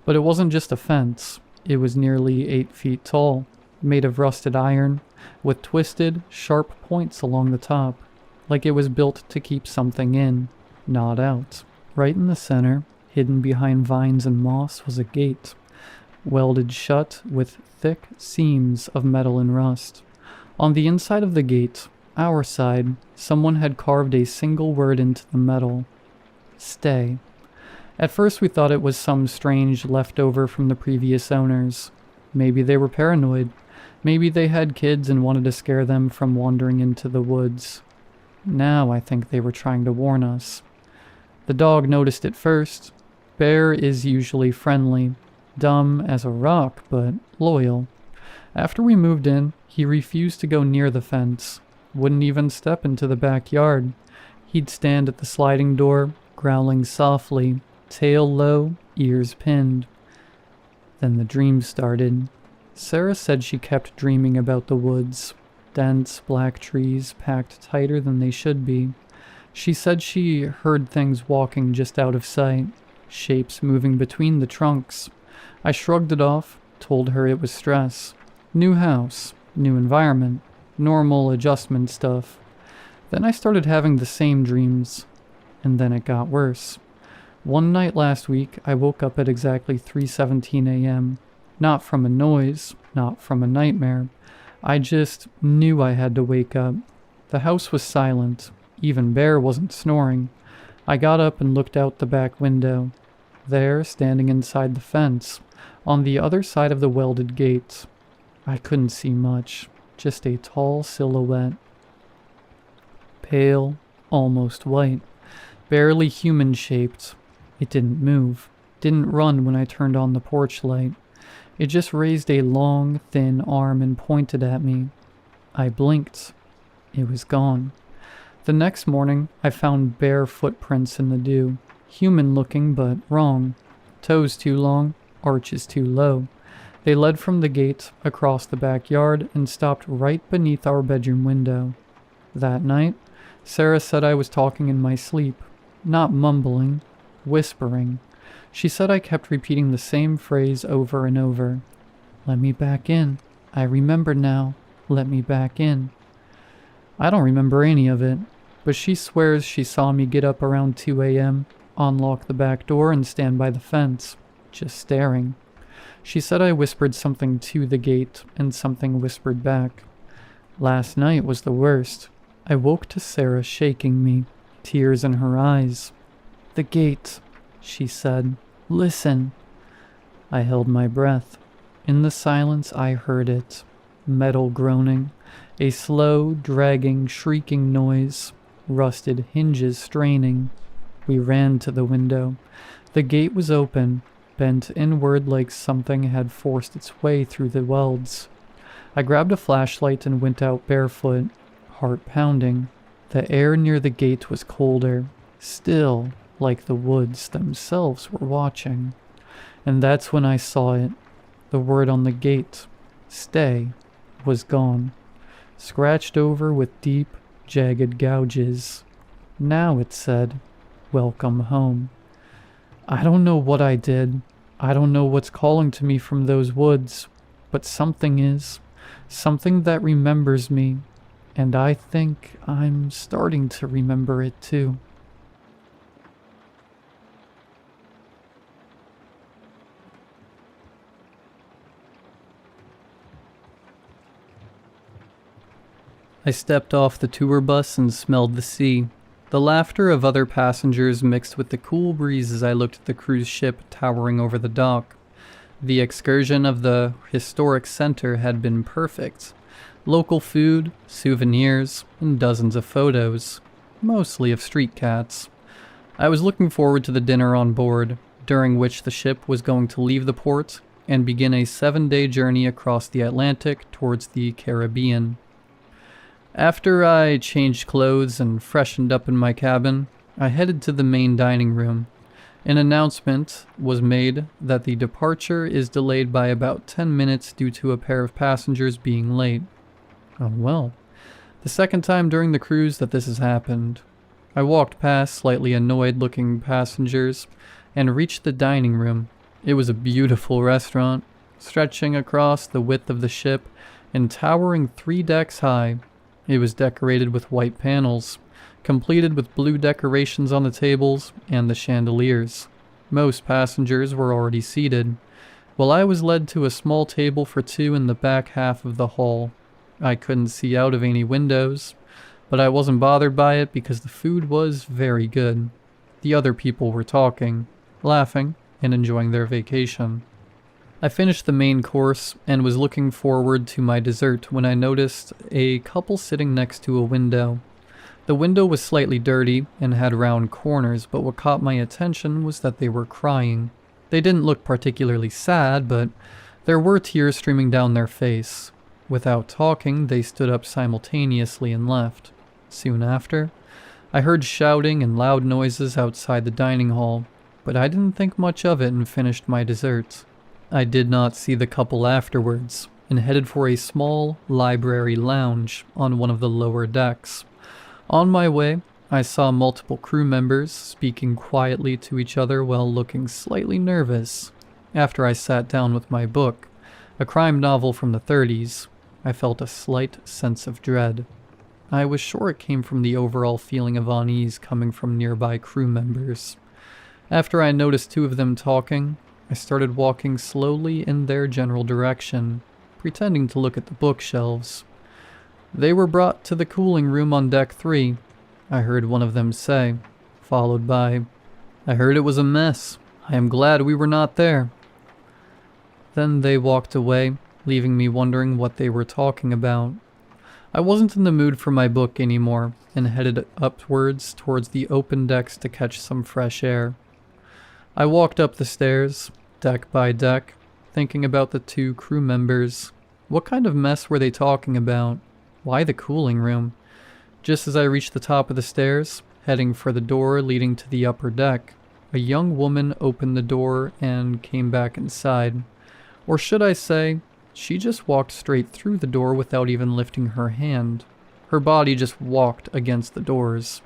but it wasn't just a fence. It was nearly 8 feet tall, made of rusted iron, with twisted, sharp points along the top, like it was built to keep something in, not out. Right in the center, hidden behind vines and moss, was a gate, welded shut with thick seams of metal and rust. On the inside of the gate, our side, someone had carved a single word into the metal: stay. At first we thought it was some strange leftover from the previous owners. Maybe they were paranoid. Maybe they had kids and wanted to scare them from wandering into the woods. Now I think they were trying to warn us. The dog noticed it first. Bear is usually friendly, dumb as a rock, but loyal. After we moved in, he refused to go near the fence, wouldn't even step into the backyard. He'd stand at the sliding door, growling softly, tail low, ears pinned. Then the dreams started. Sarah said she kept dreaming about the woods, dense black trees packed tighter than they should be. She said she heard things walking just out of sight, shapes moving between the trunks. I shrugged it off, told her it was stress. New house, new environment, normal adjustment stuff. Then I started having the same dreams, and then it got worse. One night last week, I woke up at exactly 3:17 a.m. Not from a noise, not from a nightmare. I just knew I had to wake up. The house was silent. Even Bear wasn't snoring. I got up and looked out the back window. There, standing inside the fence, on the other side of the welded gate. I couldn't see much, just a tall silhouette. Pale, almost white, barely human-shaped. It didn't move, didn't run when I turned on the porch light. It just raised a long, thin arm and pointed at me. I blinked. It was gone. The next morning, I found bare footprints in the dew. Human-looking, but wrong. Toes too long, arches too low. They led from the gate, across the backyard, and stopped right beneath our bedroom window. That night, Sarah said I was talking in my sleep. Not mumbling, whispering. She said I kept repeating the same phrase over and over. Let me back in. I remember now. Let me back in. I don't remember any of it, but she swears she saw me get up around 2 a.m., unlock the back door, and stand by the fence, just staring. She said I whispered something to the gate, and something whispered back. Last night was the worst. I woke to Sarah shaking me, tears in her eyes. The gate, she said. Listen. I held my breath. In the silence I heard it. Metal groaning. A slow, dragging, shrieking noise. Rusted hinges straining. We ran to the window. The gate was open, bent inward like something had forced its way through the welds. I grabbed a flashlight and went out barefoot, heart pounding. The air near the gate was colder, still, like the woods themselves were watching. And that's when I saw it. The word on the gate, stay, was gone, scratched over with deep, jagged gouges. Now it said, welcome home. I don't know what I did. I don't know what's calling to me from those woods, but something is. Something that remembers me, and I think I'm starting to remember it too. I stepped off the tour bus and smelled the sea. The laughter of other passengers mixed with the cool breeze as I looked at the cruise ship towering over the dock. The excursion of the historic center had been perfect. Local food, souvenirs, and dozens of photos, mostly of street cats. I was looking forward to the dinner on board, during which the ship was going to leave the port and begin a 7-day journey across the Atlantic towards the Caribbean. After I changed clothes and freshened up in my cabin, I headed to the main dining room. An announcement was made that the departure is delayed by about 10 minutes due to a pair of passengers being late. Oh well, the second time during the cruise that this has happened. I walked past slightly annoyed-looking passengers and reached the dining room. It was a beautiful restaurant, stretching across the width of the ship and towering 3 decks high. It was decorated with white panels, completed with blue decorations on the tables and the chandeliers. Most passengers were already seated, while I was led to a small table for 2 in the back half of the hall. I couldn't see out of any windows, but I wasn't bothered by it because the food was very good. The other people were talking, laughing, and enjoying their vacation. I finished the main course and was looking forward to my dessert when I noticed a couple sitting next to a window. The window was slightly dirty and had round corners, but what caught my attention was that they were crying. They didn't look particularly sad, but there were tears streaming down their face. Without talking, they stood up simultaneously and left. Soon after, I heard shouting and loud noises outside the dining hall, but I didn't think much of it and finished my dessert. I did not see the couple afterwards, and headed for a small library lounge on one of the lower decks. On my way, I saw multiple crew members speaking quietly to each other while looking slightly nervous. After I sat down with my book, a crime novel from the 30s, I felt a slight sense of dread. I was sure it came from the overall feeling of unease coming from nearby crew members. After I noticed 2 of them talking, I started walking slowly in their general direction, pretending to look at the bookshelves. They were brought to the cooling room on deck 3, I heard one of them say, followed by, "I heard it was a mess. I am glad we were not there." Then they walked away, leaving me wondering what they were talking about. I wasn't in the mood for my book anymore, and headed upwards towards the open decks to catch some fresh air. I walked up the stairs, deck by deck, thinking about the 2 crew members. What kind of mess were they talking about? Why the cooling room? Just as I reached the top of the stairs, heading for the door leading to the upper deck, a young woman opened the door and came back inside. Or should I say, she just walked straight through the door without even lifting her hand. Her body just walked against the doors,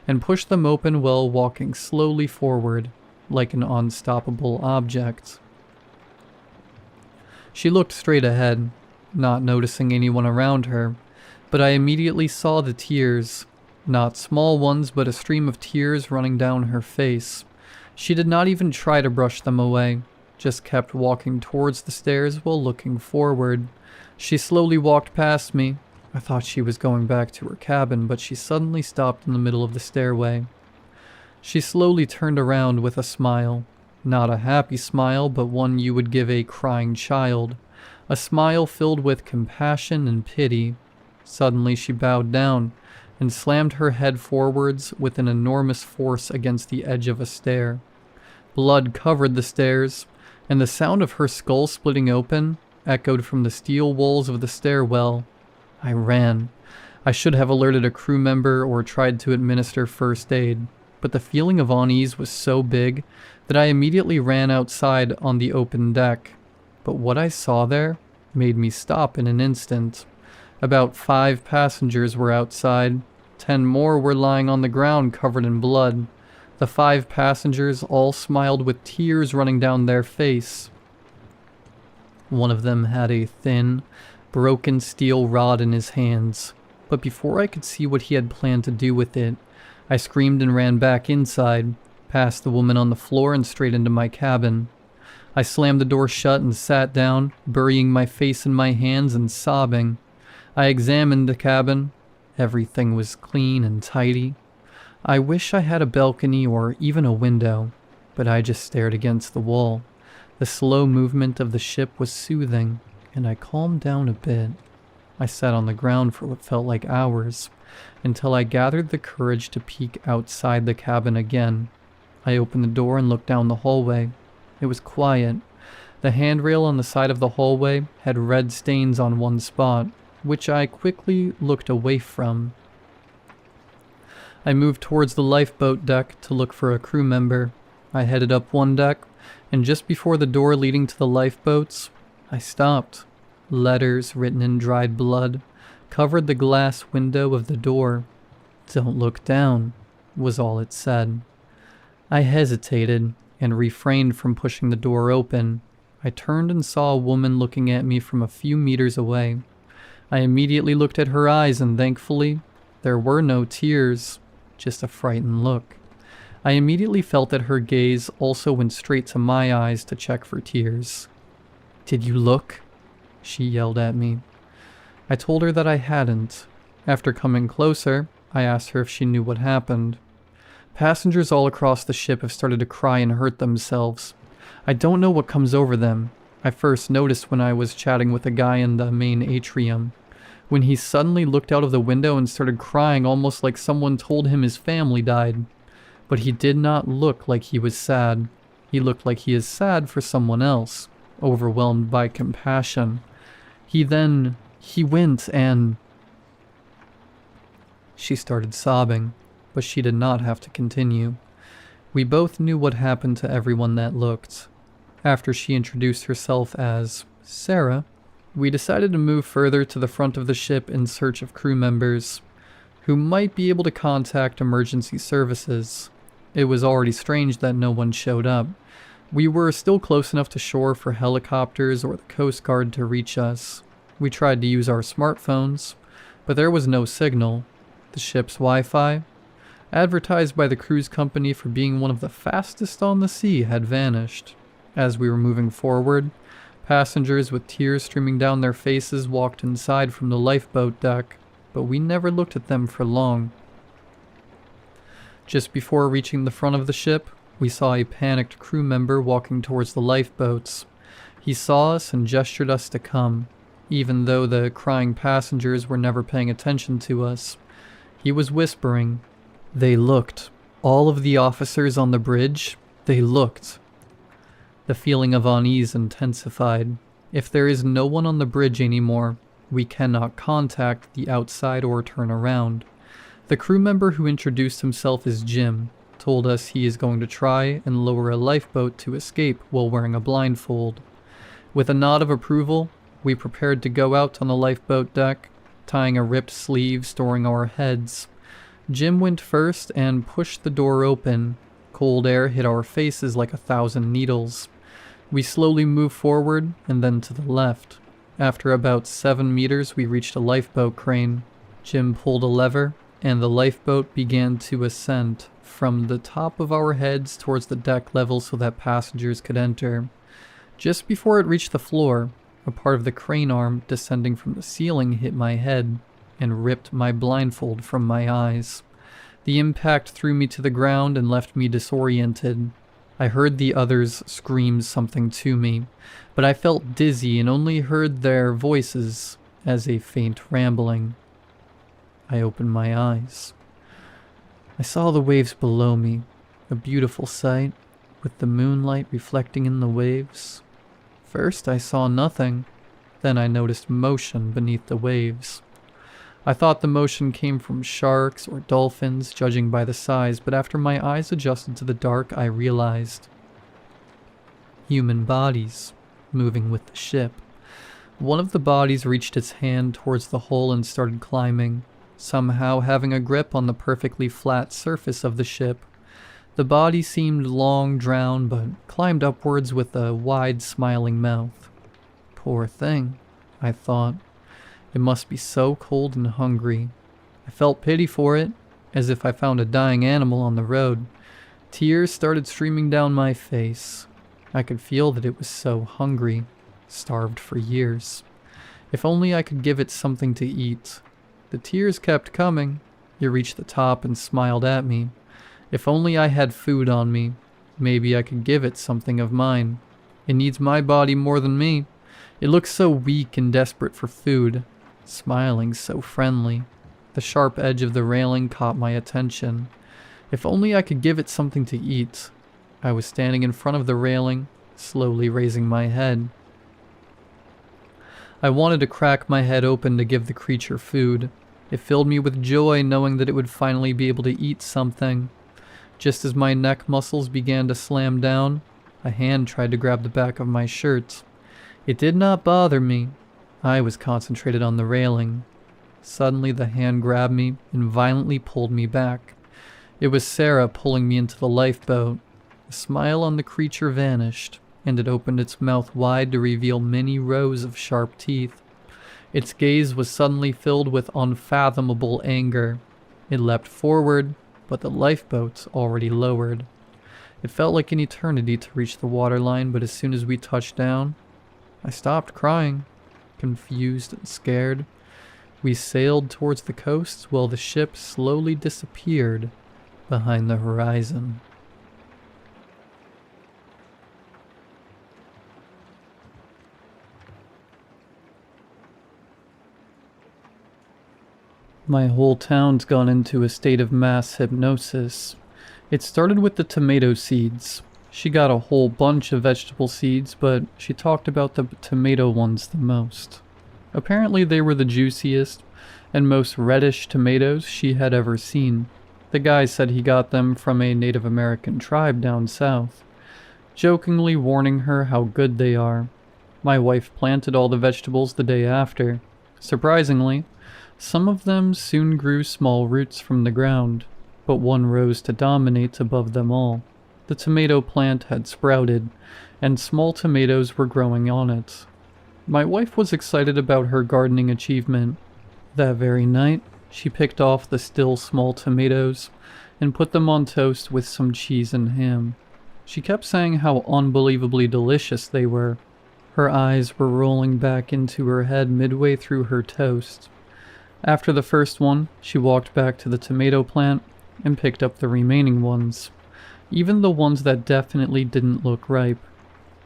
and pushed them open while walking slowly forward, like an unstoppable object. She looked straight ahead, not noticing anyone around her, but I immediately saw the tears. Not small ones, but a stream of tears running down her face. She did not even try to brush them away, just kept walking towards the stairs while looking forward. She slowly walked past me. I thought she was going back to her cabin, but she suddenly stopped in the middle of the stairway. She slowly turned around with a smile. Not a happy smile, but one you would give a crying child. A smile filled with compassion and pity. Suddenly she bowed down and slammed her head forwards with an enormous force against the edge of a stair. Blood covered the stairs, and the sound of her skull splitting open echoed from the steel walls of the stairwell. I ran. I should have alerted a crew member or tried to administer first aid, but the feeling of unease was so big that I immediately ran outside on the open deck. But what I saw there made me stop in an instant. About 5 passengers were outside. 10 more were lying on the ground covered in blood. The 5 passengers all smiled with tears running down their face. One of them had a thin, broken steel rod in his hands, but before I could see what he had planned to do with it, I screamed and ran back inside, past the woman on the floor and straight into my cabin. I slammed the door shut and sat down, burying my face in my hands and sobbing. I examined the cabin. Everything was clean and tidy. I wish I had a balcony or even a window, but I just stared against the wall. The slow movement of the ship was soothing, and I calmed down a bit. I sat on the ground for what felt like hours, until I gathered the courage to peek outside the cabin again. I opened the door and looked down the hallway. It was quiet. The handrail on the side of the hallway had red stains on one spot, which I quickly looked away from. I moved towards the lifeboat deck to look for a crew member. I headed up one deck, and just before the door leading to the lifeboats, I stopped. Letters written in dried blood covered the glass window of the door. "Don't look down," was all it said. I hesitated and refrained from pushing the door open. I turned and saw a woman looking at me from a few meters away. I immediately looked at her eyes, and thankfully, there were no tears, just a frightened look. I immediately felt that her gaze also went straight to my eyes to check for tears. "Did you look?" she yelled at me. I told her that I hadn't. After coming closer, I asked her if she knew what happened. "Passengers all across the ship have started to cry and hurt themselves. I don't know what comes over them. I first noticed when I was chatting with a guy in the main atrium, when he suddenly looked out of the window and started crying almost like someone told him his family died. But he did not look like he was sad. He looked like he is sad for someone else, overwhelmed by compassion. He went and..." She started sobbing, but she did not have to continue. We both knew what happened to everyone that looked. After she introduced herself as Sarah, we decided to move further to the front of the ship in search of crew members who might be able to contact emergency services. It was already strange that no one showed up. We were still close enough to shore for helicopters or the Coast Guard to reach us. We tried to use our smartphones, but there was no signal. The ship's Wi-Fi, advertised by the cruise company for being one of the fastest on the sea, had vanished. As we were moving forward, passengers with tears streaming down their faces walked inside from the lifeboat deck, but we never looked at them for long. Just before reaching the front of the ship, we saw a panicked crew member walking towards the lifeboats. He saw us and gestured us to come, even though the crying passengers were never paying attention to us. He was whispering. "They looked. All of the officers on the bridge, they looked." The feeling of unease intensified. If there is no one on the bridge anymore, we cannot contact the outside or turn around. The crew member who introduced himself as Jim told us he is going to try and lower a lifeboat to escape while wearing a blindfold. With a nod of approval, we prepared to go out on the lifeboat deck, tying a ripped sleeve storing our heads. Jim went first and pushed the door open. Cold air hit our faces like 1,000 needles. We slowly moved forward and then to the left. After about 7 meters, we reached a lifeboat crane. Jim pulled a lever, and the lifeboat began to ascend from the top of our heads towards the deck level so that passengers could enter. Just before it reached the floor, a part of the crane arm descending from the ceiling hit my head and ripped my blindfold from my eyes. The impact threw me to the ground and left me disoriented. I heard the others scream something to me, but I felt dizzy and only heard their voices as a faint rambling. I opened my eyes. I saw the waves below me, a beautiful sight, with the moonlight reflecting in the waves. First I saw nothing, then I noticed motion beneath the waves. I thought the motion came from sharks or dolphins, judging by the size, but after my eyes adjusted to the dark, I realized human bodies moving with the ship. One of the bodies reached its hand towards the hull and started climbing, somehow having a grip on the perfectly flat surface of the ship. The body seemed long drawn, but climbed upwards with a wide smiling mouth. Poor thing, I thought. It must be so cold and hungry. I felt pity for it, as if I found a dying animal on the road. Tears started streaming down my face. I could feel that it was so hungry, starved for years. If only I could give it something to eat. The tears kept coming, It reached the top and smiled at me. If only I had food on me. Maybe I could give it something of mine. It needs my body more than me. It looks so weak and desperate for food, smiling so friendly. The sharp edge of the railing caught my attention. If only I could give it something to eat. I was standing in front of the railing, slowly raising my head. I wanted to crack my head open to give the creature food. It filled me with joy knowing that it would finally be able to eat something. Just as my neck muscles began to slam down, a hand tried to grab the back of my shirt. It did not bother me. I was concentrated on the railing. Suddenly the hand grabbed me and violently pulled me back. It was Sarah pulling me into the lifeboat. The smile on the creature vanished, and it opened its mouth wide to reveal many rows of sharp teeth. Its gaze was suddenly filled with unfathomable anger. It leapt forward, but the lifeboat's already lowered. It felt like an eternity to reach the waterline, but as soon as we touched down, I stopped crying, confused and scared. We sailed towards the coast while the ship slowly disappeared behind the horizon. My whole town's gone into a state of mass hypnosis. It started with the tomato seeds. She got a whole bunch of vegetable seeds, but she talked about the tomato ones the most. Apparently they were the juiciest and most reddish tomatoes she had ever seen. The guy said he got them from a Native American tribe down south, jokingly warning her how good they are. My wife planted all the vegetables the day after. Surprisingly, some of them soon grew small roots from the ground, but one rose to dominate above them all. The tomato plant had sprouted, and small tomatoes were growing on it. My wife was excited about her gardening achievement. That very night, she picked off the still small tomatoes and put them on toast with some cheese and ham. She kept saying how unbelievably delicious they were. Her eyes were rolling back into her head midway through her toast. After the first one, she walked back to the tomato plant and picked up the remaining ones, even the ones that definitely didn't look ripe.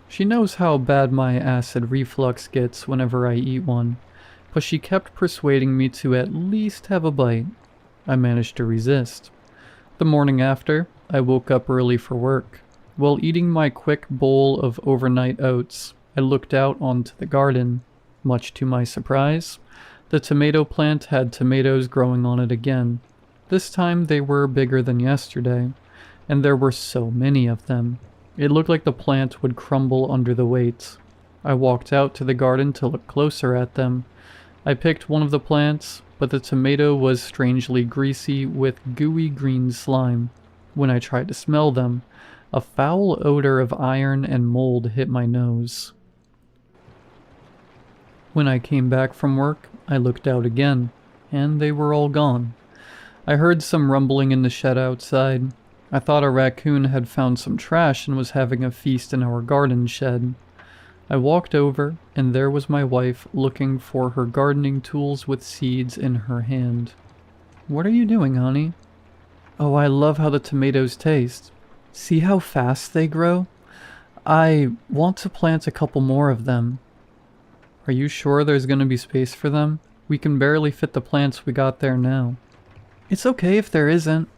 She knows how bad my acid reflux gets whenever I eat one, but she kept persuading me to at least have a bite. I managed to resist. The morning after, I woke up early for work. While eating my quick bowl of overnight oats, I looked out onto the garden. Much to my surprise, the tomato plant had tomatoes growing on it again. This time they were bigger than yesterday, and there were so many of them. It looked like the plant would crumble under the weight. I walked out to the garden to look closer at them. I picked one of the plants, but the tomato was strangely greasy with gooey green slime. When I tried to smell them, a foul odor of iron and mold hit my nose. When I came back from work, I looked out again, and they were all gone. I heard some rumbling in the shed outside. I thought a raccoon had found some trash and was having a feast in our garden shed. I walked over, and there was my wife looking for her gardening tools with seeds in her hand. "What are you doing, honey?" "Oh, I love how the tomatoes taste. See how fast they grow? I want to plant a couple more of them." "Are you sure there's going to be space for them? We can barely fit the plants we got there now." "It's okay if there isn't.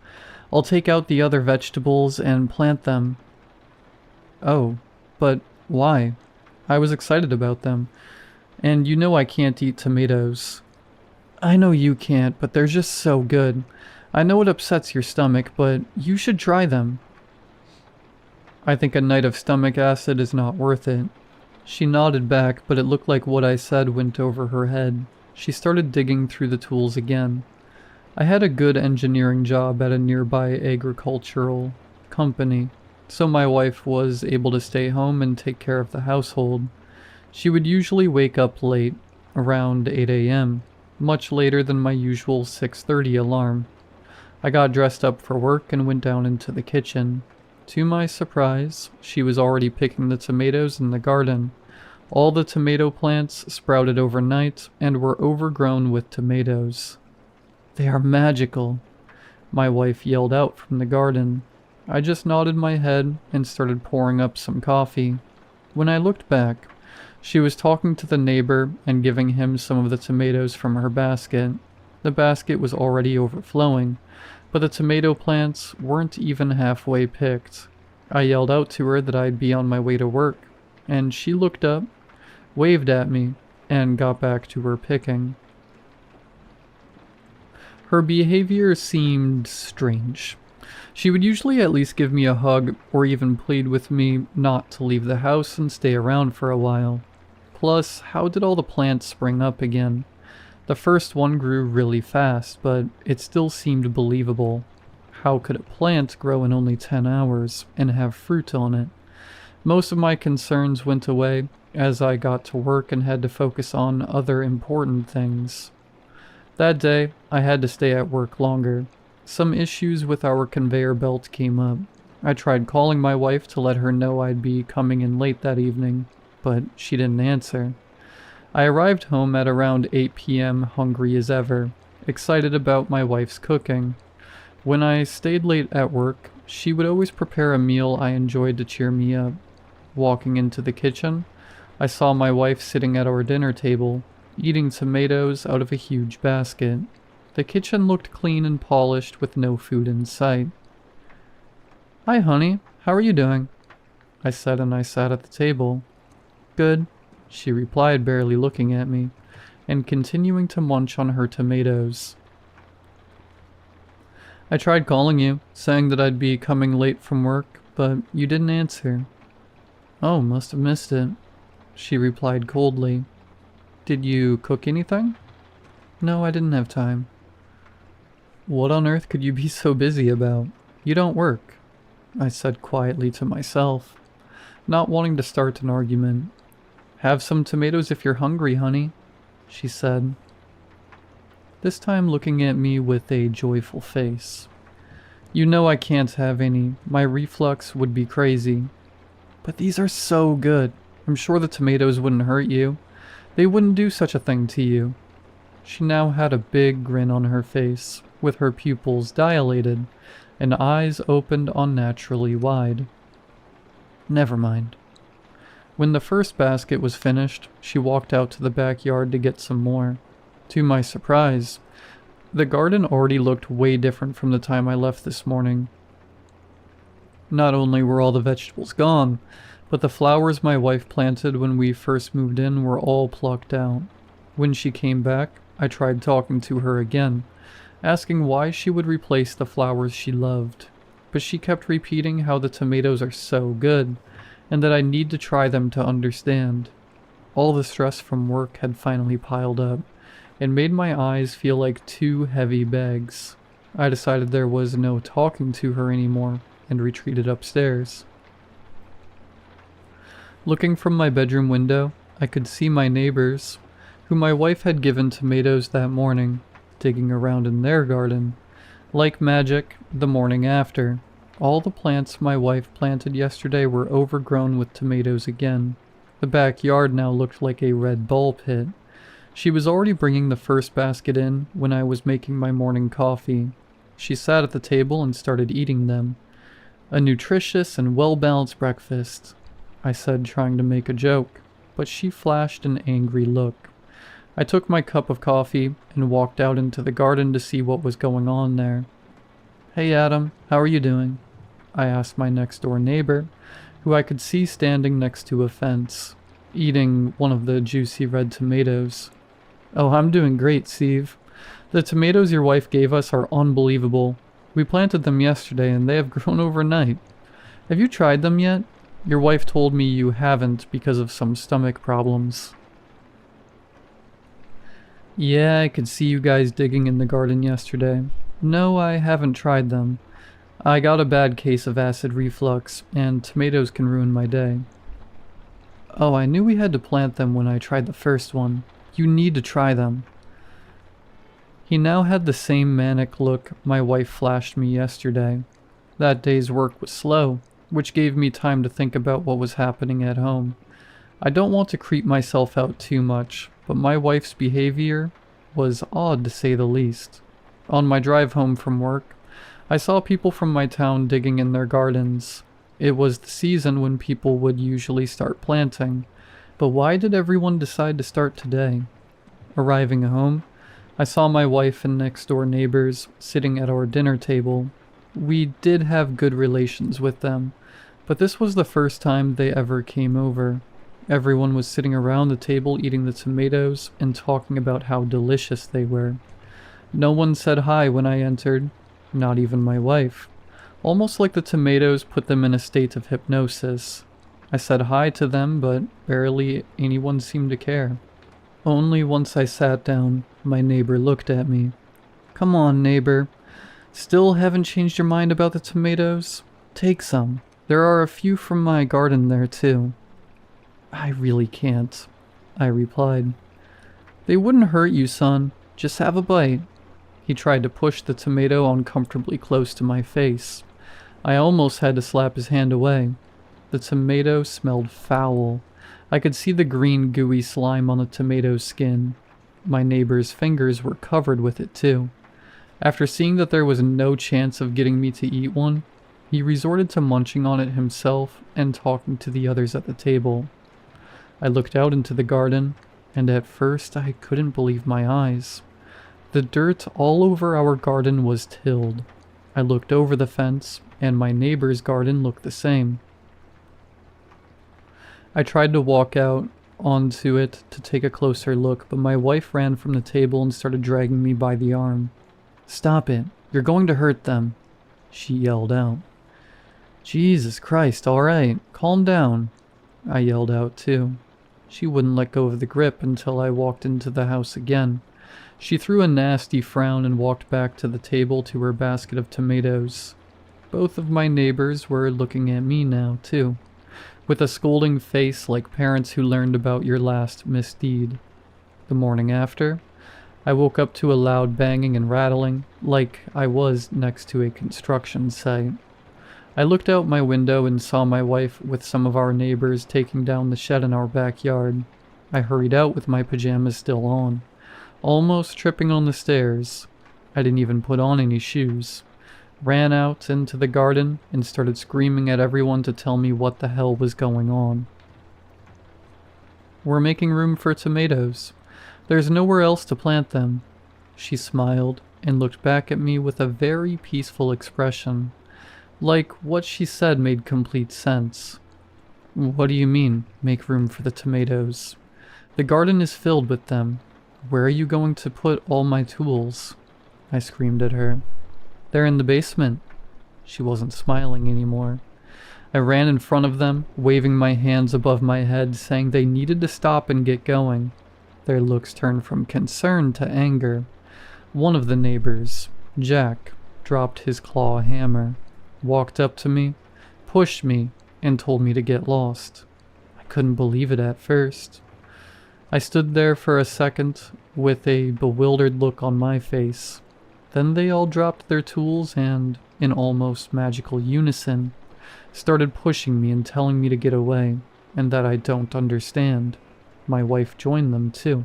I'll take out the other vegetables and plant them." "Oh, but why? I was excited about them. And you know I can't eat tomatoes." "I know you can't, but they're just so good. I know it upsets your stomach, but you should try them." "I think a night of stomach acid is not worth it." She nodded back, but it looked like what I said went over her head. She started digging through the tools again. I had a good engineering job at a nearby agricultural company, so my wife was able to stay home and take care of the household. She would usually wake up late, around 8 a.m., much later than my usual 6:30 alarm. I got dressed up for work and went down into the kitchen. To my surprise, she was already picking the tomatoes in the garden. All the tomato plants sprouted overnight and were overgrown with tomatoes. "They are magical," my wife yelled out from the garden. I just nodded my head and started pouring up some coffee. When I looked back, she was talking to the neighbor and giving him some of the tomatoes from her basket. The basket was already overflowing, but the tomato plants weren't even halfway picked. I yelled out to her that I'd be on my way to work, and she looked up, waved at me, and got back to her picking. Her behavior seemed strange. She would usually at least give me a hug or even plead with me not to leave the house and stay around for a while. Plus, how did all the plants spring up again? The first one grew really fast, but it still seemed believable. How could a plant grow in only 10 hours and have fruit on it? Most of my concerns went away as I got to work and had to focus on other important things. That day, I had to stay at work longer. Some issues with our conveyor belt came up. I tried calling my wife to let her know I'd be coming in late that evening, but she didn't answer. I arrived home at around 8 p.m. hungry as ever, excited about my wife's cooking. When I stayed late at work, she would always prepare a meal I enjoyed to cheer me up. Walking into the kitchen, I saw my wife sitting at our dinner table, eating tomatoes out of a huge basket. The kitchen looked clean and polished with no food in sight. "Hi, honey. How are you doing?" I said, and I sat at the table. "Good," she replied, barely looking at me, and continuing to munch on her tomatoes. "I tried calling you, saying that I'd be coming late from work, but you didn't answer." "Oh, must have missed it," she replied coldly. "Did you cook anything?" "No, I didn't have time." "What on earth could you be so busy about? You don't work," I said quietly to myself, not wanting to start an argument. "Have some tomatoes if you're hungry, honey," she said, this time looking at me with a joyful face. "You know I can't have any. My reflux would be crazy." "But these are so good. I'm sure the tomatoes wouldn't hurt you. They wouldn't do such a thing to you." She now had a big grin on her face, with her pupils dilated and eyes opened unnaturally wide. Never mind. When the first basket was finished, she walked out to the backyard to get some more. To my surprise, the garden already looked way different from the time I left this morning. Not only were all the vegetables gone, but the flowers my wife planted when we first moved in were all plucked out. When she came back, I tried talking to her again, asking why she would replace the flowers she loved, but she kept repeating how the tomatoes are so good, and that I need to try them to understand. All the stress from work had finally piled up, and made my eyes feel like two heavy bags. I decided there was no talking to her anymore, and retreated upstairs. Looking from my bedroom window, I could see my neighbors, who my wife had given tomatoes that morning, digging around in their garden. Like magic, the morning after, all the plants my wife planted yesterday were overgrown with tomatoes again. The backyard now looked like a red ball pit. She was already bringing the first basket in when I was making my morning coffee. She sat at the table and started eating them. "A nutritious and well-balanced breakfast," I said, trying to make a joke, but she flashed an angry look. I took my cup of coffee and walked out into the garden to see what was going on there. "Hey Adam, how are you doing?" I asked my next-door neighbor, who I could see standing next to a fence, eating one of the juicy red tomatoes. "Oh, I'm doing great, Steve. The tomatoes your wife gave us are unbelievable. We planted them yesterday and they have grown overnight. Have you tried them yet? Your wife told me you haven't because of some stomach problems." "Yeah, I could see you guys digging in the garden yesterday. No, I haven't tried them. I got a bad case of acid reflux, and tomatoes can ruin my day." "Oh, I knew we had to plant them when I tried the first one. You need to try them." He now had the same manic look my wife flashed me yesterday. That day's work was slow, which gave me time to think about what was happening at home. I don't want to creep myself out too much, but my wife's behavior was odd to say the least. On my drive home from work, I saw people from my town digging in their gardens. It was the season when people would usually start planting, but why did everyone decide to start today? Arriving home, I saw my wife and next-door neighbors sitting at our dinner table. We did have good relations with them, but this was the first time they ever came over. Everyone was sitting around the table eating the tomatoes and talking about how delicious they were. No one said hi when I entered, not even my wife. Almost like the tomatoes put them in a state of hypnosis. I said hi to them, but barely anyone seemed to care. Only once I sat down, my neighbor looked at me. "Come on, neighbor. Still haven't changed your mind about the tomatoes? Take some. There are a few from my garden there, too." "I really can't," I replied. "They wouldn't hurt you, son. Just have a bite." He tried to push the tomato uncomfortably close to my face. I almost had to slap his hand away. The tomato smelled foul. I could see the green gooey slime on the tomato's skin. My neighbor's fingers were covered with it too. After seeing that there was no chance of getting me to eat one, he resorted to munching on it himself and talking to the others at the table. I looked out into the garden, and at first I couldn't believe my eyes. The dirt all over our garden was tilled. I looked over the fence, and my neighbor's garden looked the same. I tried to walk out onto it to take a closer look, but my wife ran from the table and started dragging me by the arm. "Stop it. You're going to hurt them," she yelled out. "Jesus Christ, all right. Calm down," I yelled out too. She wouldn't let go of the grip until I walked into the house again. She threw a nasty frown and walked back to the table to her basket of tomatoes. Both of my neighbors were looking at me now, too, with a scolding face like parents who learned about your last misdeed. The morning after, I woke up to a loud banging and rattling, like I was next to a construction site. I looked out my window and saw my wife with some of our neighbors taking down the shed in our backyard. I hurried out with my pajamas still on, almost tripping on the stairs. I didn't even put on any shoes. Ran out into the garden and started screaming at everyone to tell me what the hell was going on. "We're making room for tomatoes. There's nowhere else to plant them." She smiled and looked back at me with a very peaceful expression. Like what she said made complete sense. "What do you mean, make room for the tomatoes? The garden is filled with them. Where are you going to put all my tools?" I screamed at her. "They're in the basement." She wasn't smiling anymore. I ran in front of them, waving my hands above my head, saying they needed to stop and get going. Their looks turned from concern to anger. One of the neighbors, Jack, dropped his claw hammer, walked up to me, pushed me, and told me to get lost. I couldn't believe it at first. I stood there for a second with a bewildered look on my face. Then they all dropped their tools and, in almost magical unison, started pushing me and telling me to get away, and that I don't understand. My wife joined them too.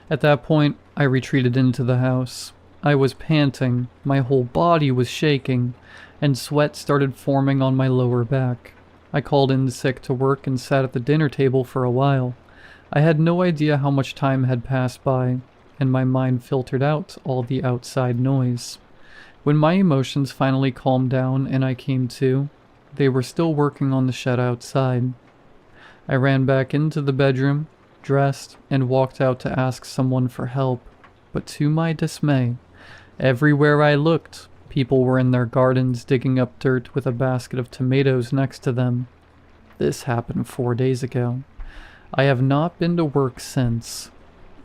At that point, I retreated into the house. I was panting, my whole body was shaking, and sweat started forming on my lower back. I called in sick to work and sat at the dinner table for a while. I had no idea how much time had passed by, and my mind filtered out all the outside noise. When my emotions finally calmed down and I came to, they were still working on the shed outside. I ran back into the bedroom, dressed, and walked out to ask someone for help, but to my dismay, everywhere I looked, people were in their gardens digging up dirt with a basket of tomatoes next to them. This happened 4 days ago. I have not been to work since.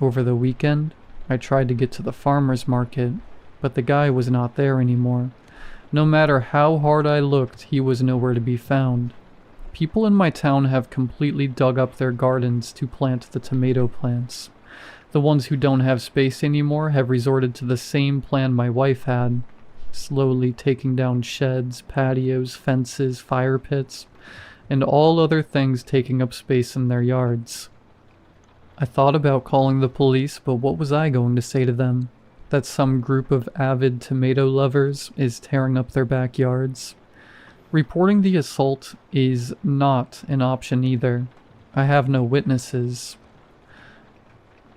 Over the weekend, I tried to get to the farmer's market, but the guy was not there anymore. No matter how hard I looked, he was nowhere to be found. People in my town have completely dug up their gardens to plant the tomato plants. The ones who don't have space anymore have resorted to the same plan my wife had, slowly taking down sheds, patios, fences, fire pits, and all other things taking up space in their yards. I thought about calling the police, but what was I going to say to them? that some group of avid tomato lovers is tearing up their backyards. Reporting the assault is not an option either. I have no witnesses.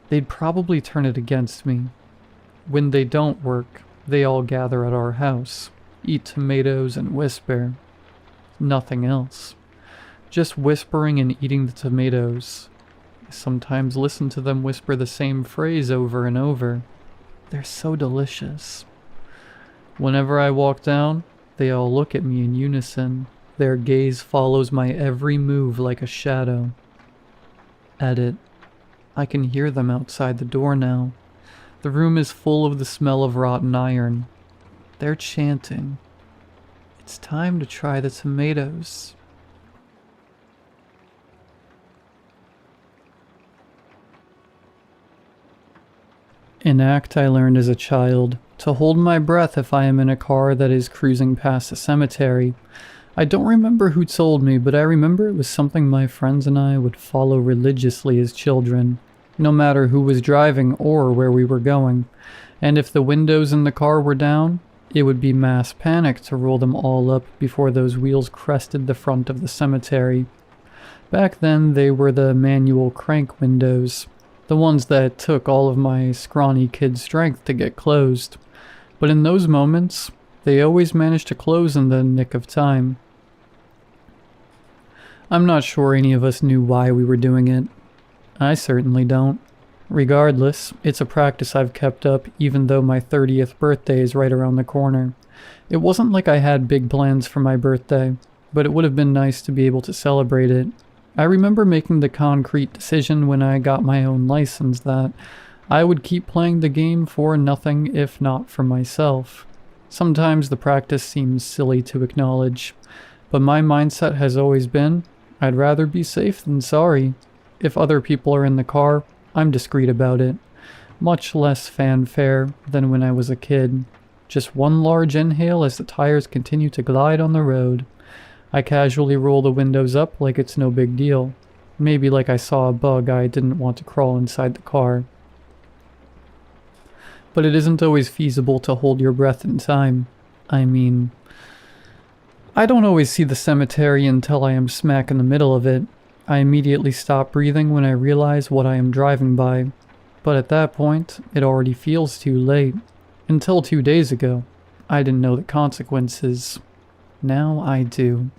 They'd probably turn it against me. When they don't work, they all gather at our house, eat tomatoes and whisper. Nothing else. Just whispering and eating the tomatoes. I sometimes listen to them whisper the same phrase over and over. They're so delicious. Whenever I walk down, they all look at me in unison. Their gaze follows my every move like a shadow. Edit. I can hear them outside the door now. The room is full of the smell of rotten iron. They're chanting. It's time to try the tomatoes. An act I learned as a child, to hold my breath if I am in a car that is cruising past a cemetery. I don't remember who told me, but I remember it was something my friends and I would follow religiously as children, no matter who was driving or where we were going. And if the windows in the car were down, it would be mass panic to roll them all up before those wheels crested the front of the cemetery. Back then, they were the manual crank windows, the ones that took all of my scrawny kid strength to get closed. But in those moments, they always managed to close in the nick of time. I'm not sure any of us knew why we were doing it. I certainly don't. Regardless, it's a practice I've kept up even though my 30th birthday is right around the corner. It wasn't like I had big plans for my birthday, but it would have been nice to be able to celebrate it. I remember making the concrete decision when I got my own license that I would keep playing the game for nothing if not for myself. Sometimes the practice seems silly to acknowledge, but my mindset has always been, I'd rather be safe than sorry. If other people are in the car, I'm discreet about it. Much less fanfare than when I was a kid. Just one large inhale as the tires continue to glide on the road. I casually roll the windows up like it's no big deal. Maybe like I saw a bug I didn't want to crawl inside the car. But it isn't always feasible to hold your breath in time. I mean, I don't always see the cemetery until I am smack in the middle of it. I immediately stop breathing when I realize what I am driving by. But at that point, it already feels too late. Until 2 days ago, I didn't know the consequences. Now I do.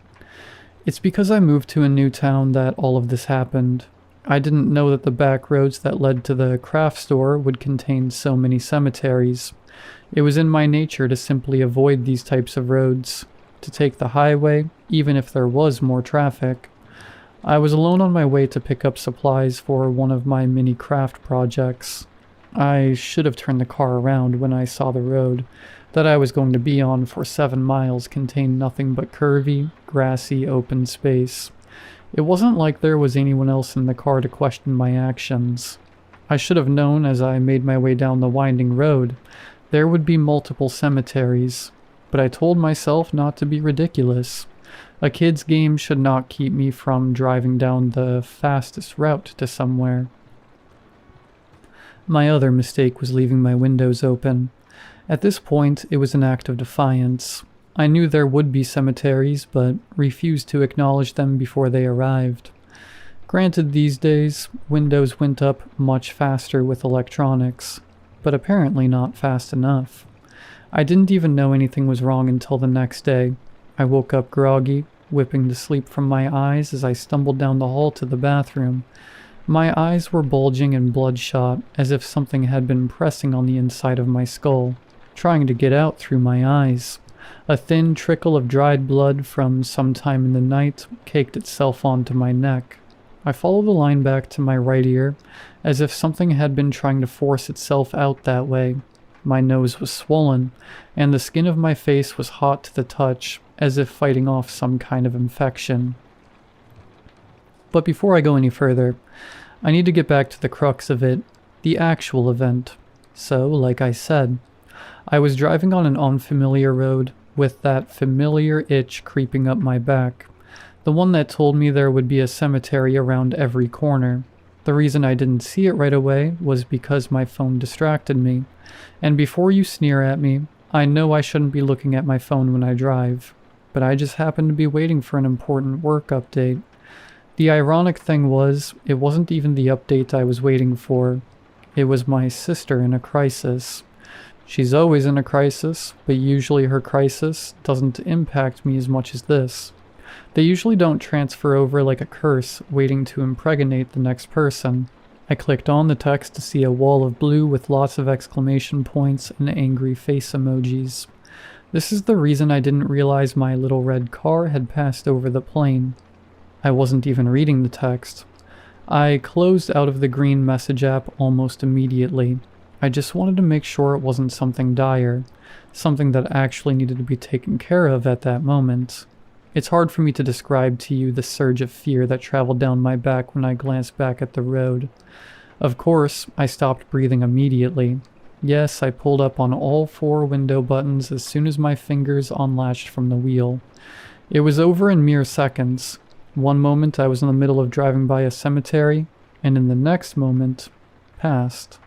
It's because I moved to a new town that all of this happened. I didn't know that the back roads that led to the craft store would contain so many cemeteries. It was in my nature to simply avoid these types of roads, to take the highway, even if there was more traffic. I was alone on my way to pick up supplies for one of my mini craft projects. I should have turned the car around when I saw the road that I was going to be on for 7 miles contained nothing but curvy, grassy, open space. It wasn't like there was anyone else in the car to question my actions. I should have known as I made my way down the winding road. There would be multiple cemeteries, but I told myself not to be ridiculous. A kid's game should not keep me from driving down the fastest route to somewhere. My other mistake was leaving my windows open. At this point, it was an act of defiance. I knew there would be cemeteries, but refused to acknowledge them before they arrived. Granted, these days, windows went up much faster with electronics, but apparently not fast enough. I didn't even know anything was wrong until the next day. I woke up groggy, whipping the sleep from my eyes as I stumbled down the hall to the bathroom. My eyes were bulging and bloodshot, as if something had been pressing on the inside of my skull, trying to get out through my eyes. A thin trickle of dried blood from some time in the night caked itself onto my neck. I followed the line back to my right ear, as if something had been trying to force itself out that way. My nose was swollen, and the skin of my face was hot to the touch, as if fighting off some kind of infection. But before I go any further, I need to get back to the crux of it, the actual event. So, like I said, I was driving on an unfamiliar road with that familiar itch creeping up my back, the one that told me there would be a cemetery around every corner. The reason I didn't see it right away was because my phone distracted me. And before you sneer at me, I know I shouldn't be looking at my phone when I drive, but I just happened to be waiting for an important work update. The ironic thing was, it wasn't even the update I was waiting for. It was my sister in a crisis. She's always in a crisis, but usually her crisis doesn't impact me as much as this. They usually don't transfer over like a curse waiting to impregnate the next person. I clicked on the text to see a wall of blue with lots of exclamation points and angry face emojis. This is the reason I didn't realize my little red car had passed over the plane. I wasn't even reading the text. I closed out of the green message app almost immediately. I just wanted to make sure it wasn't something dire, something that actually needed to be taken care of at that moment. It's hard for me to describe to you the surge of fear that traveled down my back when I glanced back at the road. Of course, I stopped breathing immediately. Yes, I pulled up on all 4 window buttons as soon as my fingers unlatched from the wheel. It was over in mere seconds. One moment I was in the middle of driving by a cemetery, and in the next moment, past.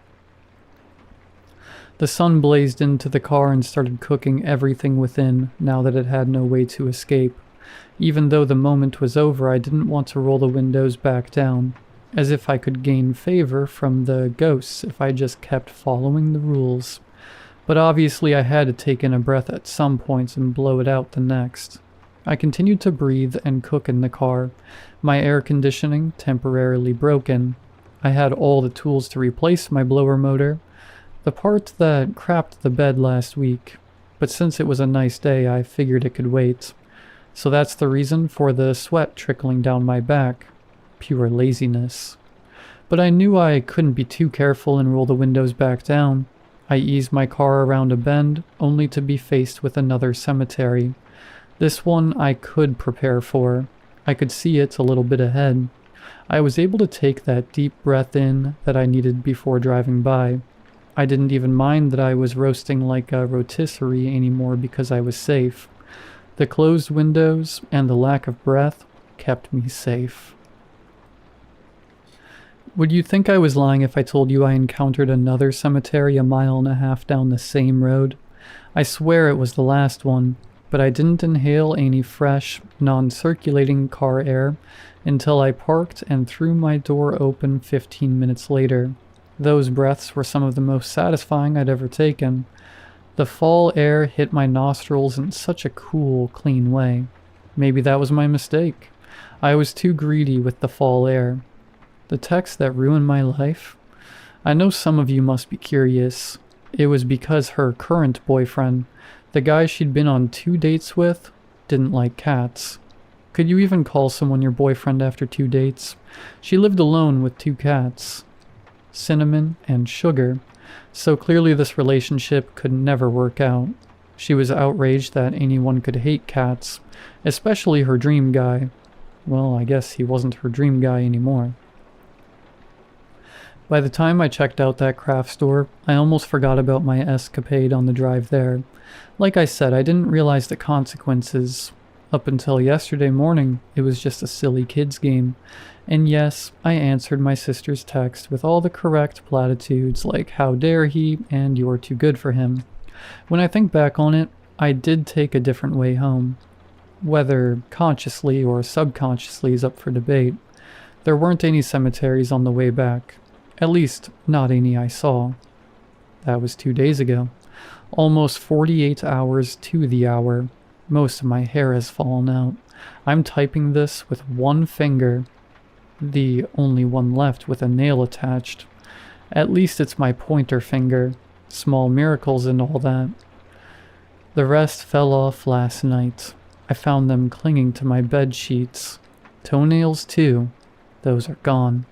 The sun blazed into the car and started cooking everything within now that it had no way to escape. Even though the moment was over, I didn't want to roll the windows back down, as if I could gain favor from the ghosts if I just kept following the rules. But obviously I had to take in a breath at some points and blow it out the next. I continued to breathe and cook in the car, my air conditioning temporarily broken. I had all the tools to replace my blower motor, the part that crapped the bed last week, but since it was a nice day, I figured it could wait. So that's the reason for the sweat trickling down my back. Pure laziness. But I knew I couldn't be too careful and roll the windows back down. I eased my car around a bend, only to be faced with another cemetery. This one I could prepare for. I could see it a little bit ahead. I was able to take that deep breath in that I needed before driving by. I didn't even mind that I was roasting like a rotisserie anymore because I was safe. The closed windows and the lack of breath kept me safe. Would you think I was lying if I told you I encountered another cemetery 1.5 miles down the same road? I swear it was the last one, but I didn't inhale any fresh, non-circulating car air until I parked and threw my door open 15 minutes later. Those breaths were some of the most satisfying I'd ever taken. The fall air hit my nostrils in such a cool, clean way. Maybe that was my mistake. I was too greedy with the fall air. The text that ruined my life? I know some of you must be curious. It was because her current boyfriend, the guy she'd been on 2 dates with, didn't like cats. Could you even call someone your boyfriend after 2 dates? She lived alone with 2 cats. Cinnamon and Sugar, so clearly this relationship could never work out. She was outraged that anyone could hate cats, especially her dream guy. Well, I guess he wasn't her dream guy anymore. By the time I checked out that craft store, I almost forgot about my escapade on the drive there. Like I said, I didn't realize the consequences. Up until yesterday morning, it was just a silly kids game. And yes, I answered my sister's text with all the correct platitudes like how dare he and you're too good for him. When I think back on it, I did take a different way home. Whether consciously or subconsciously is up for debate. There weren't any cemeteries on the way back. At least, not any I saw. That was 2 days ago. Almost 48 hours to the hour. Most of my hair has fallen out. I'm typing this with one finger. The only one left with a nail attached. At least it's my pointer finger. Small miracles and all that. The rest fell off last night. I found them clinging to my bed sheets. Toenails too. Those are gone.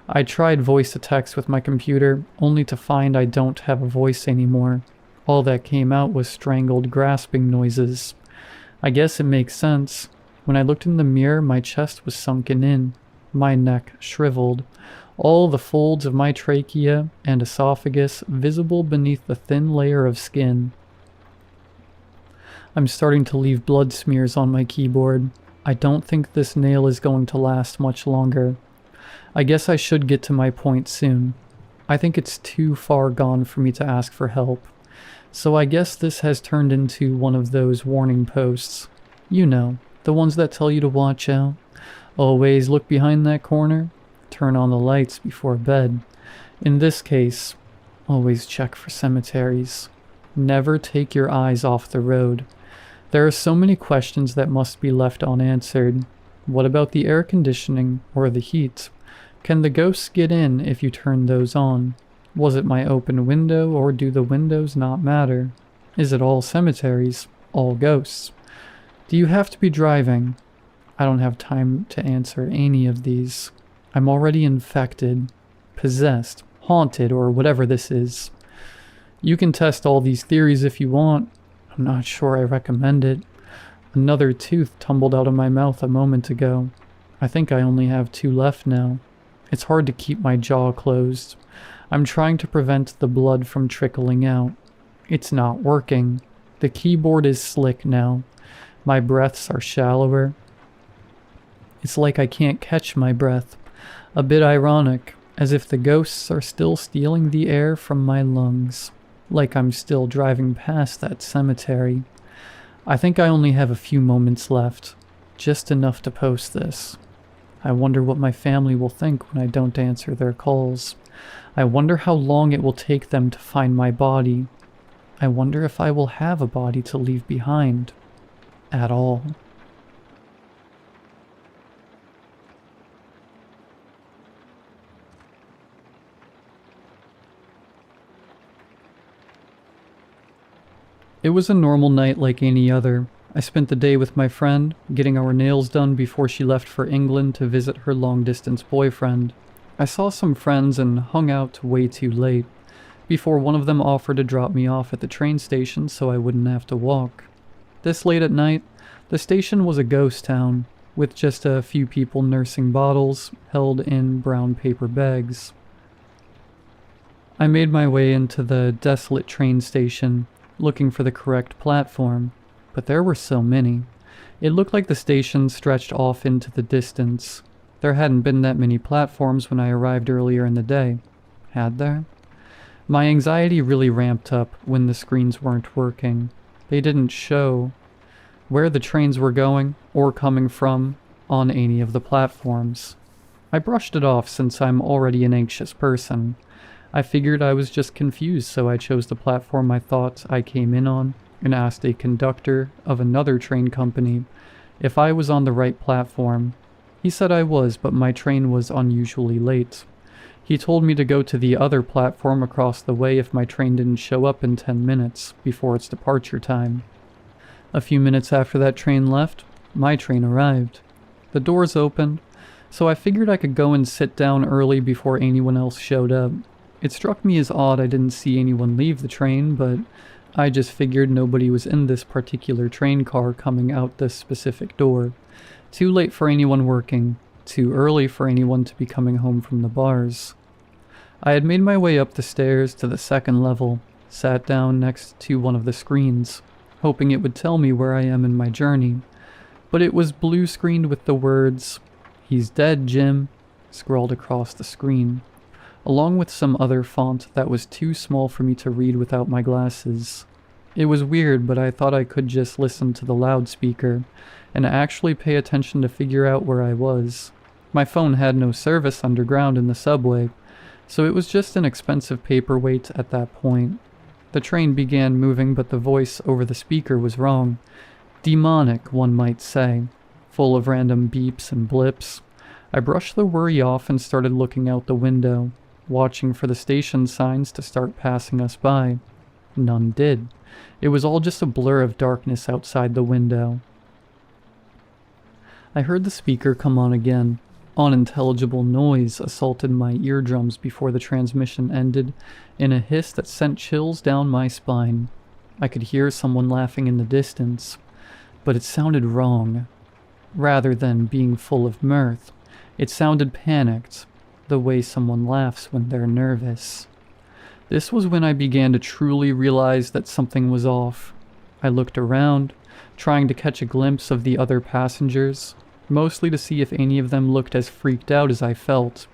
I tried voice to text with my computer, only to find I don't have a voice anymore. All that came out was strangled grasping noises. I guess it makes sense. When I looked in the mirror, my chest was sunken in, my neck shriveled, all the folds of my trachea and esophagus visible beneath the thin layer of skin. I'm starting to leave blood smears on my keyboard. I don't think this nail is going to last much longer. I guess I should get to my point soon. I think it's too far gone for me to ask for help. So I guess this has turned into one of those warning posts. You know, the ones that tell you to watch out. Always look behind that corner. Turn on the lights before bed. In this case, always check for cemeteries. Never take your eyes off the road. There are so many questions that must be left unanswered. What about the air conditioning or the heat? Can the ghosts get in if you turn those on? Was it my open window, or do the windows not matter? Is it all cemeteries? All ghosts? Do you have to be driving? I don't have time to answer any of these. I'm already infected, possessed, haunted, or whatever this is. You can test all these theories if you want. I'm not sure I recommend it. Another tooth tumbled out of my mouth a moment ago. I think I only have 2 left now. It's hard to keep my jaw closed. I'm trying to prevent the blood from trickling out. It's not working. The keyboard is slick now. My breaths are shallower. It's like I can't catch my breath. A bit ironic, as if the ghosts are still stealing the air from my lungs. Like I'm still driving past that cemetery. I think I only have a few moments left. Just enough to post this. I wonder what my family will think when I don't answer their calls. I wonder how long it will take them to find my body. I wonder if I will have a body to leave behind. At all. It was a normal night like any other. I spent the day with my friend, getting our nails done before she left for England to visit her long-distance boyfriend. I saw some friends and hung out way too late, before one of them offered to drop me off at the train station so I wouldn't have to walk. This late at night, the station was a ghost town, with just a few people nursing bottles held in brown paper bags. I made my way into the desolate train station, looking for the correct platform, but there were so many. It looked like the station stretched off into the distance. There hadn't been that many platforms when I arrived earlier in the day. Had there? My anxiety really ramped up when the screens weren't working. They didn't show where the trains were going or coming from on any of the platforms. I brushed it off since I'm already an anxious person. I figured I was just confused, so I chose the platform I thought I came in on and asked a conductor of another train company if I was on the right platform. He said I was, but my train was unusually late. He told me to go to the other platform across the way if my train didn't show up in 10 minutes before its departure time. A few minutes after that train left, my train arrived. The doors opened, so I figured I could go and sit down early before anyone else showed up. It struck me as odd I didn't see anyone leave the train, but I just figured nobody was in this particular train car coming out this specific door. Too late for anyone working, too early for anyone to be coming home from the bars. I had made my way up the stairs to the second level, sat down next to one of the screens, hoping it would tell me where I am in my journey, but it was blue screened with the words, "He's dead, Jim," scrawled across the screen, along with some other font that was too small for me to read without my glasses. It was weird, but I thought I could just listen to the loudspeaker and actually pay attention to figure out where I was. My phone had no service underground in the subway, so it was just an expensive paperweight at that point. The train began moving, but the voice over the speaker was wrong. Demonic, one might say, full of random beeps and blips. I brushed the worry off and started looking out the window, watching for the station signs to start passing us by. None did. It was all just a blur of darkness outside the window. I heard the speaker come on again. Unintelligible noise assaulted my eardrums before the transmission ended in a hiss that sent chills down my spine. I could hear someone laughing in the distance, but it sounded wrong. Rather than being full of mirth, it sounded panicked, the way someone laughs when they're nervous. This was when I began to truly realize that something was off. I looked around, trying to catch a glimpse of the other passengers, mostly to see if any of them looked as freaked out as I felt.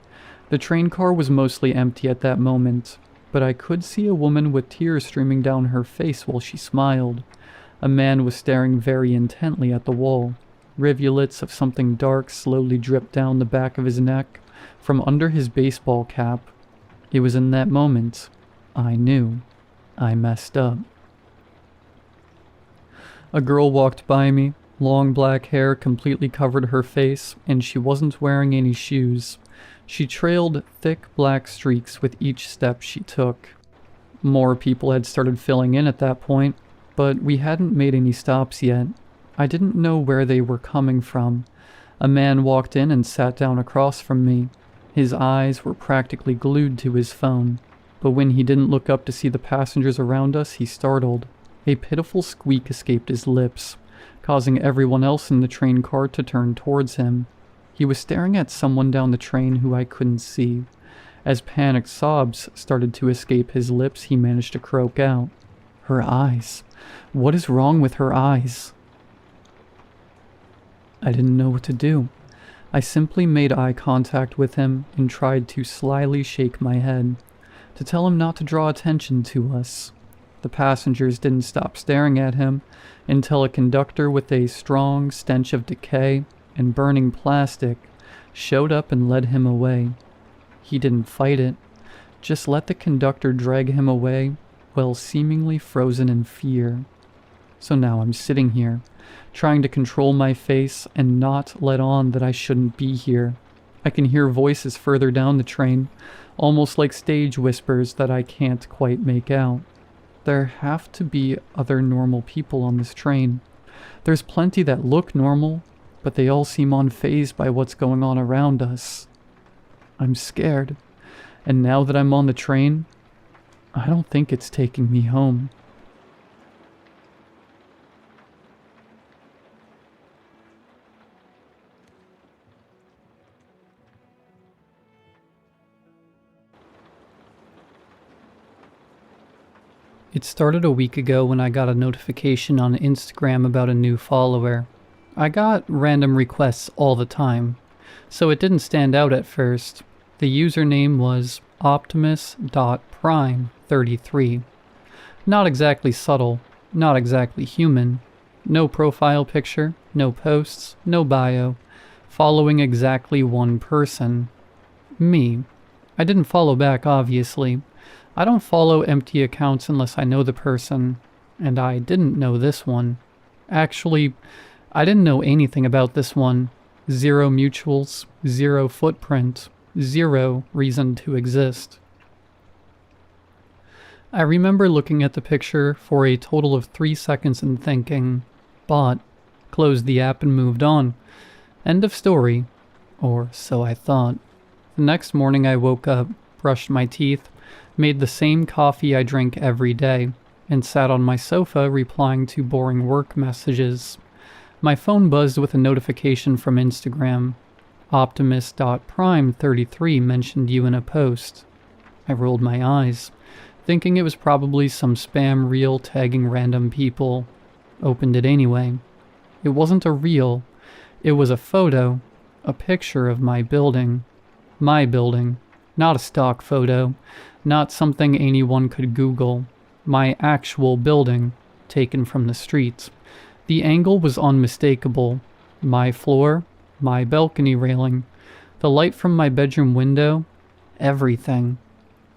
The train car was mostly empty at that moment, but I could see a woman with tears streaming down her face while she smiled. A man was staring very intently at the wall. Rivulets of something dark slowly dripped down the back of his neck from under his baseball cap. It was in that moment I knew I messed up. A girl walked by me. Long black hair completely covered her face, and she wasn't wearing any shoes. She trailed thick black streaks with each step she took. More people had started filling in at that point, but we hadn't made any stops yet. I didn't know where they were coming from. A man walked in and sat down across from me. His eyes were practically glued to his phone, but when he didn't look up to see the passengers around us, he startled. A pitiful squeak escaped his lips, causing everyone else in the train car to turn towards him. He was staring at someone down the train who I couldn't see. As panicked sobs started to escape his lips, he managed to croak out, "Her eyes. What is wrong with her eyes?" I didn't know what to do. I simply made eye contact with him and tried to slyly shake my head, to tell him not to draw attention to us. The passengers didn't stop staring at him until a conductor with a strong stench of decay and burning plastic showed up and led him away. He didn't fight it, just let the conductor drag him away while seemingly frozen in fear. So now I'm sitting here, trying to control my face and not let on that I shouldn't be here. I can hear voices further down the train, almost like stage whispers that I can't quite make out. There have to be other normal people on this train. There's plenty that look normal, but they all seem unfazed by what's going on around us. I'm scared, and now that I'm on the train, I don't think it's taking me home. It started a week ago when I got a notification on Instagram about a new follower. I got random requests all the time, so it didn't stand out at first. The username was optimus.prime33. Not exactly subtle, not exactly human. No profile picture, no posts, no bio. Following exactly one person. Me. I didn't follow back, obviously. I don't follow empty accounts unless I know the person, and I didn't know this one. Actually, I didn't know anything about this one. 0 mutuals, 0 footprint, 0 reason to exist. I remember looking at the picture for a total of 3 seconds and thinking, bought, closed the app and moved on. End of story. Or so I thought. The next morning I woke up, brushed my teeth, made the same coffee I drink every day, and sat on my sofa replying to boring work messages. My phone buzzed with a notification from Instagram. Optimus.prime33 mentioned you in a post. I rolled my eyes, thinking it was probably some spam reel tagging random people. Opened it anyway. It wasn't a reel. It was a photo, a picture of my building. My building. Not a stock photo. Not something anyone could Google. My actual building, taken from the streets. The angle was unmistakable. My floor, my balcony railing, the light from my bedroom window, everything.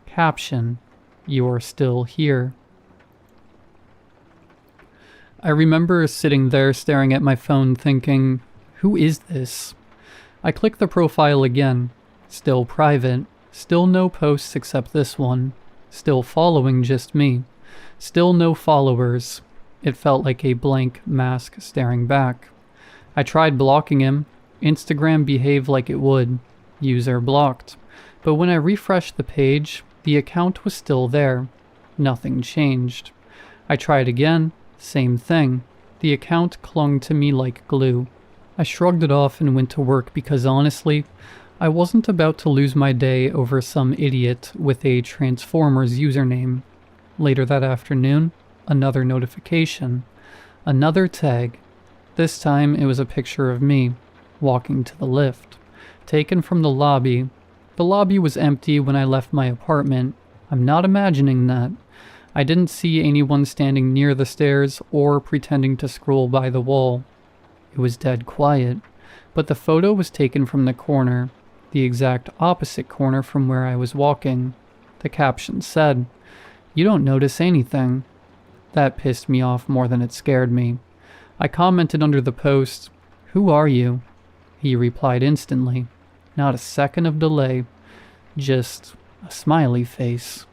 Caption, "You're still here." I remember sitting there staring at my phone thinking, who is this? I clicked the profile again. Still private. Still no posts except this one. Still following just me. Still no followers. It felt like a blank mask staring back. I tried blocking him. Instagram behaved like it would. User blocked. But when I refreshed the page, the account was still there. Nothing changed. I tried again. Same thing. The account clung to me like glue. I shrugged it off and went to work because honestly, I wasn't about to lose my day over some idiot with a Transformers username. Later that afternoon, another notification. Another tag. This time it was a picture of me, walking to the lift. Taken from the lobby. The lobby was empty when I left my apartment. I'm not imagining that. I didn't see anyone standing near the stairs or pretending to scroll by the wall. It was dead quiet, but the photo was taken from the corner, the exact opposite corner from where I was walking. The caption said, "You don't notice anything." That pissed me off more than it scared me. I commented under the post, "Who are you?" He replied instantly. Not a second of delay. Just a smiley face.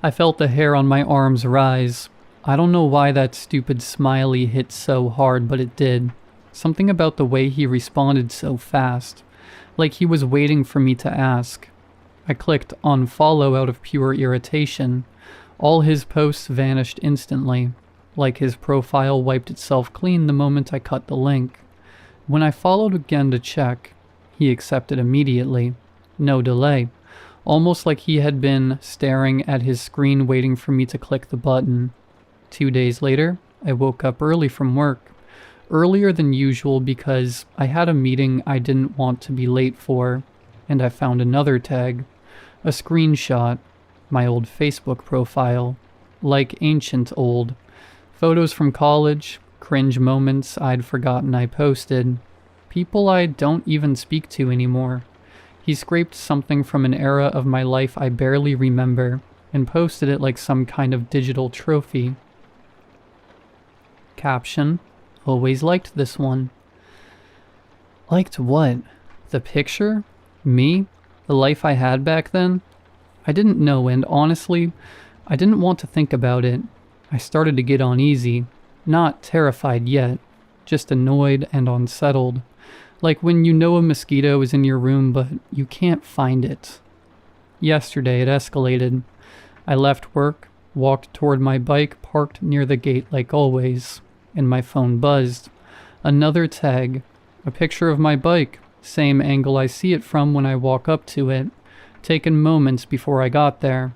I felt the hair on my arms rise. I don't know why that stupid smiley hit so hard, but it did. Something about the way he responded so fast. Like he was waiting for me to ask. I clicked unfollow out of pure irritation. All his posts vanished instantly. Like his profile wiped itself clean the moment I cut the link. When I followed again to check, he accepted immediately. No delay. Almost like he had been staring at his screen waiting for me to click the button. 2 days later, I woke up early from work. Earlier than usual because I had a meeting I didn't want to be late for, and I found another tag. A screenshot. My old Facebook profile. Like ancient old. Photos from college. Cringe moments I'd forgotten I posted. People I don't even speak to anymore. He scraped something from an era of my life I barely remember and posted it like some kind of digital trophy. Caption: always liked this one. Liked what? The picture? Me? The life I had back then? I didn't know, and honestly, I didn't want to think about it. I started to get uneasy. Not terrified yet, just annoyed and unsettled. Like when you know a mosquito is in your room but you can't find it. Yesterday it escalated. I left work, walked toward my bike parked near the gate like always, and my phone buzzed. Another tag. A picture of my bike, same angle I see it from when I walk up to it, taken moments before I got there.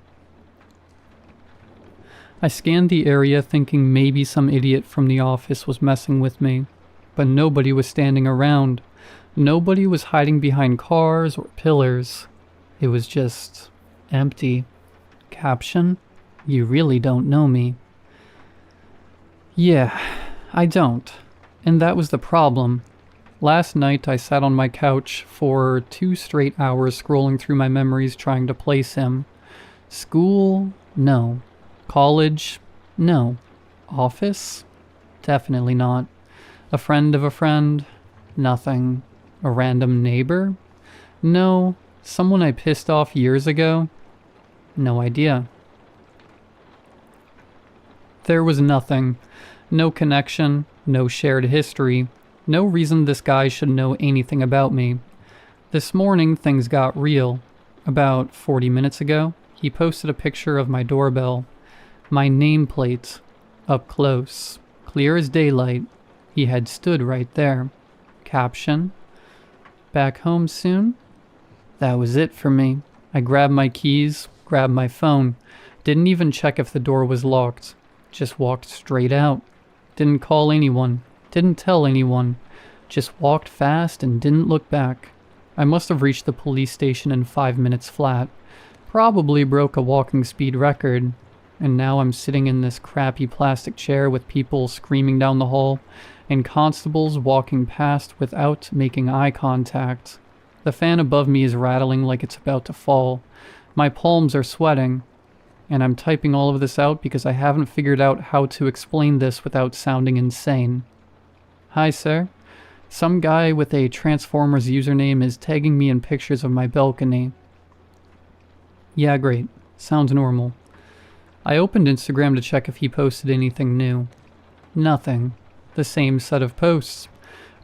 I scanned the area thinking maybe some idiot from the office was messing with me, but nobody was standing around. Nobody was hiding behind cars or pillars. It was just empty. Caption: you really don't know me. Yeah, I don't. And that was the problem. Last night I sat on my couch for 2 straight hours scrolling through my memories trying to place him. School? No. College? No. Office? Definitely not. A friend of a friend? Nothing. A random neighbor? No. Someone I pissed off years ago? No idea. There was nothing. No connection, no shared history, no reason this guy should know anything about me. This morning things got real. About 40 minutes ago, he posted a picture of my doorbell. My nameplate, up close, clear as daylight. He had stood right there. Caption: back home soon? That was it for me. I grabbed my keys, grabbed my phone, didn't even check if the door was locked. Just walked straight out. Didn't call anyone, didn't tell anyone. Just walked fast and didn't look back. I must have reached the police station in 5 minutes flat. Probably broke a walking speed record. And now I'm sitting in this crappy plastic chair with people screaming down the hall and constables walking past without making eye contact. The fan above me is rattling like it's about to fall. My palms are sweating. And I'm typing all of this out because I haven't figured out how to explain this without sounding insane. Hi, sir. Some guy with a Transformers username is tagging me in pictures of my balcony. Yeah, great. Sounds normal. I opened Instagram to check if he posted anything new. Nothing. The same set of posts,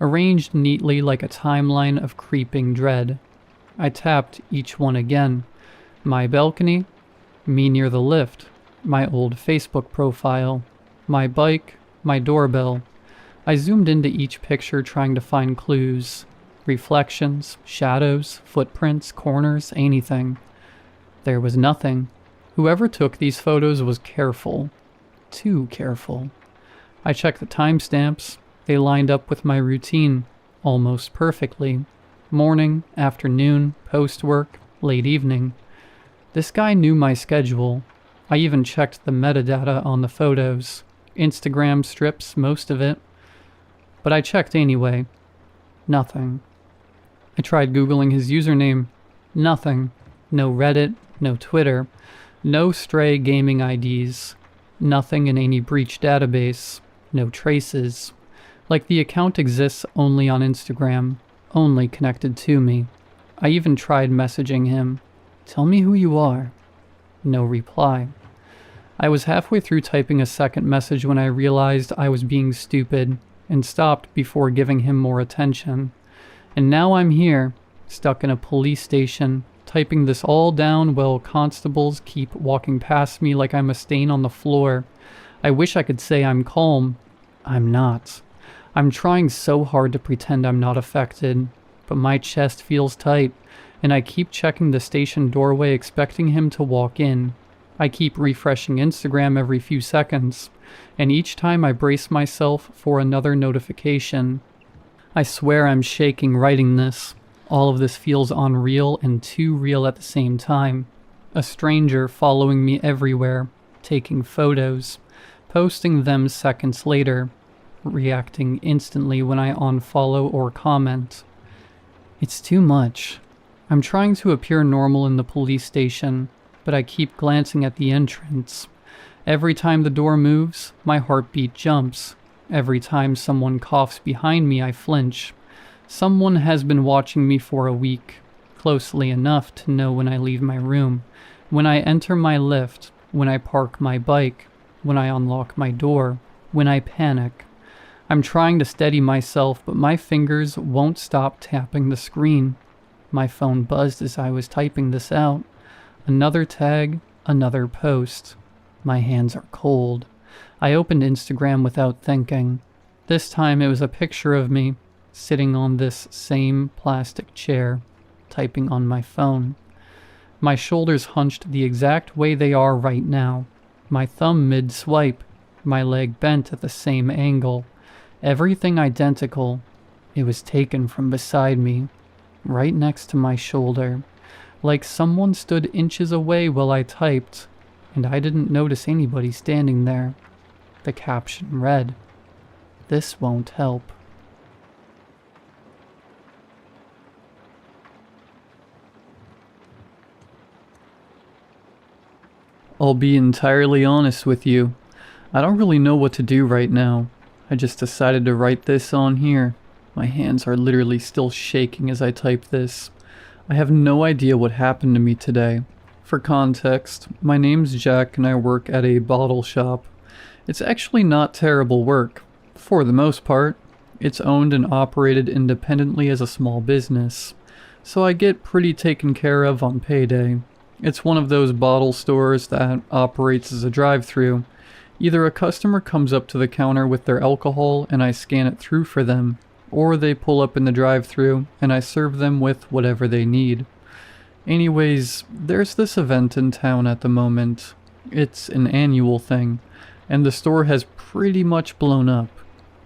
arranged neatly like a timeline of creeping dread. I tapped each one again. My balcony, me near the lift, my old Facebook profile, my bike, my doorbell. I zoomed into each picture trying to find clues. Reflections, shadows, footprints, corners, anything. There was nothing. Whoever took these photos was careful. Too careful. I checked the timestamps. They lined up with my routine, almost perfectly. Morning, afternoon, post-work, late evening. This guy knew my schedule. I even checked the metadata on the photos. Instagram strips, most of it. But I checked anyway. Nothing. I tried Googling his username. Nothing. No Reddit, no Twitter, no stray gaming IDs. Nothing in any breach database. No traces. Like the account exists only on Instagram, only connected to me. I even tried messaging him. Tell me who you are. No reply. I was halfway through typing a second message when I realized I was being stupid and stopped before giving him more attention. And now I'm here, stuck in a police station, typing this all down while constables keep walking past me like I'm a stain on the floor. I wish I could say I'm calm. I'm not. I'm trying so hard to pretend I'm not affected, but my chest feels tight, and I keep checking the station doorway expecting him to walk in. I keep refreshing Instagram every few seconds, and each time I brace myself for another notification. I swear I'm shaking writing this. All of this feels unreal and too real at the same time. A stranger following me everywhere, taking photos, posting them seconds later, reacting instantly when I unfollow or comment. It's too much. I'm trying to appear normal in the police station, but I keep glancing at the entrance. Every time the door moves, my heartbeat jumps. Every time someone coughs behind me, I flinch. Someone has been watching me for a week, closely enough to know when I leave my room, when I enter my lift, when I park my bike, when I unlock my door, when I panic. I'm trying to steady myself, but my fingers won't stop tapping the screen. My phone buzzed as I was typing this out. Another tag, another post. My hands are cold. I opened Instagram without thinking. This time it was a picture of me, sitting on this same plastic chair, typing on my phone. My shoulders hunched the exact way they are right now. My thumb mid-swipe, my leg bent at the same angle. Everything identical. It was taken from beside me, right next to my shoulder, like someone stood inches away while I typed, and I didn't notice anybody standing there. The caption read, "This won't help." I'll be entirely honest with you. I don't really know what to do right now. I just decided to write this on here. My hands are literally still shaking as I type this. I have no idea what happened to me today. For context, my name's Jack and I work at a bottle shop. It's actually not terrible work, for the most part. It's owned and operated independently as a small business, so I get pretty taken care of on payday. It's one of those bottle stores that operates as a drive-thru. Either a customer comes up to the counter with their alcohol and I scan it through for them, or they pull up in the drive-thru and I serve them with whatever they need. Anyways, there's this event in town at the moment. It's an annual thing, and the store has pretty much blown up.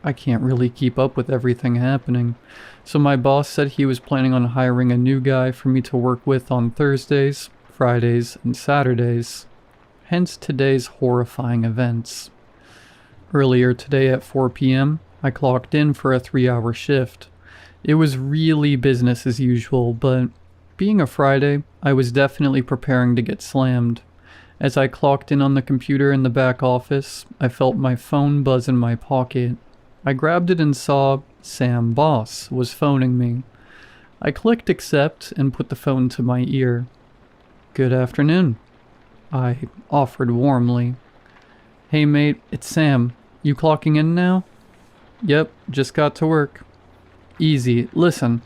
I can't really keep up with everything happening, so my boss said he was planning on hiring a new guy for me to work with on Thursdays, Fridays, and Saturdays. Hence today's horrifying events. Earlier today at 4 p.m., I clocked in for a 3-hour shift. It was really business as usual, but being a Friday, I was definitely preparing to get slammed. As I clocked in on the computer in the back office, I felt my phone buzz in my pocket. I grabbed it and saw Sam Boss was phoning me. I clicked accept and put the phone to my ear. "Good afternoon," I offered warmly. "Hey mate, it's Sam. You clocking in now?" "Yep, just got to work." "Easy. Listen,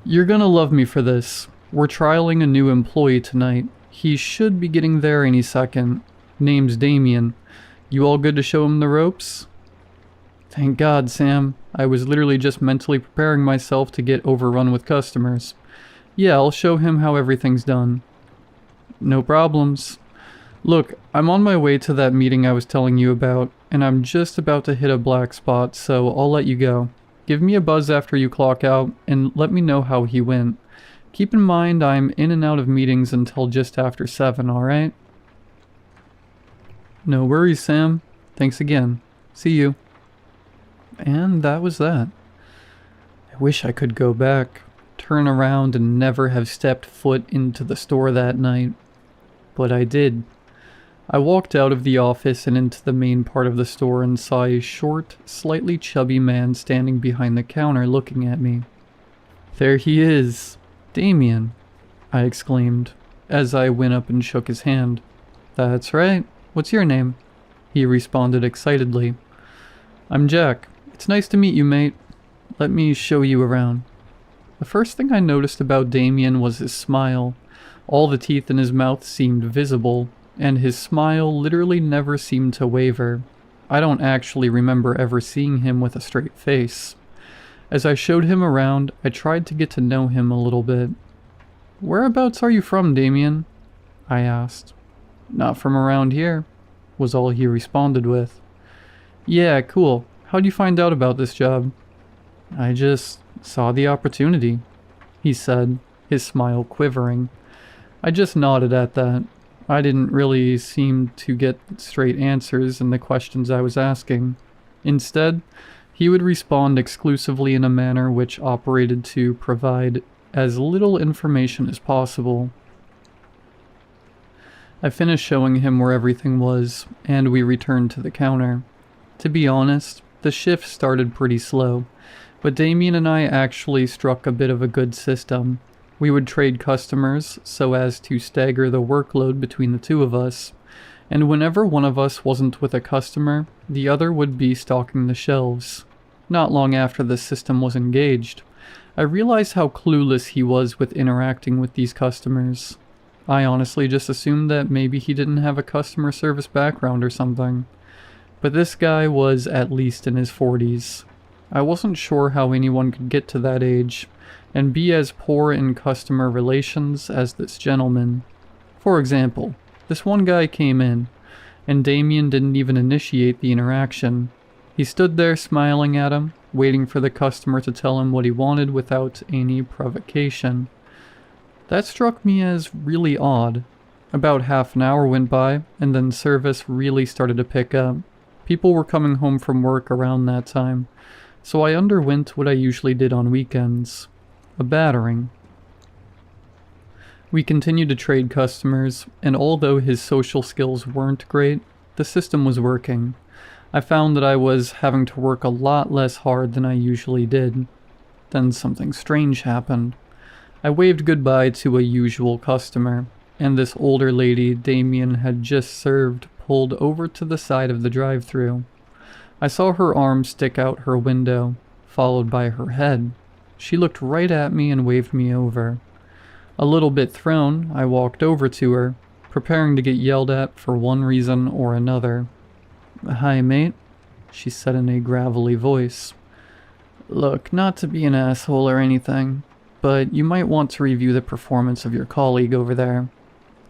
you're gonna love me for this. We're trialing a new employee tonight. He should be getting there any second. Name's Damien. You all good to show him the ropes?" "Thank God, Sam. I was literally just mentally preparing myself to get overrun with customers. Yeah, I'll show him how everything's done." "No problems. Look, I'm on my way to that meeting I was telling you about, and I'm just about to hit a black spot, so I'll let you go. Give me a buzz after you clock out, and let me know how he went. Keep in mind I'm in and out of meetings until just after 7, alright? No worries, Sam. Thanks again. See you. And that was that. I wish I could go back, turn around, and never have stepped foot into the store that night. But I did. I walked out of the office and into the main part of the store and saw a short, slightly chubby man standing behind the counter looking at me. There he is! Damien! I exclaimed, as I went up and shook his hand. That's right. What's your name? He responded excitedly. I'm Jack. It's nice to meet you, mate. Let me show you around. The first thing I noticed about Damien was his smile. All the teeth in his mouth seemed visible, and his smile literally never seemed to waver. I don't actually remember ever seeing him with a straight face. As I showed him around, I tried to get to know him a little bit. Whereabouts are you from, Damien? I asked. Not from around here, was all he responded with. Yeah, cool. How'd you find out about this job? I just saw the opportunity, he said, his smile quivering. I just nodded at that. I didn't really seem to get straight answers in the questions I was asking. Instead, he would respond exclusively in a manner which operated to provide as little information as possible. I finished showing him where everything was, and we returned to the counter. To be honest, the shift started pretty slow, but Damien and I actually struck a bit of a good system. We would trade customers so as to stagger the workload between the two of us, and whenever one of us wasn't with a customer, the other would be stocking the shelves. Not long after the system was engaged, I realized how clueless he was with interacting with these customers. I honestly just assumed that maybe he didn't have a customer service background or something. But this guy was at least in his 40s. I wasn't sure how anyone could get to that age and be as poor in customer relations as this gentleman. For example, this one guy came in, and Damien didn't even initiate the interaction. He stood there smiling at him, waiting for the customer to tell him what he wanted without any provocation. That struck me as really odd. About half an hour went by, and then service really started to pick up. People were coming home from work around that time, so I underwent what I usually did on weekends. A battering. We continued to trade customers, and although his social skills weren't great, the system was working. I found that I was having to work a lot less hard than I usually did. Then something strange happened. I waved goodbye to a usual customer, and this older lady Damien had just served pulled over to the side of the drive-thru. I saw her arm stick out her window, followed by her head. She looked right at me and waved me over. A little bit thrown, I walked over to her, preparing to get yelled at for one reason or another. "Hi, mate," she said in a gravelly voice. "Look, not to be an asshole or anything, but you might want to review the performance of your colleague over there."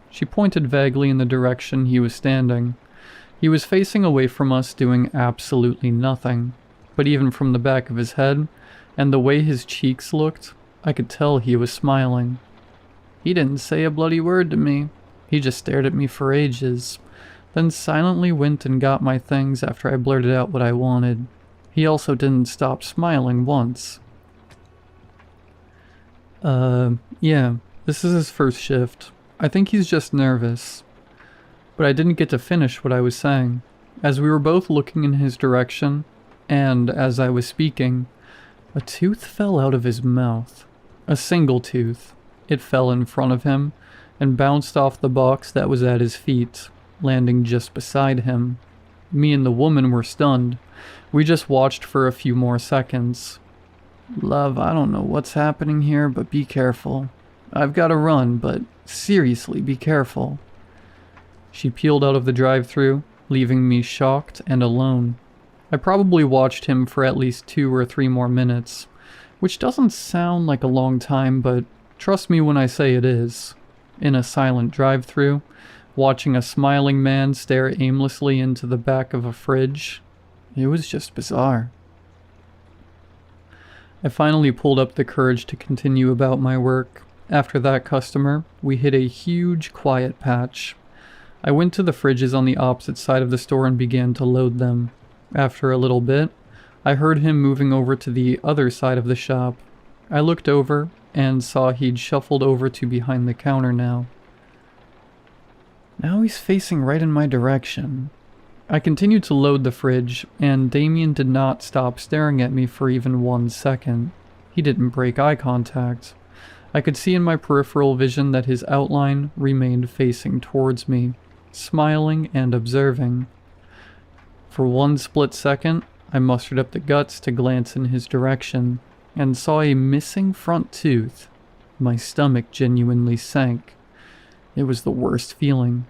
She pointed vaguely in the direction he was standing. He was facing away from us doing absolutely nothing, but even from the back of his head, and the way his cheeks looked, I could tell he was smiling. He didn't say a bloody word to me. He just stared at me for ages, then silently went and got my things after I blurted out what I wanted. He also didn't stop smiling once. Yeah, this is his first shift. I think he's just nervous." But I didn't get to finish what I was saying, as we were both looking in his direction, and as I was speaking, a tooth fell out of his mouth. A single tooth. It fell in front of him, and bounced off the box that was at his feet, landing just beside him. Me and the woman were stunned. We just watched for a few more seconds. "Love, I don't know what's happening here, but be careful. I've got to run, but seriously, be careful." She peeled out of the drive-thru, leaving me shocked and alone. I probably watched him for at least 2 or 3 more minutes, which doesn't sound like a long time, but trust me when I say it is. In a silent drive-thru, Watching a smiling man stare aimlessly into the back of a fridge, it was just bizarre. I finally pulled up the courage to continue about my work. After that customer, we hit a huge quiet patch. I went to the fridges on the opposite side of the store and began to load them. After a little bit, I heard him moving over to the other side of the shop. I looked over and saw he'd shuffled over to behind the counter now. Now he's facing right in my direction. I continued to load the fridge, and Damien did not stop staring at me for even 1 second. He didn't break eye contact. I could see in my peripheral vision that his outline remained facing towards me, smiling and observing. For 1 split second, I mustered up the guts to glance in his direction, and saw a missing front tooth. My stomach genuinely sank. It was the worst feeling.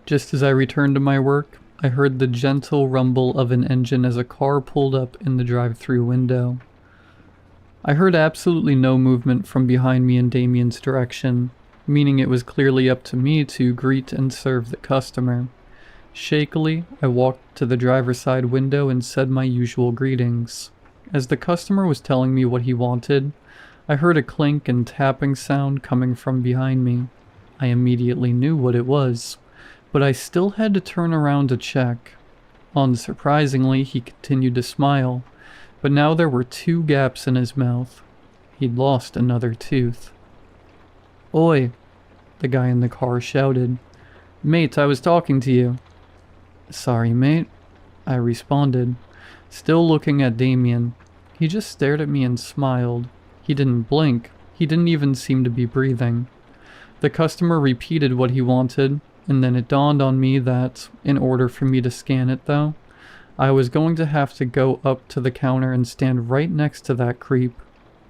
Just as I returned to my work, I heard the gentle rumble of an engine as a car pulled up in the drive-thru window. I heard absolutely no movement from behind me in Damien's direction, meaning it was clearly up to me to greet and serve the customer. Shakily, I walked to the driver's side window and said my usual greetings. As the customer was telling me what he wanted, I heard a clink and tapping sound coming from behind me. I immediately knew what it was, but I still had to turn around to check. Unsurprisingly, he continued to smile, but now there were 2 gaps in his mouth. He'd lost another tooth. "Oi," the guy in the car shouted. "Mate, I was talking to you." "Sorry, mate," I responded, still looking at Damien. He just stared at me and smiled. He didn't blink. He didn't even seem to be breathing. The customer repeated what he wanted, and then it dawned on me that, in order for me to scan it though, I was going to have to go up to the counter and stand right next to that creep.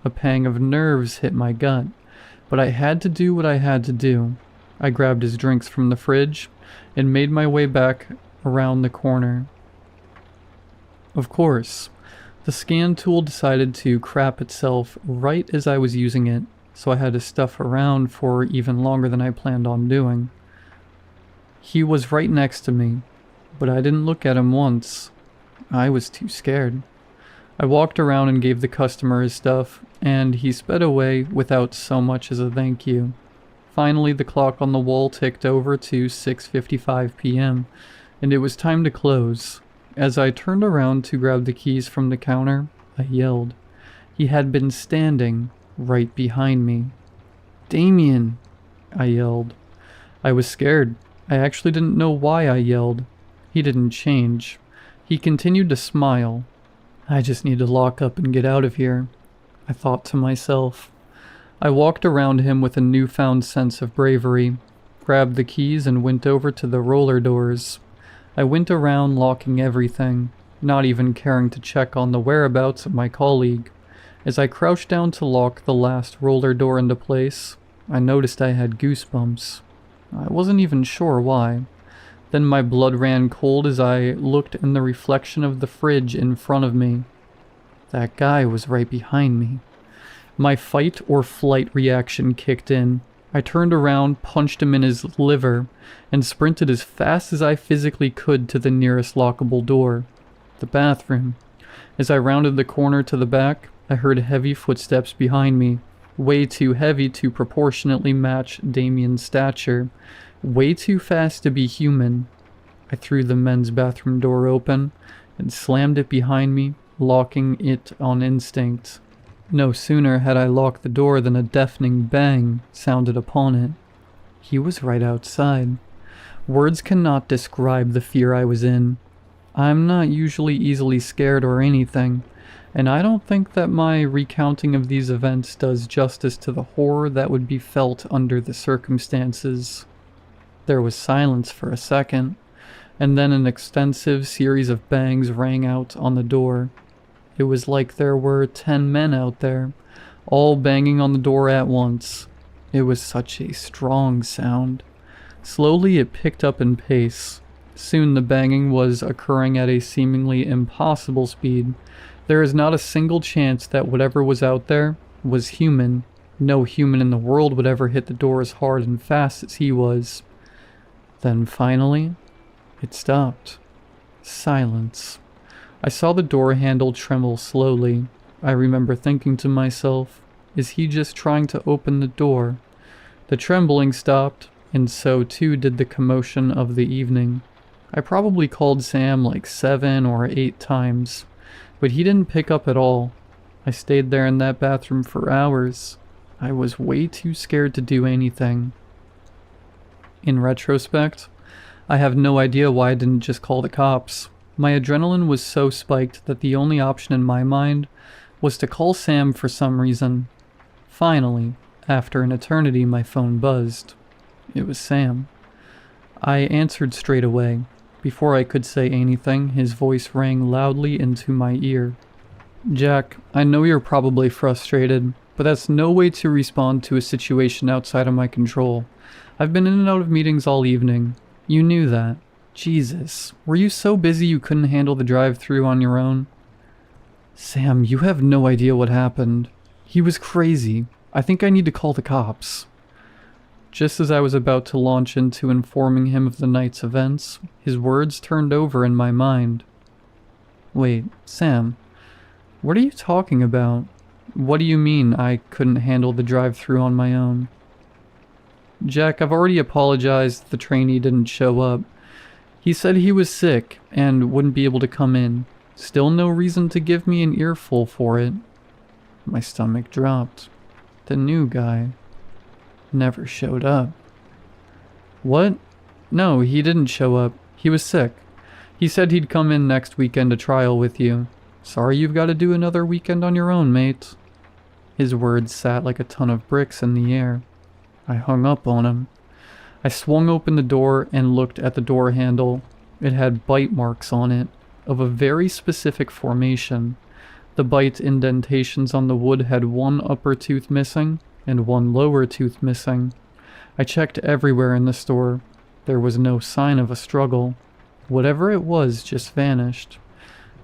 A pang of nerves hit my gut, but I had to do what I had to do. I grabbed his drinks from the fridge and made my way back around the corner. Of course, the scan tool decided to crap itself right as I was using it, so I had to stuff around for even longer than I planned on doing. He was right next to me, but I didn't look at him once. I was too scared. I walked around and gave the customer his stuff, and he sped away without so much as a thank you. Finally, the clock on the wall ticked over to 6:55 p.m., and it was time to close. As I turned around to grab the keys from the counter, I yelled. He had been standing right behind me. "Damien!" I yelled. I was scared. I actually didn't know why I yelled. He didn't change. He continued to smile. I just need to lock up and get out of here, I thought to myself. I walked around him with a newfound sense of bravery, grabbed the keys and went over to the roller doors. I went around locking everything, not even caring to check on the whereabouts of my colleague. As I crouched down to lock the last roller door into place, I noticed I had goosebumps. I wasn't even sure why. Then my blood ran cold as I looked in the reflection of the fridge in front of me. That guy was right behind me. My fight or flight reaction kicked in. I turned around, punched him in his liver, and sprinted as fast as I physically could to the nearest lockable door, the bathroom. As I rounded the corner to the back, I heard heavy footsteps behind me, way too heavy to proportionately match Damien's stature, way too fast to be human. I threw the men's bathroom door open and slammed it behind me, locking it on instinct. No sooner had I locked the door than a deafening bang sounded upon it. He was right outside. Words cannot describe the fear I was in. I'm not usually easily scared or anything, and I don't think that my recounting of these events does justice to the horror that would be felt under the circumstances. There was silence for a second, and then an extensive series of bangs rang out on the door. It was like there were 10 men out there, all banging on the door at once. It was such a strong sound. Slowly it picked up in pace. Soon the banging was occurring at a seemingly impossible speed. There is not a single chance that whatever was out there was human. No human in the world would ever hit the door as hard and fast as he was. Then finally, it stopped. Silence. I saw the door handle tremble slowly. I remember thinking to myself, is he just trying to open the door? The trembling stopped, and so too did the commotion of the evening. I probably called Sam like 7 or 8 times, but he didn't pick up at all. I stayed there in that bathroom for hours. I was way too scared to do anything. In retrospect, I have no idea why I didn't just call the cops. My adrenaline was so spiked that the only option in my mind was to call Sam for some reason. Finally, after an eternity, my phone buzzed. It was Sam. I answered straight away. Before I could say anything, his voice rang loudly into my ear. "Jack, I know you're probably frustrated, but that's no way to respond to a situation outside of my control. I've been in and out of meetings all evening. You knew that. Jesus, were you so busy you couldn't handle the drive-thru on your own?" "Sam, you have no idea what happened. He was crazy. I think I need to call the cops." Just as I was about to launch into informing him of the night's events, his words turned over in my mind. "Wait, Sam, what are you talking about? What do you mean I couldn't handle the drive-thru on my own?" "Jack, I've already apologized the trainee didn't show up. He said he was sick and wouldn't be able to come in. Still no reason to give me an earful for it." My stomach dropped. The new guy never showed up. "What? No, he didn't show up. He was sick. He said he'd come in next weekend to trial with you. Sorry you've got to do another weekend on your own, mate." His words sat like a ton of bricks in the air. I hung up on him. I swung open the door and looked at the door handle. It had bite marks on it, of a very specific formation. The bite indentations on the wood had one upper tooth missing and one lower tooth missing. I checked everywhere in the store. There was no sign of a struggle. Whatever it was just vanished.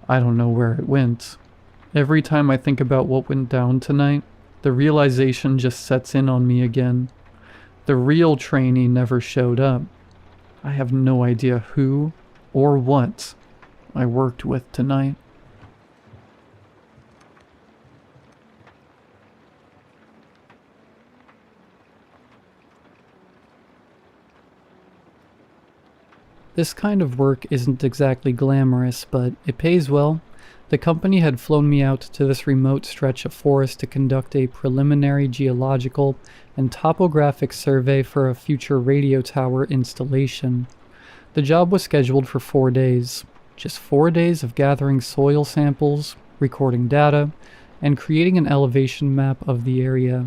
I don't know where it went. Every time I think about what went down tonight, the realization just sets in on me again. The real trainee never showed up. I have no idea who or what I worked with tonight. This kind of work isn't exactly glamorous, but it pays well. The company had flown me out to this remote stretch of forest to conduct a preliminary geological and topographic survey for a future radio tower installation. The job was scheduled for 4 days. Just 4 days of gathering soil samples, recording data, and creating an elevation map of the area.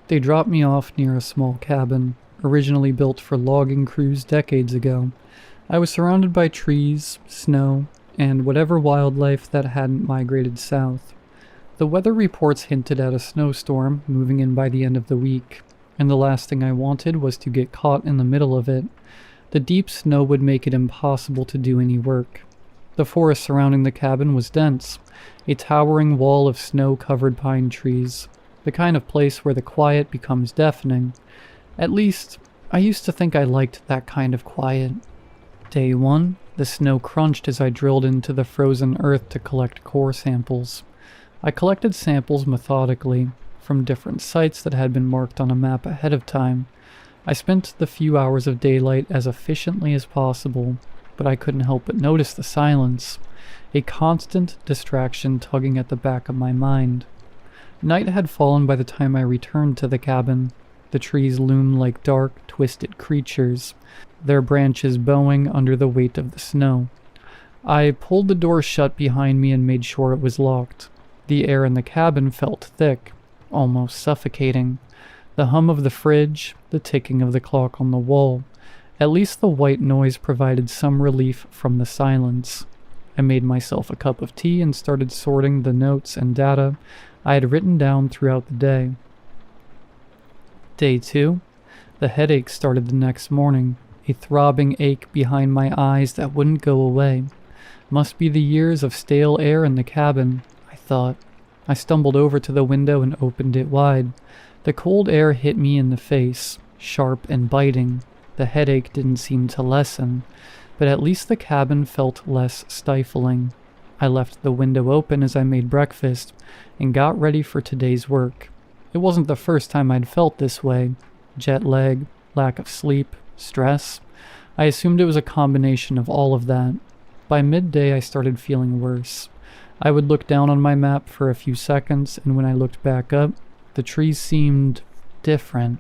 They dropped me off near a small cabin, originally built for logging crews decades ago. I was surrounded by trees, snow, and whatever wildlife that hadn't migrated south. The weather reports hinted at a snowstorm moving in by the end of the week, and the last thing I wanted was to get caught in the middle of it. The deep snow would make it impossible to do any work. The forest surrounding the cabin was dense, a towering wall of snow-covered pine trees, the kind of place where the quiet becomes deafening. At least, I used to think I liked that kind of quiet. Day 1, the snow crunched as I drilled into the frozen earth to collect core samples. I collected samples methodically, from different sites that had been marked on a map ahead of time. I spent the few hours of daylight as efficiently as possible, but I couldn't help but notice the silence, a constant distraction tugging at the back of my mind. Night had fallen by the time I returned to the cabin. The trees loomed like dark, twisted creatures, their branches bowing under the weight of the snow. I pulled the door shut behind me and made sure it was locked. The air in the cabin felt thick, almost suffocating. The hum of the fridge, the ticking of the clock on the wall. At least the white noise provided some relief from the silence. I made myself a cup of tea and started sorting the notes and data I had written down throughout the day. Day 2, the headache started the next morning, a throbbing ache behind my eyes that wouldn't go away. Must be the years of stale air in the cabin, I thought. I stumbled over to the window and opened it wide. The cold air hit me in the face, sharp and biting. The headache didn't seem to lessen, but at least the cabin felt less stifling. I left the window open as I made breakfast and got ready for today's work. It wasn't the first time I'd felt this way. Jet lag, lack of sleep, stress. I assumed it was a combination of all of that. By midday, I started feeling worse. I would look down on my map for a few seconds, and when I looked back up, the trees seemed different.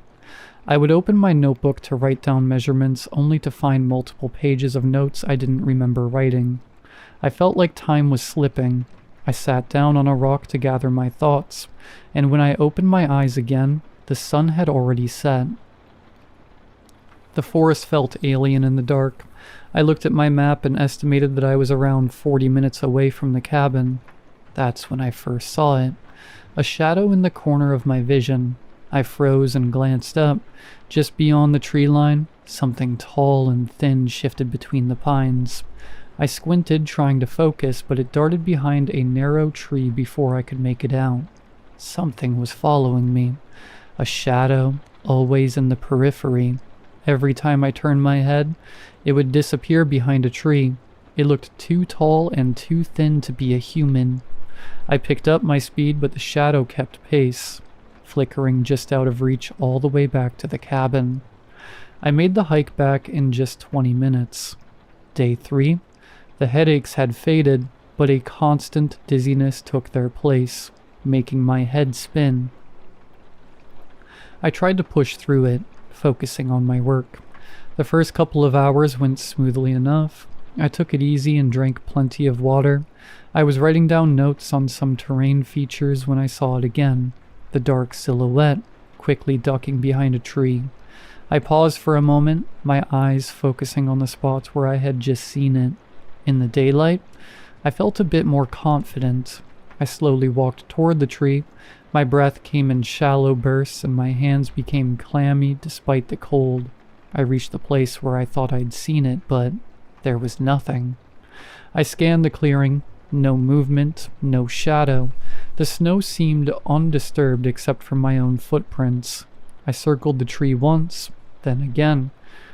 I would open my notebook to write down measurements, only to find multiple pages of notes I didn't remember writing. I felt like time was slipping. I sat down on a rock to gather my thoughts, and when I opened my eyes again, the sun had already set. The forest felt alien in the dark. I looked at my map and estimated that I was around 40 minutes away from the cabin. That's when I first saw it. A shadow in the corner of my vision. I froze and glanced up. Just beyond the tree line, something tall and thin shifted between the pines. I squinted, trying to focus, but it darted behind a narrow tree before I could make it out. Something was following me. A shadow, always in the periphery. Every time I turned my head, it would disappear behind a tree. It looked too tall and too thin to be a human. I picked up my speed, but the shadow kept pace, flickering just out of reach all the way back to the cabin. I made the hike back in just 20 minutes. Day 3. The headaches had faded, but a constant dizziness took their place, making my head spin. I tried to push through it, focusing on my work. The first couple of hours went smoothly enough. I took it easy and drank plenty of water. I was writing down notes on some terrain features when I saw it again, the dark silhouette, quickly ducking behind a tree. I paused for a moment, my eyes focusing on the spots where I had just seen it. In the daylight, I felt a bit more confident. I slowly walked toward the tree. My breath came in shallow bursts and my hands became clammy despite the cold. I reached the place where I thought I'd seen it, but there was nothing. I scanned the clearing. No movement, no shadow. The snow seemed undisturbed except for my own footprints. I circled the tree once, then again,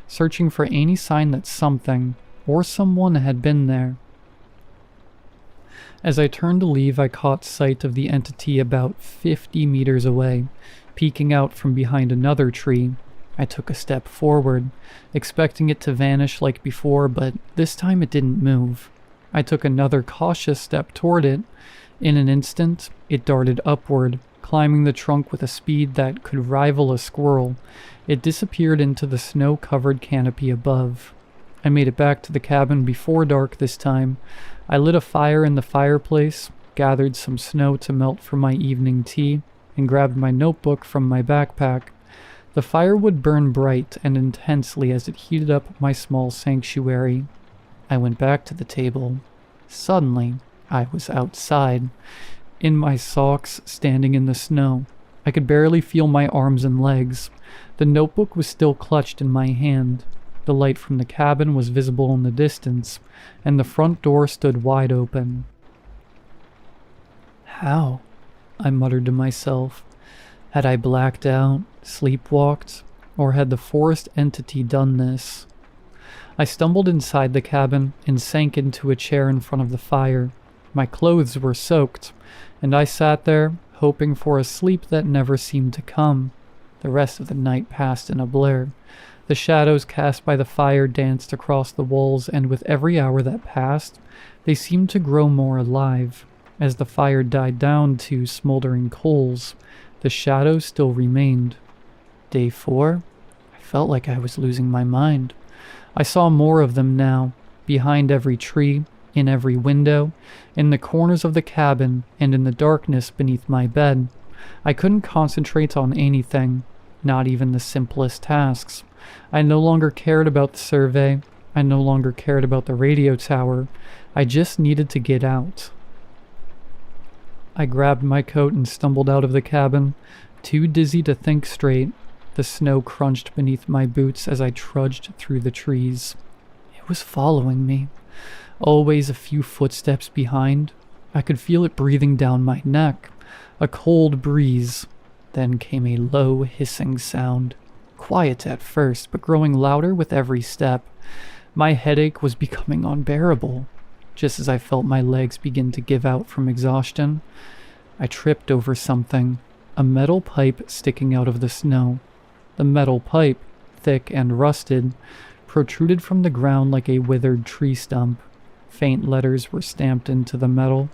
searching for any sign that something or someone had been there. As I turned to leave, I caught sight of the entity about 50 meters away, peeking out from behind another tree. I took a step forward, expecting it to vanish like before, but this time it didn't move. I took another cautious step toward it. In an instant, it darted upward, climbing the trunk with a speed that could rival a squirrel. It disappeared into the snow-covered canopy above. I made it back to the cabin before dark this time. I lit a fire in the fireplace, gathered some snow to melt for my evening tea, and grabbed my notebook from my backpack. The fire would burn bright and intensely as it heated up my small sanctuary. I went back to the table. Suddenly, I was outside, in my socks, standing in the snow. I could barely feel my arms and legs. The notebook was still clutched in my hand. The light from the cabin was visible in the distance, and the front door stood wide open. How? I muttered to myself. Had I blacked out, sleepwalked, or had the forest entity done this? I stumbled inside the cabin and sank into a chair in front of the fire. My clothes were soaked, and I sat there, hoping for a sleep that never seemed to come. The rest of the night passed in a blur. The shadows cast by the fire danced across the walls, and with every hour that passed, they seemed to grow more alive. As the fire died down to smoldering coals, the shadows still remained. Day 4, I felt like I was losing my mind. I saw more of them now, behind every tree, in every window, in the corners of the cabin, and in the darkness beneath my bed. I couldn't concentrate on anything, not even the simplest tasks. I no longer cared about the survey. I no longer cared about the radio tower. I just needed to get out. I grabbed my coat and stumbled out of the cabin, too dizzy to think straight. The snow crunched beneath my boots as I trudged through the trees. It was following me, always a few footsteps behind. I could feel it breathing down my neck, a cold breeze. Then came a low hissing sound. Quiet at first, but growing louder with every step. My headache was becoming unbearable. Just as I felt my legs begin to give out from exhaustion, I tripped over something, a metal pipe sticking out of the snow. The metal pipe, thick and rusted, protruded from the ground like a withered tree stump. Faint letters were stamped into the metal,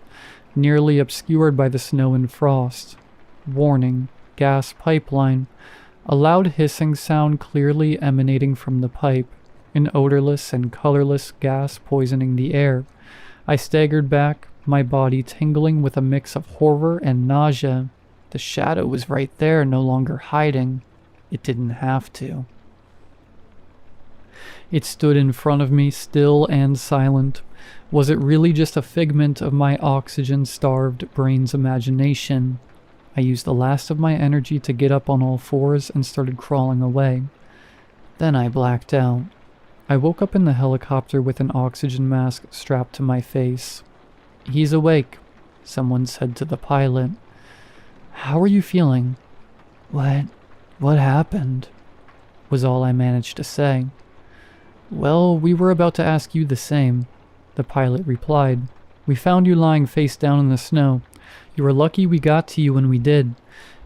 nearly obscured by the snow and frost. Warning, gas pipeline. A loud hissing sound clearly emanating from the pipe, an odorless and colorless gas poisoning the air. I staggered back, my body tingling with a mix of horror and nausea. The shadow was right there, no longer hiding. It didn't have to. It stood in front of me, still and silent. Was it really just a figment of my oxygen-starved brain's imagination? I used the last of my energy to get up on all fours and started crawling away. Then I blacked out. I woke up in the helicopter with an oxygen mask strapped to my face. "He's awake," someone said to the pilot. "How are you feeling?" What happened?" was all I managed to say. "Well, we were about to ask you the same," the pilot replied. "We found you lying face down in the snow. You were lucky we got to you when we did.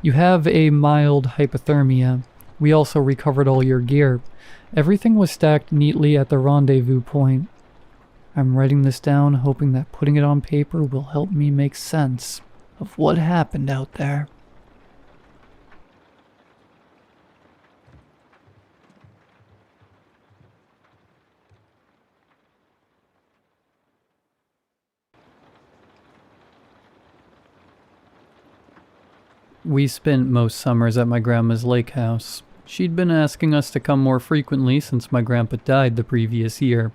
You have a mild hypothermia. We also recovered all your gear. Everything was stacked neatly at the rendezvous point. I'm writing this down, hoping that putting it on paper will help me make sense of what happened out there." We spent most summers at my grandma's lake house. She'd been asking us to come more frequently since my grandpa died the previous year,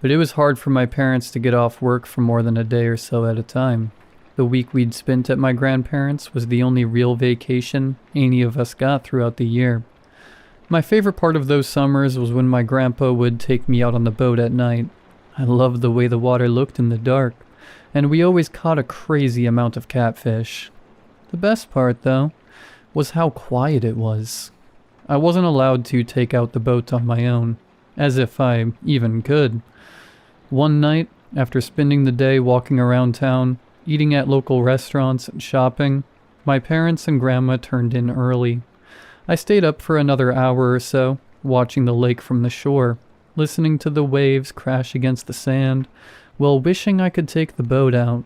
but it was hard for my parents to get off work for more than a day or so at a time. The week we'd spent at my grandparents' was the only real vacation any of us got throughout the year. My favorite part of those summers was when my grandpa would take me out on the boat at night. I loved the way the water looked in the dark, and we always caught a crazy amount of catfish. The best part, though, was how quiet it was. I wasn't allowed to take out the boat on my own, as if I even could. One night, after spending the day walking around town, eating at local restaurants and shopping, my parents and grandma turned in early. I stayed up for another hour or so, watching the lake from the shore, listening to the waves crash against the sand, while wishing I could take the boat out.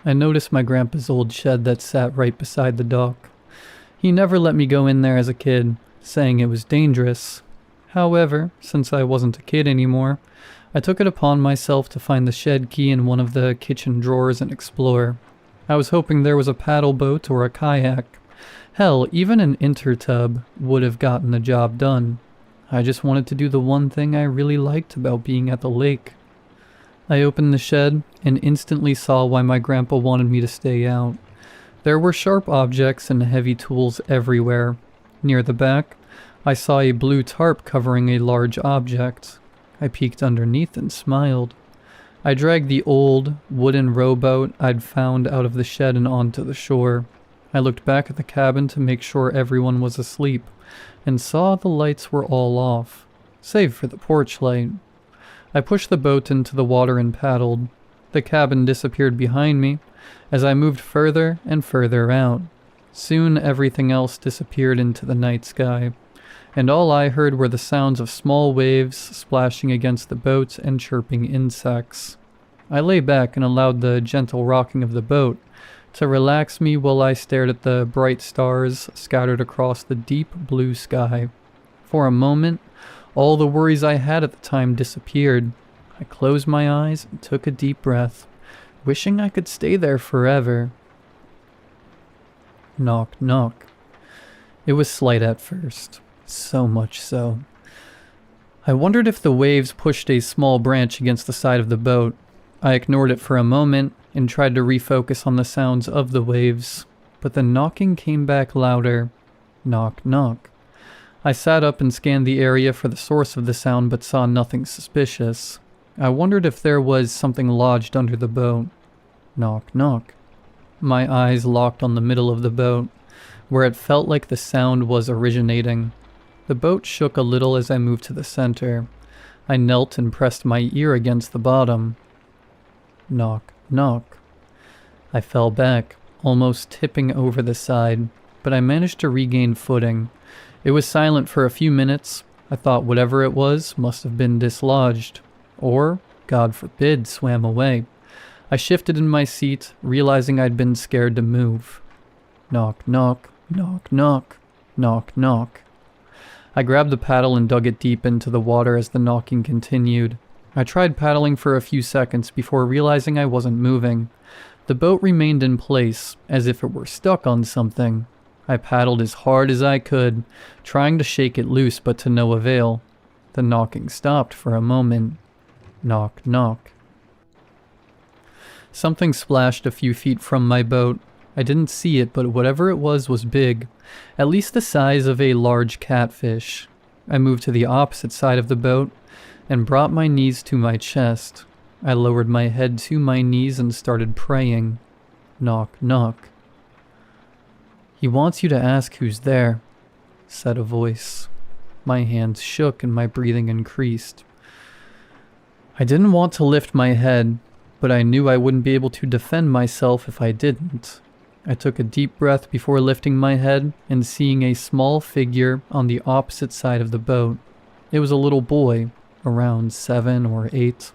I noticed my grandpa's old shed that sat right beside the dock. He never let me go in there as a kid, saying it was dangerous. However, since I wasn't a kid anymore, I took it upon myself to find the shed key in one of the kitchen drawers and explore. I was hoping there was a paddle boat or a kayak. Hell, even an intertub would have gotten the job done. I just wanted to do the one thing I really liked about being at the lake. I opened the shed and instantly saw why my grandpa wanted me to stay out. There were sharp objects and heavy tools everywhere. Near the back, I saw a blue tarp covering a large object. I peeked underneath and smiled. I dragged the old, wooden rowboat I'd found out of the shed and onto the shore. I looked back at the cabin to make sure everyone was asleep, and saw the lights were all off, save for the porch light. I pushed the boat into the water and paddled. The cabin disappeared behind me as I moved further and further out. Soon everything else disappeared into the night sky, and all I heard were the sounds of small waves splashing against the boat and chirping insects. I lay back and allowed the gentle rocking of the boat to relax me while I stared at the bright stars scattered across the deep blue sky. For a moment, all the worries I had at the time disappeared. I closed my eyes and took a deep breath, wishing I could stay there forever. Knock, knock. It was slight at first, so much so. I wondered if the waves pushed a small branch against the side of the boat. I ignored it for a moment and tried to refocus on the sounds of the waves, but the knocking came back louder. Knock, knock. I sat up and scanned the area for the source of the sound but saw nothing suspicious. I wondered if there was something lodged under the boat. Knock, knock. My eyes locked on the middle of the boat, where it felt like the sound was originating. The boat shook a little as I moved to the center. I knelt and pressed my ear against the bottom. Knock, knock. I fell back, almost tipping over the side, but I managed to regain footing. It was silent for a few minutes. I thought whatever it was must have been dislodged, or, God forbid, swam away. I shifted in my seat, realizing I'd been scared to move. Knock, knock, knock, knock, knock, knock. I grabbed the paddle and dug it deep into the water as the knocking continued. I tried paddling for a few seconds before realizing I wasn't moving. The boat remained in place, as if it were stuck on something. I paddled as hard as I could, trying to shake it loose, but to no avail. The knocking stopped for a moment. Knock, knock. Something splashed a few feet from my boat. I didn't see it, but whatever it was big, at least the size of a large catfish. I moved to the opposite side of the boat and brought my knees to my chest. I lowered my head to my knees and started praying. Knock, knock. "He wants you to ask who's there," said a voice. My hands shook and my breathing increased. I didn't want to lift my head, but I knew I wouldn't be able to defend myself if I didn't. I took a deep breath before lifting my head and seeing a small figure on the opposite side of the boat. It was a little boy, around 7 or 8,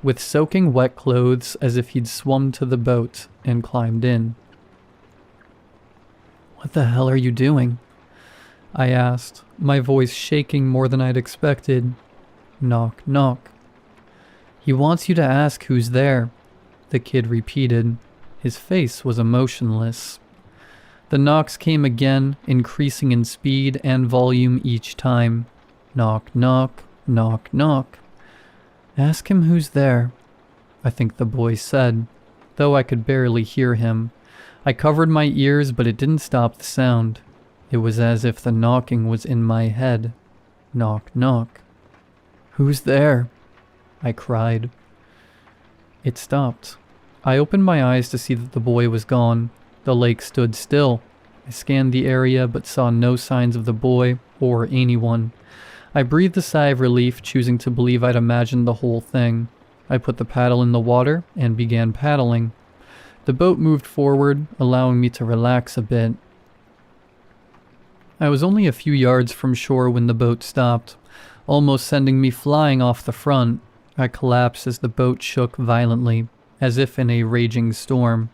with soaking wet clothes as if he'd swum to the boat and climbed in. "What the hell are you doing?" I asked, my voice shaking more than I'd expected. Knock, knock. "He wants you to ask who's there," the kid repeated. His face was emotionless. The knocks came again, increasing in speed and volume each time. Knock, knock, knock, knock. "Ask him who's there," I think the boy said, though I could barely hear him. I covered my ears, but it didn't stop the sound. It was as if the knocking was in my head. Knock, knock. "Who's there?" I cried. It stopped. I opened my eyes to see that the boy was gone. The lake stood still. I scanned the area but saw no signs of the boy or anyone. I breathed a sigh of relief, choosing to believe I'd imagined the whole thing. I put the paddle in the water and began paddling. The boat moved forward, allowing me to relax a bit. I was only a few yards from shore when the boat stopped, almost sending me flying off the front. I collapsed as the boat shook violently, as if in a raging storm.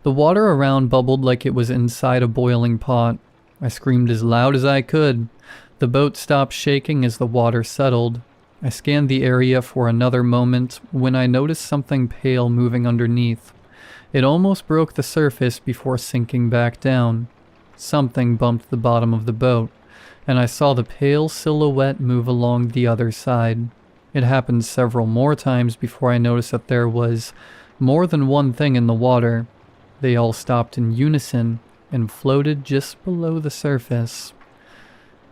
The water around bubbled like it was inside a boiling pot. I screamed as loud as I could. The boat stopped shaking as the water settled. I scanned the area for another moment when I noticed something pale moving underneath. It almost broke the surface before sinking back down. Something bumped the bottom of the boat, and I saw the pale silhouette move along the other side. It happened several more times before I noticed that there was more than one thing in the water. They all stopped in unison and floated just below the surface.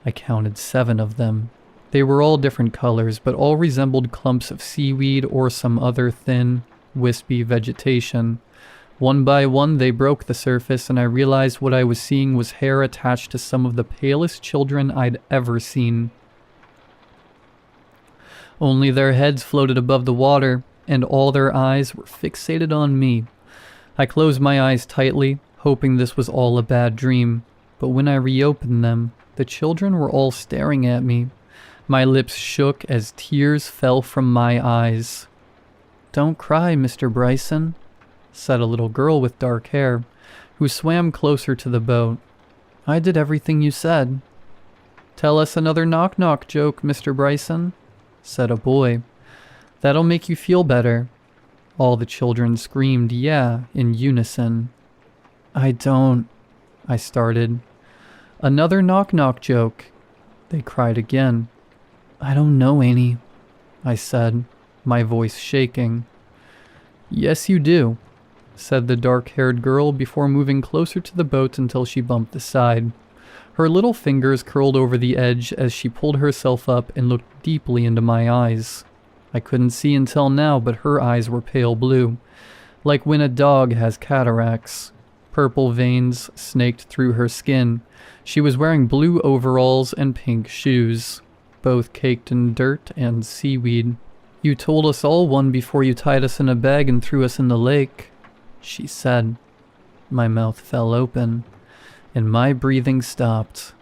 I counted 7 of them. They were all different colors, but all resembled clumps of seaweed or some other thin, wispy vegetation. One by one, they broke the surface, and I realized what I was seeing was hair attached to some of the palest children I'd ever seen. Only their heads floated above the water, and all their eyes were fixated on me. I closed my eyes tightly, hoping this was all a bad dream, but when I reopened them, the children were all staring at me. My lips shook as tears fell from my eyes. "Don't cry, Mr. Bryson," said a little girl with dark hair, who swam closer to the boat. "I did everything you said." "Tell us another knock-knock joke, Mr. Bryson," said a boy. "That'll make you feel better." All the children screamed "yeah" in unison. I started. "Another knock-knock joke," they cried again. "I don't know any," I said, my voice shaking. "Yes, you do," said the dark-haired girl before moving closer to the boat until she bumped the side. Her little fingers curled over the edge as she pulled herself up and looked deeply into my eyes. I couldn't see until now, but her eyes were pale blue, like when a dog has cataracts. Purple veins snaked through her skin. She was wearing blue overalls and pink shoes, both caked in dirt and seaweed. "You told us all one before you tied us in a bag and threw us in the lake," she said. My mouth fell open, and my breathing stopped.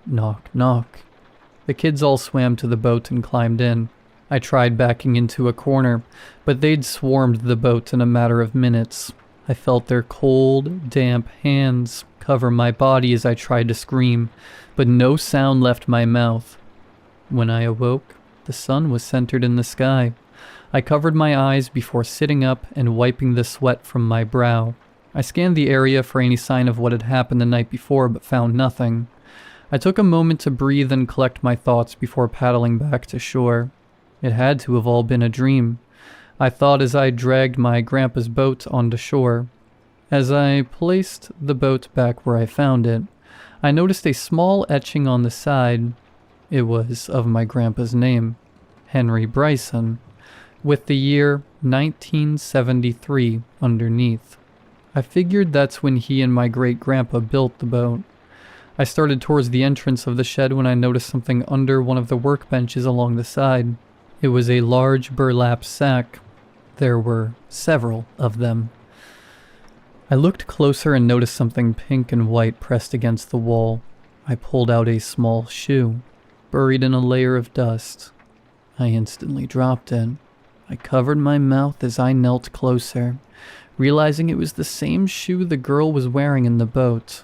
Knock, knock. The kids all swam to the boat and climbed in. I tried backing into a corner, but they'd swarmed the boat in a matter of minutes. I felt their cold, damp hands cover my body as I tried to scream, but no sound left my mouth. When I awoke, the sun was centered in the sky. I covered my eyes before sitting up and wiping the sweat from my brow. I scanned the area for any sign of what had happened the night before, but found nothing. I took a moment to breathe and collect my thoughts before paddling back to shore. It had to have all been a dream, I thought as I dragged my grandpa's boat onto shore. As I placed the boat back where I found it, I noticed a small etching on the side. It was of my grandpa's name, Henry Bryson, with the year 1973 underneath. I figured that's when he and my great-grandpa built the boat. I started towards the entrance of the shed when I noticed something under one of the workbenches along the side. It was a large burlap sack. There were several of them. I looked closer and noticed something pink and white pressed against the wall. I pulled out a small shoe, buried in a layer of dust. I instantly dropped it. I covered my mouth as I knelt closer, realizing it was the same shoe the girl was wearing in the boat.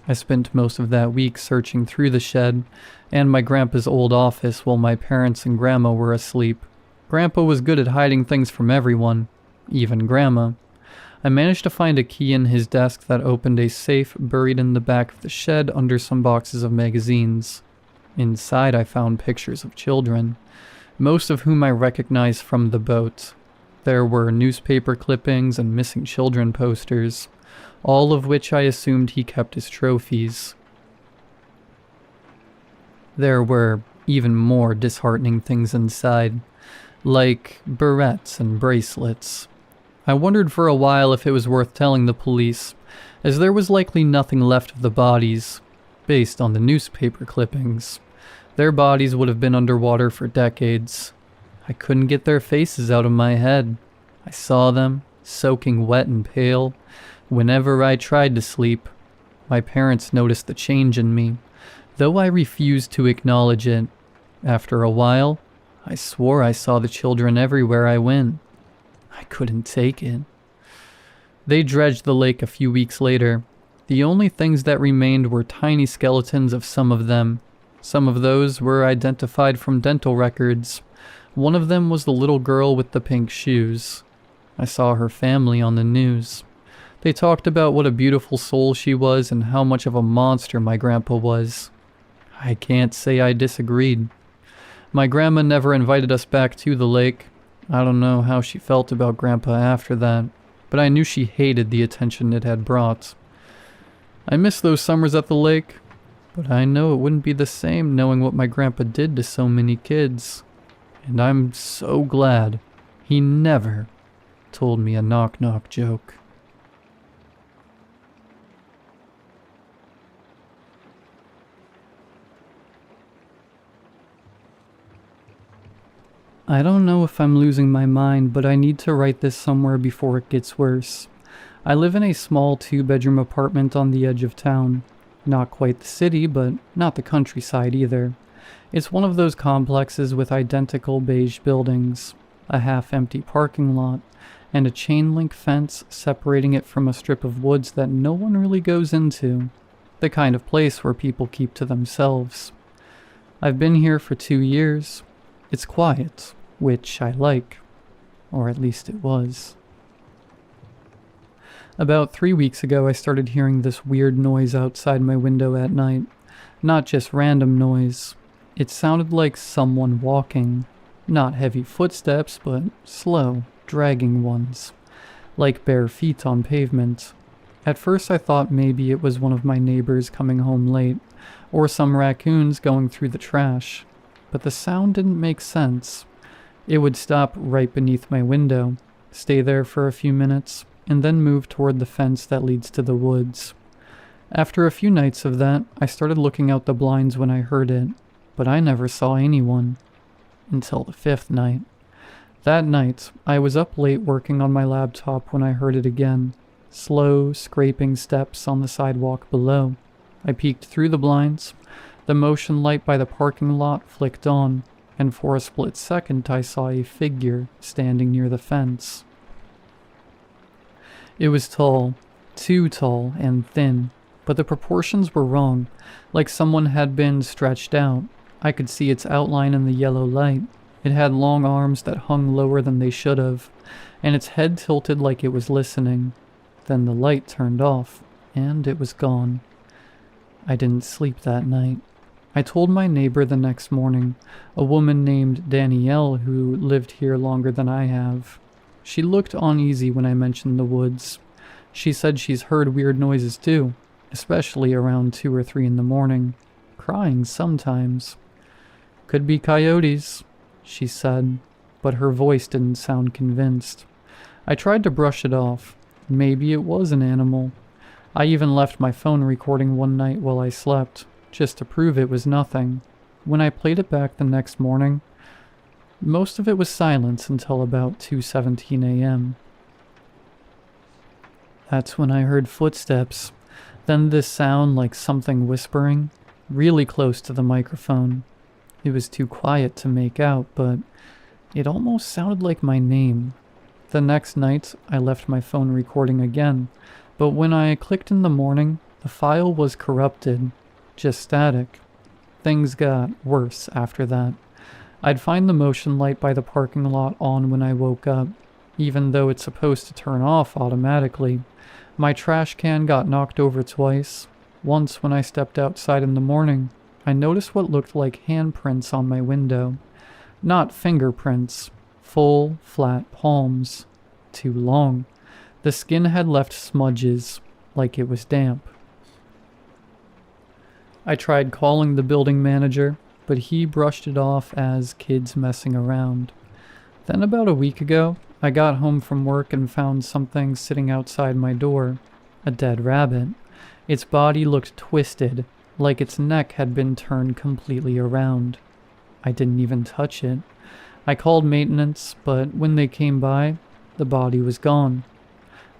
I spent most of that week searching through the shed and my grandpa's old office while my parents and grandma were asleep. Grandpa was good at hiding things from everyone, even grandma. I managed to find a key in his desk that opened a safe buried in the back of the shed under some boxes of magazines. Inside I found pictures of children, most of whom I recognized from the boat. There were newspaper clippings and missing children posters, all of which I assumed he kept as trophies. There were even more disheartening things inside, like barrettes and bracelets. I wondered for a while if it was worth telling the police, as there was likely nothing left of the bodies, based on the newspaper clippings. Their bodies would have been underwater for decades. I couldn't get their faces out of my head. I saw them, soaking wet and pale, whenever I tried to sleep. My parents noticed the change in me, though I refused to acknowledge it. After a while, I swore I saw the children everywhere I went. I couldn't take it. They dredged the lake a few weeks later. The only things that remained were tiny skeletons of some of them. Some of those were identified from dental records. One of them was the little girl with the pink shoes. I saw her family on the news. They talked about what a beautiful soul she was and how much of a monster my grandpa was. I can't say I disagreed. My grandma never invited us back to the lake. I don't know how she felt about Grandpa after that, but I knew she hated the attention it had brought. I miss those summers at the lake, but I know it wouldn't be the same knowing what my grandpa did to so many kids. And I'm so glad he never told me a knock-knock joke. I don't know if I'm losing my mind, but I need to write this somewhere before it gets worse. I live in a small 2-bedroom apartment on the edge of town. Not quite the city, but not the countryside either. It's one of those complexes with identical beige buildings, a half-empty parking lot, and a chain-link fence separating it from a strip of woods that no one really goes into. The kind of place where people keep to themselves. I've been here for 2 years. It's quiet, which I like, or at least it was. About 3 weeks ago, I started hearing this weird noise outside my window at night. Not just random noise. It sounded like someone walking. Not heavy footsteps, but slow, dragging ones. Like bare feet on pavement. At first I thought maybe it was one of my neighbors coming home late, or some raccoons going through the trash. But the sound didn't make sense. It would stop right beneath my window, stay there for a few minutes, and then moved toward the fence that leads to the woods. After a few nights of that, I started looking out the blinds when I heard it, but I never saw anyone. Until the 5th night. That night, I was up late working on my laptop when I heard it again. Slow, scraping steps on the sidewalk below. I peeked through the blinds. The motion light by the parking lot flicked on, and for a split second I saw a figure standing near the fence. It was tall, too tall and thin, but the proportions were wrong, like someone had been stretched out. I could see its outline in the yellow light. It had long arms that hung lower than they should have, and its head tilted like it was listening. Then the light turned off, and it was gone. I didn't sleep that night. I told my neighbor the next morning, a woman named Danielle who lived here longer than I have. She looked uneasy when I mentioned the woods. She said she's heard weird noises too, especially around 2 or 3 in the morning. Crying sometimes. Could be coyotes, she said, but her voice didn't sound convinced. I tried to brush it off. Maybe it was an animal. I even left my phone recording one night while I slept, just to prove it was nothing. When I played it back the next morning, most of it was silence until about 2:17 a.m. That's when I heard footsteps, then this sound like something whispering, really close to the microphone. It was too quiet to make out, but it almost sounded like my name. The next night, I left my phone recording again, but when I clicked in the morning, the file was corrupted, just static. Things got worse after that. I'd find the motion light by the parking lot on when I woke up, even though it's supposed to turn off automatically. My trash can got knocked over twice. Once when I stepped outside in the morning, I noticed what looked like handprints on my window. Not fingerprints, full, flat palms. Too long. The skin had left smudges, like it was damp. I tried calling the building manager, but he brushed it off as kids messing around. Then about a week ago, I got home from work and found something sitting outside my door. A dead rabbit. Its body looked twisted, like its neck had been turned completely around. I didn't even touch it. I called maintenance, but when they came by, the body was gone.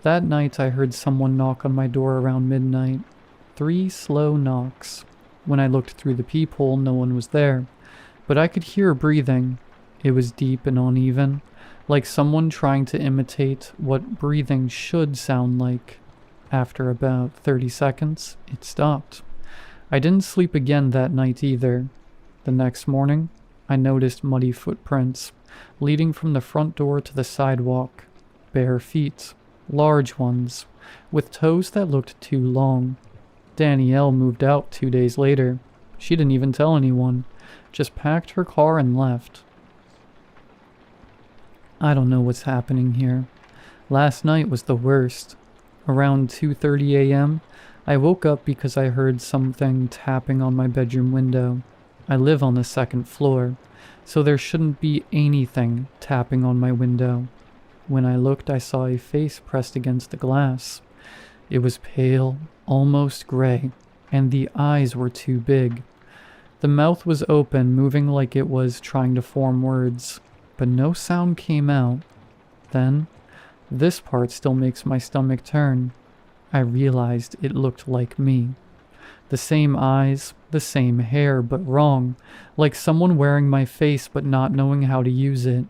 That night I heard someone knock on my door around midnight. 3 slow knocks. When I looked through the peephole, no one was there, but I could hear breathing. It was deep and uneven, like someone trying to imitate what breathing should sound like. After about 30 seconds, it stopped. I didn't sleep again that night either. The next morning, I noticed muddy footprints leading from the front door to the sidewalk. Bare feet, large ones, with toes that looked too long. Danielle moved out 2 days later. She didn't even tell anyone, just packed her car and left. I don't know what's happening here. Last night was the worst. Around 2:30 a.m., I woke up because I heard something tapping on my bedroom window. I live on the 2nd floor, so there shouldn't be anything tapping on my window. When I looked, I saw a face pressed against the glass. It was pale, almost gray, and the eyes were too big. The mouth was open, moving like it was trying to form words, but no sound came out. Then, this part still makes my stomach turn. I realized it looked like me. The same eyes, the same hair, but wrong, like someone wearing my face but not knowing how to use it.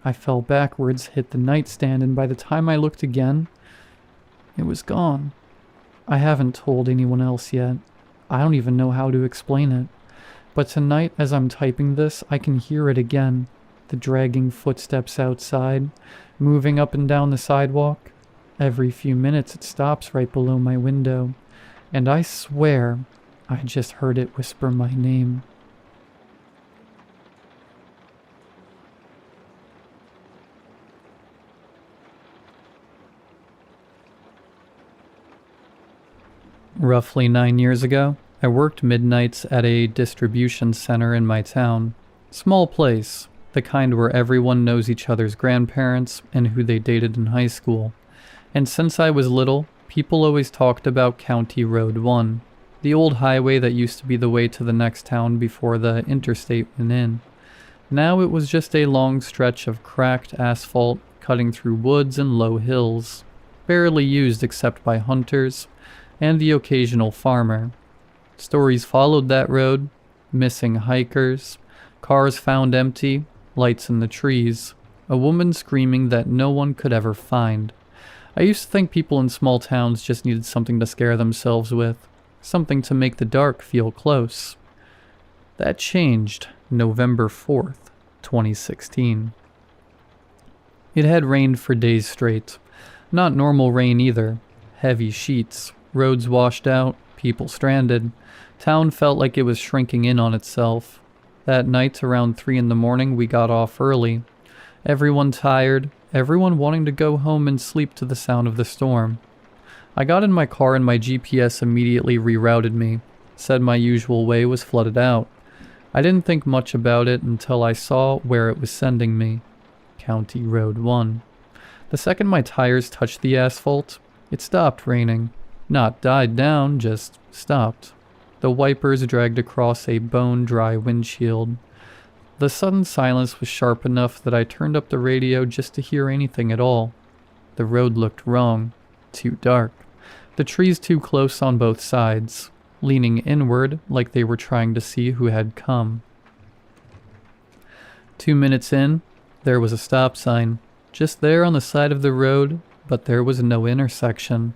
I fell backwards, hit the nightstand, and by the time I looked again, it was gone. I haven't told anyone else yet. I don't even know how to explain it. But tonight, as I'm typing this, I can hear it again. The dragging footsteps outside, moving up and down the sidewalk. Every few minutes it stops right below my window, and I swear I just heard it whisper my name. Roughly 9 years ago, I worked midnights at a distribution center in my town. Small place, the kind where everyone knows each other's grandparents and who they dated in high school. And since I was little, people always talked about County Road 1, the old highway that used to be the way to the next town before the interstate went in. Now it was just a long stretch of cracked asphalt cutting through woods and low hills, barely used except by hunters and the occasional farmer. Stories followed that road: missing hikers, cars found empty, lights in the trees, a woman screaming that no one could ever find. I used to think people in small towns just needed something to scare themselves with, something to make the dark feel close. That changed November 4th, 2016. It had rained for days straight. Not normal rain either. Heavy sheets, roads washed out, people stranded. Town felt like it was shrinking in on itself. That night around 3 in the morning we got off early. Everyone tired, everyone wanting to go home and sleep to the sound of the storm. I got in my car and my GPS immediately rerouted me, said my usual way was flooded out. I didn't think much about it until I saw where it was sending me. County Road 1. The second my tires touched the asphalt, it stopped raining. Not died down, just stopped. The wipers dragged across a bone-dry windshield. The sudden silence was sharp enough that I turned up the radio just to hear anything at all. The road looked wrong. Too dark. The trees too close on both sides, leaning inward like they were trying to see who had come. 2 minutes in, there was a stop sign, just there on the side of the road, but there was no intersection.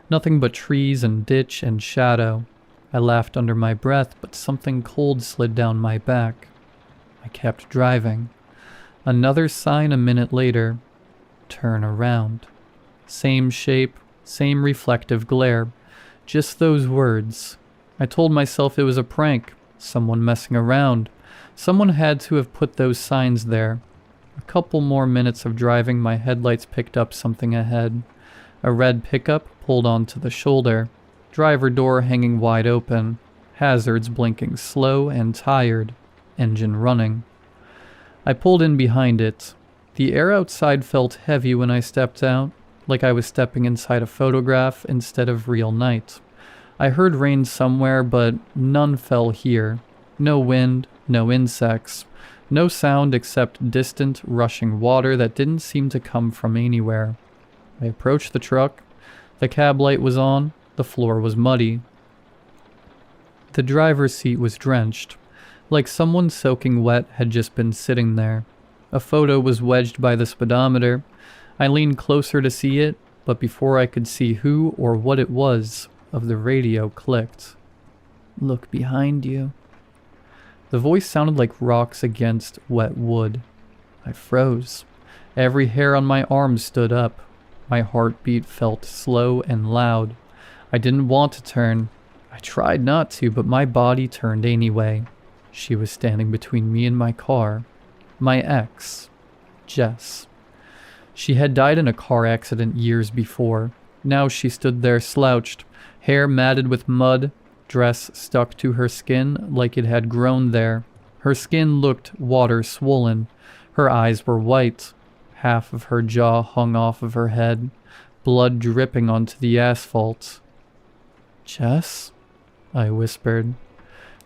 Nothing but trees and ditch and shadow. I laughed under my breath, but something cold slid down my back. I kept driving. Another sign a minute later. Turn around. Same shape, same reflective glare. Just those words. I told myself it was a prank, someone messing around. Someone had to have put those signs there. A couple more minutes of driving, my headlights picked up something ahead. A red pickup pulled onto the shoulder. Driver door hanging wide open. Hazards blinking slow and tired. Engine running. I pulled in behind it. The air outside felt heavy when I stepped out, like I was stepping inside a photograph instead of real night. I heard rain somewhere, but none fell here. No wind, no insects. No sound except distant, rushing water that didn't seem to come from anywhere. I approached the truck. The cab light was on. The floor was muddy. The driver's seat was drenched, like someone soaking wet had just been sitting there. A photo was wedged by the speedometer. I leaned closer to see it, but before I could see who or what it was, of the radio clicked. Look behind you. The voice sounded like rocks against wet wood. I froze. Every hair on my arm stood up. My heartbeat felt slow and loud. I didn't want to turn. I tried not to, but my body turned anyway. She was standing between me and my car. My ex, Jess. She had died in a car accident years before. Now she stood there slouched, hair matted with mud, dress stuck to her skin like it had grown there. Her skin looked water-swollen. Her eyes were white. Half of her jaw hung off of her head, blood dripping onto the asphalt. Jess? I whispered.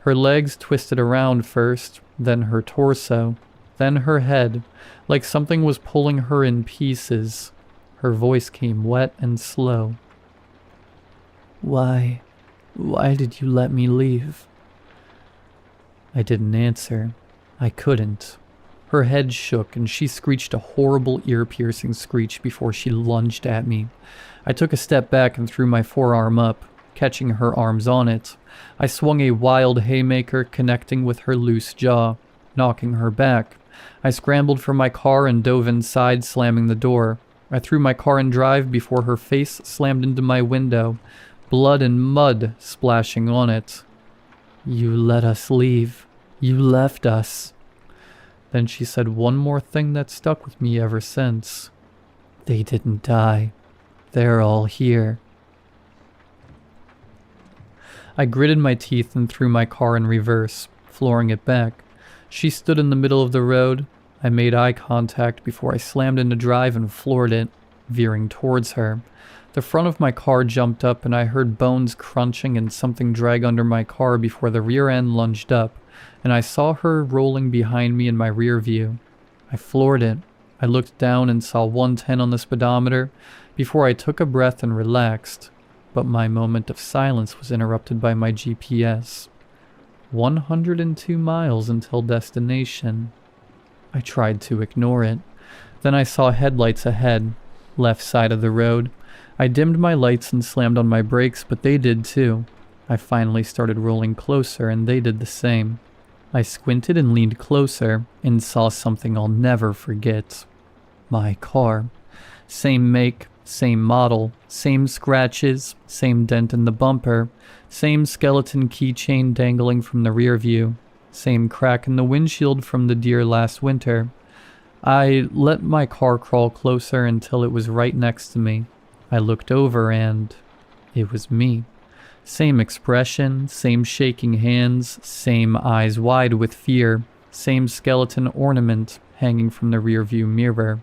Her legs twisted around first, then her torso, then her head, like something was pulling her in pieces. Her voice came wet and slow. Why did you let me leave? I didn't answer. I couldn't. Her head shook and she screeched a horrible ear-piercing screech before she lunged at me. I took a step back and threw my forearm up, catching her arms on it. I swung a wild haymaker connecting with her loose jaw, knocking her back. I scrambled for my car and dove inside, slamming the door. I threw my car in drive before her face slammed into my window, blood and mud splashing on it. You let us leave. You left us. Then she said one more thing that stuck with me ever since. They didn't die. They're all here. I gritted my teeth and threw my car in reverse, flooring it back. She stood in the middle of the road. I made eye contact before I slammed into drive and floored it. veering towards her. The front of my car jumped up and I heard bones crunching and something drag under my car before the rear end lunged up, and I saw her rolling behind me in my rear view. I floored it. I looked down and saw 110 on the speedometer before I took a breath and relaxed, but my moment of silence was interrupted by my GPS. 102 miles until destination. I tried to ignore it. Then I saw headlights ahead, left side of the road. I dimmed my lights and slammed on my brakes, but they did too. I finally started rolling closer and they did the same. I squinted and leaned closer and saw something I'll never forget. My car. Same make, same model, same scratches, same dent in the bumper, same skeleton keychain dangling from the rear view, same crack in the windshield from the deer last winter. I let my car crawl closer until it was right next to me. I looked over and it was me. Same expression, same shaking hands, same eyes wide with fear, same skeleton ornament hanging from the rearview mirror.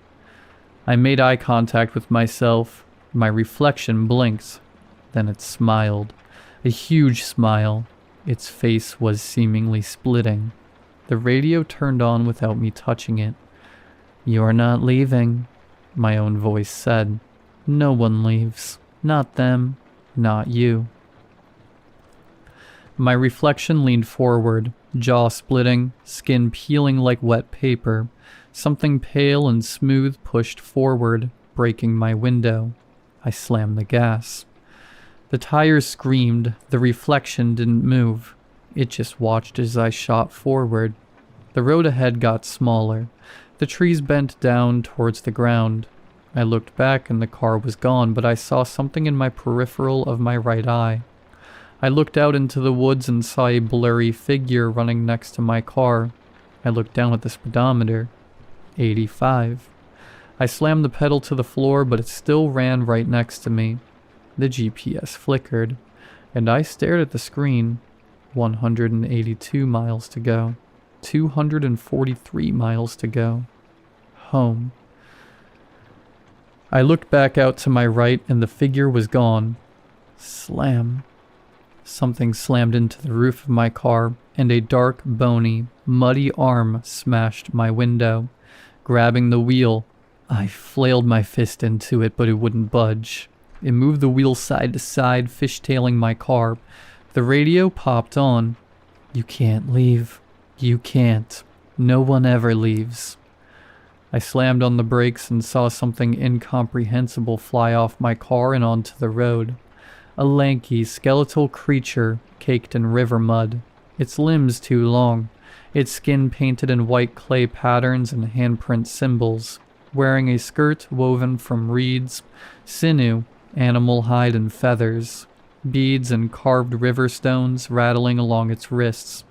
I made eye contact with myself. My reflection blinked. Then it smiled. A huge smile. Its face was seemingly splitting. The radio turned on without me touching it. "You're not leaving," my own voice said. "No one leaves. Not them. Not you." My reflection leaned forward, jaw splitting, skin peeling like wet paper. Something pale and smooth pushed forward, breaking my window. I slammed the gas. The tires screamed. The reflection didn't move. It just watched as I shot forward. The road ahead got smaller. The trees bent down towards the ground. I looked back and the car was gone, but I saw something in my peripheral of my right eye. I looked out into the woods and saw a blurry figure running next to my car. I looked down at the speedometer. 85. I slammed the pedal to the floor, but it still ran right next to me. The GPS flickered, and I stared at the screen. 182 miles to go. 243 miles to go. Home. I looked back out to my right and the figure was gone. Slam. Something slammed into the roof of my car and a dark, bony, muddy arm smashed my window. Grabbing the wheel, I flailed my fist into it, but it wouldn't budge. It moved the wheel side to side, fishtailing my car. The radio popped on. "You can't leave. You can't. No one ever leaves." I slammed on the brakes and saw something incomprehensible fly off my car and onto the road. A lanky, skeletal creature caked in river mud. Its limbs too long. Its skin painted in white clay patterns and handprint symbols. Wearing a skirt woven from reeds, sinew, animal hide and feathers. Beads and carved river stones rattling along its wrists.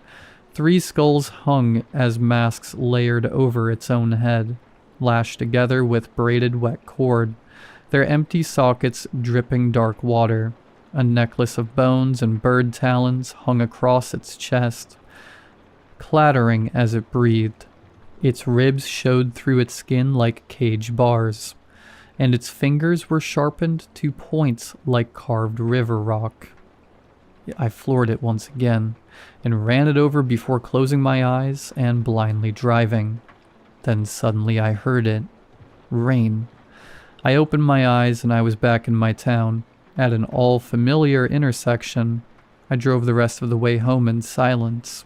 3 skulls hung as masks layered over its own head, lashed together with braided wet cord, their empty sockets dripping dark water. A necklace of bones and bird talons hung across its chest, clattering as it breathed. Its ribs showed through its skin like cage bars, and its fingers were sharpened to points like carved river rock. I floored it once again, and ran it over before closing my eyes and blindly driving. Then suddenly I heard it. Rain. I opened my eyes and I was back in my town, at an all-familiar intersection. I drove the rest of the way home in silence.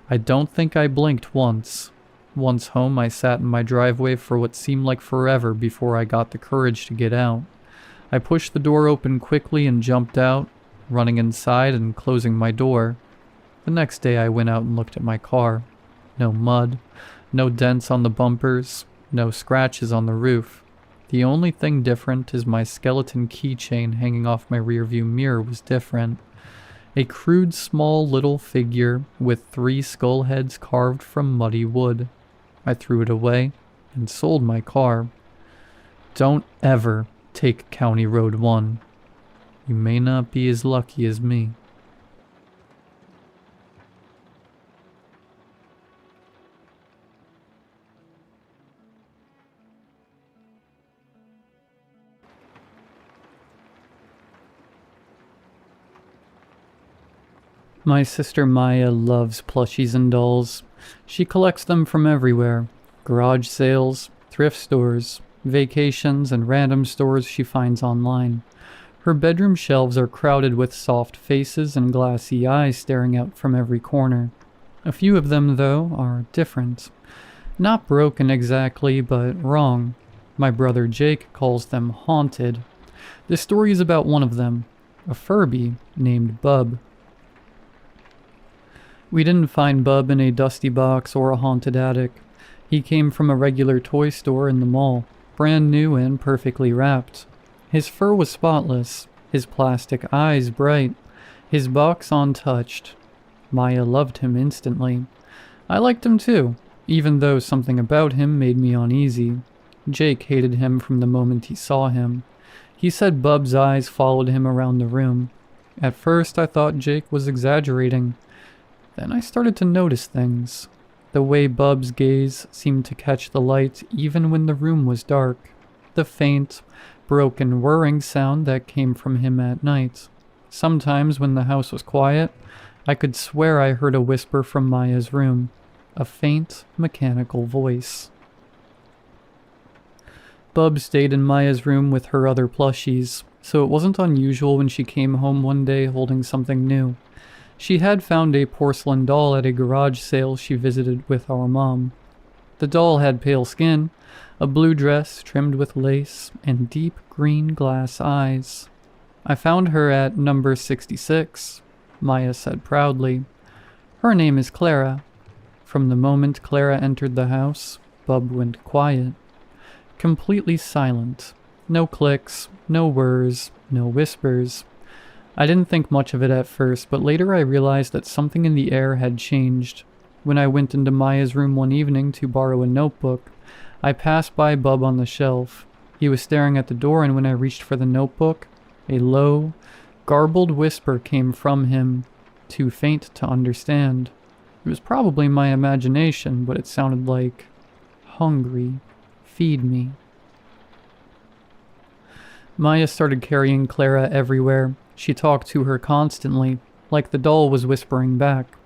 I don't think I blinked once. Once home, I sat in my driveway for what seemed like forever before I got the courage to get out. I pushed the door open quickly and jumped out, running inside and closing my door. The next day I went out and looked at my car. No mud, no dents on the bumpers, no scratches on the roof. The only thing different is my skeleton keychain hanging off my rearview mirror was different. A crude small little figure with 3 skull heads carved from muddy wood. I threw it away and sold my car. Don't ever take County Road 1. You may not be as lucky as me. My sister Maya loves plushies and dolls. She collects them from everywhere. Garage sales, thrift stores, vacations, and random stores she finds online. Her bedroom shelves are crowded with soft faces and glassy eyes staring out from every corner. A few of them, though, are different. Not broken exactly, but wrong. My brother Jake calls them haunted. This story is about one of them, a Furby named Bub. We didn't find Bub in a dusty box or a haunted attic. He came from a regular toy store in the mall, brand new and perfectly wrapped. His fur was spotless, his plastic eyes bright, his box untouched. Maya loved him instantly. I liked him too, even though something about him made me uneasy. Jake hated him from the moment he saw him. He said Bub's eyes followed him around the room. At first I thought Jake was exaggerating. Then I started to notice things. The way Bub's gaze seemed to catch the light even when the room was dark. The faint, broken whirring sound that came from him at night. Sometimes when the house was quiet, I could swear I heard a whisper from Maya's room. A faint, mechanical voice. Bub stayed in Maya's room with her other plushies, so it wasn't unusual when she came home one day holding something new. She had found a porcelain doll at a garage sale she visited with our mom. The doll had pale skin, a blue dress trimmed with lace, and deep green glass eyes. I found her at number 66, Maya said proudly. Her name is Clara. From the moment Clara entered the house, Bub went quiet. Completely silent. No clicks, no whirs, no whispers. I didn't think much of it at first, but later I realized that something in the air had changed. When I went into Maya's room one evening to borrow a notebook, I passed by Bub on the shelf. He was staring at the door, and when I reached for the notebook, a low, garbled whisper came from him, too faint to understand. It was probably my imagination, but it sounded like, "Hungry. Feed me." Maya started carrying Clara everywhere. She talked to her constantly, like the doll was whispering back.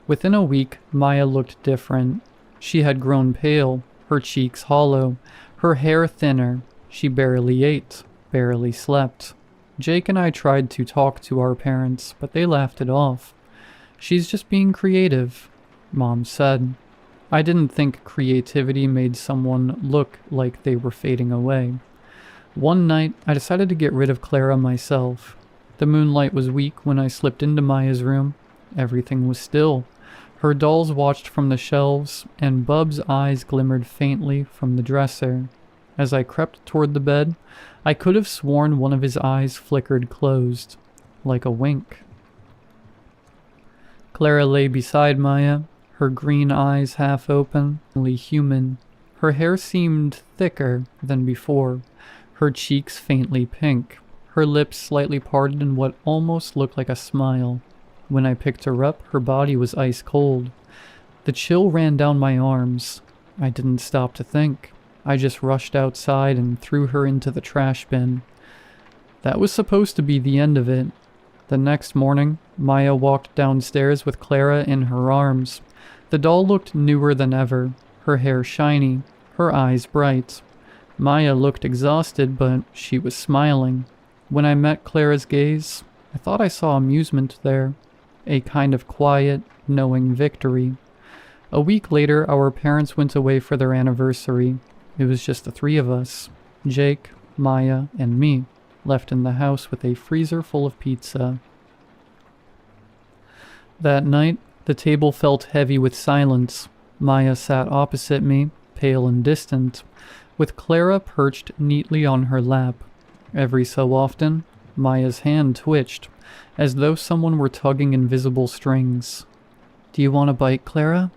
Within a week, Maya looked different. She had grown pale, her cheeks hollow, her hair thinner. She barely ate, barely slept. Jake and I tried to talk to our parents, but they laughed it off. "She's just being creative," Mom said. I didn't think creativity made someone look like they were fading away. One night, I decided to get rid of Clara myself. The moonlight was weak when I slipped into Maya's room. Everything was still. Her dolls watched from the shelves, and Bub's eyes glimmered faintly from the dresser. As I crept toward the bed, I could have sworn one of his eyes flickered closed, like a wink. Clara lay beside Maya, her green eyes half open, only human. Her hair seemed thicker than before, her cheeks faintly pink, her lips slightly parted in what almost looked like a smile. When I picked her up, her body was ice cold. The chill ran down my arms. I didn't stop to think. I just rushed outside and threw her into the trash bin. That was supposed to be the end of it. The next morning, Maya walked downstairs with Clara in her arms. The doll looked newer than ever, her hair shiny, her eyes bright. Maya looked exhausted, but she was smiling. When I met Clara's gaze, I thought I saw amusement there, a kind of quiet, knowing victory. A week later, our parents went away for their anniversary. It was just the three of us, Jake, Maya, and me, left in the house with a freezer full of pizza. That night, the table felt heavy with silence. Maya sat opposite me, pale and distant, with Clara perched neatly on her lap. Every so often, Maya's hand twitched, as though someone were tugging invisible strings. "Do you want a bite, Clara?"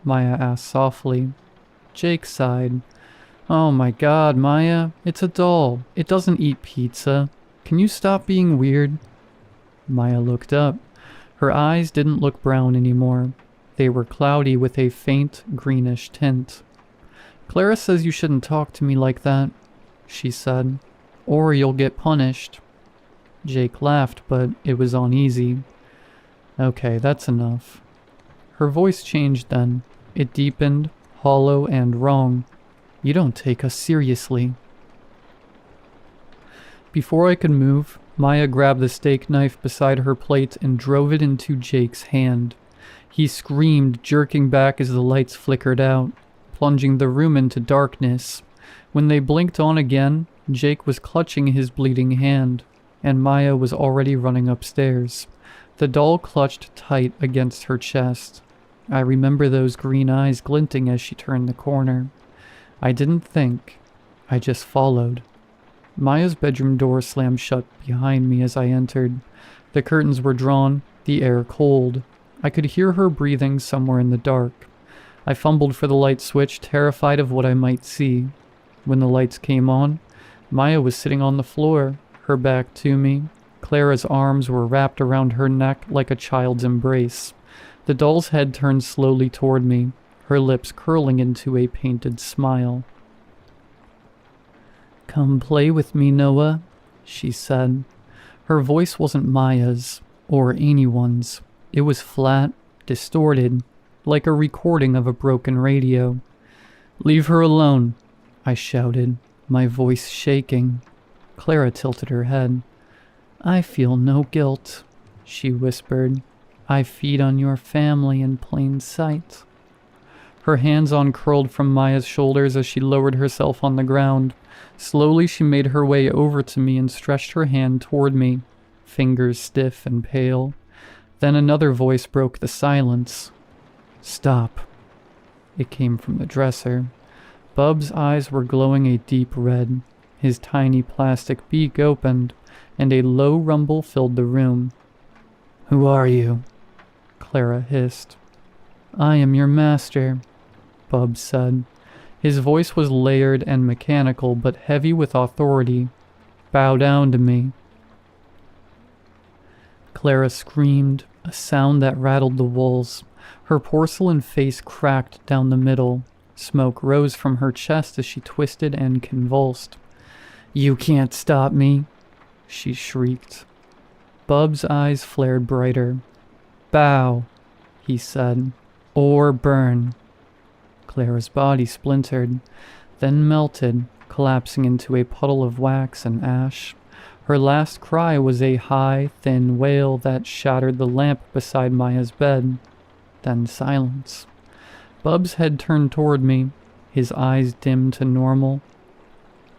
Maya asked softly. Jake sighed. "Oh my God, Maya, it's a doll. It doesn't eat pizza. Can you stop being weird?" Maya looked up. Her eyes didn't look brown anymore. They were cloudy with a faint greenish tint. "Clara says you shouldn't talk to me like that," she said, "or you'll get punished." Jake laughed, but it was uneasy. Okay, that's enough. Her voice changed then. It deepened, hollow and wrong. You don't take us seriously. Before I could move, Maya grabbed the steak knife beside her plate and drove it into Jake's hand. He screamed, jerking back as the lights flickered out, plunging the room into darkness. When they blinked on again, Jake was clutching his bleeding hand, and Maya was already running upstairs. The doll clutched tight against her chest. I remember those green eyes glinting as she turned the corner. I didn't think. I just followed. Maya's bedroom door slammed shut behind me as I entered. The curtains were drawn, the air cold. I could hear her breathing somewhere in the dark. I fumbled for the light switch, terrified of what I might see. When the lights came on, Maya was sitting on the floor, her back to me. Clara's arms were wrapped around her neck like a child's embrace. The doll's head turned slowly toward me, her lips curling into a painted smile. "Come play with me, Noah," she said. Her voice wasn't Maya's, or anyone's. It was flat, distorted, like a recording of a broken radio. "Leave her alone," I shouted, my voice shaking. Clara tilted her head. "I feel no guilt," she whispered. "I feed on your family in plain sight." Her hands uncurled from Maya's shoulders as she lowered herself on the ground. Slowly she made her way over to me and stretched her hand toward me, fingers stiff and pale. Then another voice broke the silence. "Stop." It came from the dresser. Bub's eyes were glowing a deep red. His tiny plastic beak opened, and a low rumble filled the room. "Who are you?" Clara hissed. "I am your master," Bub said. His voice was layered and mechanical, but heavy with authority. "Bow down to me." Clara screamed, a sound that rattled the walls. Her porcelain face cracked down the middle. Smoke rose from her chest as she twisted and convulsed. "You can't stop me," she shrieked. Bub's eyes flared brighter. "Bow," he said, "or burn." Clara's body splintered, then melted, collapsing into a puddle of wax and ash. Her last cry was a high, thin wail that shattered the lamp beside Maya's bed. Then silence. Bub's head turned toward me, his eyes dimmed to normal.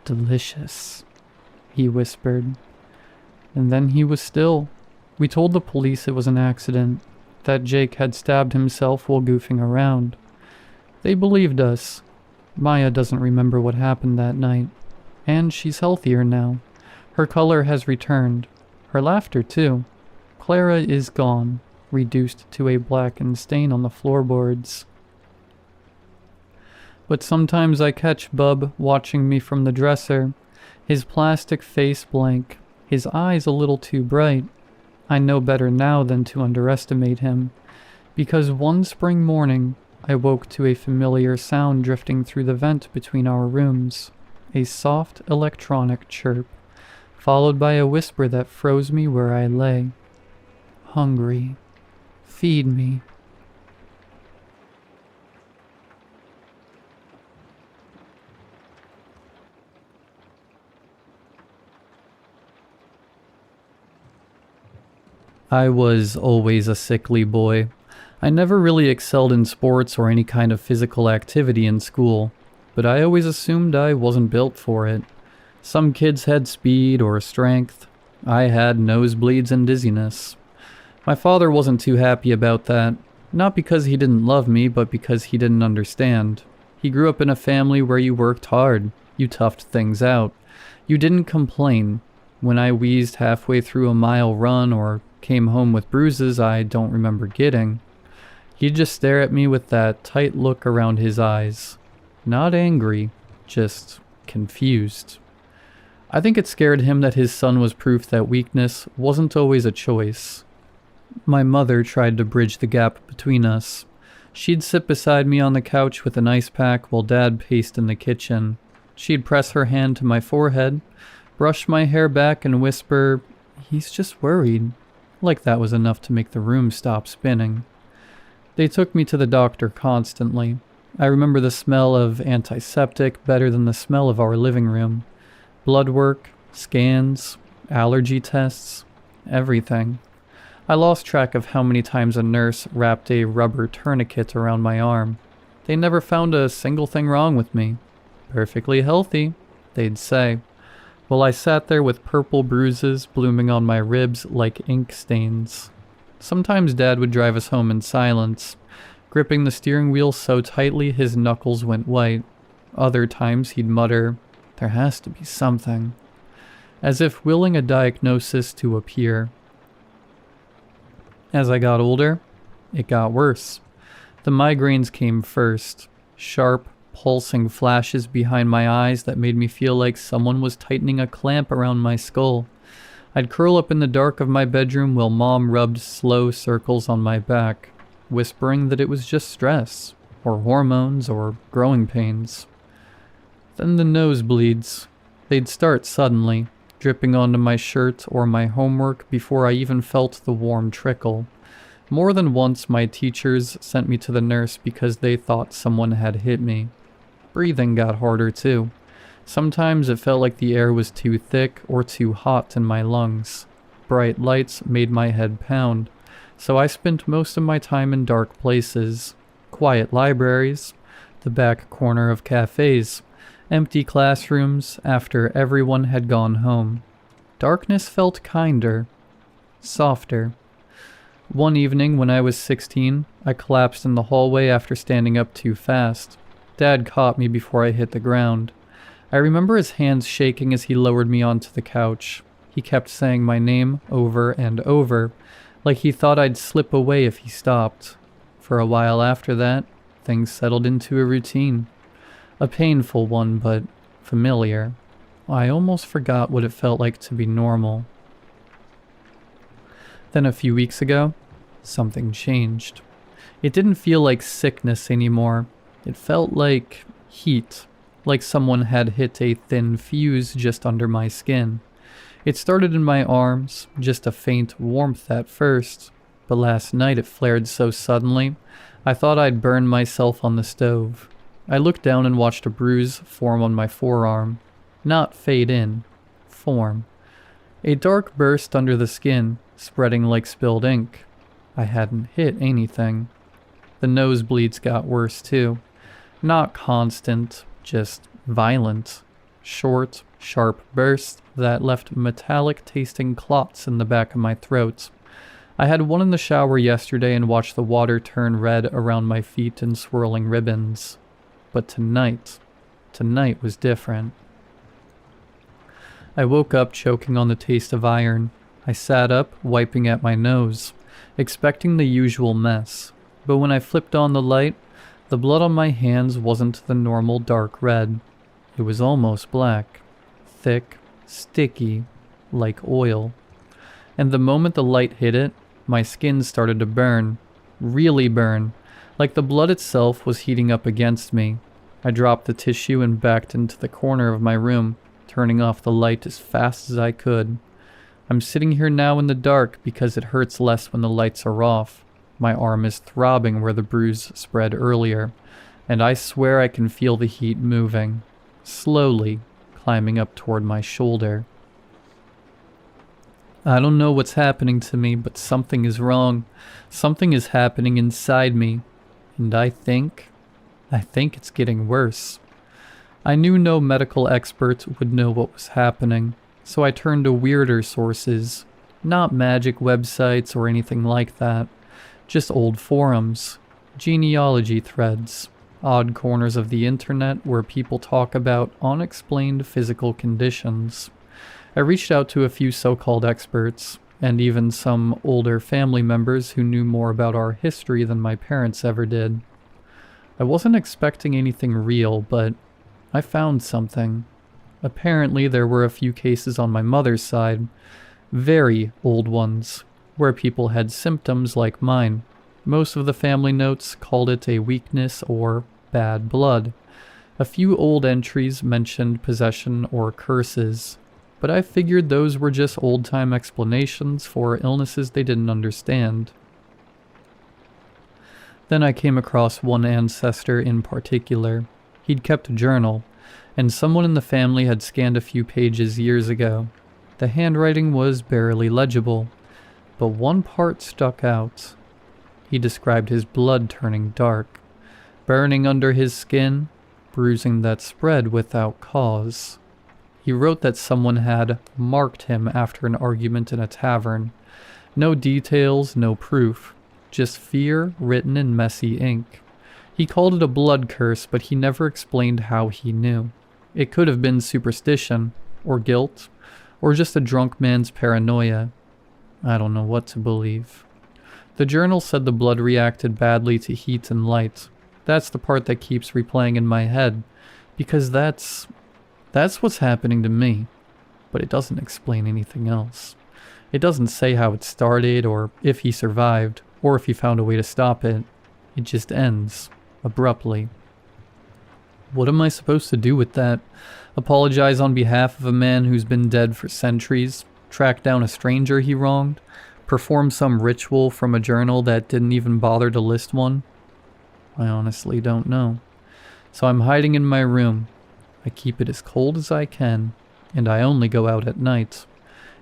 "Delicious," he whispered. And then he was still. We told the police it was an accident, that Jake had stabbed himself while goofing around. They believed us. Maya doesn't remember what happened that night, and she's healthier now. Her color has returned. Her laughter, too. Clara is gone, reduced to a blackened stain on the floorboards. But sometimes I catch Bub watching me from the dresser, his plastic face blank, his eyes a little too bright. I know better now than to underestimate him, because one spring morning I woke to a familiar sound drifting through the vent between our rooms, a soft electronic chirp, followed by a whisper that froze me where I lay. "Hungry. Feed me." I was always a sickly boy. I never really excelled in sports or any kind of physical activity in school, but I always assumed I wasn't built for it. Some kids had speed or strength. I had nosebleeds and dizziness. My father wasn't too happy about that, not because he didn't love me, but because he didn't understand. He grew up in a family where you worked hard, you toughed things out. You didn't complain. When I wheezed halfway through a mile run or came home with bruises I don't remember getting, he'd just stare at me with that tight look around his eyes. Not angry, just confused. I think it scared him that his son was proof that weakness wasn't always a choice. My mother tried to bridge the gap between us. She'd sit beside me on the couch with an ice pack while Dad paced in the kitchen. She'd press her hand to my forehead, brush my hair back and whisper, "He's just worried." Like that was enough to make the room stop spinning. They took me to the doctor constantly. I remember the smell of antiseptic better than the smell of our living room. Blood work, scans, allergy tests, everything. I lost track of how many times a nurse wrapped a rubber tourniquet around my arm. They never found a single thing wrong with me. Perfectly healthy, they'd say. While I sat there with purple bruises blooming on my ribs like ink stains. Sometimes Dad would drive us home in silence, gripping the steering wheel so tightly his knuckles went white. Other times he'd mutter, "There has to be something," as if willing a diagnosis to appear. As I got older, it got worse. The migraines came first, sharp, pulsing flashes behind my eyes that made me feel like someone was tightening a clamp around my skull. I'd curl up in the dark of my bedroom while Mom rubbed slow circles on my back, whispering that it was just stress, or hormones, or growing pains. Then the nosebleeds. They'd start suddenly, dripping onto my shirt or my homework before I even felt the warm trickle. More than once, my teachers sent me to the nurse because they thought someone had hit me. Breathing got harder too. Sometimes it felt like the air was too thick or too hot in my lungs. Bright lights made my head pound, so I spent most of my time in dark places. Quiet libraries, the back corner of cafes, empty classrooms after everyone had gone home. Darkness felt kinder, softer. One evening when I was 16, I collapsed in the hallway after standing up too fast. Dad caught me before I hit the ground. I remember his hands shaking as he lowered me onto the couch. He kept saying my name over and over, like he thought I'd slip away if he stopped. For a while after that, things settled into a routine. A painful one, but familiar. I almost forgot what it felt like to be normal. Then a few weeks ago, something changed. It didn't feel like sickness anymore. It felt like heat, like someone had hit a thin fuse just under my skin. It started in my arms, just a faint warmth at first, but last night it flared so suddenly, I thought I'd burn myself on the stove. I looked down and watched a bruise form on my forearm. Not fade in, form. A dark burst under the skin, spreading like spilled ink. I hadn't hit anything. The nosebleeds got worse too. Not constant, just violent. Short, sharp bursts that left metallic-tasting clots in the back of my throat. I had one in the shower yesterday and watched the water turn red around my feet in swirling ribbons. But tonight was different. I woke up choking on the taste of iron. I sat up, wiping at my nose, expecting the usual mess. But when I flipped on the light, the blood on my hands wasn't the normal dark red. It was almost black. Thick, sticky, like oil. And the moment the light hit it, my skin started to burn. Really burn. Like the blood itself was heating up against me. I dropped the tissue and backed into the corner of my room, turning off the light as fast as I could. I'm sitting here now in the dark because it hurts less when the lights are off. My arm is throbbing where the bruise spread earlier, and I swear I can feel the heat moving, slowly climbing up toward my shoulder. I don't know what's happening to me, but something is wrong. Something is happening inside me, and I think it's getting worse. I knew no medical expert would know what was happening, so I turned to weirder sources, not magic websites or anything like that, just old forums, genealogy threads, odd corners of the internet where people talk about unexplained physical conditions. I reached out to a few so-called experts, and even some older family members who knew more about our history than my parents ever did. I wasn't expecting anything real, but I found something. Apparently there were a few cases on my mother's side, very old ones, where people had symptoms like mine. Most of the family notes called it a weakness or bad blood. A few old entries mentioned possession or curses. but I figured those were just old-time explanations for illnesses they didn't understand. Then I came across one ancestor in particular. He'd kept a journal, and someone in the family had scanned a few pages years ago. The handwriting was barely legible, but one part stuck out. He described his blood turning dark, burning under his skin, bruising that spread without cause. He wrote that someone had marked him after an argument in a tavern. No details, no proof, just fear written in messy ink. He called it a blood curse, but he never explained how he knew. It could have been superstition, or guilt, or just a drunk man's paranoia. I don't know what to believe. The journal said the blood reacted badly to heat and light. That's the part that keeps replaying in my head, because that's what's happening to me, but it doesn't explain anything else. It doesn't say how it started, or if he survived, or if he found a way to stop it. It just ends, abruptly. What am I supposed to do with that? Apologize on behalf of a man who's been dead for centuries? Track down a stranger he wronged? Perform some ritual from a journal that didn't even bother to list one? I honestly don't know. So I'm hiding in my room. I keep it as cold as I can, and I only go out at night.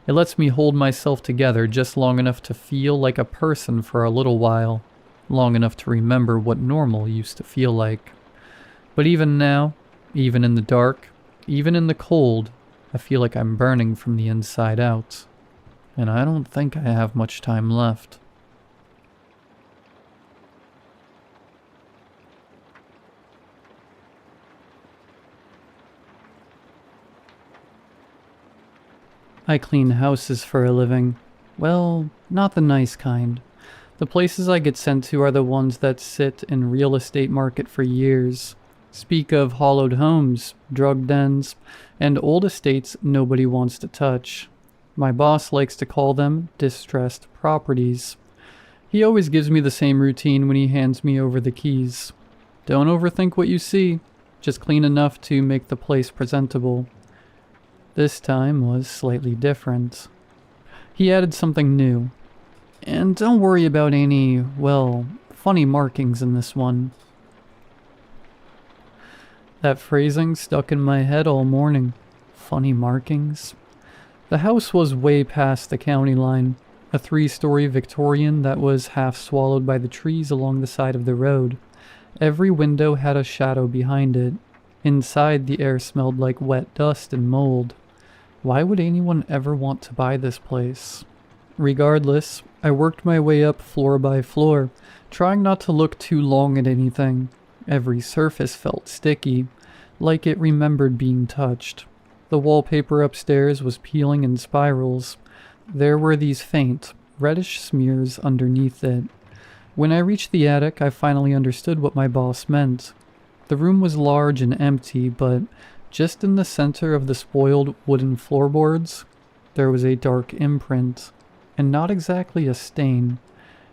It lets me hold myself together just long enough to feel like a person for a little while, long enough to remember what normal used to feel like. But even now, even in the dark, even in the cold, I feel like I'm burning from the inside out. And I don't think I have much time left. I clean houses for a living. Well, not the nice kind. The places I get sent to are the ones that sit in real estate market for years. Speak of hollowed homes, drug dens, and old estates nobody wants to touch. My boss likes to call them distressed properties. He always gives me the same routine when he hands me over the keys. Don't overthink what you see, just clean enough to make the place presentable. This time was slightly different. He added something new. And don't worry about any, well, funny markings in this one. That phrasing stuck in my head all morning. Funny markings. The house was way past the county line. A 3-story Victorian that was half swallowed by the trees along the side of the road. Every window had a shadow behind it. Inside, the air smelled like wet dust and mold. Why would anyone ever want to buy this place? Regardless, I worked my way up floor by floor, trying not to look too long at anything. Every surface felt sticky, like it remembered being touched. The wallpaper upstairs was peeling in spirals. There were these faint, reddish smears underneath it. When I reached the attic, I finally understood what my boss meant. The room was large and empty, but just in the center of the spoiled wooden floorboards, there was a dark imprint, and not exactly a stain.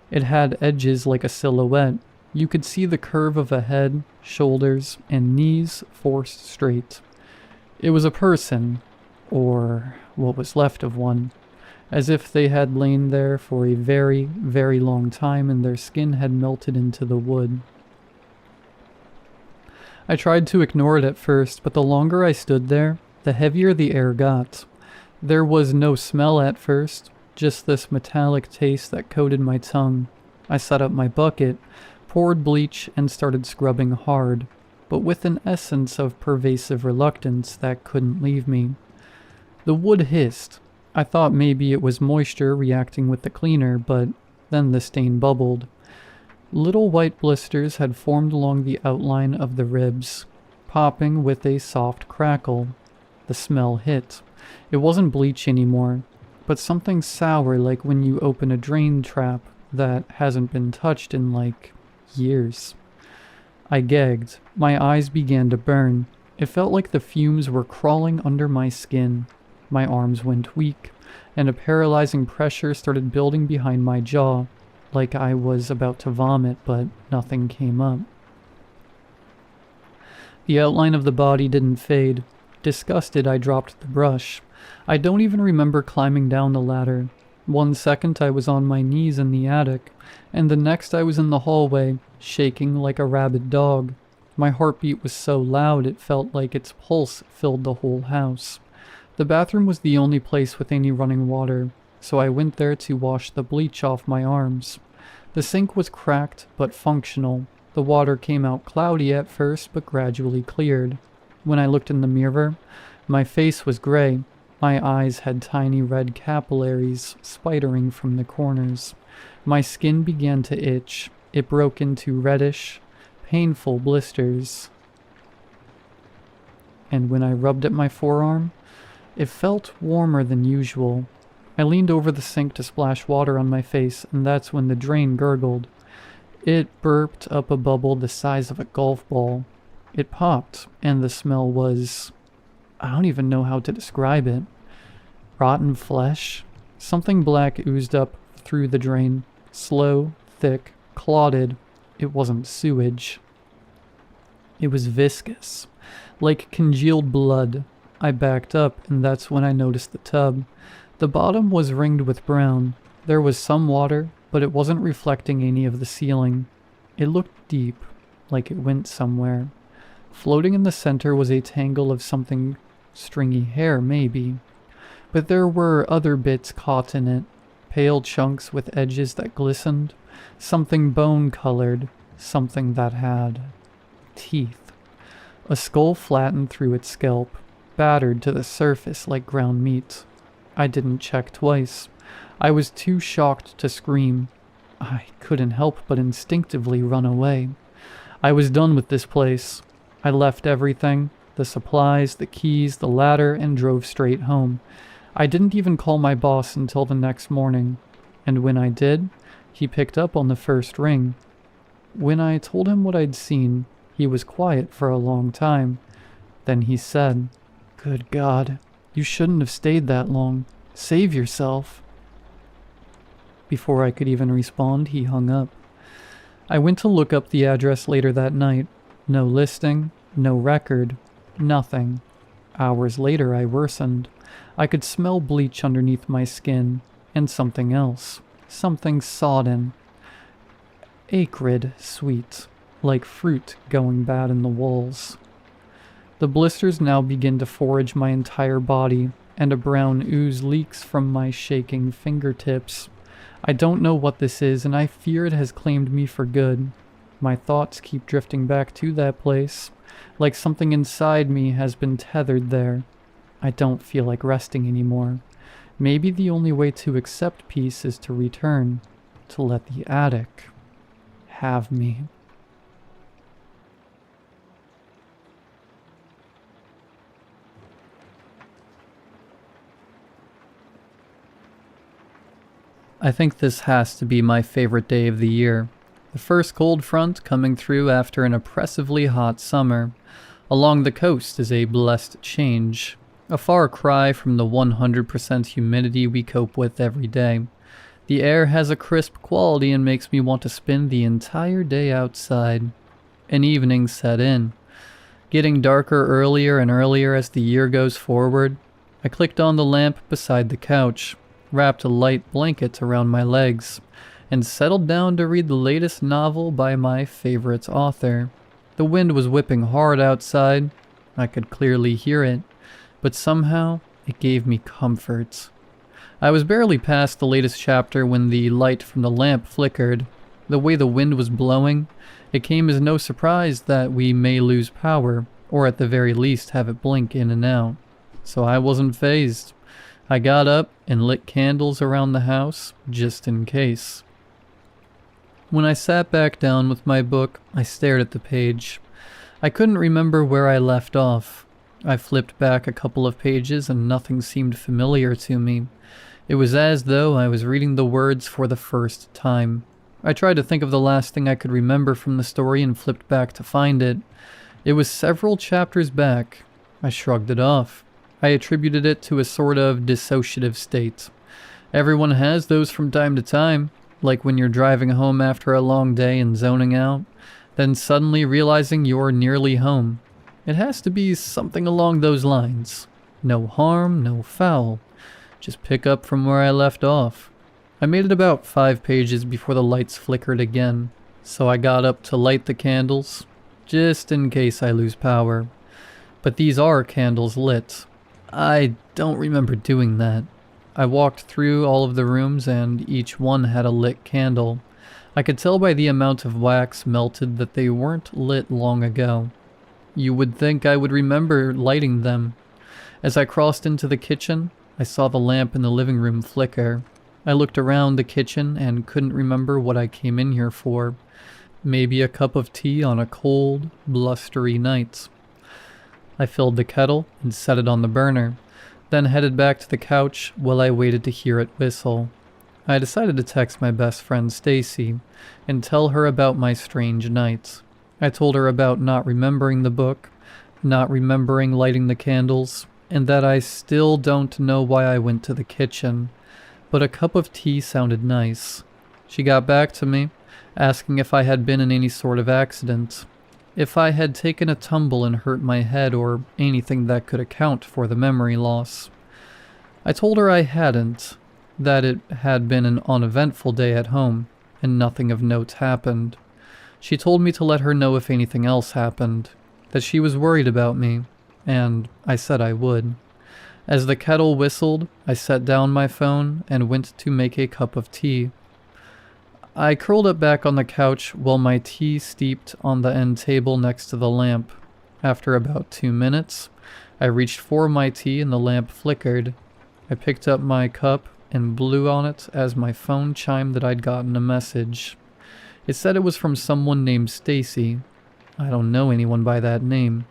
It had edges like a silhouette. You could see the curve of a head, shoulders, and knees forced straight. It was a person, or what was left of one, as if they had lain there for a very, very long time and their skin had melted into the wood. I tried to ignore it at first, but the longer I stood there, the heavier the air got. There was no smell at first, just this metallic taste that coated my tongue. I set up my bucket, poured bleach, and started scrubbing hard, but with an essence of pervasive reluctance that couldn't leave me. The wood hissed. I thought maybe it was moisture reacting with the cleaner, but then the stain bubbled. Little white blisters had formed along the outline of the ribs, popping with a soft crackle. The smell hit. It wasn't bleach anymore, but something sour like when you open a drain trap that hasn't been touched in like years. I gagged. My eyes began to burn. It felt like the fumes were crawling under my skin. My arms went weak, and a paralyzing pressure started building behind my jaw, like I was about to vomit, but nothing came up. The outline of the body didn't fade. Disgusted, I dropped the brush. I don't even remember climbing down the ladder. One second I was on my knees in the attic, and the next I was in the hallway, shaking like a rabid dog. My heartbeat was so loud it felt like its pulse filled the whole house. The bathroom was the only place with any running water, so I went there to wash the bleach off my arms. The sink was cracked but functional. The water came out cloudy at first but gradually cleared. When I looked in the mirror, my face was gray. My eyes had tiny red capillaries spidering from the corners. My skin began to itch. It broke into reddish, painful blisters. And when I rubbed at my forearm, it felt warmer than usual. I leaned over the sink to splash water on my face, and that's when the drain gurgled. It burped up a bubble the size of a golf ball. It popped, and the smell was... I don't even know how to describe it. Rotten flesh? Something black oozed up through the drain. Slow, thick, clotted. It wasn't sewage. It was viscous, like congealed blood. I backed up, and that's when I noticed the tub. The bottom was ringed with brown. There was some water, but it wasn't reflecting any of the ceiling. It looked deep, like it went somewhere. Floating in the center was a tangle of something stringy hair, maybe. But there were other bits caught in it, pale chunks with edges that glistened, something bone-colored, something that had teeth. A skull flattened through its scalp, battered to the surface like ground meat. I didn't check twice. I was too shocked to scream. I couldn't help but instinctively run away. I was done with this place. I left everything, the supplies, the keys, the ladder, and drove straight home. I didn't even call my boss until the next morning, and when I did, he picked up on the first ring. When I told him what I'd seen, he was quiet for a long time. Then he said, "Good God, you shouldn't have stayed that long. Save yourself." Before I could even respond, he hung up. I went to look up the address later that night. No listing, no record, nothing. Hours later, I worsened. I could smell bleach underneath my skin, and something else. Something sodden. Acrid sweet, like fruit going bad in the walls. The blisters now begin to forage my entire body, and a brown ooze leaks from my shaking fingertips. I don't know what this is, and I fear it has claimed me for good. My thoughts keep drifting back to that place, like something inside me has been tethered there. I don't feel like resting anymore. Maybe the only way to accept peace is to return, to let the attic have me. I think this has to be my favorite day of the year. The first cold front coming through after an oppressively hot summer. Along the coast is a blessed change, a far cry from the 100% humidity we cope with every day. The air has a crisp quality and makes me want to spend the entire day outside. An evening set in, getting darker earlier and earlier as the year goes forward. I clicked on the lamp beside the couch, wrapped a light blanket around my legs, and settled down to read the latest novel by my favorite author. The wind was whipping hard outside. I could clearly hear it, but somehow it gave me comfort. I was barely past the latest chapter when the light from the lamp flickered. The way the wind was blowing, it came as no surprise that we may lose power, or at the very least have it blink in and out. So I wasn't fazed. I got up and lit candles around the house, just in case. When I sat back down with my book, I stared at the page. I couldn't remember where I left off. I flipped back a couple of pages and nothing seemed familiar to me. It was as though I was reading the words for the first time. I tried to think of the last thing I could remember from the story and flipped back to find it. It was several chapters back. I shrugged it off. I attributed it to a sort of dissociative state. Everyone has those from time to time, like when you're driving home after a long day and zoning out, then suddenly realizing you're nearly home. It has to be something along those lines. No harm, no foul. Just pick up from where I left off. I made it about 5 pages before the lights flickered again, so I got up to light the candles, just in case I lose power. But these are candles lit. I don't remember doing that. I walked through all of the rooms and each one had a lit candle. I could tell by the amount of wax melted that they weren't lit long ago. You would think I would remember lighting them. As I crossed into the kitchen, I saw the lamp in the living room flicker. I looked around the kitchen and couldn't remember what I came in here for. Maybe a cup of tea on a cold, blustery night. I filled the kettle and set it on the burner, then headed back to the couch while I waited to hear it whistle. I decided to text my best friend Stacy and tell her about my strange night. I told her about not remembering the book, not remembering lighting the candles, and that I still don't know why I went to the kitchen, but a cup of tea sounded nice. She got back to me, asking if I had been in any sort of accident, if I had taken a tumble and hurt my head or anything that could account for the memory loss. I told her I hadn't, that it had been an uneventful day at home, and nothing of note happened. She told me to let her know if anything else happened, that she was worried about me, and I said I would. As the kettle whistled, I set down my phone and went to make a cup of tea. I curled up back on the couch while my tea steeped on the end table next to the lamp. After about 2 minutes, I reached for my tea and the lamp flickered. I picked up my cup and blew on it as my phone chimed that I'd gotten a message. It said it was from someone named Stacy. I don't know anyone by that name.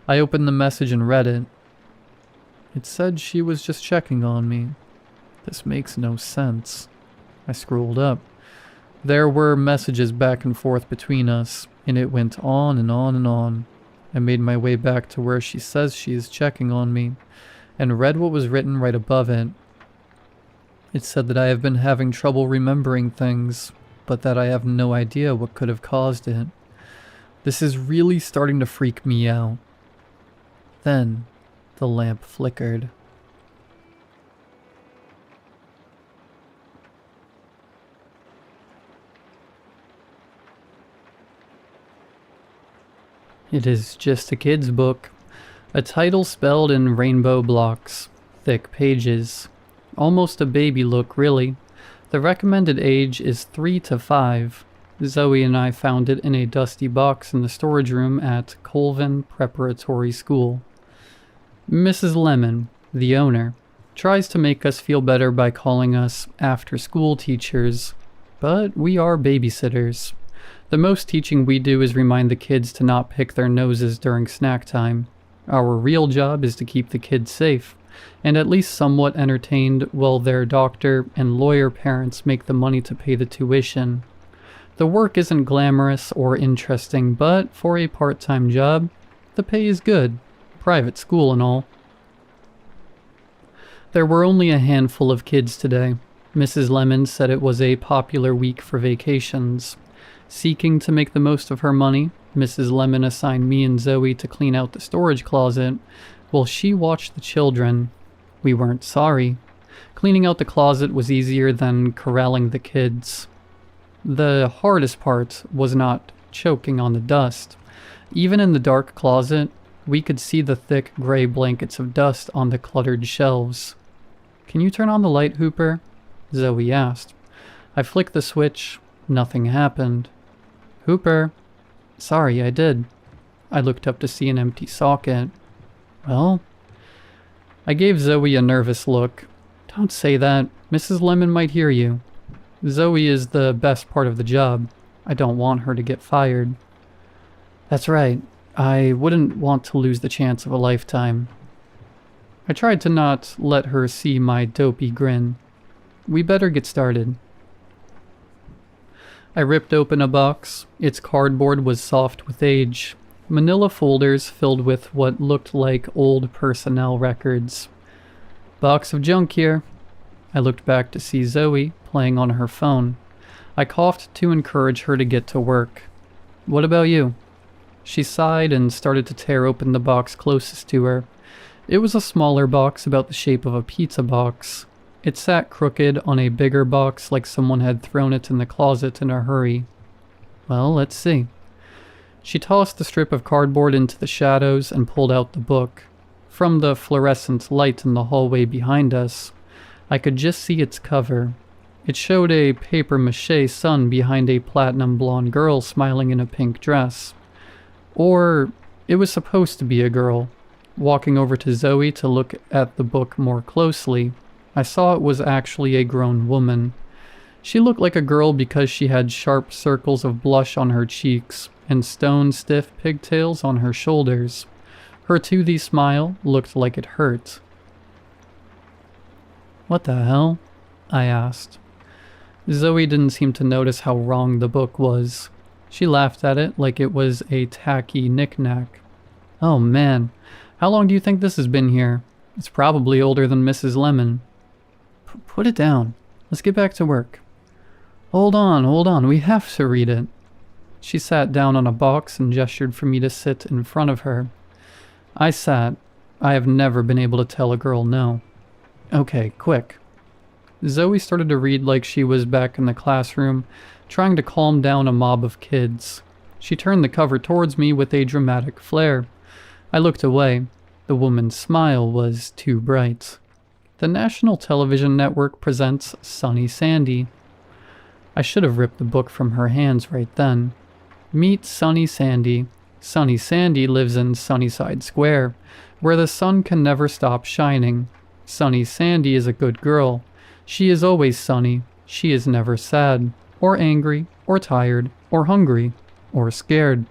I opened the message and read it. It said she was just checking on me. This makes no sense. I scrolled up. There were messages back and forth between us, and it went on and on and on. I made my way back to where she says she is checking on me, and read what was written right above it. It said that I have been having trouble remembering things, but that I have no idea what could have caused it. This is really starting to freak me out. Then, the lamp flickered. It is just a kid's book. A title spelled in rainbow blocks. Thick pages. Almost a baby look, really. The recommended age is 3 to 5. Zoe and I found it in a dusty box in the storage room at Colvin Preparatory School. Mrs. Lemon, the owner, tries to make us feel better by calling us after-school teachers, but we are babysitters. The most teaching we do is remind the kids to not pick their noses during snack time. Our real job is to keep the kids safe, and at least somewhat entertained while their doctor and lawyer parents make the money to pay the tuition. The work isn't glamorous or interesting, but for a part-time job, the pay is good. Private school and all. There were only a handful of kids today. Mrs. Lemon said it was a popular week for vacations. Seeking to make the most of her money, Mrs. Lemon assigned me and Zoe to clean out the storage closet while she watched the children. We weren't sorry. Cleaning out the closet was easier than corralling the kids. The hardest part was not choking on the dust. Even in the dark closet, we could see the thick gray blankets of dust on the cluttered shelves. "Can you turn on the light, Hooper?" Zoe asked. I flicked the switch. Nothing happened. "Hooper." "Sorry, I did." I looked up to see an empty socket. "Well?" I gave Zoe a nervous look. "Don't say that. Mrs. Lemon might hear you. Zoe is the best part of the job. I don't want her to get fired." "That's right. I wouldn't want to lose the chance of a lifetime." I tried to not let her see my dopey grin. "We better get started." I ripped open a box. Its cardboard was soft with age. Manila folders filled with what looked like old personnel records. "Box of junk here." I looked back to see Zoe playing on her phone. I coughed to encourage her to get to work. "What about you?" She sighed and started to tear open the box closest to her. It was a smaller box about the shape of a pizza box. It sat crooked on a bigger box like someone had thrown it in the closet in a hurry. Well, let's see. She tossed the strip of cardboard into the shadows and pulled out the book. From the fluorescent light in the hallway behind us, I could just see its cover. It showed a papier-mâché sun behind a platinum blonde girl smiling in a pink dress. Or it was supposed to be a girl. Walking over to Zoe to look at the book more closely, I saw it was actually a grown woman. She looked like a girl because she had sharp circles of blush on her cheeks and stone-stiff pigtails on her shoulders. Her toothy smile looked like it hurt. "What the hell?" I asked. Zoe didn't seem to notice how wrong the book was. She laughed at it like it was a tacky knick-knack. "Oh man, how long do you think this has been here? It's probably older than Mrs. Lemon." Put it down. Let's get back to work." Hold on, we have to read it." She sat down on a box and gestured for me to sit in front of her. I sat. I have never been able to tell a girl no. "Okay, quick." Zoe started to read like she was back in the classroom, trying to calm down a mob of kids. She turned the cover towards me with a dramatic flare. I looked away. The woman's smile was too bright. The national television network presents Sunny Sandy. I should have ripped the book from her hands right then. Meet Sunny Sandy. Sunny Sandy lives in Sunnyside Square, where the sun can never stop shining. Sunny Sandy is a good girl. She is always sunny. She is never sad, or angry, or tired, or hungry, or scared.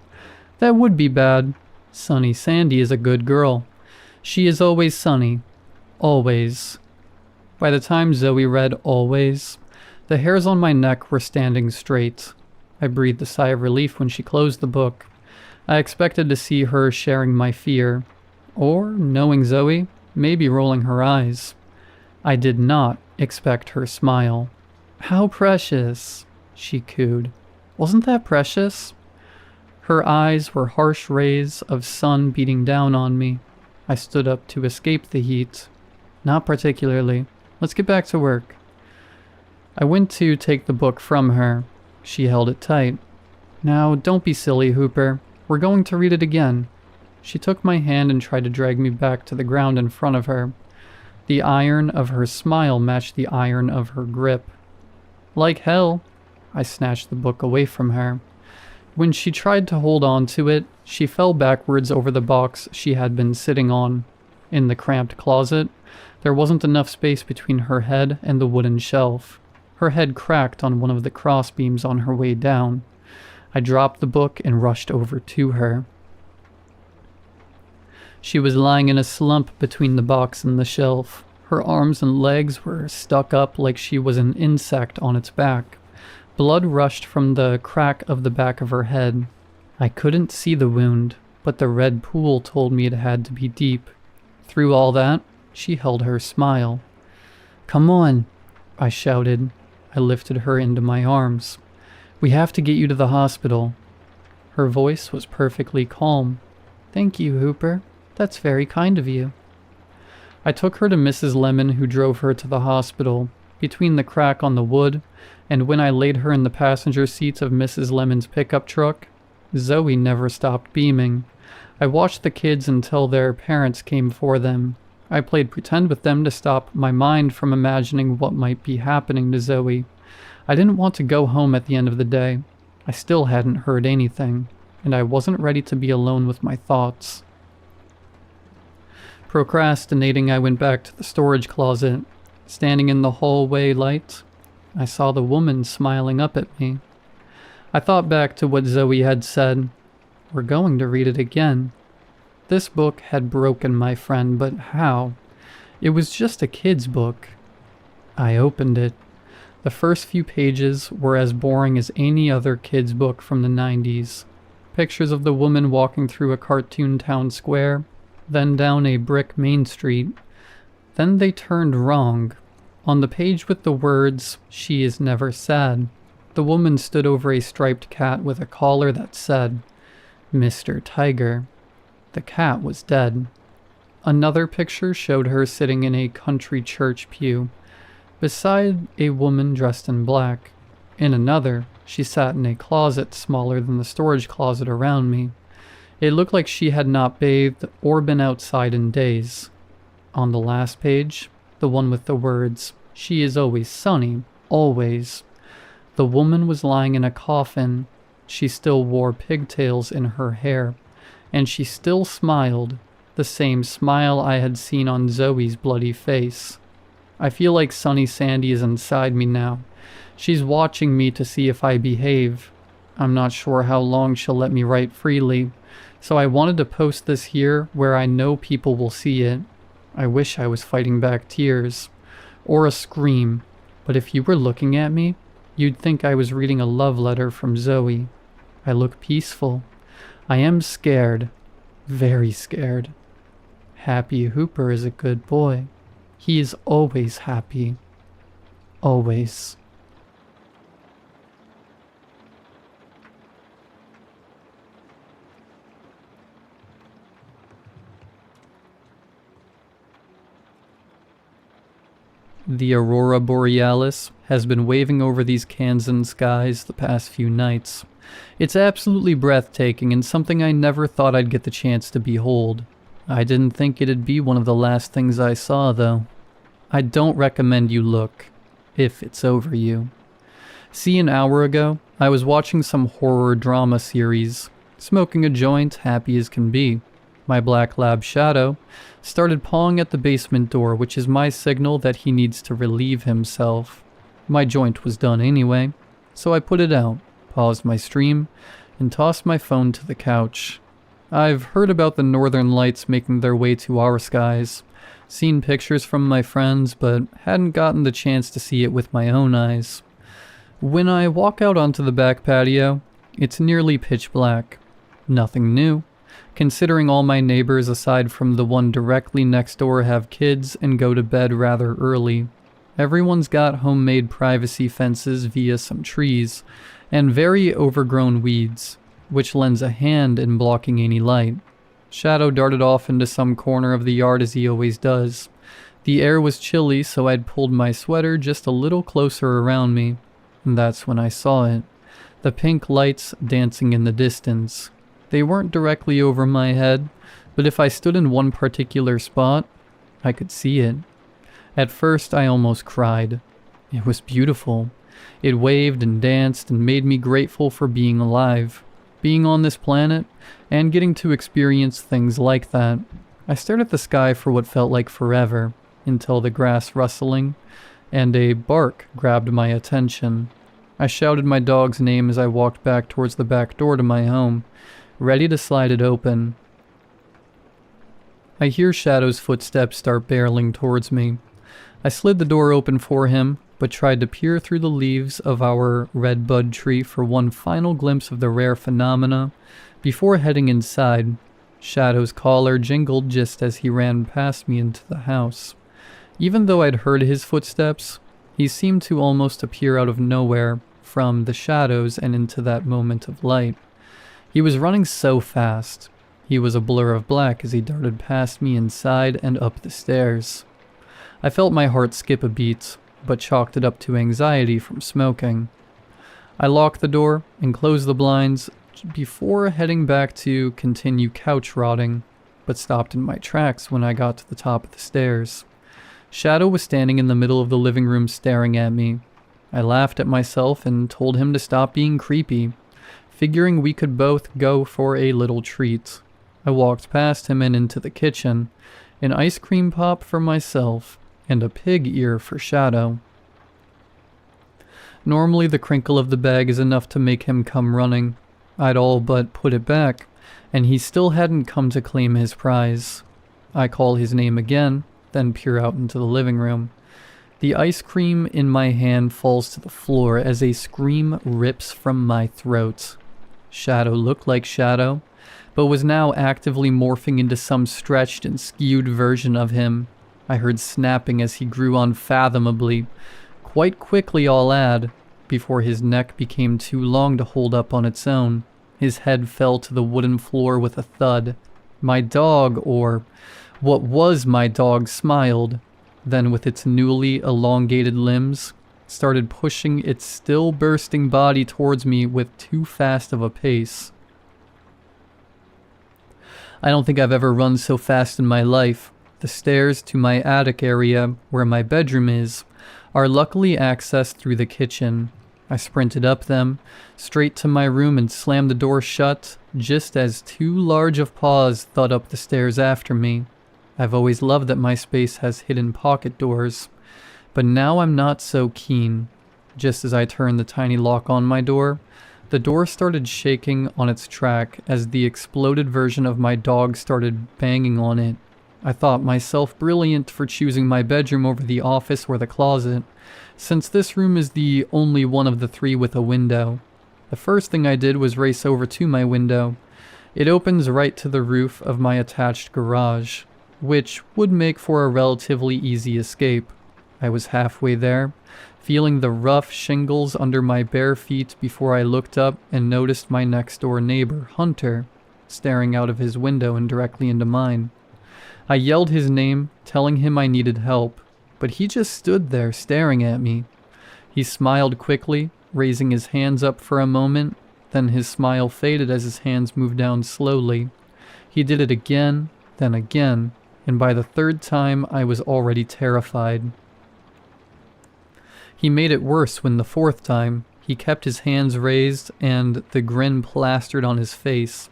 That would be bad. Sunny Sandy is a good girl. She is always sunny. Always. By the time Zoe read always, the hairs on my neck were standing straight. I breathed a sigh of relief when she closed the book. I expected to see her sharing my fear, or, knowing Zoe, maybe rolling her eyes. I did not expect her smile. "How precious," she cooed. "Wasn't that precious?" Her eyes were harsh rays of sun beating down on me. I stood up to escape the heat. "Not particularly. Let's get back to work." I went to take the book from her. She held it tight. "Now, don't be silly, Hooper. We're going to read it again." She took my hand and tried to drag me back to the ground in front of her. The iron of her smile matched the iron of her grip. "Like hell." I snatched the book away from her. When she tried to hold on to it, she fell backwards over the box she had been sitting on. In the cramped closet, there wasn't enough space between her head and the wooden shelf. Her head cracked on one of the crossbeams on her way down. I dropped the book and rushed over to her. She was lying in a slump between the box and the shelf. Her arms and legs were stuck up like she was an insect on its back. Blood rushed from the crack of the back of her head. I couldn't see the wound, but the red pool told me it had to be deep. Through all that, she held her smile. "Come on," I shouted. I lifted her into my arms. "We have to get you to the hospital." Her voice was perfectly calm. "Thank you, Hooper. That's very kind of you." I took her to Mrs. Lemon, who drove her to the hospital. Between the crack on the wood, and when I laid her in the passenger seat of Mrs. Lemon's pickup truck, Zoe never stopped beaming. I watched the kids until their parents came for them. I played pretend with them to stop my mind from imagining what might be happening to Zoe. I didn't want to go home at the end of the day. I still hadn't heard anything, and I wasn't ready to be alone with my thoughts. Procrastinating, I went back to the storage closet. Standing in the hallway light, I saw the woman smiling up at me. I thought back to what Zoe had said. We're going to read it again. This book had broken my friend, but how? It was just a kid's book. I opened it. The first few pages were as boring as any other kid's book from the 90s. Pictures of the woman walking through a cartoon town square, then down a brick main street. Then they turned wrong. On the page with the words, "She is never sad," the woman stood over a striped cat with a collar that said, "Mr. Tiger." The cat was dead. Another picture showed her sitting in a country church pew, beside a woman dressed in black. In another, she sat in a closet smaller than the storage closet around me. It looked like she had not bathed or been outside in days. On the last page, the one with the words, "She is always sunny, always," the woman was lying in a coffin. She still wore pigtails in her hair, and she still smiled, the same smile I had seen on Zoe's bloody face. I feel like Sunny Sandy is inside me now. She's watching me to see if I behave. I'm not sure how long she'll let me write freely, so I wanted to post this here where I know people will see it. I wish I was fighting back tears. Or a scream, but if you were looking at me, you'd think I was reading a love letter from Zoe. I look peaceful. I am scared. Very scared. Happy Hooper is a good boy. He is always happy. Always. The aurora borealis has been waving over these Kansan skies the past few nights. It's absolutely breathtaking and something I never thought I'd get the chance to behold. I didn't think it'd be one of the last things I saw, though. I don't recommend you look, if it's over you. See, an hour ago, I was watching some horror drama series, smoking a joint, happy as can be. My black lab Shadow started pawing at the basement door, which is my signal that he needs to relieve himself. My joint was done anyway, so I put it out, paused my stream, and tossed my phone to the couch. I've heard about the northern lights making their way to our skies, seen pictures from my friends, but hadn't gotten the chance to see it with my own eyes. When I walk out onto the back patio, it's nearly pitch black. Nothing new, considering all my neighbors aside from the one directly next door have kids and go to bed rather early. Everyone's got homemade privacy fences via some trees, and very overgrown weeds, which lends a hand in blocking any light. Shadow darted off into some corner of the yard as he always does. The air was chilly, so I'd pulled my sweater just a little closer around me, and that's when I saw it. The pink lights dancing in the distance. They weren't directly over my head, but if I stood in one particular spot, I could see it. At first, I almost cried. It was beautiful. It waved and danced and made me grateful for being alive, being on this planet, and getting to experience things like that. I stared at the sky for what felt like forever, until the grass rustling and a bark grabbed my attention. I shouted my dog's name as I walked back towards the back door to my home, ready to slide it open. I hear Shadow's footsteps start barreling towards me. I slid the door open for him, but tried to peer through the leaves of our redbud tree for one final glimpse of the rare phenomena before heading inside. Shadow's collar jingled just as he ran past me into the house. Even though I'd heard his footsteps, he seemed to almost appear out of nowhere from the shadows and into that moment of light. He was running so fast. He was a blur of black as he darted past me inside and up the stairs. I felt my heart skip a beat, but chalked it up to anxiety from smoking. I locked the door and closed the blinds before heading back to continue couch rotting, but stopped in my tracks when I got to the top of the stairs. Shadow was standing in the middle of the living room staring at me. I laughed at myself and told him to stop being creepy, figuring we could both go for a little treat. I walked past him and into the kitchen, an ice cream pop for myself, and a pig ear for Shadow. Normally the crinkle of the bag is enough to make him come running. I'd all but put it back, and he still hadn't come to claim his prize. I call his name again, then peer out into the living room. The ice cream in my hand falls to the floor as a scream rips from my throat. Shadow looked like Shadow, but was now actively morphing into some stretched and skewed version of him. I heard snapping as he grew unfathomably, quite quickly I'll add, before his neck became too long to hold up on its own. His head fell to the wooden floor with a thud. My dog, or What was my dog smiled, then with its newly elongated limbs, started pushing its still bursting body towards me with too fast of a pace. I don't think I've ever run so fast in my life. The stairs to my attic area, where my bedroom is, are luckily accessed through the kitchen. I sprinted up them, straight to my room and slammed the door shut, just as two large of paws thud up the stairs after me. I've always loved that my space has hidden pocket doors, but now I'm not so keen. Just as I turned the tiny lock on my door, the door started shaking on its track as the exploded version of my dog started banging on it. I thought myself brilliant for choosing my bedroom over the office or the closet, since this room is the only one of the three with a window. The first thing I did was race over to my window. It opens right to the roof of my attached garage, which would make for a relatively easy escape. I was halfway there, feeling the rough shingles under my bare feet before I looked up and noticed my next door neighbor, Hunter, staring out of his window and directly into mine. I yelled his name, telling him I needed help, but he just stood there staring at me. He smiled quickly, raising his hands up for a moment, then his smile faded as his hands moved down slowly. He did it again, then again, and by the third time I was already terrified. He made it worse when the fourth time, he kept his hands raised and the grin plastered on his face.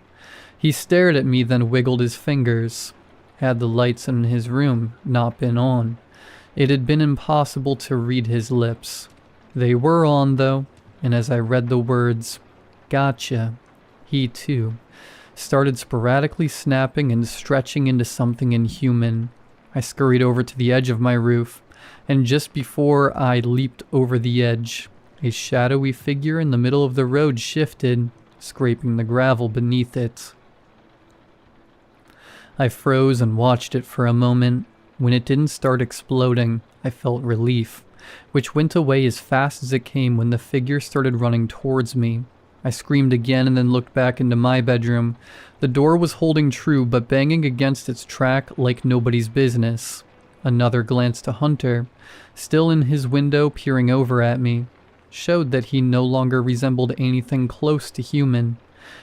He stared at me, then wiggled his fingers. Had the lights in his room not been on, it had been impossible to read his lips. They were on, though, and as I read the words, "Gotcha," he, too, started sporadically snapping and stretching into something inhuman. I scurried over to the edge of my roof, and just before I leaped over the edge, a shadowy figure in the middle of the road shifted, scraping the gravel beneath it. I froze and watched it for a moment. When it didn't start exploding, I felt relief, which went away as fast as it came when the figure started running towards me. I screamed again and then looked back into my bedroom. The door was holding true but banging against its track like nobody's business. Another glance to Hunter, still in his window peering over at me, showed that he no longer resembled anything close to human.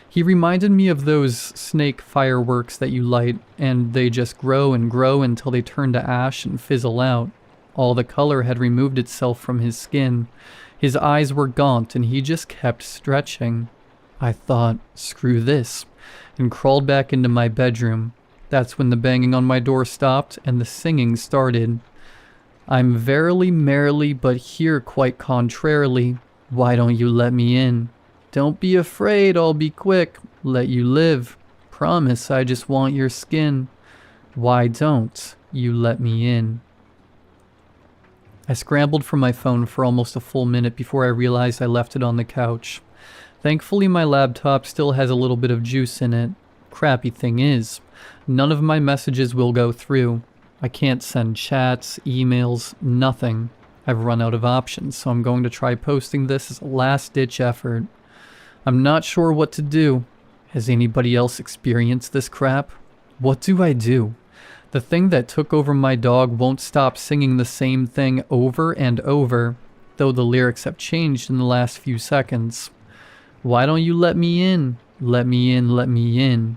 He reminded me of those snake fireworks that you light, and they just grow and grow until they turn to ash and fizzle out. All the color had removed itself from his skin. His eyes were gaunt, and he just kept stretching. I thought, screw this, and crawled back into my bedroom. That's when the banging on my door stopped, and the singing started. I'm verily merrily, but here quite contrarily. Why don't you let me in? Don't be afraid, I'll be quick. Let you live. Promise, I just want your skin. Why don't you let me in? I scrambled for my phone for almost a full minute before I realized I left it on the couch. Thankfully, my laptop still has a little bit of juice in it. Crappy thing is, none of my messages will go through. I can't send chats, emails, nothing. I've run out of options, so I'm going to try posting this as a last-ditch effort. I'm not sure what to do. Has anybody else experienced this crap? What do I do? The thing that took over my dog won't stop singing the same thing over and over, though the lyrics have changed in the last few seconds. Why don't you let me in? Let me in, let me in.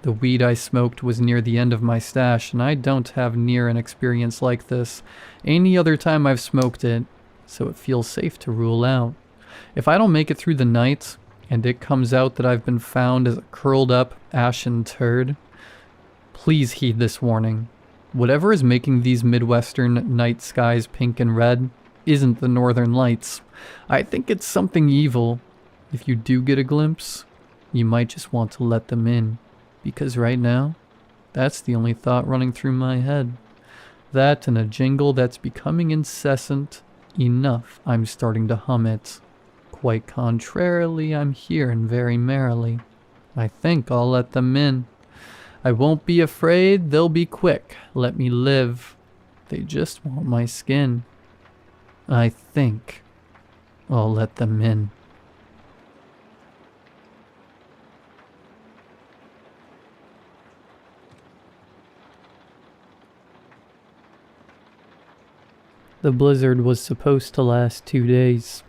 The weed I smoked was near the end of my stash, and I don't have near an experience like this any other time I've smoked it, so it feels safe to rule out. If I don't make it through the night, and it comes out that I've been found as a curled up, ashen turd, please heed this warning. Whatever is making these Midwestern night skies pink and red isn't the northern lights. I think it's something evil. If you do get a glimpse, you might just want to let them in. Because right now, that's the only thought running through my head. That and a jingle that's becoming incessant enough I'm starting to hum it. Quite contrarily, I'm here and very merrily. I think I'll let them in. I won't be afraid, they'll be quick. Let me live. They just want my skin. I think I'll let them in. The blizzard was supposed to last 2 days.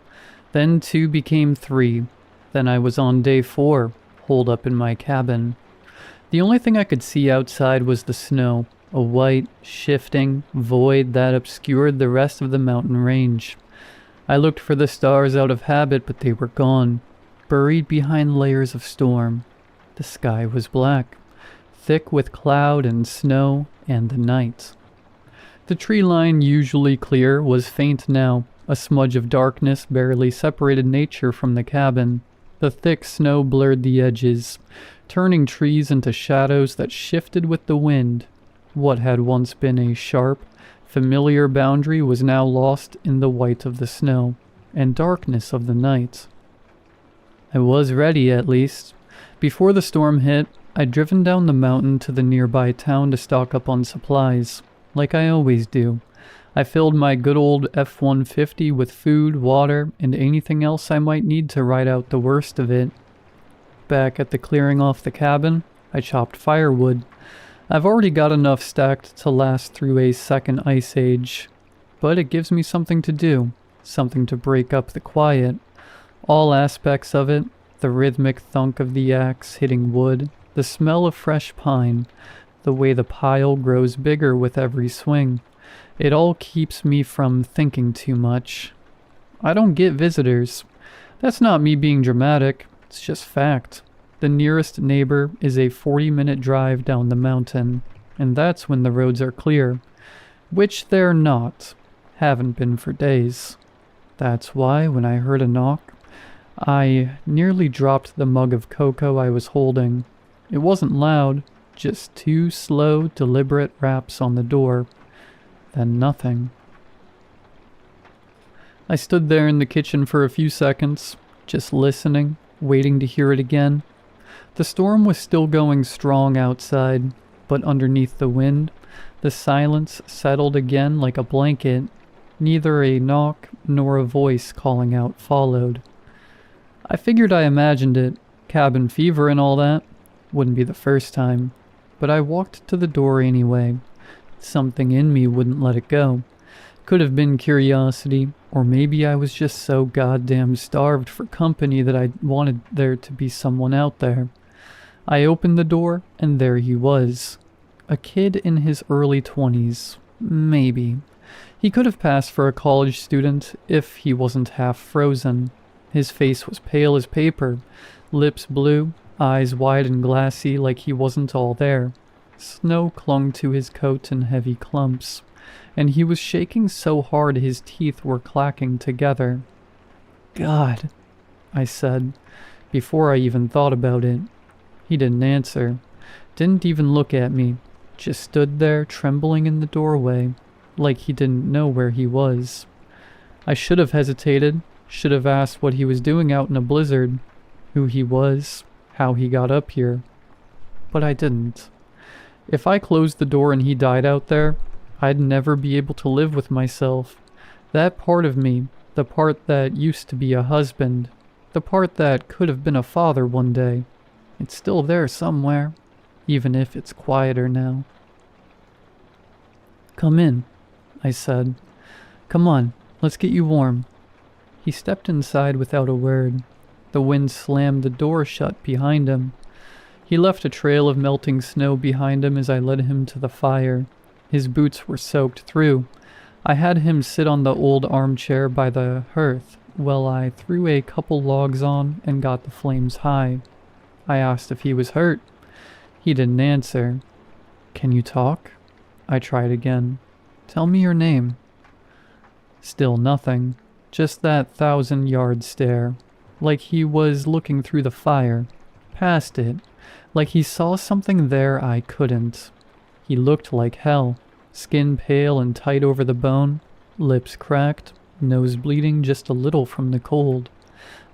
Then 2 became 3. Then I was on day 4, holed up in my cabin. The only thing I could see outside was the snow, a white, shifting void that obscured the rest of the mountain range. I looked for the stars out of habit, but they were gone, buried behind layers of storm. The sky was black, thick with cloud and snow and the night. The tree line, usually clear, was faint now. A smudge of darkness barely separated nature from the cabin. The thick snow blurred the edges, turning trees into shadows that shifted with the wind. What had once been a sharp, familiar boundary was now lost in the white of the snow and darkness of the night. I was ready, at least. Before the storm hit, I'd driven down the mountain to the nearby town to stock up on supplies, like I always do. I filled my good old F-150 with food, water, and anything else I might need to ride out the worst of it. Back at the clearing off the cabin, I chopped firewood. I've already got enough stacked to last through a second ice age, but it gives me something to do, something to break up the quiet. All aspects of it, the rhythmic thunk of the axe hitting wood, the smell of fresh pine, the way the pile grows bigger with every swing. It all keeps me from thinking too much. I don't get visitors. That's not me being dramatic, it's just fact. The nearest neighbor is a 40-minute drive down the mountain, and that's when the roads are clear, which they're not. Haven't been for days. That's why when I heard a knock, I nearly dropped the mug of cocoa I was holding. It wasn't loud, just 2 slow, deliberate raps on the door. Then nothing. I stood there in the kitchen for a few seconds, just listening, waiting to hear it again. The storm was still going strong outside, but underneath the wind, the silence settled again like a blanket. Neither a knock nor a voice calling out followed. I figured I imagined it, cabin fever and all that. Wouldn't be the first time. But I walked to the door anyway. Something in me wouldn't let it go. Could have been curiosity, or maybe I was just so goddamn starved for company that I wanted there to be someone out there. I opened the door, and there he was. A kid in his early 20s. Maybe. He could have passed for a college student if he wasn't half frozen. His face was pale as paper, lips blue, eyes wide and glassy like he wasn't all there. Snow clung to his coat in heavy clumps, and he was shaking so hard his teeth were clacking together. "God," I said, before I even thought about it. He didn't answer, didn't even look at me, just stood there trembling in the doorway, like he didn't know where he was. I should have hesitated, should have asked what he was doing out in a blizzard, who he was, how he got up here. But I didn't. If I closed the door and he died out there, I'd never be able to live with myself. That part of me, the part that used to be a husband, the part that could have been a father one day, it's still there somewhere, even if it's quieter now. "Come in," I said. "Come on, let's get you warm." He stepped inside without a word. The wind slammed the door shut behind him. He left a trail of melting snow behind him as I led him to the fire. His boots were soaked through. I had him sit on the old armchair by the hearth while I threw a couple logs on and got the flames high. I asked if he was hurt. He didn't answer. "Can you talk?" I tried again. "Tell me your name." Still nothing. Just that 1,000-yard stare. Like he was looking through the fire. Past it. Like he saw something there I couldn't. He looked like hell. Skin pale and tight over the bone. Lips cracked. Nose bleeding just a little from the cold.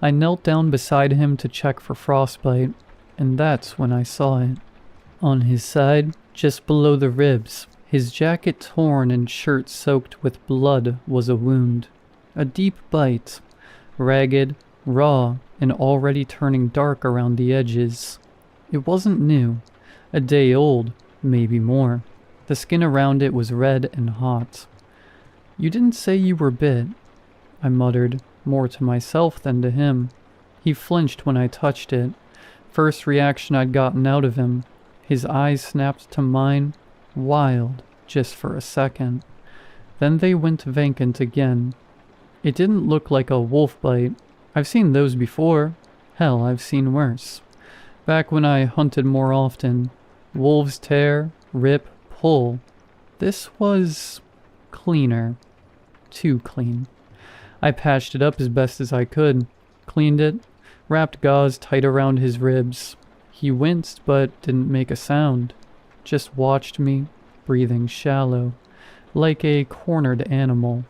I knelt down beside him to check for frostbite, and that's when I saw it. On his side, just below the ribs, his jacket torn and shirt soaked with blood, was a wound. A deep bite. Ragged, raw, and already turning dark around the edges. It wasn't new. A day old, maybe more. The skin around it was red and hot. "You didn't say you were bit," I muttered, more to myself than to him. He flinched when I touched it. First reaction I'd gotten out of him. His eyes snapped to mine, wild, just for a second. Then they went vacant again. It didn't look like a wolf bite. I've seen those before. Hell, I've seen worse. Back when I hunted more often. Wolves tear, rip, pull. This was cleaner. Too clean. I patched it up as best as I could. Cleaned it. Wrapped gauze tight around his ribs. He winced but didn't make a sound. Just watched me, breathing shallow, like a cornered animal.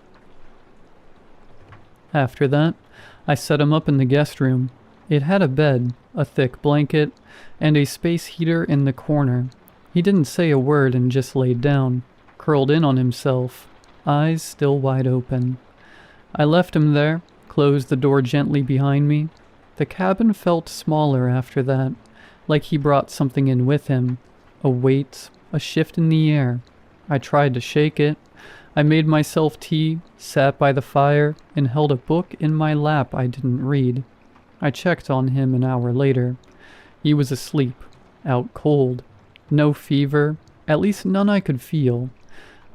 After that, I set him up in the guest room. It had a bed, a thick blanket, and a space heater in the corner. He didn't say a word and just laid down, curled in on himself, eyes still wide open. I left him there, closed the door gently behind me. The cabin felt smaller after that, like he brought something in with him. A weight, a shift in the air. I tried to shake it. I made myself tea, sat by the fire, and held a book in my lap I didn't read. I checked on him an hour later. He was asleep, out cold. No fever, at least none I could feel.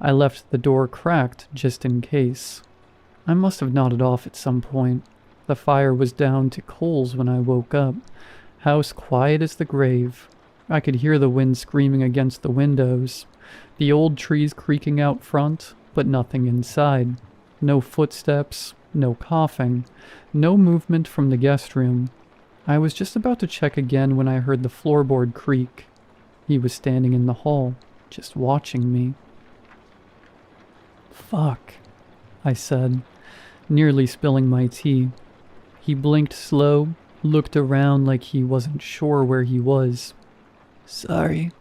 I left the door cracked just in case. I must have nodded off at some point. The fire was down to coals when I woke up. House quiet as the grave. I could hear the wind screaming against the windows. The old trees creaking out front, but nothing inside. No footsteps, no coughing, no movement from the guest room. I was just about to check again when I heard the floorboard creak. He was standing in the hall, just watching me. "Fuck," I said, nearly spilling my tea. He blinked slow, looked around like he wasn't sure where he was. "Sorry,"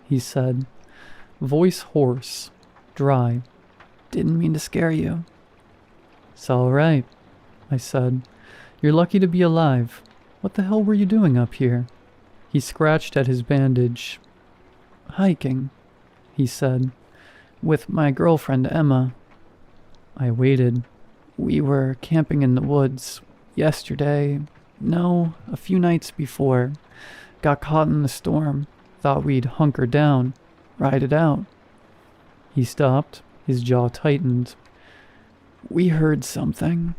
he said, voice hoarse, dry. "Didn't mean to scare you." "It's all right," I said. "You're lucky to be alive. What the hell were you doing up here?" He scratched at his bandage. "Hiking," he said, "with my girlfriend Emma." I waited. "We were camping in the woods yesterday. No, a few nights before. Got caught in the storm. Thought we'd hunker down, ride it out." He stopped. His jaw tightened. "We heard something,"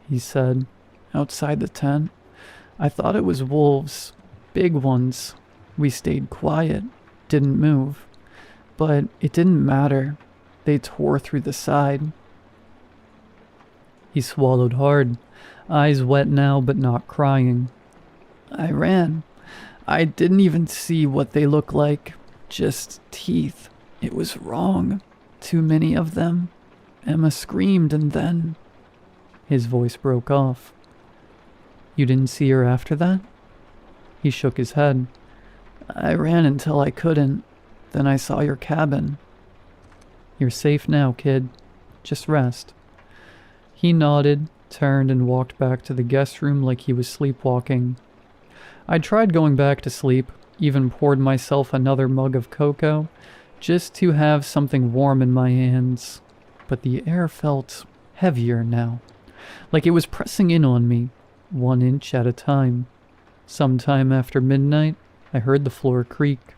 he said, "outside the tent. I thought it was wolves, big ones. We stayed quiet, didn't move. But it didn't matter. They tore through the side." He swallowed hard, eyes wet now but not crying. "I ran. I didn't even see what they look like, just teeth. It was wrong. Too many of them. Emma screamed and then..." His voice broke off. "You didn't see her after that?" He shook his head. "I ran until I couldn't. Then I saw your cabin." "You're safe now, kid. Just rest." He nodded, turned, and walked back to the guest room like he was sleepwalking. I tried going back to sleep, even poured myself another mug of cocoa, just to have something warm in my hands. But the air felt heavier now, like it was pressing in on me, 1 inch at a time. Sometime after midnight, I heard the floor creak.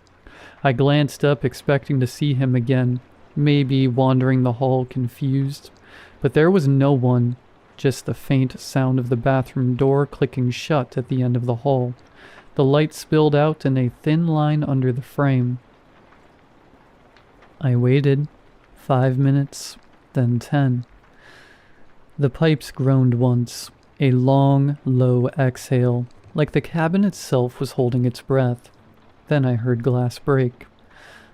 I glanced up, expecting to see him again, maybe wandering the hall confused. But there was no one, just the faint sound of the bathroom door clicking shut at the end of the hall. The light spilled out in a thin line under the frame. I waited. 5 minutes, then 10. The pipes groaned once, a long, low exhale, like the cabin itself was holding its breath. Then I heard glass break.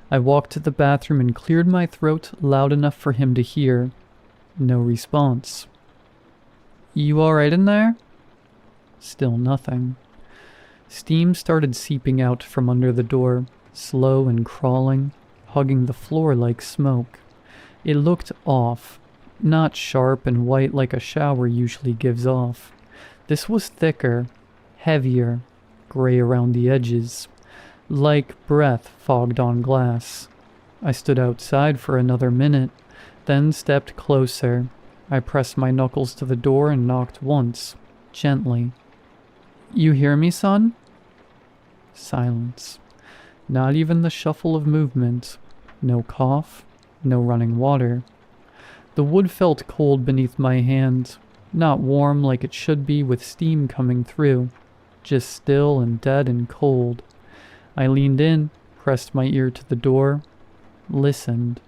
I walked to the bathroom and cleared my throat loud enough for him to hear. No response. "You alright in there?" Still nothing. Steam started seeping out from under the door, slow and crawling, hugging the floor like smoke. It looked off, not sharp and white like a shower usually gives off. This was thicker, heavier, gray around the edges, like breath fogged on glass. I stood outside for another minute, then stepped closer. I pressed my knuckles to the door and knocked once, gently. "You hear me, son?" Silence. Not even the shuffle of movement. No cough, no running water. The wood felt cold beneath my hand, not warm like it should be with steam coming through, just still and dead and cold. I leaned in, pressed my ear to the door, listened.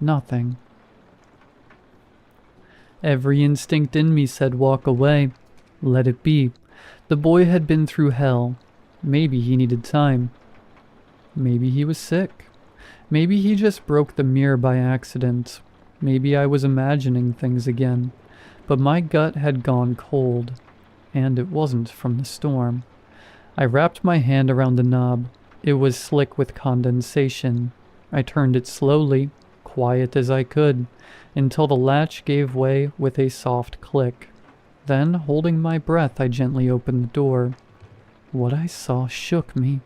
Nothing. Every instinct in me said walk away. Let it be. The boy had been through hell. Maybe he needed time. Maybe he was sick. Maybe he just broke the mirror by accident. Maybe I was imagining things again. But my gut had gone cold. And it wasn't from the storm. I wrapped my hand around the knob. It was slick with condensation. I turned it slowly, quiet as I could, until the latch gave way with a soft click. Then, holding my breath, I gently opened the door. What I saw shook me.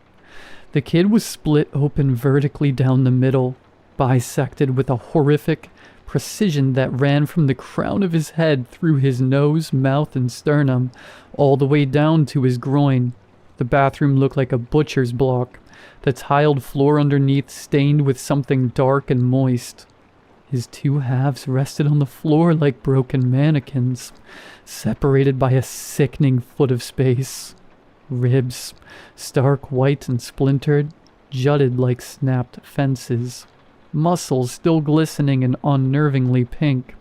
The kid was split open vertically down the middle, bisected with a horrific precision that ran from the crown of his head through his nose, mouth, and sternum, all the way down to his groin. The bathroom looked like a butcher's block, the tiled floor underneath stained with something dark and moist. His two halves rested on the floor like broken mannequins, separated by a sickening foot of space. Ribs, stark white and splintered, jutted like snapped fences. Muscles, still glistening and unnervingly pink,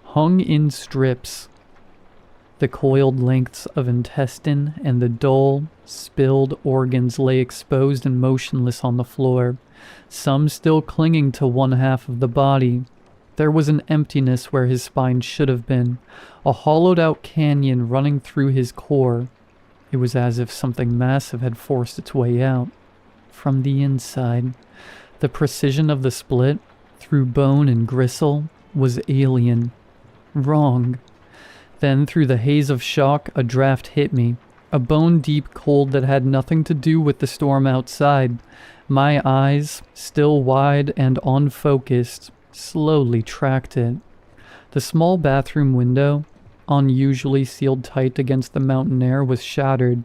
hung in strips. The coiled lengths of intestine and the dull, spilled organs lay exposed and motionless on the floor, some still clinging to one half of the body. There was an emptiness where his spine should have been, a hollowed-out canyon running through his core. It was as if something massive had forced its way out. From the inside, the precision of the split, through bone and gristle, was alien. Wrong. Then, through the haze of shock, a draft hit me. A bone-deep cold that had nothing to do with the storm outside. My eyes, still wide and unfocused, slowly tracked it. The small bathroom window, unusually sealed tight against the mountain air, was shattered.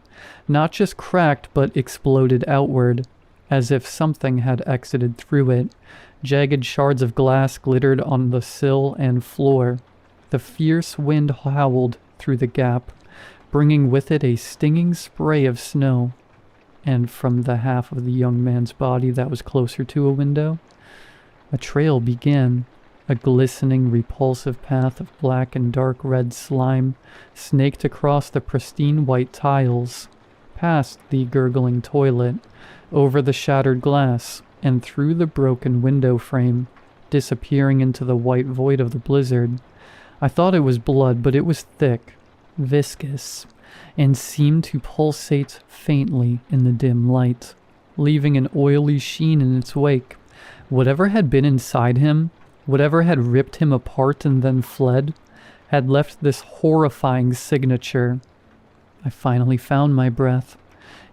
Not just cracked, but exploded outward, as if something had exited through it. Jagged shards of glass glittered on the sill and floor. The fierce wind howled through the gap, bringing with it a stinging spray of snow. And from the half of the young man's body that was closer to a window, a trail began. A glistening, repulsive path of black and dark red slime snaked across the pristine white tiles, past the gurgling toilet, over the shattered glass, and through the broken window frame, disappearing into the white void of the blizzard. I thought it was blood, but it was thick, viscous, and seemed to pulsate faintly in the dim light, leaving an oily sheen in its wake. Whatever had been inside him, whatever had ripped him apart and then fled, had left this horrifying signature. I finally found my breath.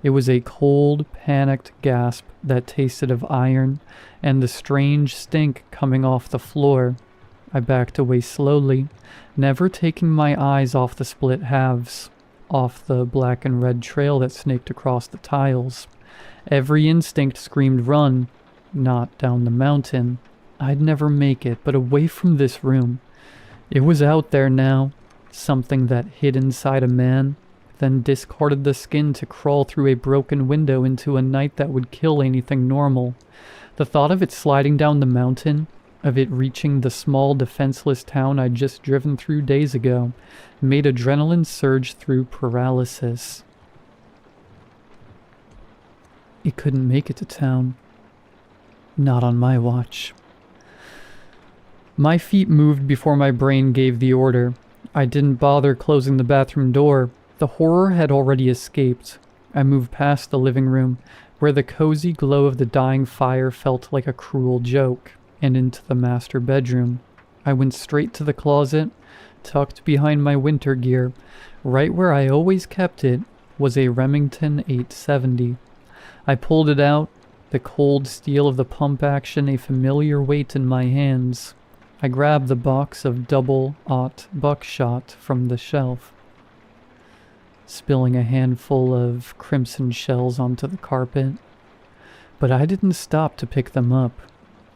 It was a cold, panicked gasp that tasted of iron and the strange stink coming off the floor. I backed away slowly, never taking my eyes off the split halves, off the black and red trail that snaked across the tiles. Every instinct screamed run, not down the mountain. I'd never make it, but away from this room. It was out there now, something that hid inside a man, then discarded the skin to crawl through a broken window into a night that would kill anything normal. The thought of it sliding down the mountain, of it reaching the small defenseless town I'd just driven through days ago, made adrenaline surge through paralysis. It couldn't make it to town. Not on my watch. My feet moved before my brain gave the order. I didn't bother closing the bathroom door. The horror had already escaped. I moved past the living room, where the cozy glow of the dying fire felt like a cruel joke, and into the master bedroom. I went straight to the closet, tucked behind my winter gear. Right where I always kept it was a Remington 870. I pulled it out, the cold steel of the pump action a familiar weight in my hands. I grabbed the box of double-aught buckshot from the shelf, spilling a handful of crimson shells onto the carpet. But I didn't stop to pick them up.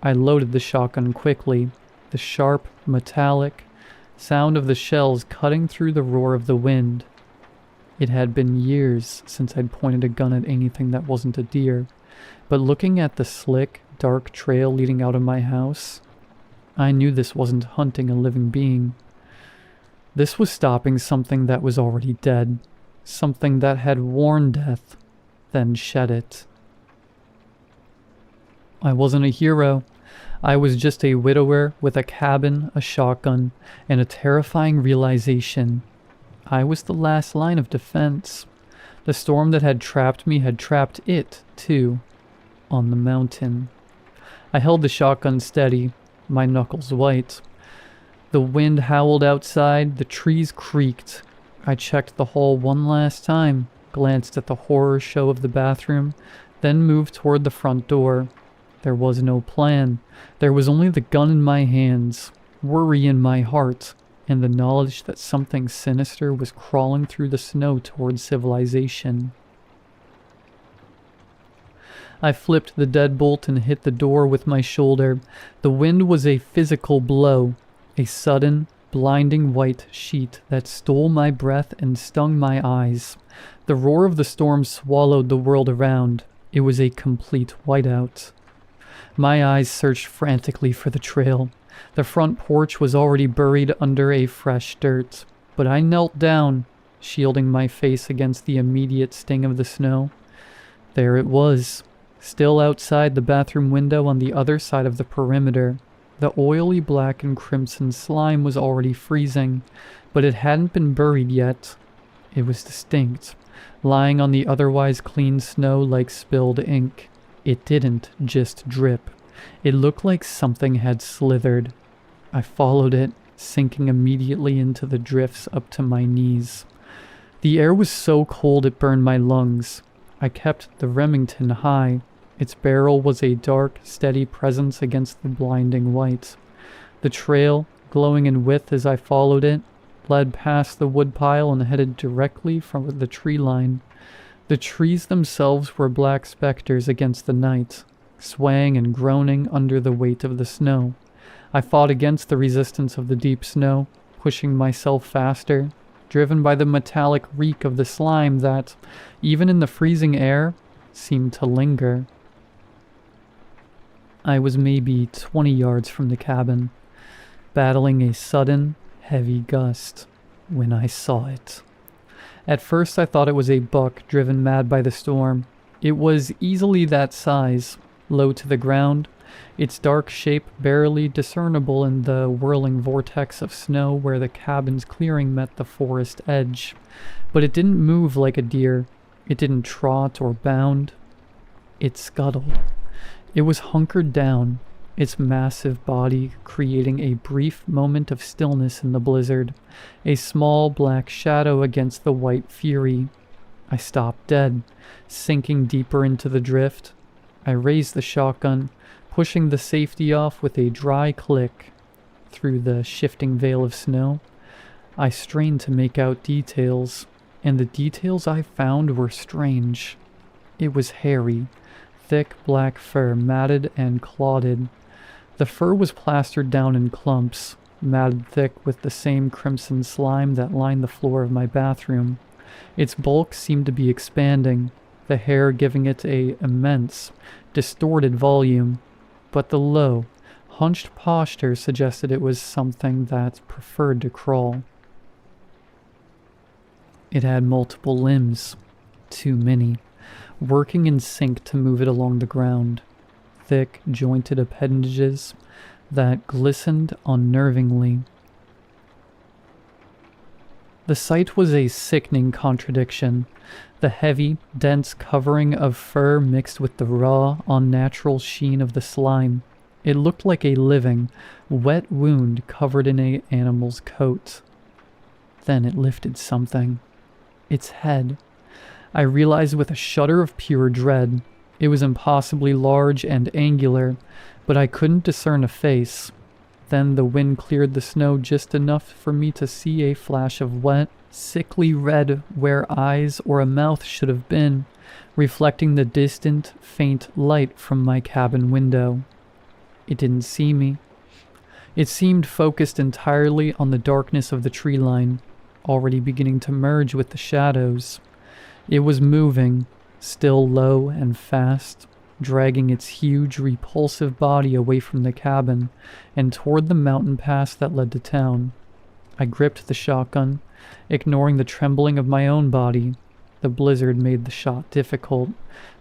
I loaded the shotgun quickly, the sharp, metallic sound of the shells cutting through the roar of the wind. It had been years since I'd pointed a gun at anything that wasn't a deer, but looking at the slick, dark trail leading out of my house, I knew this wasn't hunting a living being. This was stopping something that was already dead, something that had worn death, then shed it. I wasn't a hero. I was just a widower with a cabin, a shotgun, and a terrifying realization. I was the last line of defense. The storm that had trapped me had trapped it, too, on the mountain. I held the shotgun steady, my knuckles white. The wind howled outside, the trees creaked. I checked the hall one last time, glanced at the horror show of the bathroom, then moved toward the front door. There was no plan. There was only the gun in my hands, worry in my heart, and the knowledge that something sinister was crawling through the snow toward civilization. I flipped the deadbolt and hit the door with my shoulder. The wind was a physical blow, a sudden, blinding white sheet that stole my breath and stung my eyes. The roar of the storm swallowed the world around. It was a complete whiteout. My eyes searched frantically for the trail. The front porch was already buried under a fresh dirt, but I knelt down, shielding my face against the immediate sting of the snow. There it was, still outside the bathroom window on the other side of the perimeter. The oily black and crimson slime was already freezing, but it hadn't been buried yet. It was distinct, lying on the otherwise clean snow like spilled ink. It didn't just drip. It looked like something had slithered. I followed it, sinking immediately into the drifts up to my knees. The air was so cold it burned my lungs. I kept the Remington high. Its barrel was a dark, steady presence against the blinding white. The trail, glowing in width as I followed it, led past the woodpile and headed directly from the tree line. The trees themselves were black specters against the night, swaying and groaning under the weight of the snow. I fought against the resistance of the deep snow, pushing myself faster, driven by the metallic reek of the slime that, even in the freezing air, seemed to linger. I was maybe 20 yards from the cabin, battling a sudden, heavy gust, when I saw it. At first I thought it was a buck driven mad by the storm. It was easily that size, low to the ground, its dark shape barely discernible in the whirling vortex of snow where the cabin's clearing met the forest edge. But it didn't move like a deer. It didn't trot or bound. It scuttled. It was hunkered down, its massive body creating a brief moment of stillness in the blizzard, a small black shadow against the white fury. I stopped dead, sinking deeper into the drift. I raised the shotgun, pushing the safety off with a dry click. Through the shifting veil of snow, I strained to make out details, and the details I found were strange. It was hairy, thick black fur, matted and clotted. The fur was plastered down in clumps, matted thick with the same crimson slime that lined the floor of my bathroom. Its bulk seemed to be expanding, the hair giving it an immense, distorted volume, but the low, hunched posture suggested it was something that preferred to crawl. It had multiple limbs, too many, working in sync to move it along the ground. Thick, jointed appendages that glistened unnervingly. The sight was a sickening contradiction. The heavy, dense covering of fur mixed with the raw, unnatural sheen of the slime. It looked like a living, wet wound covered in an animal's coat. Then it lifted something. Its head. I realized with a shudder of pure dread. It was impossibly large and angular, but I couldn't discern a face. Then the wind cleared the snow just enough for me to see a flash of wet, sickly red where eyes or a mouth should have been, reflecting the distant, faint light from my cabin window. It didn't see me. It seemed focused entirely on the darkness of the tree line, already beginning to merge with the shadows. It was moving, still low and fast, dragging its huge, repulsive body away from the cabin and toward the mountain pass that led to town. I gripped the shotgun, ignoring the trembling of my own body. The blizzard made the shot difficult,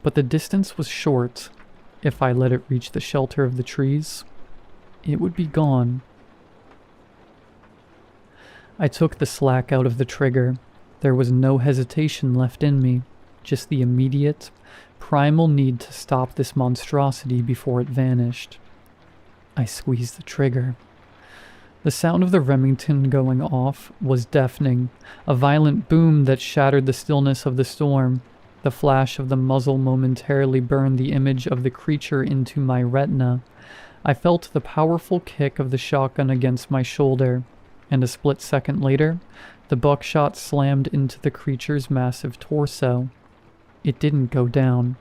but the distance was short. If I let it reach the shelter of the trees, it would be gone. I took the slack out of the trigger. There was no hesitation left in me, just the immediate, primal need to stop this monstrosity before it vanished. I squeezed the trigger. The sound of the Remington going off was deafening, a violent boom that shattered the stillness of the storm. The flash of the muzzle momentarily burned the image of the creature into my retina. I felt the powerful kick of the shotgun against my shoulder, and a split second later, the buckshot slammed into the creature's massive torso. It didn't go down.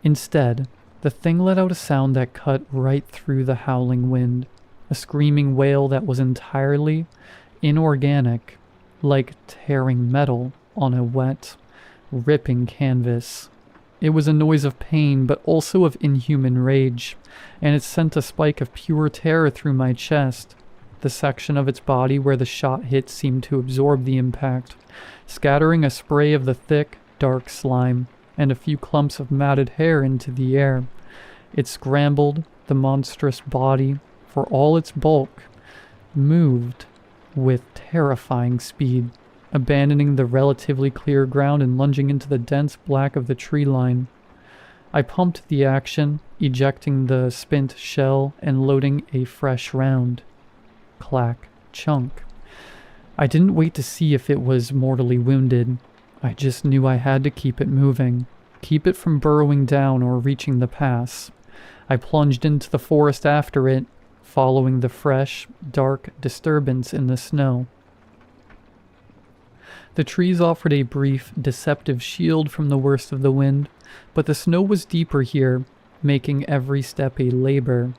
Instead, the thing let out a sound that cut right through the howling wind, a screaming wail that was entirely inorganic, like tearing metal on a wet, ripping canvas. It was a noise of pain, but also of inhuman rage, and it sent a spike of pure terror through my chest. The section of its body where the shot hit seemed to absorb the impact, scattering a spray of the thick, dark slime and a few clumps of matted hair into the air. It scrambled, the monstrous body, for all its bulk, moved with terrifying speed, abandoning the relatively clear ground and lunging into the dense black of the tree line. I pumped the action, ejecting the spent shell and loading a fresh round. Clack, chunk. I didn't wait to see if it was mortally wounded. I just knew I had to keep it moving, keep it from burrowing down or reaching the pass. I plunged into the forest after it, following the fresh, dark disturbance in the snow. The trees offered a brief, deceptive shield from the worst of the wind, but the snow was deeper here, making every step a labor.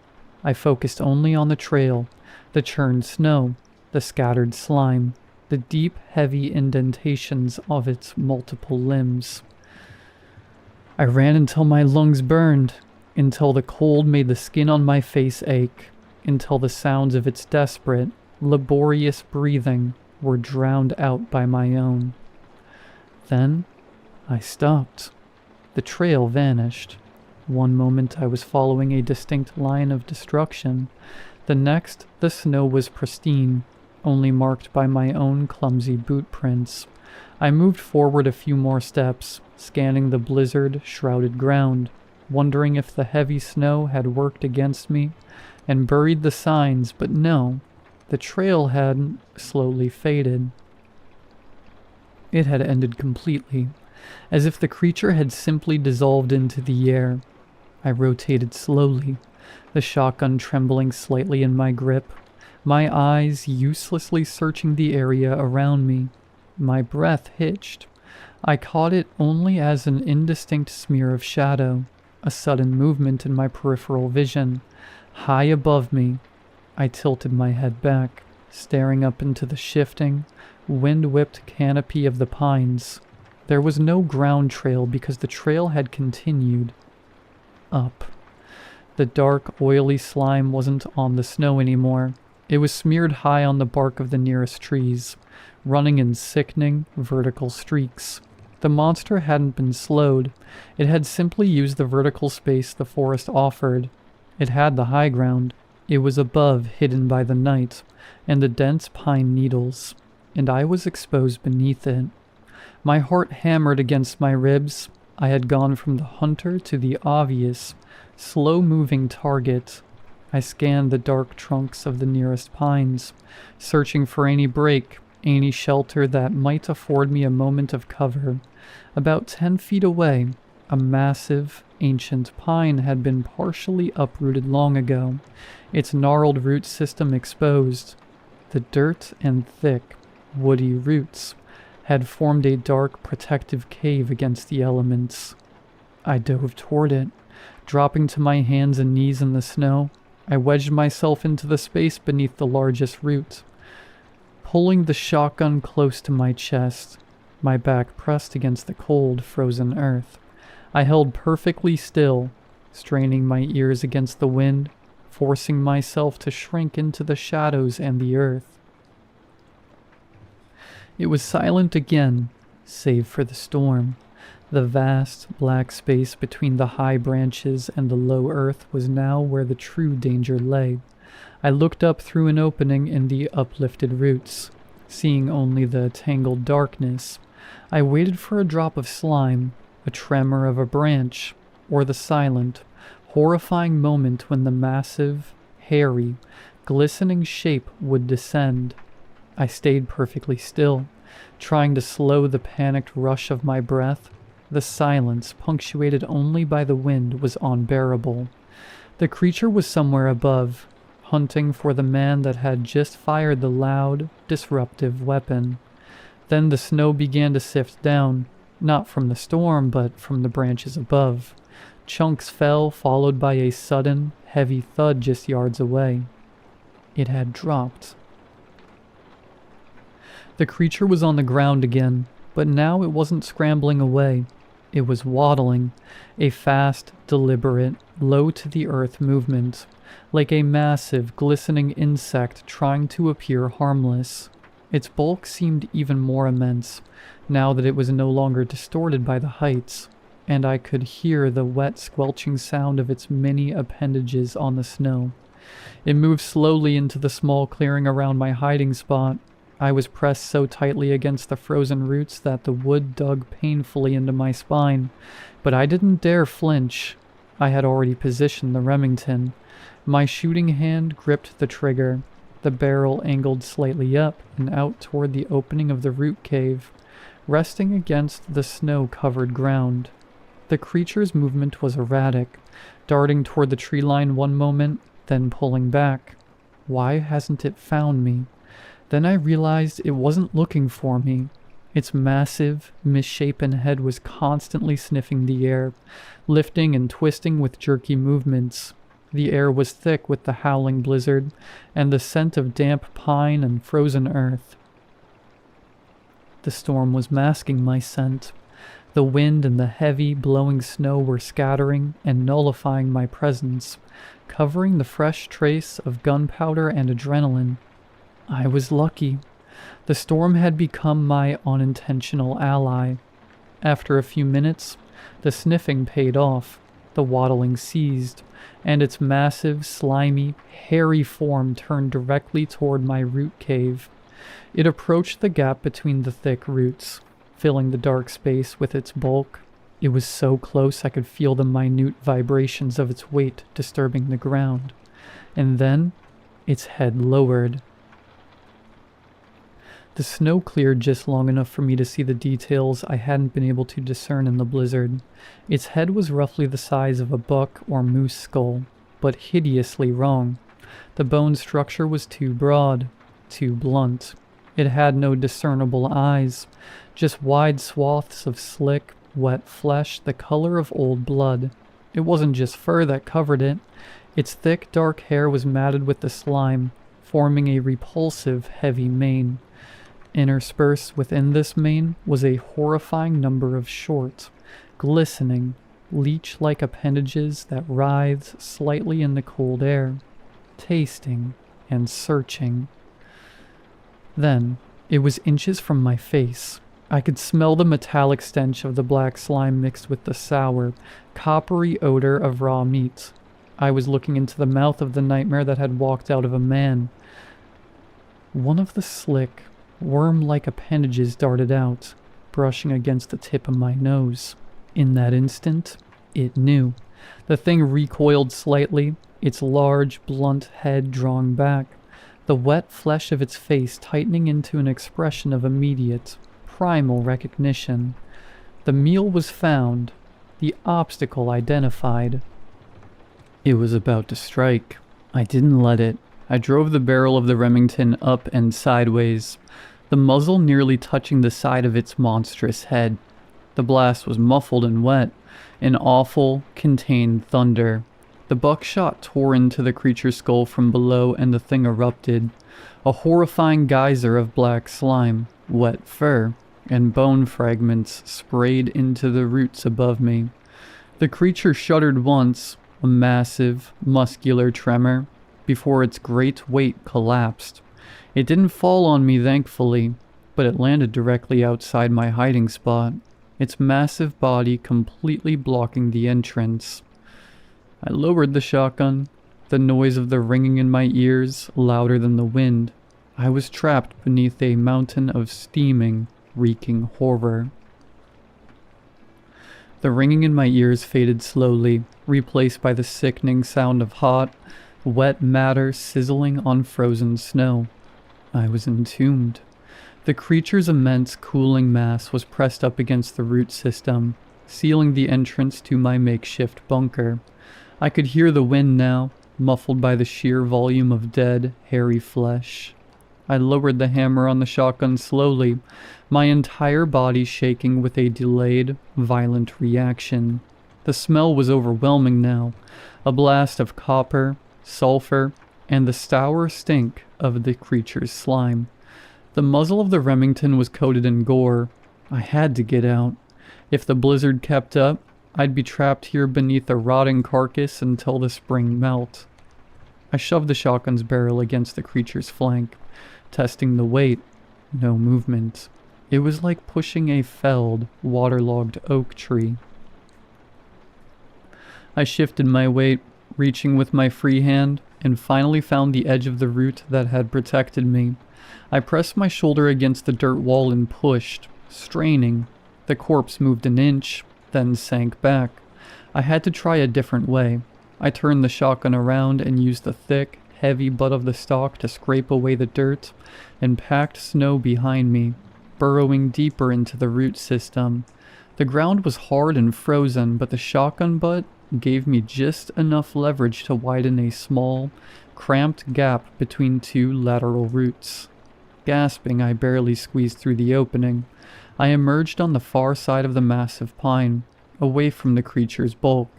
I focused only on the trail, the churned snow, the scattered slime, the deep, heavy indentations of its multiple limbs. I ran until my lungs burned, until the cold made the skin on my face ache, until the sounds of its desperate, laborious breathing were drowned out by my own. Then I stopped. The trail vanished. One moment I was following a distinct line of destruction. The next, the snow was pristine, only marked by my own clumsy boot prints. I moved forward a few more steps, scanning the blizzard-shrouded ground, wondering if the heavy snow had worked against me and buried the signs, but no, the trail had slowly faded. It had ended completely, as if the creature had simply dissolved into the air. I rotated slowly, the shotgun trembling slightly in my grip, my eyes uselessly searching the area around me. My breath hitched. I caught it only as an indistinct smear of shadow, a sudden movement in my peripheral vision. High above me, I tilted my head back, staring up into the shifting, wind-whipped canopy of the pines. There was no ground trail because the trail had continued up. The dark, oily slime wasn't on the snow anymore. It was smeared high on the bark of the nearest trees, running in sickening, vertical streaks. The monster hadn't been slowed. It had simply used the vertical space the forest offered. It had the high ground. It was above, hidden by the night, and the dense pine needles, and I was exposed beneath it. My heart hammered against my ribs. I had gone from the hunter to the obvious, slow-moving target. I scanned the dark trunks of the nearest pines, searching for any break, any shelter that might afford me a moment of cover. About 10 feet away, A massive, ancient pine had been partially uprooted long ago, its gnarled root system exposed. The dirt and thick, woody roots had formed a dark, protective cave against the elements. I dove toward it, dropping to my hands and knees in the snow. I wedged myself into the space beneath the largest root, pulling the shotgun close to my chest, my back pressed against the cold, frozen earth. I held perfectly still, straining my ears against the wind, forcing myself to shrink into the shadows and the earth. It was silent again, save for the storm. The vast, black space between the high branches and the low earth was now where the true danger lay. I looked up through an opening in the uplifted roots, seeing only the tangled darkness. I waited for a drop of slime, a tremor of a branch, or the silent, horrifying moment when the massive, hairy, glistening shape would descend. I stayed perfectly still, trying to slow the panicked rush of my breath. The silence, punctuated only by the wind, was unbearable. The creature was somewhere above, hunting for the man that had just fired the loud, disruptive weapon. Then the snow began to sift down, not from the storm, but from the branches above. Chunks fell, followed by a sudden, heavy thud just yards away. It had dropped. The creature was on the ground again, but now it wasn't scrambling away. It was waddling, a fast, deliberate, low-to-the-earth movement, like a massive, glistening insect trying to appear harmless. Its bulk seemed even more immense, now that it was no longer distorted by the heights, and I could hear the wet, squelching sound of its many appendages on the snow. It moved slowly into the small clearing around my hiding spot. I was pressed so tightly against the frozen roots that the wood dug painfully into my spine, but I didn't dare flinch. I had already positioned the Remington. My shooting hand gripped the trigger. The barrel angled slightly up and out toward the opening of the root cave, resting against the snow-covered ground. The creature's movement was erratic, darting toward the tree line one moment, then pulling back. Why hasn't it found me? Then I realized it wasn't looking for me. Its massive, misshapen head was constantly sniffing the air, lifting and twisting with jerky movements. The air was thick with the howling blizzard and the scent of damp pine and frozen earth. The storm was masking my scent. The wind and the heavy, blowing snow were scattering and nullifying my presence, covering the fresh trace of gunpowder and adrenaline. I was lucky. The storm had become my unintentional ally. After a few minutes, the sniffing paid off, the waddling ceased, and its massive, slimy, hairy form turned directly toward my root cave. It approached the gap between the thick roots, filling the dark space with its bulk. It was so close I could feel the minute vibrations of its weight disturbing the ground. And then, its head lowered. The snow cleared just long enough for me to see the details I hadn't been able to discern in the blizzard. Its head was roughly the size of a buck or moose skull, but hideously wrong. The bone structure was too broad, too blunt. It had no discernible eyes, just wide swaths of slick, wet flesh the color of old blood. It wasn't just fur that covered it. Its thick, dark hair was matted with the slime, forming a repulsive, heavy mane. Interspersed within this mane was a horrifying number of short, glistening, leech-like appendages that writhed slightly in the cold air, tasting and searching. Then, it was inches from my face. I could smell the metallic stench of the black slime mixed with the sour, coppery odor of raw meat. I was looking into the mouth of the nightmare that had walked out of a man. One of the slick, worm-like appendages darted out, brushing against the tip of my nose. In that instant, it knew. The thing recoiled slightly, its large, blunt head drawing back, the wet flesh of its face tightening into an expression of immediate, primal recognition. The meal was found, The obstacle identified. It was about to strike. I didn't let it. I drove the barrel of the Remington up and sideways, the muzzle nearly touching the side of its monstrous head. The blast was muffled and wet, an awful, contained thunder. The buckshot tore into the creature's skull from below and the thing erupted, a horrifying geyser of black slime, wet fur, and bone fragments sprayed into the roots above me. The creature shuddered once, a massive, muscular tremor, before its great weight collapsed. It didn't fall on me, thankfully, but it landed directly outside my hiding spot, its massive body completely blocking the entrance. I lowered the shotgun, the noise of the ringing in my ears louder than the wind. I was trapped beneath a mountain of steaming, reeking horror. The ringing in my ears faded slowly, replaced by the sickening sound of hot, wet matter sizzling on frozen snow. I was entombed. The creature's immense cooling mass was pressed up against the root system, sealing the entrance to my makeshift bunker. I could hear the wind now, muffled by the sheer volume of dead, hairy flesh. I lowered the hammer on the shotgun slowly, my entire body shaking with a delayed, violent reaction. The smell was overwhelming now, a blast of copper, sulfur, and the sour stink of the creature's slime. The muzzle of the Remington was coated in gore. I had to get out. If the blizzard kept up, I'd be trapped here beneath a rotting carcass until the spring melt. I shoved the shotgun's barrel against the creature's flank, testing the weight. No movement. It was like pushing a felled, waterlogged oak tree. I shifted my weight, reaching with my free hand, and finally found the edge of the root that had protected me. I pressed my shoulder against the dirt wall and pushed, straining. The corpse moved an inch, then sank back. I had to try a different way. I turned the shotgun around and used the thick, heavy butt of the stock to scrape away the dirt and packed snow behind me, burrowing deeper into the root system. The ground was hard and frozen, but the shotgun butt gave me just enough leverage to widen a small, cramped gap between two lateral roots. Gasping, I barely squeezed through the opening. I emerged on the far side of the massive pine, away from the creature's bulk.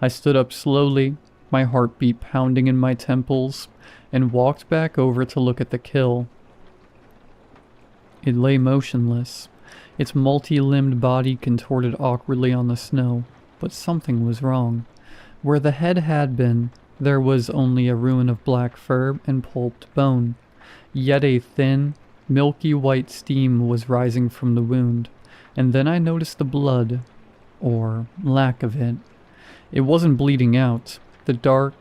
I stood up slowly, my heartbeat pounding in my temples, and walked back over to look at the kill. It lay motionless, its multi-limbed body contorted awkwardly on the snow, but something was wrong. Where the head had been, there was only a ruin of black fur and pulped bone. Yet a thin, milky white steam was rising from the wound, and then I noticed the blood, or lack of it. It wasn't bleeding out. The dark,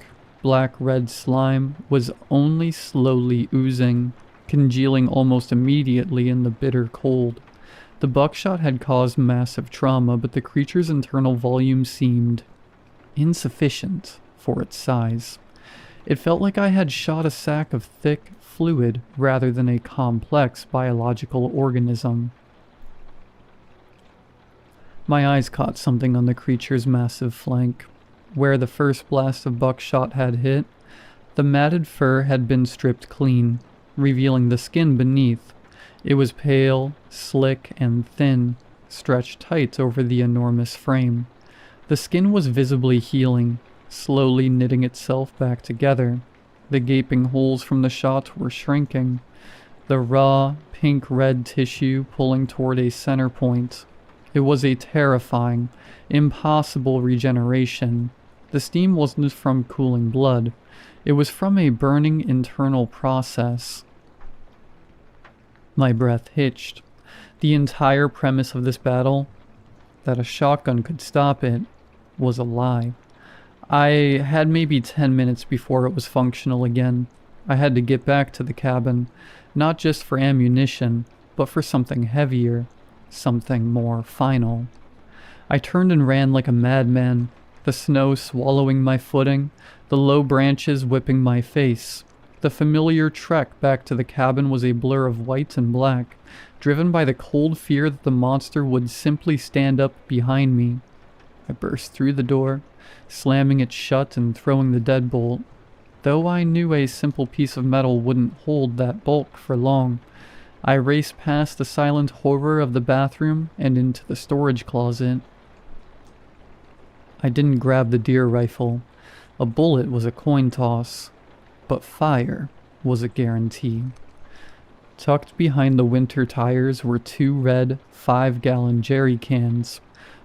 black-red slime was only slowly oozing, congealing almost immediately in the bitter cold. The buckshot had caused massive trauma, but the creature's internal volume seemed insufficient for its size. It felt like I had shot a sack of thick fluid rather than a complex biological organism. My eyes caught something on the creature's massive flank. Where the first blast of buckshot had hit, the matted fur had been stripped clean, revealing the skin beneath. It was pale, slick, and thin, stretched tight over the enormous frame. The skin was visibly healing, slowly knitting itself back together. The gaping holes from the shot were shrinking, the raw, pink-red tissue pulling toward a center point. It was a terrifying, impossible regeneration. The steam wasn't from cooling blood. It was from a burning internal process. My breath hitched. The entire premise of this battle, that a shotgun could stop it, was a lie. I had maybe 10 minutes before it was functional again. I had to get back to the cabin, not just for ammunition, but for something heavier, something more final. I turned and ran like a madman, the snow swallowing my footing, the low branches whipping my face. The familiar trek back to the cabin was a blur of white and black, driven by the cold fear that the monster would simply stand up behind me. I burst through the door, slamming it shut and throwing the deadbolt. Though I knew a simple piece of metal wouldn't hold that bulk for long, I raced past the silent horror of the bathroom and into the storage closet. I didn't grab the deer rifle. A bullet was a coin toss, but fire was a guarantee. Tucked behind the winter tires were 2 red 5-gallon jerry cans,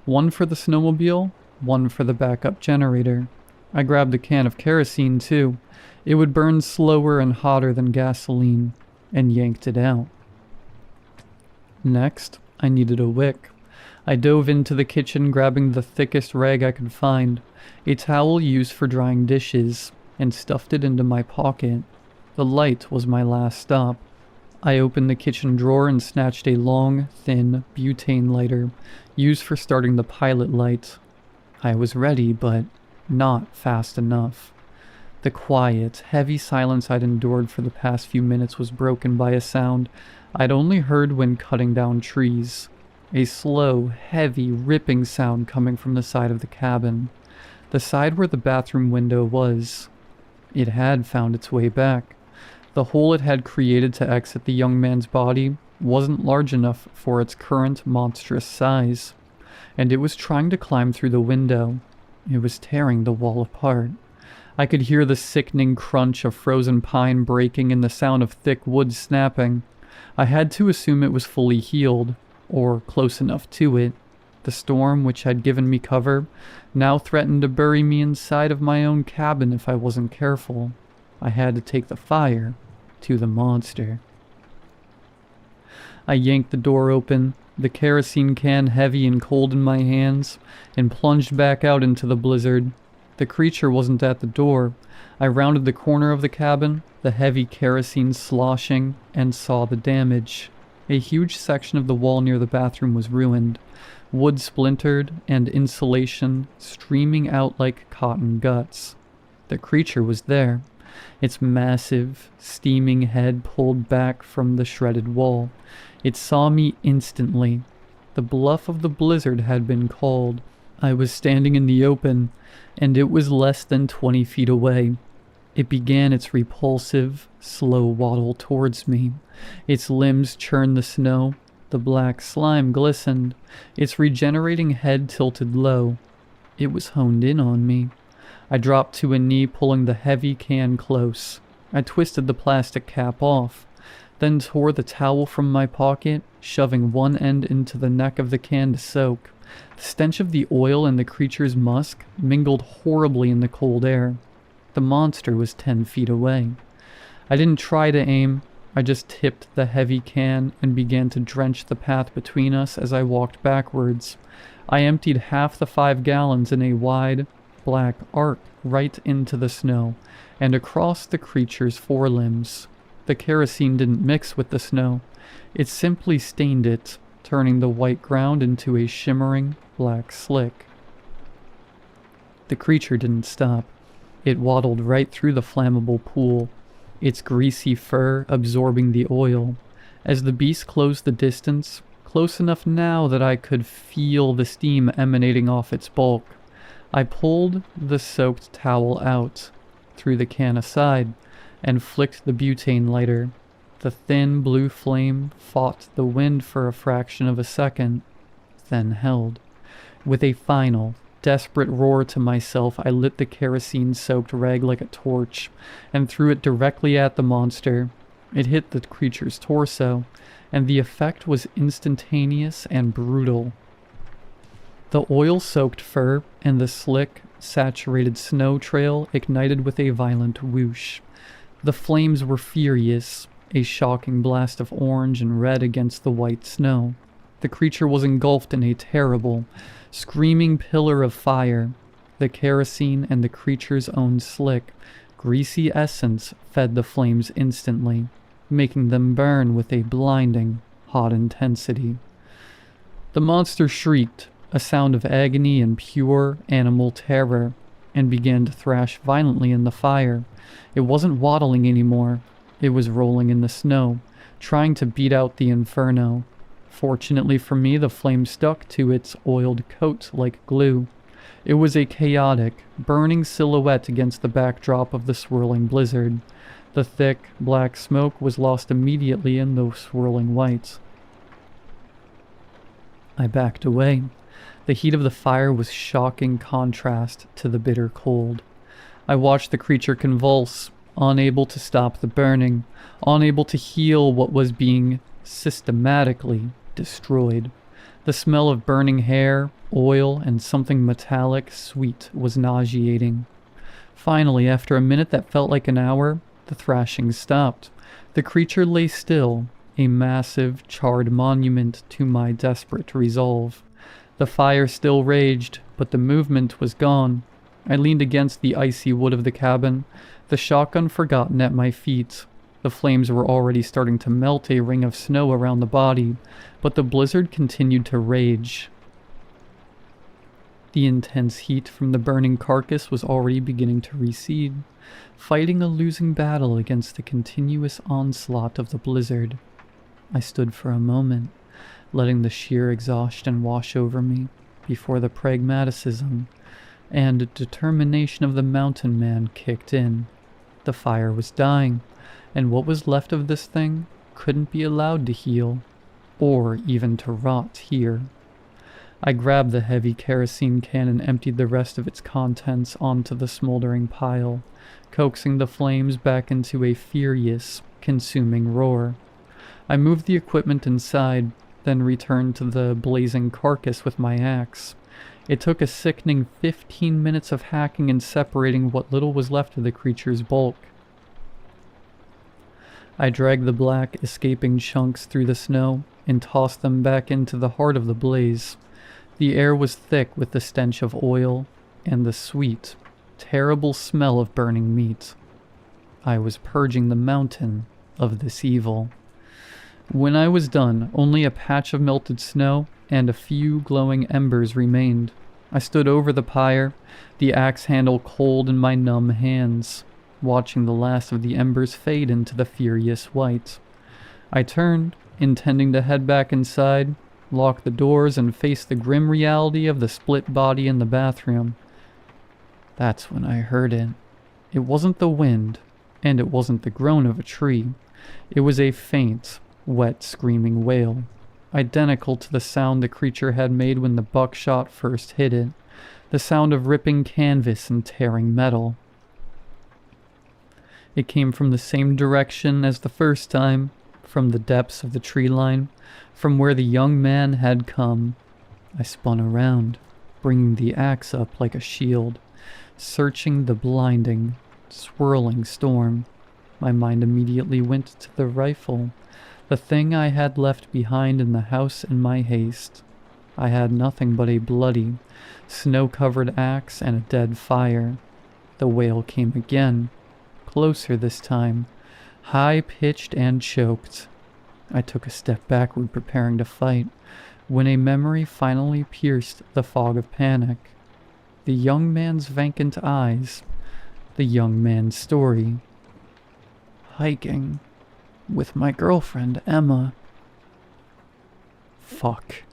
one for the snowmobile, one for the backup generator. I grabbed a can of kerosene too. It would burn slower and hotter than gasoline, and yanked it out. Next, I needed a wick. I dove into the kitchen, grabbing the thickest rag I could find, a towel used for drying dishes, and stuffed it into my pocket. The light was my last stop. I opened the kitchen drawer and snatched a long, thin butane lighter, used for starting the pilot light. I was ready, but not fast enough. The quiet, heavy silence I'd endured for the past few minutes was broken by a sound I'd only heard when cutting down trees. A slow, heavy, ripping sound coming from the side of the cabin. The side where the bathroom window was. It had found its way back. The hole it had created to exit the young man's body wasn't large enough for its current monstrous size, and it was trying to climb through the window. It was tearing the wall apart. I could hear the sickening crunch of frozen pine breaking and the sound of thick wood snapping. I had to assume it was fully healed, or close enough to it. The storm, which had given me cover, now threatened to bury me inside of my own cabin if I wasn't careful. I had to take the fire to the monster. I yanked the door open, the kerosene can heavy and cold in my hands, and plunged back out into the blizzard. The creature wasn't at the door. I rounded the corner of the cabin, the heavy kerosene sloshing, and saw the damage. A huge section of the wall near the bathroom was ruined, wood splintered, and insulation streaming out like cotton guts. The creature was there, its massive, steaming head pulled back from the shredded wall. It saw me instantly. The bluff of the blizzard had been called. I was standing in the open, and it was less than 20 feet away. It began its repulsive, slow waddle towards me. Its limbs churned the snow. The black slime glistened. Its regenerating head tilted low. It was honed in on me. I dropped to a knee, pulling the heavy can close. I twisted the plastic cap off, then tore the towel from my pocket, shoving one end into the neck of the can to soak. The stench of the oil and the creature's musk mingled horribly in the cold air. The monster was 10 feet away. I didn't try to aim. I just tipped the heavy can and began to drench the path between us as I walked backwards. I emptied half the 5 gallons in a wide, black arc right into the snow and across the creature's forelimbs. The kerosene didn't mix with the snow. It simply stained it, turning the white ground into a shimmering black slick. The creature didn't stop. It waddled right through the flammable pool, its greasy fur absorbing the oil. As the beast closed the distance, close enough now that I could feel the steam emanating off its bulk, I pulled the soaked towel out, threw the can aside, and flicked the butane lighter. The thin blue flame fought the wind for a fraction of a second, then held. With a final, desperate roar to myself, I lit the kerosene-soaked rag like a torch and threw it directly at the monster. It hit the creature's torso, and the effect was instantaneous and brutal. The oil-soaked fur and the slick, saturated snow trail ignited with a violent whoosh. The flames were furious, a shocking blast of orange and red against the white snow. The creature was engulfed in a terrible, screaming pillar of fire. The kerosene and the creature's own slick, greasy essence fed the flames instantly, making them burn with a blinding, hot intensity. The monster shrieked, a sound of agony and pure animal terror, and began to thrash violently in the fire. It wasn't waddling anymore. It was rolling in the snow, trying to beat out the inferno. Fortunately for me, the flame stuck to its oiled coat like glue. It was a chaotic, burning silhouette against the backdrop of the swirling blizzard. The thick, black smoke was lost immediately in those swirling whites. I backed away. The heat of the fire was shocking contrast to the bitter cold. I watched the creature convulse, unable to stop the burning, unable to heal what was being systematically destroyed. The smell of burning hair, oil, and something metallic sweet was nauseating. Finally, after a minute that felt like an hour, the thrashing stopped. The creature lay still, a massive, charred monument to my desperate resolve. The fire still raged, but the movement was gone. I leaned against the icy wood of the cabin, the shotgun forgotten at my feet. The flames were already starting to melt a ring of snow around the body, but the blizzard continued to rage. The intense heat from the burning carcass was already beginning to recede, fighting a losing battle against the continuous onslaught of the blizzard. I stood for a moment, letting the sheer exhaustion wash over me, before the pragmaticism and determination of the mountain man kicked in. The fire was dying, and what was left of this thing couldn't be allowed to heal, or even to rot here. I grabbed the heavy kerosene can and emptied the rest of its contents onto the smoldering pile, coaxing the flames back into a furious, consuming roar. I moved the equipment inside, then returned to the blazing carcass with my axe. It took a sickening 15 minutes of hacking and separating what little was left of the creature's bulk. I dragged the black, escaping chunks through the snow and tossed them back into the heart of the blaze. The air was thick with the stench of oil and the sweet, terrible smell of burning meat. I was purging the mountain of this evil. When I was done, only a patch of melted snow and a few glowing embers remained. I stood over the pyre, the axe handle cold in my numb hands, watching the last of the embers fade into the furious white. I turned, intending to head back inside, lock the doors, and face the grim reality of the split body in the bathroom. That's when I heard it. It wasn't the wind, and it wasn't the groan of a tree. It was a faint, wet, screaming wail, identical to the sound the creature had made when the buckshot first hit it, the sound of ripping canvas and tearing metal. It came from the same direction as the first time, from the depths of the tree line, from where the young man had come. I spun around, bringing the axe up like a shield, searching the blinding, swirling storm. My mind immediately went to the rifle, the thing I had left behind in the house in my haste. I had nothing but a bloody, snow-covered axe and a dead fire. The wail came again, closer this time, high-pitched and choked. I took a step backward, preparing to fight, when a memory finally pierced the fog of panic. The young man's vacant eyes, the young man's story. Hiking with my girlfriend, Emma. Fuck.